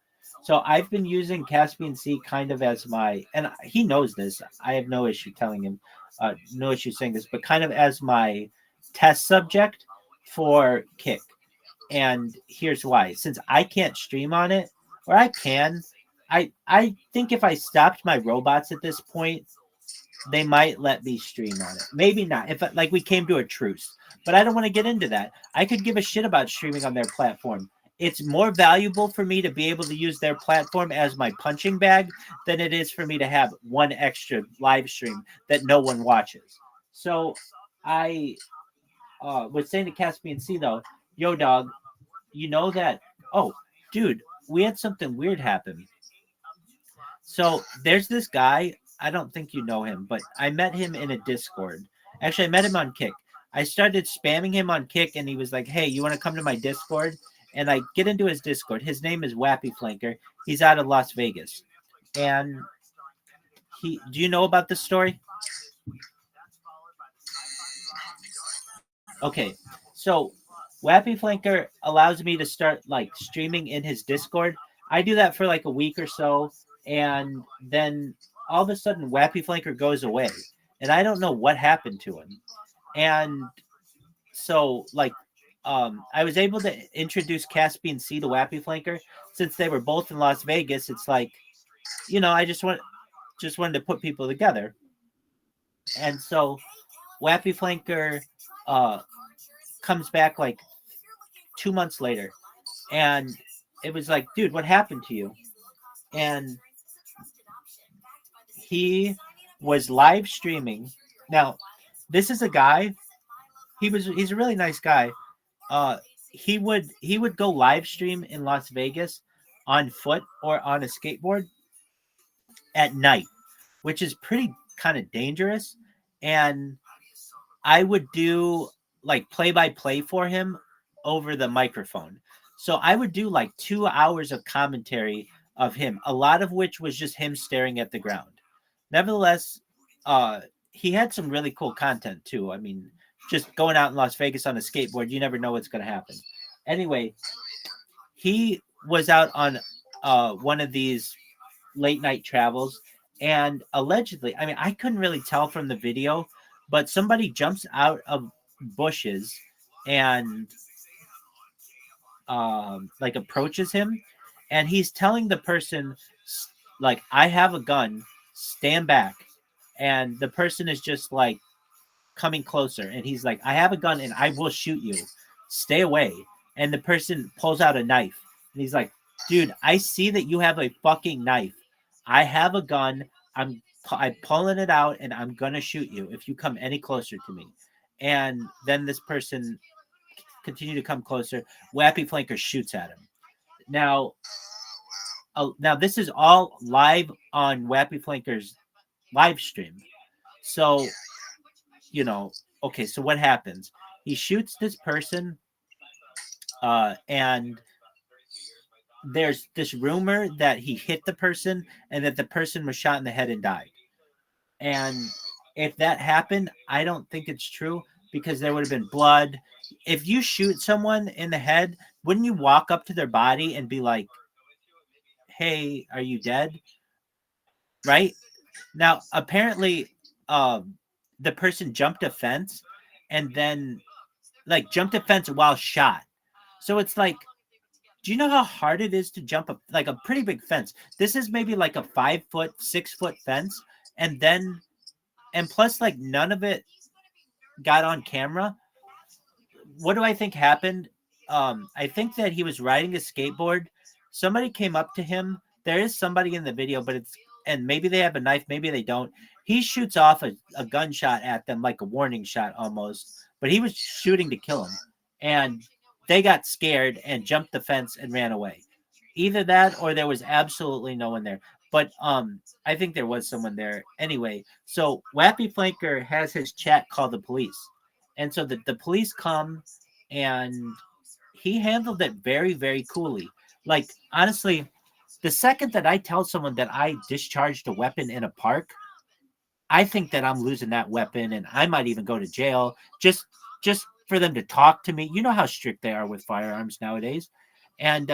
So I've been using Caspian Sea kind of as my, and he knows this. I have no issue telling him, no issue saying this, but kind of as my test subject for Kick. And here's why. Since I can't stream on it, or I can, I think if I stopped my robots at this point, they might let me stream on it. Maybe not. If we came to a truce. But I don't want to get into that. I could give a shit about streaming on their platform. It's more valuable for me to be able to use their platform as my punching bag than it is for me to have one extra live stream that no one watches. So I was saying to Caspian Sea, though, yo, dog, you know that, oh, dude, we had something weird happen. So there's this guy, I don't think you know him, but I met him in a Discord. Actually, I met him on Kick. I started spamming him on Kick, and he was like, hey, you want to come to my Discord? And I get into his Discord. His name is Wappy Flanker. He's out of Las Vegas. And do you know about this story? Okay. So Wappy Flanker allows me to start streaming in his Discord. I do that for a week or so. And then all of a sudden Wappy Flanker goes away. And I don't know what happened to him. And so I was able to introduce Caspian Sea to Wappy Flanker since they were both in Las Vegas. It's I just wanted to put people together. And so Wappy Flanker comes back 2 months later, and it was like, dude, what happened to you? And he was live streaming. Now, this is a guy. He's a really nice guy. He would go live stream in Las Vegas on foot or on a skateboard at night. which is pretty kind of dangerous. And I would do like play by play for him over the microphone. So I would do like 2 hours of commentary of him, a lot of which was just him staring at the ground. Nevertheless, he had some really cool content too. I mean, just going out in Las Vegas on a skateboard, you never know what's going to happen. Anyway, he was out on one of these late night travels, and allegedly, I mean, I couldn't really tell from the video, but somebody jumps out of bushes and like approaches him, and he's telling the person like, I have a gun, stand back. And the person is just like coming closer, and he's like, I have a gun and I will shoot you, stay away. And the person pulls out a knife, and he's like, dude, I see that you have a fucking knife. I have a gun. I'm pulling it out, and I'm gonna shoot you if you come any closer to me. And then this person continued to come closer. Wappy Flanker shoots at him. Now this is all live on Wappy Flanker's live stream. So, okay, so what happens? He shoots this person, and there's this rumor that he hit the person and that the person was shot in the head and died. And if that happened, I don't think it's true, because there would have been blood. If you shoot someone in the head, wouldn't you walk up to their body and be like, hey, are you dead? Right? Now, apparently, the person jumped a fence and then jumped a fence while shot. So it's like, do you know how hard it is to jump a pretty big fence? This is maybe like a 5 foot, 6 foot fence. And plus none of it got on camera. What do I think happened? I think that he was riding a skateboard. Somebody came up to him. There is somebody in the video, and maybe they have a knife, maybe they don't. He shoots off a gunshot at them, like a warning shot almost, but he was shooting to kill him. And they got scared and jumped the fence and ran away. Either that or there was absolutely no one there. But I think there was someone there. Anyway, so Wappy Flanker has his chat call the police. And so the police come, and he handled it very, very coolly. Like, honestly, the second that I tell someone that I discharged a weapon in a park, I think that I'm losing that weapon, and I might even go to jail just for them to talk to me. You know how strict they are with firearms nowadays. And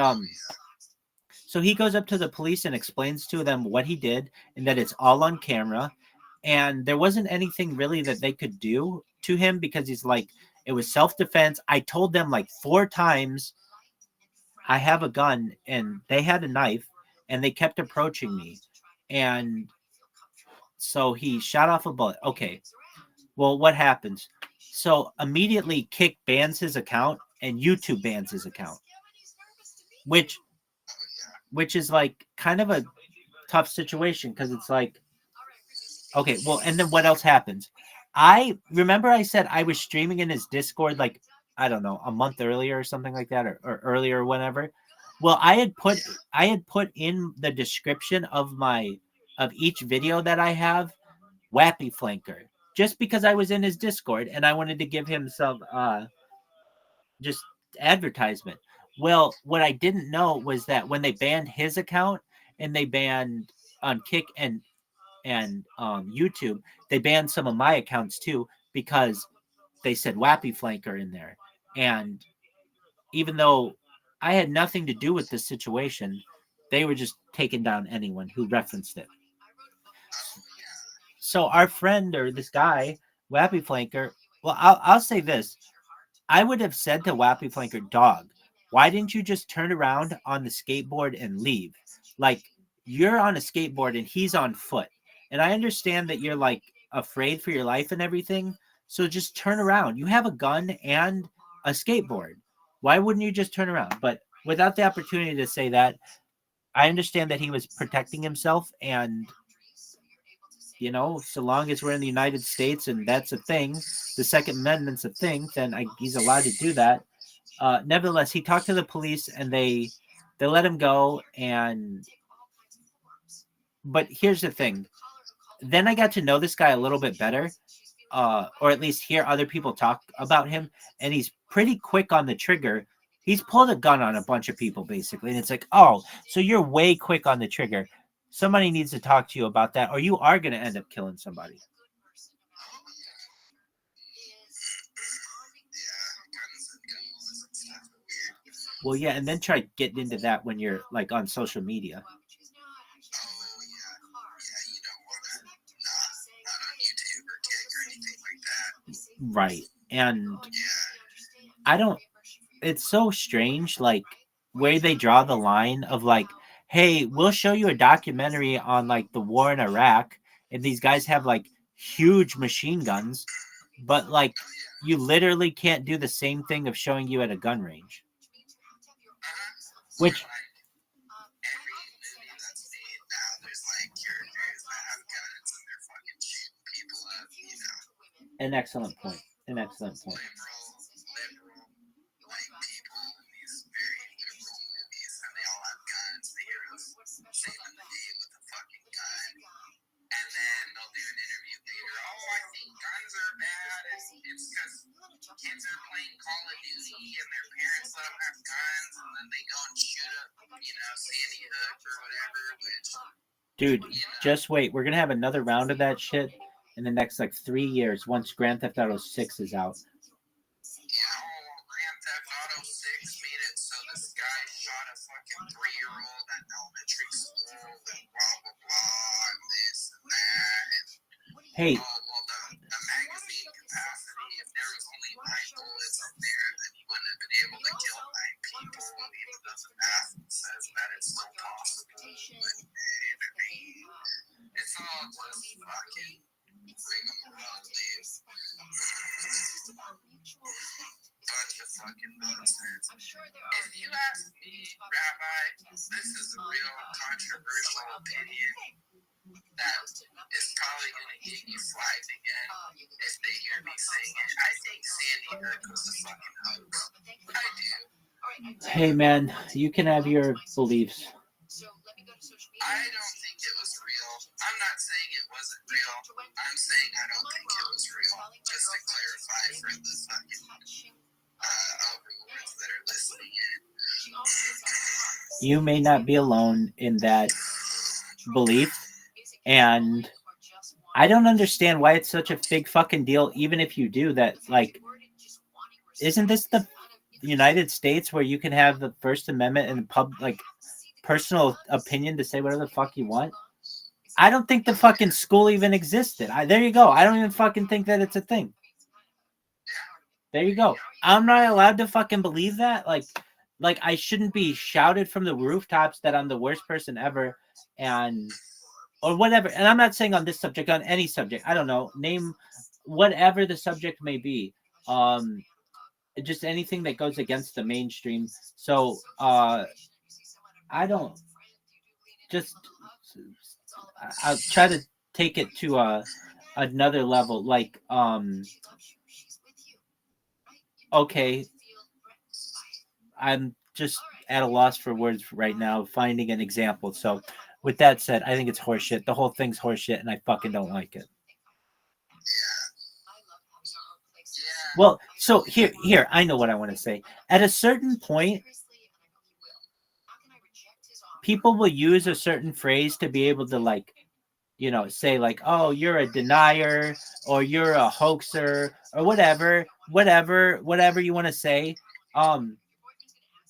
so he goes up to the police and explains to them what he did and that it's all on camera. And there wasn't anything really that they could do to him, because he's like, it was self-defense. I told them like 4 times I have a gun, and they had a knife, and they kept approaching me. And so he shot off a bullet. Okay, well, what happens? So immediately Kick bans his account, and YouTube bans his account, which is like kind of a tough situation, because it's like, okay, well, and then what else happens? I remember I said I was streaming in his Discord, like, I don't know, a month earlier or something like that, or earlier or whenever. Well, I had put in the description of each video that I have, Wappy Flanker, just because I was in his Discord and I wanted to give him some just advertisement. Well, what I didn't know was that when they banned his account and they banned on Kick and YouTube, they banned some of my accounts too, because they said Wappy Flanker in there. And even though I had nothing to do with this situation, they were just taking down anyone who referenced it. So our friend, or this guy, Wappy Flanker, well, I'll say this. I would have said to Wappy Flanker, dog, why didn't you just turn around on the skateboard and leave? Like, you're on a skateboard and he's on foot. And I understand that you're like afraid for your life and everything. So just turn around. You have a gun and a skateboard. Why wouldn't you just turn around? But without the opportunity to say that, I understand that he was protecting himself. And, so long as we're in the United States and that's a thing, the Second Amendment's a thing, then he's allowed to do that. Nevertheless, he talked to the police and they let him go. But here's the thing. then I got to know this guy a little bit better, or at least hear other people talk about him, and he's pretty quick on the trigger. He's pulled a gun on a bunch of people, basically, and it's like, oh, so you're way quick on the trigger. Somebody needs to talk to you about that, or you are going to end up killing somebody. Well, yeah, and then try getting into that when you're like on social media. Right. And I don't, it's so strange, like where they draw the line of like, hey, we'll show you a documentary on like the war in Iraq, and these guys have like huge machine guns, but like you literally can't do the same thing of showing you at a gun range. Which an excellent point. An excellent point. Kids are playing Call of Duty and their parents let them have guns, and then they go and shoot up, Sandy Hook or whatever. Dude, just wait. We're gonna have another round of that shit in the next like 3 years once Grand Theft Auto 6 is out. Grand Theft Auto 6 made it so this guy shot a fucking 3-year-old at elementary school and blah blah blah and this and that. Hey. The magazine capacity, if there was only 9 bullets in there, then he wouldn't have been able to kill 9 people. Even though the math says that it's still possible. It's all just fucking rigmarole, dude. Bunch of fucking nonsense. If you ask me, Rabbi, this is a real controversial opinion that is probably going to get you flagged again if they hear me saying it. I think Sandy Hook was a fucking hoax. I do. Hey man, you can have your beliefs. I don't think it was real. I'm not saying it wasn't real. I'm saying I don't think it was real. Just to clarify for the fucking overlords that are listening in. You may not be alone in that belief, and I don't understand why it's such a big fucking deal, even if you do that. Like, isn't this the United States where you can have the First Amendment and personal opinion to say whatever the fuck you want? I don't think the fucking school even existed. There you go. I don't even fucking think that it's a thing. There you go. I'm not allowed to fucking believe that. Like I shouldn't be shouted from the rooftops that I'm the worst person ever, or whatever. And I'm not saying on this subject, on any subject. I don't know. Name whatever the subject may be. Just anything that goes against the mainstream. So I don't just. I'll try to take it to another level. Like okay, I'm just at a loss for words right now, finding an example. So, with that said, I think it's horseshit. The whole thing's horseshit, and I fucking don't like it. Well, so here, I know what I want to say. At a certain point, people will use a certain phrase to be able to say like, oh, you're a denier, or you're a hoaxer, or whatever you want to say.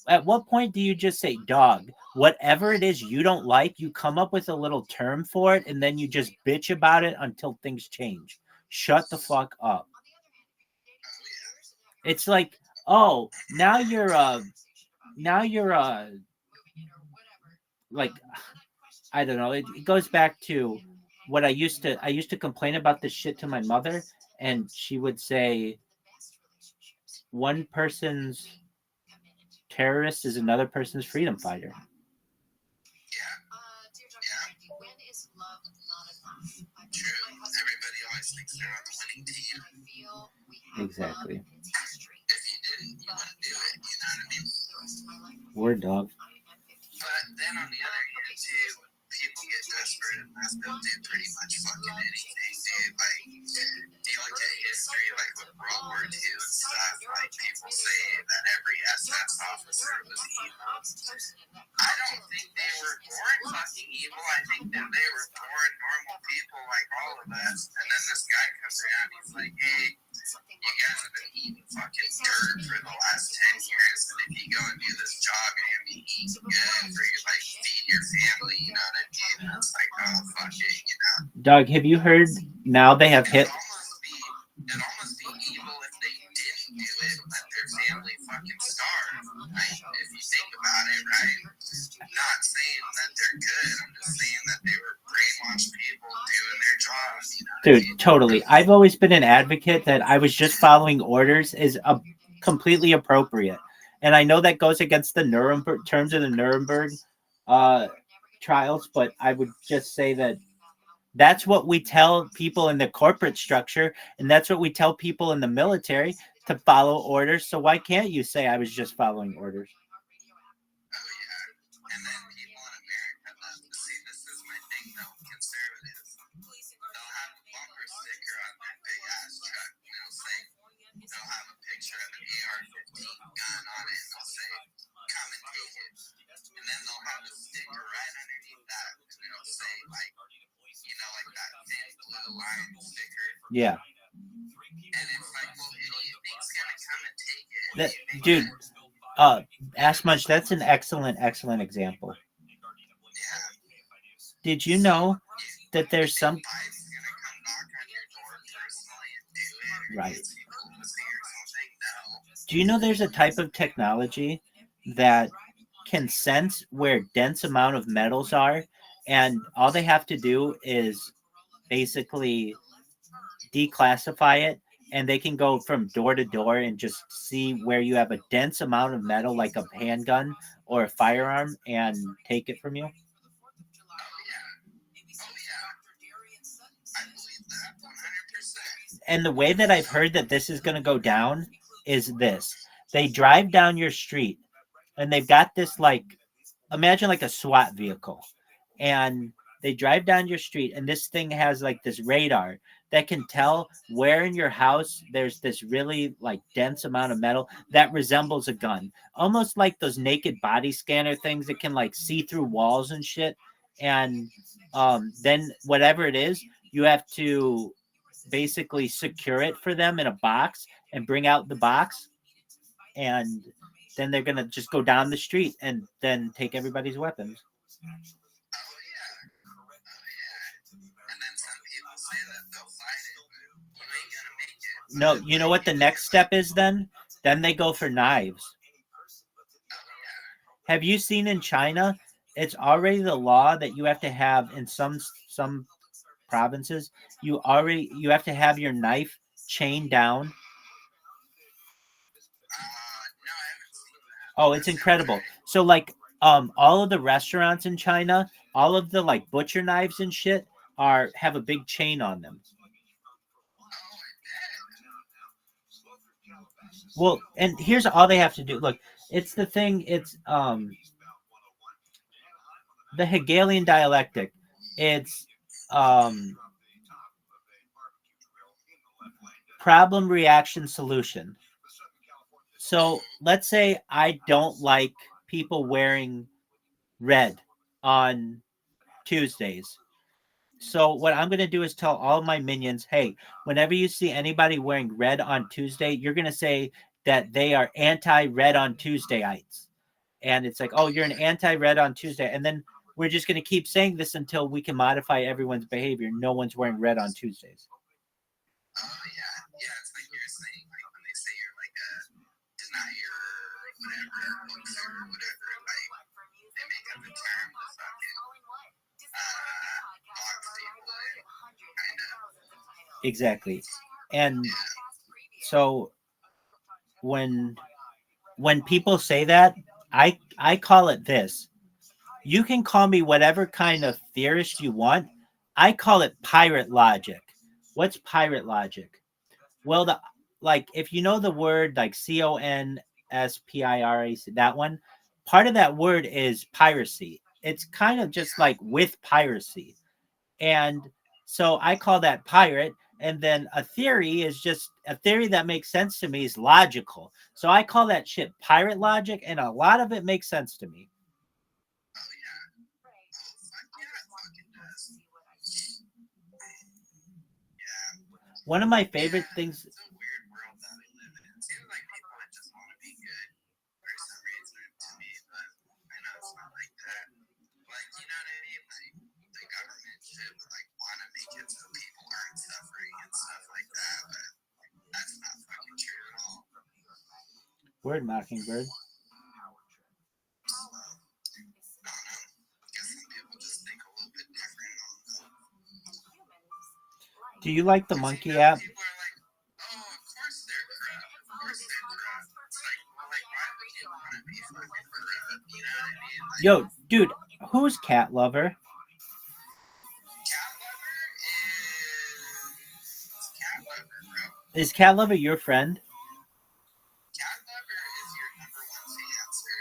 At what point do you just say, dog, whatever it is you don't like, you come up with a little term for it, and then you just bitch about it until things change? Shut the fuck up. It's like, oh, now you're like, I don't know. It goes back to what I used to complain about this shit to my mother, and she would say, one person's terrorist is another person's freedom fighter. True. Everybody always thinks they're on the winning team. Exactly. If you didn't, you wouldn't do it. You know what I mean? Word, dog. But then on the other hand, too, people get desperate and they'll do pretty much fucking anything, dude. Like, you look at history, like with World War II and stuff, like people say that every SS officer was evil. I don't think they were born fucking evil. I think that they were born normal people like all of us. And then this guy comes around, he's like, hey, you guys have been eating fucking dirt for the last 10 years, and if you go and do this job, you're gonna be eating good for your, like, feed your family, you know what I mean? And it's like, oh, fuck it, you know? Doug, have you heard now they have hit? It'd almost be evil if they didn't do it and let their family fucking starve, right? If you think about it, right? I'm not saying that they're good, I'm just saying that they were brainwashed people doing their jobs, you know? Dude, totally. I've always been an advocate that I was just following orders is completely appropriate. And I know that goes against the Nuremberg terms of the Nuremberg trials, but I would just say that that's what we tell people in the corporate structure, and that's what we tell people in the military, to follow orders. So why can't you say I was just following orders? And then people in America, see, this is my thing though, conservatives, they'll have a bumper sticker on their big ass truck, and they'll have a picture of an AR-15 gun on it, and they'll say, come and take it. And then they'll have a sticker right underneath that, and it'll say, like, you know, like that thin blue line sticker. Yeah. And it's like, well, who do you think's gonna come and take it? That, dude, Ask Munch, that's an excellent example. Did you know that there's some... Right. Do you know there's a type of technology that can sense where dense amount of metals are, and all they have to do is basically declassify it, and they can go from door to door and just see where you have a dense amount of metal, like a handgun or a firearm, and take it from you? And the way that I've heard that this is going to go down is this. They drive down your street, and they've got this, like, imagine like a SWAT vehicle. And they drive down your street, and this thing has like this radar that can tell where in your house there's this really like dense amount of metal that resembles a gun. Almost like those naked body scanner things that can like see through walls and shit. And then whatever it is, you have to basically secure it for them in a box and bring out the box. And then they're going to just go down the street and then take everybody's weapons. No, you know what the next step is then? Then they go for knives. Have you seen in China, it's already the law that you have to have in some provinces, you have to have your knife chained down. Oh, it's incredible. So like all of the restaurants in China, all of the like butcher knives and shit have a big chain on them. Well, and here's all they have to do. Look, it's the thing. It's the Hegelian dialectic. It's problem, reaction, solution. So let's say I don't like people wearing red on Tuesdays. So what I'm going to do is tell all my minions, hey, whenever you see anybody wearing red on Tuesday, you're going to say that they are anti-red on Tuesdayites. And it's like, oh, you're an anti-red on Tuesday. And then we're just going to keep saying this until we can modify everyone's behavior. No one's wearing red on Tuesdays. Oh, yeah. Yeah, it's like you're saying, like, when they say you're like a denier or whatever, like, they make up a term to fucking box people in, kind of. Exactly. And so when people say that, I call it this. You can call me whatever kind of theorist you want. I call it pirate logic. What's pirate logic? Well, if you know the word like CONSPIRAC, that one, part of that word is piracy. it's kind of just like with piracy. And so I call that pirate. And then a theory is just a theory that makes sense to me is logical. So I call that shit pirate logic, and a lot of it makes sense to me. One of my favorite things. It's a weird world that we live in. It seems like people just want to be good for some reason to me, but I know it's not like that. Like, you know what I mean? Like, the government should like want to make it so people aren't suffering and stuff like that, but that's not fucking true at all. Word, Mockingbird. I don't know. I guess some people just think a little bit different. Do you like the monkey app? People are like, oh, of course they're corrupt. Of course they're corrupt. It's like, well, like, why would you want to be fucking corrupt? You know what I mean? Like, Yo, dude, who's Cat Lover? Cat Lover is Cat Lover, bro. Is Cat Lover your friend? Cat Lover is your number one fan, sir.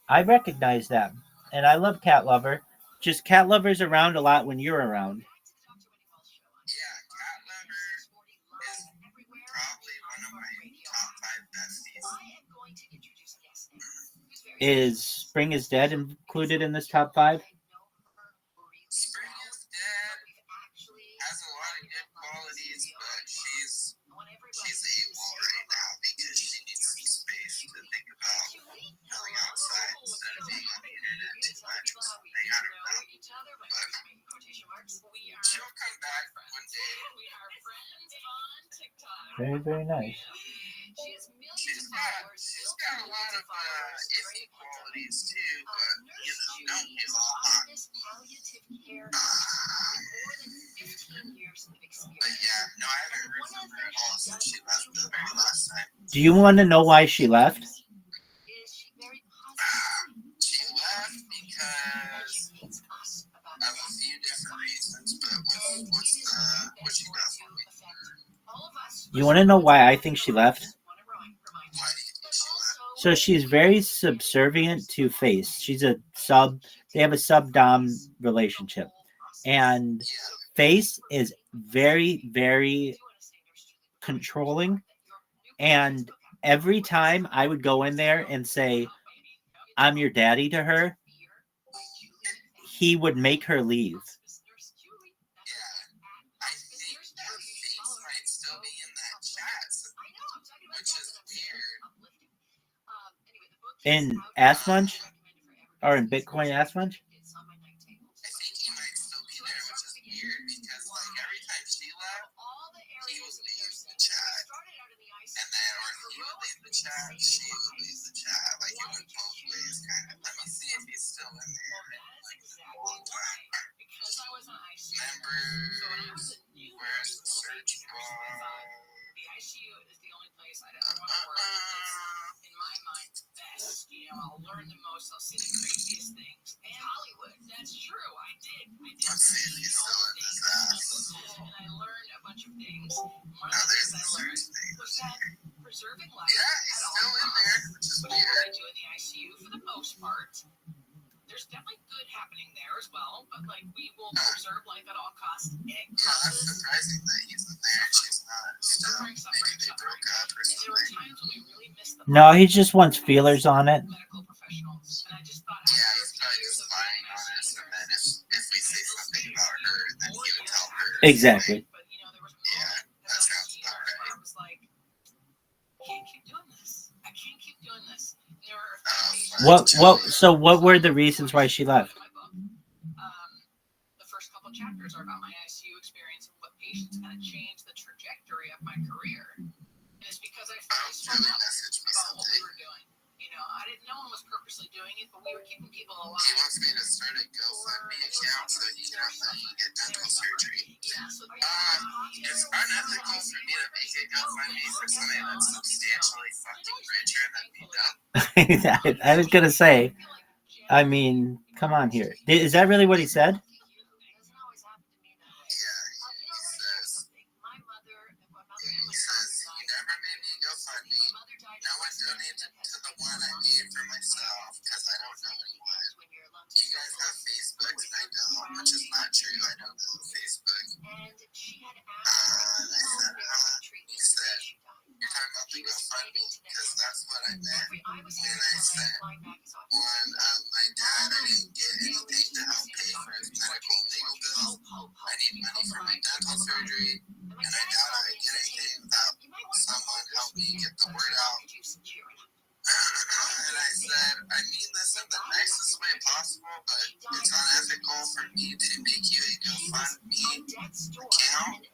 I recognize that. And I love Cat Lover. Just Cat Lover's around a lot when you're around. Yeah, Cat Lover is probably one of my top 5 besties. Is Spring is Dead included in this top 5? Spring is Dead has a lot of good qualities, but she's AWOL right now because she needs some space to think about going outside instead of being on the internet too much. I got her now. But she'll come back one day. Very, very nice. She's got a lot of iffy qualities too, but you know, don't get all hot. But yeah, no, I haven't heard from her at all since she left the very last time. Do you want to know why she left? She left because of a few different reasons, but what she got for me? You want to know why I think she left? Why do you think she left? So she's very subservient to Face. She's a sub. They have a sub-dom relationship. And Face is very, very controlling. And every time I would go in there and say, I'm your daddy to her, he would make her leave. I think her face might still be in that chat, which is weird. In Ass Munch? Or in Bitcoin Ass Munch? I think he might still be there, which is weird because like every time she left, he would leave the chat, and then or he would leave the chat, she would leave the chat. Like it went both ways, kind of. Let me see if he's still in there. Members, where's the search bar? Let's see if he's still in this ass. Now there's the search thing. Yeah, he's still in there, which is weird. There's definitely good happening there as well, but like we will preserve life at all costs. Yeah, that's surprising that he's in there. She's not still. Maybe they broke up or something. No, he just wants feelers on it. Yeah, he's probably just lying on us, and then if we say something about her, then he would tell her. Exactly. Yeah, that sounds about right. So what were the reasons why she left? The first couple chapters are about my ICU experience and what patients kind of changed the trajectory of my career. And it's because I finally spoke up about what we were doing. You know, no one was purposely doing it, but we were keeping people alive. He wants me to start a GoFundMe account so he can have money to get dental surgery. It's unethical for me to make a GoFundMe for somebody that's substantially fucking richer than me, though. I was gonna say, I mean, come on here. Is that really what he said? He says, you never made me GoFundMe. No one donated to the one I made for myself because I don't know anyone. You guys have it's unethical for me to make you a GoFundMe account.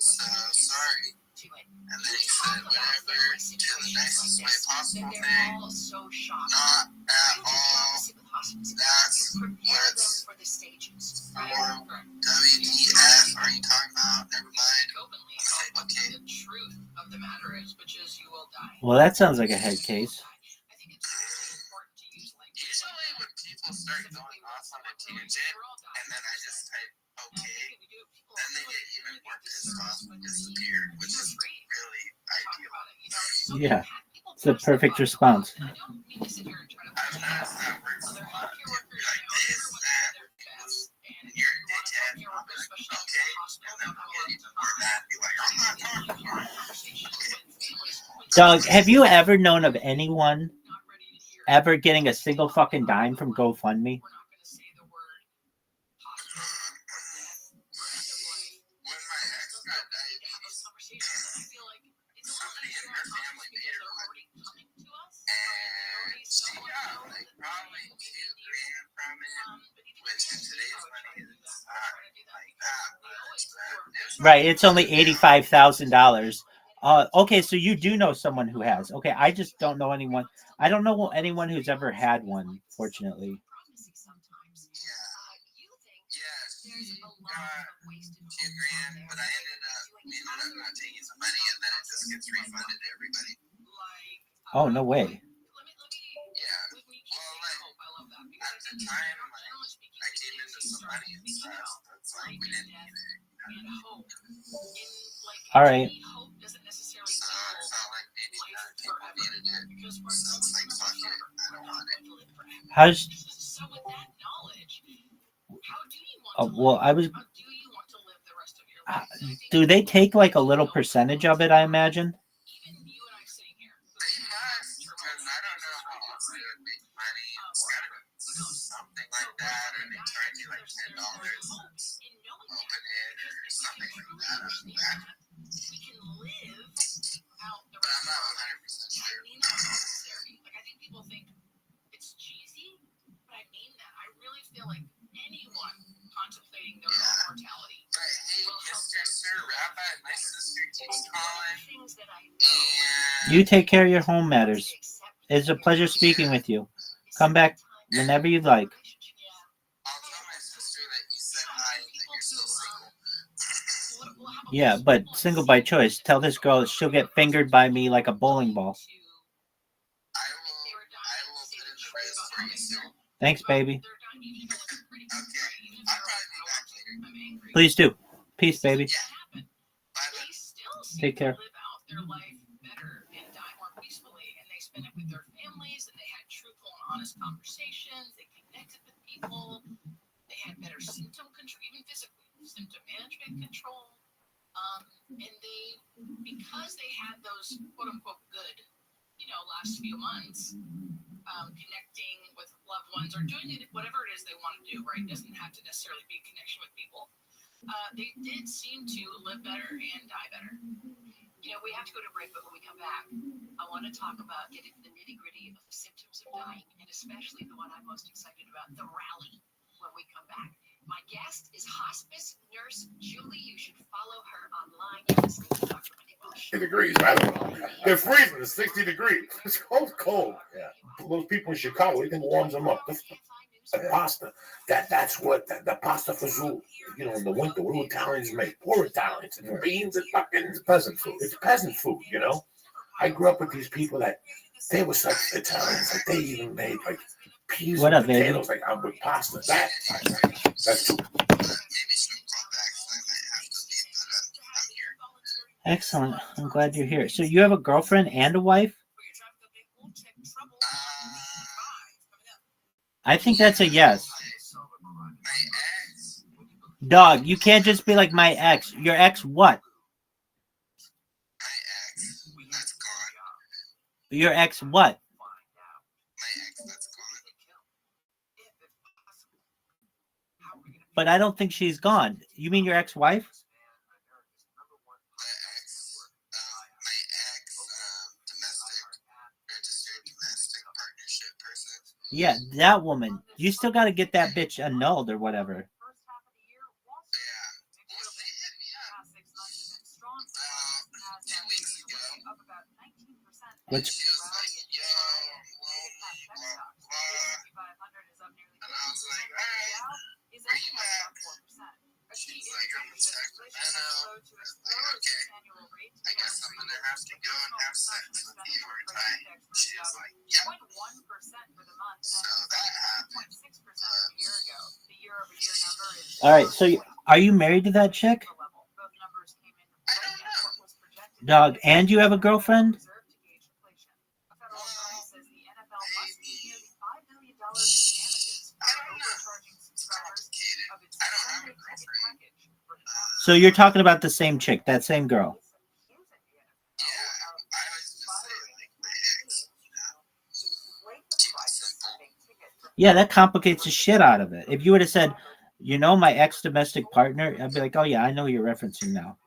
So sorry. And then he said, whatever, do the nicest way possible thing. Not at all. That's what's for. WTF are you talking about? Never mind. Okay. Well, that sounds like a head case. Usually when people start going off on a tangent and then I just type okay, then they get even more pissed off and disappear, which is really ideal. Yeah, it's a perfect response. I've noticed that works a lot. You're like this, that, you're a dickhead. I'll be like, okay, and then I'll get even more mad and be like, I'm not talking. Doug, have you ever known of anyone ever getting a single fucking dime from GoFundMe? When my ex got diabetes, somebody in her family made her one. And she got like probably $2,000 from it, which in today's money is not like that much. Right, it's only $85,000. Okay, so you do know someone who has. Okay, I just don't know anyone. I don't know anyone who's ever had one, fortunately. Yeah, she got $2,000, but I ended up not taking the money, and then it just gets refunded to everybody. Oh, no way. Yeah, well, like at the time, like I came into some money and stuff. That's like we didn't need it. All right. So it's not like maybe other people needed it. So it's like fuck it, I don't want it. How's? Well, I was. Do they take like a little percentage of it? I imagine. They must, because I don't know how else they would make money. It's gotta be something like that, or they charge you like $10 open it, or something like that. I don't know. But I'm not 100% sure. But hey, Mr. Sir Rabbi, my sister keeps calling. And You take care of your home matters. It's a pleasure speaking with you. Come back whenever you'd like. I'll tell my sister that you said hi and that you're still single. Yeah, but single by choice. Tell this girl that she'll get fingered by me like a bowling ball. I will put in the risk for you, sir. Thanks, baby. Okay, I'll probably be back later. Please do. Peace, baby. Yeah. Bye, bye. Take care. Degrees. I don't know. They're freezing. It's 60 degrees. It's cold. Yeah. Those people in Chicago, you think warms them up. The pasta. That's what the pasta fazool. You know, in the winter, what do Italians make? Poor Italians. And beans and fucking peasant food. It's peasant food, you know. I grew up with these people that they were such Italians. Like they even made like peas What and up, baby? potatoes like with pasta. That's true. Excellent. I'm glad you're here. So you have a girlfriend and a wife? I think that's a yes. Dog, you can't just be like my ex. Your ex what? Your ex what? But I don't think she's gone. You mean your ex-wife? Yeah, that woman. You still got to get that bitch annulled or whatever. Which She was like, yo, lonely, blah, blah. And I was like, all right, where you at? She's like, I'm in Sacramento. I was like, okay, I guess I'm going to have to go and have sex with you or die. She was like, yep. So that happened. all right. So are you married to that chick? I don't know. Dog, and you have a girlfriend? I don't know. It's complicated. I don't have a girlfriend. So you're talking about the same chick, that same girl. Yeah, I always just say, like, my ex, keep it simple. Yeah, that complicates the shit out of it. If you would have said, you know, my ex domestic partner, I'd be like, oh yeah, I know you're referencing now. I'll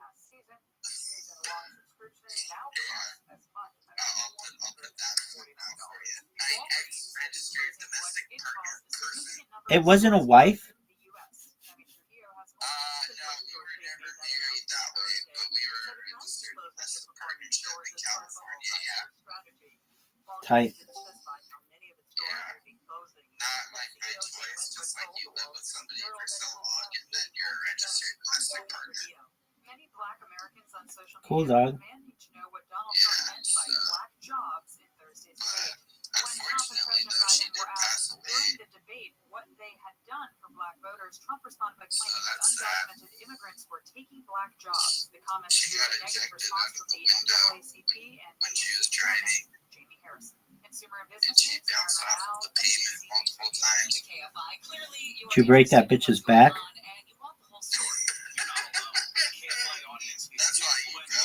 put that point out for you. My ex-registered domestic partner person. It wasn't a wife? No, we were never married that way, but we were registered domestic partnership in California, yeah. Tight. Yeah. Not like by choice, just like you live with somebody for so long and then you're a registered domestic partner. Cool, dog. Yeah, so, unfortunately, though, she did pass away. So that's sad. She got ejected out of the window when she was driving. And she bounced off of the pavement multiple times. Did you break that bitch's back? That's why you go.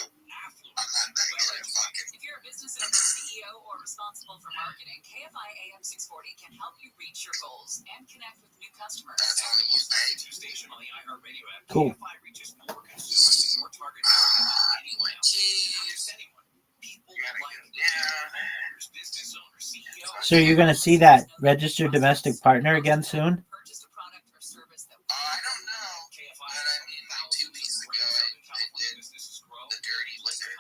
I'm not that good at fucking. If you're a business owner, CEO, or responsible for marketing, KFI AM 640 can help you reach your goals and connect with new customers. That's all you pay. Station on the iHeartRadio app. Cool. KFI reaches more consumers in your target market than anyone else. Not just anyone. People like business owners, CEOs. So you're going to see that registered domestic partner again soon? I don't know, but I mean, like 2 weeks ago, I did the dirty liquor.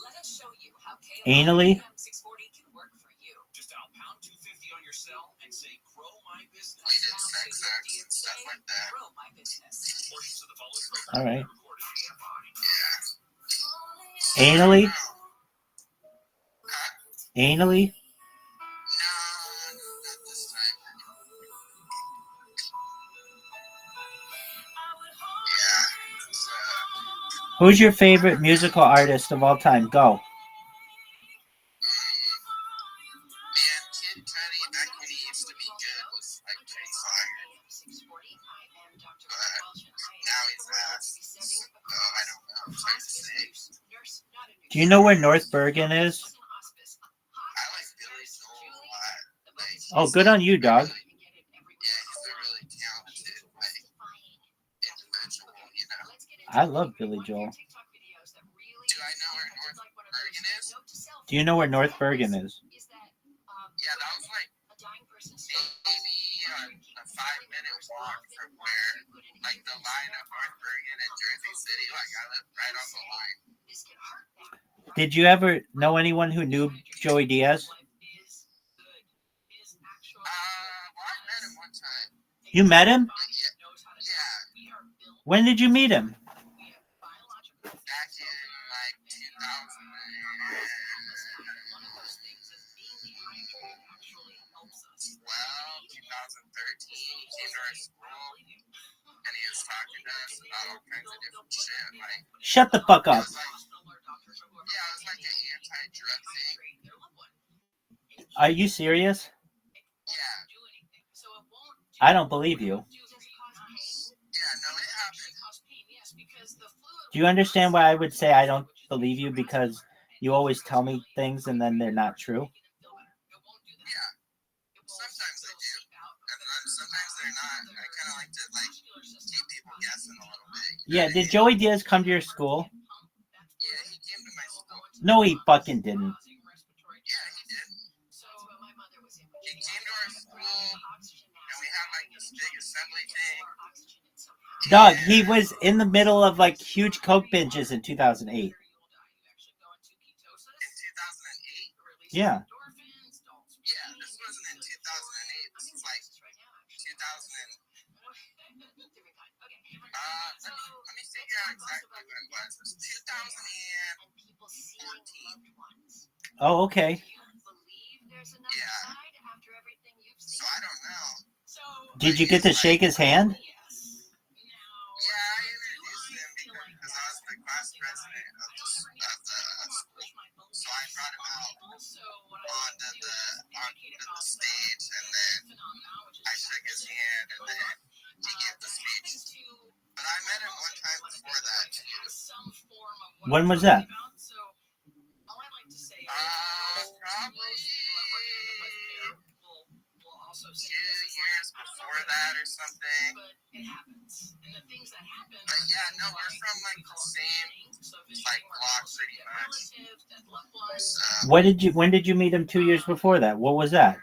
Let us show you how Anally? AM 640 can work for you. Just dial pound 250 on your cell and say grow my business. We did sex acts and stuff like that. Grow my business. Portions of the following program All right. are recorded AFI. Yeah. Anally? Huh? Anally? No, not this time. Yeah, it's, Who's your favorite musical artist of all time? Go. man, Kid Cudi, back when he used to be good, was like pretty fire. But now he's ass. So, I don't know. It's hard to say. Do you know where North Bergen is? I like Billy Joel a lot. Like, Oh, good on you, dog. yeah, he's a really talented, like, individual, you know. I love Billy Joel. Do I know where North Bergen is? Do you know where North Bergen is? Yeah, that was like maybe a 5-minute walk from where, like, the line of North Bergen and Jersey City. Like, I live right on the line. Did you ever know anyone who knew Joey Diaz? Well, I met him one time. You met him? But yeah, When did you meet him? back in like 2000. Well, 2013, he came to our school and he was talking to us about all kinds of different shit. Like, Shut the fuck up. it was like an anti-drug thing. Are you serious? Yeah, I don't believe you. yeah, no, it happened. Do you understand why I would say I don't believe you? Because you always tell me things and then they're not true. Yeah, sometimes they do, and then sometimes they're not. I kind of like to keep people guessing a little bit. Yeah, did Joey Diaz come to your school? Yeah, he came to my school. No, he fucking didn't. Yeah, he did. He came to our school thing. Dog, he was in the middle of like huge coke binges in 2008. In 2008? Yeah. Yeah, this wasn't in 2008. This was like 2000. Let me figure out exactly when it was. It was 2014. Oh, okay. Yeah. So I don't know. Did you get to shake his hand? Yeah, I introduced him because I was the class president of the school. So I brought him out onto the stage, and then I shook his hand, and then he gave the speech. But I met him one time before that too. When was that? Probably 2 years before that or something. But yeah, no, we're from like the same like block pretty much. So, When did you meet him 2 years before that? What was that?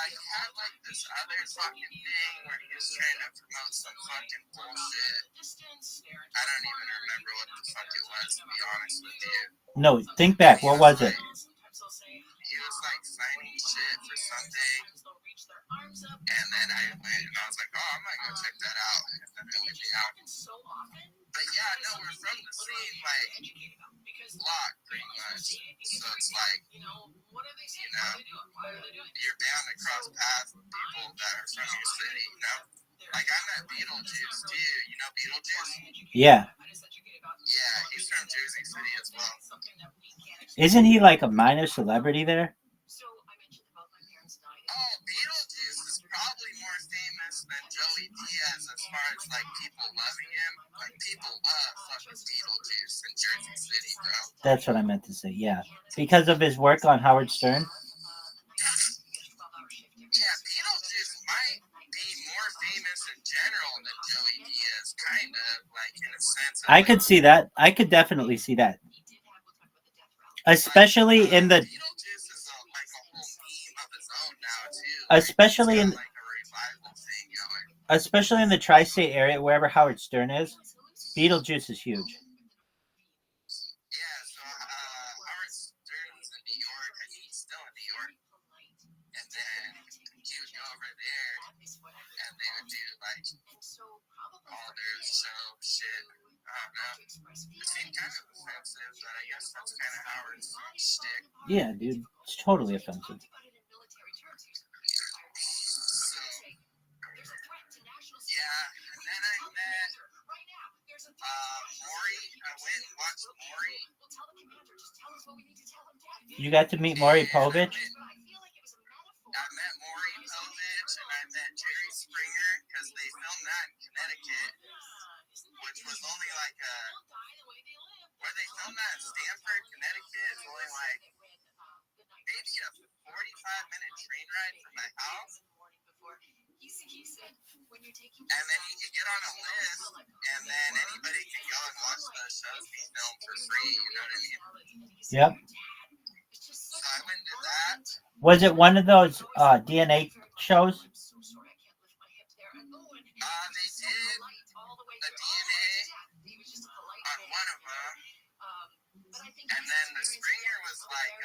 he had like this other fucking thing where he was trying to promote some fucking bullshit. I don't even remember what the fuck it was, to be honest with you. No, think back. What was it? He was like signing shit for something, and then I went and I was like, oh, I might go check that out. And then it would be out. But yeah, no, we're from the same like block pretty much. So it's like, you're bound to cross paths with people that are from your city, you know? Like I met Beetlejuice too. You know Beetlejuice? Yeah. Yeah, he's from Jersey City as well. Isn't he like a minor celebrity there? Oh, Beetlejuice is probably more famous than Joey Diaz as far as like people loving him. Like people love fucking Beetlejuice in Jersey City, bro. That's what I meant to say. Yeah, because of his work on Howard Stern. Yeah, Beetlejuice might be more famous in general than Joey Diaz, kind of like in a sense. I could see that. I could definitely see that. Especially in the. Beetlejuice is like a whole meme of his own now too. Especially in. Like a revival thing going. Especially in the tri-state area, wherever Howard Stern is, Beetlejuice is huge. Yeah, so Howard Stern was in New York. I think he's still in New York. And then he would go over there, and they would do like all their show shit. I don't know. It seemed kind of offensive, but I guess that's kind of Howard's shtick. Yeah, dude, it's totally offensive. Yeah, and then I met Maury. I went and watched Maury. You got to meet Maury Povich? I met Maury Povich and I met Jerry Springer because they filmed that in Connecticut, which was only like where they filmed that in Stamford, Connecticut, is only like maybe a 45-minute train ride from my house. And then you can get on a list, and then anybody can go and watch the shows be filmed for free, you know what I mean? Yep. So I went and did that. Was it one of those DNA shows? They did a DNA on one of them, and then the Springer was like,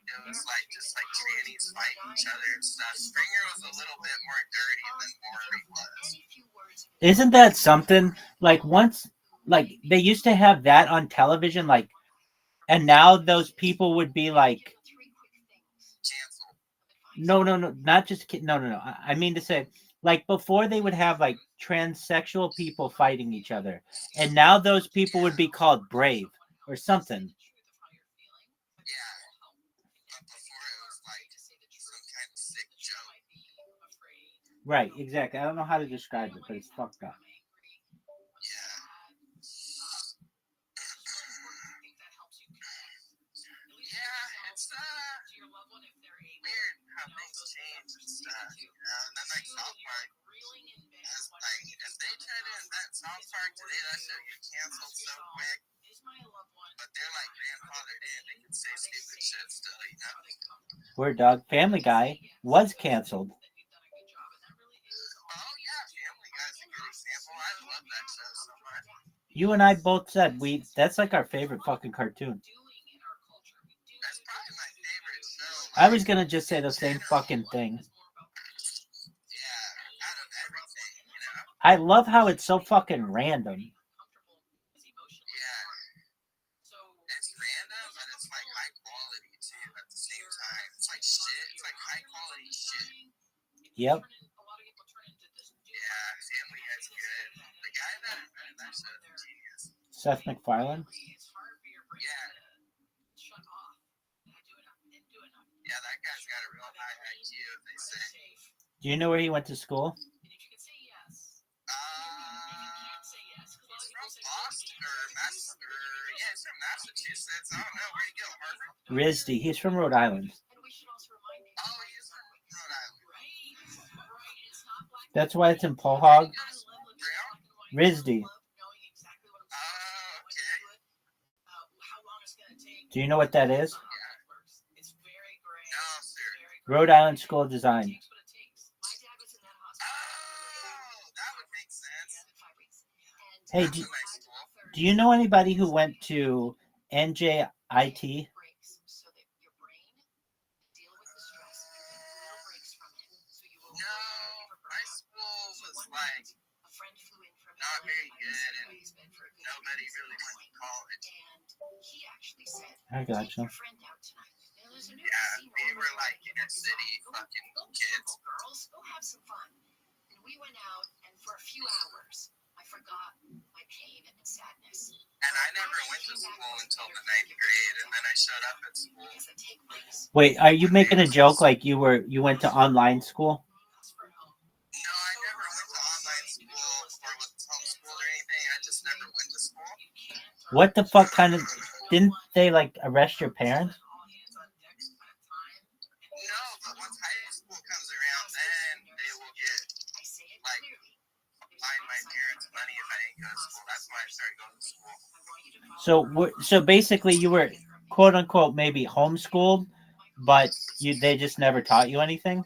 it was like just like trannies fighting each other and stuff. Springer was a little bit more dirty than Maury was. Isn't that something? Like once, like they used to have that on television, like, and now those people would be like, no, not just no. I mean to say, like before they would have like transsexual people fighting each other, and now those people would be called brave or something. Right, exactly. I don't know how to describe it, but it's fucked up. Yeah, it's weird how things change and stuff, you know. And then like South Park, like if they try to invent South Park today, that show get canceled so quick. But they're like grandfathered in; they can say stupid shit still, you know. Word dog. Family Guy was canceled. Oh yeah, Family Guy's a good example. I love that show so much. You and I both said that's like our favorite fucking cartoon. That's probably my favorite show. I was gonna just say the same fucking thing. Yeah, out of everything, you know. I love how it's so fucking random. Yeah. It's random, but it's like high quality too at the same time. It's like shit. It's like high quality shit. Yep. Yeah, Family Guy's good. The guy that invented that show is a genius. Seth MacFarlane. Yeah. Yeah, that guy's got a real high IQ, they say. Do you know where he went to school? He's from Boston he's from Massachusetts. I don't know where you go, Harvard. RISD. He's from Rhode Island. Oh, he's from Rhode Island. That's why it's in Pohog. RISD. Oh, okay. Do you know what that is? No, sir. Rhode Island School of Design. Oh, that would make sense. Hey, That's a nice school. do you know anybody who went to NJIT? No, my school was like not very good, and nobody really went to college. I gotcha. Yeah, we were like inner city fucking kids. We went out, and for a few hours, I forgot my pain and sadness. And I never went to school until the 9th grade, and then I showed up at school. Wait, are you making a joke like you went to online school? No, I never went to online school or was homeschooled or anything. I just never went to school. What the fuck kind of didn't they like arrest your parents? No, but once high school comes around, then they will get like find my parents money if I didn't go to school. That's why I started going to school. So basically, you were quote unquote maybe homeschooled, but they just never taught you anything.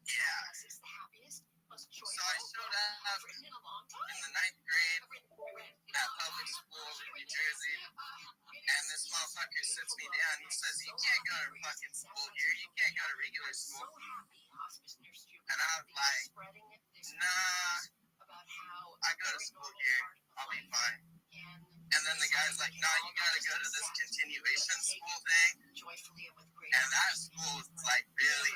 Yeah. So I showed up in the 9th grade at public school in New Jersey, and this motherfucker sits me down. He says, "You can't go to fucking school here. You can't go to regular school." And I was like, "Nah, I go to school here. I'll be fine." And then the guy's like, "No, you gotta go to this continuation school thing." And that school is like really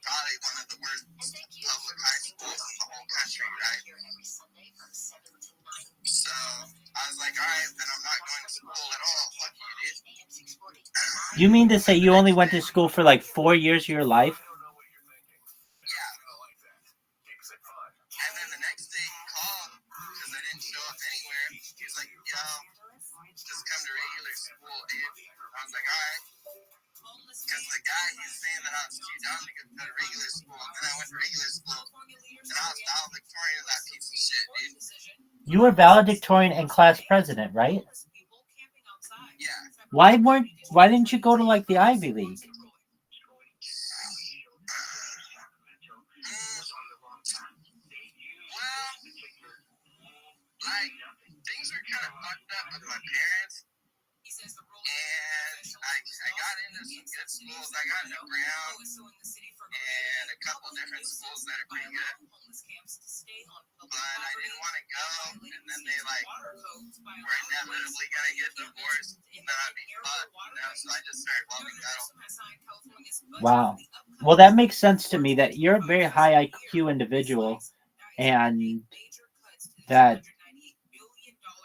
probably one of the worst public high schools in the whole country, right? So I was like, all right, then I'm not going to school at all. Fuck you, dude. You mean to say you only went to school for like 4 years of your life? Yeah. And then the next day he called because I didn't show up anywhere. He was like, "Yo, just come to regular school, dude." I was like, all right. Because the guy, he's saying that I was too dumb to go to regular school. And then I went to regular school. And I was valedictorian of that piece of shit, dude. You were valedictorian and class president, right? Yeah. Why didn't you go to like the Ivy League? Well, like, things are kind of fucked up with my parents. And I got into some good schools. I got into Brown and a couple different schools that are pretty good. But I didn't want to go, and then they like were inevitably gonna get divorced, and then I'd be fucked, you know. So I just started loving metal. Wow. Well, that makes sense to me that you're a very high IQ individual, and that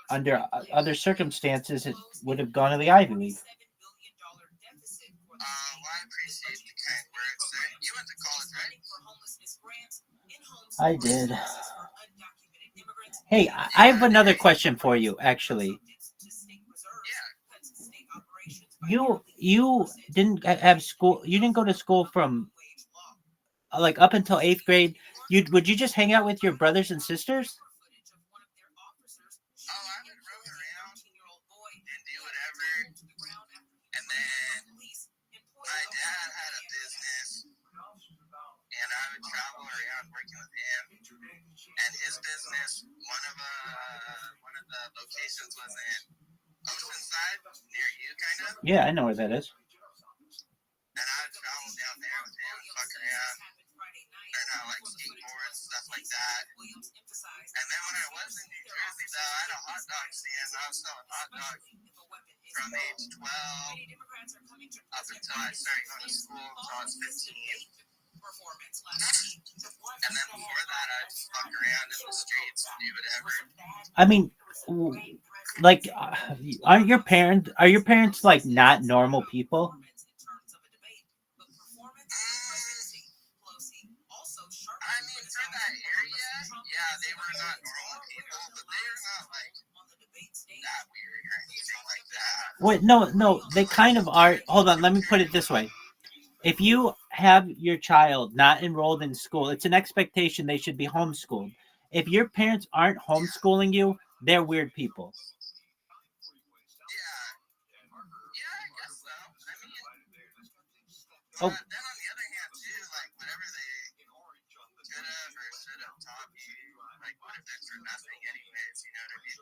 under other circumstances it would have gone to the Ivy League. Well, I appreciate the kind words, sir. You went to college, right? I did. Hey, I have another question for you, actually. You didn't have school. You didn't go to school from like up until 8th grade. Would you just hang out with your brothers and sisters? Oh, I would roam around and do whatever. And then working with him, and his business, one of the locations was in Oceanside, near you, kind of. Yeah, I know where that is. And I would travel down there with him and fuck around, learn how to like skateboard and stuff like that. And then when I was in New Jersey, though, I had a hot dog stand. I was selling hot dogs from age 12 up until I started going to school until I was 15. And then before that, I'd just fuck around in the streets and do whatever. I mean, like, are your parents like not normal people? I mean, for that area, yeah, they were not normal people, but they were not like that weird or anything like that. Wait, no, they kind of are. Hold on, let me put it this way. If you have your child not enrolled in school, it's an expectation they should be homeschooled. If your parents aren't homeschooling you, they're weird people. Yeah, I guess so. I mean, Oh. Then on the other hand, too, like, whatever they could have or should have taught me, like, what if it's for nothing anyways, you know what I mean?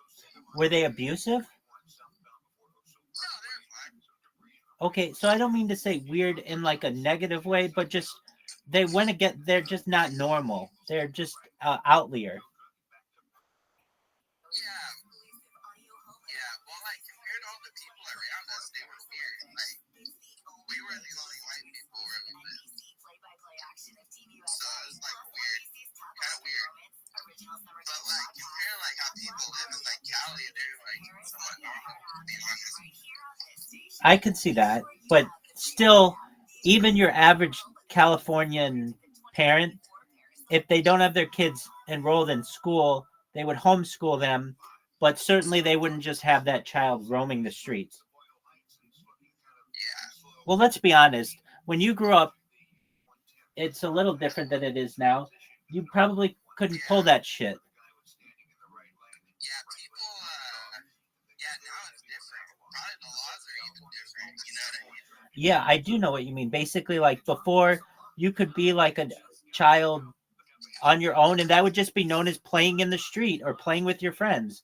Were they abusive? No, they're fine. Okay, so I don't mean to say weird in like a negative way, but just they're just not normal. They're just outlier. Yeah, well, like, compared to all the people around us, they were weird. Like, we were the only white people where we lived. So it was, like, weird. Kind of weird. But, like, compare, like, how people live in, like, Cali, they're, like, somewhat normal, to be honest. I could see that, but still, even your average Californian parent, if they don't have their kids enrolled in school, they would homeschool them, but certainly they wouldn't just have that child roaming the streets. Well, let's be honest. When you grew up, it's a little different than it is now. You probably couldn't pull that shit. Yeah, people, now it's different. Probably the laws are even different, you know what I mean? Yeah, I do know what you mean. Basically, like before, you could be like a child on your own, and that would just be known as playing in the street or playing with your friends.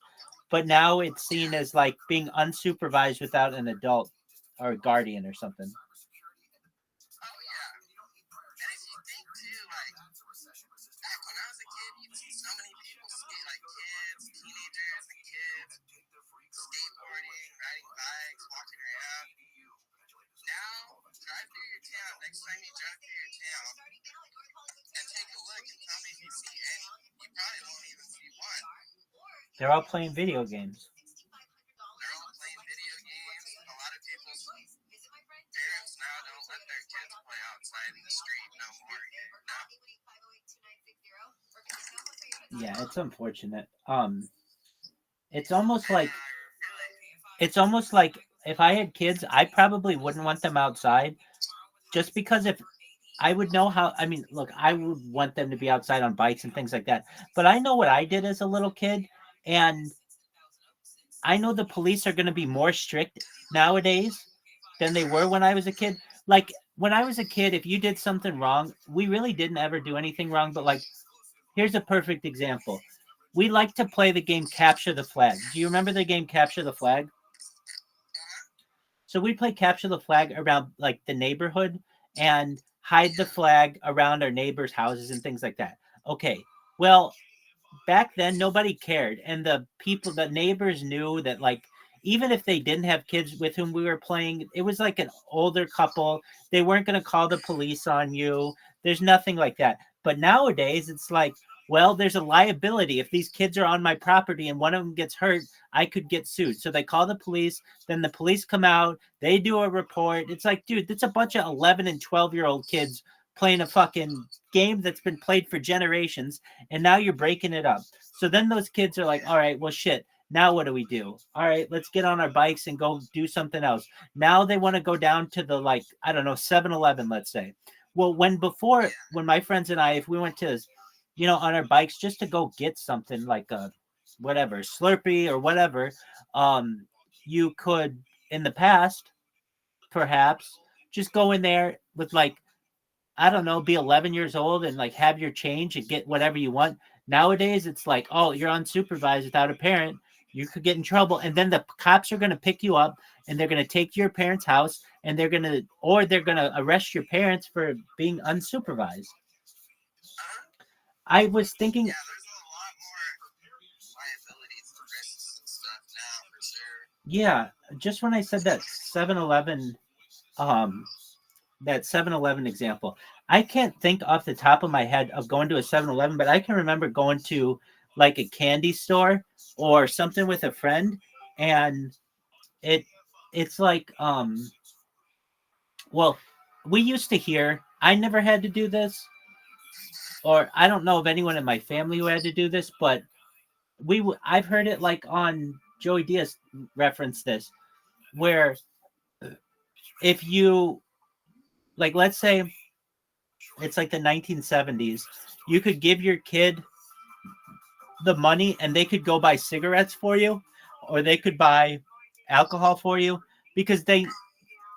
But now it's seen as like being unsupervised without an adult or a guardian or something. Oh, yeah. And if you think, too, like, back when I was a kid, you'd see so many people skate, like kids, teenagers and kids, skateboarding, riding bikes, walking around. Now, drive through your town, next time you drive through your town, and take a look and tell me if you see any. You probably won't even see one. They're all playing video games. They're all playing video games. A lot of people's parents now don't let their kids play outside in the street no more. No. Yeah, it's unfortunate. It's almost like if I had kids, I probably wouldn't want them outside, just because if I would know how. I mean, look, I would want them to be outside on bikes and things like that. But I know what I did as a little kid, and I know the police are going to be more strict nowadays than they were when I was a kid. Like when I was a kid, if you did something wrong, we really didn't ever do anything wrong. But like, here's a perfect example. We like to play the game Capture the Flag. Do you remember the game Capture the Flag? So we play Capture the Flag around like the neighborhood and hide the flag around our neighbors' houses and things like that. Okay, well, back then nobody cared, and the neighbors knew that, like, even if they didn't have kids with whom we were playing, it was like an older couple. They weren't going to call the police on you. There's nothing like that. But nowadays it's like, well, there's a liability. If these kids are on my property and one of them gets hurt, I could get sued. So they call the police. Then the police come out. They do a report. It's like, dude, it's a bunch of 11 and 12-year-old kids playing a fucking game that's been played for generations, and now you're breaking it up. So then those kids are like, all right, well, shit. Now what do we do? All right, let's get on our bikes and go do something else. Now they want to go down to the, like, I don't know, 7-Eleven, let's say. Well, when my friends and I, if we went to, on our bikes just to go get something like a whatever, Slurpee or whatever, you could, in the past, perhaps, just go in there with like I don't know, be 11 years old and like have your change and get whatever you want. Nowadays, it's like, oh, you're unsupervised without a parent. You could get in trouble. And then the cops are going to pick you up and they're going to take you to your parents' house and they're going to arrest your parents for being unsupervised. I was thinking. Yeah, there's a lot more liabilities and risks and stuff now for sure. Yeah, just when I said that 7-Eleven, that 7-Eleven example, I can't think off the top of my head of going to a 7-Eleven, but I can remember going to like a candy store or something with a friend, and it's like well, we used to hear, I never had to do this, or I don't know of anyone in my family who had to do this, but I've heard it like on Joey Diaz reference this, where if you, like, let's say it's like the 1970s, you could give your kid the money and they could go buy cigarettes for you, or they could buy alcohol for you, because they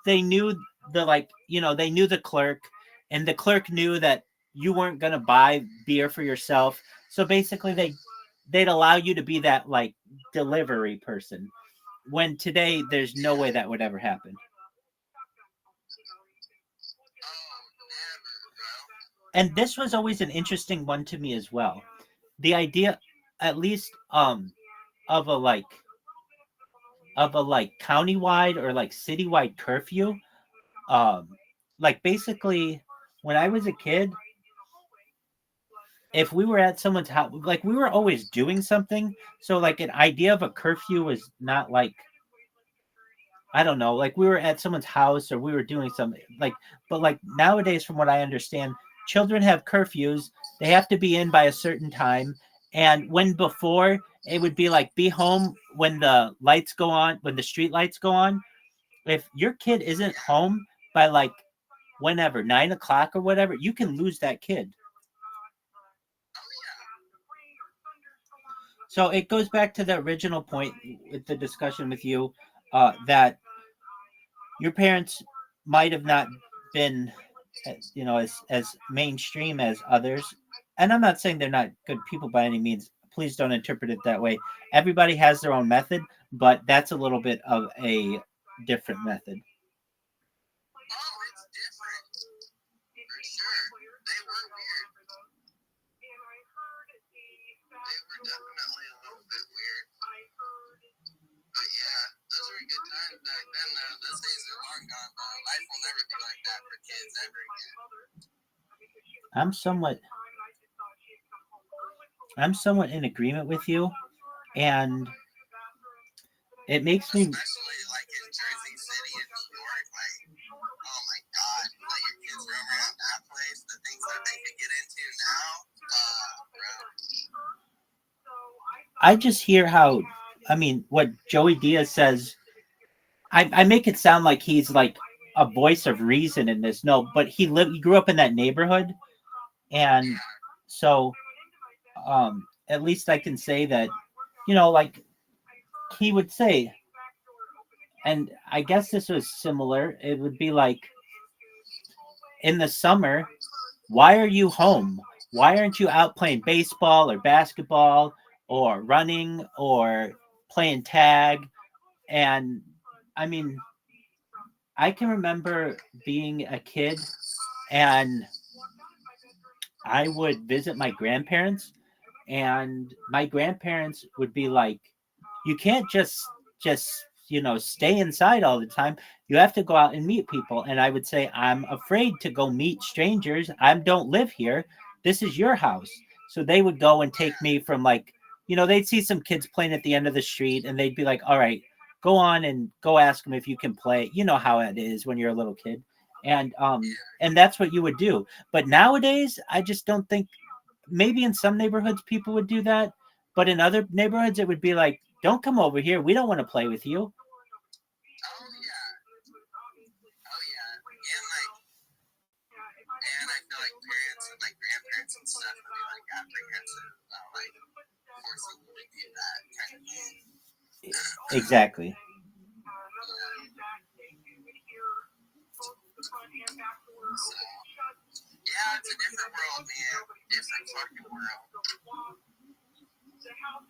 knew the, like, they knew the clerk, and the clerk knew that you weren't going to buy beer for yourself. So basically they'd allow you to be that like delivery person, when today there's no way that would ever happen. And this was always an interesting one to me as well. The idea, at least, of a countywide or like citywide curfew. Like basically, when I was a kid, if we were at someone's house, like we were always doing something. So like an idea of a curfew was not like, I don't know, like we were at someone's house or we were doing something like, but like nowadays, from what I understand, children have curfews. They have to be in by a certain time. And when before it would be like, be home when the lights go on, when the street lights go on. If your kid isn't home by like whenever, 9 o'clock or whatever, you can lose that kid. So it goes back to the original point with the discussion with you, that your parents might have not been, as mainstream as others. And I'm not saying they're not good people by any means. Please don't interpret it that way. Everybody has their own method, but that's a little bit of a different method. Oh, it's different. For sure. They were weird. They were definitely a little bit weird. But yeah, those were good times back then, though. Those days are long gone, though. Life will never be like that for kids ever again. I'm somewhat in agreement with you, and it makes me, especially like in Jersey City and New York, like, oh my god, let your kids roam around that place, the things that they could get into now, bro. I just hear how, what Joey Diaz says, I make it sound like he's like a voice of reason in this. No, but he grew up in that neighborhood, and so at least I can say that, like he would say, and I guess this was similar. It would be like, in the summer, why are you home? Why aren't you out playing baseball or basketball or running or playing tag? And I can remember being a kid and I would visit my grandparents, and my grandparents would be like, you can't just stay inside all the time. You have to go out and meet people. And I would say, I'm afraid to go meet strangers. I don't live here. This is your house. So they would go and take me from, like, they'd see some kids playing at the end of the street and they'd be like, all right, go on and go ask them if you can play. You know how it is when you're a little kid. And that's what you would do. But nowadays, I just don't think, maybe in some neighborhoods people would do that, but in other neighborhoods it would be like, don't come over here. We don't want to play with you. Oh yeah. And I feel like parents and like grandparents and stuff would be like apprehensive about like forcing you to do that kind of thing. Exactly. Yeah, it's a different world, man. Different fucking world.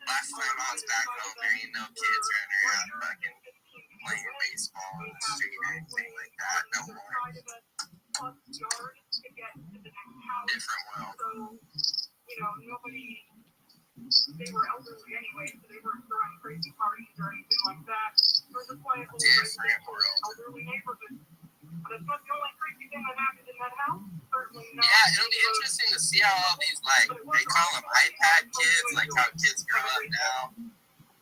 Last time I was back home, there ain't no kids running around fucking playing baseball in the street or anything like that. No more. Different world. They were elderly anyway, so they weren't throwing crazy parties or anything like that. It was a quiet little Different world. elderly neighborhood. But it's not the only crazy thing that happened in that house. Certainly not. Yeah, it'll be interesting to see how all these, like, they call them iPad kids, like how kids grow up now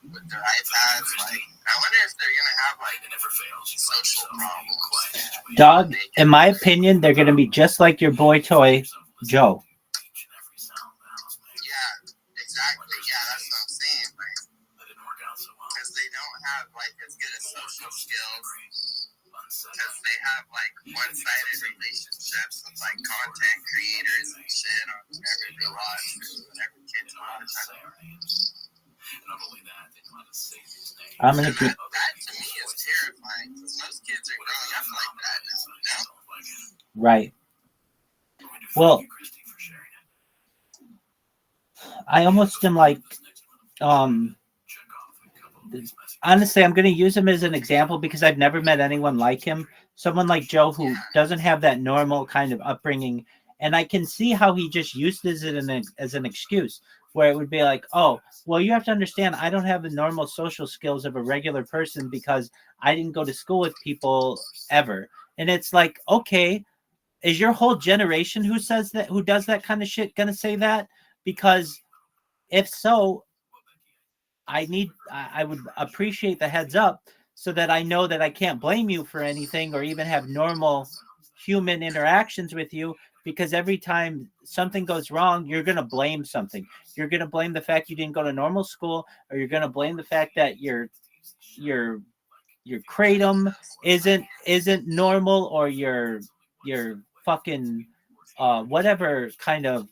with their iPads. Like, I wonder if they're gonna have like social problems. Dog, in my opinion, they're gonna be just like your boy toy, Joe. Exactly. Yeah, that's what I'm saying. Like, because they don't have like as good as social skills. Because they have like one-sided relationships with like content creators and shit on whatever they watch, whatever kids watch. I'm gonna that to me is terrifying. Because most kids are growing up like that now. Right. Well, I almost am like, honestly, I'm going to use him as an example because I've never met anyone like him. Someone like Joe who doesn't have that normal kind of upbringing. And I can see how he just used it as an excuse where it would be like, oh, well, you have to understand, I don't have the normal social skills of a regular person because I didn't go to school with people ever. And it's like, okay, is your whole generation who does that kind of shit going to say that? Because if so, I would appreciate the heads up so that I know that I can't blame you for anything or even have normal human interactions with you, because every time something goes wrong, you're going to blame something. You're going to blame the fact you didn't go to normal school, or you're going to blame the fact that your kratom isn't normal, or your fucking whatever kind of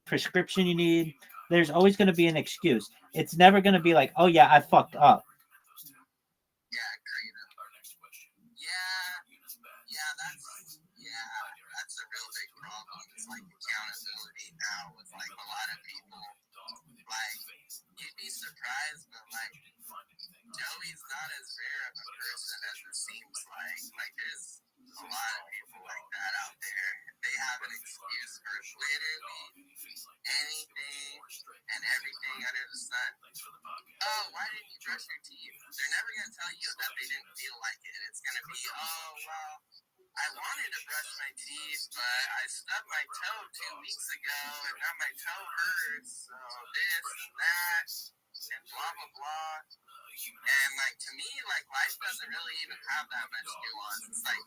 prescription you need. There's always going to be an excuse. It's never going to be like, oh yeah, I fucked up. That's a real big problem. It's like accountability now with like a lot of people. Like, you'd be surprised, but like Joey's not as rare of a person as it seems like. Like, there's a lot of people like that out there. They have an excuse for literally anything and everything under the sun. Oh, why didn't you brush your teeth? They're never going to tell you that they didn't feel like it. It's going to be, oh, well, I wanted to brush my teeth, but I stubbed my toe 2 weeks ago, and now my toe hurts, so this and that, and blah, blah, blah. And, like, to me, like, life doesn't really even have that much nuance. It's like,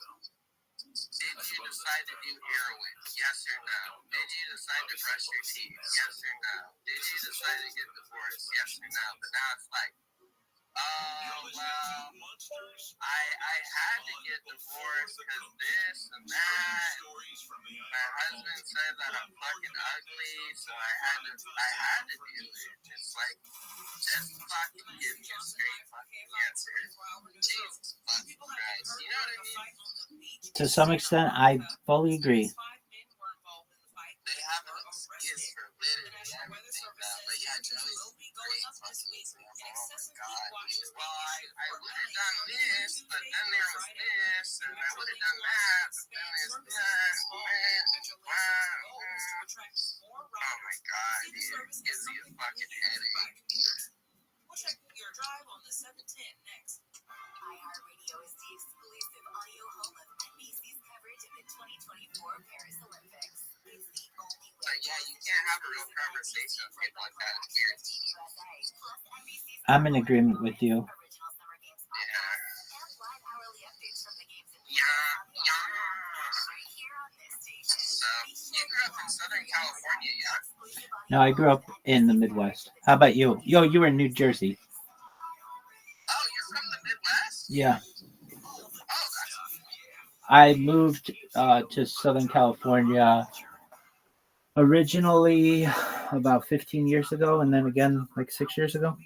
did you decide to do heroin? Yes or no? Did you decide to brush your teeth? Yes or no? Did you decide to get divorced? Yes or no? But now it's like, oh, well, I had to get divorced because this and that. My husband said that I'm fucking ugly, so I had to do it. It's like, just fucking give me a straight fucking answer. Jesus fucking Christ. You know what I mean? To some extent, I fully agree. They have an excuse for literally everything now. But yeah, Joey's a great fucking example. Oh my God. Well, I would have done this, but then there was this, and I would have done that, but then there's that. Oh my God, dude. It gives you a fucking headache. We'll check your drive on the 710 next. iHeartRadio is the exclusive audio home of NBC's coverage of the 2024 Paris Olympics. It's the only way. But yeah, you can't have a real conversation with people like that. It's weird. I'm in agreement with you. So, you grew up in Southern California, yeah? No, I grew up in the Midwest. How about you? Yo, you were in New Jersey. Oh, you're from the Midwest? Yeah. Oh, that's... I moved to Southern California originally about 15 years ago, and then again like 6 years ago.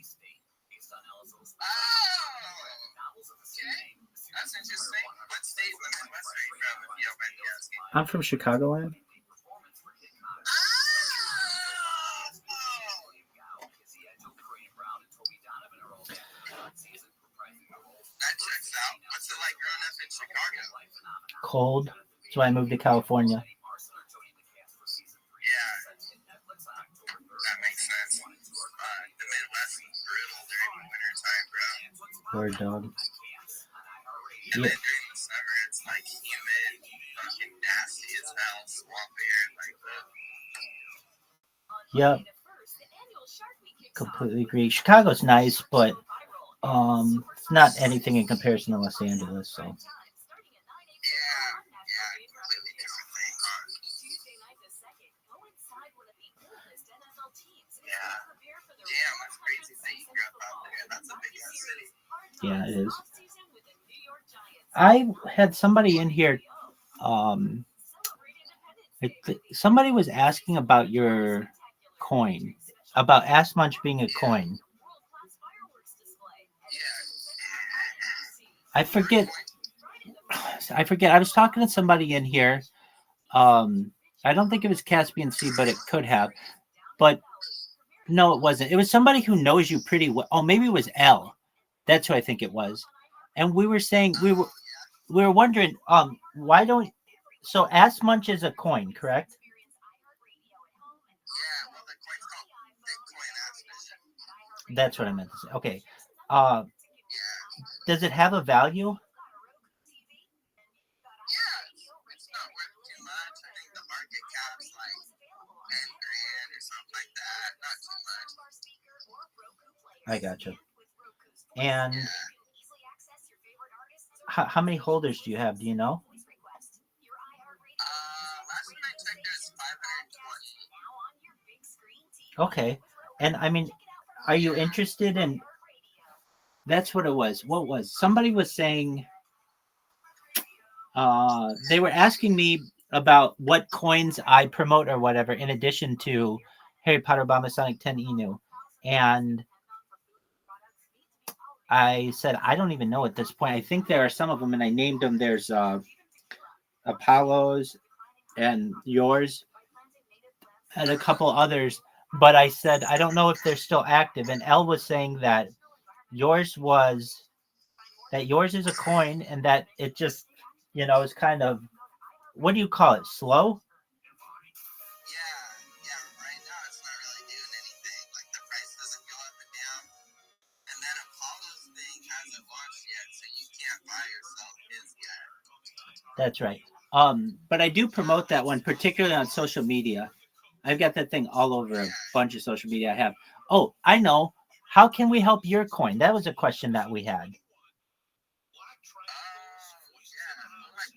That's interesting. What state in the Midwest are you from, if you don't mind me asking? I'm from Chicagoland. Chicago. Cold. So I moved to California. Yeah, that makes sense. The Midwest is brutal during the winter time, bro. Word dog. And Yeah. then during the summer, it's like humid, fucking nasty as hell, swamp air, like that. Yep. Completely agree. Chicago's nice, but it's not anything in comparison to Los Angeles. So. Yeah, completely different thing, huh? Yeah. Damn, that's crazy that you grew up out there. That's a big ass city. Yeah, it is. I had somebody in here. Somebody was asking about your coin, about Ass Munch being a coin. I forget. I was talking to somebody in here. I don't think it was Caspian Sea, but it could have. But no, it wasn't. It was somebody who knows you pretty well. Oh, maybe it was L. That's who I think it was. And we were saying we were wondering why don't. So Ass Munch is a coin, correct? Yeah, well, the coin's called Bitcoin Ass Munch. That's what I meant to say. Okay. Yeah. Does it have a value? Yeah, it's not worth too much. I think the market cap's like 10 grand or something like that. Not too much. I gotcha. And Yeah. how many holders do you have? Do you know? Last time I checked, there's 520. Okay. And I mean, are you interested in? That's what it was. What was? Somebody was saying. They were asking me about what coins I promote or whatever, in addition to Harry Potter Bomba Sonic 10 Inu, and I said I don't even know at this point. I think there are some of them, and I named them. There's Apollo's and yours, and a couple others. But I said I don't know if they're still active. And Elle was saying that yours is a coin, and that it just is kind of, what do you call it? Slow? Yeah, right now it's not really doing anything. Like the price doesn't go up and down. And then Apollo's thing hasn't launched yet, so you can't buy yourself his yet. That's right. But I do promote that one, particularly on social media. I've got that thing all over a bunch of social media I have. Oh, I know. How can we help your coin? That was a question that we had. Like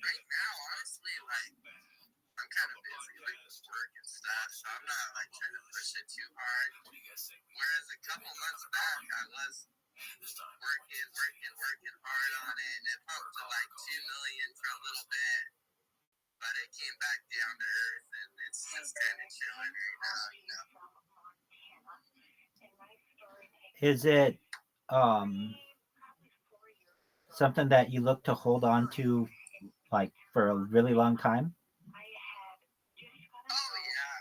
right now, honestly, like I'm kind of busy like with work and stuff, so I'm not like trying to push it too hard. Whereas a couple months back, I was working hard on it, and it pumped to like 2 million for a little bit, but it came back down to earth, and it's just kind of chilling right now, Is it something that you look to hold on to like for a really long time? Oh yeah.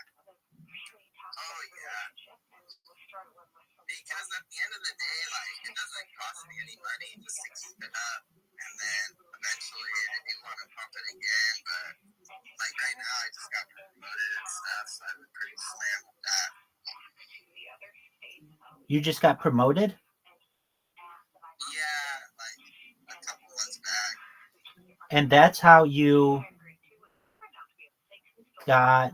Because at the end of the day, like it doesn't cost me any money just to keep it up, and then eventually I do want to pump it again. But like right now, I just got promoted and stuff, so I've been pretty slammed with that. You just got promoted? Yeah, like a couple months back. And that's how you got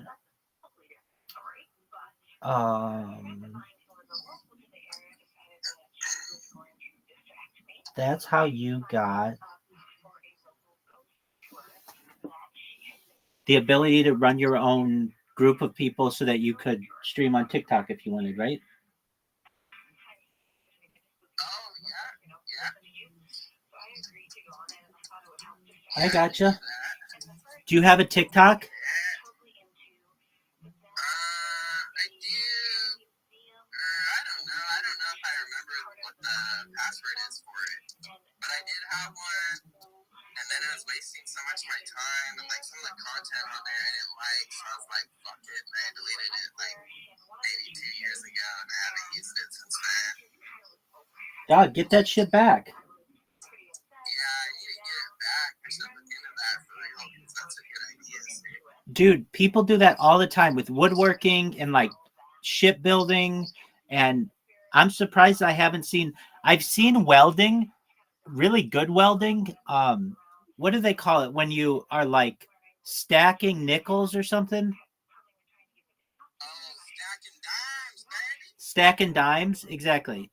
the ability to run your own group of people so that you could stream on TikTok if you wanted, right? Oh yeah. I gotcha. Do you have a TikTok? I do. I don't know. I don't know if I remember what the password is for it, but I did have one, and then it was wasting so much of my time, and like some of the content on there I didn't like, so I was like, fuck it, and I deleted it like maybe 2 years ago, and I haven't used it since then. Dog, get that shit back. Yeah, I need to get it back. There's Dude, people do that all the time with woodworking and like shipbuilding, and I'm surprised I haven't seen. I've seen welding, really good welding. What do they call it when you are like stacking nickels or something? Stacking dimes, exactly.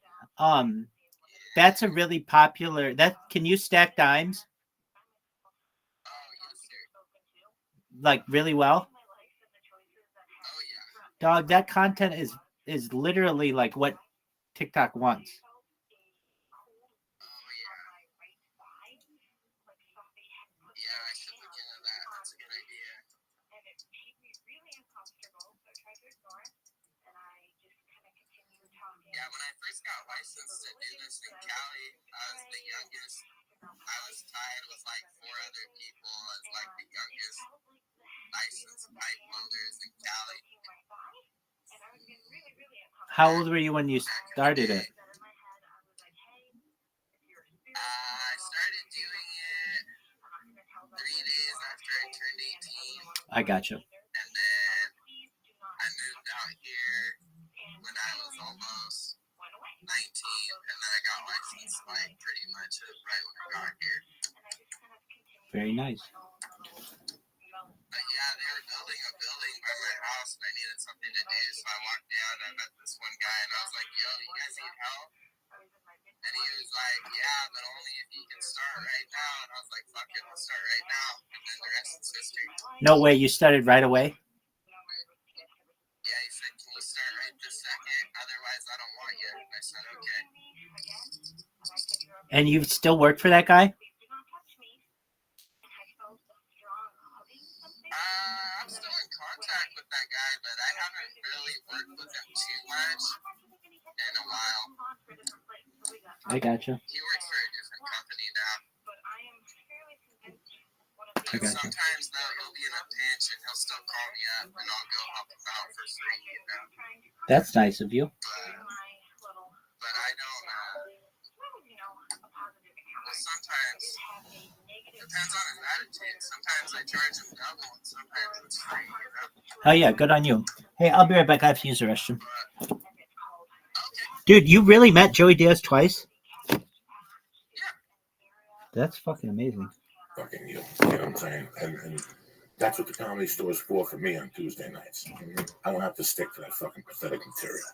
That's a really popular. That can you stack dimes like really well? Dog, that content is literally like what TikTok wants. Yeah, when I first got licensed to do this in Cali, I was the youngest. I was tied with like 4 other people as like the youngest licensed pipe welders in Cali. How old were you when you started it? I started doing it 3 days after I turned 18. I gotcha. And then I moved out here when I was almost 19, and then I got licensed like pretty much right when I got here. Very nice. But yeah, they were building a building by my house, and I needed something to do, so I walked down, and I met this one guy, and I was like, yo, you guys need help? And he was like, yeah, but only if you can start right now. And I was like, fuck it, I'll start right now. And then the rest is history. No way, you started right away? Yeah, he said, can you start right this second? Otherwise, I don't want you. And I said, okay. And you still work for that guy? I'm still in contact with that guy, but I haven't really worked with him too much in a while. I gotcha. He works for a different company now. I gotcha. Sometimes though, he'll be in a pinch and he'll still call me up, and I'll go help him out for free, you know. That's nice of you. But I don't. Well, sometimes depends on his attitude. Sometimes I charge him double, and sometimes it's free, you know. Oh yeah, good on you. Hey, I'll be right back. I have to use the restroom. Dude, you really met Joey Diaz twice? That's fucking amazing. Fucking you know what I'm saying? And that's what the Comedy Store is for me on Tuesday nights. I don't have to stick to that fucking pathetic material.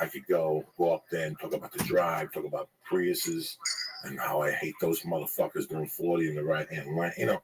I could go up there and talk about the drive, talk about Priuses, and how I hate those motherfuckers doing 40 in the right hand lane. You know,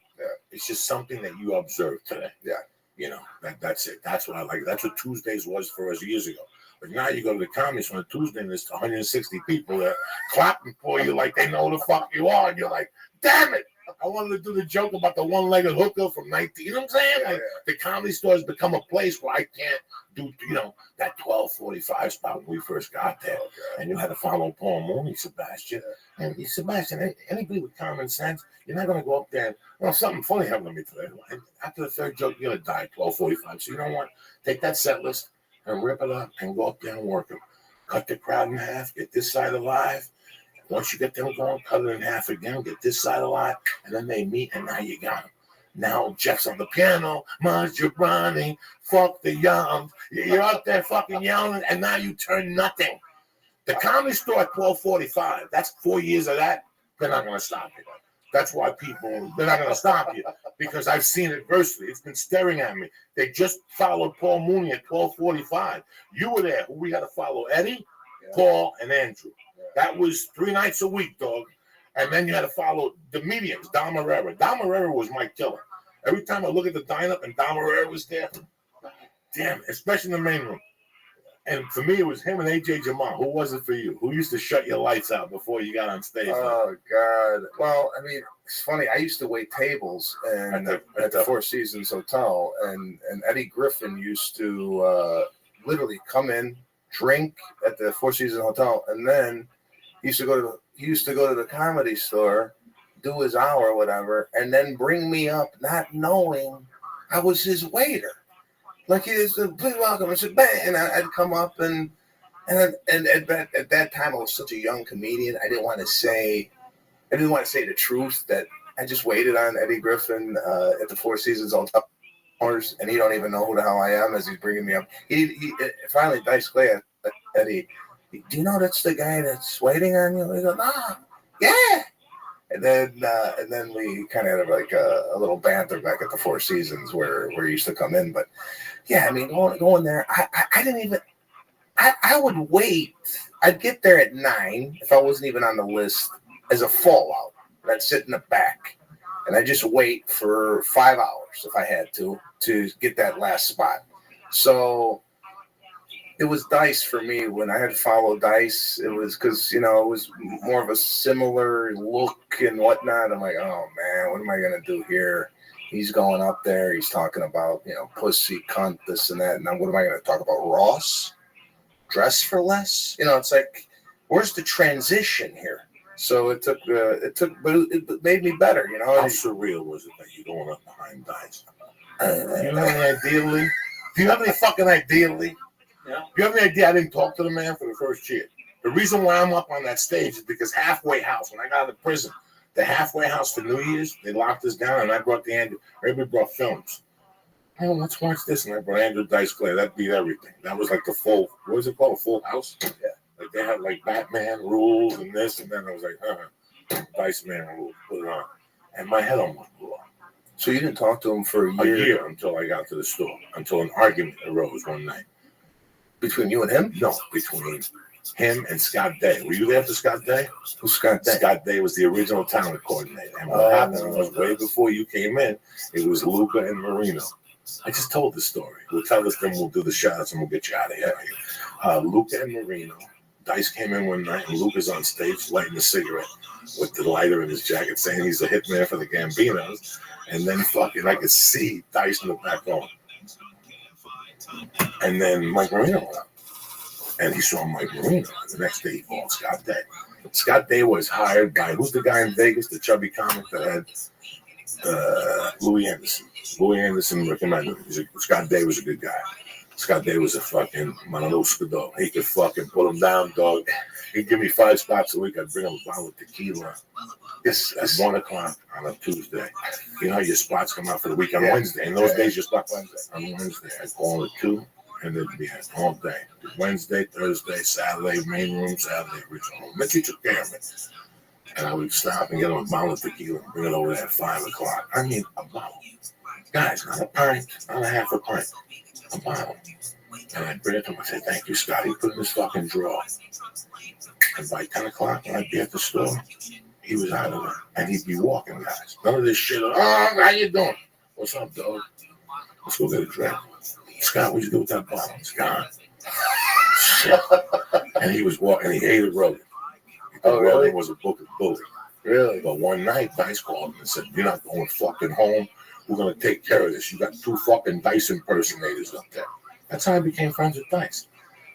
it's just something that you observe today. Yeah. You know, that's it. That's what I like. That's what Tuesdays was for us years ago. But now you go to the Comedy Store on Tuesday and there's 160 people that clapping for you like they know the fuck you are. And you're like, damn it. I wanted to do the joke about the one-legged hooker from 19. You know what I'm saying? Like, the Comedy Store has become a place where I can't do, you know, that 12:45 spot when we first got there. And you had to follow Paul Mooney, Sebastian. And Sebastian, anybody with common sense, you're not going to go up there and, well, something funny happened to me today. After the third joke, you're going to die 12:45. So you know what? Take that set list and rip it up and go up there and work them. Cut the crowd in half, get this side alive. Once you get them going, cut it in half again, get this side alive, and then they meet, and now you got them. Now Jeff's on the piano, Maserati, fuck the young. You're out there fucking yelling, and now you turn nothing. The Comedy Store at 12:45, that's 4 years of that, they're not going to stop you. That's why people, they're not going to stop you, because I've seen adversity. It's been staring at me. They just followed Paul Mooney at 12:45. You were there. Who we had to follow? Eddie, Paul, and Andrew. That was 3 nights a week, dog. And then you had to follow the mediums, Dom Herrera. Dom Herrera was my killer. Every time I look at the lineup and Dom Herrera was there, damn, especially in the main room. And for me, it was him and AJ Jamal. Who was it for you? Who used to shut your lights out before you got on stage? Oh, God. Well, I mean, it's funny. I used to wait tables at the Four Seasons Hotel, and Eddie Griffin used to literally come in, drink at the Four Seasons Hotel, and then he used to go to the Comedy Store, do his hour or whatever, and then bring me up, not knowing I was his waiter. Like, he is, please welcome. I said, bang, and I'd come up, and at that time I was such a young comedian. I didn't want to say the truth, that I just waited on Eddie Griffin at the Four Seasons Hotel. and he don't even know who the hell I am as he's bringing me up. He finally Dice Clay Eddie. Do you know that's the guy that's waiting on you? He goes, nah, yeah. And then we kind of had like a little banter back at the Four Seasons where he used to come in. But yeah, I mean, going there, I didn't even. I would wait. I'd get there at 9 if I wasn't even on the list as a fallout. And I'd sit in the back, and I'd just wait for 5 hours if I had to get that last spot. So it was Dice for me. When I had to follow Dice, it was because, it was more of a similar look and whatnot. I'm like, oh, man, what am I going to do here? He's going up there. He's talking about, pussy, cunt, this and that. And then what am I going to talk about? Ross? Dress for less? It's like, where's the transition here? So it took, but it made me better, How surreal was it that you're going up behind Dice? Do you have any idea, Lee? Do you have any fucking idea, Lee? Yeah. Do you have any idea I didn't talk to the man for the first year? The reason why I'm up on that stage is because Halfway House, when I got out of prison, the Halfway House for New Year's, they locked us down, and I brought everybody brought films. Oh, let's watch this. And I brought Andrew Dice Clay. That beat everything. That was like the full, what was it called? A Full House? Yeah. Like they had like Batman rules and this, and then I was like, Dice Man rules. Put it on. And my head almost blew off. So you didn't talk to him for a year? A year until I got to the store, until an argument arose one night. Between you and him? No, between him and Scott Day. Were you there for Scott Day? Who's Scott Day? Scott Day was the original talent coordinator. And what happened was way before you came in, it was Luca and Marino. I just told the story. We'll tell us, then we'll do the shots and we'll get you out of here. Luca and Marino. Dice came in one night and Luca's on stage lighting a cigarette with the lighter in his jacket saying he's a hitman for the Gambinos. And then fucking I could see Dice in the back on. And then Mike Marino went up. And he saw Mike Marino. And the next day he called Scott Day. Scott Day was hired by, who's the guy in Vegas, the chubby comic that had Louis Anderson. Louis Anderson recommended him. Scott Day was a good guy. Scott Day was a fucking Manaluska dog. He could fucking put him down, dog. He'd give me 5 spots a week. I'd bring him a bottle of tequila. It's at 1 o'clock on a Tuesday. You know how your spots come out for the week on Wednesday. In those days, your spot Wednesday. On Wednesday, I'd call at 2, and it'd be all day. Wednesday, Thursday, Saturday, main room, Saturday, original room. Mickey took care of it. And I would stop and get him a bottle of tequila and bring it over there at 5 o'clock. I mean, a bottle. Guys, not a pint, not a half a pint. A bottle. And I'd bring it to him and say, thank you, Scott. He'd put it in his fucking drawer. And by 10 o'clock, when I'd be at the store, he was out of there. And he'd be walking, guys. None of this shit. Oh, how you doing? What's up, dog? Let's go get a drink. Scott, what'd you do with that bottle? It's gone. Shit. And he was walking. He hated Rogan. Rogan was a book of bully. Really? But one night, Dice called him and said, you're not going fucking home. We're going to take care of this. You got 2 fucking Dice impersonators up there. That's how I became friends with Dice.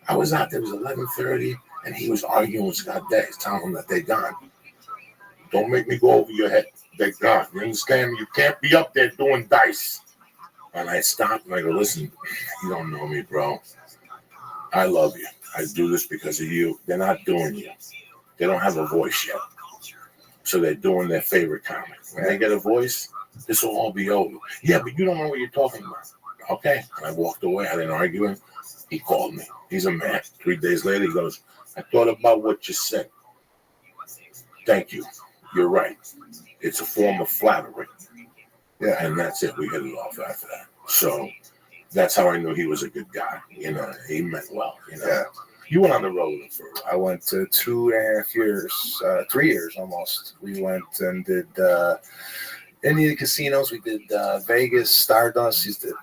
I was out there, it was 11:30, and he was arguing with Scott Day, telling him that they're gone. Don't make me go over your head. They're gone. You understand? You can't be up there doing Dice. And I stopped and I go, listen, you don't know me, bro. I love you. I do this because of you. They're not doing you. They don't have a voice yet. So they're doing their favorite comic. When they get a voice, this will all be over. Yeah, but you don't know what you're talking about. Okay. And I walked away. I didn't argue him. He called me. He's a man. 3 days later, he goes, I thought about what you said. Thank you. You're right. It's a form of flattery. Yeah. And that's it. We hit it off after that. So that's how I knew he was a good guy. You know, he meant well. You know. Yeah. You went on the road for a while. I went to 2.5 years, 3 years almost. We went and did any of the casinos. We did Vegas, Stardust. He's the,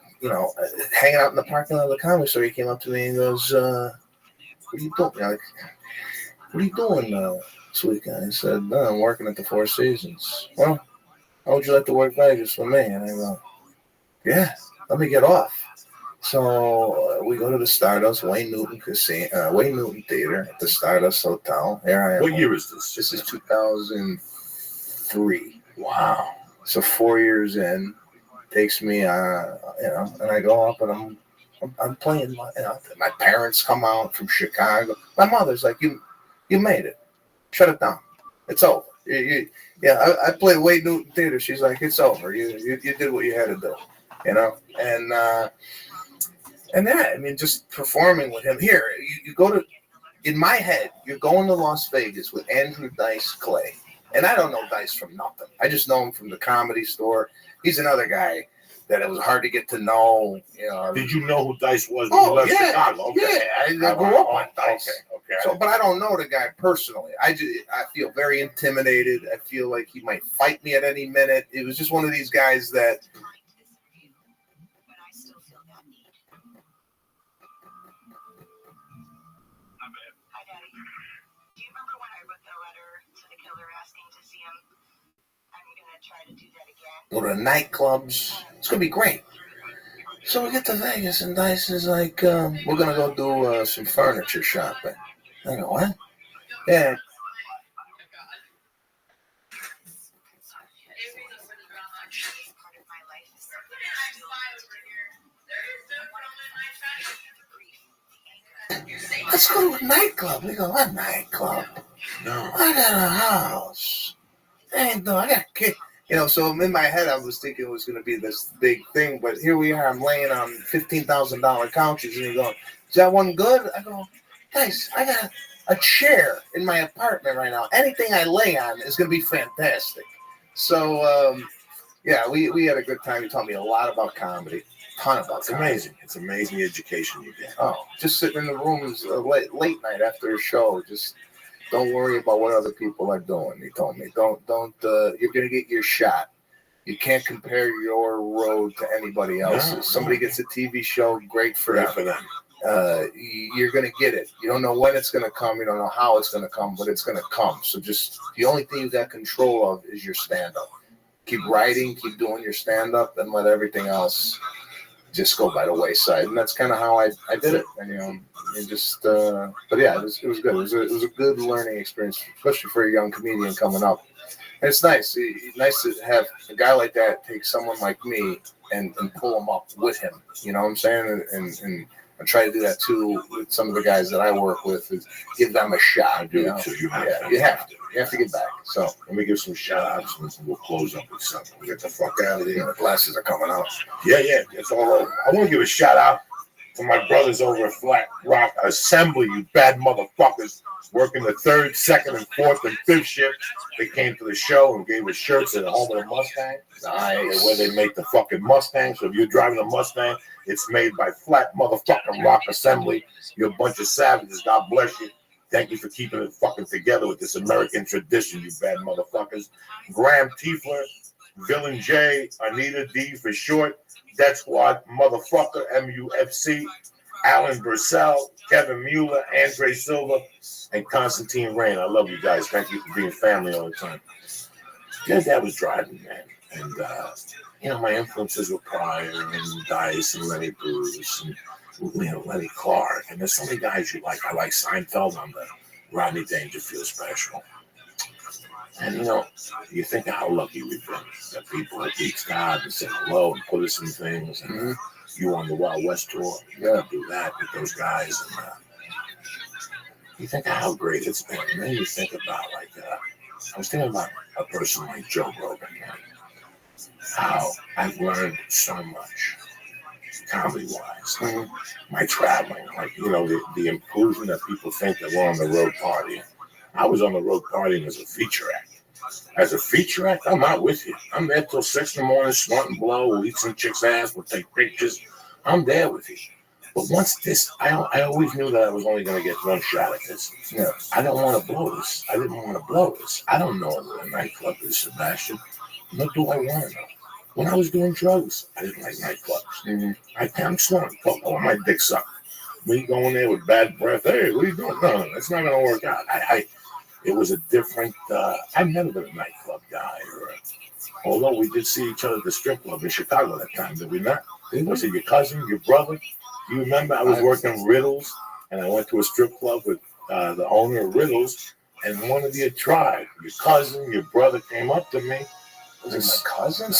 hanging out in the parking lot of the comedy store. He came up to me and goes, what are you doing? Like, what are you doing this weekend? I said, no, I'm working at the Four Seasons. Well, how would you like to work Vegas with me? And I go, yeah, let me get off. So we go to the Stardust Wayne Newton Theater at the Stardust Hotel. Here I am. What year is this? This is 2003. Wow. So 4 years in, takes me, and I go up and I'm playing. My parents come out from Chicago. My mother's like, you made it. Shut it down. It's over. I played Wayne Newton Theater. She's like, it's over. You did what you had to do. you know, and yeah, I mean, just performing with him here. You go to, in my head, you're going to Las Vegas with Andrew Dice Clay, and I don't know Dice from nothing. I just know him from the Comedy Store. He's another guy that it was hard to get to know. You know. Did you know who Dice was when you left Chicago? Okay. Yeah, I grew up on Dice. Okay. So, but I don't know the guy personally. I feel very intimidated. I feel like he might fight me at any minute. It was just one of these guys that. Go to nightclubs. It's gonna be great. So we get to Vegas, and Dice is like, "We're gonna go do some furniture shopping." I go, "What?" Yeah. Let's go to a nightclub. We go, "What nightclub? No. I got a house. I got a kid." You know, so in my head, I was thinking it was going to be this big thing, but here we are. I'm laying on $15,000 couches, and you're going, "Is that one good?" I go, "Guys, I got a chair in my apartment right now. Anything I lay on is going to be fantastic." So, yeah, we had a good time. He taught me a lot about comedy, ton about It's comedy. amazing. It's amazing the education you get. Oh, just sitting in the rooms late night after a show, just don't worry about what other people are doing. He told me, don't. You're gonna get your shot. You can't compare your road to anybody else's. No. Somebody gets a TV show, great for Great them. for them. You're gonna get it. You don't know when it's gonna come. You don't know how it's gonna come, but it's gonna come. So just the only thing you got control of is your stand-up. Keep writing, keep doing your stand-up, and let everything else just go by the wayside. And that's kind of how I did it. And it just but yeah, it was good. It was a good learning experience, especially for a young comedian coming up. And it's nice. It's nice to have a guy like that take someone like me and pull him up with him. You know what I'm saying? And I try to do that too with some of the guys that I work with, is give them a shot. I do You know? too. You have to. You have to get back. So let me give some shout outs and we'll close up with something. We'll get the fuck out of here. the glasses are coming out. Yeah, it's all over. I want to give a shout out to my brothers over at Flat Rock Assembly, you bad motherfuckers, working the 3rd, 2nd, and 4th, and 5th shift. They came to the show and gave us shirts at the home of the Mustang. Nice. Where they make the fucking Mustang. So if you're driving a Mustang, it's made by Flat motherfucking Rock Assembly. You're a bunch of savages. God bless you. Thank you for keeping it fucking together with this American tradition, you bad motherfuckers. Graham Tiefler, Villain J, Anita D for short, Death Squad motherfucker, MUFC, Alan Bursell, Kevin Mueller, Andre Silva, and Constantine Rain. I love you guys. Thank you for being family all the time. Your dad was driving, man. And, my influences were Pryor and Dice and Lenny Bruce and Lenny Clark, and there's so many guys you like. I like Seinfeld on the Rodney Dangerfield special. And you think of how lucky we've been that people have reached out and said hello and put us in things. And you on the Wild West tour, you gotta do that with those guys. And you think of how great it's been. And then you think about I was thinking about a person like Joe Rogan, how I've learned so much. Comedy-wise, my traveling, the improvement that people think that we're on the road partying. I was on the road partying as a feature act. As a feature act, I'm not with you. I'm there till 6 in the morning, snort and blow. We'll eat some chick's ass. We'll take pictures. I'm there with you. But once this, I always knew that I was only going to get one shot at this. I don't want to blow this. I didn't want to blow this. I don't know what a nightclub is, Sebastian. What do I want to know? When I was doing drugs, I didn't like nightclubs. I'm snorting coke. I want my dick sucked. Me going there with bad breath. Hey, what are you doing? No, that's not going to work out. It was a different. I've never been a nightclub guy. Although we did see each other at the strip club in Chicago that time, did we not? Was it your cousin, your brother? You remember? I was working Riddles, and I went to a strip club with the owner of Riddles, and one of you tried. Your cousin, your brother came up to me. Was it my cousin?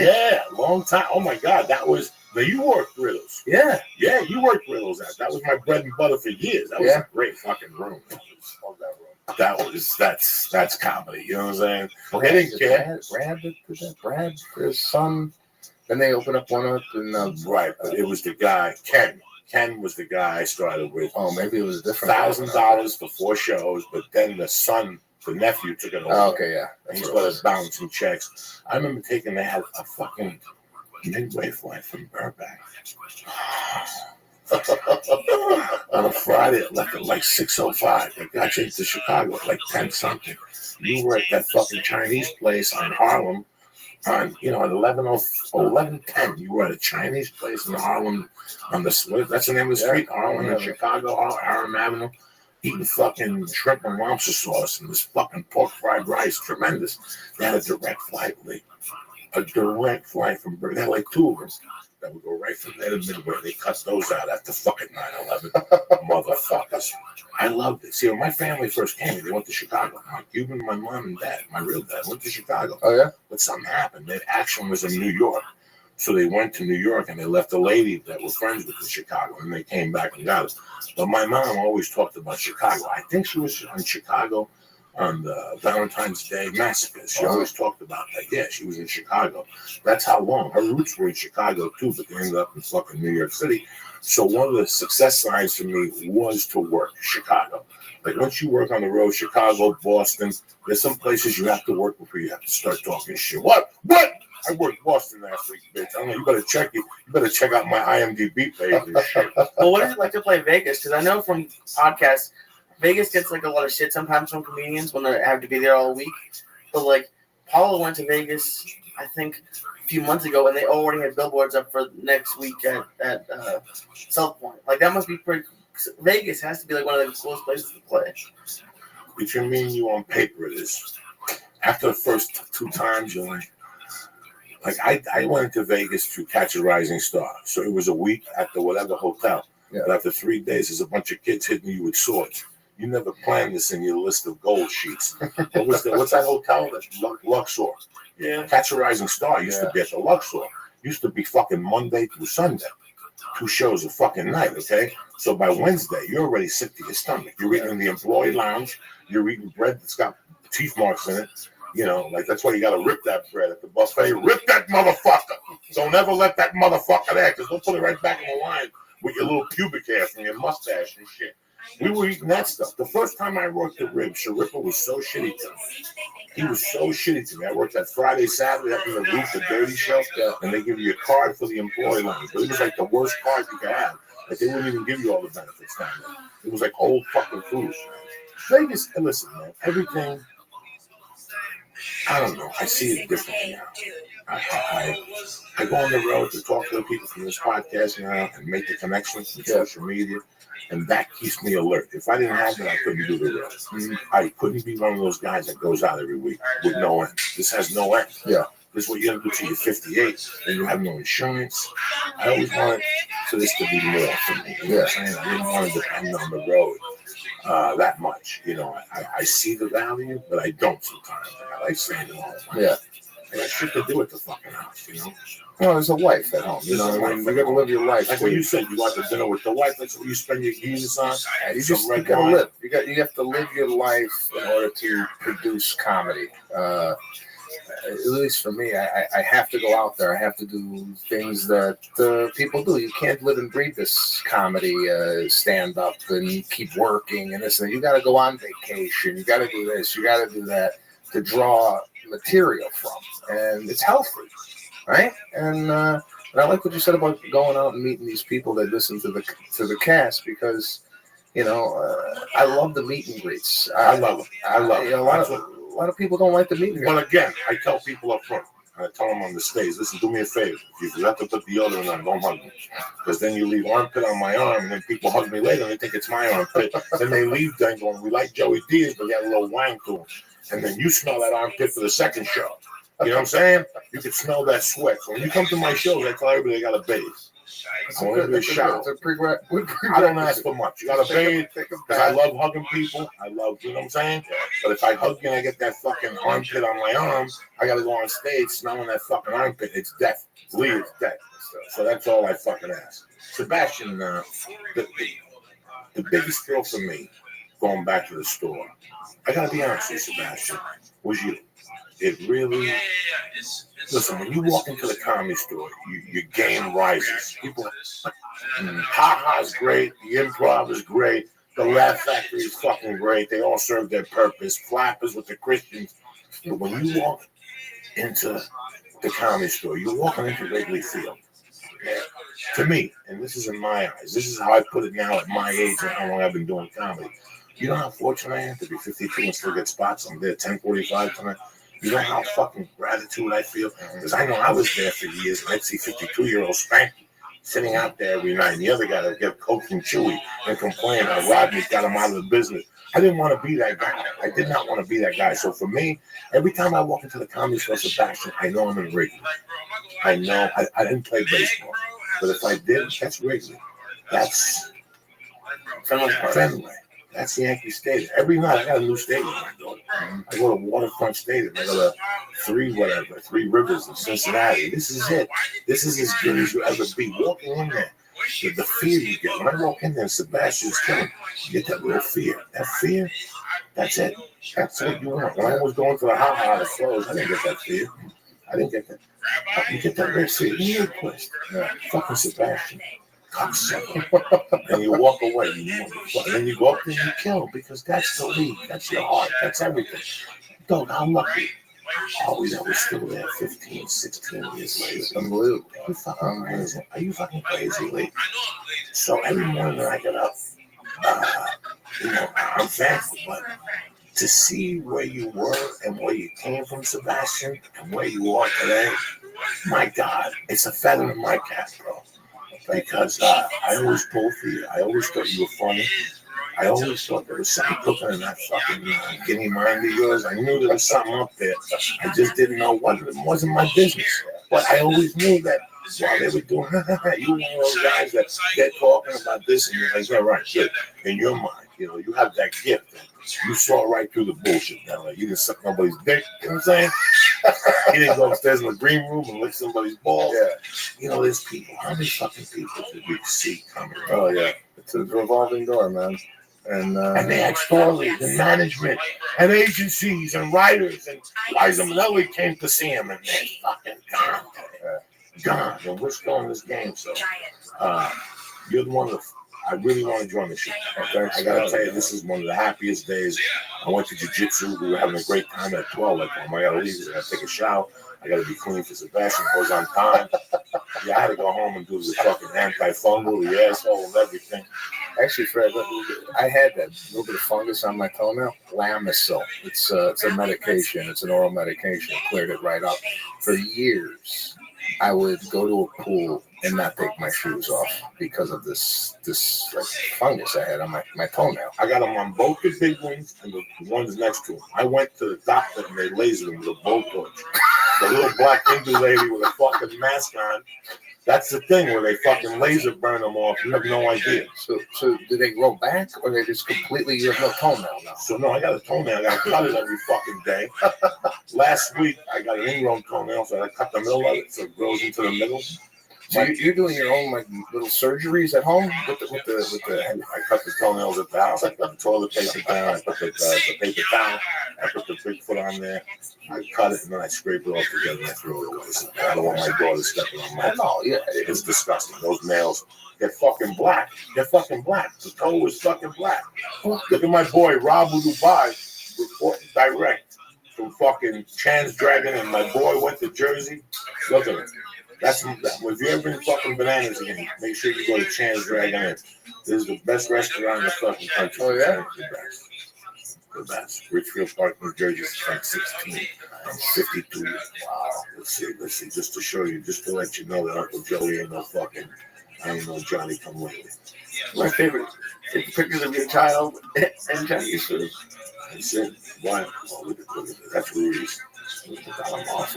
Yeah, long time. Oh my God, that was. Now you worked Riddles. Yeah, you worked Riddles. That was my bread and butter for years. That was a great fucking room. That's comedy. You know what I'm saying? They didn't care. Brad, his son, Then they opened up one up in Right, but it was the guy, Ken. Ken was the guy I started with. Oh, maybe it was a different $1,000 for 4 shows, but then the son, the nephew, took it over. Oh, okay, yeah. And he's got to bounce some checks. I remember taking they had a fucking midway flight from Burbank on a Friday. It left at like 6:05. It got you into Chicago at like 10 something. You were at that fucking Chinese place on Harlem on, you know, at 11:10. You were at a Chinese place in Harlem on the Swift. That's the name of the street, Harlem in Chicago, Harlem Avenue. Eating fucking shrimp and lobster sauce and this fucking pork fried rice. Tremendous. They had a direct flight, Lee. A direct flight from Burbank. They had like 2 of them that would go right from there to Midway. They cut those out after fucking 9/11. Motherfuckers. I loved it. See, when my family first came, they went to Chicago. My Cuban, my mom and dad, my real dad, went to Chicago. Oh, yeah? But something happened. Their action was in New York. So they went to New York and they left a lady that were friends with in Chicago, and they came back and got us. But my mom always talked about Chicago. I think she was in Chicago on the Valentine's Day massacre. She always talked about that. Yeah, she was in Chicago. That's how long. Her roots were in Chicago too, but they ended up in fucking New York City. So one of the success signs for me was to work Chicago. Like once you work on the road, Chicago, Boston, there's some places you have to work before you have to start talking shit. What? I worked Boston last week, bitch. I don't know. You better check out my IMDb page and shit. Well, what is it like to play Vegas? Because I know from podcasts, Vegas gets like a lot of shit sometimes from comedians when they have to be there all week. But like, Paula went to Vegas, I think, a few months ago, and they already had billboards up for next week at South Point. Like, that must be pretty. Vegas has to be like one of the coolest places to play. Between me and you on paper, it is. After the first 2 times, you're like I went into Vegas to catch a rising star. So it was a week at the whatever hotel. Yeah. But after 3 days, there's a bunch of kids hitting you with swords. You never planned this in your list of gold sheets. What's that hotel? That Luxor. Yeah. Catch a Rising Star used to be at the Luxor. Used to be fucking Monday through Sunday. 2 shows a fucking night, okay? So by Wednesday, you're already sick to your stomach. You're eating in the employee lounge. You're eating bread that's got teeth marks in it. You know, like that's why you got to rip that bread at the buffet. Rip that motherfucker. Don't ever let that motherfucker there, because they'll put it right back in the line with your little pubic hair from your mustache and shit. We were eating that stuff. The first time I worked at Ribs, Sharippa was so shitty to me. He was so shitty to me. I worked that Friday, Saturday up in the roof, the dirty show, and they give you a card for the employee lounge. But it was like the worst card you could have. Like they wouldn't even give you all the benefits down there. It was like old fucking food. Vegas, and listen, man, everything, I don't know. I see it differently now. I go on the road to talk to the people from this podcast now and make the connections with social media, and that keeps me alert. If I didn't have that, I couldn't do the road. I couldn't be one of those guys that goes out every week with no end. This has no end. Yeah. This is what you're going to do till you're 58, and you have no insurance. I always wanted for this to be more for me. You know what I'm saying? I didn't want to depend on the road that much. You know, I see the value, but I don't sometimes. I like saying it all the time. Yeah. I got shit to do at the fucking house, you know? Well, there's a wife at home. You know what I mean? You got to live your life. Like what you said, you go out to dinner with the wife. That's what you spend your Guinness on. You got to live. You have to live your life in order to produce comedy. At least for me, I have to go out there. I have to do things that people do. You can't live and breathe this comedy, stand up and keep working and this and that. You got to go on vacation. You got to do this. You got to do that to draw material from, and it's healthy, right? And I like what you said about going out and meeting these people that listen to the cast, because you know I love the meet and greets. I love it. I love it. A lot of people don't like the meet and greets. But again, I tell people up front. I tell them on the stage, listen, do me a favor. If you forgot to put deodorant on, don't hug me. Because then you leave armpit on my arm, and then people hug me later, and they think it's my armpit. Then they leave then going, we like Joey Diaz, but he had a little wang to him. And then you smell that armpit for the second show. You know what I'm saying? You can smell that sweat. So when you come to my shows, I tell everybody they got to bathe. I want everybody to shower. I don't ask for much. You got to bathe, because I love hugging people. I love, you know what I'm saying? But if I hug you and I get that fucking armpit on my arm, I got to go on stage smelling that fucking armpit. It's death. Lee, it's death. So that's all I fucking ask. Sebastian, the biggest thrill for me, going back to the store, I got to be honest with you, Sebastian, was you. It really. Listen, when you walk into the comedy store, your game rises. People, ha-ha's great. The improv is great. The Laugh Factory is fucking great. They all serve their purpose. Flappers with the Christians. But when you walk into the comedy store, you're walking into Wrigley Field. Okay? To me, and this is in my eyes, this is how I put it now at my age and how long I've been doing comedy. You know how fortunate I am to be 52 and still get spots. I'm there 10:45 tonight. You know how fucking gratitude I feel? Because I know I was there for years, and I'd see 52-year-old Spanky sitting out there every night, and the other guy that would get Coke from Chewy and complain how Rodney got him out of the business. I didn't want to be that guy. I did not want to be that guy. So for me, every time I walk into the comedy store, Sebastian, I know I'm in Wrigley. I know I didn't play baseball, but if I did, that's Wrigley. That's Fenway. That's Yankee Stadium. Every night I got a new stadium. I go to Waterfront Stadium. I go to Three Rivers in Cincinnati. This is it. This is as good as you'll ever be. Walking in there, the fear you get. When I walk in there, Sebastian's killing. You get that little fear. That fear, that's it. That's what you want. When I was going to the ha-ha, the flows, I didn't get that fear. I didn't get that. You get that red fear. You need twist. Fucking Sebastian. And you walk away, and then you go up there and you kill because that's the league, that's your heart, that's everything. Dog, I'm lucky. Always, I was still there 15, 16 years later. Unbelievable. Are you fucking crazy? Are you fucking crazy, Lee? So every morning when I get up, I'm thankful, but to see where you were and where you came from, Sebastian, and where you are today, my God, it's a feather in my cap, bro. Because I always pulled for you. I always thought you were funny. I always thought there was something cooking in that fucking guinea mind of yours. I knew there was something up there. I just didn't know what. It wasn't my business. But I always knew that while they were doing, you were one of those guys that get talking about this, and you're like, yeah, right, good. In your mind, you have that gift. You saw right through the bullshit. Now, like, you didn't suck nobody's dick. You know what I'm saying? You didn't go upstairs in the green room and lick somebody's balls. Yeah. There's people. How many fucking people did we see coming? Oh, yeah. It's a revolving door, man. And they had stories and management and agencies and writers. And Liza Minnelli came to see him, and they're fucking gone. Gone. And we're still in this game. So you're the one that I really want to join the show. Okay? I got to tell you, this is one of the happiest days. I went to jiu-jitsu. We were having a great time at 12. Like, I got to leave. I got to take a shower. I got to be clean for Sebastian. Goes on time. Yeah, I had to go home and do the fucking antifungal, the asshole, and everything. Actually, Fred, I had that little bit of fungus on my toenail. Lamisil. It's a medication. It's an oral medication. It cleared it right up. For years, I would go to a pool and not take my shoes off because of this like, fungus I had on my toenail. I got them on both the big ones and the ones next to them. I went to the doctor and they lasered them with a blowtorch. The little black Hindu lady with a fucking mask on. That's the thing where they fucking laser burn them off. You have no idea. So do they grow back or they just completely, you have no toenail now? So no, I got a toenail. I got to cut it every fucking day. Last week I got an ingrown toenail, so I cut the middle of it so it grows into the middle. So you're doing your own like little surgeries at home with the I cut the toenails at the house. I put the toilet paper down. I put the paper down. I put the Bigfoot on there. I cut it and then I scrape it all together and I throw it away. I don't want my daughter stepping on my. No, yeah, it's disgusting. Those nails, they're fucking black. They're fucking black. The toe is fucking black. Look at my boy Rob Dubai reporting direct from fucking Chan's Dragon, and my boy went to Jersey. Look at it. That's if you ever been fucking bananas again, make sure you go to Chan's Dragon. This is the best restaurant in the fucking country. Oh yeah, the best. Richfield Park, New Jersey, Frank 16. I'm 52. Wow. Let's see. Just to show you, just to let you know that Uncle Joey ain't no Johnny come lately. My favorite pictures of your child and Johnny's food. That's it. Why? Oh, look at that. That's Rudy's.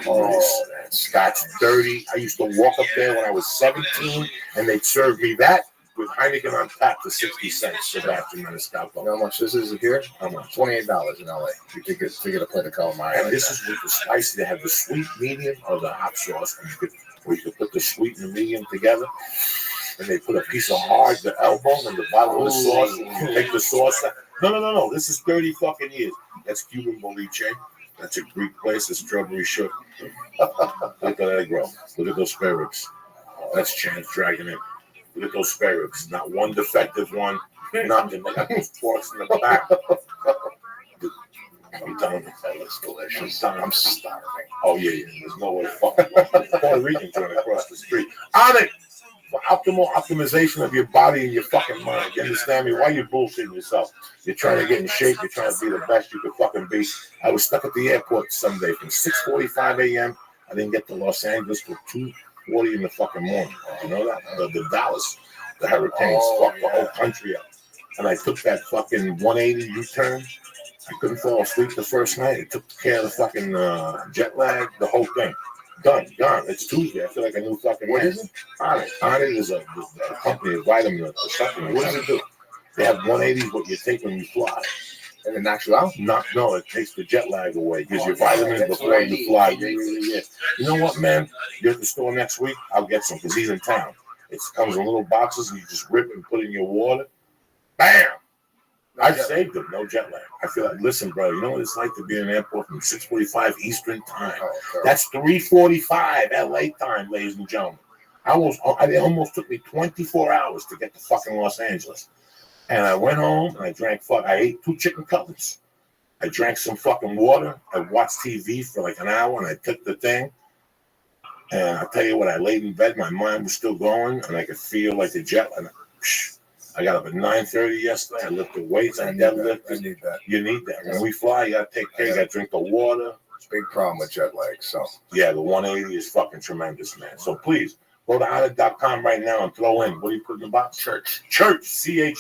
Oh, Scott's dirty. I used to walk up there when I was 17, and they'd serve me that with Heineken on tap for 60 cents. Sebastian Maniscalco. You know how much this is here? How much? $28 in LA. You to get a plate of calamari. And this is with the spicy. They have the sweet, medium, or the hot sauce. And you could put the sweet and the medium together. And they put a piece of hard, the elbow, and the bottom of the sauce. Take the sauce out. No. This is 30 fucking years. That's Cuban boliche. That's a Greek place. It's strawberry sugar. Look at that egg roll. Look at those spare ribs. That's Chance dragging in. Look at those spare ribs. Not one defective one. Nothing. They got those forks in the back. I'm telling you, that looks delicious. I'm starving. Oh, yeah. There's no way fucking Puerto Rican joint across the street. On it! For optimal optimization of your body and your fucking mind. You understand me? Why are you bullshitting yourself? You're trying to get in shape. You're trying to be the best you could fucking be. I was stuck at the airport Sunday from 6:45 a.m. I didn't get to Los Angeles till 2:40 in the fucking morning. You know that? The Dallas, the hurricanes fucked the whole country up. And I took that fucking 180 U-turn. I couldn't fall asleep the first night. It took care of the fucking jet lag, the whole thing. Done, gone. It's Tuesday. I feel like a new fucking. What is it? On it is a company, a vitamin or something. What does it do? They have 180s, what you take when you fly. And it knocks you out? No, it takes the jet lag away. It gives you vitamins before you fly. Yeah. You know what, man? You're at the store next week. I'll get some because he's in town. It comes in little boxes and you just rip it and put it in your water. Bam! I've saved them, no jet lag. I feel like, listen, bro, you know what it's like to be in an airport from 6:45 Eastern time? That's 3:45 LA time, ladies and gentlemen. It almost took me 24 hours to get to fucking Los Angeles. And I went home and I ate 2 chicken cutlets. I drank some fucking water. I watched TV for like an hour and I took the thing. And I'll tell you what, I laid in bed, my mind was still going and I could feel like the jet lag. I got up at 9:30 yesterday. I lifted weights. I deadlifted. I need that. You need that. When we fly, you got to take care. You got to drink the water. It's a big problem with jet lag. So yeah, the 180 is fucking tremendous, man. So please go to honor.com right now and throw in. What do you put in the box? Church. CHURCH. You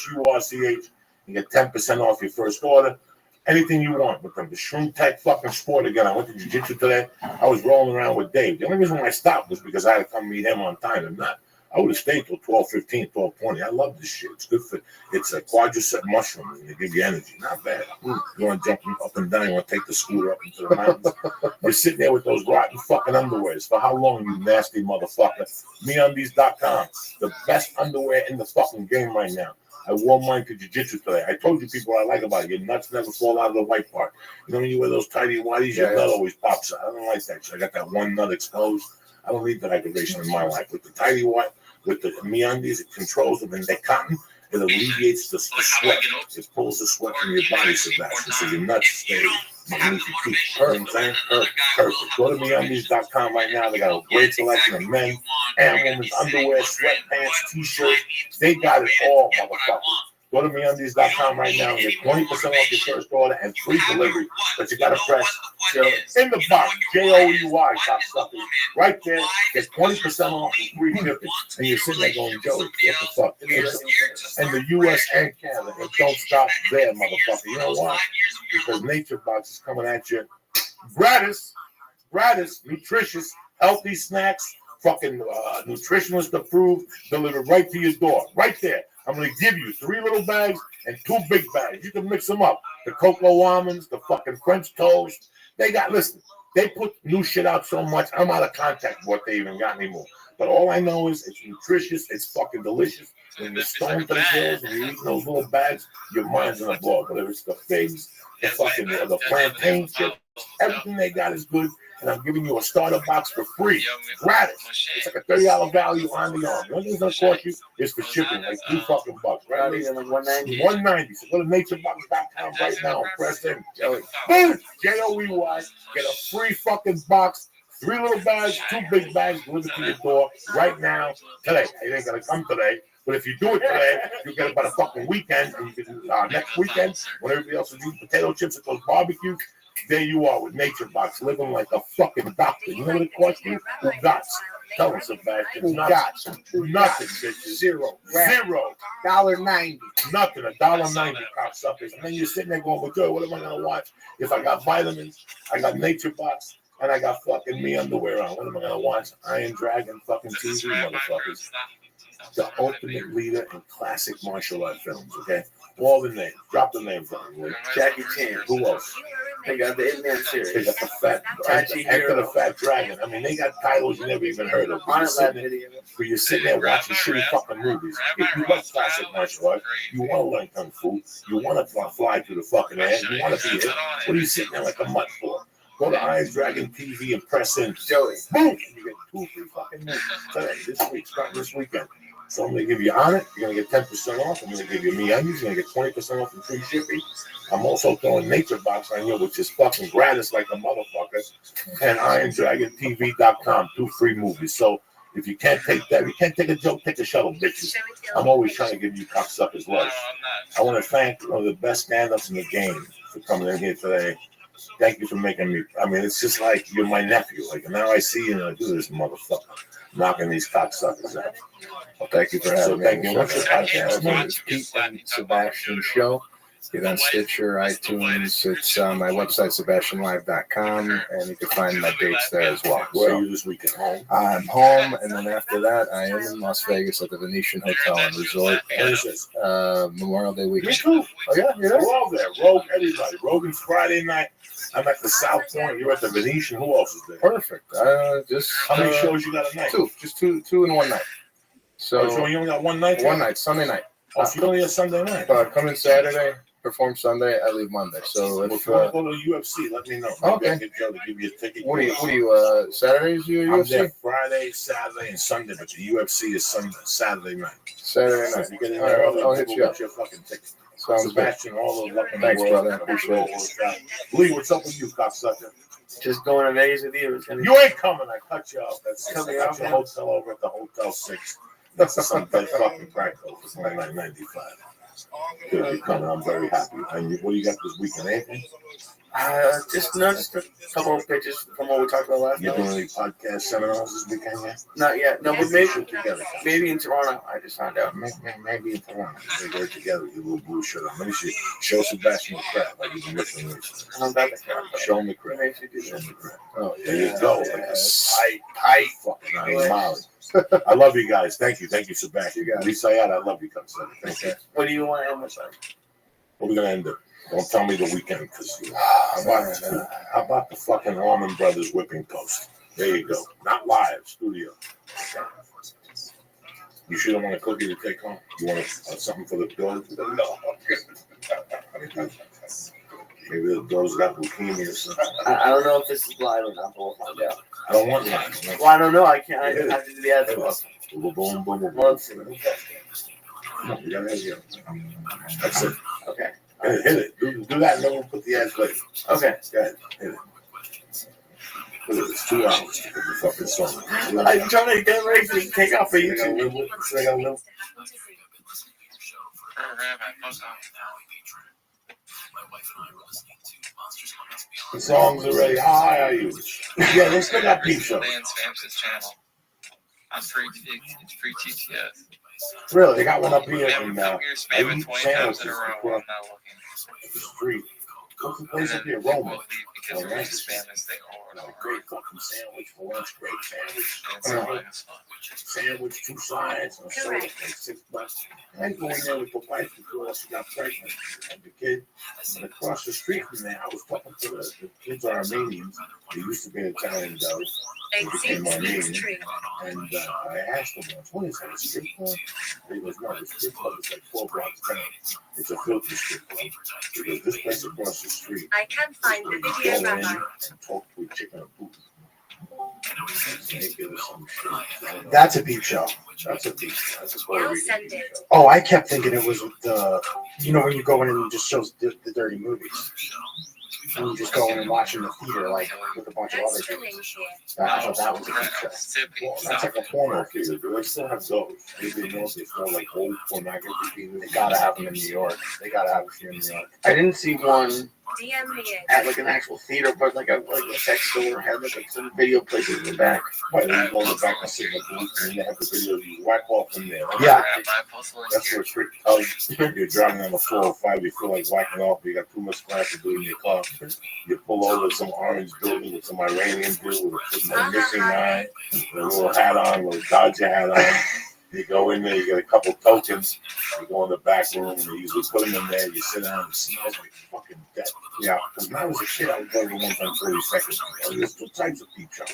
get 10% off your first order. Anything you want with them. The Shroom Tech fucking sport again. I went to jiu-jitsu today. I was rolling around with Dave. The only reason why I stopped was because I had to come meet him on time and not. I would have stayed till 12:15, 12:20. I love this shit. It's good for. It's a quadricep mushroom, and they give you energy. Not bad. You want to jump up and down? You want to take the scooter up into the mountains? You're sitting there with those rotten fucking underwears. For how long, you nasty motherfucker? MeUndies.com, the best underwear in the fucking game right now. I wore mine to jiu-jitsu today. I told you people what I like about it. Your nuts never fall out of the white part. You know when you wear those tighty whities, your nut always pops out. I don't like that shit. I got that one nut exposed. I don't need that aggravation in my life. With the tighty white, with the MeUndies, it controls them, and they're cotton. It alleviates the sweat. It pulls the sweat from your body, Sebastian, so your nuts stay magnificent. Perfect. Go to MeUndies.com right now. They got a great selection of men and women's underwear, sweatpants, t-shirts. They got it all, motherfuckers. Go to MeUndies.com right now and get 20% off your first order and free delivery. But you got to press in the box, JOEY, cocksuckers. Right there, get 20% off and free shipping. And you're sitting there going, Joey, what the fuck? And the U.S. and Canada. And don't stop there, motherfucker. You know why? Because Nature Box is coming at you gratis, nutritious, healthy snacks, fucking nutritionist approved, delivered right to your door. Right there. I'm going to give you 3 little bags and 2 big bags. You can mix them up. The cocoa almonds, the fucking French toast. They put new shit out so much, I'm out of contact with what they even got anymore. But all I know is it's nutritious, it's fucking delicious. When you're stoned to the gills and you're eating those little bags, your mind's in a blow. Whether it's the figs, the fucking the plantain chips, everything they got is good. And I'm giving you a starter box for free, gratis. It's like a $30 value on the arm. The only thing it's gonna cost you is for shipping, like $2 fucking bucks. Right? Like $190. So go to naturebox.com right now and press in. Boom! JOEY. Get a free fucking box. 3 little bags, 2 big bags delivered to your door right now, today. It ain't gonna come today. But if you do it today, you get about a fucking weekend, and you can next weekend when everybody else is eating potato chips at those barbecues. There you are with Nature Box, living like a fucking doctor. You know what it costs you? Who got? Tell us, Sebastian. Who got? Nothing, bitches. Zero. $1.90. Nothing. $1.90, cocksuckers. And then you're sitting there going, well, Joe, what am I going to watch? If I got vitamins, I got Nature Box, and I got fucking me underwear on. What am I going to watch? Iron Dragon fucking TV, motherfuckers. The ultimate leader in classic martial art films, okay? All the names. Drop the names on me. Jackie Chan. Who else? They got the Hitman series. They got the Fat Enter the Fat Dragon. I mean, they got titles you never even heard of. Where you're sitting there watching shitty fucking movies. If you like classic martial art, you want to learn kung fu, you want to fly through the fucking air, you want to be it. What are you sitting there like a mutt for? Go to Iron Dragon TV and press in Joey. Boom! And you get 2 free fucking movies today, this week, starting this weekend. So I'm going to give you on it. You're going to get 10% off. I'm going to give you me onions. You're going to get 20% off and free shipping. I'm also throwing Nature Box on you, which is fucking gratis like a motherfucker. And IronDragonTV.com, 2 free movies. So if you can't take that, if you can't take a joke, take a shuttle, bitches. I'm always trying to give you cocksuckers love. I want to thank one of the best stand-ups in the game for coming in here today. Thank you for making me. I mean, it's just like you're my nephew. Like now I see you and I do this motherfucker knocking these cocksuckers out. Well, thank you for having me. Thank you. What's your podcast name? It's Pete and Sebastian Show. Get on Stitcher, iTunes. It's on my website, SebastianLive.com, and you can find my dates there as well. Where are you this weekend? Home? I'm home, and then after that, I am in Las Vegas at the Venetian Hotel and Resort. What is this? Memorial Day weekend. Me too. Oh, yeah? You're there? We're all there. Rogue, everybody. Rogan's Friday night. I'm at the South Point. You're at the Venetian. Who else is there? Perfect. Just How many shows you got a night? 2. Just two in one night. So you only got one night? One night, Sunday night. Oh, so you only have Sunday night? Come in Saturday, perform Sunday, I leave Monday. So if you want to go to the UFC, let me know. Okay. Get Joe to give you a ticket. What do you Saturdays you I'm UFC? there Friday, Saturday, and Sunday, but the UFC is Saturday night. Saturday So night. if you get in there early, I'll hit you up. your fucking ticket. Sounds Sebastian, all the luck in the Thanks, world. brother. Appreciate it. Lee, what's up with you, cocksucker? Just going to Vegas with you. You ain't coming. I cut you off. That's Cut me I got off, your man. hotel over at the Hotel 6. This is some dead fucking crack though. It's $99.95. Good, you're coming. I'm very happy. And what do you got this weekend? Anything? Just a couple of pictures from what we talked about last You night. doing any podcast seminars this weekend yet? Not yet. No, but maybe in Toronto. I just found out. Maybe in Toronto. Maybe we're together. You little bullshit. Let me see. Show Sebastian the crap. Like you've been listening to this. I'm about to come. Show him the crap. Maybe you do Show him that. the crap. Oh, There you go. yeah. Like a fucking Molly. I love you guys. Thank you. Thank you, Sebastian. Lisa, I love you, Coach. Thank you. What do you want to end with? What are we gonna end it? Don't tell me the weekend, because how about the fucking Allman Brothers whipping toast? There you go. Not live, studio. You sure don't want a cookie to take home? You want something for the dogs? No. Maybe the dogs got leukemia or something. I don't know if this is live or not, but we'll find out. I don't want live. Well, I don't know. I can't. I have to do the other one. Boom, boom, boom, boom. Let's see. Come on, you gotta hit it. That's it. Okay. Hit it. Do that, and then we'll put the ads later. Okay. Go ahead. Hit it. Look at this. 2 hours to get the fucking song. I'm trying to get ready to take off for You gotta YouTube. live with it. You gotta live. The songs are ready. How high are you? Yeah, they still got Peep Show. Dan Spam's channel. I'm free. It's free TTS. Really? They got one up here Never in come here spamming 20 times in a row. I'm not looking. the street. What's the place up here? People Roma. leave because they're just spamming this thing over and over. Great fucking sandwich for lunch. Great sandwich. And it's fine, it's fun. Sandwich, 2 sides, and a soda, like $6. I ain't going there with the wife before she got pregnant and the kid. And across the street from there, I was talking to the kids are Armenians. They used to be Italian dogs. They became Armenian. And I asked them, what is that, a strip club? They goes, no, the strip club is like 4 blocks down. It's a filthy strip club. Because this place across the street, I can't find the go video, in Rabbi. and talk to a chicken and poop. That's a Peep Show. That's a beach. That's a I'll Puerto send Rican it. Oh, I kept thinking it was the, you know, when you go in and it just shows the dirty movies. And you just go in and watch in the theater, like, with a bunch of other That's the things. link here. I thought that was a Peep Show. Well, that's like a porno theater. Do they still have those? Maybe in North, they still like old pornography theaters. They gotta have them in New York. They gotta have them here in New York. I didn't see one DM me it. at like an actual theater, but like a sex store had like some video places in the back. But then you go in the back and sit in the booth and you have the video, you whack off from there. Yeah. That's where street tells you're driving on the 405, you feel like whacking off, you got too much crap to do in your car. You pull over some orange building with some Iranian dude with a missing eye, with a little hat on, with a Dodger hat on. You go in there, you get a couple tokens, you go in the back room, and they usually put them in there, you sit down, and it smells like fucking death. Yeah, because when I was a kid, I would go to one time 30 seconds. There's 2 types of peep shows.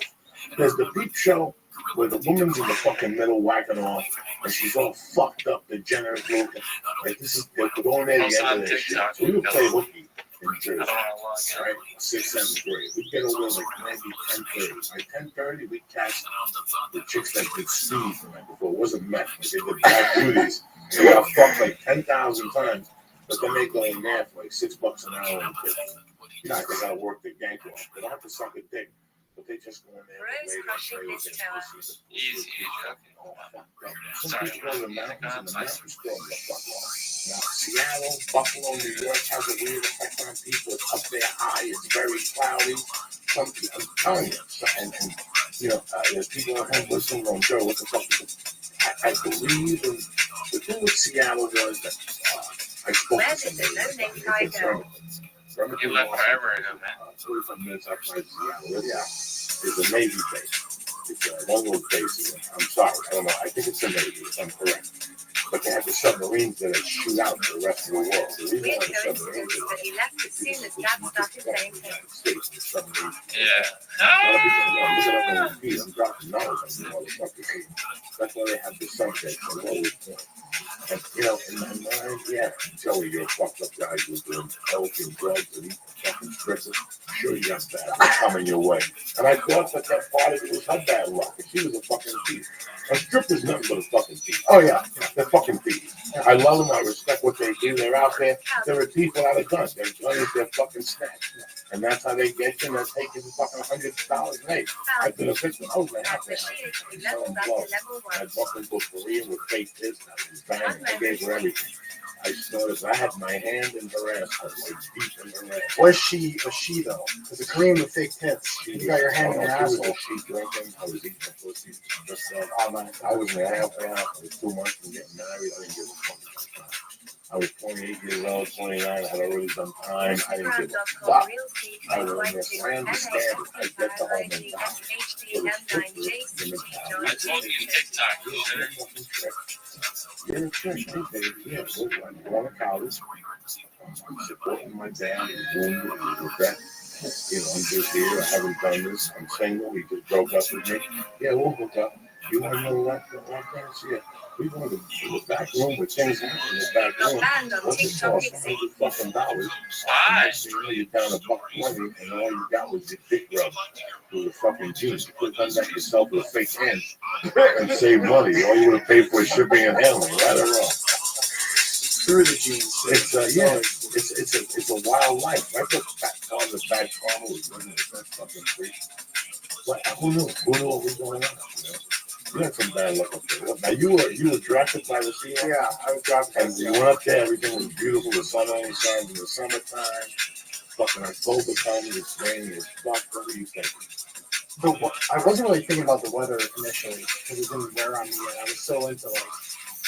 There's the peep show where the woman's in the fucking middle whacking off, and she's all fucked up, degenerate looking. Like, this is, they're going there at the end of this shit. So we would play hooky in Jersey. I don't want to log Right, 6th, 7th grade. We get over like maybe 10:30. By 10:30, we catch the chicks that did speed the night before. It wasn't meth. Like they did bad duties. They got fucked like 10,000 times, but then they go in there for like $6 an hour. And you know, they gotta work their gank off. They don't have to suck a dick, but they just go in there. Rose crushing this tower. Easy. Some people go to the mountains and the mountains throw them the fuck off. Now, Seattle, Buffalo, New York has a weird effect on people. It's up there high. It's very cloudy. Some people, I'm telling you, and you know, there's people at home listening going, Joe, what the fuck is it? I believe in the thing with Seattle was that I spoke Where to did the somebody. lonely guy go? You left forever ago, man. 45 minutes outside Seattle. Yeah, it's a Navy base. It's one of those bases. I'm sorry, I don't know. I think it's a Navy, if I'm correct. But they have the submarines that shoot out to the rest of the world. The reason Weird why the coincidence, submarines but he left as soon as Dad started saying things. Yeah. A lot of people know, look it up on the feed. I'm dropping knowledge on you motherfuckers. That's why they have the subject. And, you know, in my mind, yeah, Joey, you're a fucked up guy. You're doing coke and drugs and fucking strippers. Sure, you got bad luck coming your way. And I thought that part of it was her bad luck. She was a fucking thief. A stripper's nothing but a fucking thief. Oh, yeah, they're fucking thieves. I love them. I respect what they do. They're out there. They're a thief without a gun. Their gun is their fucking snatch. And that's how they get you. And they're taking fucking $100 a day. I've been a victim. I was a half there. I fucking booked Korea with fake business. Bang. I gave her everything. I noticed I had my hand in her ass, like deep in her ass. Was she though? Because a Korean with fake tits, you got your hand in your asshole. She drinking. I was eating the pussy. Just all night. I was in a halfway out. I was 2 months from getting married. I didn't give a fuck. I was 28 years old, 29. I had already done time. I didn't give a fuck. I was in there. I understand it. I get the whole mentality. I told you TikTok. You're a trick, baby. Yeah, I'm going to college. I'm supporting my dad and doing that. You know, I'm just here. I haven't done this. I'm single. He just broke up with me. Yeah, we'll hook up. You want to know what dance? Yeah. We go to the back room with things in the back room. What's it cost? $100 fucking. Why? You're down $1.20 and all you got was your dick rub with a fucking jeans. You could have done that yourself with a fake hand and save money. All you would have paid for is shipping and handling, right or wrong. Through the jeans. It's it's a wild life. I put on the back farmer was running that fucking free. But who knew? Who knew what was going on? You know? You had some bad luck up there. Now you were drafted by the Seahawks. Yeah, I was drafted. And you went up there. Everything was beautiful. The sun only shines in the summertime. Fucking October comes. It's raining. It's fucked. What were you thinking? I wasn't really thinking about the weather initially because it didn't wear on me yet. I was so into like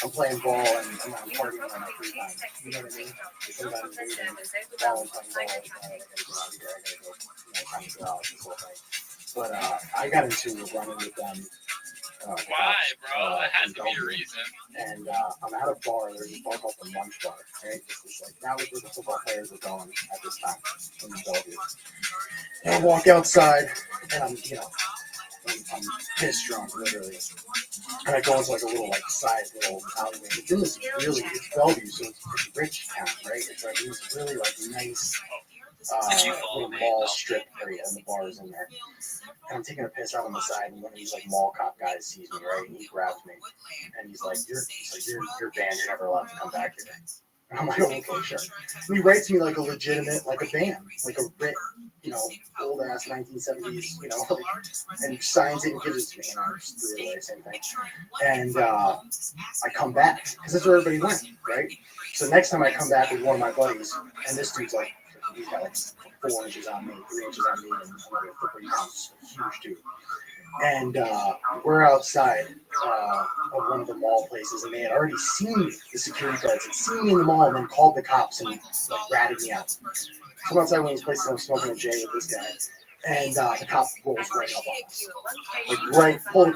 I'm playing ball and I'm partying on my free time. You know what I mean? Sometimes I'm doing ball and playing ball. I gotta go out here. I gotta go. Time to go out this whole thing. But I got into running with them. Why, bro? That has to be a reason. And I'm at a bar. There's a bar called the Munch Bar. Right? It's like that was where the football players were going at this time in Bellevue. And I walk outside, and I'm pissed drunk, literally. And I go into like a little side little alleyway. It's in this it's Bellevue, so it's rich town, right? It's like this really nice little mall strip area, and the bar is in there. And I'm taking a piss out on the side, and one of these mall cop guys sees me, right? And he grabs me, and he's like, "You're banned. You're never allowed to come back here." And I'm like, "Oh, okay, sure." And he writes me like a legitimate, like a ban, like a writ, old ass 1970s, and he signs it and gives it to me, and I just threw it away, same thing. And I come back because that's where everybody went, right? So next time I come back with one of my buddies, and this dude's like, he's got 4 inches on me, 3 inches on me, and another 30 pounds, huge dude. And we're outside of one of the mall places, and they had already seen me. The security guards had seen me in the mall and then called the cops and ratted me out. So I'm outside one of these places, I'm smoking a J with this guy, and the cop rolls right up on us. Pull the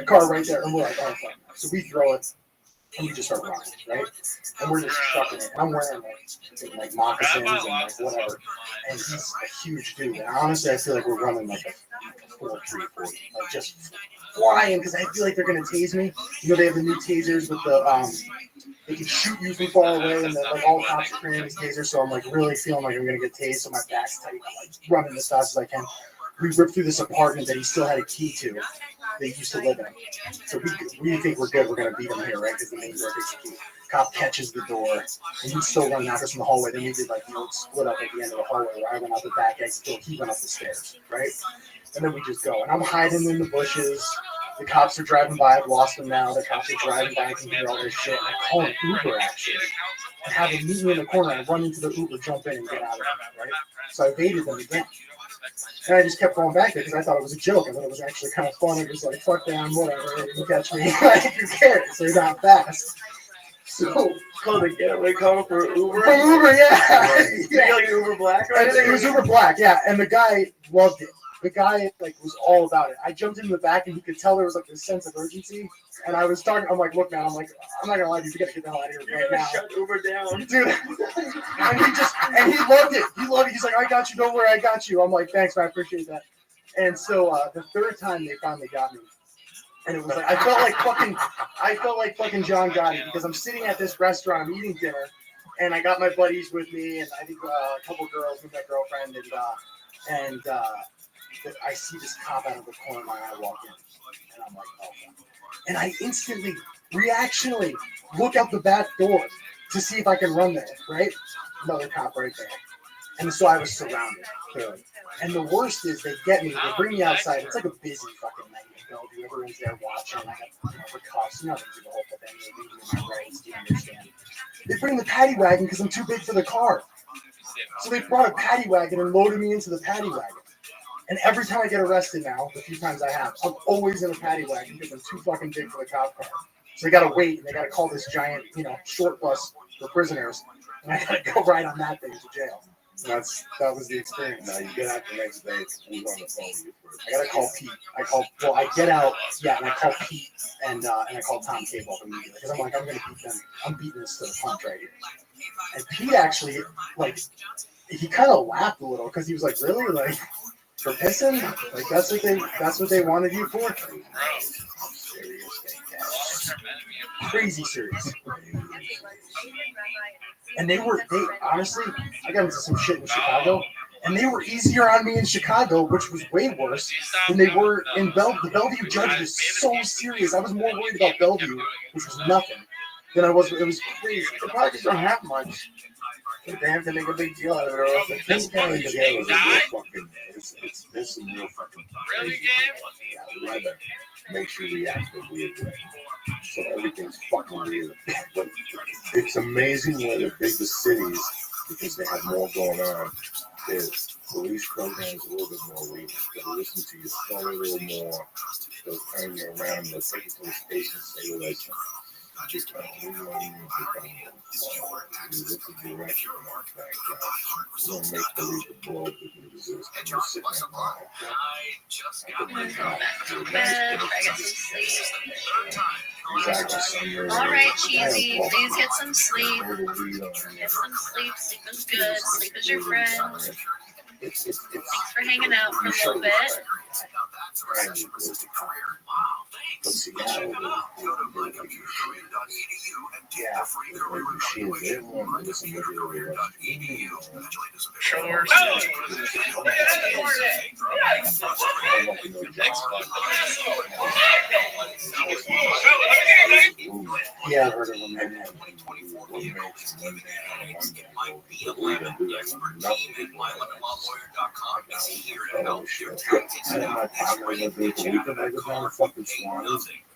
car right there, and we're like, oh, fuck. So we throw it. and we just start running, right? And we're just trucking it. And I'm wearing like moccasins and like whatever. And he's a huge dude. And honestly, I feel like we're running like a 4.340, like just flying because I feel like they're gonna tase me. You know, they have the new tasers with the they can shoot you from far away, and like all the cops are carrying these tasers. So I'm like really feeling like I'm gonna get tased. So my back's tight. I'm like running as fast as I can. We ripped through this apartment that he still had a key to. They used to live in. So we think we're good. We're gonna beat him here, right? Because the main door takes the key. Cop catches the door, and he's still running after us in the hallway. Then we did like the old split up at the end of the hallway where I went out the back exit door, he went up the stairs, right? And then we just go. And I'm hiding in the bushes. The cops are driving by. I've lost them now. The cops are driving by. I can hear all this shit. And I call an Uber actually, and have them meet me in the corner. I run into the Uber, jump in, and get out of it, right? So I evaded them again. And I just kept going back there because I thought it was a joke. I thought it was actually kind of fun. It was like, fuck them, whatever. You catch me. Like, who cares? They're not fast. So, Called a getaway call for Uber. For Uber, yeah. Yeah. Like Uber Black or anything? It was Uber Black, yeah. And the guy loved it. The guy like was all about it. I jumped into the back and he could tell there was like this sense of urgency. And I was talking, I'm like, look, man, I'm not gonna lie to you, we gotta get the hell out of here right now. Shut Uber down. Dude. and he loved it. He loved it. He's like, I got you, don't worry, I got you. I'm like, thanks, man, I appreciate that. And so the third time they finally got me. And it was like I felt like fucking John Gotti because I'm sitting at this restaurant, I'm eating dinner, and I got my buddies with me, and I think a couple girls with my girlfriend, and I see this cop out of the corner of my eye walk in, and I'm like, oh, and I instantly, reactionally, look out the back door to see if I can run there, right? Another cop right there, and so I was surrounded, clearly. And the worst is they get me, they bring me outside. It's like a busy fucking night. Everyone's there watching. I got the cuffs, nothing to the whole thing. They do my rights, do you understand? They bring the paddy wagon because I'm too big for the car. So they brought a paddy wagon and loaded me into the paddy wagon. And every time I get arrested now, the few times I have, I'm always in a paddy wagon because I'm too fucking big for the cop car. So they gotta wait and they gotta call this giant, short bus for prisoners. And I gotta go right on that thing to jail. That was the experience. Now you get out the next day. Who's on the phone with you first? I gotta call Pete. I get out, yeah, and I call Pete and I call Tom Cable immediately because I'm like, I'm gonna beat them. I'm beating this to the punch right here. And Pete actually, like, he kind of laughed a little because he was like, really, like, for pissing? Like that's what they wanted you for? Crazy serious. And they honestly, I got into some shit in Chicago, and they were easier on me in Chicago, which was way worse than they were in Bellevue. The Bellevue judge was so serious. I was more worried about Bellevue, which was nothing, than I was. It was crazy. The projects don't have much. They have to make a big deal out of it. Like, this guy in jail is a real fucking. It's some real fucking. Crazy. Yeah, weather makes you react in a weird way. So everything's fucking weird. But it's amazing what the bigger cities, because they have more going on, their police programs a little bit more lenient. They'll listen to your story a little more. They'll turn you around. They'll take you to the station and say, listen, just we don't even look at your record. We don't make believe the blow that you resist. And you're sitting there like, all right, cheesy, please get some sleep. Get some sleep. Sleep is good. Sleep is your friend. Thanks for hanging out for a little bit. Yeah, I've heard of them.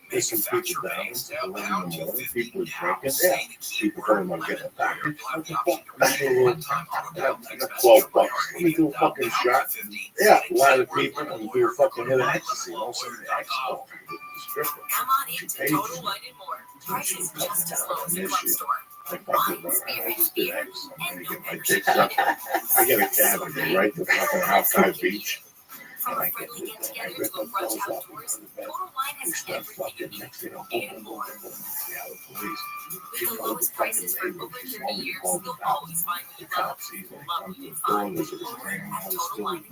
There's some people down, 11 in the morning, people are drinking, yeah. People going to get a package. What the fuck? I got $12. Let me do a fucking shot. Yeah, a lot of people, and do a fucking hit of ecstasy. And all of a sudden, the ecstasy. Come on in to Total Wine and More. Prices just as low as the club store. Wine, spirits, beer, and I get a cab and go right to fucking Alki Beach. From a friendly get-together to a brunch outdoors, Total Wine has everything you need and more. With the lowest prices for over 30 years, you'll always find what you love. Love what you find. Order at Total Wine.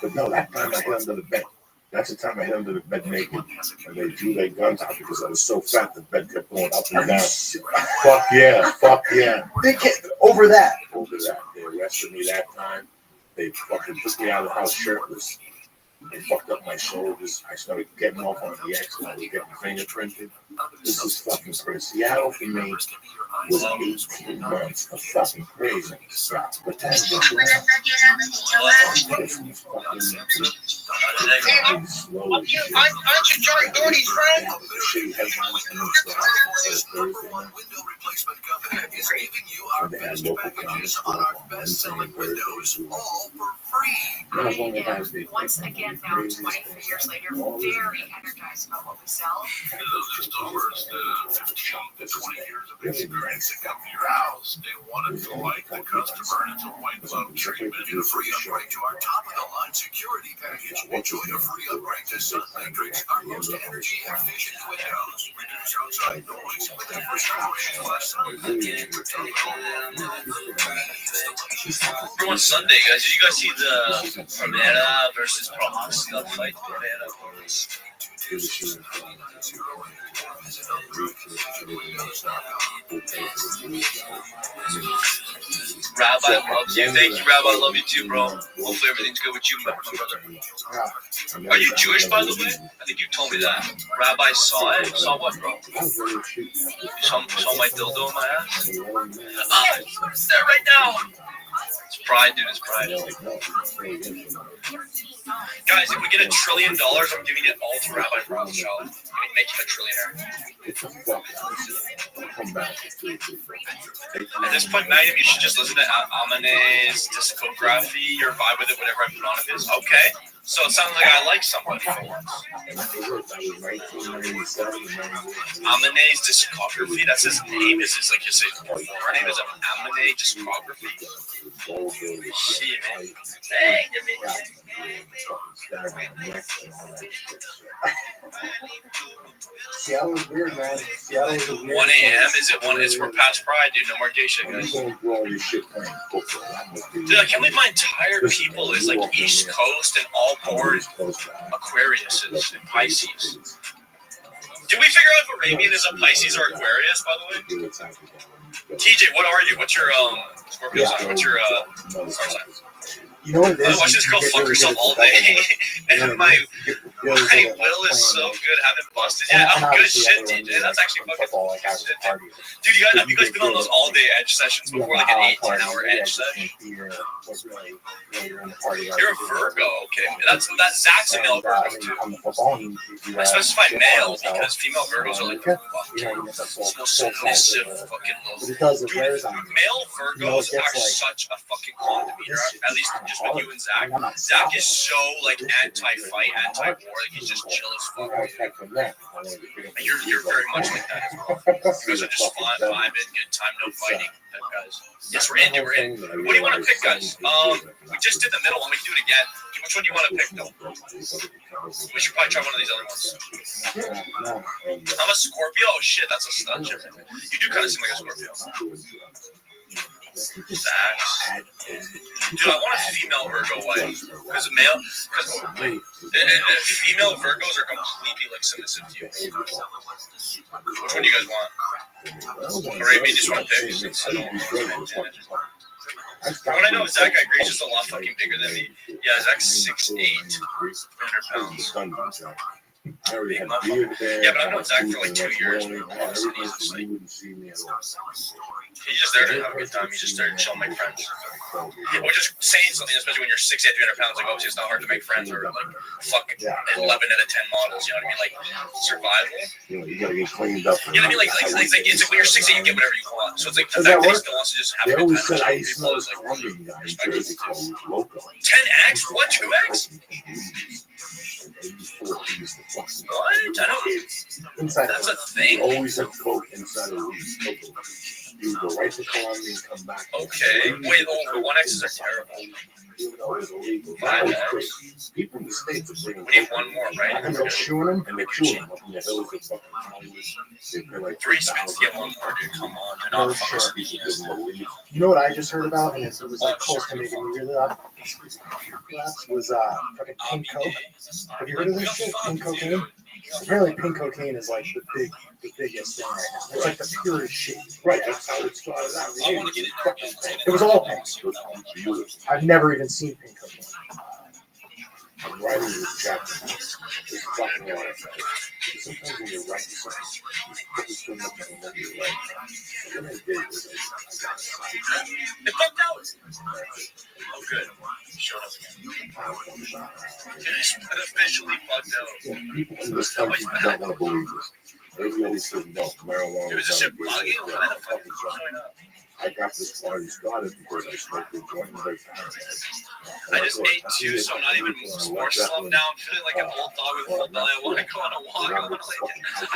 But no, that time I hit under the bed. That's the time I hit under the bed naked. And they drew their guns out because I was so fat the bed kept going up and down. Fuck yeah, fuck yeah. They can't, over that. Over that. They arrested me that time. They fucking took me out of the house shirtless. They fucked up my shoulders. I started getting off on the X and I was getting fingerprinted. This is fucking crazy. Seattle for me was 18 months of fucking crazy. But then Aren't you Joey Gordy's friend? Window replacement company is giving you our best packages on our best-selling windows, all for free. Once again, now 23 years later, very energized about what we sell. Those stores, 15 to 20 years of experience that come to your house. They want it to like the customer, and it's a white glove treatment and a free upgrade to our top-of-the-line security package. Enjoy a free upgrade to Sun Matrix, our most energy-efficient windows. Reduce outside noise with the restoration plus Sun. Everyone Sunday, guys. Did you guys see the Primera versus Pro Rothschild fight? Rabbi loves you. Thank you, Rabbi. I love you too, bro. Hopefully everything's good with you, my brother. Are you Jewish, by the way? I think you told me that. Rabbi saw it. Saw what, bro? You saw my dildo in my ass? Ah, it's there right now. It's pride, dude. It's pride. Guys, if we get $1 trillion, I'm giving it all to Rabbi Rothschild. I'm going to make him a trillionaire. At this point, many of you should just listen to Amane's discography or vibe with it, whatever I put on it is. Okay. So it sounds like I like somebody for once. Amane's discography. That's his name. Is his like his former name is Amane discography. Shit, man. Dang, Seattle is weird, man. Seattle is weird. 1 a.m. Is it 1? It's we're past Pride, dude. No more gay shit, guys. Dude, I can't believe my entire people is like East Coast and all born Aquarius and Pisces. Did we figure out if Arabian is a Pisces or Aquarius, by the way? TJ, what are you? What's your Scorpio sign? What's your star sign? You know what it is? I watch this girl fuck herself all day, and my will is so good. Haven't busted yet. I'm good shit, DJ. That's actually fucking shit. Dude, have you guys been on those all-day edge sessions before, like an 8-10-hour edge session? You're a Virgo, okay. That's Zach's a male Virgo too. I specify male because female Virgos are like so submissive, fucking low. Dude, male Virgos are such a fucking con to me. At least just with you and Zach. Zach is so like anti-fight, anti-war. Like he's just chill as fuck. And you're very much like that as well. You guys are just fun, vibing, good time, no fighting. Guys. Yes, we're in. What do you want to pick, guys? We just did the middle one. We can do it again. Which one do you want to pick, though? We should probably try one of these other ones. I'm a Scorpio. Oh shit, that's a stud. You do kind of seem like a Scorpio. Zach. Dude, I want a female Virgo wife. Because female Virgos are completely like submissive to you. Which one do you guys want? Or maybe you just want to pick? What I know is Zach, I agree, he's just a lot fucking bigger than me. Yeah, Zach's 6'8", 300 pounds. Big motherfucker. Yeah, but I've known Zach for like 2 years. He's just there to have a good time. He's just there to chill and make friends. Or just saying something, especially when you're 6'8", 300 pounds. Like, obviously, it's not hard to make friends or like fuck 11 out of 10 models. You know what I mean? Like survival. You gotta get cleaned up. You know what I mean? Like it's like when you're 6'8", you get whatever you want. So it's like the fact that he still wants to just have a good time. People is like 10x? What? 2x? What? I don't. That's a thing. Always have coke inside of these. You go right to Colombia and come back. Okay. Wait, 1x's are terrible. Even though it's illegal. People in the States are bringing. We need one more, right? And they're chewing them. And they're chewing them up in the hills of fucking Hollywood. They pay like Three spins, get one more, dude. Come on. They're not fucking species. You know what I just heard about, and it was like close to making me really laugh. Was fucking pink coke. Have you heard of this shit? Pink cocaine. Apparently, pink cocaine is like the biggest thing right now. It's like the purest shit. Right, that's how it started out. I want to get it. It was all pink. I've never even seen pink cocaine. I'm writing this chapter. It's fucking life. Sometimes when you write something, it's too much and then you write. What I did was It fucked out. Oh, good. Showed up again. It's officially fucked out. people in this country don't want to believe this. Everybody says no, marijuana. Dude, is this shit bugging? What the fuck is fucking going on? I got this party started because I smoked a joint with my parents. I just ate two, so I'm not even more slumped now. I'm feeling like an old dog with full belly. I want to go on a walk. I want to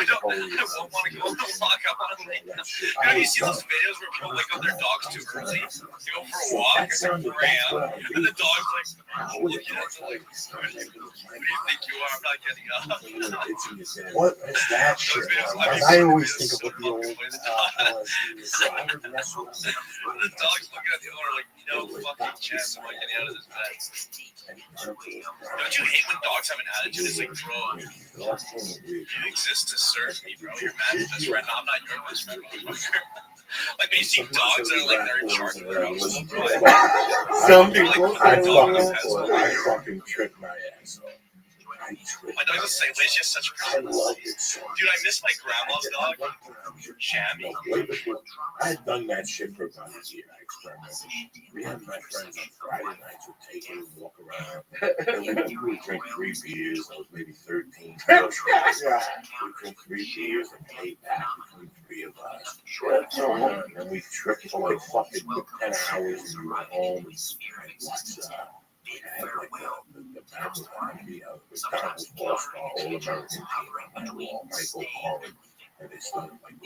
I don't want to go on a walk. I want to lay down. You know, you see those videos where people wake up their dogs too early to go for a walk at 4 a.m. and the dog's like looking at them like, who do you think you are? I'm not getting up. What is that shit? I always think of what the old LSD is. I would mess with them. The dog's looking at the owner like, no fucking chance am I getting out of this bed. Don't you hate when dogs have an attitude? It's like, bro, you exist to serve me, bro. You're my best friend. No, I'm not your best friend. Like when you see dogs that are like they're in charge of their own soul, bro. Some people. I fucking tripped my ass off. My dog's the same way. She has such I great. love it so Dude, I miss my grandma's dog, Shammy. I had done that shit for about a year. I experimented. Me and my friends on Friday nights would take it and walk around. And we would drink 3 beers. I was maybe 13. We'd drink 3 beers and pay back between 3 of us. And then we tripped for like fucking 10 hours and we went home and watched I had like the back behind me, the McDonald's All-Star All-American team on my wall, Michael Collins, and they started like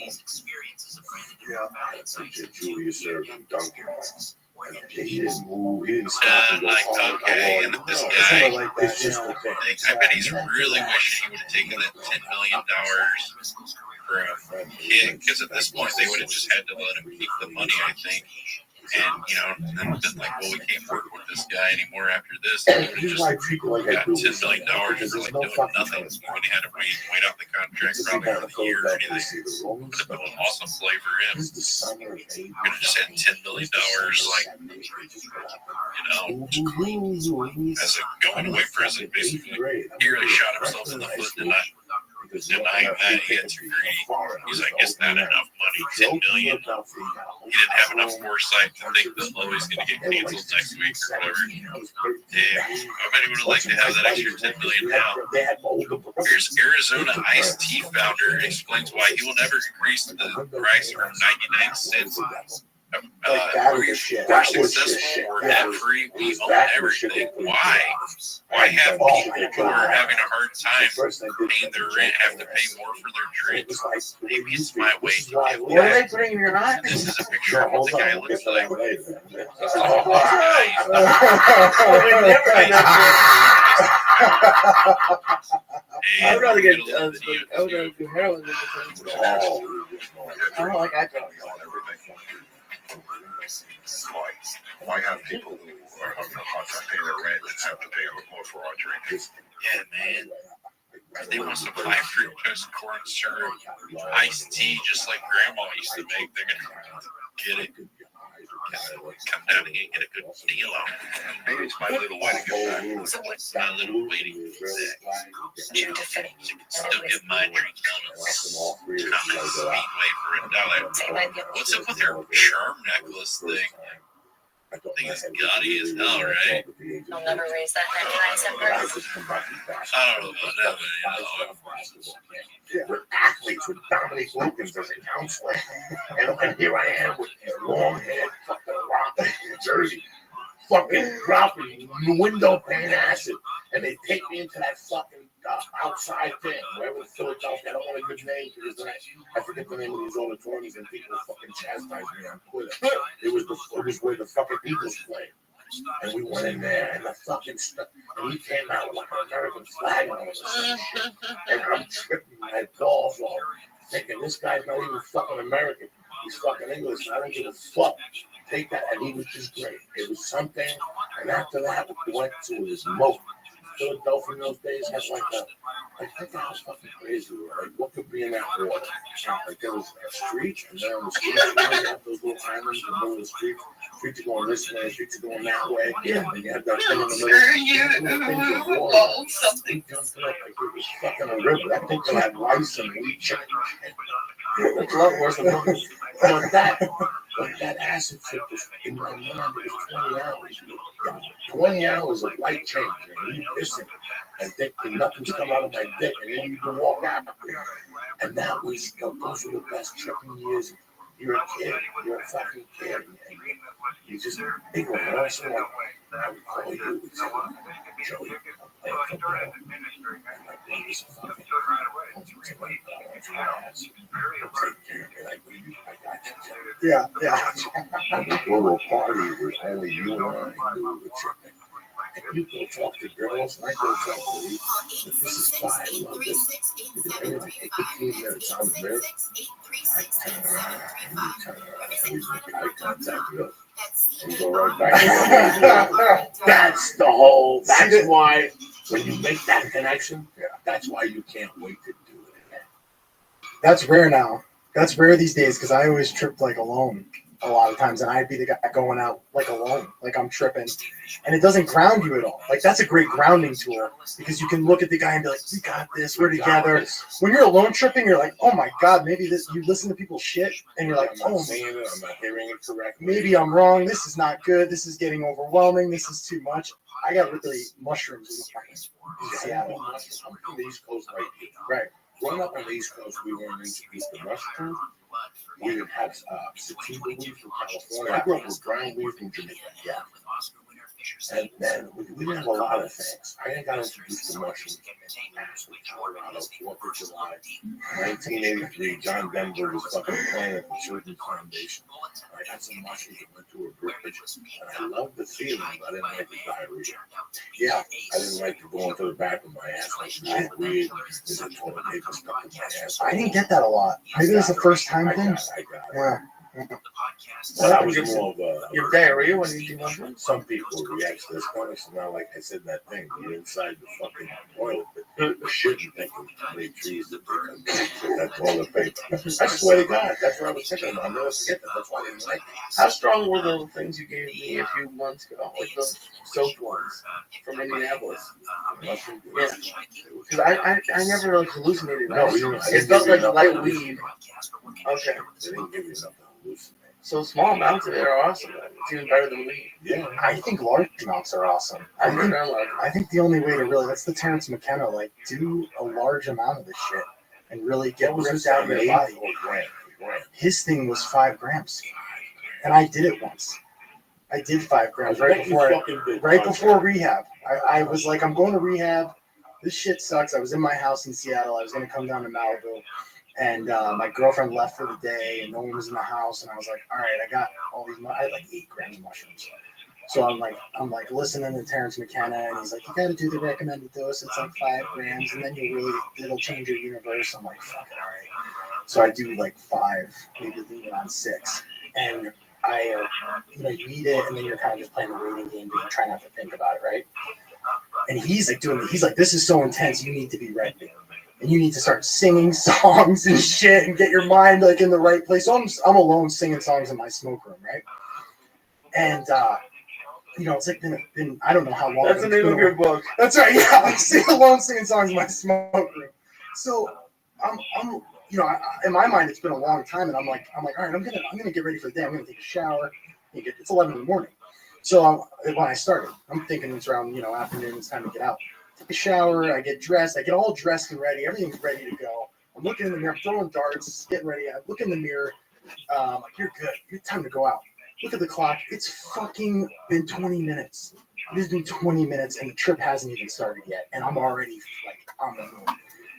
Julius Erving, Duncan. And he didn't move, he didn't stop and go hard. Okay, and this guy, It's just the thing. I bet he's really wishing he would have taken that $10 million for a kid, because at this point they would have just had to let him keep the money, I think. And, you know, then been like, well, we can't work with this guy anymore after this. And he would have just got $10 million for like doing nothing. When he had to wait out the contract probably for the year or anything. Would have been an awesome play for him. Could have just had $10 million, like, you know, as a going away present, basically. He really shot himself in the foot, denying that he had too greedy. He's like, it's not enough money, $10 million. He didn't have enough foresight to think that Louis going to get canceled next week or whatever. Damn, I bet he would have liked to have that extra $10 million now. Here's Arizona iced tea founder explains why he will never increase the price from 99 cents. We're successful, we're debt free, we own everything. Why? Why have people who are having a hard time paying their rent have to pay more for their drinks? Maybe it's my way to give What are they back. putting in your eye? This is a picture of what the guy looks like. I would rather get I would rather do heroin than I don't like that. Why have people who are having a hard time paying their rent and have to pay a little more for our drink? Yeah, man. They want to supply fructose corn syrup, iced tea, just like Grandma used to make. They're gonna get it. Come down here and get a good deal on it. Maybe it's my little way to get back. It's my little way to get back. You can still get my drink on a Speedway for $1. What's up with her charm necklace thing? I think it's gaudy as hell, right? I'll never raise that 99 cent price. I don't know about that, but you know. We're athletes with Dominic Wilkins as a counselor. And here I am with these long haired fucking rock in Jersey, fucking dropping window pane acid. And they take me into that fucking outside thing, wherever in Philadelphia. I don't want a good name because I forget the name of these auditoriums and people fucking chastise me on Twitter. It was where the fucking Eagles play. And we went in there, and the fucking stuff, and he came out with like an American flag on us. And I'm tripping my balls off, thinking this guy's not even fucking American. He's fucking English. I don't give a fuck. Take that, and he was just great. It was something, and after that, we went to his moat. Philadelphia in those days had like a, I think that was fucking crazy. Like, what could be in that water? Like, there was a street, and then on the street, you have those little islands in the middle of the street. Streets are going this way, streets are going that way. Yeah, and you had that thing in the middle. Something jumped up, like it was fucking a river. That thing had rice and wheat chicken. It's a lot worse than but that acid trip was in my mind. It was 20 hours. 20 hours of light change, and you missing, and thinking nothing's come out of my dick, and then you can walk out. And that was, those were the best tripping years. You're a kid. You're a fucking kid. And you just think of it. Also, I would call you and say, Joey, Yeah. And we go to a party where only you and I knew we were tripping. And you go talk to girls, and I go talk to you. But this is why I love this. Because everything take 15 minutes out of there. I turn around, and you turn around, and we make eye contact with us. And you go right back. That's the whole, that's why when you make that connection, that's why you can't wait to do it again. That's rare now. That's rare these days because I always tripped like alone a lot of times, and I'd be the guy going out like alone, like I'm tripping, and it doesn't ground you at all. Like that's a great grounding tool because you can look at the guy and be like, "We got this. We're together." When you're alone tripping, you're like, "Oh my god, maybe this." You listen to people's shit, and you're like, I'm not "Oh, saying it. I'm not hearing it correctly. maybe I'm wrong. This is not good. This is getting overwhelming. This is too much." I got really mushrooms in Seattle. I'm from the East Coast, Right. Growing up on the East Coast, we weren't introduced to mushrooms. We didn't have sativa weed from California. I grew up with brown weed from Jamaica. Yeah. And then we didn't have a lot of things. I got introduced to mushrooms in Colorado, 4th of July, 1983. John Denver was fucking playing at the Children's Foundation. I got some mushrooms and went to a bridge, and I loved the feeling, but I didn't like the diarrhea. Yeah. I didn't like to go into the back of my ass like weird. There's a toilet paper stuck in my ass. I didn't get that a lot. Maybe it's the first time thing. Yeah. Well, that was more of a Your diarrhea when you do mushrooms? Some people react to this kind of stuff. Now, like I said, that thing, you're inside the fucking toilet, the shit you think of how many trees that that toilet paper. I swear to God, that's what I was thinking about. I'll never forget that. That's why I didn't like it. How strong were the things you gave me a few months ago, like the soaked ones from Indianapolis? Yeah, because I never like hallucinated. No, It felt like light weed. Okay. They didn't give you enough to hallucinate. So small amounts of it are awesome. It's even better than weed. Yeah. I think large amounts are awesome. I think the only way to really, that's the Terrence McKenna, like do a large amount of this shit and really get ripped out of your body. His thing was 5 grams. And I did it once. I did 5 grams right before rehab. I was like, I'm going to rehab. This shit sucks. I was in my house in Seattle. I was going to come down to Malibu. And my girlfriend left for the day, and no one was in the house. And I was like, all right, I got all these. I had like 8 grams of mushrooms. So I'm like listening to Terrence McKenna, and he's like, you got to do the recommended dose. It's like 5 grams, and then it'll change your universe. I'm like, fuck it, all right. So I do like 5, maybe leave it on 6, and I, you eat it, and then you're kind of just playing the waiting game, but you try not to think about it, right? And he's like, this is so intense. You need to be ready. And you need to start singing songs and shit and get your mind like in the right place. So I'm alone singing songs in my smoke room, right? And it's like been I don't know how long. That's the name of your book. That's right. Yeah, I sing alone singing songs in my smoke room. So I'm in my mind it's been a long time, and I'm like, all right, I'm gonna get ready for the day. I'm gonna take a shower. It's 11 in the morning. So when I started, I'm thinking it's around afternoon. It's time to get out. Take a shower, I get dressed, I get all dressed and ready, everything's ready to go. I'm looking in the mirror, I'm throwing darts, getting ready. I look in the mirror, like, you're good, it's time to go out. Look at the clock, it's fucking been 20 minutes. It has been 20 minutes and the trip hasn't even started yet, and I'm already like on the moon.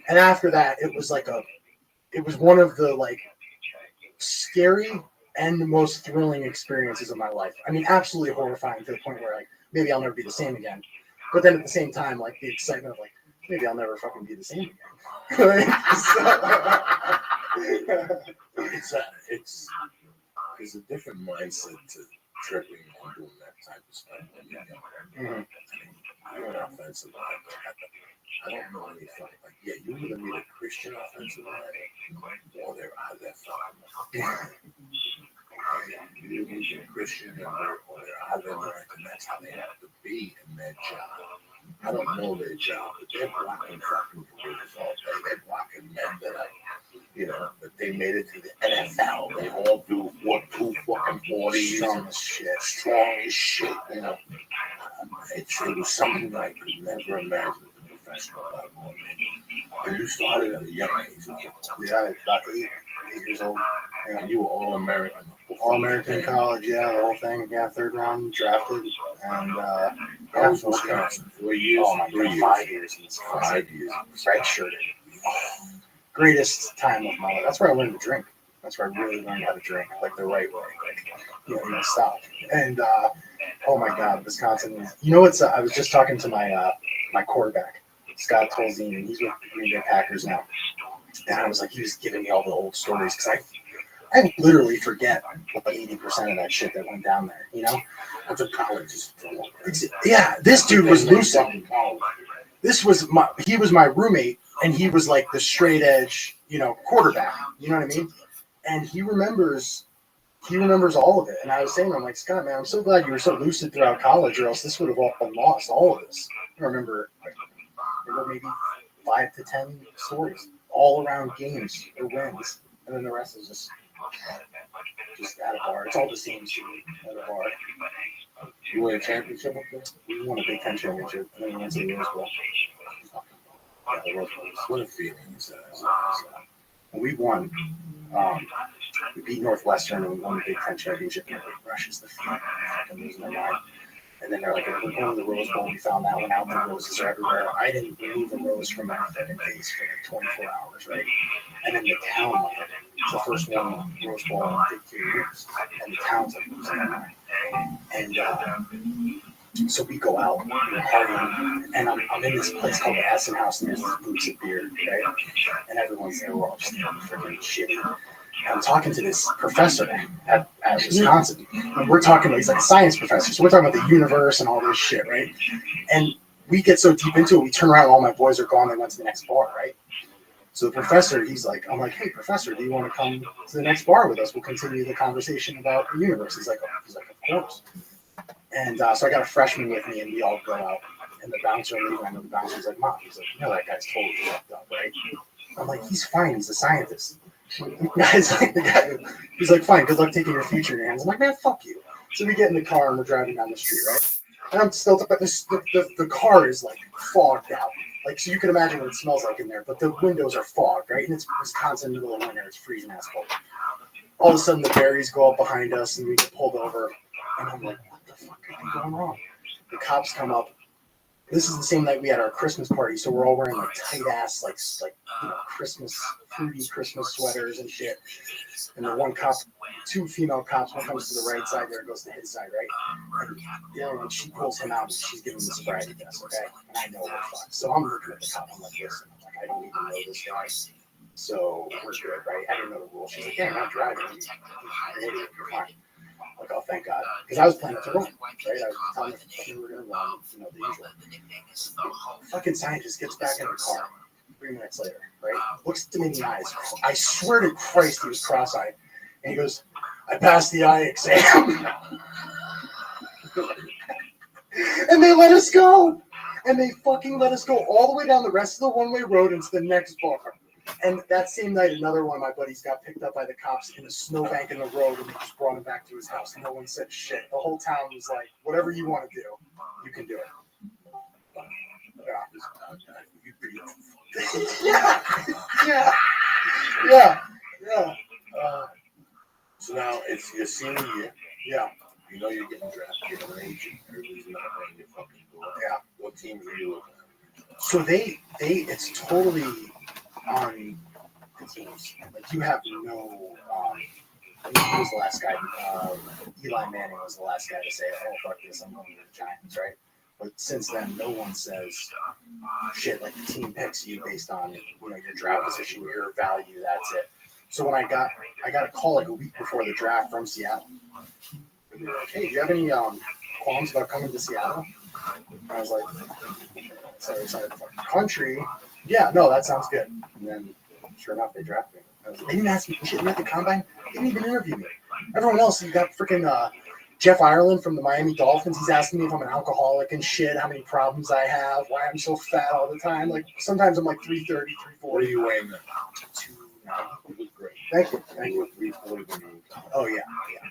And after that, it was one of the like scary and the most thrilling experiences of my life. I mean, absolutely horrifying to the point where like maybe I'll never be the same again. But then at the same time, like the excitement of like maybe I'll never fucking be the same again. It's there's a different mindset to tripping and doing that type of stuff. Mhm. You're an offensive line. I don't know any fucking like you either need a Christian offensive line or they're out of their fucking mind. You need a Christian or they're out of their mind, and that's how they have to be in their job. I don't know their job, but they're blocking fucking careers all day. They're blocking men that are, that they made it to the NFL. They all do 2 fucking 40s. Strong as shit, It was something I could never imagine as a professional level. And you started at a young age. Yeah, about 8 years old. And you were All-American. All-American college, yeah, the whole thing. Yeah, 3rd round drafted, and How was Wisconsin? 4 years? Oh my God, 5 years. 5 years. Redshirted. Greatest time of my life. That's where I learned to drink. That's where I really learned how to drink, like the right way, like stop. And oh my God, Wisconsin. What's? I was just talking to my my quarterback, Scott Tolzien, and he's with the Green Bay Packers now. And I was like, he was giving me all the old stories because I literally forget like 80% of that shit that went down there. That's a college. Yeah, this dude was lucid. He was my roommate, and he was like the straight edge, quarterback. You know what I mean? And he remembers all of it. And I was saying, I'm like, Scott, man, I'm so glad you were so lucid throughout college, or else this would have all been lost. All of this. I remember maybe 5 to 10 stories all around games or wins, and then the rest is just at a bar. It's all the same shit at a bar. You won a championship up there? We won a Big Ten championship, and then we went to the Rose Bowl. What a feeling is that? We won. We beat Northwestern and we won the Big Ten championship. And everybody rushes the field, fucking losing their mind. And then they're like, we're going to the Rose Bowl. We found that one out. The roses are everywhere. I didn't remove a rose from my fucking face for like 24 hours, right? And then the town, it's the first one Rose Bowl in 15 years. And the town's like losing their mind. And so we go out, we're partying, and I'm in this place called the Essen House, and there's these booths of beer, right? And everyone's there, we're all just freaking shitty. I'm talking to this professor at Wisconsin, and we're talking, he's like a science professor, so we're talking about the universe and all this shit, right? And we get so deep into it, we turn around, all my boys are gone, they went to the next bar, right? So the professor, I'm like, hey, professor, do you want to come to the next bar with us? We'll continue the conversation about the universe. He's like, of course. And so I got a freshman with me, and we all go out. And the bouncer, I know the bouncer's like, Mom, he's like, that guy's totally fucked up, right? I'm like, he's fine, he's a scientist. He's like, fine, good luck taking your future in your hands. I'm like, man, fuck you. So we get in the car, and we're driving down the street, right? And I'm still, but the car is like fogged out. Like, so you can imagine what it smells like in there, but the windows are fogged, right? And it's Wisconsin, middle of winter, it's freezing ass cold. All of a sudden, the berries go up behind us, and we get pulled over. And I'm like, what the fuck could be going wrong? The cops come up. This is the same night we had our Christmas party, so we're all wearing like tight ass, like Christmas, fruity Christmas sweaters and shit. And the one cop, 2 female cops, one comes to the right side, the other goes to his side, right? And the other one, she pulls him out, and she's giving him the sobriety test, okay? And I know we're fucked. So I'm looking at the cop, I'm like, listen, I don't even know this guy. So we're good, right? I didn't know the rules. She's like, yeah, I'm not driving. You're fine. Like, oh, thank God. Because I was planning to run, right? I was telling the we were going to run, the usual. Fucking scientist gets back in the car 3 minutes later, right? Looks at me in the eyes. I swear to Christ, he was cross-eyed. And he goes, I passed the eye exam. And they let us go. And they fucking let us go all the way down the rest of the one-way road into the next bar. And that same night, another one of my buddies got picked up by the cops in a snowbank in the road, and they just brought him back to his house. No one said shit. The whole town was like, whatever you want to do, you can do it. Yeah. So now it's your senior year. Yeah. You know you're getting drafted. You have an agent. Everybody's not on your fucking door. Yeah. What teams are you looking at? So it's totally on the teams. Like, you have no He was the last guy. Eli Manning was the last guy to say, "Oh fuck this, I'm going to the Giants," right? But since then, no one says shit like the team picks you based on your draft position, your value. That's it. So when I got a call like a week before the draft from Seattle. They were like, "Hey, do you have any qualms about coming to Seattle?" And I was like, "Sorry, country. Yeah, no, that sounds good." And then, sure enough, they drafted me. They didn't ask me shit at the combine. They didn't even interview me. Everyone else, you got freaking Jeff Ireland from the Miami Dolphins. He's asking me if I'm an alcoholic and shit, how many problems I have, why I'm so fat all the time. Like sometimes I'm like 330, 340. What are you weighing now? 290. You look great. Thank you. You were 340 when you were. Oh yeah.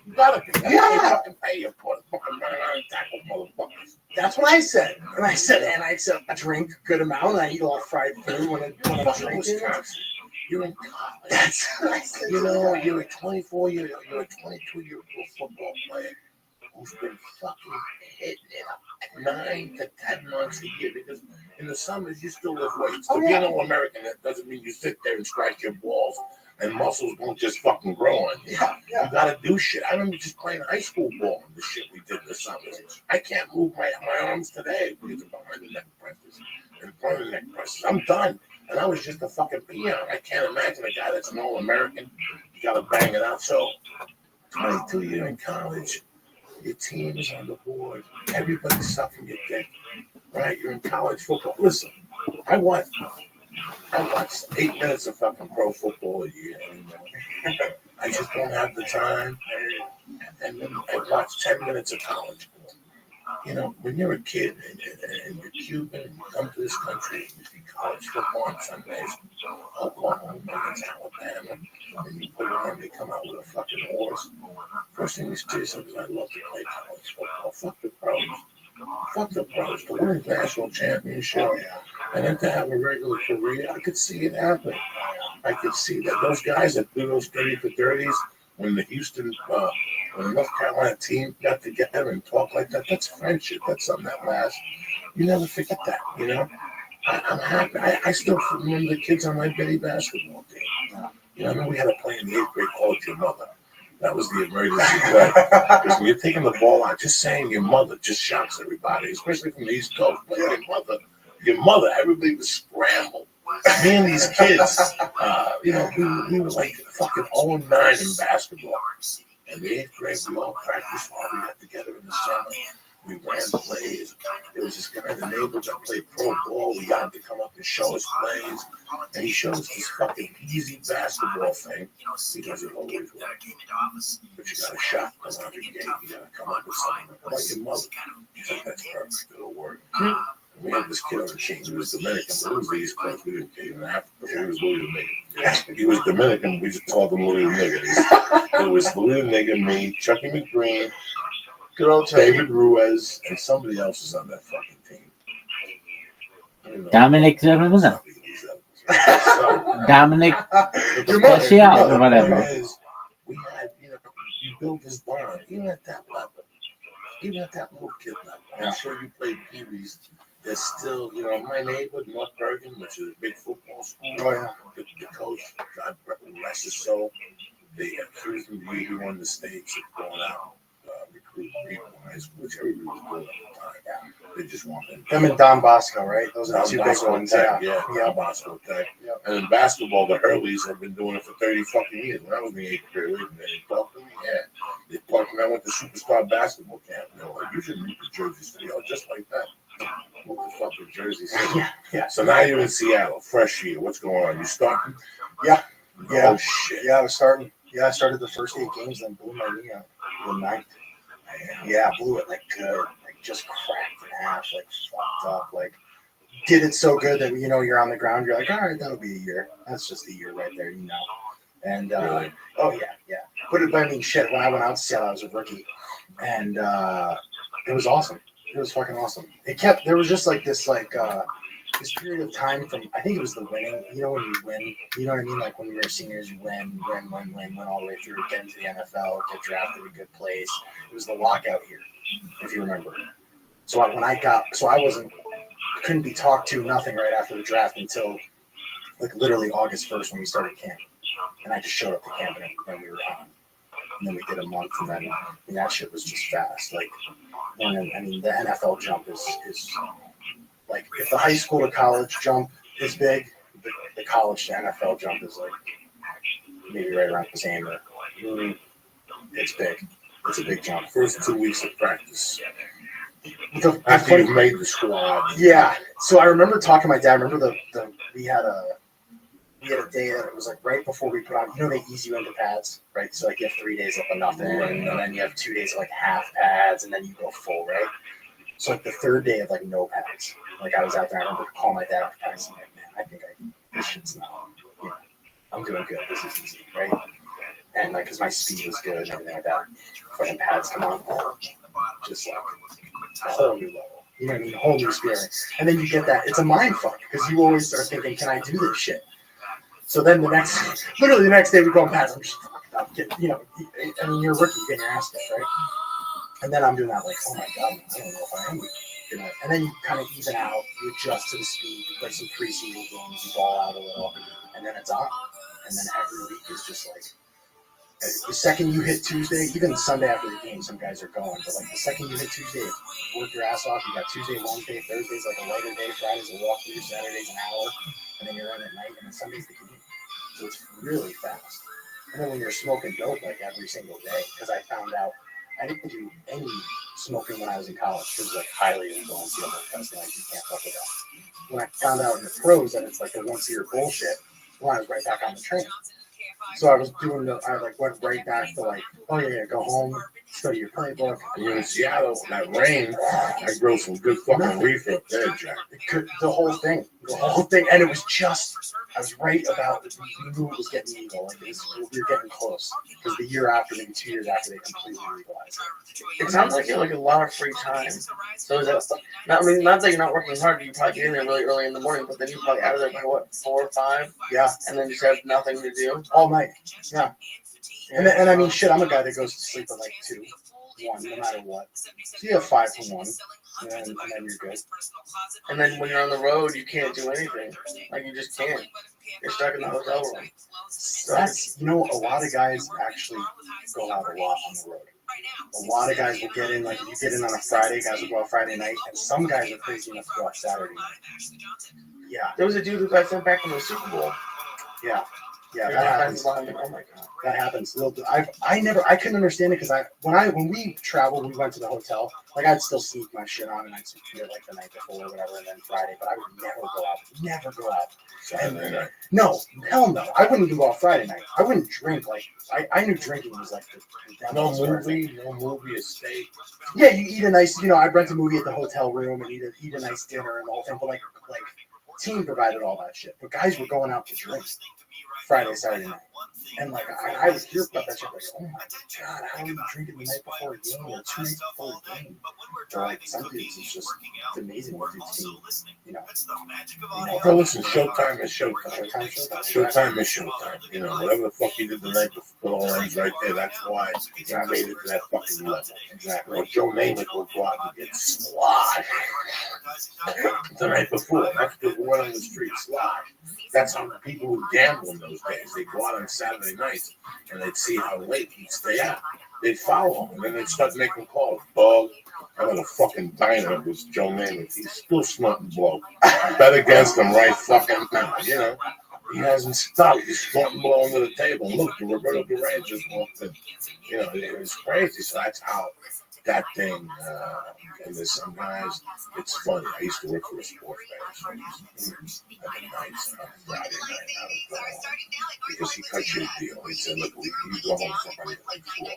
You gotta be. Yeah. Fucking pay your fucking running around and tackle motherfuckers. That's what I said. And I said, and I drink a good amount. And I eat a lot of fried food when I'm drinking. You're in college. That's what I said. You're a 22-year-old football player who's been fucking hitting it up 9 to 10 months a year because in the summers you still lift weights. To be an All-American, that doesn't mean you sit there and scratch your balls and muscles won't just fucking grow on you. You gotta do shit. I remember just playing high school ball and the shit we did in the summers. I can't move my arms today because of behind the neck presses and front of the neck presses. I'm done. And I was just a fucking peon. I can't imagine a guy that's an All-American. You gotta bang it out. So, 22 years in college, your team is on the board. Everybody's sucking your dick, right? You're in college football. Listen, I watch 8 minutes of fucking pro football a year anymore. I just don't have the time. And then I watch 10 minutes of college ball. You know, when you're a kid and you're Cuban and you come to this country and you see college football on Sundays, Oklahoma against Alabama, and you put it on, they come out with a fucking horse. First thing these kids say is, "I love to play college football." Fuck the pros. Fuck the pros. To win a national championship and then to have a regular career, I could see it happen. I could see that those guys that do those 30 for 30s when the when the North Carolina team got together and talked like that, that's friendship. That's something that lasts. You never forget that, you know? I'm happy. I still remember the kids on my Betty basketball team. You know, I mean, we had a play in the 8th grade called Your Mother. That was the emergency play. Because when you're taking the ball out, just saying your mother just shocks everybody, especially from the East Coast. But your mother, everybody was scrambled. Me and these kids, you know, we were like fucking 0-9 in basketball. In the 8th grade, we all practiced while we got together in the summer. We ran plays. There was this guy in the neighborhood that played pro ball. We got him to come up and show us plays. And he showed us this fucking easy basketball thing. Because it always worked. But you got a shot come out of the gate. You got to come up with something like your mother. He's like, "That's perfect. It'll work." We had this kid on the team. He was Dominican, but it was the East Coast. We didn't get him in Africa. He was Louis the Nigger. He was Dominican. We just called him Louis the Nigger. It was Louis the Nigger, me, Chucky McGreen, David Ruiz, and somebody else was on that fucking team. Dominic Zimmerman. Dominic Special or whatever. We had, you know, you build this bond, even at that level, even at that little kid level. I'm sure you played Pee-wees. There's still, you know, my neighborhood, North Bergen, which is a big football school. The coach, God rest his soul, they accused him of he won the states of going out, recruiting people in high school, which everybody was doing at the time. They just wanted them and Don Bosco, right? Those are the two big ones. Don Bosco Tech. And in basketball, the Hurleys have been doing it for 30 fucking years. When I was in the 8th grade, they talked to me. They talked to me. I went to superstar basketball camp. And they were like, "You should meet the Jersey City." I was just like that. What the fuck with Jersey City? So now you're in Seattle, fresh year. What's going on? You starting? Oh shit. Yeah, I was starting. Yeah, I started the first 8 games, then blew my knee out the 9th. Yeah, blew it like good. Like just cracked in half, like fucked up. Like did it so good that you know you're on the ground. You're like, all right, that'll be a year. That's just a year right there, you know. And oh yeah. But I mean, shit. When I went out to Seattle, I was a rookie, and it was awesome. It was fucking awesome. There was just like this this period of time from, I think it was the winning, you know, when you win, you know what I mean? Like when we were seniors, you win all the way through, get into the NFL, get drafted in a good place. It was the lockout year, if you remember. So I couldn't be talked to, nothing right after the draft until like literally August 1st when we started camp. And I just showed up to camp and we were on. and then we did a month, and then that shit was just fast. Like, and I mean, the NFL jump is like, if the high school to college jump is big, the college to NFL jump is like maybe right around the same. It's big. It's a big jump. First 2 weeks of practice. After you've made the squad. Yeah. So I remember talking to my dad. I remember we had a day that it was like right before we put on, they ease you into pads, right? So like you have 3 days up of nothing, and then you have 2 days of like half pads, and then you go full, right? So like the third day of like no pads, like I was out there. I remember calling my dad after practice. I'm like, man, I think this shit's not, I'm doing good. This is easy, right? And like, cause my speed was good and everything like that. Fucking pads come on, just like a whole new level. You know what I mean? A whole new experience. And then you get that. It's a mind fuck because you always start thinking, can I do this shit? So then literally the next day we go and pads. I'm just fucking up. I mean, you're a rookie, you get your ass kicked, right? And then I'm doing that like, oh my God, I don't know if I am. And then you kind of even out, you adjust to the speed, you play some preseason games, you ball out a little, and then it's on. And then every week is just like, the second you hit Tuesday, even Sunday after the game, some guys are going, but like the second you hit Tuesday, work your ass off. You got Tuesday, Wednesday, Thursday's like a lighter day, Friday's a walkthrough, Saturday's an hour, and then you're in at night, and then Sunday's the game. So it's really fast. And then when you're smoking dope like every single day, because I found out I didn't do any smoking when I was in college. It was like highly influential testing, like you can't fuck with that. When I found out in the pros that it's like a once a year bullshit, well, I was right back on the train. So I was doing I like went right back to like, oh yeah, go home, study your playbook. And you're in Seattle, in that rain, I grow some good fucking reefer up there, Jack. The whole thing, and it was just, I was right about, we knew it was getting legal, like we were getting close, because the year after, maybe 2 years after, they completely legalized it. It sounds like you have like a lot of free time. So is that, not that you're not working hard, you probably get in there really early in the morning, but then you're probably out of there by what, 4 or 5? Yeah. And then just have nothing to do? All night, yeah. And I mean, shit, I'm a guy that goes to sleep at like 2, 1, no matter what. So you have 5 to 1, and then you're good. And then when you're on the road, you can't do anything. Like, you just can't. You're stuck in the hotel room. That's, a lot of guys actually go out a lot on the road. A lot of guys will get in, like if you get in on a Friday, guys will go out Friday night, and some guys are crazy enough to go out Saturday night. Yeah. There was a dude who got sent back from the Super Bowl. Yeah. Yeah, that happens. Oh my God, that happens. I couldn't understand it because when we traveled, we went to the hotel. Like I'd still sneak my shit on and I'd secure like the night before or whatever, and then Friday. But I would never go out. Saturday night. No, hell no. I wouldn't even go out Friday night. I wouldn't drink. Like I knew drinking was like the no movie, a steak. Yeah, you eat a nice. I'd rent a movie at the hotel room and eat a nice dinner and the whole thing. But like team provided all that shit. But guys were going out to drink Friday, Saturday night. And like I would hear about that shit like, oh my God, how are you drinking the night before a game or 2 nights before a game? Or like some dudes, it's just amazing what dudes can, Well, listen, Showtime is Showtime. Showtime is Showtime. Whatever the fuck you did the night before all ends right there. That's why I made it to that fucking level. Exactly. Or Joe Namath will go out and get sloshed the night before. That's the word on the street, slosh. That's how the people who gamble in those days. They go out on Saturday nights and they'd see how late he'd stay out. They'd follow him and then they'd start making calls. Bug, I'm at a fucking diner with Joe Namath. He's still snorting blow. Bet against him right fucking now, He hasn't stopped. He's snorting blow under the table. Look, Roberto Duran just walked in. It was crazy. So that's how that thing, and there's some guys, it's funny. I used to work for a sports magazine. Nights on Friday night, I would go home because he cut you a deal. He said, look, you go home for like 4.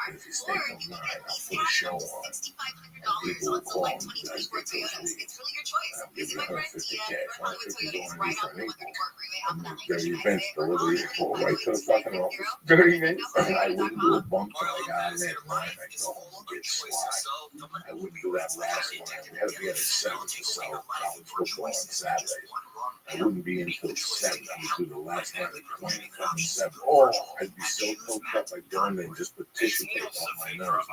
And if you stay till 9, I'll put a show on. And people will call and guys get those leads. I'll give you $150K. $150 going to for an equal. And dirty events deliver the equal right to the fucking office. Dirty events? I wouldn't do a bump till I got in there at 9. I'd go home and get slide. I wouldn't do that last one. We had to be at 7 to sell college football on Saturdays. I wouldn't be in until 7. I would do the last night at 20, 7. Oh, I'd be so choked up. I'd go in there and just put tissue paper on my nose.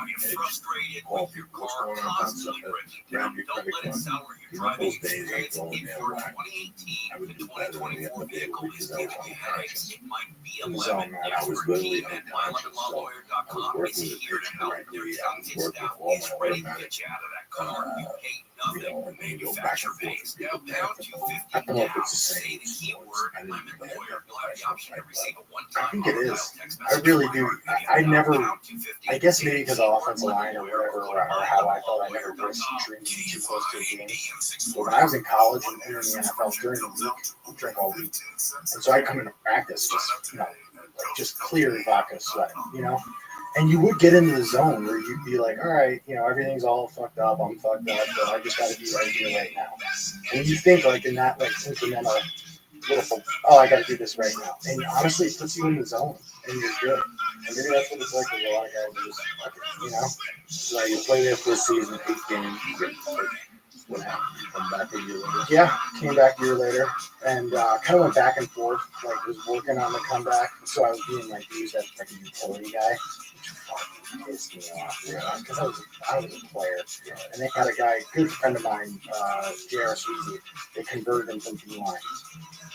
Call people, what's going on? Grab your credit card. You know, those days I'd go in there, whack. I would do better than the other day because I was unconscious. In the zone, man, I was literally unconscious. So I was working the pitch correctly. I was working with all my automatic, you know, and then go back and forth. I don't know if it's the same. I didn't even have that. I think it is. I really do. I never, I guess maybe because of offensive line or whatever, or how I felt, I never risked drinking too close to a game. But when I was in college and in the NFL during the week, I drank all week. And so I'd come into practice just, you know, like just clear vodka sweat, you know? And you would get into the zone where you'd be like, all right, you know, everything's all fucked up. I'm fucked up, but I just got to be right here right now. And you think like in that like incremental little, oh, I got to do this right now. And honestly, it puts you in the zone and you're good. And maybe that's what it's like with a lot of guys, just, you know? So you play there for a season, 8 games, you get hurt. What happened? You come back a year later? Yeah, came back a year later and kind of went back and forth. Like was working on the comeback, so I was being like used as like a utility guy, which fucking pissed me off, because I was a player. And they had a guy, good friend of mine, J.R. Sweezy. They converted him from D-line,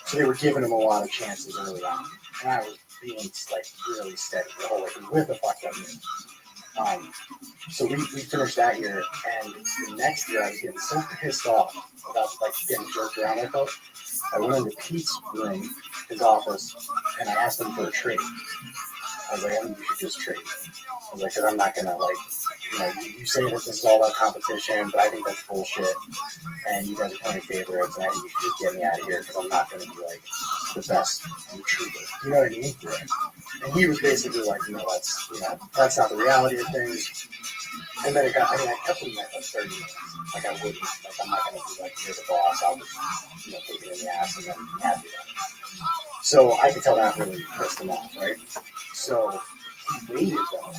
so they were giving him a lot of chances early on, and I was being like really steady the whole way with a fucked up knee. So we finished that year, and the next year I was getting so pissed off about like getting jerked around. I went into Pete's room, his office, and I asked him for a trade. I was like, I think you should just trade. I was like, because I'm not gonna like, you know, you say that this is all about competition, but I think that's bullshit. And you guys are playing favorites, and I think you should just get me out of here because I'm not gonna be like the best retriever. You know what I mean? And he was basically like, that's not the reality of things. And then I kept him there for 30 minutes. Like I wouldn't, like I'm not gonna be like, you're the boss. I'll just, take it in the ass and then be happy with it. So I could tell that really pissed him off, right? So he waited though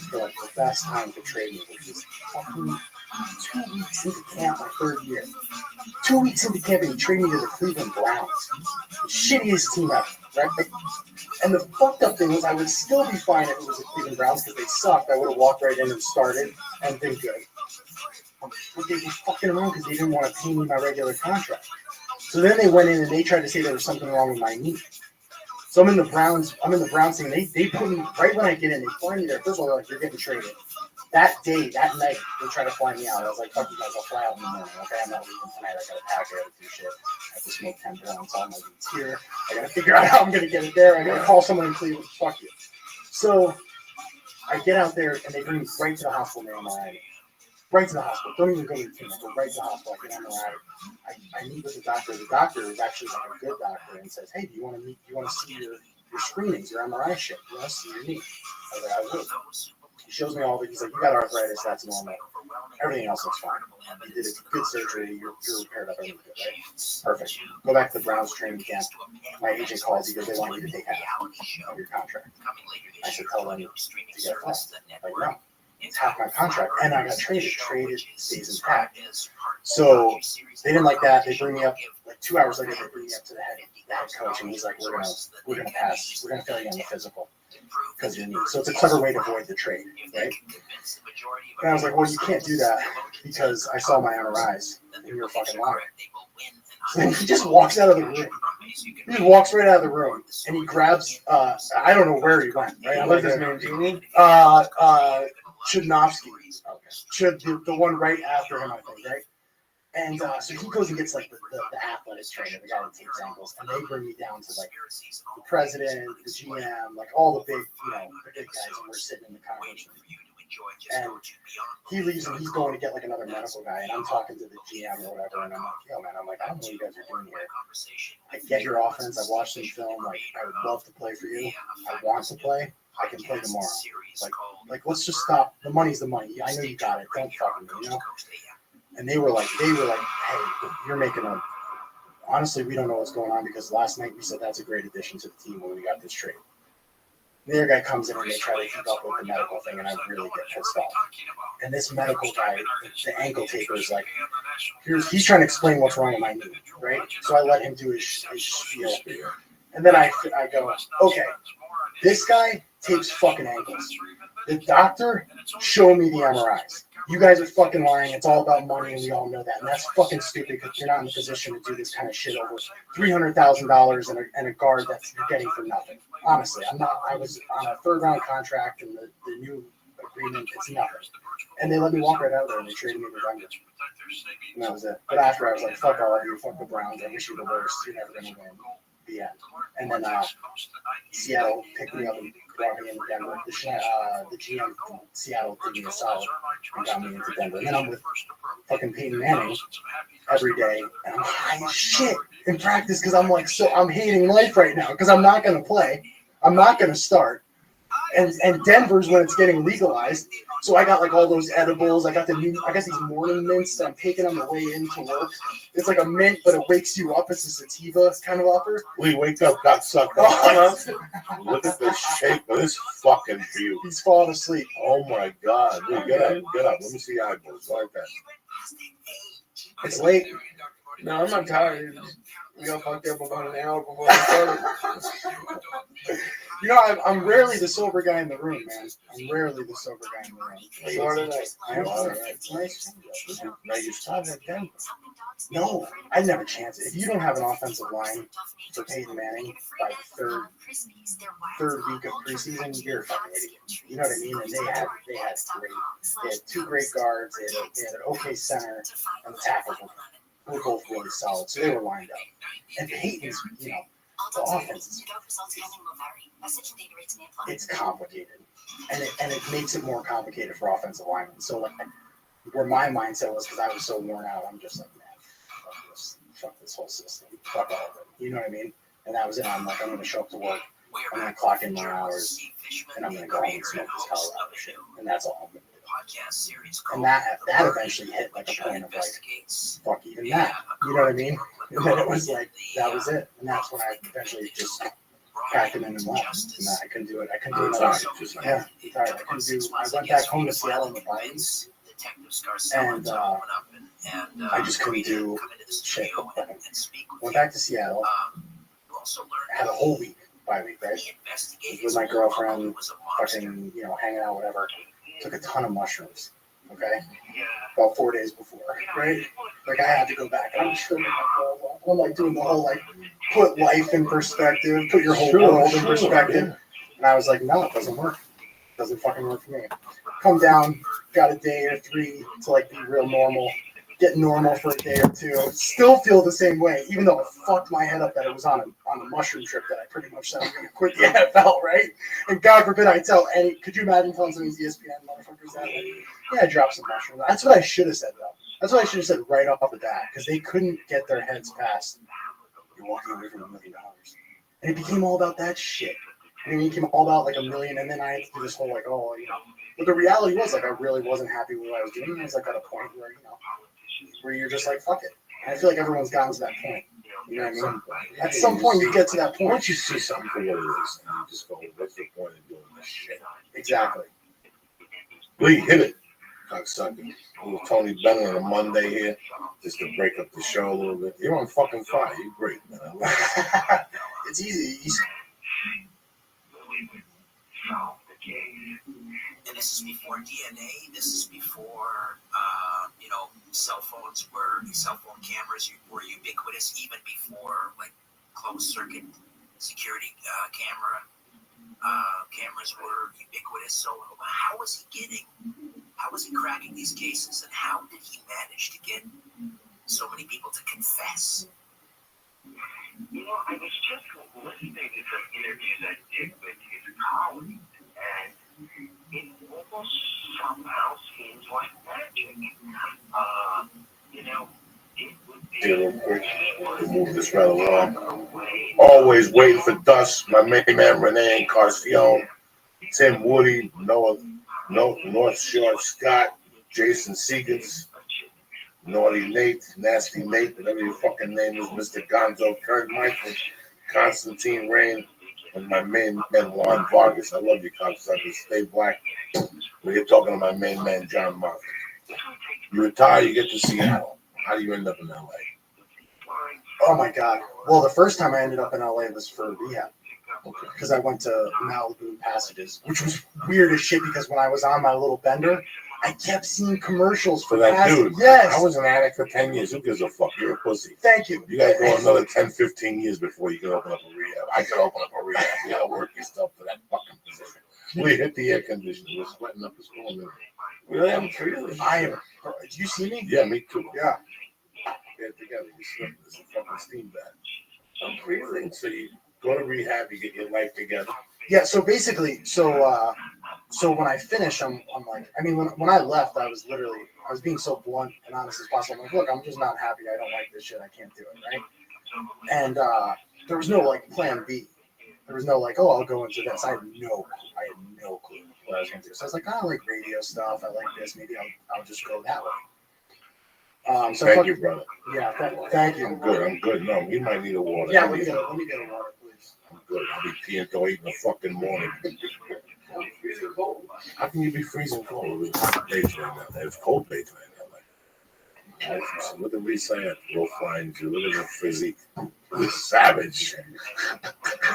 for like the best time to trade me, which is fucking 2 weeks into camp my third year. 2 weeks into camp and he traded me to the Cleveland Browns. The shittiest team ever, right? And the fucked up thing was I would still be fine if it was the Cleveland Browns because they sucked. I would have walked right in and started and been good. But they were fucking around because they didn't want to pay me my regular contract. So then they went in and they tried to say there was something wrong with my knee. So I'm in the Browns thing. They put me right when I get in. They fly me there. First of all, they're like, you're getting traded. That night, they tried to fly me out. I was like, fuck you guys, I'll fly out in the morning. Okay, I'm not leaving tonight. I gotta pack. I gotta do shit. I have to smoke 10 pounds. All my weed's here. I gotta figure out how I'm gonna get it there. I gotta call someone in Cleveland. Fuck you. So I get out there and they bring me right to the hospital in MRI. Right to the hospital. Don't even go to the team. I go right to the hospital. I get MRI. I meet with the doctor. The doctor is actually like a good doctor and says, hey, do you want to meet? Do you want to see your screenings, your MRI shit? You want to see your knee? I was like, I would. He shows me all the. He's like, you got arthritis. That's normal. Everything else looks fine. You did a good surgery. You're repaired up. Everything good, right? Perfect. Go back to the Browns training camp. My agent calls. He goes, they want you to take half of your contract. I said, tell them to get a plus. Like, no. It's half my contract, and I got traded. Traded stays intact. So they didn't like that. They bring me up like 2 hours later. They bring me up to the head coach, and he's like, "We're gonna pass. We're gonna fail you on the physical because of your knee." So it's a clever way to avoid the trade, right? And I was like, "Well, you can't do that because I saw my MRIs, and you're fucking lying." So then he just walks out of the room. He just walks right out of the room, and he grabs. I don't know where he went. Right? What's his name? Jamie? Chudnovsky, the one right after him, I think, right? And so he goes and gets like the athletics trainer, the guy that takes angles, and they bring me down to like the president, the GM, like all the big, the big guys, and we're sitting in the conference room. And he leaves and he's going to get like another medical guy, and I'm talking to the GM or whatever, and I'm like, yo, man, I don't know what you guys are doing here. I get your offense, I watched some film, like I would love to play for you. I want to play. I can play tomorrow. Like let's just stop. The money's the money. I know you got it. Don't fucking me, And they were like, hey, you're making a. Honestly, we don't know what's going on because last night we said that's a great addition to the team when we got this trade. The other guy comes in and they try to keep up with the medical thing, and I really get pissed off. And this medical guy, the ankle taper is like, he's trying to explain what's wrong with my knee, right? So I let him do his spiel. And then I go, okay, this guy takes fucking ankles. The doctor showed me the MRIs. You guys are fucking lying. It's all about money, and we all know that. And that's fucking stupid because you're not in a position to do this kind of shit over $300,000 and a guard that's you're getting for nothing. Honestly, I'm not. I was on a third-round contract, and the new agreement, it's nothing. And they let me walk right out there, and they traded me to Denver. And that was it. But after, I was like, fuck all of you. Fuck the Browns. I wish you the worst. You're never going to win. The end. And then Seattle picked me up and brought me into Denver. The GM from Seattle did me a solid and got me into Denver. And then I'm with fucking Peyton Manning every day, and I'm high as shit in practice because I'm like, so I'm hating life right now because I'm not going to play. I'm not going to start. And Denver's when it's getting legalized. So I got like all those edibles. I got these morning mints that I'm taking on the way into work. It's like a mint, but it wakes you up. It's a sativa kind of offer. We wake up, got sucked up. Look at the shape of this fucking view. He's falling asleep. Oh my God. Dude, get up. Let me see your eyeballs like that. It's late. No, I'm not tired. We got fucked up about an hour before we started. You know, I'm rarely the sober guy in the room, man. I'm rarely the sober guy in the room. So did I am all right. Nice. Now you started at Denver. No, I'd never chance it. If you don't have an offensive line for Peyton Manning by the third week of preseason, you're a fucking idiot. You know what I mean? And they had two great guards. They had an okay center, and the tackles were both really solid. So they were lined up. And Peyton's, you know, the offense is it's complicated, and it makes it more complicated for offensive linemen. So like, where my mindset was, because I was so worn out, I'm just like, man, fuck this whole system, fuck all of it. You know what I mean? And that was it. I'm like, I'm going to show up to work, I'm going to clock in my hours, and I'm going to go home and smoke this Colorado shit, and that's all I'm going to do. And that eventually hit like a point of like, fuck even that. You know what I mean? And then it was like, that was it. And that's when I eventually just packed it in and left. And I couldn't do it. I couldn't do it. Yeah, tired. I couldn't do. I went back home to Seattle in the Vikings, and I just couldn't do shit. Went back to Seattle. Had a whole week, bye week, right? With my girlfriend, fucking, you know, hanging out, whatever. Took a ton of mushrooms, okay? About 4 days before, right? Like, I had to go back. I'm just I'm like doing the whole, like, put life in perspective, put your whole world in perspective. And I was like, no, it doesn't work. It doesn't fucking work for me. Come down, got a day or three to, like, be real normal. Get normal for a day or two. Still feel the same way, even though I fucked my head up that it was on a mushroom trip that I pretty much said I'm going to quit the NFL, right? And God forbid I tell any. Could you imagine telling some of these ESPN motherfuckers that? Like, yeah, I dropped some mushrooms. That's what I should have said, though. That's what I should have said right off the bat, because they couldn't get their heads past. You're walking away from $1 million, and it became all about that shit. I mean, it became all about like $1 million, and then I had to do this whole like, oh, you know. But the reality was, like, I really wasn't happy with what I was doing. And I was like at a point where, you know, where you're just like, fuck it. And I feel like everyone's gotten to that point. You know what I mean? At some point, you get to that point. Once you see something for what it is, and you just go, what's the point of doing this shit? Exactly. Lee, hit it. Cocksucker. A little Tony Bennett on a Monday here, just to break up the show a little bit. You're on fucking fire. You're great, man. I love it. It's easy. And this is before DNA. This is before, you know, cell phone cameras were ubiquitous, even before like closed circuit security cameras were ubiquitous. So how was he cracking these cases, and how did he manage to get so many people to confess? You know, I was just listening to some interviews I did with his colleagues, and it almost somehow seems like magic. You know, it would be... Real quick, we'll move this right along. Always waiting for Dust, my main man Renee Encarnacion, Tim Woody, Noah, North Shore Scott, Jason Seegans, Naughty Nate, Nasty Nate, whatever your fucking name is, Mr. Gonzo, Kurt Michael, Constantine Rain, and my main man Juan Vargas. I love you, cocksuckers. Stay black. We're here talking to my main man John Martin. You retire, you get to Seattle. How do you end up in LA? Oh my God. Well, the first time I ended up in LA was for rehab. Because I went to Malibu Passages, which was weird as shit because when I was on my little bender, I kept seeing commercials For that Passages. dude. Yes. I was an addict for 10 years. Who gives a fuck? You're a pussy. Thank you. You gotta go another 10, 15 years before you can open up a rehab. I could open up a rehab. You gotta work yourself to that fucking position. We hit the air conditioner. We're sweating up the storm. Really? I'm freezing. I am. Did you see me? Yeah, me too. Yeah. Get together. You slip this fucking steam bath. I'm freezing. So you go to rehab, you get your life together. Yeah, so basically, so when I finish, I'm like, I mean, when I left, I was being so blunt and honest as possible. I'm like, look, I'm just not happy. I don't like this shit. I can't do it, right? And there was no like plan B. There was no like, oh, I'll go into this. I had no clue what I was gonna do. So I was like, oh, I like radio stuff. I like this. Maybe I'll just go that way. So Thank you, brother. Yeah, thank you. I'm good. No, we might need a water. Yeah, let me get a water, please. I'm good. I'll be peeing till 8 in the fucking morning. How can you be freezing cold? It's hot days right now. It's cold days right now. Like, look at me saying, Will finds you. Look at the physique. Savage.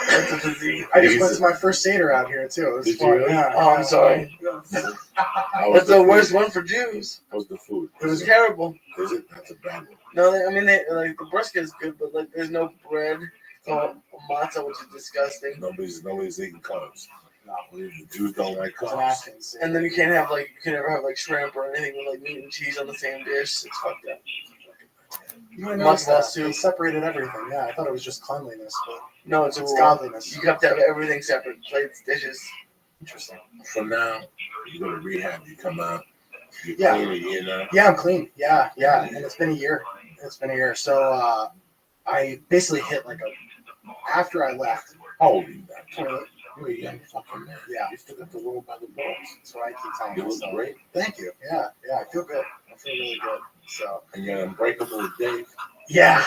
That's a physique. I just went to my first Seder out here too. It was Did fun. you really? Yeah. Oh, I'm sorry. That's the worst one for Jews. How's the food? It was terrible. Is it? That's a bad one. No, I mean, like the brisket is good, but like there's no bread. So matzah, which is disgusting. Nobody's eating carbs. No, the Jews don't like carbs. Napkins. And then you can't never have like shrimp or anything with like meat and cheese on the same dish. It's fucked up. You might notice that they separated everything. Yeah, I thought it was just cleanliness, but No, it's godliness. You have to have everything separate: plates, dishes. Interesting. From now, you go to rehab. You come out. You Yeah. clean a year now. Yeah, I'm clean. Yeah, and it's been a year. So I basically hit like after I left. How old are you now? 28. You're a young fucking man. Yeah. You still got the world by the balls. That's what I keep telling You myself. look great. Thank you. Yeah, I feel good. I feel really good. So. And you're unbreakable with Dave. Yeah.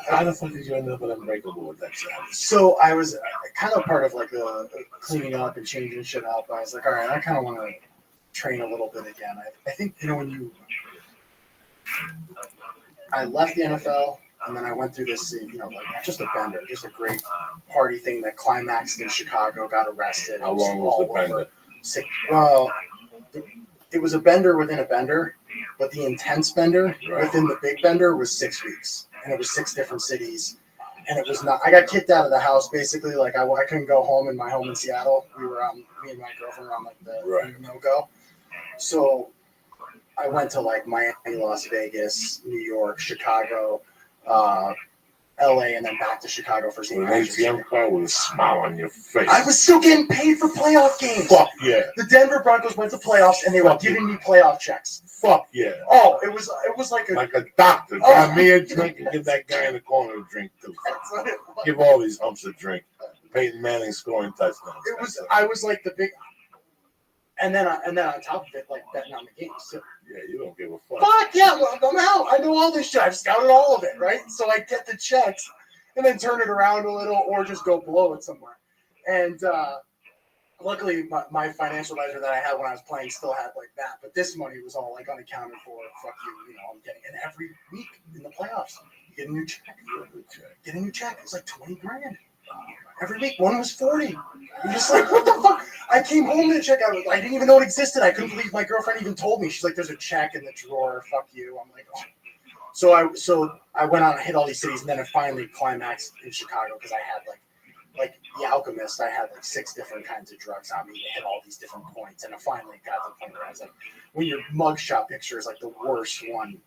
How the fuck did you end up with unbreakable with that savage? So I was kind of part of like the cleaning up and changing shit up. I was like, all right, I kind of want to train a little bit again. I think, when I left the NFL and then I went through this, like just a bender, just a great party thing that climaxed in Chicago, got arrested. How long was the bender? Well, it was a bender within a bender, but the intense bender within the big bender was 6 weeks. And it was 6 different cities. And it was not, I got kicked out of the house basically. Like I couldn't go home in my home in Seattle. We were me and my girlfriend were on like the no-go. So I went to like Miami, Las Vegas, New York, Chicago, LA, and then back to Chicago for St. Patrick's Day. ATM card with a smile on your face. I was still getting paid for playoff games. Fuck yeah. The Denver Broncos went to playoffs and they were giving me playoff checks. Fuck yeah. Oh, it was like a doctor. Got me a drink and give that guy in the corner a drink too. Give all these humps a drink. Peyton Manning scoring touchdowns. I was like the big, and then on top of it, like betting on the games too. Yeah, you don't give a fuck. Fuck yeah, well, I'm out. I know all this shit. I've scouted all of it, right? So I get the checks and then turn it around a little or just go blow it somewhere. And luckily, my financial advisor that I had when I was playing still had like that. But this money was all like unaccounted for. Fuck you, I'm getting. And every week in the playoffs, you get a new check. Get a new check. It's like $20,000. Every week, one was 40. You're just like, what the fuck? I came home to check out. I didn't even know it existed. I couldn't believe my girlfriend even told me. She's like, there's a check in the drawer. Fuck you. I'm like, oh. So I went out and hit all these cities, and then it finally climaxed in Chicago because I had like The Alchemist. I had like 6 different kinds of drugs on me to hit all these different points, and I finally got to the point where I was like, when your mugshot picture is like the worst one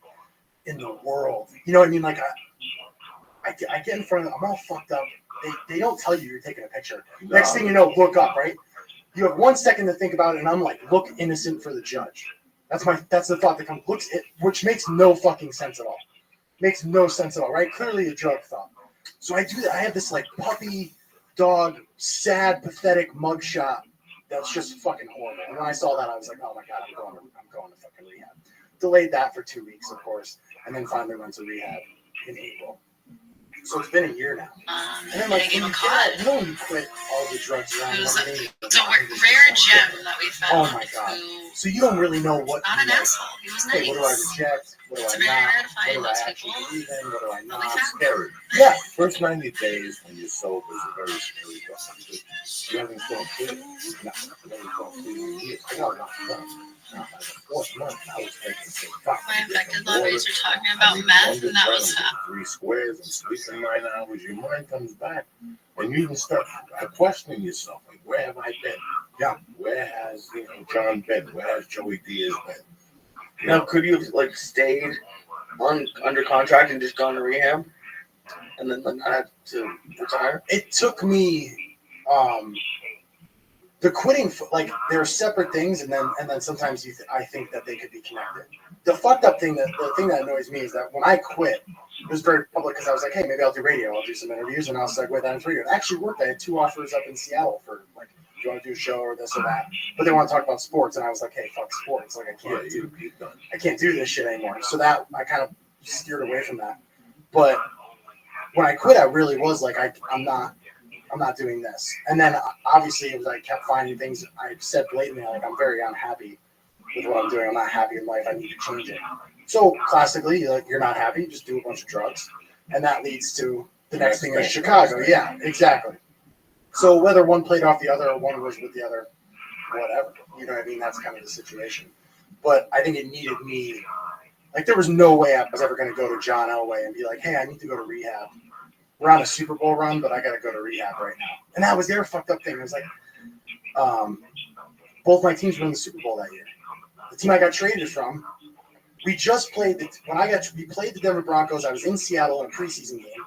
in the world, you know what I mean? Like I get in front of them. I'm all fucked up. They don't tell you you're taking a picture. No. Next thing you know, look up, right? You have 1 second to think about it, and I'm like, look innocent for the judge. That's the thought that comes. Which makes no fucking sense at all. Makes no sense at all, right? Clearly a drug thought. So I do that. I have this like puppy dog, sad, pathetic mugshot that's just fucking horrible. And when I saw that, I was like, oh my god, I'm going to fucking rehab. Delayed that for 2 weeks, of course, and then finally went to rehab in April. So it's been a year now. And then I like gave when a you cod. get out, you quit all the drugs around. It was lemonade. it's a rare gem that we found. Oh my god! So you don't really know what. Not an asshole. He was nice. Hey, what do I reject? What do It's I very not? rare to find What do I those actually people. believe in? What do I But we not? found Scary. Yeah. First 90 days when you're sober is a very scary process. You haven't thought clear. No, you haven't thought clear in years. I got locked up. Now, by the fourth month, I was taking some fuck. My infected lovers are talking about meth, and that was 3 squares and sleeping 9 hours. Your mind comes back, and you can start questioning yourself. Like, where have I been? Yeah. Where has John been? Where has Joey Diaz been? Now, could you have like stayed under contract and just gone to rehab, and then not have to retire? It took me, the quitting, like they're separate things, and then sometimes I think that they could be connected. The fucked up thing, the thing that annoys me is that when I quit, it was very public because I was like, hey, maybe I'll do radio, I'll do some interviews, and I'll segue that into radio. It actually worked. I had 2 offers up in Seattle for like, do you want to do a show or this or that? But they want to talk about sports, and I was like, hey, fuck sports. Like I can't do this shit anymore. So that I kind of steered away from that. But when I quit, I really was like, I'm not doing this. And then obviously it was I kept finding things. I said blatantly, like, I'm very unhappy with what I'm doing. I'm not happy in life. I need to change it. So classically, you're not happy, just do a bunch of drugs. And that leads to the next thing is Chicago. Yeah, exactly. So whether one played off the other or one was with the other, whatever. You know what I mean? That's kind of the situation. But I think it needed me. Like, there was no way I was ever going to go to John Elway and be like, hey, I need to go to rehab. We're on a Super Bowl run, but I got to go to rehab right now. And that was their fucked up thing. It was like, both my teams were in the Super Bowl that year. The team I got traded from, we just played, we played the Denver Broncos. I was in Seattle in a preseason game.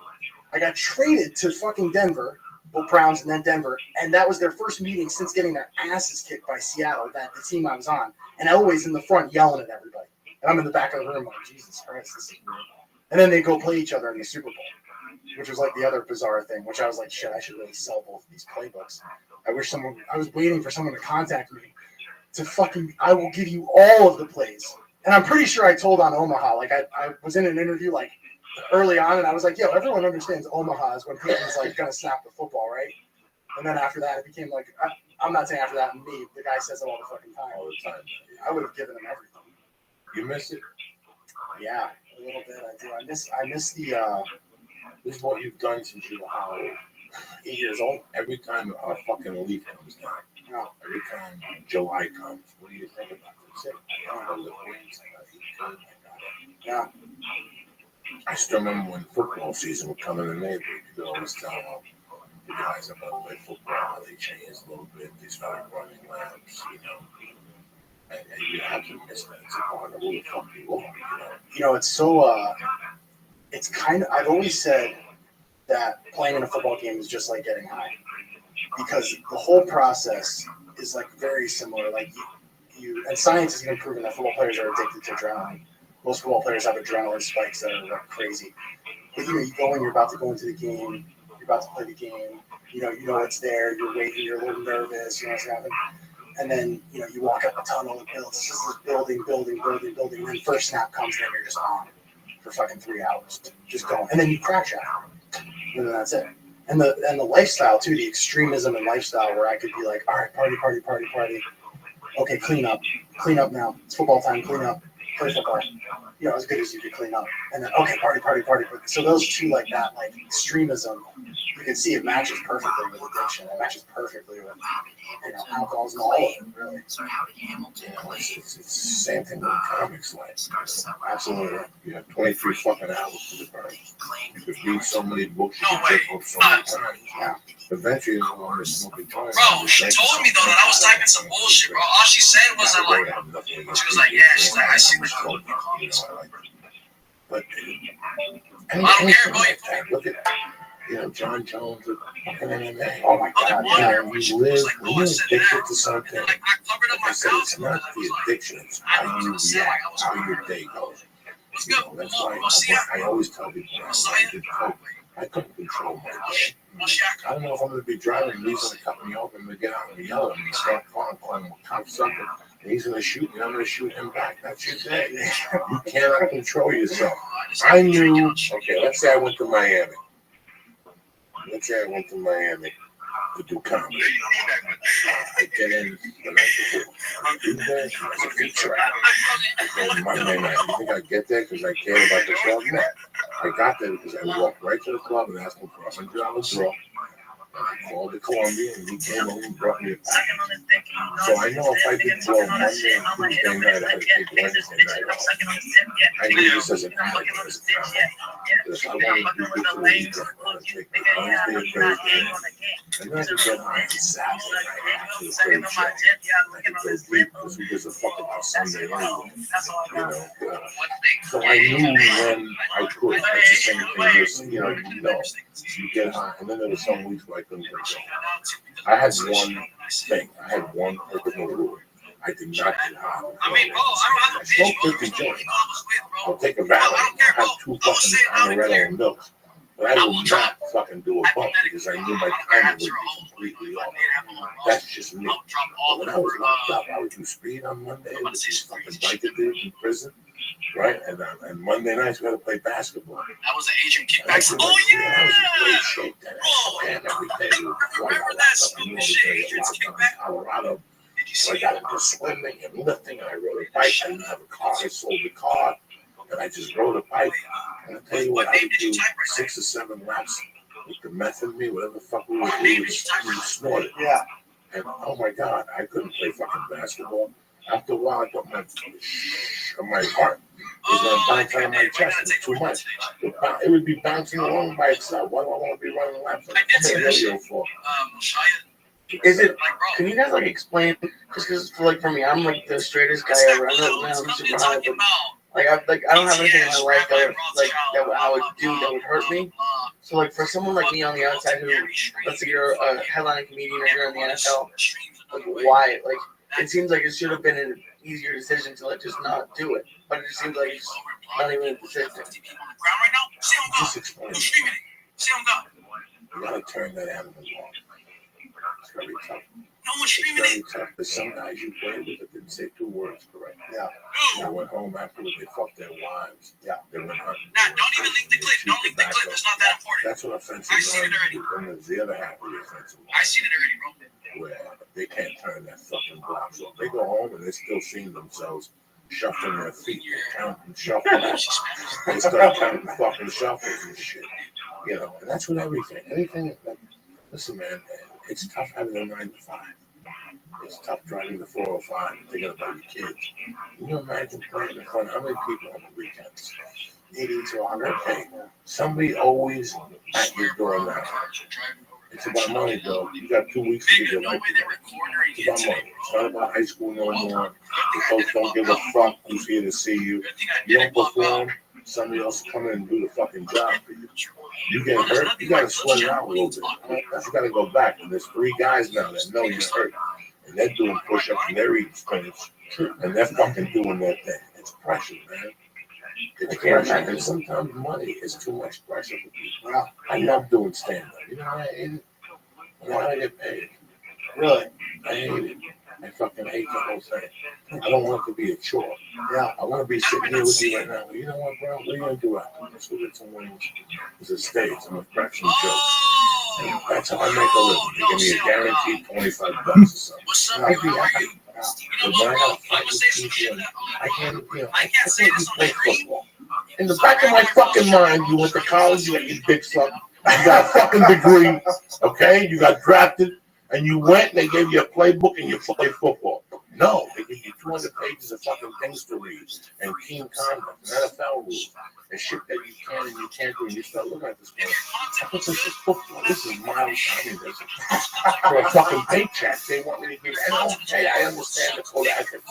I got traded to fucking Denver, both Browns and then Denver, and that was their first meeting since getting their asses kicked by Seattle, that the team I was on. And Elway's in the front yelling at everybody. And I'm in the back of the room like, Jesus Christ, this is weird. And then they go play each other in the Super Bowl, which was like the other bizarre thing, which I was like, shit, I should really sell both of these playbooks. I was waiting for someone to contact me I will give you all of the plays. And I'm pretty sure I told on Omaha, like I was in an interview like early on and I was like, yo, everyone understands Omaha is when Peyton's like going to snap the football, right? And then after that, it became like, I'm not saying after that, me, the guy says it all the fucking time. I would have given him everything. You miss it? Yeah, a little bit. I do. I miss the. This is what you've done since you were 8 years old. Every time a fucking leaf comes down, every time July comes, what do you think about this? Yeah. I still remember when football season would come in the neighborhood. You could always tell the guys that want to play football, they changed a little bit. They started running laps, And you have to miss that. It's a part of who the fuck you are, It's so, it's kind of, I've always said that playing in a football game is just like getting high. Because the whole process is like very similar. Like and science has even proven that football players are addicted to adrenaline. Most football players have adrenaline spikes that are like crazy. But you go and you're about to go into the game, you're about to play the game, you know it's there, you're waiting, you're a little nervous, you know what's happening. And then, you walk up a tunnel and builds. It's just building. And then first snap comes and you're just on for fucking 3 hours. Just going. And then you crash out. And then that's it. And the lifestyle, too, the extremism and lifestyle where I could be like, all right, party. Okay, clean up now. It's football time, clean up. Play football. As good as you could clean up. And then, okay, party. So those two, like that, like extremism, you can see it matches perfectly with addiction. It matches perfectly with, alcoholism, all of it, really. So how did Hamilton play? It's the same thing with comics, like. Absolutely. You have 23 fucking hours to the burn. You could read so many books, you could take books so many times. Yeah. Eventually, you'll smoking joints. Bro, she told me, though, that I was typing some bullshit, bro. All she said was, she was like, yeah, she's like, I see what you're doing. But I don't care, bro. Look at John Jones with fucking MMA. Oh my God! You live addicted to something. I said it's not the addiction; it's how you react, how your day goes. That's why I always tell people I did coke. I couldn't control my shit. I don't know if I'm going to be driving and he's going to cut me open and get out and yell at me and start calling him a cocksucker. And he's going to shoot me. I'm going to shoot him back. That's your day. You cannot control yourself. I knew, okay, let's say I went to Miami. let's say I went to Miami to do comedy. I get in the night before. Tuesday, as a feature act. Then Monday night. You think I get there because I care about the club? No. I got there because I walked right to the club and asked him for $100 draw. I called the Colombian and he came in and brought me a pack. So I know if I did draw Monday and Tuesday night, I had to take Wednesday night off. I knew this as an amateur. Because I wanted to do this for the weekend. I wanted to take Wednesday and Thursday. And then I could get on Saturday night after the third show. I could go deep because who gives a fuck about Sunday anyway. You know, so I knew when I could. That's the same thing. You get high. And then there were some weeks where I couldn't drink. I had one thing. I had one personal rule. I did not get high. I smoked 50 joints. I'll take a Valley. I'll have 2 fucking amaretto milks. But I will not fucking do a bump because I knew my timing would be completely off. That's just me. But when I was locked up, I would do speed on Monday with these fucking biker dudes in prison. Right? And Monday nights we had to play basketball. That was an Asian kickback. Oh, yeah! I was in great shape then. And every day we would fly out locked up. I knew I was going to get locked up in Colorado. So I got into swimming and lifting. And I rode a bike. I didn't have a car. I sold the car. And I just rode a bike. And I'll tell you what, I would do 6 or 7 laps with the meth in me, whatever the fuck we would do, we would snort it. Yeah. And oh my God, I couldn't play fucking basketball. After a while, I thought my heart was going to bounce out of my chest. It was too much. It would be bouncing along by itself. Why do I want to be running laps? Is it? Can you guys like explain? Just because, like, for me, I'm like the straightest guy ever. I'm super high, but I don't have anything in my life that I would do that would hurt me. So like for someone like me on the outside who, let's say you're a headlining comedian or you're in the NFL, like why? Like it seems like it should have been an easier decision to like just not do it, but it just seems like it's not even a decision. Just explain. You gotta turn that animal off. It's very tough. It's very tough. There's some guys you play with that didn't say 2 words correct. Yeah. They went home afterwards, they fucked their wives. Yeah. They went hunting. Don't even link the clip. Don't link the clip. It's not that important. That's what offensive I've seen it already. And there's the other half of the offensive line. I've seen it already, bro. Where they can't turn that fucking block. So they go home and they're still seeing themselves shuffling their feet. They count and shuffle. They start counting fucking shuffles and shit. You know, and that's with everything. Anything. Listen, man, it's tough having a 9 to 5. It's tough driving the 405 and thinking about your kids. Can you imagine playing in front of how many people on the weekends? 80 to 100. Hey, somebody always at your door now. It's about money, though. You got 2 weeks to get your life together. It's about money. It's not about high school no more. The folks don't give a fuck who's here to see you. You don't perform, somebody else will come in and do the fucking job for you. You get hurt, you gotta sweat it out a little bit. You gotta go back. And there's 3 guys now that know you're hurt. And they're doing push-ups and they're eating spinach. And they're fucking doing their thing. It's pressure, man. It's pressure. And sometimes money is too much pressure for people. I love doing stand-up. You know what I hate it? I want to get paid. Really? I hate it. I fucking hate the whole thing. I don't want it to be a chore. Yeah. I want to be sitting here with you right now. You know what, bro? What are you going to do after this? We'll get some wings. It's a stage. I'm going to crack some jokes. And that's how I make a living. They give me a guaranteed $25 or something. I'd be happy. But when I got to fight with people, I can't play football. In the back of my fucking mind, you went to college, you got your dick sucked, you got a fucking degree, okay? You got drafted, and you went, and they gave you a playbook, and you played football. No, they give you 200 pages of fucking things to read, and team conduct, and NFL rules, and shit that you can and you can't do, and you start looking at this going, I thought this is football, this is modern communism. For a fucking paycheck, they want me to give, and okay, I understand the code of ethics,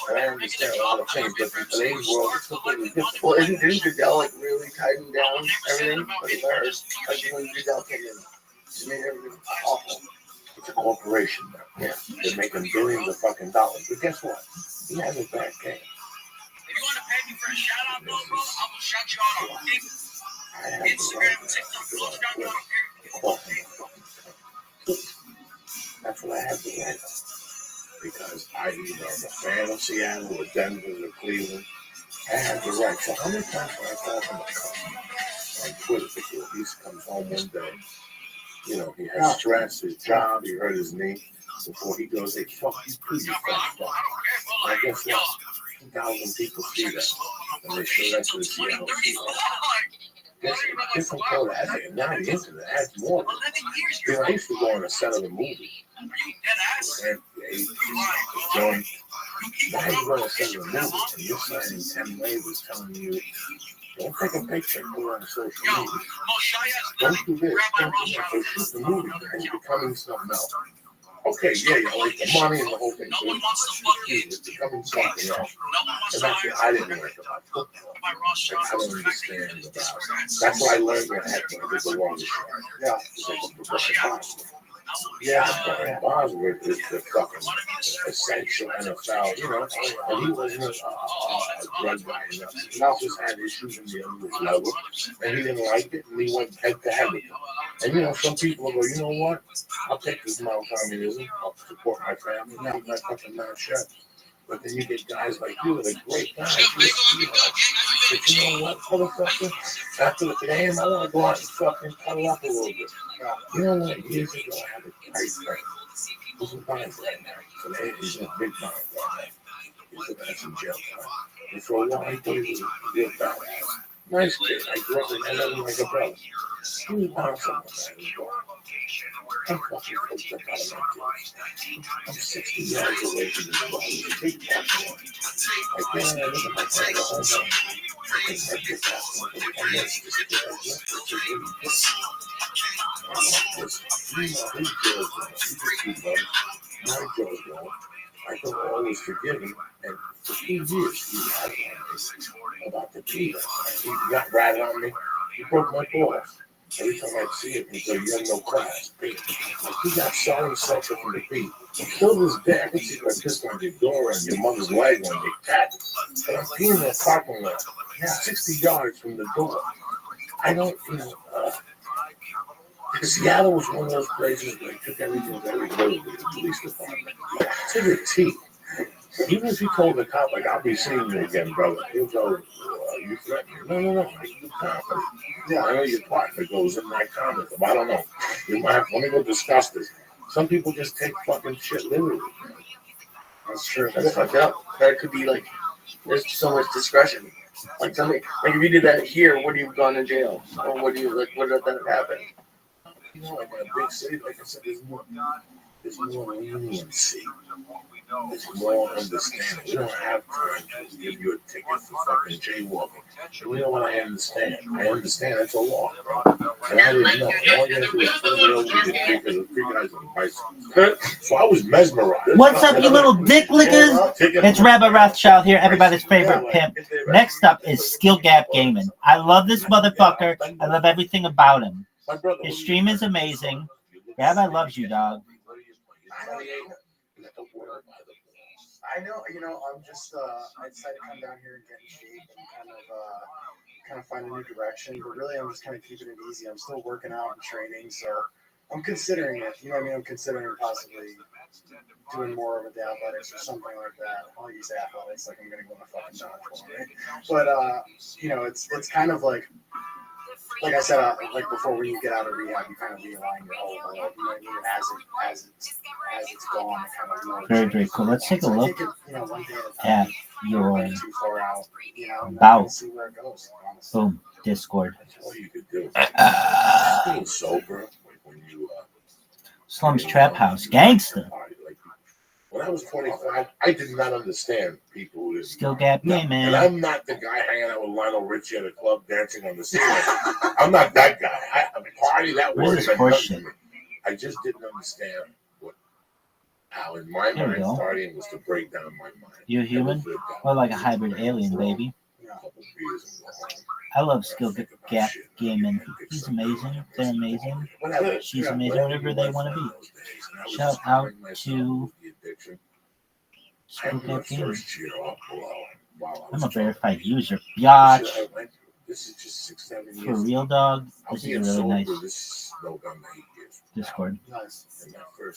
and I understand a lot of things, but in today's world, it's completely different. Well, didn't Goodell like really tighten down everything? Like when Goodell came in, it made everything awful. It's a corporation now. Yeah. They're making billions of fucking dollars. But guess what? He has a bad game. If you want to pay me for a shout out, bro, I will shout you out on Instagram, TikTok, That's what I have to do. Because I either am a fan of Seattle or Denver or Cleveland. I have the right. So how many times when I call him on Twitter before he comes home one day You know, he had stress, his job, he hurt his knee. Before he goes, hey, fuck you, please, you fuck. I guess what? 2,000 people see that. And they show that to the Seattle people. Different color ad. Now the internet adds more. You know, I used to go on a set of a movie. And John, now you go on a set of a movie, and you're signing 10 waivers telling you, don't take a picture and put it on social media. Don't do this. Don't do that. So shoot the movie and you're becoming something else. Okay, yeah, you like the money and the whole thing. So it's becoming something else. And that's what I didn't like about football. Like, I don't understand about it. That's what I learned when I did the longest yard. Yeah. Yeah, Bosworth is the fucking essential NFL, you know, and he wasn't a drug guy enough. He just had issues in the English level, and he didn't like it, and he went head to head with it. And, you know, some people go, you know what, I'll take this amount of communism, I'll support my family, now my fucking mouth shut. But then you get guys like you that are great guys. But you know what, motherfucker? After the game, I want to go out and fucking cuddle up a little bit. You know what? Years ago, I had a great friend. He's in bond right now. Today, he's in a big bond right now. He's in some jail time. And for a while, I thought he was a real badass. Nice kid. I grew up with him. I love him like a brother. He was bound something. I'm fucking coached up out of my kids. I'm 60 yards away from this body. Big platform. Like, man, I look at my friend at home. I can make this happen. I miss this kid. It's a really good. I want this. You know, who's Joe's going? He's a kid, buddy. My Joe's going. I can always forgive him. And for 2 years, he ratted on me about the kid. He got ratted on me. He broke my balls. Every time I see it, he's like, you have no class. Like, he got so insulted from the beat. Till this day, I can see my pistol on your door and your mother's leg when they tap. But I'm being in a parking lot, 60 yards from the door. I don't, you know, Seattle was one of those places where they took everything very literally, the police department. To the T. Even if you told the cop, like, I'll be seeing you again, brother, he'll go, you threatening me? No. You confident. Yeah, I know your partner goes in my comment. I don't know. You might have, let me go discuss this. Some people just take fucking shit literally. That's true. That's fucked up. That could be like, there's so much discretion. Like, tell me, like, if you did that here, would you have gone to jail? Or would you, like, would that have happened? You know, like in a big city, like I said, there's more leniency. There's more understanding. We don't have time to give you a ticket for fucking jaywalking. You know what I understand? I understand it's a law, bro. And I didn't know. All you had to do was pull me over and get three guys on bicycles. So I was mesmerized. What's up, you little dick lickers? It's Rabbi Rothschild here, everybody's favorite pimp. Next up is Skill Gap Gaming. I love this motherfucker. I love everything about him. His stream is amazing. Rabbi loves you, dog. I know, you know, I'm just, I decided to come down here and get in shape and kind of find a new direction, but really I'm just kind of keeping it easy. I'm still working out and training, so I'm considering it, you know what I mean? I'm considering possibly doing more of the athletics or something like that. I'll use athletics like I'm going to go on a fucking dodgeball, right? But, you know, it's kind of like I said, like before, when you get out of rehab, you kind of realign your whole world. You know what I mean? As it's gone, it kind of knows. Very, very cool. Let's take a look at your about. Boom, Discord. That's all you could do. Being sober, when you Slums Trap House, gangster. When I was 25, I did not understand people who didn't. Skill Gap Gaming. And I'm not the guy hanging out with Lionel Richie at a club dancing on the ceiling. I'm not that guy. I'm a party that What word is meant this nothing horseshit? to me. I just didn't understand how in my mind partying was to break down my mind. You a human? Or like a hybrid alien, baby? I love Skill Gap Gaming. He's amazing. They're amazing. She's amazing. Whatever they want to be. Shout out to Skill Gap Gaming. I'm a verified user. Biatch. For real, dog. This is a really nice Discord.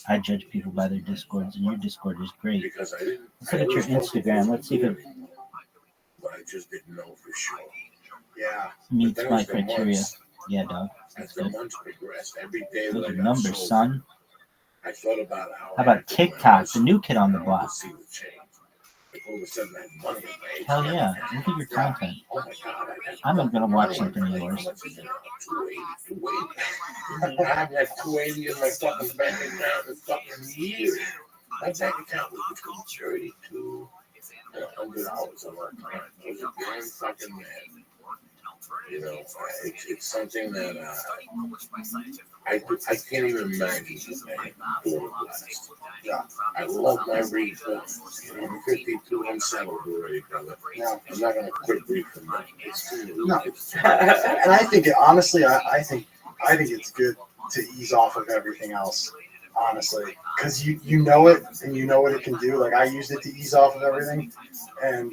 I judge people by their Discords, and your Discord is great. Let's look at your Instagram. Let's see if it But I just didn't know for sure. Yeah. meets my criteria. Yeah, dog. As the months progressed, every day that Those I are got numbers, sober, son. I thought about how How about TikTok, the new kid on the block? see the change. Like all of a sudden, I had money in my age. Hell yeah. Look at your content. Oh my God, I'm gonna watch something of yours. 280. I haven't had 280 in my fucking bank account in fucking years. My bank account was between 32 and $100 a month. I was a damn fucking man. You know, it's something that I can't even imagine doing it last. Yeah, I love my reef. I'm 52 and settled already, brother. Yeah, I'm not gonna quit reefing. No. And I think, honestly, I think it's good to ease off of everything else. Honestly, because you know it and you know what it can do. Like I used it to ease off of everything, and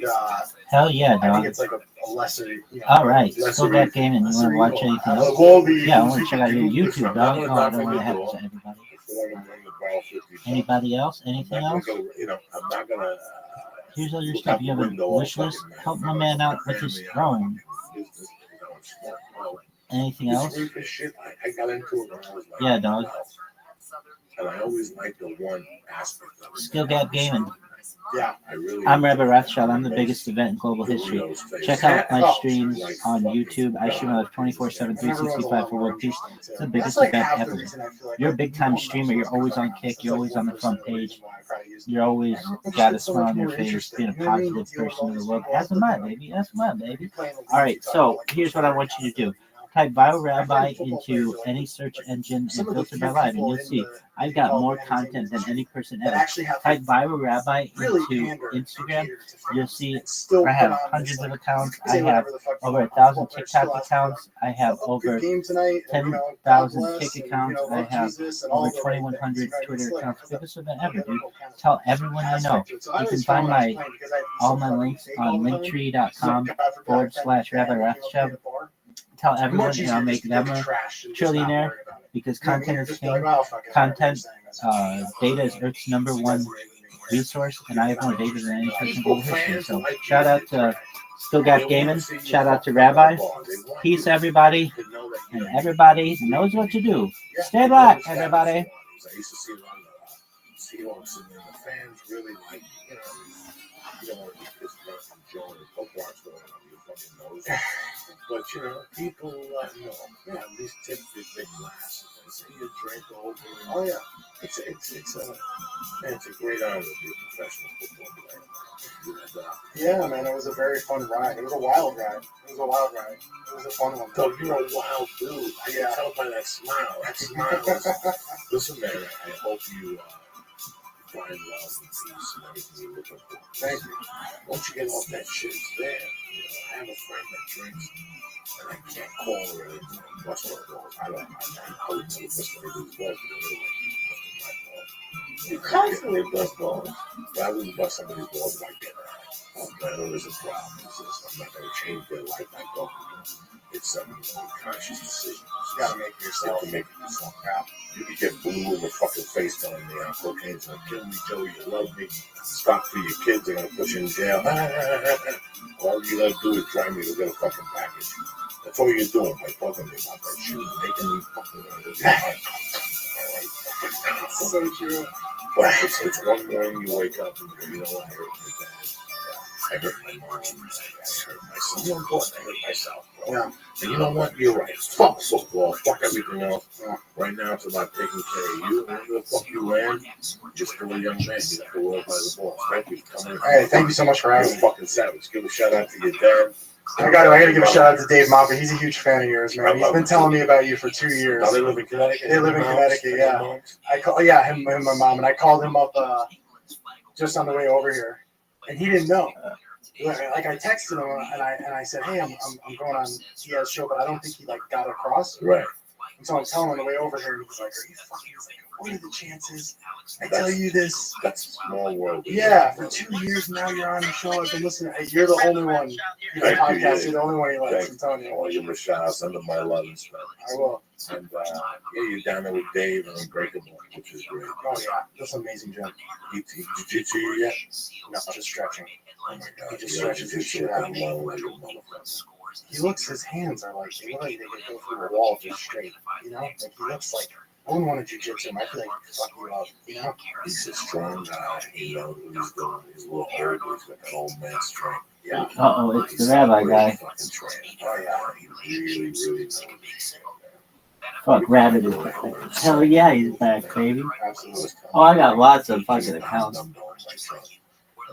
hell yeah, I think dog. it's like a lesser. You know, All right, still got game, and you want to watch anything else? Yeah, I want to check out your YouTube, dog. Oh, I don't want to happen to everybody. Anybody else? Anything else? You know, I'm not gonna. Here's all your stuff. You have a wish list. Help my man out with his throwing. Anything else? I got into it when I was like, Yeah, dog. and I always liked the one aspect of it. Skill Gap Gaming. Yeah, I'm Rabbi Rothschild. I'm the biggest event in global history. Check out my streams on YouTube. I stream live 24/7, 365 for World Peace. It's the biggest event ever. You're a big time streamer. You're always on kick. You're always on the front page. You're always got a smile on your face, being a positive person in the world. As am I, baby. As am I, baby. All right, so here's what I want you to do. Type Viral Rabbi into any search engine and filter by live, and you'll see I've got more content than any person ever. Type Viral Rabbi into Instagram, you'll see I have hundreds of accounts. I have over 1,000 TikTok accounts. I have over 10,000 Kick accounts. I have over 2,100 Twitter accounts. Biggest event ever, dude. Tell everyone you know. You can find all my links on linktree.com/Rabbi Rothschild. Tell everyone, and I'll make them a trillionaire because content is king. Content data is Earth's #1 resource, and I have more data than any person in global history. So shout out to Still Got Gaming. Shout out to Rabbi. Peace, everybody, and everybody knows what to do. Stay black, everybody. I used to see a lot of Seahawks, and the fans really like, you don't want to be pissed off and Joe and Pope Watch going on your fucking nose. But, people, at least tip your big glasses and say you drink over. Oh, yeah. It's a great honor to be a professional football player. Yeah, man, it was a very fun ride. It was a wild ride. It was a fun one. So you're a wild dude. I can tell by that smile. That smile is... Listen, man, I hope you... find love and peace and everything you're looking for. Thank you. Once you get off that shit, it's there. I have a friend that drinks, and I can't call her and bust her balls. I would never bust anybody's balls, you constantly bust balls. But I wouldn't bust somebody's balls if I get her. I know there's a problem. I'm not going to change their life. I don't. It's something conscious decision. You got to make yourself. You have to make it yourself out. You can get blue in the fucking face telling me cocaine's going to kill me, Joey. You love me. Stop for your kids. They're going to put you in jail. All you got to do is drive me to get a fucking package. That's all you're doing by talking to me about that shit. Making me fucking so true. But it's one morning you wake up and you know what, I hurt my dad. I hurt my mom. I hurt myself. More important, I hurt myself. Bro. Yeah. And you know what? You're right. Fuck football. Fuck everything else. Right now, it's about taking care of you. Whatever the fuck you ran, just still a young man. You got the world by the balls. Thank you for coming. Hey, thank you so much for having me. Fucking savage. Give a shout out to your dad. I gotta give a shout out to Dave Moffitt. He's a huge fan of yours, man. He's been telling me about you for 2 years. They live in Connecticut. Yeah. Him and my mom, and I called him up just on the way over here, and he didn't know. Like I texted him and I said, hey, I'm going on Diaz's show, but I don't think he got across. Right. And so I'm telling him on the way over here, and he's like, are you fucking? He's like, what are the chances? I tell you this. That's a small world. Yeah, for 2 years now you're on the show. I've been listening. You're the only one. Podcast. You're the only one he likes. I'm telling you. I'll give him a shout out. Send him my love and stuff. I will. And you're down there with Dave and Unbreakable, which is great. Oh yeah, that's an amazing job. Did you yet? No, just stretching. Oh my God. He just stretches his shit out. he looks, his hands are like, they look like they could go through a wall just straight, you know? Like, he looks like, I wouldn't want to jiu-jitsu him. I feel like he'd fuck you up, you know? He's a strong guy. He knows what he's doing. He's a little old. He's got that old man strength. Yeah. Uh-oh, it's the rabbi guy. Oh, yeah. He really, really knows. Fuck, Rabbit is back. Hell yeah, he's back, baby. Oh, I got lots of fucking accounts. And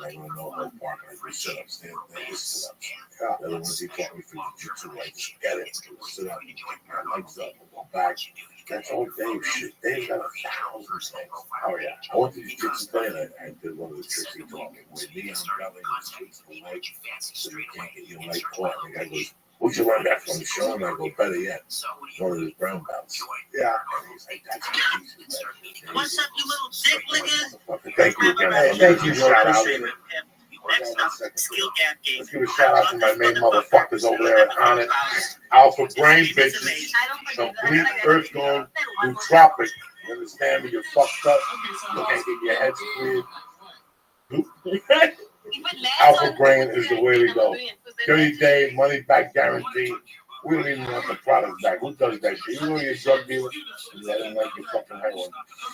I don't know how far I can sit ups. They're his sit ups. The other ones he taught me for jiu-jitsu, like, get it, sit up, my legs up, go back. That's all Dave shit. Dave's got 1,000 things. Oh, yeah. I went to jiu-jitsu today, and I did one of the tricks he taught me. With me, I'm grabbing the streets of the leg, so you can't get your leg caught. And the guy goes, who'd you learn that from? The show? And I go, better yet, one of his brown belts. Yeah. And he's like, that's easy. What's up, you little dick niggas? Thank you again. Hey, thank you, Joe. Shout out. Appreciate it. Next up, skill gap game. Let's give a shout out to my main motherfuckers over there at Onnit. Alpha Brain bitches. Complete Earth going nootropic. You understand me? You're fucked up. You can't get your heads cleared. Alpha Brain is the way to go. 30-day money back guarantee. We don't even want the product back. Who does that shit? You know you're a drug dealer and I didn't like your fucking heroin.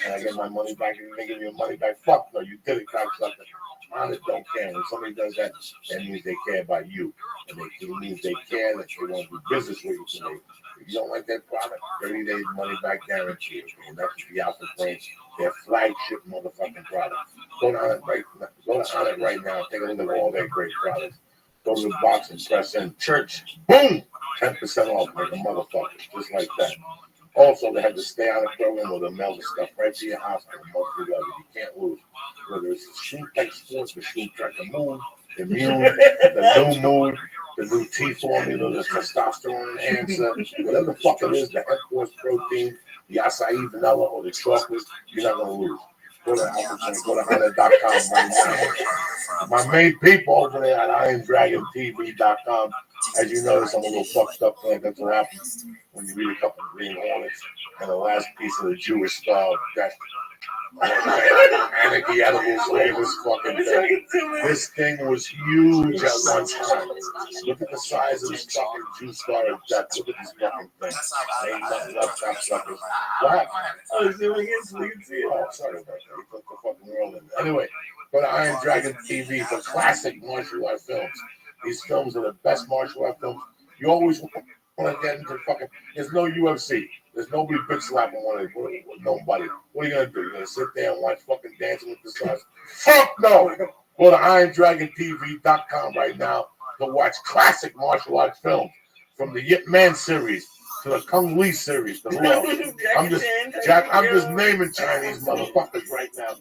And I get my money back and they give me your money back. Fuck no, you did it, cocksucker. Honest don't care. When somebody does that, that means they care about you. And it means they care that they want to do business with you today. If you don't like that product, 30 days money back guarantee. And that's the Alpha Brain, their flagship motherfucking product. Go to Onnit right now. Take a look at all their great products. Go to the box and press in church. Boom! 10% off like a motherfucker. Just like that. Also, they have the stay on the program where they'll mail the stuff right to your house and most of you can't lose. Whether it's Extreme Tech Sports, Extreme Tech the Moon, the Immune, the New Mood, the new T formula, the testosterone enhancer, whatever the fuck it is, the headquarters protein, the acai vanilla, or the chocolate, you're not going to lose. Go to Onnit.com right now. My main people over there at IronDragonTV.com. As you notice, I'm a little fucked up. Like that's what happens when you read a couple of Green Hornets and the last piece of the Jewish Star. That Anarchy Edibles flavors fucking thing. This thing was huge at one time. Look at the size of this fucking Jewish Star of death. Look at this fucking thing. Ain't nothing left, cocksuckers. What happened? I was doing it so you can see it. Oh, sorry about that. You put the fucking world in there. Anyway, go to Iron Dragon TV for classic martial art films. These films are the best martial art films. You always want to get into fucking. There's no UFC. There's nobody bitch slapping one of them. Nobody. What are you gonna do? You're gonna sit there and watch fucking Dancing with the Stars? Fuck no! Go to IronDragonTV.com right now to watch classic martial arts films from the Yip Man series to the Kung Lee series. To who else? I'm just naming Chinese motherfuckers right now.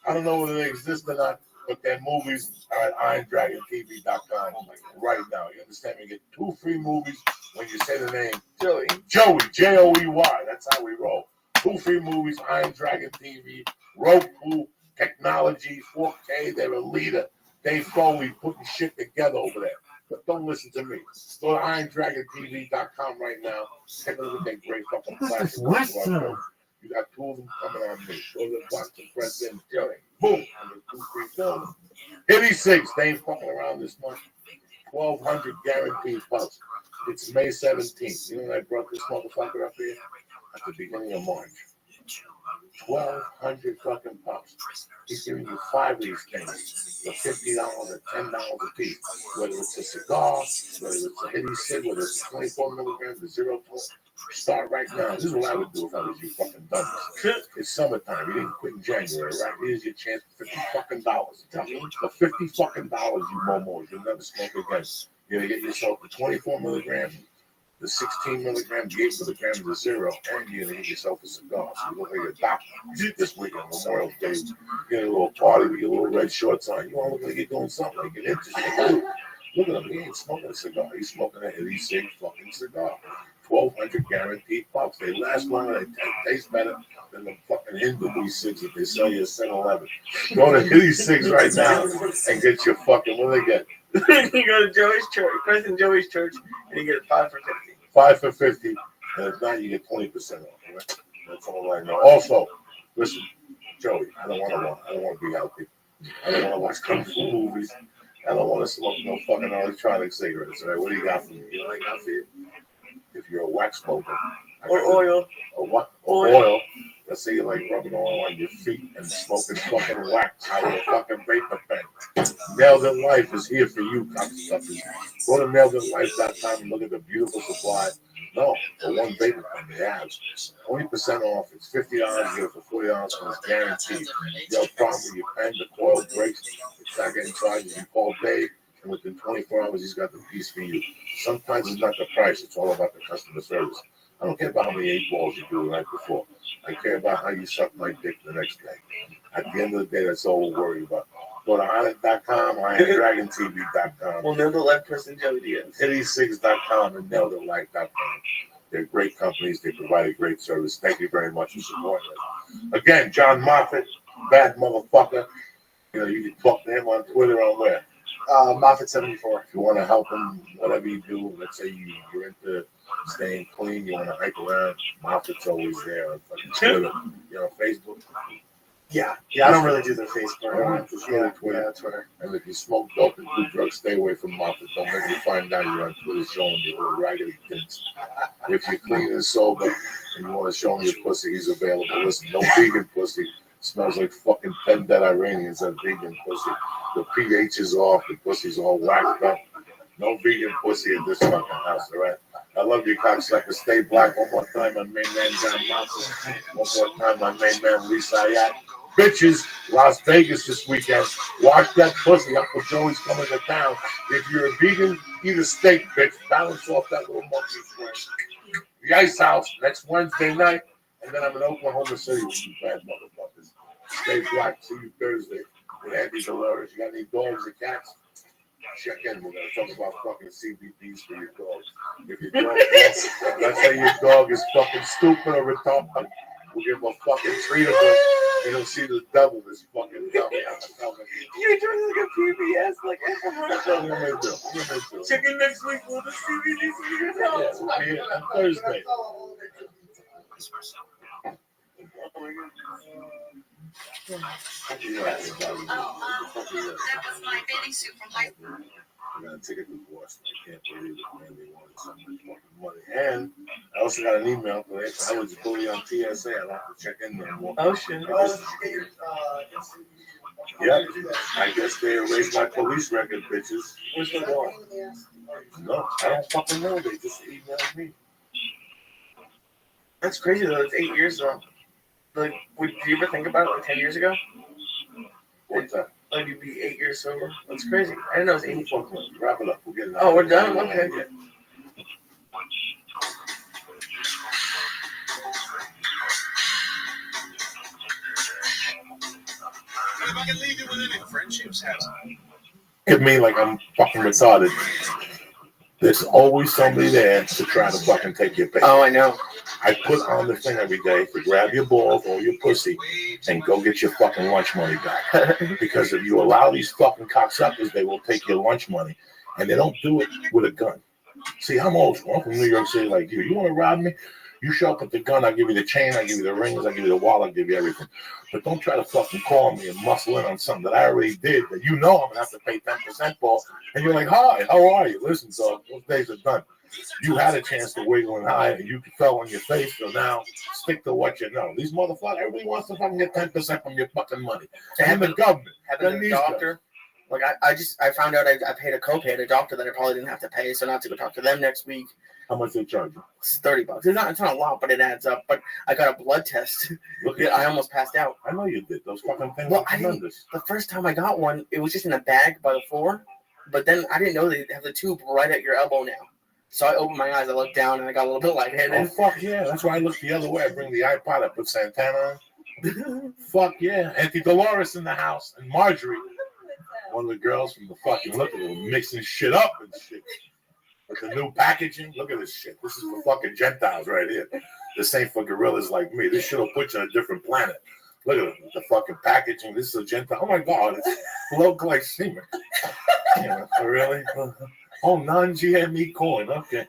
I don't know whether they exist or not. But their movies are at IronDragonTV.com right now. You understand? You get 2 free movies when you say the name Joey, Joey, that's how we roll. 2 free movies, Iron Dragon TV, Roku, technology, 4K, they're a leader. Dave Foley putting shit together over there. But don't listen to me. Go to IronDragonTV.com right now. Take a look at that great fucking classic. You got 2 of them coming on me. Go to the box and press in, Joey. Boom. And the 2 free films. Hitty 6, they ain't fucking around this month. 1,200 guaranteed bucks. It's May 17th. You know when I brought this motherfucker up here? At the beginning of March. 1,200 fucking bucks. He's giving you 5 of these things for $50 or $10 a piece. Whether it's a cigar, whether it's a Hitty 6, whether it's 24 milligrams, the 0 start right now. This is what I would do if I was you fucking done this. It's summertime. You didn't quit in January, right? Here's your chance for $50 fucking dollars. For $50 fucking dollars, you momos, you'll never smoke again. You're gonna get yourself the 24 milligrams, the 16 milligrams, the 8 milligrams, the 0, and you're gonna get yourself a cigar. So you look like a doctor this weekend, Memorial Day. You get a little party with your little red shorts on. You want to look like you're doing something like an interesting. Look at him. He ain't smoking a cigar. He's smoking a Hitty 6 fucking cigar. 1,200 guaranteed bucks. They last longer. They taste better than the fucking Hindu B6 that they sell you at 7-Eleven. Go to Hitty 6 right now and get your fucking. What do they get? You go to Joey's church, President Joey's church, and you get 5 for 50. 5 for 50, and if not, you get 20% off. Right? That's all I know. Also, listen, Joey, I don't want to be healthy. I don't want to watch kung fu movies. I don't want to smoke no fucking electronic cigarettes. All right, what do you got for me? You know what I got for you? If you're a wax smoker, Or oil. Or what? Or oil. Let's say you like rubbing oil on your feet and smoking fucking wax out of a fucking vapor pen. Nailed in Life is here for you, cocksuckers. Go to nailedinlife.com and look at the beautiful supply. No, for one vapor pen they have 20% off. It's $50. You get it for $40 and it's guaranteed. You have a problem with your pen, the coil breaks, it's not getting charged. You can call Dave, and within 24 hours he's got the piece for you. Sometimes it's not the price; it's all about the customer service. I don't care about how many 8 balls you do the night before. I care about how you suck my dick the next day. At the end of the day, that's all we're worried about. Go to Onyx.com, IronDragonTV.com. Well, Nailed It Life person Joey Diaz. Hitty6.com and NailedItLife.com. They're great companies. They provide a great service. Thank you very much for supporting us. Again, John Moffat, bad motherfucker. You know, you can talk to him on Twitter on where? Moffat74. If you want to help him, whatever you do, let's say you're into staying clean, you want to hike around, Moffat's always there on fucking Twitter. You know, Facebook. Yeah, I don't really do the Facebook. Just really Twitter. Yeah, Twitter. And if you smoke dope and do drugs, stay away from Moffat. Don't make me find out you're on Twitter showing your little raggedy things. If you're clean and sober and you want to show him your pussy, he's available. Listen, no vegan pussy. Smells like fucking 10 dead Iranians on vegan pussy. The pH is off. The pussy's all whacked up. No vegan pussy in this fucking house, all right? I love you, cocksucker. Stay black. One more time, my main man, John Monson. One more time, my main man, Lisa Ayat. Bitches, Las Vegas this weekend. Wash that pussy. Uncle Joey's coming to town. If you're a vegan, eat a steak, bitch. Balance off that little monkey square. The Ice House next Wednesday night. And then I'm in Oklahoma City with you bad motherfuckers. Stay black. See you Thursday with Andy Dolores. You got any dogs or cats? Check in. We're going to talk about fucking CBDs for your dog. If your dog, let's say your dog is fucking stupid or retarded, we'll give him a fucking treatable. You don't see the devil this fucking dumb. You're doing like a PBS, like check in next week for the CBDs for your dog. Yeah, we'll be here on Thursday. That was my bathing suit from high school. I got a ticket to Boston. I can't believe it, man. They wanted so much fucking money. And I also got an email for that. I was bullied on TSA. I'll have to check in there more. Oh, shit. Yeah, I guess they erased my police record, bitches. Where's my dog? No, I don't fucking know. They just emailed me. That's crazy, though. It's 8 years, though. Like, did you ever think about it like 10 years ago? What's that? Like, you'd be 8 years sober? That's crazy. I didn't know it was 84. Wrap it up. We'll get it out. Oh, we're done? Okay. Yeah. If I can leave you with any friendships, Hit me like I'm fucking retarded. There's always somebody there to try to fucking take your pay. Oh, I know. I put on the thing every day to grab your balls or your pussy and go get your fucking lunch money back. Because if you allow these fucking cocksuckers, they will take your lunch money. And they don't do it with a gun. See, I'm old school. I'm from New York City like you. You want to rob me? You show up with the gun, I'll give you the chain, I'll give you the rings, I'll give you the wallet, I'll give you everything. But don't try to fucking call me and muscle in on something that I already did that you know I'm going to have to pay 10% for. And you're like, hi, how are you? Listen, dog, those days are done. You had a chance to wiggle and hide, and you fell on your face, so now stick to what you know. These motherfuckers, everybody wants to fucking get 10% from your fucking money. And the government. Having a doctor. Like, I found out I paid a copay at a doctor that I probably didn't have to pay, so now I have to go talk to them next week. How much they charge you? It's $30. It's not a lot, but it adds up. But I got a blood test. I almost passed out. I know you did. Those fucking things are tremendous. The first time I got one, it was just in a bag by the floor. But then I didn't know they have the tube right at your elbow now. So I opened my eyes, I looked down, and I got a little bit lightheaded. Oh, fuck yeah. That's why I look the other way. I bring the iPod, I put Santana on. Fuck yeah. Auntie Dolores in the house. And Marjorie, one of the girls from the fucking look at them, mixing shit up and shit. With the new packaging, look at this shit. This is for fucking Gentiles right here. This ain't for gorillas like me. This shit will put you on a different planet. Look at it, the fucking packaging. This is a Gentile. Oh my God, it's low glycemic. Yeah, really? Oh, non-GME corn. Okay.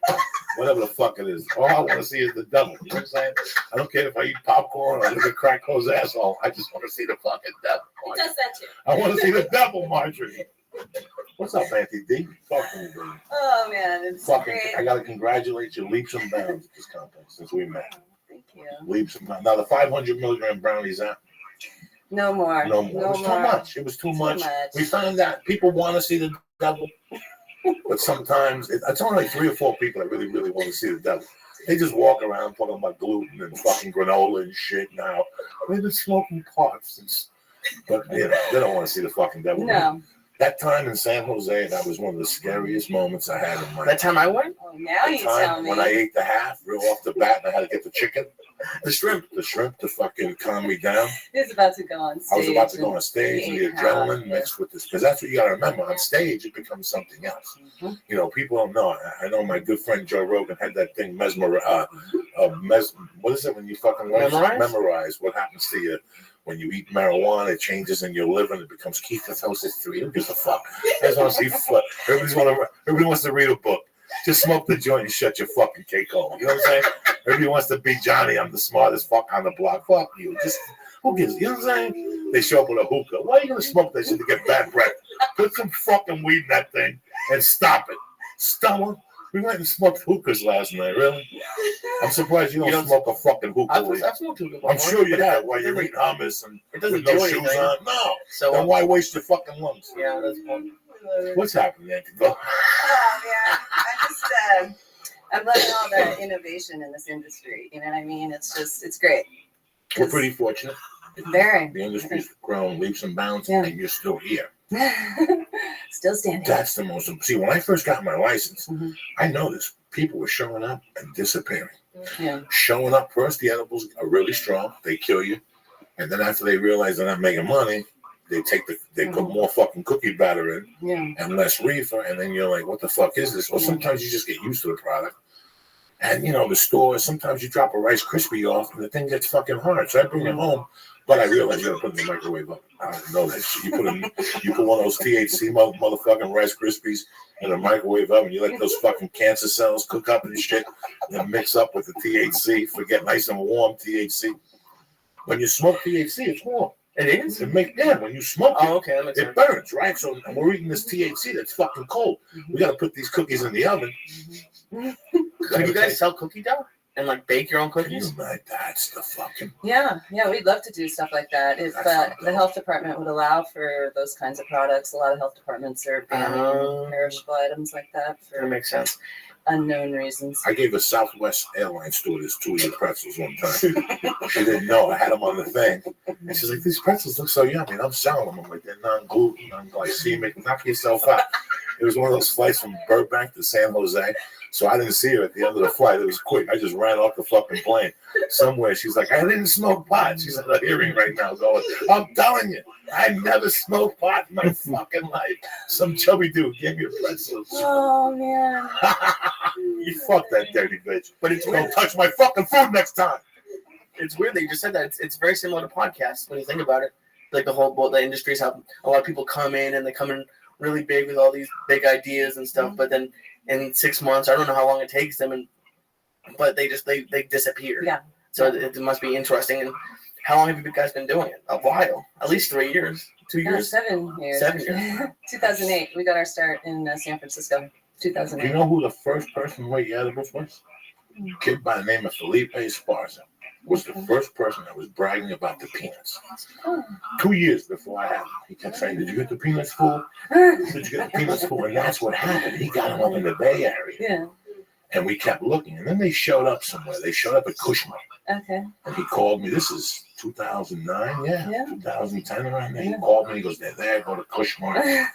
Whatever the fuck it is. All I want to see is the devil. You know what I'm saying? I don't care if I eat popcorn or look at Crackho's asshole. I just want to see the fucking devil. He does that too. I want to see the devil, Marjorie. What's up, Auntie D? Talk to me, baby. Oh man, it's Fucking, great. I gotta congratulate you leaps and bounds at this contest since we met. Thank you. Leaps and bounds. Now the 500 milligram brownies out. No more. No more. It was too much. It was too much. We found out people want to see the devil, but sometimes it's only like 3 or 4 people that really want to see the devil. They just walk around talking about gluten and fucking granola and shit now. They've been smoking pot since, but you know, they don't want to see the fucking devil. No. That time in San Jose, that was one of the scariest moments I had in my life. That time I went? Oh, now you tell me. When I ate the half real off the bat, and I had to get the chicken, the shrimp to fucking calm me down. He was about to go on stage. I was about to go on stage, and the adrenaline mixed with this, because that's what you got to remember. On stage, it becomes something else. Mm-hmm. You know, people don't know. I know my good friend Joe Rogan had that thing what is it when you fucking memorize what happens to you when you eat marijuana? It changes in your liver and it becomes ketosis 3. Who gives a fuck? Everybody wants to read a book. Just smoke the joint and shut your fucking cake hole. You know what I'm saying? Everybody wants to be Johnny. I'm the smartest fuck on the block. Fuck you. Just who gives? You know what I'm saying? They show up with a hookah. Why are you gonna smoke that shit to get bad breath? Put some fucking weed in that thing and stop it. Stomach. We went and smoked hookahs last night. Really? I'm surprised you don't smoke a fucking hookah. I've smoked hookah before. I'm sure you have while you're eating hummus and it doesn't with no do shoes anything. on. No. So then why waste your fucking lungs? Yeah, that's fun. What's happening, Auntie? Go. Oh man, I just I'm loving all the innovation in this industry. You know what I mean? It's great. We're pretty fortunate. Very. The industry's grown leaps and bounds, and you're still here. Still standing. That's the most. See, when I first got my license, I noticed people were showing up and disappearing. Yeah. Showing up first, the edibles are really strong. They kill you, and then after they realize they're not making money, they put more fucking cookie batter in and less reefer, and then you're like, what the fuck is this? Well, sometimes you just get used to the product. And, you know, the store, sometimes you drop a Rice Krispie off and the thing gets fucking hard. So I bring it home, but I realize you got to put it in the microwave oven. I don't know that shit. You put one of those THC motherfucking Rice Krispies in a microwave oven. You let those fucking cancer cells cook up and shit and then mix up with the THC. Forget nice and warm THC. When you smoke THC, it's warm. It is? When you smoke it, it sense. burns, right? So we're eating this THC that's fucking cold. We got to put these cookies in the oven. Can you guys sell cookie dough and like bake your own cookies? That's the fucking. Yeah, we'd love to do stuff like that. If the health department would allow for those kinds of products, a lot of health departments are banning perishable items like that for that makes sense. Unknown reasons. I gave a Southwest Airlines stewardess 2 of your pretzels one time. She didn't know I had them on the thing, and she's like, "These pretzels look so yummy." And I'm selling them. I'm like, "They're non-gluten, non-glycemic. Knock yourself out." It was one of those flights from Burbank to San Jose. So I didn't see her at the end of the flight. It was quick. I just ran off the fucking plane somewhere. She's like, I didn't smoke pot. She's at a hearing right now going, I'm telling you, I never smoked pot in my fucking life. Some chubby dude gave me a pretzel. Oh, man. You fuck that dirty bitch. But it's don't touch my fucking food next time. It's weird that you just said that. It's very similar to podcasts when you think about it. Like the industries, how a lot of people come in and they come in really big with all these big ideas and stuff, but then in 6 months, I don't know how long it takes them, but they disappear. Yeah. So it must be interesting. And how long have you guys been doing it? A while, at least 3 years, 2 years, 7 years. 7 years. 2008. We got our start in San Francisco. 2008. You know who the first person who ate edibles was? A kid by the name of Felipe Esparza was the first person that was bragging about the peanuts. 2 years before I had them, he kept saying, "Did you get the peanuts full? Did you get the peanuts full?" And that's what happened. He got them up in the Bay Area. Yeah. And we kept looking. And then they showed up somewhere. They showed up at Cushman. Okay. And he called me. This is 2009, 2010 around there. He called me. He goes, "They're there. Go to Cushman."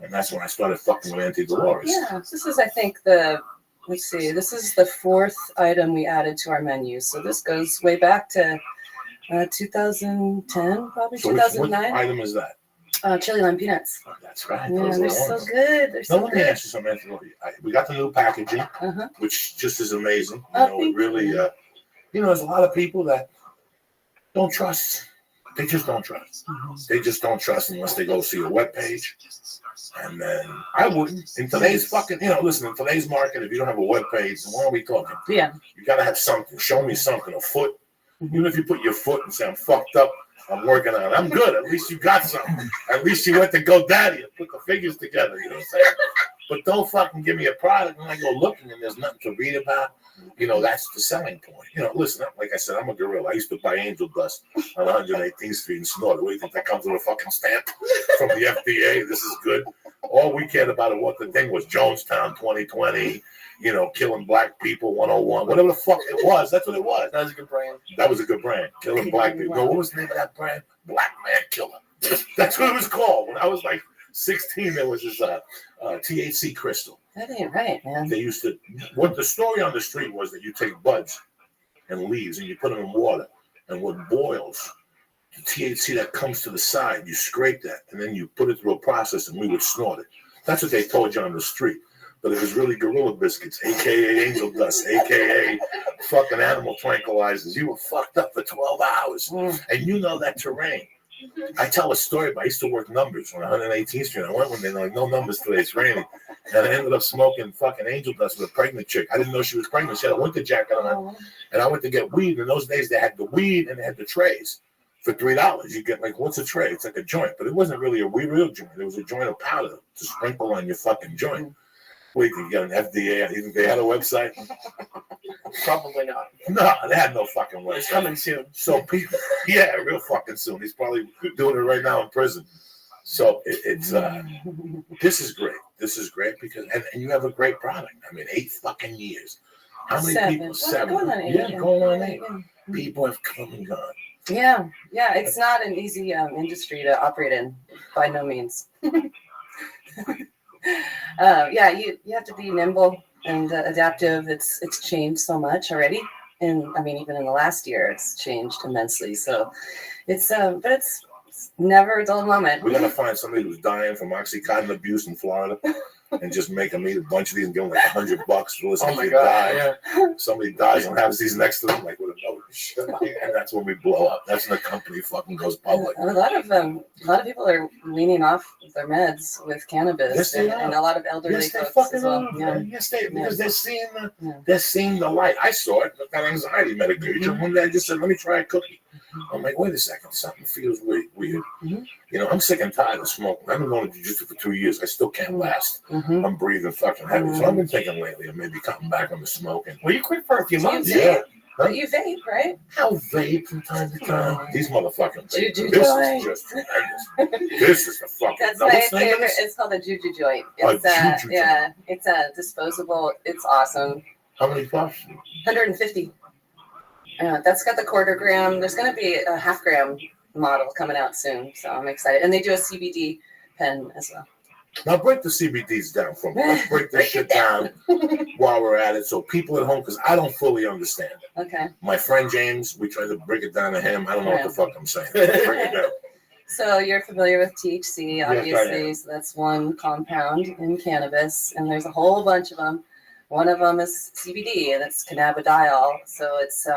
And that's when I started fucking with Auntie Dolores. Yeah. This is, I think, this is the 4th item we added to our menu. So this goes way back to 2010, probably So 2009. what item is that? Chili lime peanuts. Oh, that's right. Yeah, Those are they're the so ones. good. They're so Now, let me good. ask you something. We got the new packaging, which just is amazing. It really, there's a lot of people that don't trust. They just don't trust. They just don't trust unless they go see a webpage. And then I wouldn't. In today's fucking, listen, in today's market, if you don't have a webpage, then why are we talking? Yeah. You got to have something. Show me something. A foot. Even if you put your foot and say, I'm fucked up, I'm working on it. I'm good. At least you got something. At least you went to GoDaddy and put the figures together. You know what I'm saying? But don't fucking give me a product and I go looking and there's nothing to read about. You know, that's the selling point. You know, listen, like I said, I'm a gorilla. I used to buy angel dust on 118th Street and snort it. What do you think? That comes with a fucking stamp from the FDA? This is good. All we cared about it, what the thing was, Jonestown 2020, you know, killing black people 101, whatever the fuck it was. That's what it was. That was a good brand. That was a good brand. Killing black people. No, what was the name of that brand? Black Man Killer. That's what it was called. When I was like 16, there was this THC crystal. That ain't right, man. They used to, what the story on the street was that you take buds and leaves and you put them in water, and what boils, the THC that comes to the side, you scrape that and then you put it through a process and we would snort it. That's what they told you on the street. But it was really gorilla biscuits, aka angel dust, aka fucking animal tranquilizers. You were fucked up for 12 hours. And you know that terrain. I tell a story about I used to work numbers on 118th Street. I went when they were like, no numbers today, it's raining. And I ended up smoking fucking angel dust with a pregnant chick. I didn't know she was pregnant. She had a winter jacket on. And I went to get weed. In those days, they had the weed and they had the trays for $3. You get like, what's a tray? It's like a joint. But it wasn't really a real joint. It was a joint of powder to sprinkle on your fucking joint. Wait, you get an FDA? You think they had a website? Probably not. No, they had no fucking website. It's coming soon. So people, yeah, real fucking soon. He's probably doing it right now in prison. So it's this is great. This is great because and you have a great product. I mean, 8 fucking years. How many 7. people? 7. Going on 8. Yeah, going on 8. People have come and gone. Yeah, it's not an easy industry to operate in, by no means. You have to be nimble and adaptive. It's changed so much already, and I mean even in the last year, it's changed immensely. So it's but it's never a dull moment. We're gonna find somebody who's dying from OxyContin abuse in Florida, and just make them eat a bunch of these and give them like $100 to listen to die. Yeah. Somebody dies and has these next to them, like with a note and shit, and that's when we blow up. That's when the company fucking goes public. A lot of people are weaning off their meds with cannabis, Yes, and a lot of elderly folks as well. Yes, because they're seeing the light. I saw it with that anxiety medication. One day I just said, let me try a cookie. I'm like, wait a second, something feels weird. You know, I'm sick and tired of smoking. I've been going to jiu-jitsu for 2 years. I still can't last. I'm breathing fucking heavy. So I've been thinking lately of maybe cutting back on the smoking. Well, you quit for a few months. Yeah. Huh? You vape, right? I'll vape from time to time. These motherfucking vape. Juju This joint. is just tremendous. This is the fucking. That's now, my what's the name of favorite. this? It's called a Juju joint. A It's Juju joint. it's a disposable. It's awesome. How many puffs? 150. That's got the 1/4 gram. There's going to be a 1/2 gram model coming out soon, so I'm excited. And they do a CBD pen as well. Now break the CBDs down for me. Let's break this shit down while we're at it, so people at home, because I don't fully understand it. Okay. My friend James, we tried to break it down to him. I don't know what the fuck I'm saying. Break it down. So you're familiar with THC, Yes, I obviously. am. So that's one compound in cannabis, and there's a whole bunch of them. One of them is CBD, and it's cannabidiol. So it's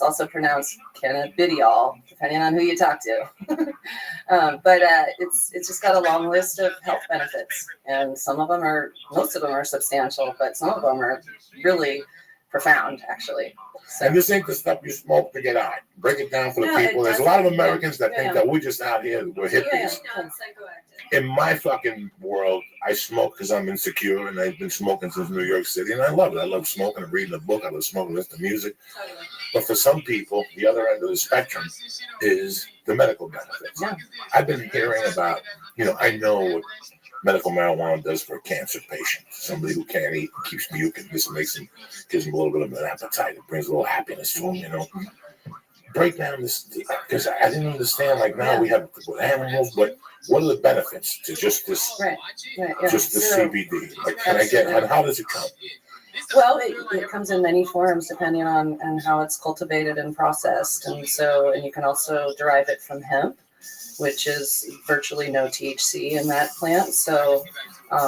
also pronounced cannabidiol, depending on who you talk to. But it's just got a long list of health benefits, and most of them are substantial, but some of them are really profound, actually. So, And this ain't the stuff you smoke to get high. Break it down for the people. There's a lot of Americans that think that we're just out here, we're hippies. In my fucking world, I smoke because I'm insecure, and I've been smoking since New York City, and I love it. I love smoking and reading a book. I love smoking, listening to music. But for some people, the other end of the spectrum is the medical benefits. I've been hearing about, I know what medical marijuana does for a cancer patient, somebody who can't eat, keeps mucus. This gives them a little bit of an appetite. It brings a little happiness to them, Break down this, because I didn't understand. Like now we have with animals, but what are the benefits to just this, just the CBD? Like, can I get? And how does it come? Well, it comes in many forms depending on how it's cultivated and processed, and you can also derive it from hemp, which is virtually no THC in that plant. So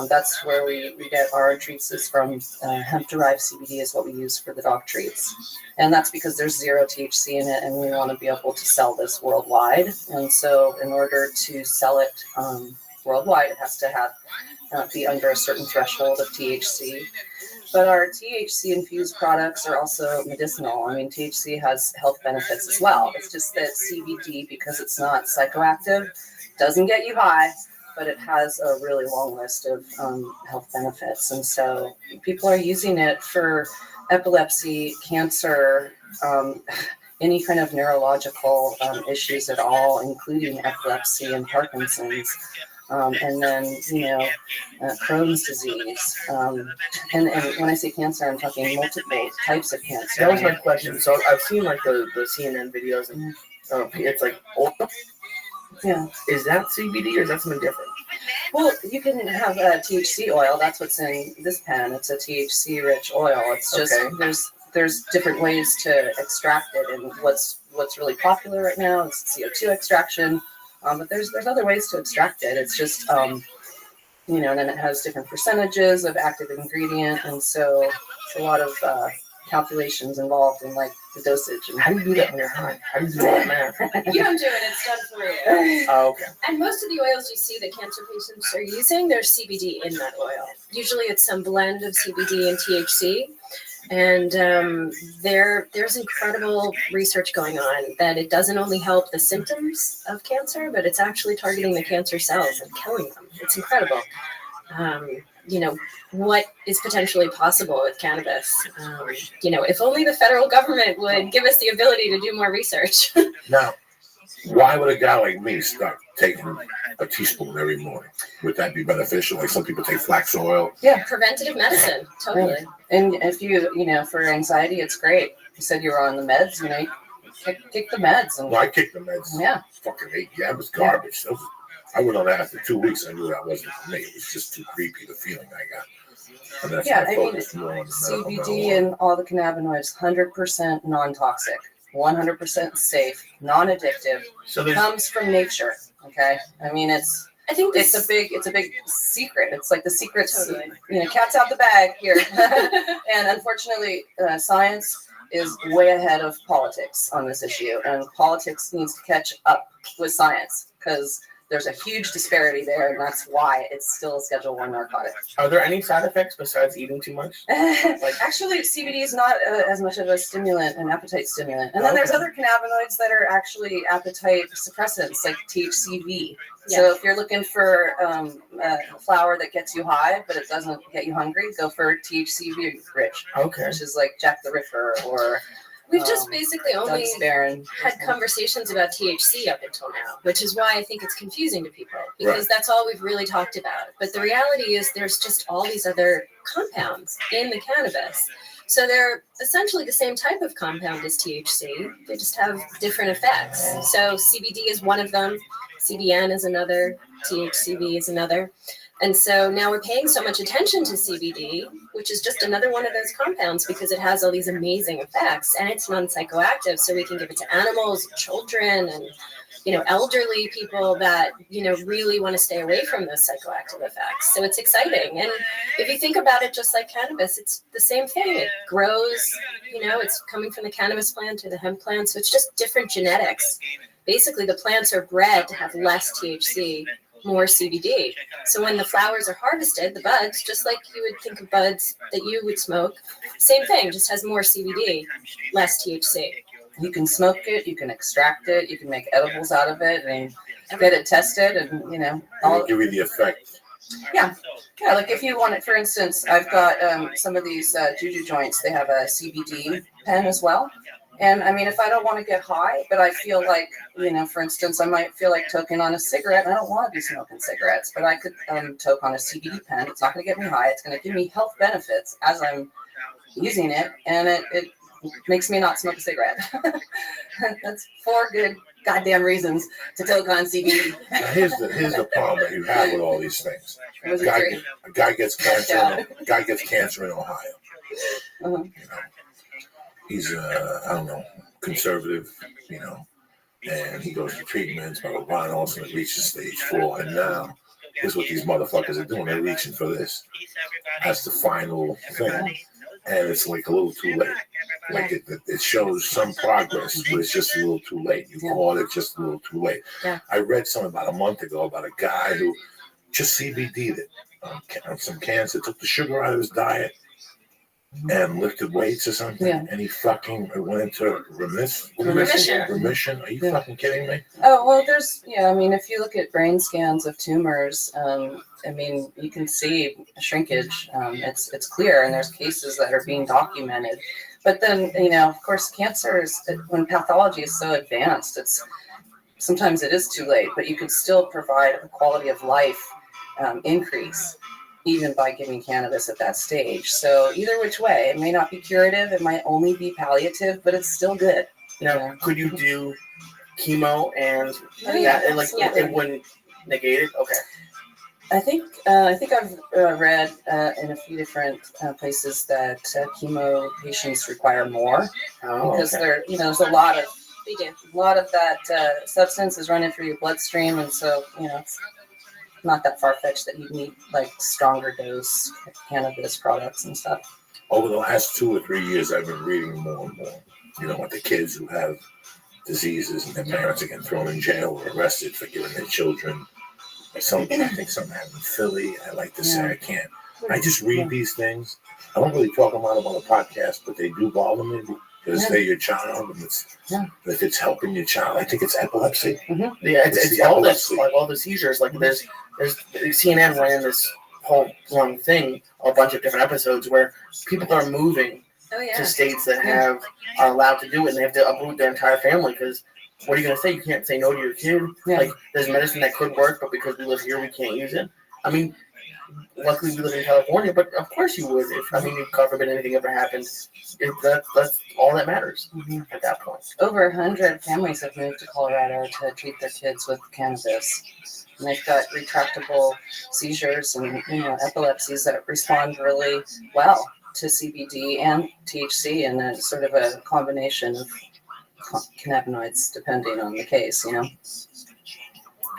that's where we get our treats is from. Hemp-derived CBD is what we use for the dog treats. And that's because there's 0 THC in it, and we want to be able to sell this worldwide. And so in order to sell it worldwide, it has to be under a certain threshold of THC. But our THC infused products are also medicinal. I mean, THC has health benefits as well. It's just that CBD, because it's not psychoactive, doesn't get you high, but it has a really long list of health benefits. And so people are using it for epilepsy, cancer, any kind of neurological issues at all, including epilepsy and Parkinson's. And then, Crohn's disease. And when I say cancer, I'm talking multiple types of cancer. That was my question. So I've seen like the CNN videos, and it's like oil. Yeah. Is that CBD or is that something different? Well, you can have a THC oil. That's what's in this pen. It's a THC-rich oil. It's just there's different ways to extract it, and what's really popular right now is CO2 extraction. But there's other ways to extract it. It's just and then it has different percentages of active ingredient, and so it's a lot of calculations involved in like the dosage. And how do you do that when you're high? How do you do that math? You don't do it, it's done for you. Oh, okay. And most of the oils you see that cancer patients are using, there's CBD in that oil. Usually it's some blend of CBD and THC. And there's incredible research going on that it doesn't only help the symptoms of cancer, but it's actually targeting the cancer cells and killing them. It's incredible. What is potentially possible with cannabis. If only the federal government would give us the ability to do more research. Now, why would a guy like me start taking a teaspoon every morning? Would that be beneficial? Like some people take flax oil. Yeah. Preventative medicine, totally. And if you, for anxiety, it's great. You said you were on the meds, kick the meds. And, well, I kicked the meds. Yeah. Fucking hate. Yeah, it was garbage. I went on that after 2 weeks. I knew that wasn't for me. It was just too creepy, the feeling I got. And that's why I focused more on the medical CBD marijuana. and all the cannabinoids, 100% non-toxic, 100% safe, non-addictive. So comes from nature. Okay, I mean it's a big secret. It's like the secrets, cat's out the bag here. And unfortunately, science is way ahead of politics on this issue, and politics needs to catch up with science because there's a huge disparity there, and that's why it's still a Schedule I narcotic. Are there any side effects besides eating too much? Actually, CBD is not as much of a stimulant, an appetite stimulant. And then there's other cannabinoids that are actually appetite suppressants, like THCV. Yeah. So if you're looking for a flower that gets you high, but it doesn't get you hungry, go for THCV rich. Okay. Which is like Jack the Ripper or... We've just basically only Barron. had conversations about THC up until now, which is why I think it's confusing to people, because that's all we've really talked about. But the reality is there's just all these other compounds in the cannabis. So they're essentially the same type of compound as THC. They just have different effects. So CBD is one of them. CBN is another. THCV is another. And so now we're paying so much attention to CBD, which is just another one of those compounds because it has all these amazing effects and it's non-psychoactive. So we can give it to animals, children, and, elderly people that, really want to stay away from those psychoactive effects. So it's exciting. And if you think about it, just like cannabis, it's the same thing. It grows, it's coming from the cannabis plant to the hemp plant. So it's just different genetics. Basically, the plants are bred to have less THC, more CBD. So when the flowers are harvested, the buds, just like you would think of buds that you would smoke, same thing, just has more CBD, less THC. You can smoke it, you can extract it, you can make edibles out of it and get it tested and, It'll give you the effect. Yeah, like if you want it, for instance, I've got some of these juju joints, they have a CBD pen as well. And I mean, if I don't want to get high, but I feel like, for instance, I might feel like toking on a cigarette. And I don't want to be smoking cigarettes, but I could toke on a CBD pen. It's not going to get me high. It's going to give me health benefits as I'm using it. And it makes me not smoke a cigarette. That's 4 good goddamn reasons to toke on CBD. Now, here's the problem that you have with all these things. A guy gets cancer in Ohio. Uh-huh. He's I don't know, conservative, and he goes to treatments, blah, blah, blah, and all of a sudden it reaches stage 4. And now, here's what these motherfuckers are doing. They're reaching for this as the final thing. And it's like a little too late. Like it shows some progress, but it's just a little too late. You call it just a little too late. Yeah. I read something about a month ago about a guy who just CBD'd it on some cancer, took the sugar out of his diet, and lifted weights or something, and he fucking went into remission. Are you fucking kidding me? Oh, well, I mean, if you look at brain scans of tumors, I mean, you can see shrinkage. It's clear, and there's cases that are being documented. But then, of course, cancer when pathology is so advanced, sometimes it is too late, but you could still provide a quality of life increase even by giving cannabis at that stage. So either which way, it may not be curative, it might only be palliative, but it's still good. Could you do chemo and it wouldn't negate it? Okay. I think I've read in a few different places that chemo patients require more because there's a lot of that substance is running through your bloodstream, and so it's not that far-fetched that you need like stronger dose cannabis products and stuff. Over the last 2 or 3 years, I've been reading more and more. With the kids who have diseases and their parents are getting thrown in jail or arrested for giving their children. I think something happened in Philly. I like to say I can't. I just read these things. I don't really talk about them on the podcast, but they do bother me because they're your child, and if it's helping your child, I think it's epilepsy. Mm-hmm. Yeah, it's all this, like all the seizures. Like there's CNN ran this whole long thing, a bunch of different episodes where people are moving to states that are allowed to do it, and they have to uproot their entire family because. What are you going to say? You can't say no to your kid. Like, there's medicine that could work, but because we live here, we can't use it. I mean, luckily we live in California, but of course you would. If God forbid anything ever happened, that's all that matters at that point. Over 100 families have moved to Colorado to treat their kids with cannabis. And they've got retractable seizures and epilepsies that respond really well to CBD and THC, and it's sort of a combination of cannabinoids depending on the case.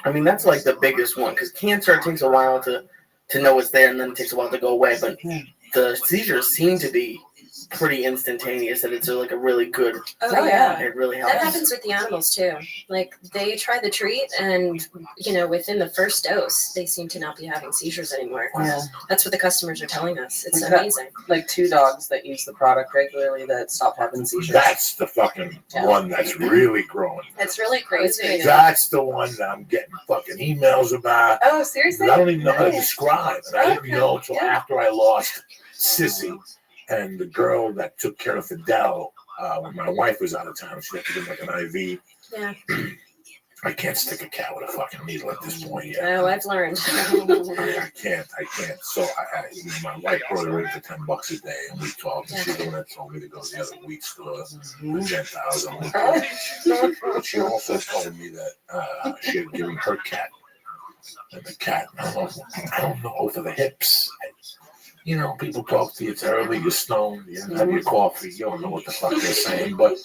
I mean, that's like the biggest one because cancer takes a while to know it's there, and then it takes a while to go away, but the seizures seem to be pretty instantaneous, and it's like a really good it really helps. That happens with the animals too. Like they try the treat, and within the first dose they seem to not be having seizures anymore. That's what the customers are telling us. It's amazing. Like 2 dogs that use the product regularly that stop having seizures. That's the fucking one that's really growing. It's really crazy. That's the one that I'm getting fucking emails about. Oh, seriously? I don't even know how to describe it. I didn't know until after I lost Sissy. And the girl that took care of Fidel when my wife was out of town, she had to give like an IV. Yeah. I can't stick a cat with a fucking needle at this point yet. Oh, I've learned. I can't. So my wife brought her in for $10 a day, and we talked, and she told me to go to the other weed store, Gentiles. She also told me that she had given her cat, and the cat, I don't know, for the hips. People talk to you, it's early, you're stoned, you don't have your coffee, you don't know what the fuck they're saying, but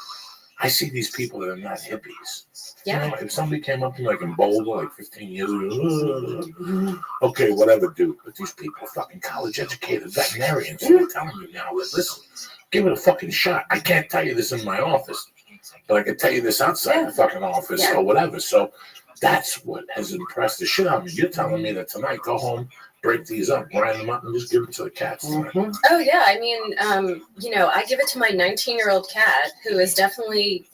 I see these people that are not hippies. Yeah. If somebody came up to me like in Boulder, like 15 years ago, okay, whatever, dude, but these people are fucking college educated veterinarians, they're telling me now, listen, give it a fucking shot. I can't tell you this in my office, but I can tell you this outside the fucking office or whatever, so that's what has impressed the shit out of me. You're telling me that tonight, go home, break these up, grind them up, and just give them to the cats. Oh yeah, I mean, I give it to my 19-year-old cat who is definitely,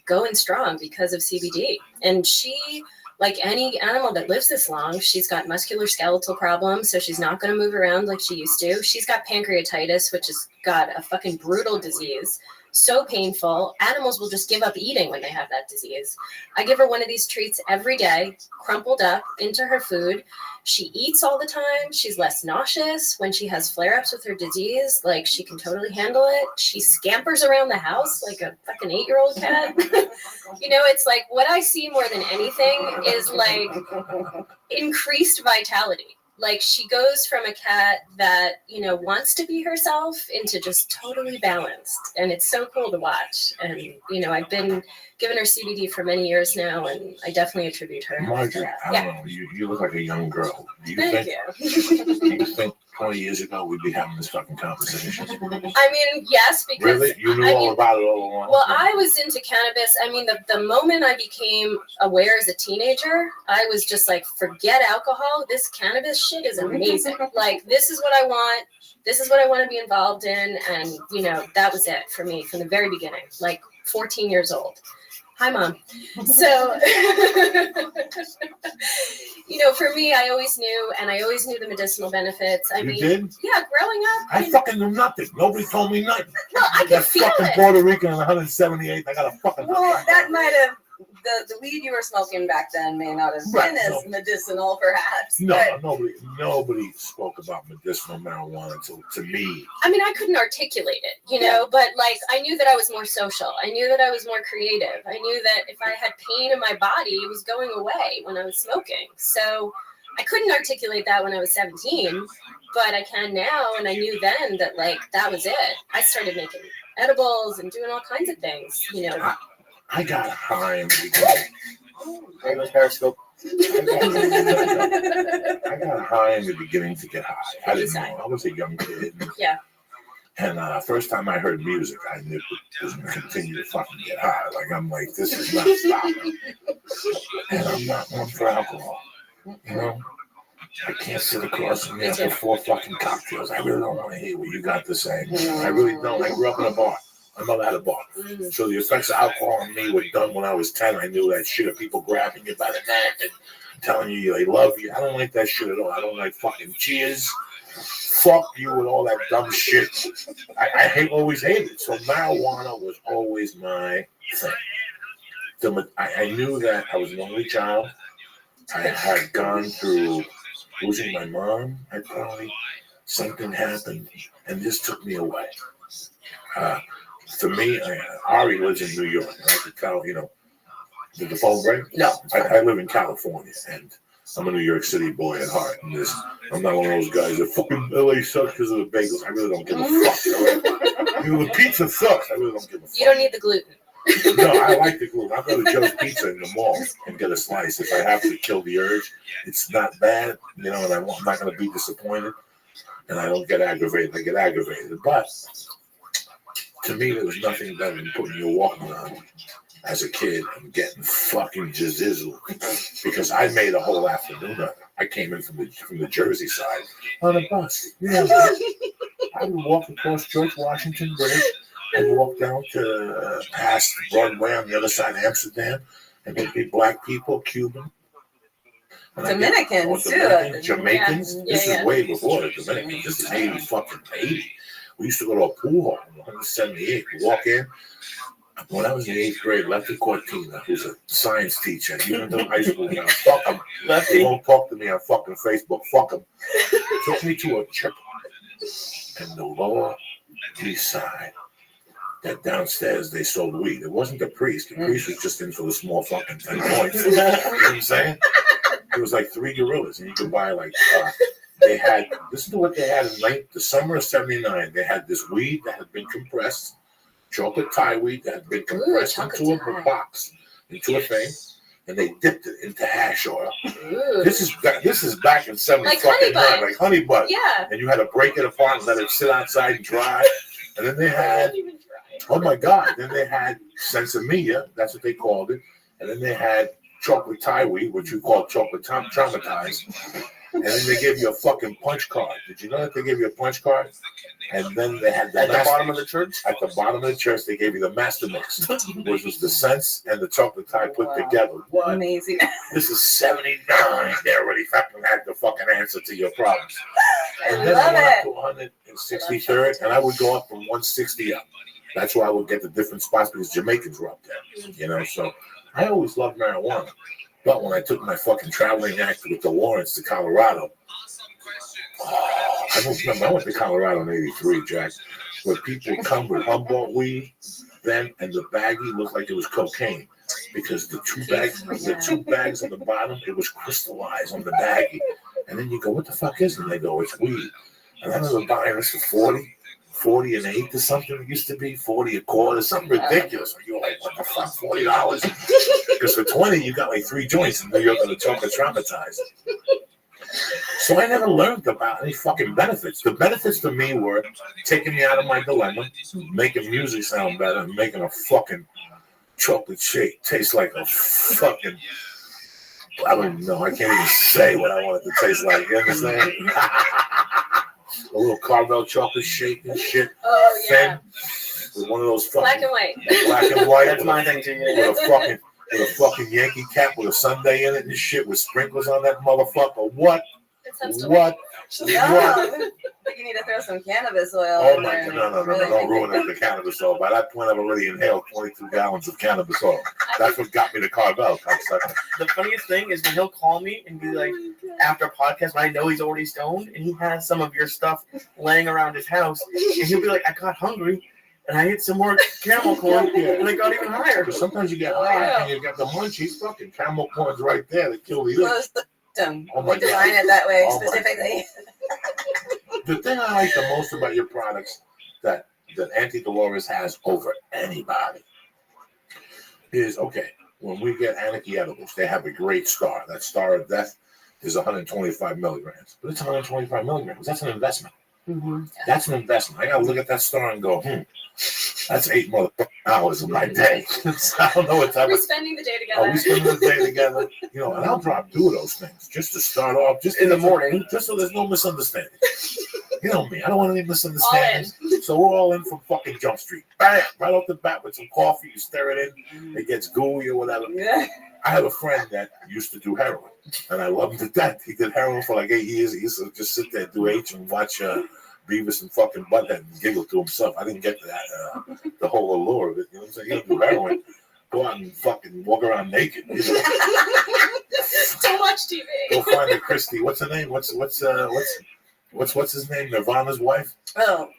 going strong because of CBD. And she, like any animal that lives this long, she's got musculoskeletal problems, so she's not going to move around like she used to. She's got pancreatitis, which has got a fucking brutal disease. So painful. Animals will just give up eating when they have that disease. I give her one of these treats every day, crumpled up into her food. She eats all the time. She's less nauseous. When she has flare-ups with her disease, like she can totally handle it. She scampers around the house like a fucking 8-year-old cat. It's like what I see more than anything is like increased vitality. Like she goes from a cat that, wants to be herself into just totally balanced. And it's so cool to watch. And, I've been giving her CBD for many years now, and I definitely attribute her. Marjorie, I don't know, you look like a young girl. Do you Thank think 20 years ago, we'd be having this fucking conversation. I mean, yes, because Really? You knew all about it all along? Well, I was into cannabis. I mean, the moment I became aware as a teenager, I was just like, forget alcohol. This cannabis shit is amazing. Like, this is what I want. This is what I want to be involved in. And, you know, that was it for me from the very beginning, like 14 years old. Hi, Mom. So, you know, for me, I always knew, and I always knew the medicinal benefits. I mean, did? Yeah, growing up. I fucking knew nothing. Nobody told me nothing. Well, I could feel fucking it. Puerto Rican on 178th. I got a fucking. Well, that might have the weed you were smoking back then may not have Right, been as medicinal, perhaps. No, but nobody spoke about medicinal marijuana to me. I mean, I couldn't articulate it, you know, but like I knew that I was more social. I knew that I was more creative. I knew that if I had pain in my body, it was going away when I was smoking. So I couldn't articulate that when I was 17, but I can now. And I knew then that like that was it. I started making edibles and doing all kinds of things, you know. I got high in the beginning. It was Periscope. I got high in the beginning to get high. I didn't know. I was a young kid. Yeah. And first time I heard music, I knew it was going to continue to fucking get high. Like, I'm like, this is not stopping. And I'm not one for alcohol. You know? I can't sit across from you after 4 fucking cocktails. I really don't want to hear what you got to say. I really don't. I grew up in a bar. My mother had a bar. So the effects of alcohol on me were done when I was 10. I knew that shit of people grabbing you by the neck and telling you they love you. I don't like that shit at all. I don't like fucking cheers. Fuck you with all that dumb shit. I always hated it. So marijuana was always my thing. I knew that I was an only child. I had gone through losing my mom. Something happened, and this took me away. For me, Ari lives in New York, and I could tell, you know, did the phone break? No. I live in California, and I'm a New York City boy at heart. And I'm not one of those guys that fucking LA sucks because of the bagels. I really don't give a fuck. You know, the pizza sucks. I really don't give a fuck. You don't need the gluten. No, I like the gluten. I'll go to Joe's Pizza in the mall and get a slice if I have to kill the urge. It's not bad, you know, and I'm not going to be disappointed. And I don't get aggravated. I get aggravated. But to me, there was nothing better than putting your Walkman on as a kid and getting fucking jizzle, because I made a whole afternoon of it. I came in from the Jersey side on a bus. You know, I would walk across George Washington Bridge and walk down to past Broadway on the other side of Amsterdam, and there'd be black people, Cuban. Dominicans, Dominicans, too. Jamaicans. Yeah, This yeah. is way before the Dominicans. This is 80 fucking 80. We used to go to a pool hall in 178. We walk in. When I was in the 8th grade, Lefty Cortina, who's a science teacher, he went to high school now. Fuck him. Lefty won't talk to me on fucking Facebook. Fuck him. Took me to a church in the Lower East Side. That downstairs they sold weed. It wasn't the priest. The priest was just in for the small fucking 10 points. You know what I'm saying? It was like 3 gorillas, and you could buy like. They had. Listen to what they had in the summer of '79. They had this weed that had been compressed, chocolate Thai weed that had been compressed into a box, into a thing, and they dipped it into hash oil. This is back in '79, like honey bud. Yeah. And you had to break it apart and let it sit outside and dry. And then they had. Oh my God! Then they had sensimilla. That's what they called it. And then they had chocolate Thai weed, which you call chocolate traumatized. And then they gave you a fucking punch card. Did you know that they gave you a punch card? And then they had At the bottom of the church? At the bottom of the church, they gave you the master mix, which was the scents and the chocolate Thai put together. What? Amazing. This is '79. They already fucking had the fucking answer to your problems. And then love I went up to 163rd, and I would go up from 160 up. That's where I would get the different spots because Jamaicans were up there, you know. So I always loved marijuana. But when I took my fucking traveling act with the Lawrence to Colorado, I don't remember. I went to Colorado in '83, Jack, where people would come with Humboldt weed, then, and the baggie looked like it was cocaine because the two bags on the bottom, it was crystallized on the baggie. And then you go, what the fuck is it? And they go, it's weed. And I remember buying this for 40 an eighth or something. It used to be 40 a quarter, something ridiculous. You're like, what the fuck, $40? Because for 20, you got like 3 joints, and then you're going to chocolate traumatized. So I never learned about any fucking benefits. The benefits to me were taking me out of my dilemma, making music sound better, and making a fucking chocolate shake taste like a fucking, I don't even know. I can't even say what I want it to taste like. You understand? A little Carvel chocolate shake and shit. Oh, yeah. With one of those fucking Black and white. Black and white. That's my thing too. With a fucking Yankee cap with a sundae in it and shit with sprinkles on that motherfucker. What? What? No, you need to throw some cannabis oil. Oh in my there. God! No, Really don't ruin it. The cannabis oil. By that point, I've already inhaled 22 gallons of cannabis oil. That's what got me to Carvel. The funniest thing is when he'll call me and be like, after a podcast, when I know he's already stoned and he has some of your stuff laying around his house, and he'll be like, I got hungry and I ate some more caramel corn and I got even higher. Because sometimes you get high and you got the munchies. Fucking caramel corn's right there to kill the Close the system. Oh my We design it that way specifically. The thing I like the most about your products that Auntie Dolores has over anybody is, okay, when we get Anarchy edibles, they have a great star. That star of death is 125 milligrams. But it's 125 milligrams. That's an investment. Mm-hmm. That's an investment. I got to look at that star and go, that's 8 hours of my day. I don't know what type We're of... spending the day together. Are we spending the day together? You know, and I'll drop 2 of those things just to start off, just in the morning, just so there's no misunderstanding. You know me, I don't want any misunderstandings. So we're all in from fucking Jump Street. Bam! Right off the bat with some coffee, you stir it in, it gets gooey or whatever. Yeah. I have a friend that used to do heroin, and I love him to death. He did heroin for like 8 years. He used to just sit there, do H, and watch Beavis and fucking Butthead and giggle to himself. I didn't get that, the whole allure of it. You know what I'm saying? You don't do heroin. Go out and fucking walk around naked. You know? Don't watch TV. Go find a Christy. What's her name? What's his name? Nirvana's wife? Go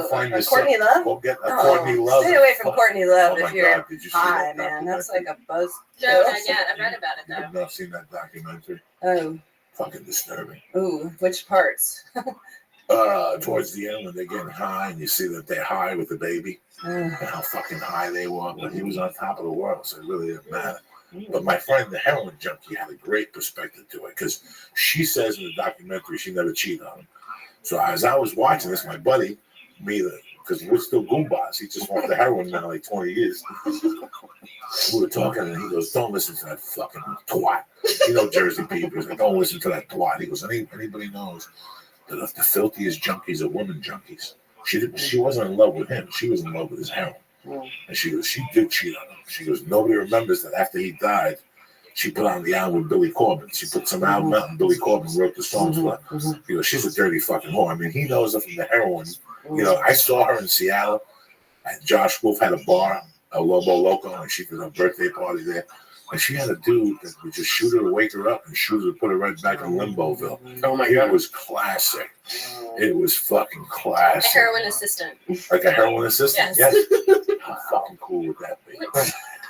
find yourself. Courtney Love? Go get a Courtney Love. Stay away from Courtney Love Oh if my you're God, did you see high, that man. That's like a buzz. No, not yet. I've read about it though. I've not seen that documentary. Oh. Fucking disturbing. Ooh, which parts? Towards the end when they're getting high and you see that they're high with the baby and how fucking high they were, but he was on top of the world, so it really didn't matter. But my friend, the heroin junkie, had a great perspective to it because she says in the documentary she never cheated on him. So as I was watching this, my buddy, because we're still goombas, he just went to heroin now like 20 years. We were talking and he goes, don't listen to that fucking twat. You know Jersey people. He's like, don't listen to that twat. He goes, anybody knows that the filthiest junkies are women junkies. She wasn't in love with him. She was in love with his heroin. And she goes, she did cheat on him. She goes, nobody remembers that after he died, she put on the album with Billy Corbin. She put some album out and Billy Corbin wrote the songs for her. You know, she's a dirty fucking whore. I mean, he knows her from the heroin. You know, I saw her in Seattle. And Josh Wolf had a bar, a Lobo Loco, and she did a birthday party there. And she had a dude that would just shoot her to wake her up and shoot her to put her right back in Limboville. Oh my God. It was classic. It was fucking A classic. heroin assistant. Like a heroin assistant? Yes. How fucking cool would that be?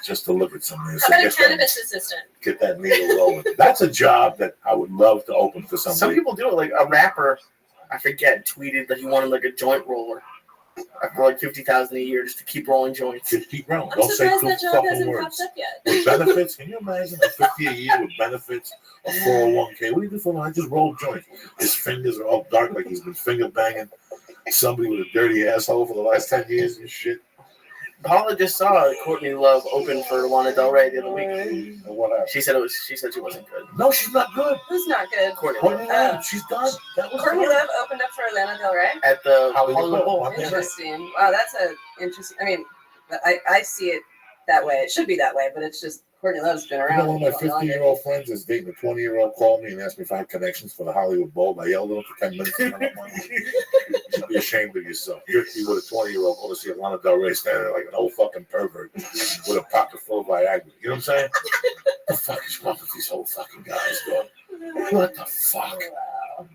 Just to look at something. How about a cannabis assistant? Get that needle rolling. That's a job that I would love to open for somebody. Some people do it. Like a rapper, I forget, tweeted that he wanted like a joint roller for like $50,000 a year just to keep rolling joints. Just keep rolling. I'm Don't say surprised two that job fucking hasn't words. popped up yet. With benefits, can you imagine a 50 a year with benefits, a 401k? What do you do for? I just roll joints. His fingers are all dark like he's been finger banging somebody with a dirty asshole for the last 10 years and shit. Paula just saw Courtney Love open for Lana Del Rey the other week. And what happened? She said she wasn't good. No, she's not good. Who's not good? Courtney Love. She's done. That was Courtney good. Love opened up for Lana Del Rey at the Hollywood Bowl. Interesting. Wow, that's a interesting. I mean, I see it that way. It should be that way, but it's just Courtney Love's been You around. know, one of my 50-year-old friends is dating a 20-year-old called me and asked me if I had connections for the Hollywood Bowl. I yelled at him for 10 minutes. And you should be ashamed of yourself. You're with a 20-year-old going to see a Lana Del Rey standing there like an old fucking pervert with a pocket full of Viagra. You know what I'm saying? What the fuck is wrong with these old fucking guys, dog? What the fuck?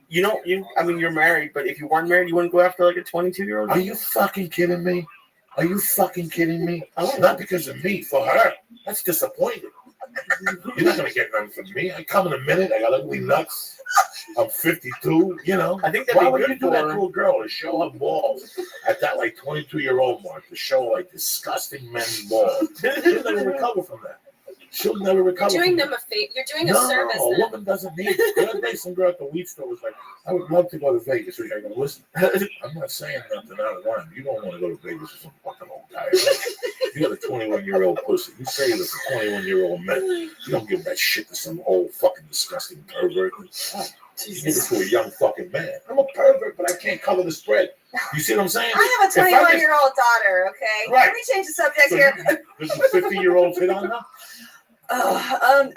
You know, you're married, but if you weren't married, you wouldn't go after like a 22-year-old? Are you fucking kidding me? Are you fucking kidding me? Not because of me, for her. That's disappointing. You're not gonna get none from me. I come in a minute. I got ugly nuts. I'm 52. You know. I think why would you do that to a girl to show her balls at that like 22-year-old mark to show like disgusting men's balls? You're not gonna recover from that. She'll never recover. You're doing from them a favor. You're doing a No, service. a Then. woman doesn't need it. The other day, some girl at the weed store was like, I would love to go to Vegas. I go, listen, I'm not saying nothing out of line. You don't want to go to Vegas with some fucking old guy. Right? You got a 21-year-old pussy. You say it for 21-year-old men. You don't give that shit to some old fucking disgusting pervert. You give it to a young fucking man. I'm a pervert, but I can't cover the spread. You see what I'm saying? I have a 21-year-old daughter, okay? Right. Let me change the subject So here. There's some 50-year-olds hit on her?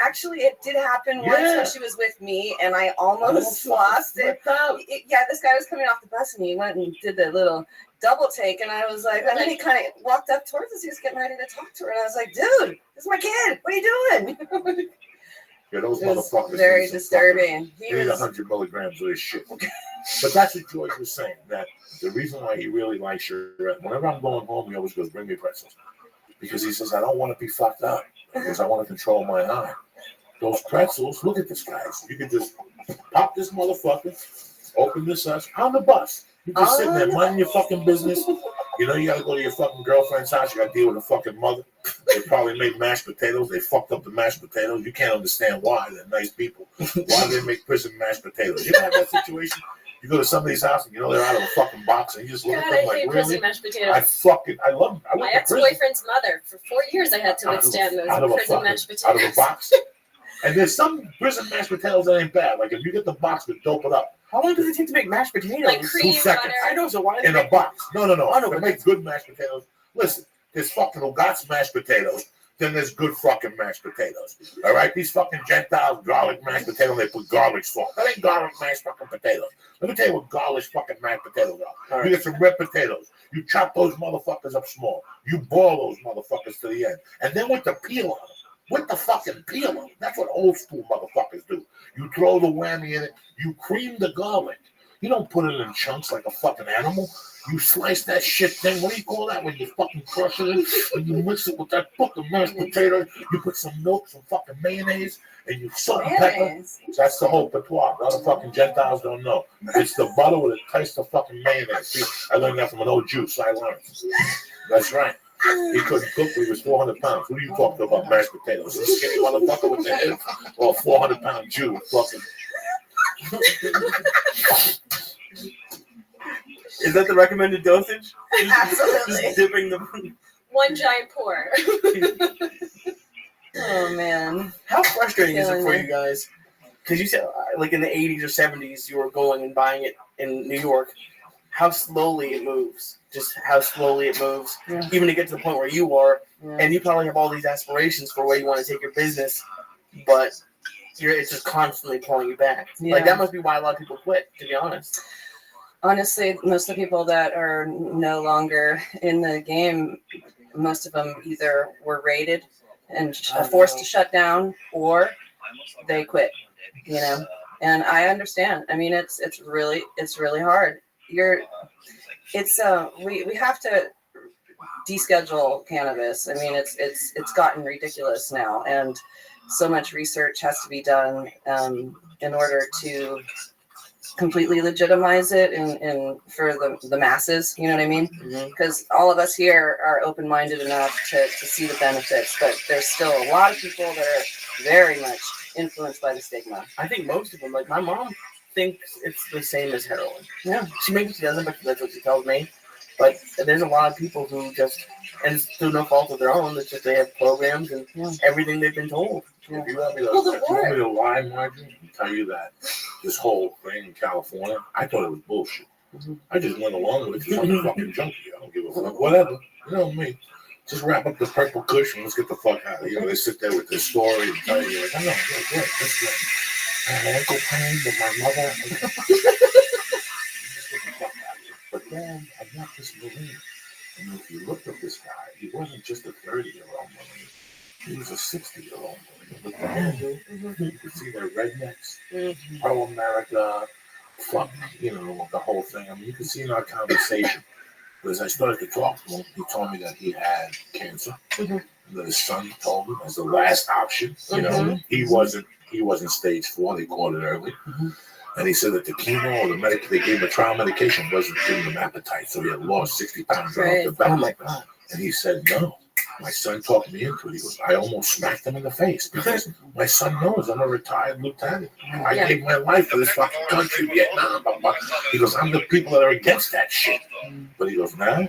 Actually, it did happen once when she was with me, and I almost lost it. Yeah, this guy was coming off the bus, and he went and did the little double take, and I was like, and then he kind of walked up towards us. He was getting ready to talk to her, and I was like, dude, this is my kid. What are you doing? Yeah, those It was motherfuckers. very disturbing. He need 100 milligrams of this shit. But that's what George was saying. That the reason why he really likes your. Whenever I'm going home, he always goes, "Bring me pretzels," because he says I don't want to be fucked up because I want to control my eye. Those pretzels. Look at this, guys. You can just pop this motherfucker, open this up on the bus. You just sitting there minding your fucking business. You know you gotta go to your fucking girlfriend's house. You gotta deal with a fucking mother. They probably made mashed potatoes. They fucked up the mashed potatoes. You can't understand why. They're nice people. Why do they make prison mashed potatoes? You ever have that situation? You go to somebody's house and you know they're out of a fucking box and you just look at them like, really? Mashed potatoes. I love them. My ex-boyfriend's mother, for 4 years, I had to withstand those prison mashed potatoes. Out of a box. And there's some prison mashed potatoes that ain't bad. Like if you get the box to dope it up. How long does it take to make mashed potatoes? Like cream, 2 seconds. I know, so why in a box? No. To make good mashed potatoes, listen, there's fucking Ugat's mashed potatoes. Then there's good fucking mashed potatoes. All right, these fucking Gentiles garlic mashed potatoes, they put garlic sauce. That ain't garlic mashed fucking potatoes. Let me tell you what garlic fucking mashed potatoes are. You get some red potatoes. You chop those motherfuckers up small. You boil those motherfuckers to the end, and then with the peel on them. With the fucking peel on them. That's what old school motherfuckers do. You throw the whammy in it. You cream the garlic. You don't put it in chunks like a fucking animal. You slice that shit thing. What do you call that when you fucking crush it in? When you mix it with that fucking mashed potato, you put some milk, some fucking mayonnaise, and you salt and pepper. That's the whole patois. A lot of fucking Gentiles don't know. It's the butter with a taste of fucking mayonnaise. See, I learned that from an old Jew, I learned. That's right. He couldn't cook, but he was 400 pounds. Who do you talk to about mashed potatoes? A skinny motherfucker with the head or a 400-pound Jew fucking. Is that the recommended dosage? Absolutely. Just dipping the. One giant pour. Oh man, how frustrating is it for you guys? Because you said, like in the 80s or 70s, you were going and buying it in New York. How slowly it moves. Just how slowly it moves, even to get to the point where you are. And you probably have all these aspirations for where you want to take your business, but it's just constantly pulling you back. Like that must be why a lot of people quit, to be honest. Honestly, most of the people that are no longer in the game, most of them either were raided and forced to shut down, or they quit. You know, and I understand. I mean, it's really hard. We have to deschedule cannabis. I mean, it's gotten ridiculous now, and so much research has to be done in order to completely legitimize it and for the masses. You know what I mean? Because all of us here are open-minded enough to see the benefits, but there's still a lot of people that are very much influenced by the stigma. I think most of them, like my mom, thinks it's the same as heroin. Yeah. Maybe she doesn't, but that's what she tells me. But there's a lot of people who just, and it's through no fault of their own, it's just they have programs and everything they've been told. If you want me to lie, Marjorie, and tell you that this whole thing in California, I thought it was bullshit. I just went along with it because I'm a fucking junkie. I don't give a fuck. Whatever. You know me. Just wrap up the purple cushion. Let's get the fuck out of here. You know, they sit there with their story and tell you, like, I know, great, that's great. I had ankle pain with my mother. But then I met this Marine. And if you looked at this guy, he wasn't just a 30-year-old Marine. He was a 60-year-old Marine. Look at him. You could see their rednecks, pro-America, fuck, you know, the whole thing. I mean, you could see in our conversation. But as I started to talk to him, he told me that he had cancer. That his son told him as the last option. You know, he wasn't stage 4. They caught it early. And he said that the chemo or the they gave him a trial medication wasn't giving him appetite. So he had lost 60 pounds right off the bat. Oh my God. And he said, no, My son talked me into it. He goes, I almost smacked him in the face because my son knows I'm a retired lieutenant. I gave my life for this fucking country, Vietnam. Blah, blah. He goes, I'm the people that are against that shit. But he goes, nah,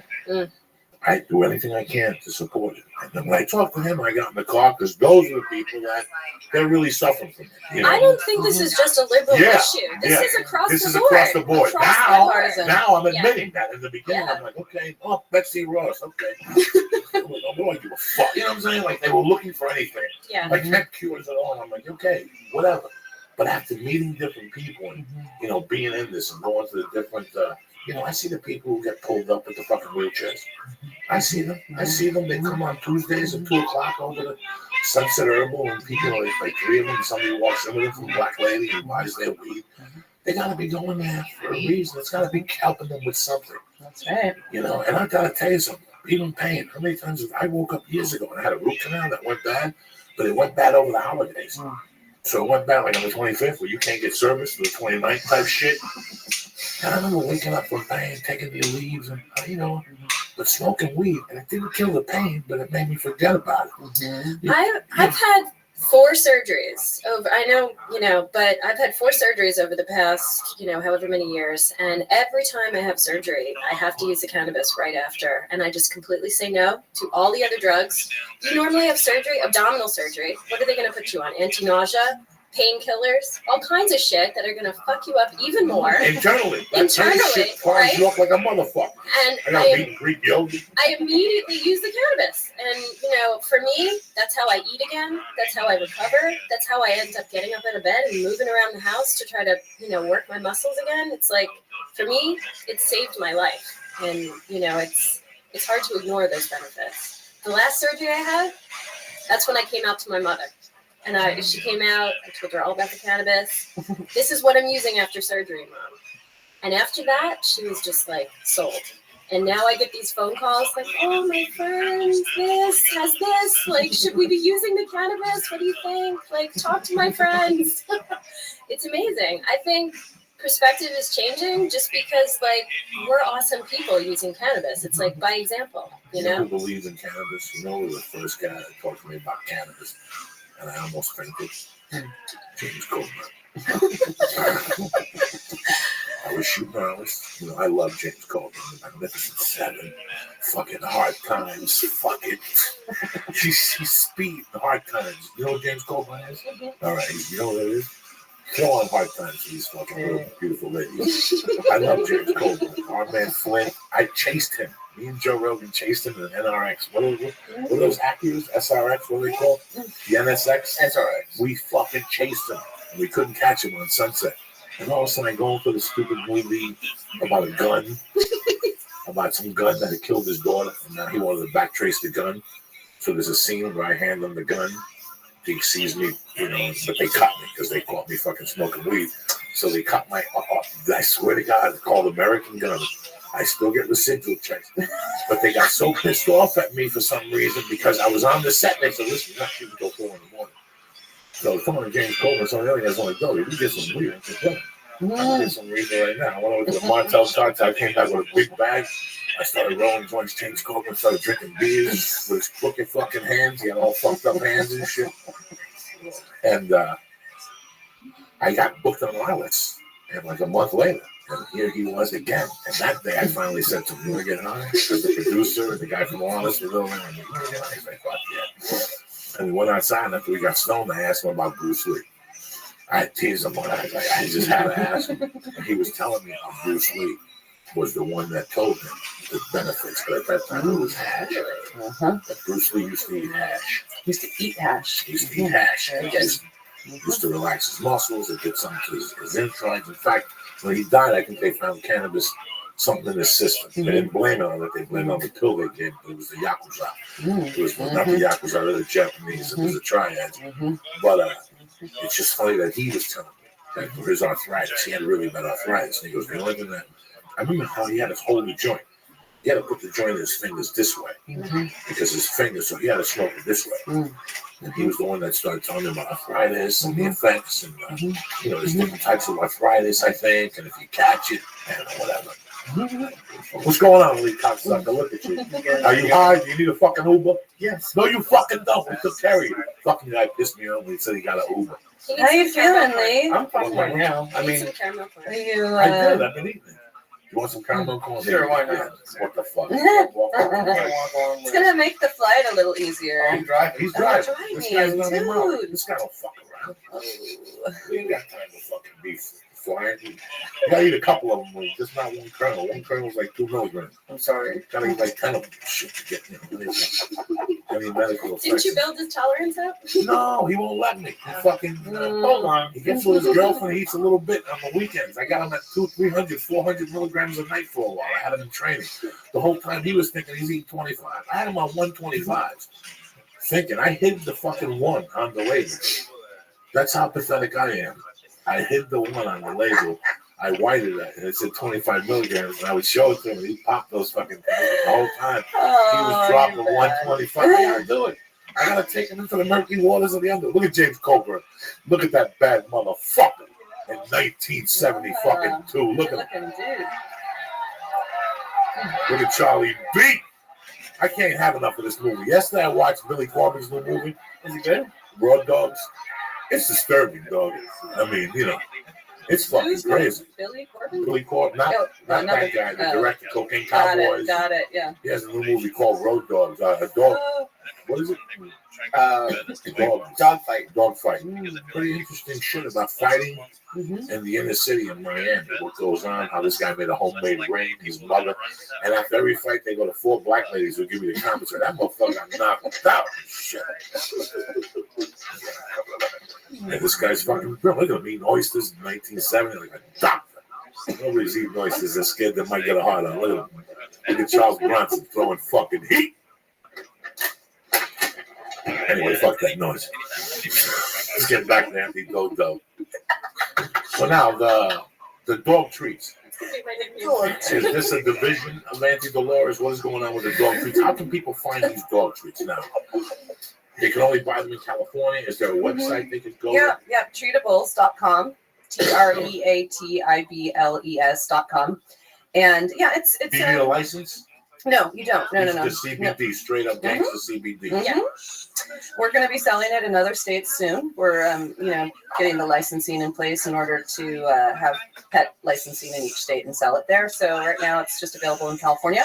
I do anything I can to support it. And then when I talked to him, I got in the car because those are the people that they're really suffering from it. You know? I don't think this is just a liberal issue. This is across the board. This is across the board. Across Now I'm admitting that. In the beginning, I'm like, okay, oh, Betsy Ross, okay. I'm like, oh, boy, give a fuck. You know what I'm saying? Like, they were looking for anything. Yeah. Like, hemp cures and all. I'm like, okay, whatever. But after meeting different people and, you know, being in this and going to the different, you know, I see the people who get pulled up with the fucking wheelchairs. I see them. They come on Tuesdays at 2 o'clock over to Sunset Herbal, and people, like 3 of them, somebody walks in with them from Black Lady and buys their weed. They got to be going there for a reason. It's got to be helping them with something. That's right. You know, and I got to tell you something. Even pain. How many times I woke up years ago and I had a root canal that went bad, but it went bad over the holidays. So it went bad like on the 25th where you can't get service for the 29th type shit. And I remember waking up from pain, taking the leaves, and but smoking weed, and it didn't kill the pain, but it made me forget about it. I've had 4 surgeries over. I know, but I've had 4 surgeries over the past, however many years, and every time I have surgery, I have to use the cannabis right after, and I just completely say no to all the other drugs. You normally have surgery, abdominal surgery. What are they going to put you on? Anti-nausea? Painkillers, all kinds of shit that are going to fuck you up even more. Internally, right? You look like a motherfucker. And I immediately use the cannabis. And, for me, that's how I eat again. That's how I recover. That's how I end up getting up out of bed and moving around the house to try to, work my muscles again. It's like, for me, it saved my life. And, it's hard to ignore those benefits. The last surgery I had, that's when I came out to my mother. And she came out, I told her all about the cannabis. This is what I'm using after surgery, Mom. And after that, she was just like, sold. And now I get these phone calls like, oh, my friend, this has this. Like, should we be using the cannabis? What do you think? Like, talk to my friends. It's amazing. I think perspective is changing just because, like, we're awesome people using cannabis. It's like by example, You know who believes in cannabis? The first guy that talked to me about cannabis. And I almost fainted. James Coleman. I was shooting honest. I love James Coleman. The Magnificent Seven. Fucking Hard Times. Fuck it. She's Speed. The Hard Times. You know what James Coleman is? All right. You know what it is? Throw on Hard Times for these fucking little beautiful ladies. I love James Coleman. Our man Flynn. I chased him. Me and Joe Rogan chased him in an NRX. What are those Acus? SRX? What are they called? The NSX? SRX. We fucking chased him. And we couldn't catch him on Sunset. And all of a sudden I go into the stupid movie about a gun. About some gun that had killed his daughter. And now he wanted to backtrace the gun. So there's a scene where I hand him the gun. He sees me, but they cut me because they caught me fucking smoking weed. So they cut my, I swear to God, it's called American Gun. I still get residual checks. But they got so pissed off at me for some reason because I was on the set. They said, listen, you're not shooting until 4 in the morning. So come on, James Coleman, some of the other guys like, no, we get some weed. I said, I'm going to get some weed right now. I went over to the Martell Cartel. I came back with a big bag. I started rolling joints. James Coleman started drinking beers with his crooked fucking hands. He had all fucked up hands and shit. And I got booked on wireless. And like a month later, and here he was again. And that day I finally said to him, you want to get high? Because the producer and the guy from Wireless were over there. And you want to get high? He's like, fuck yeah. And we went outside. After we got stoned, I asked him about Bruce Lee. I teased him. I just had to ask him. And he was telling me how Bruce Lee was the one that told him the benefits. But at that time, it was hash. But Bruce Lee used to eat hash. He used to eat hash. He used to eat hash. He used to relax his muscles and get some to his insides. In fact, when he died, I think they found cannabis, something in his system. They didn't blame it on it. They blamed it on the pill they gave him. It was the Yakuza. It was not the Yakuza, it was the Japanese. It was the triads. But it's just funny that he was telling me that for his arthritis, he had really bad arthritis. And he goes, the only thing that, I remember how he had to hold the joint. He had to put the joint in his fingers this way because his fingers, so he had to smoke it this way. And he was the one that started telling me about arthritis and the effects and, there's different types of arthritis, I think, and if you catch it, and whatever. What's going on, Lee cocksucker? Look at you. Are you high? Do you need a fucking Uber? Yes. No, you fucking don't. We took care of you. Fucking guy pissed me off when he said he got an Uber. How you feeling, Lee? I'm fine right now. I mean, Are you? I did. I've been eating it. You want some caramel corn? Sure, why not? What the fuck? It's gonna make the flight a little easier. He's driving. He's driving. This guy's not even out. Dude. This guy don't fuck around. We ain't got time to fucking be flying. You gotta eat a couple of them, just not one kernel. One kernel's like 2 milligrams. I'm sorry. Gotta eat like 10 of them. Shit to get, any medical effects. Didn't you build his tolerance up? No, he won't let me. He fucking hold on. He gets with his girlfriend. He eats a little bit on the weekends. I got him at 200, 300, 400 milligrams a night for a while. I had him in training. The whole time he was thinking he's eating 25. I had him on 125s. Thinking I hid the fucking one on the label. That's how pathetic I am. I hid the one on the label. I whited it, and it said 25 milligrams, and I would show it to him, and he popped those fucking things the whole time. He was dropping 125. I gotta do it. I gotta take him into the murky waters of the under. Look at James Cobra. Look at that bad motherfucker in 1972. Look at him. Look at Charlie B. I can't have enough of this movie. Yesterday I watched Billy Corbin's new movie. Is it good? Road Dogs. It's disturbing, dog. I mean, it's fucking crazy. Billy Corbin? Billy Corbin, not that guy, the director, Cocaine Cowboys. Got it, yeah. He has a new movie called Road Dogs. A dog. What is it? Dogfight. Pretty interesting shit about fighting in the inner city in Miami. What goes on, how this guy made a homemade ring, his mother. And after every fight, they go to 4 black ladies who give you the compensation. That motherfucker got knocked out. Shit. And this guy's fucking brilliant. Look at him eating oysters in 1970 like a doctor. Nobody's eating oysters. They're scared they might get a heart on. Look at him. Look at Charles Bronson throwing fucking heat. Anyway, fuck that noise. Let's get back to Anthony Dodo. So now the dog treats. Is this a division of Auntie Dolores? What is going on with the dog treats? How can people find these dog treats now? They can only buy them in California. Is there a website they could go to? Yeah, treatables.com. treatables.com. And yeah, it's Do you need a license? No, you don't. No. Just CBD, straight up gangster CBD. Yeah. We're going to be selling it in other states soon. We're, getting the licensing in place in order to have pet licensing in each state and sell it there. So right now it's just available in California,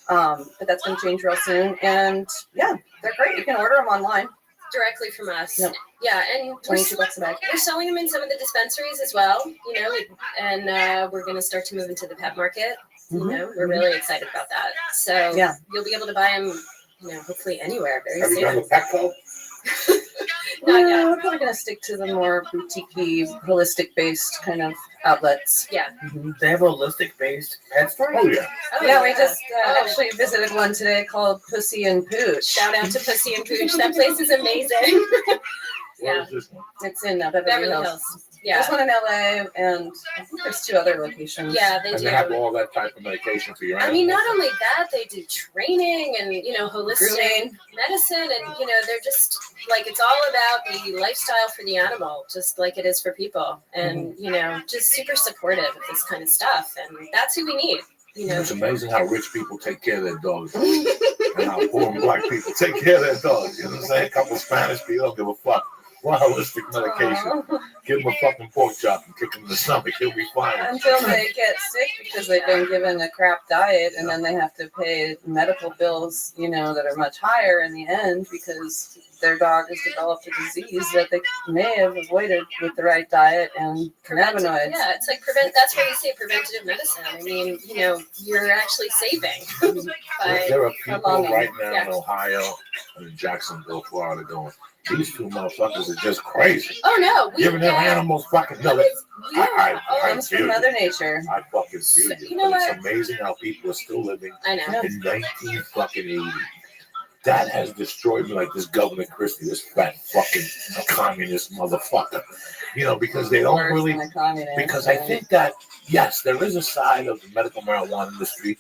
but that's going to change real soon. And yeah, they're great. You can order them online directly from us. Yep. Yeah, and $22 a bag. We're selling them in some of the dispensaries as well. And we're going to start to move into the pet market. We're really excited about that. So yeah, you'll be able to buy them, hopefully anywhere very soon. Have you done the Petco? We're probably going to stick to the more boutique-y, holistic-based kind of outlets. Yeah. They have holistic-based pet stores? Oh, yeah. Yeah, we just actually visited one today called Pussy and Pooch. Shout out to Pussy and Pooch. That place is amazing. Yeah. It's in Beverly Hills. Yeah. There's one in LA, and I think there's 2 other locations. Yeah, they do. They have all that type of medication for your animals. I mean, not only that, they do training and, holistic Grooming. medicine. And, they're just like, it's all about the lifestyle for the animal, just like it is for people. And, just super supportive of this kind of stuff. And that's who we need. It's amazing how rich people take care of their dogs and how poor black people take care of their dogs. You know what I'm saying? A couple Spanish people don't give a fuck. What holistic medication? Give him a fucking pork chop and kick him in the stomach. He'll be fine. Until they get sick because they've been given a crap diet, and then they have to pay medical bills, that are much higher in the end because their dog has developed a disease that they may have avoided with the right diet and cannabinoids. Yeah, it's like that's why we say preventative medicine. I mean, you're actually saving. There are people right now in Ohio and in Jacksonville, Florida going, these 2 motherfuckers are just crazy. Oh no, giving them animals fucking I from Mother Nature. I fucking feel you. It's amazing how people are still living in 1980. That has destroyed me, like this Governor Christie, this fat fucking communist motherfucker. Because they don't really. Because I think that yes, there is a side of the medical marijuana industry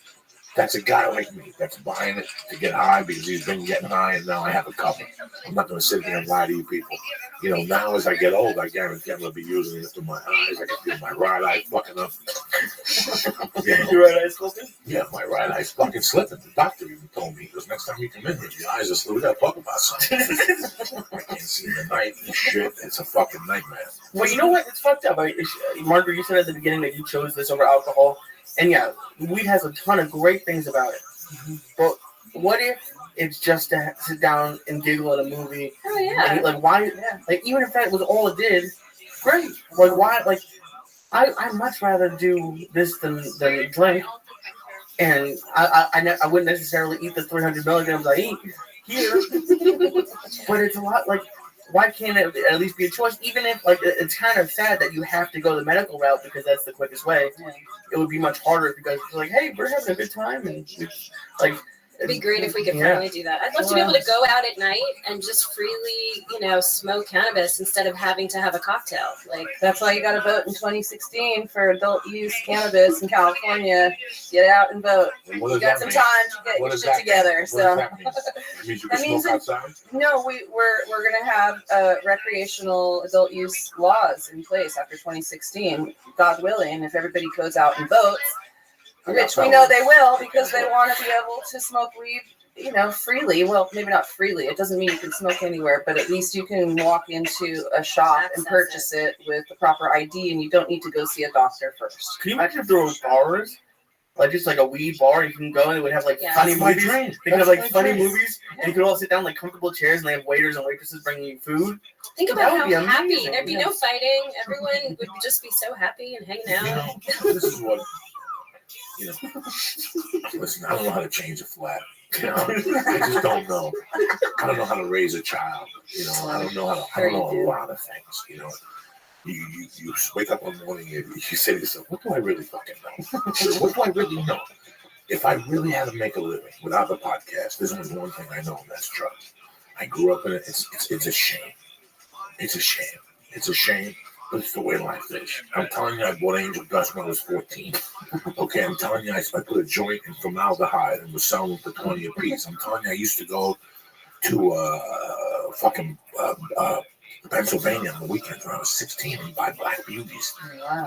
That's a guy like me that's buying it to get high because he's been getting high and now I have a cover. I'm not going to sit here and lie to you people. You know, now as I get old, I guarantee I'm going to be using it for my eyes. I can feel my right eye fucking up. You know? Your right eye's slipping? Yeah, my right eye's fucking slipping. The doctor even told me, he goes, next time you come in here, your eyes are slipping. We got to talk about something. I can't see in the night and shit. It's a fucking nightmare. Well, you know what? It's fucked up. Margaret, you said at the beginning that you chose this over alcohol. And yeah, weed has a ton of great things about it. But what if it's just to sit down and giggle at a movie? Oh, yeah. Like, why? Like, even if that was all it did, great. Like, why? Like, I much rather do this than drink. And I wouldn't necessarily eat the 300 milligrams I eat here. But it's a lot, like, why can't it at least be a choice? Even if, like, it's kind of sad that you have to go the medical route because that's the quickest way. It would be much harder if you guys were like, hey, we're having a good time. And, like, it'd be great if we could finally do that. I'd love to be able to go out at night and just freely, smoke cannabis instead of having to have a cocktail. Like, that's why you got to vote in 2016 for adult use cannabis in California. Get out and vote. You got some time to get your shit together. So that means you can smoke outside? No, we're gonna have recreational adult use laws in place after 2016, God willing, if everybody goes out and votes. Which we know they will because they want to be able to smoke weed, freely. Well, maybe not freely. It doesn't mean you can smoke anywhere, but at least you can walk into a shop and purchase it with the proper ID, and you don't need to go see a doctor first. Can you imagine if there were bars? Like, just like a weed bar, you can go and it would have like funny movies. They could have like funny movies, and you could all sit down like comfortable chairs, and they have waiters and waitresses bringing you food. Think about how happy. There'd be no fighting. Everyone would just be so happy and hanging out. This is what. Listen, I don't know how to change a flat. I just don't know. I don't know how to raise a child. I don't know a lot of things. You wake up one morning and you say to yourself, what do I really fucking know? What do I really know? If I really had to make a living without the podcast, there's only one thing I know, and that's drugs. I grew up in it. It's a shame. It's a shame. It's a shame. But it's the way life is. I'm telling you, I bought Angel Dust when I was 14. Okay, I'm telling you, I put a joint in formaldehyde and was selling them for 20 a piece. I'm telling you, I used to go to Pennsylvania on the weekends when I was 16 and buy Black Beauties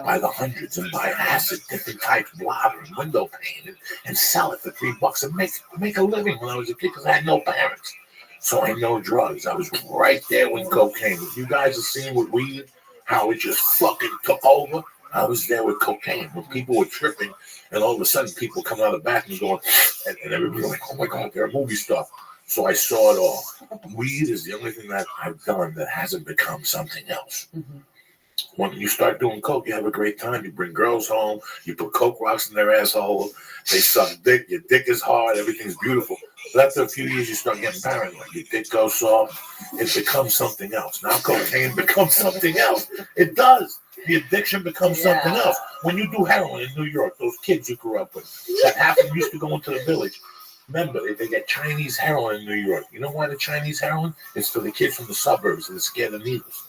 by the hundreds and buy acid, different types, blotter and window pane and sell it for $3 and make a living when I was a kid because I had no parents. So I know drugs. I was right there with cocaine. You guys have seen with weed, how it just fucking took over. I was there with cocaine when people were tripping, and all of a sudden people come out of the back and going, and everybody's like, oh my God, they're movie stuff. So I saw it all. Weed is the only thing that I've done that hasn't become something else. Mm-hmm. When you start doing coke, you have a great time. You bring girls home. You put coke rocks in their asshole. They suck dick. Your dick is hard. Everything's beautiful. But after a few years, you start getting paranoid. Your dick goes soft. It becomes something else. Now cocaine becomes something else. It does. The addiction becomes something else. When you do heroin in New York, those kids you grew up with, that half of them used to go into the village. Remember, they get Chinese heroin in New York. You know why the Chinese heroin? It's for the kids from the suburbs that are scared of needles.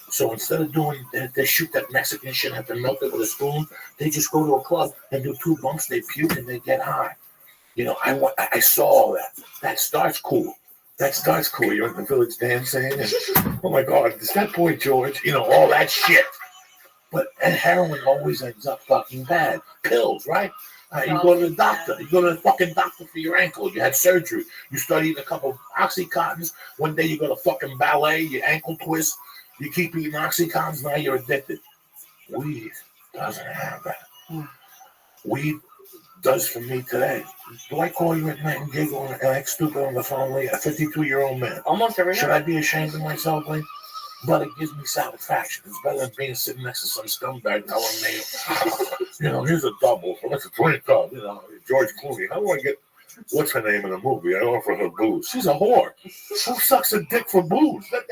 So instead of doing, they shoot that Mexican shit, have to melt it with a spoon. They just go to a club and do 2 bumps. They puke and they get high. I saw all that. That starts cool. You're in the village dancing, and oh my God, is that boy George? All that shit. But heroin always ends up fucking bad. Pills, right? You go to the doctor. You go to the fucking doctor for your ankle. You had surgery. You start eating a couple of Oxycontins. One day you go to fucking ballet. Your ankle twist. You keep eating Oxycontins. Now you're addicted. Weed doesn't have that. Weed does for me today. Do I call you at night and giggle and act stupid on the phone like a 52-year-old man? Almost every night. Should I be ashamed of myself, Lee? But it gives me satisfaction. It's better than being sitting next to some scumbag telling me, here's a double. Let's drink up. George Clooney. How do I get, what's her name in the movie? I offer her booze. She's a whore. Who sucks a dick for booze? That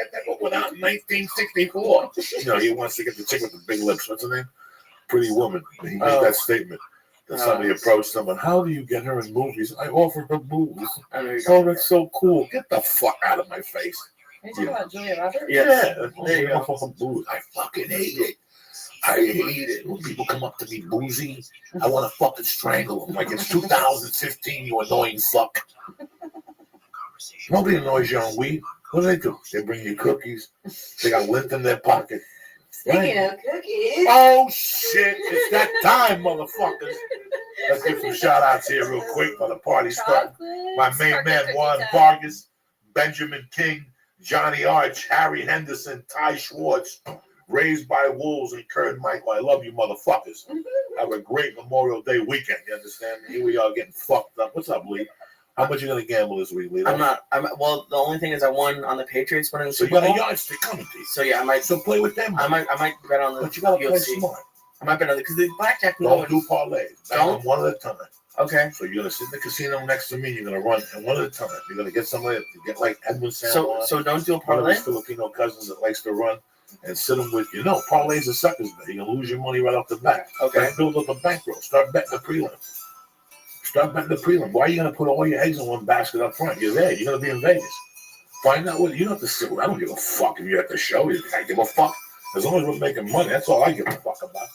went out in 1964. He wants to get the chick with the big lips. What's her name? Pretty Woman. He made that statement. That somebody approached someone. How do you get her in movies? I offer her booze. Oh, that's so cool. Get the fuck out of my face. Are you talking about Julia Roberts? Yeah. There you go. I fucking hate it. I hate it when people come up to me boozy. I want to fucking strangle them. Like it's 2015, you annoying fuck. Nobody annoys you on weed. What do? They bring you cookies. They got lint in their pocket. Speaking of cookies. Oh shit! It's that time, motherfuckers. Let's give some shout outs here real quick for the party start. My main man Juan Vargas, Benjamin King, Johnny Arch, Harry Henderson, Ty Schwartz, Raised by Wolves, and Kurt Michael. I love you motherfuckers. Have a great Memorial Day weekend. You understand? Here we are getting fucked up. What's up, Lee? How much you gonna gamble this week, Lee? Well, the only thing is I won on the Patriots winning the So you Super got Bowl. a yardstick coming to you. So yeah, I might. So play with them. I might bet on the. But you gotta play UFC. smart. I might bet on because the blackjack. Don't do parlays. Don't? One at a time. Okay. So you're gonna sit in the casino next to me. You're gonna run, and one at a time. You're gonna get somebody to get like Edwin San. So don't do a one of parlay. his Filipino cousins that likes to run, and sit them with you. No, parlays are suckers. You're gonna lose your money right off the bat. Okay. Build up a bankroll. Start betting the prelim. Why are you gonna put all your eggs in one basket up front? You're there. You're gonna be in Vegas. Find out what you don't have to sit. I don't give a fuck if you're at the show. I give a fuck as long as we're making money. That's all I give a fuck about.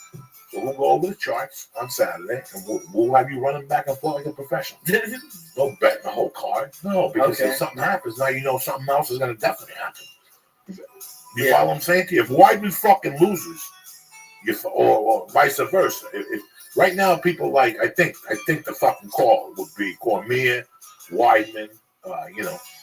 So we'll go over the charts on Saturday, and we'll have you running back and forth like a professional. Don't bet the whole card. No, because if something happens, now you know something else is going to definitely happen. You follow what I'm saying to you? If Weidman fucking loses, or vice versa. If right now people like, I think the fucking call would be Cormier, Weidman.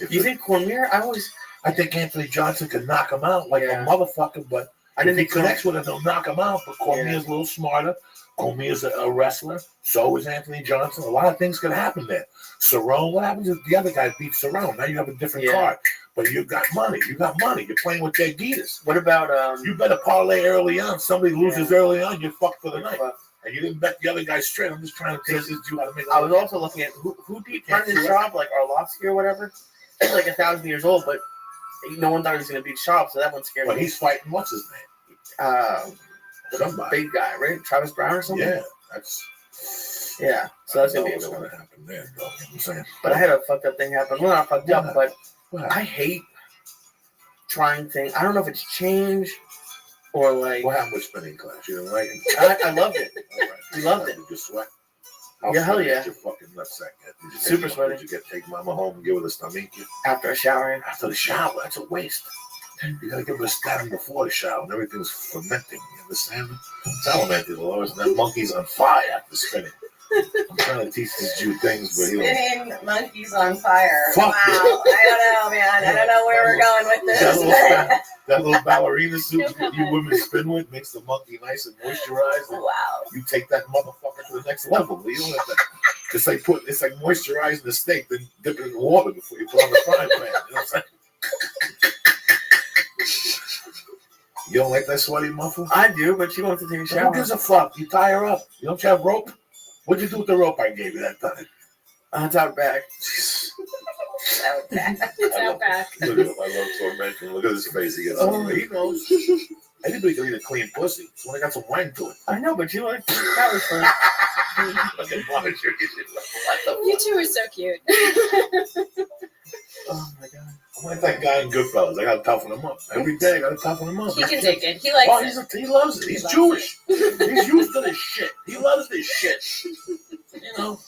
You think Cormier? I think Anthony Johnson could knock him out like a motherfucker, but if he connects with him, they'll knock him out. But Cormier's a little smarter. Cormier's a wrestler. So is Anthony Johnson. A lot of things could happen there. Cerrone, what happens if the other guy beats Cerrone? Now you have a different card. But you got money. You're playing with their Guinness. What about you better parlay early on. Somebody loses early on, you're fucked for the night. And you didn't bet the other guy straight. I'm just trying to teach this dude how to make. I was also looking at who beat Brendan Schaub, like Arlovsky or whatever. He's like 1,000 years old, but no one thought he was going to beat Schaub, so that one scared me. But he's fighting. What's his name? The big guy, right? Travis Brown or something. Yeah, so that's gonna be a good one. Happen there, though. You know what I'm saying? But I had a fucked up thing happen. Well, not fucked up, but I hate trying things. I don't know if it's change or like. What happened with spinning class? You didn't like it? I loved it. We loved it. Did you sweat? Yeah, hell yeah. Your fucking nutsack. Super sweaty. Did you take mama home and give her the stomach? After a shower. After the shower, that's a waste. You gotta give her a stab before the shower, and everything's fermenting. You understand? Salamander, Dolores, and that monkey's on fire after spinning. I'm trying to teach this Jew things, but he don't. Spinning monkeys on fire. Fuck wow. I don't know, man. I don't know where we're going with this. That little ballerina suit you women spin with makes the monkey nice and moisturized. And wow. You take that motherfucker to the next level. You don't have to. It's like moisturizing the steak, then dip it in the water before you put it on the frying pan. You know what I'm saying? You don't like that sweaty muffle? I do, but she wants to take a shower. Who gives a fuck? You tie her up. You don't have rope? What'd you do with the rope I gave you that time? It's out back. It's out back. Look at him. I love tormenting. Look at his face. He knows. Anybody can eat a clean pussy. It's when I got some wine to it. I know, but you like that was fun. You two are so cute. Oh my god. I'm like that guy in Goodfellas. I gotta toughen him up. Every day I gotta toughen him up. He can take it. He likes it. He loves it. He's Jewish. He's used to this shit. He loves this shit. You know?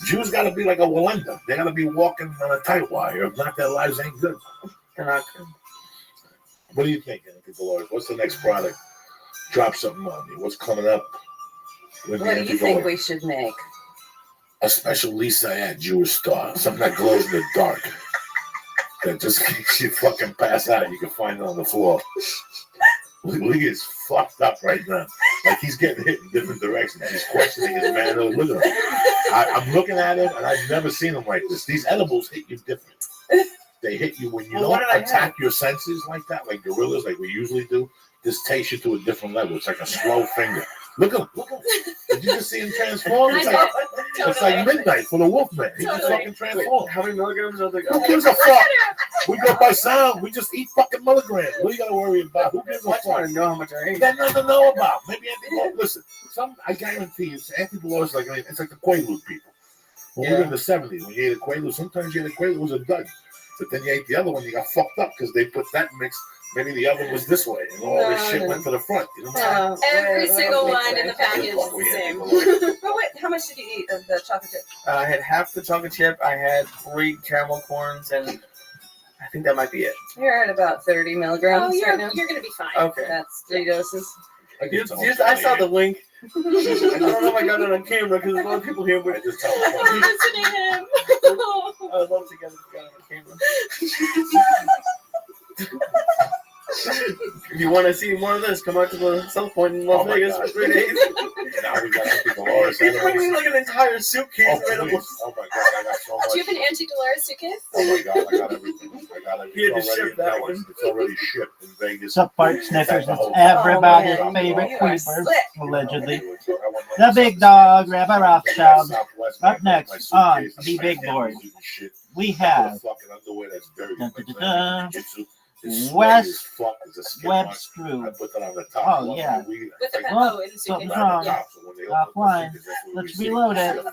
Jews gotta be like a Walenda. They gotta be walking on a tight wire. If not, their lives ain't good. They're not good. What do you think, Dolores? What's the next product? Drop something on me. What's coming up? What do you think we should make? A special Lisa Ann Jewish star. Something that glows in the dark. That just makes you fucking pass out. You can find it on the floor. Lee is fucked up right now. Like he's getting hit in different directions. He's questioning his manhood. Look at him. I'm looking at him, and I've never seen him like this. These edibles hit you different. They hit you when you don't attack your senses like that, like gorillas, like we usually do. This takes you to a different level. It's like a slow finger. Look at him. Look at him. Did you just see him transform? It's like midnight for the Wolfman. He just fucking transformed. How many milligrams are there? Who gives a fuck? We go by sound. We just eat fucking milligrams. What do you got to worry about? Who gives a fuck? I want to know how much I ate. You got nothing to know about. Maybe listen. I guarantee you, Anthony Dolores, it's like the Quaalude people. When we were in the 70s, when you ate a Quaalude, sometimes you ate a Quaalude, it was a dud. But then you ate the other one, you got fucked up because they put that mix Maybe the oven was this way, and all this shit went to the front. You know? Every single one in the package is the same. But wait, how much did you eat of the chocolate chip? I had half the chocolate chip. I had 3 caramel corns, and I think that might be it. You're at about 30 milligrams Oh, right now. you're gonna be fine. Okay. That's 3 doses. I saw the link. I don't know if I got it on camera because there's a lot of people here, but I just tell I'm listening to him. I would love to get it on camera. If you want to see more of this, come out to the South Point in Las Vegas for 3 days. Now we got Auntie Dolores. He's bringing like an entire suitcase. Oh my God, I got so much. Do you have an Auntie Dolores suitcase? Oh my God, I got everything. He had to ship that one. It's already shipped in Vegas. Sup, Bart Snickers? It's everybody's favorite creeper, allegedly. The big dog, Rabbi Rothschild. Up next on the big board, we have Web Screw. Oh, yeah. With the oh, in the suitcase. Something's wrong. Yeah. Offline. Let's reload it.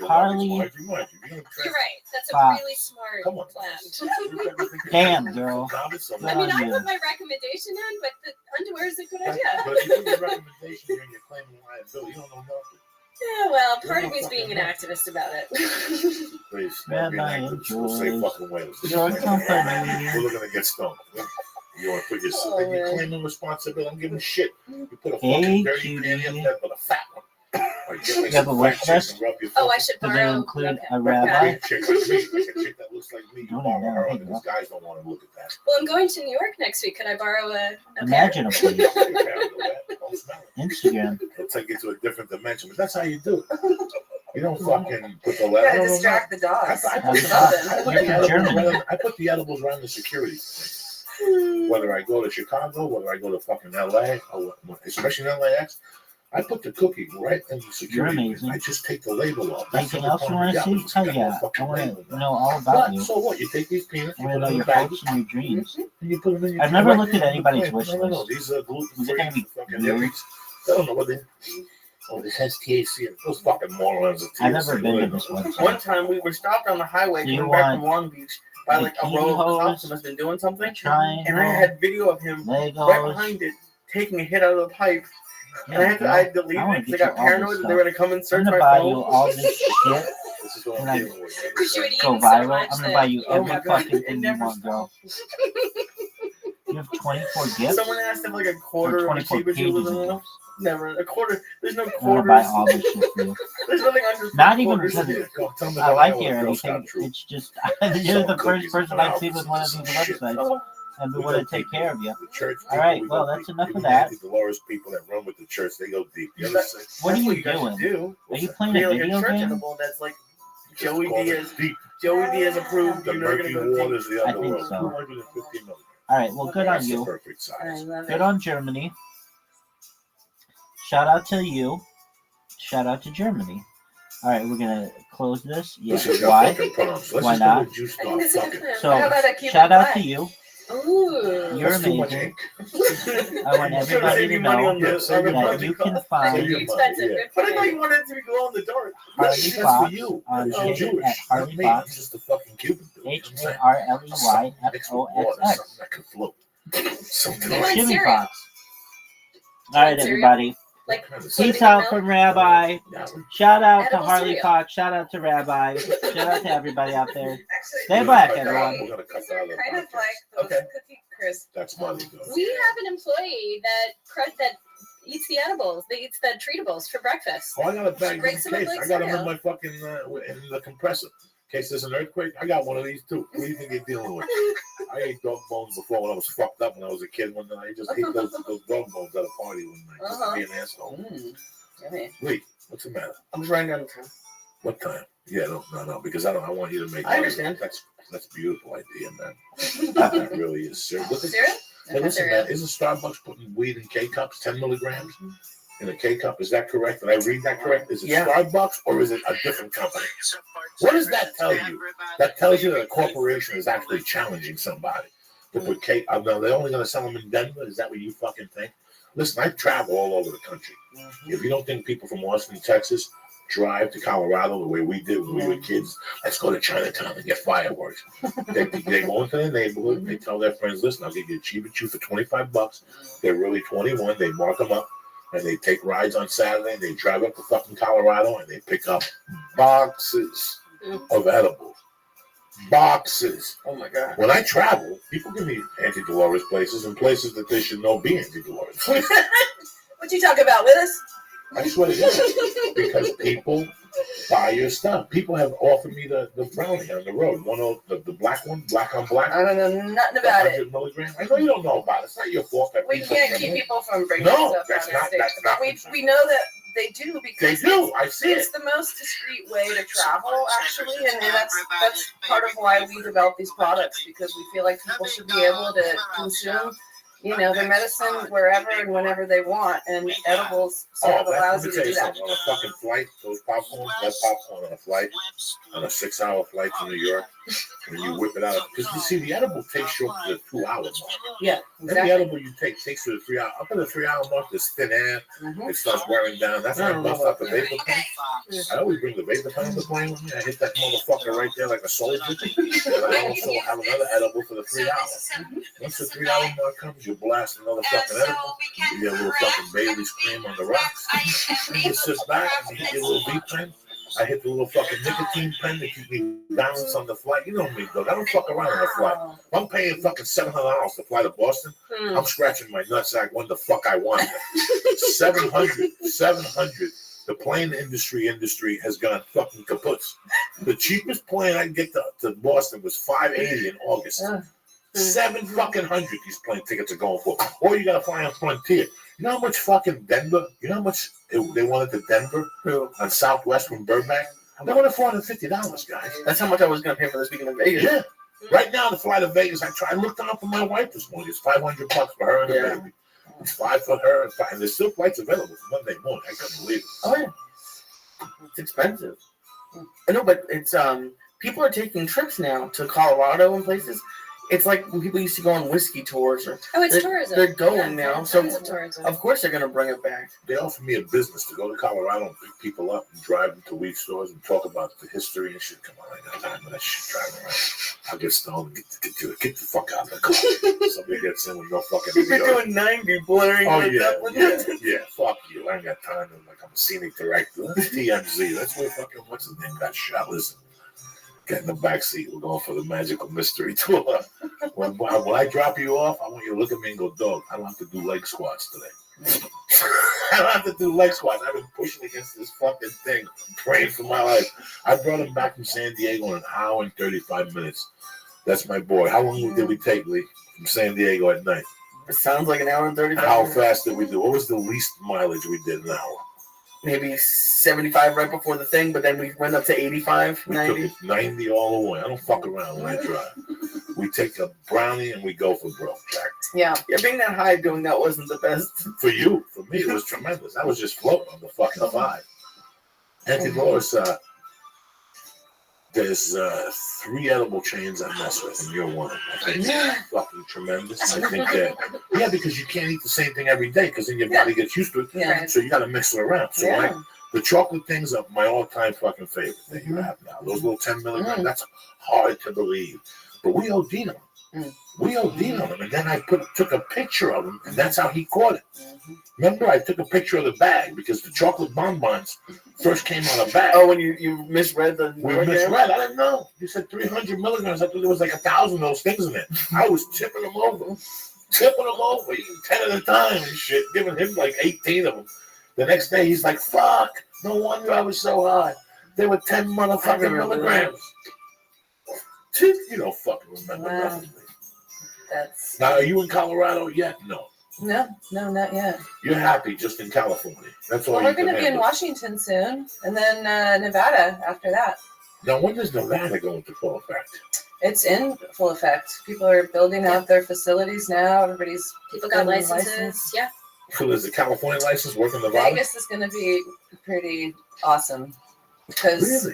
Harley. You're right. That's a Fox. really smart plan. Damn, girl. I mean, I put my recommendation in, but the underwear is a good idea. But if you put your recommendation in, you're claiming liability. You don't know nothing. Yeah, well, part of me is being an activist about it. Please, Man, don't be I an activist. We'll say enjoy fucking ways. your company. We're looking to get stoned. You want to put your Oh, you're man. claiming responsibility. I'm giving shit. You put a Hey, fucking dirty cutie. panty up there, but a fat one. Or get like You have a some wish fat chick list? and rub your Oh, I fucking- should Do they borrow. include Okay. a rabbi? Big chick like me, like a chick that looks like me. You Don't borrow even her, know. because guys don't want to look at that. Well, I'm going to New York next week. Could I borrow a pair? Imaginably. Don't smell it. Instagram. It'll take you to a different dimension, but that's how you do it. You don't fucking put the You letter. gotta distract the dogs. I with put something. You're from Germany. I put the edibles around the security. Whether I go to Chicago, whether I go to fucking LA, or especially in LAX, I put the cookie right in the security. You're amazing. I just take the label off. That's Anything the else you part want to of see? the edibles. Oh, It's got no yeah. I fucking want label. to know all about But you. so what? You take these peanuts, I you want put to know them in your a bag, hopes and your dreams. and you put them in your I've never right looked there at in the anybody's plate. wish No, list. these are gluten Is it free. gonna be Fucking weird? hippies. I don't know what they. Oh, this has THC. Those fucking morons of THC. I've never been to this one. One time we were stopped on the highway Do you coming back want from Long Beach by like a bikini row of cops hose? that must have been doing something. Triangle. And I had video of him right Legos. behind it taking a hit out of the pipe. And Yeah, girl. I deleted I wanna it because I get you got all this paranoid that stuff. they were going to come and I'm search gonna my buy phone. you all this shit. This is what When I'm I dealing with. Because you would eat go so viral, much I'm gonna that- buy you Oh every my God, fucking it thing you never want, girl. You have 24 gifts? Someone asked if like a Or quarter of a 24 Chiba Chew was pages of enough. gifts. Never. A quarter. There's no I'm gonna quarters. buy all this shit for you. There's nothing under Not even quarters. because Tell me I that like was you or a Girl anything. Scout troop. It's just you're the first person I've seen with one of these Shit. websites, and we want to take care of you. The church All right, people, we well, go that's deep. enough of Even that. the Dolores people that run with the church, they go deep. You understand? What are That's you you guys should doing? do. Are you playing a Create like video a church game? edible that's like Just Joey call it Diaz. deep. Joey Diaz approved. The You're never murky gonna go water deep. is the I other think world. so. 250 million. All right, well, good on That's the you. perfect I size. love Good it. on Germany. Shout out to you. Shout out to Germany. All right, we're gonna close this. Yeah. This is your Why? fucking problems. Let's Why just not? let you I start think it's a good fucking. plan. So, How about a Cuban shout out flag? to you. Ooh. You're That's too much amazing. ink. I want everybody Save to you money know on the- save on the your that money you can cost. find Save your Expensive. money, yeah. Good But I for thought you. you wanted it to glow in the dark. Harley That's Fox for you. on I'm Jewish Jewish. at Harley Not me. I'm Fox. just a fucking Cuban dude. You know what I'm saying? HARLEYFOXX. Mixed with water, something that can float. Something They like like Jimmy cereal. Fox. All right, cereal? everybody. Like Peace Peace floating out milk? from Rabbi. that. Shout out to Edible Harley cereal. Fox. Shout out to Rabbi. Shout out to everybody out there. Actually, Stay We're black, gonna cut that- everyone. We're gonna cut these that are out of the kind of podcast. like those Okay. cookie crisp. That's money, though. We have an employee that eats the edibles. They eats the treatables for breakfast. Oh, I got a bag Break in some up case. like I got them cereal. in my fucking in the compressor. In case there's an earthquake, I got one of these too. What do you think you're dealing with? I ate dog bones before when I was fucked up when I was a kid. One night I just ate those dog bones at a party one night just to be an asshole. Yummy. Wait, what's the matter? I'm just writing down the time. What time? Yeah, no, because I want you to make. I understand. That's a beautiful idea, man. That really is serious. Look at, Cereal? hey, listen, Cereal. man, isn't Starbucks putting weed in K cups, 10 milligrams in a K cup? Is that correct? Did I read that correct? Is it Yeah. Starbucks or is it a different company? What does that tell you? That tells you that a corporation is actually challenging somebody to put K. Now they're only going to sell them in Denver. Is that what you fucking think? Listen, I travel all over the country. If you don't think people from Austin, Texas, drive to Colorado the way we did when we were kids. Let's go to Chinatown and get fireworks. They go into their neighborhood and they tell their friends, listen, I'll give you a cheap and chew for $25. They're really 21. They mark them up and they take rides on Saturday and they drive up to fucking Colorado and they pick up boxes of edibles. Boxes. Oh my God. When I travel, people give me anti-Dolores places and places that they should know be anti-Dolores places. What you talk about, Willis? I swear to God, because people buy your stuff. People have offered me the brownie on the road. The black one, black on black. I don't know nothing about it. 100 milligrams. I know you don't know about it. It's not your fault that We people can't keep people from bringing No, stuff that's out not. of state. That's not. We know that they do because They do. I see it's it. the most discreet way to travel, actually, and that's part of why we develop these products, because we feel like people should be able to consume, their medicine wherever and whenever they want, and edibles sort of allows you to do that. On a fucking flight, those popcorn, that popcorn on a flight, on a 6-hour flight to New York, when you whip it out, because you see, the edible takes short to the 2-hour mark. Yeah, exactly. Every edible you take takes to the 3 hour. Up in the 3 hour mark, there's thin air. It starts wearing down. That's when I bust out the vapor pen. I always bring the vapor pen on the plane with me. I hit that motherfucker right there like a soldier. And I also have another edible for the 3 hours. Once the 3 hour mark comes, you blast another fucking edible. You get a little fucking Bailey's cream on the rocks. You sit back and you hit your little vape pen. I hit the little fucking nicotine pen to keep me balanced on the flight. You know me, though. I don't fuck around on a flight. If I'm paying fucking $700 to fly to Boston, I'm scratching my nutsack when the fuck I want it. 700. The plane industry has gone fucking kaput. The cheapest plane I can get to Boston was $580 in August. 7 fucking hundred these plane tickets are going for. Or you gotta fly on Frontier. You know how much fucking Denver? You know how much they wanted to Denver on Southwest from Burbank? They wanted $450, guys. That's how much I was gonna pay for this weekend in Vegas. Yeah. Right now, to fly to Vegas, I looked it up for my wife this morning. It's $500 for her and the baby. It's $5 for her and $5. And there's still flights available for Monday morning. I couldn't believe it. Oh yeah, it's expensive. I know, but it's people are taking trips now to Colorado and places. It's like when people used to go on whiskey tours. It's tourism. They're going now, so tourism. of course they're gonna bring it back. They offered me a business to go to Colorado and pick people up and drive them to weed stores and talk about the history and shit. Come on, I got time for that shit driving around. I'll get stoned and get the fuck out of the car. Somebody gets in with no fucking. You're doing 90 blaring. Oh yeah, fuck you. I ain't got time to I'm a scenic director. That's TMZ. That's where fucking what's his name got shot. Listen. Get in the back seat. We're going for the magical mystery tour. When I drop you off, I want you to look at me and go, dog, I don't have to do leg squats today. I don't have to do leg squats. I've been pushing against this fucking thing, praying for my life. I brought him back from San Diego in an hour and 35 minutes. That's my boy. How long did we take, Lee, from San Diego at night? It sounds like an hour and 35 How minutes. fast did we do? What was the least mileage we did an hour? Maybe 75 right before the thing, but then we went up to 85, 90. Took it 90 all the way. I don't fuck around when I drive. We take a brownie and we go for broke, Jack. Yeah, being that high doing that wasn't the best. For you, for me, it was tremendous. I was just floating on the fucking vibe. Anti-Dolores, there's 3 edible chains I mess with, and you're one of them. I think they're fucking tremendous. I think that, because you can't eat the same thing every day, because then your body gets used to it. Yeah. So you got to mix it around. So the chocolate things are my all-time fucking favorite that you have now. Those little 10 milligrams, that's hard to believe. But we OD'd on them. We OD'd on them, and then I took a picture of them, and that's how he caught it. Remember, I took a picture of the bag, because the chocolate bonbons first came on a bag. Oh, when you misread the We misread. I didn't know. You said 300 milligrams. I thought there was like 1,000 of those things in there. I was tipping them over, eating 10 at a time and shit, giving him like 18 of them. The next day, he's like, fuck, no wonder I was so high. They were 10 motherfucking milligrams. You don't fucking remember nothing. Now, are you in Colorado yet? No. No, not yet. You're happy just in California. That's all Well, you we're going to can be in handle. Washington soon, and then Nevada after that. Now, when does Nevada go into full effect? It's in full effect. People are building out their facilities now. People got getting licenses. Yeah. So there's a California license working in Nevada? Vegas is going to be pretty awesome because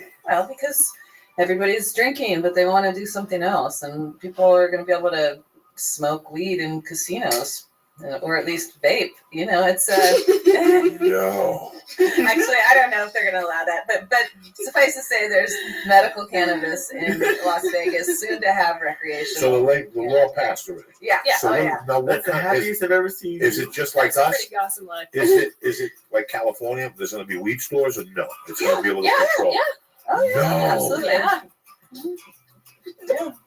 everybody's drinking, but they want to do something else, and people are going to be able to smoke weed in casinos. or at least vape. You know, it's No. Actually, I don't know if they're going to allow that, but suffice to say, there's medical cannabis in Las Vegas, soon to have recreational. So the law passed already. Yeah. So now what That's the kind happiest I've ever seen. is it just like That's us? pretty awesome luck. Is it like California? There's going to be weed stores, or no? It's going to be a little control. Oh yeah, No. absolutely. Yeah.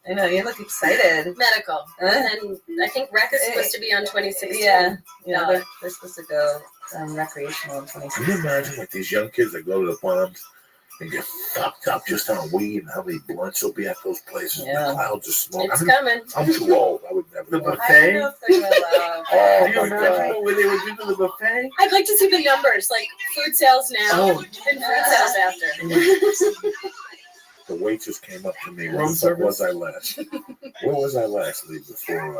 I know, you look excited. Medical. And then I think rec is supposed to be on 2016. Yeah, they're supposed to go recreational in 2016. Can you imagine like these young kids that go to the farms and get fucked up just on weed, and how many blunts will be at those places? Yeah. The clouds of smoke. It's coming. I'm too old. I would never. The do it. I don't buffet. know if they're going to allow. Oh Can you my imagine god. what they would do to the buffet? I'd like to see the numbers, like food sales now Oh. and food sales after. The waitress came up to me. Room Where the fuck service? was I last? Where was I last week before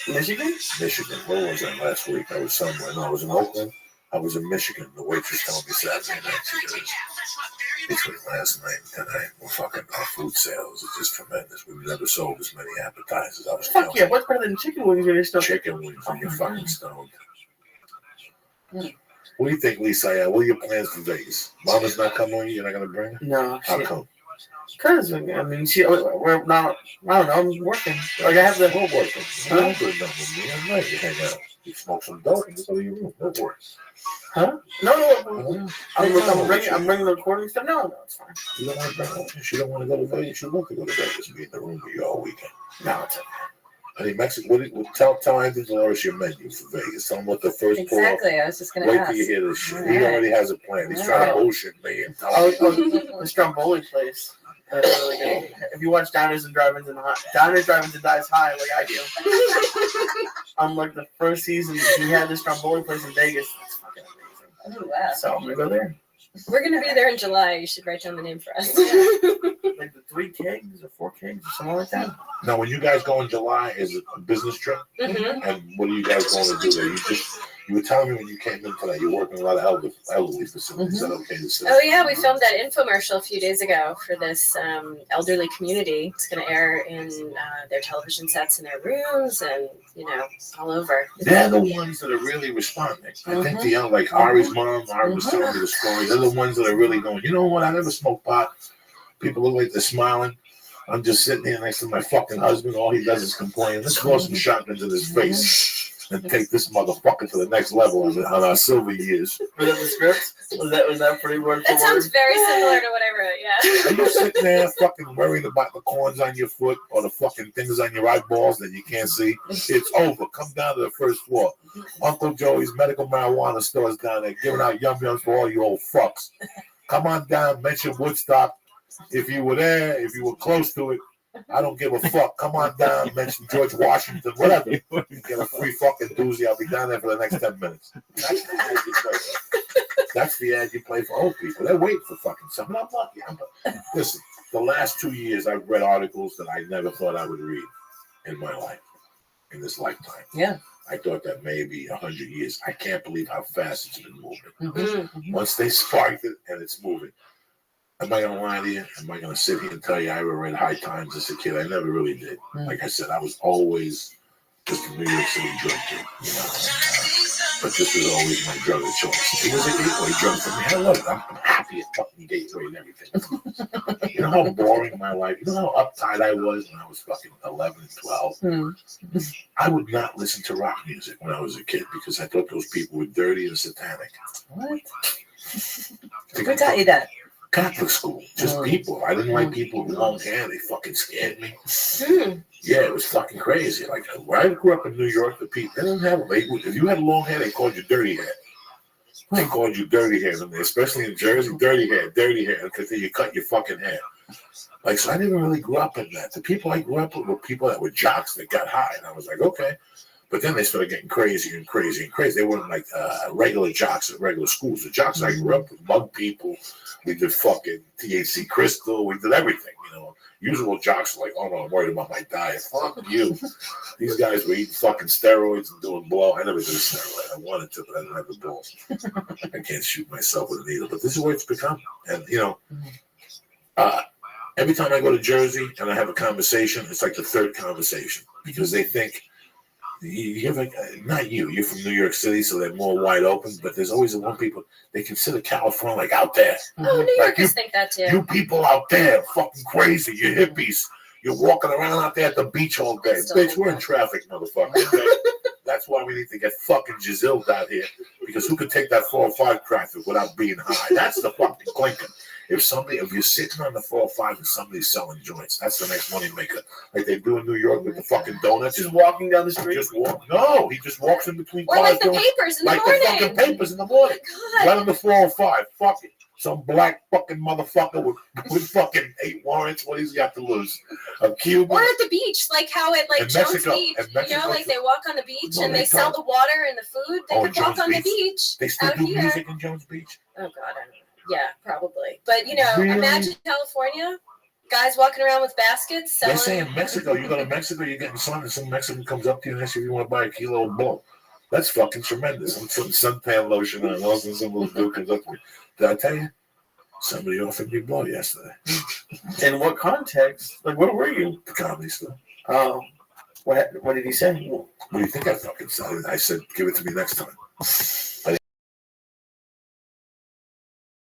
Michigan? Michigan? Where was I last week? I was somewhere. No, I was in Oakland. I was in Michigan. The waitress told me Saturday night. She goes, between last night and tonight, our food sales are just tremendous. We've never sold as many appetizers. I was Fuck counting yeah, what's better than chicken wings when you're still chicken wings and you're fucking stoned. What do you think, Lisa? What are your plans for Vegas? Mama's not coming with you? You're not going to bring her? No, How come? because I mean, we're not. I don't know. I'm working. Like I have the We're working. You don't do nothing with me. I'm nice. You hang out. You smoke some dope and you go to your room. Don't worry. Huh? No. I'm bringing the recording stuff. No, it's fine. You don't want to bring her. She don't want to go to Vegas. She wants to go to Vegas and be in the room with you all weekend. No, it's okay. I mean, Mexico. Tell Anthony Dolores your menu for Vegas. Tell him what the first Exactly, I was just going to Wait ask. till you hear this shit. All He right. already has a plan. He's trying to bullshit me and tell me. The Stromboli place. That's really good. If you watch Diners and Drive-Ins and Dives High, like I do, on like the first season, he had the Stromboli place in Vegas. It's fucking amazing. Oh, wow. So I'm gonna go there. We're going to be there in July. You should write down the name for us. Like the 3 kegs or 4 kegs or something like that. Now, when you guys go in July, is it a business trip? Mhm. And what are you guys going to do there? You were telling me when you came in tonight, you're working a lot of elderly facilities. Is that okay to say? Oh yeah, we filmed that infomercial a few days ago for this elderly community. It's going to air in their television sets in their rooms and all over. They're the ones that are really responding. I think like Ari's mom, Ari was telling me the story. They're the ones that are really going, you know what? I never smoked pot. People look like they're smiling. I'm just sitting here next to my fucking husband. All he does is complain. Let's throw some shotguns in his face and take this motherfucker to the next level on our silver years. Was that the script? Was that pretty word for That sounds word? very similar to what I wrote. Yeah. Are you sitting there fucking worried about the corns on your foot or the fucking things on your eyeballs that you can't see? It's over. Come down to the first floor. Uncle Joey's medical marijuana store is down there giving out yum-yums for all you old fucks. Come on down, mention Woodstock. If you were there, if you were close to it, I don't give a fuck. Come on down, mention George Washington, whatever. You get a free fucking doozy. I'll be down there for the next 10 minutes. That's the ad you play for. That's the ad you play for old people. They're waiting for fucking something. I'm lucky. Listen, the last 2 years, I've read articles that I never thought I would read in my life, in this lifetime. Yeah. I thought that maybe 100 years. I can't believe how fast it's been moving. Mm-hmm. Once they sparked it and it's moving. Am I going to lie to you? Am I going to sit here and tell you I ever read High Times as a kid? I never really did. Like I said, I was always just a New York City drug kid, but this was always my drug of choice. It was a gateway drug for me. I love it. I'm happy at fucking gateway and everything. You know how boring my life, you know how uptight I was when I was fucking 11, 12? I would not listen to rock music when I was a kid because I thought those people were dirty and satanic. What? Who taught you that? Catholic school, just people. I didn't like people with long hair. They fucking scared me. Hmm. Yeah, it was fucking crazy. Like, when I grew up in New York, the people, they didn't have, if you had long hair, they called you dirty hair. They called you dirty hair, especially in Jersey, dirty hair, because then you cut your fucking hair. Like, so I didn't really grow up in that. The people I grew up with were people that were jocks that got high. And I was like, okay. But then they started getting crazy and crazy and crazy. They weren't like regular jocks at regular schools. The jocks I grew up with, bug people. We did fucking THC crystal. We did everything, Usual jocks are like, oh no, I'm worried about my diet. Fuck you. These guys were eating fucking steroids and doing blow. I never did a steroid. I wanted to, but I didn't have the balls. I can't shoot myself with a needle. But this is what it's become. And, every time I go to Jersey and I have a conversation, it's like the third conversation because they think You have like, not you. You're from New York City, so they're more wide open. But there's always the one people they consider California like out there. Oh, New Like Yorkers think that too. You people out there, fucking crazy. You hippies. You're walking around out there at the beach all day. Bitch, we're in traffic, motherfucker. Okay? That's why we need to get fucking Giselle out here. Because who could take that 405 traffic without being high? That's the fucking clinking. If you're sitting on the 405 and somebody's selling joints, that's the next money maker. Like they do in New York with the fucking donuts. Just walking down the street. No, he just walks in between Or cars. like the papers in the like morning. the fucking papers in the morning. God. Right on the 405. Fuck it. Some black fucking motherfucker with fucking 8 warrants. What he's got to lose? A Cuban. Or at the beach, like how at like In Jones Mexico. Beach, In Mexico. like they walk on the beach No, and they they sell don't. the water and the food. They Oh, could walk Jones on the Beach? beach They still out do here. music in Jones Beach? Oh God, I don't know. Yeah, probably. But Really? imagine California, guys walking around with baskets They selling. say in Mexico, you go to Mexico, you're getting sun, and some Mexican comes up to you and asks you if you want to buy a kilo of bull. That's fucking tremendous. I'm putting suntan lotion on. All of a sudden, some little dude comes up to me. Did I tell you? Somebody offered me blow yesterday. In what context? Like, what were you? The comedy stuff. Oh. What did he say? What do you think I fucking said? I said, give it to me next time.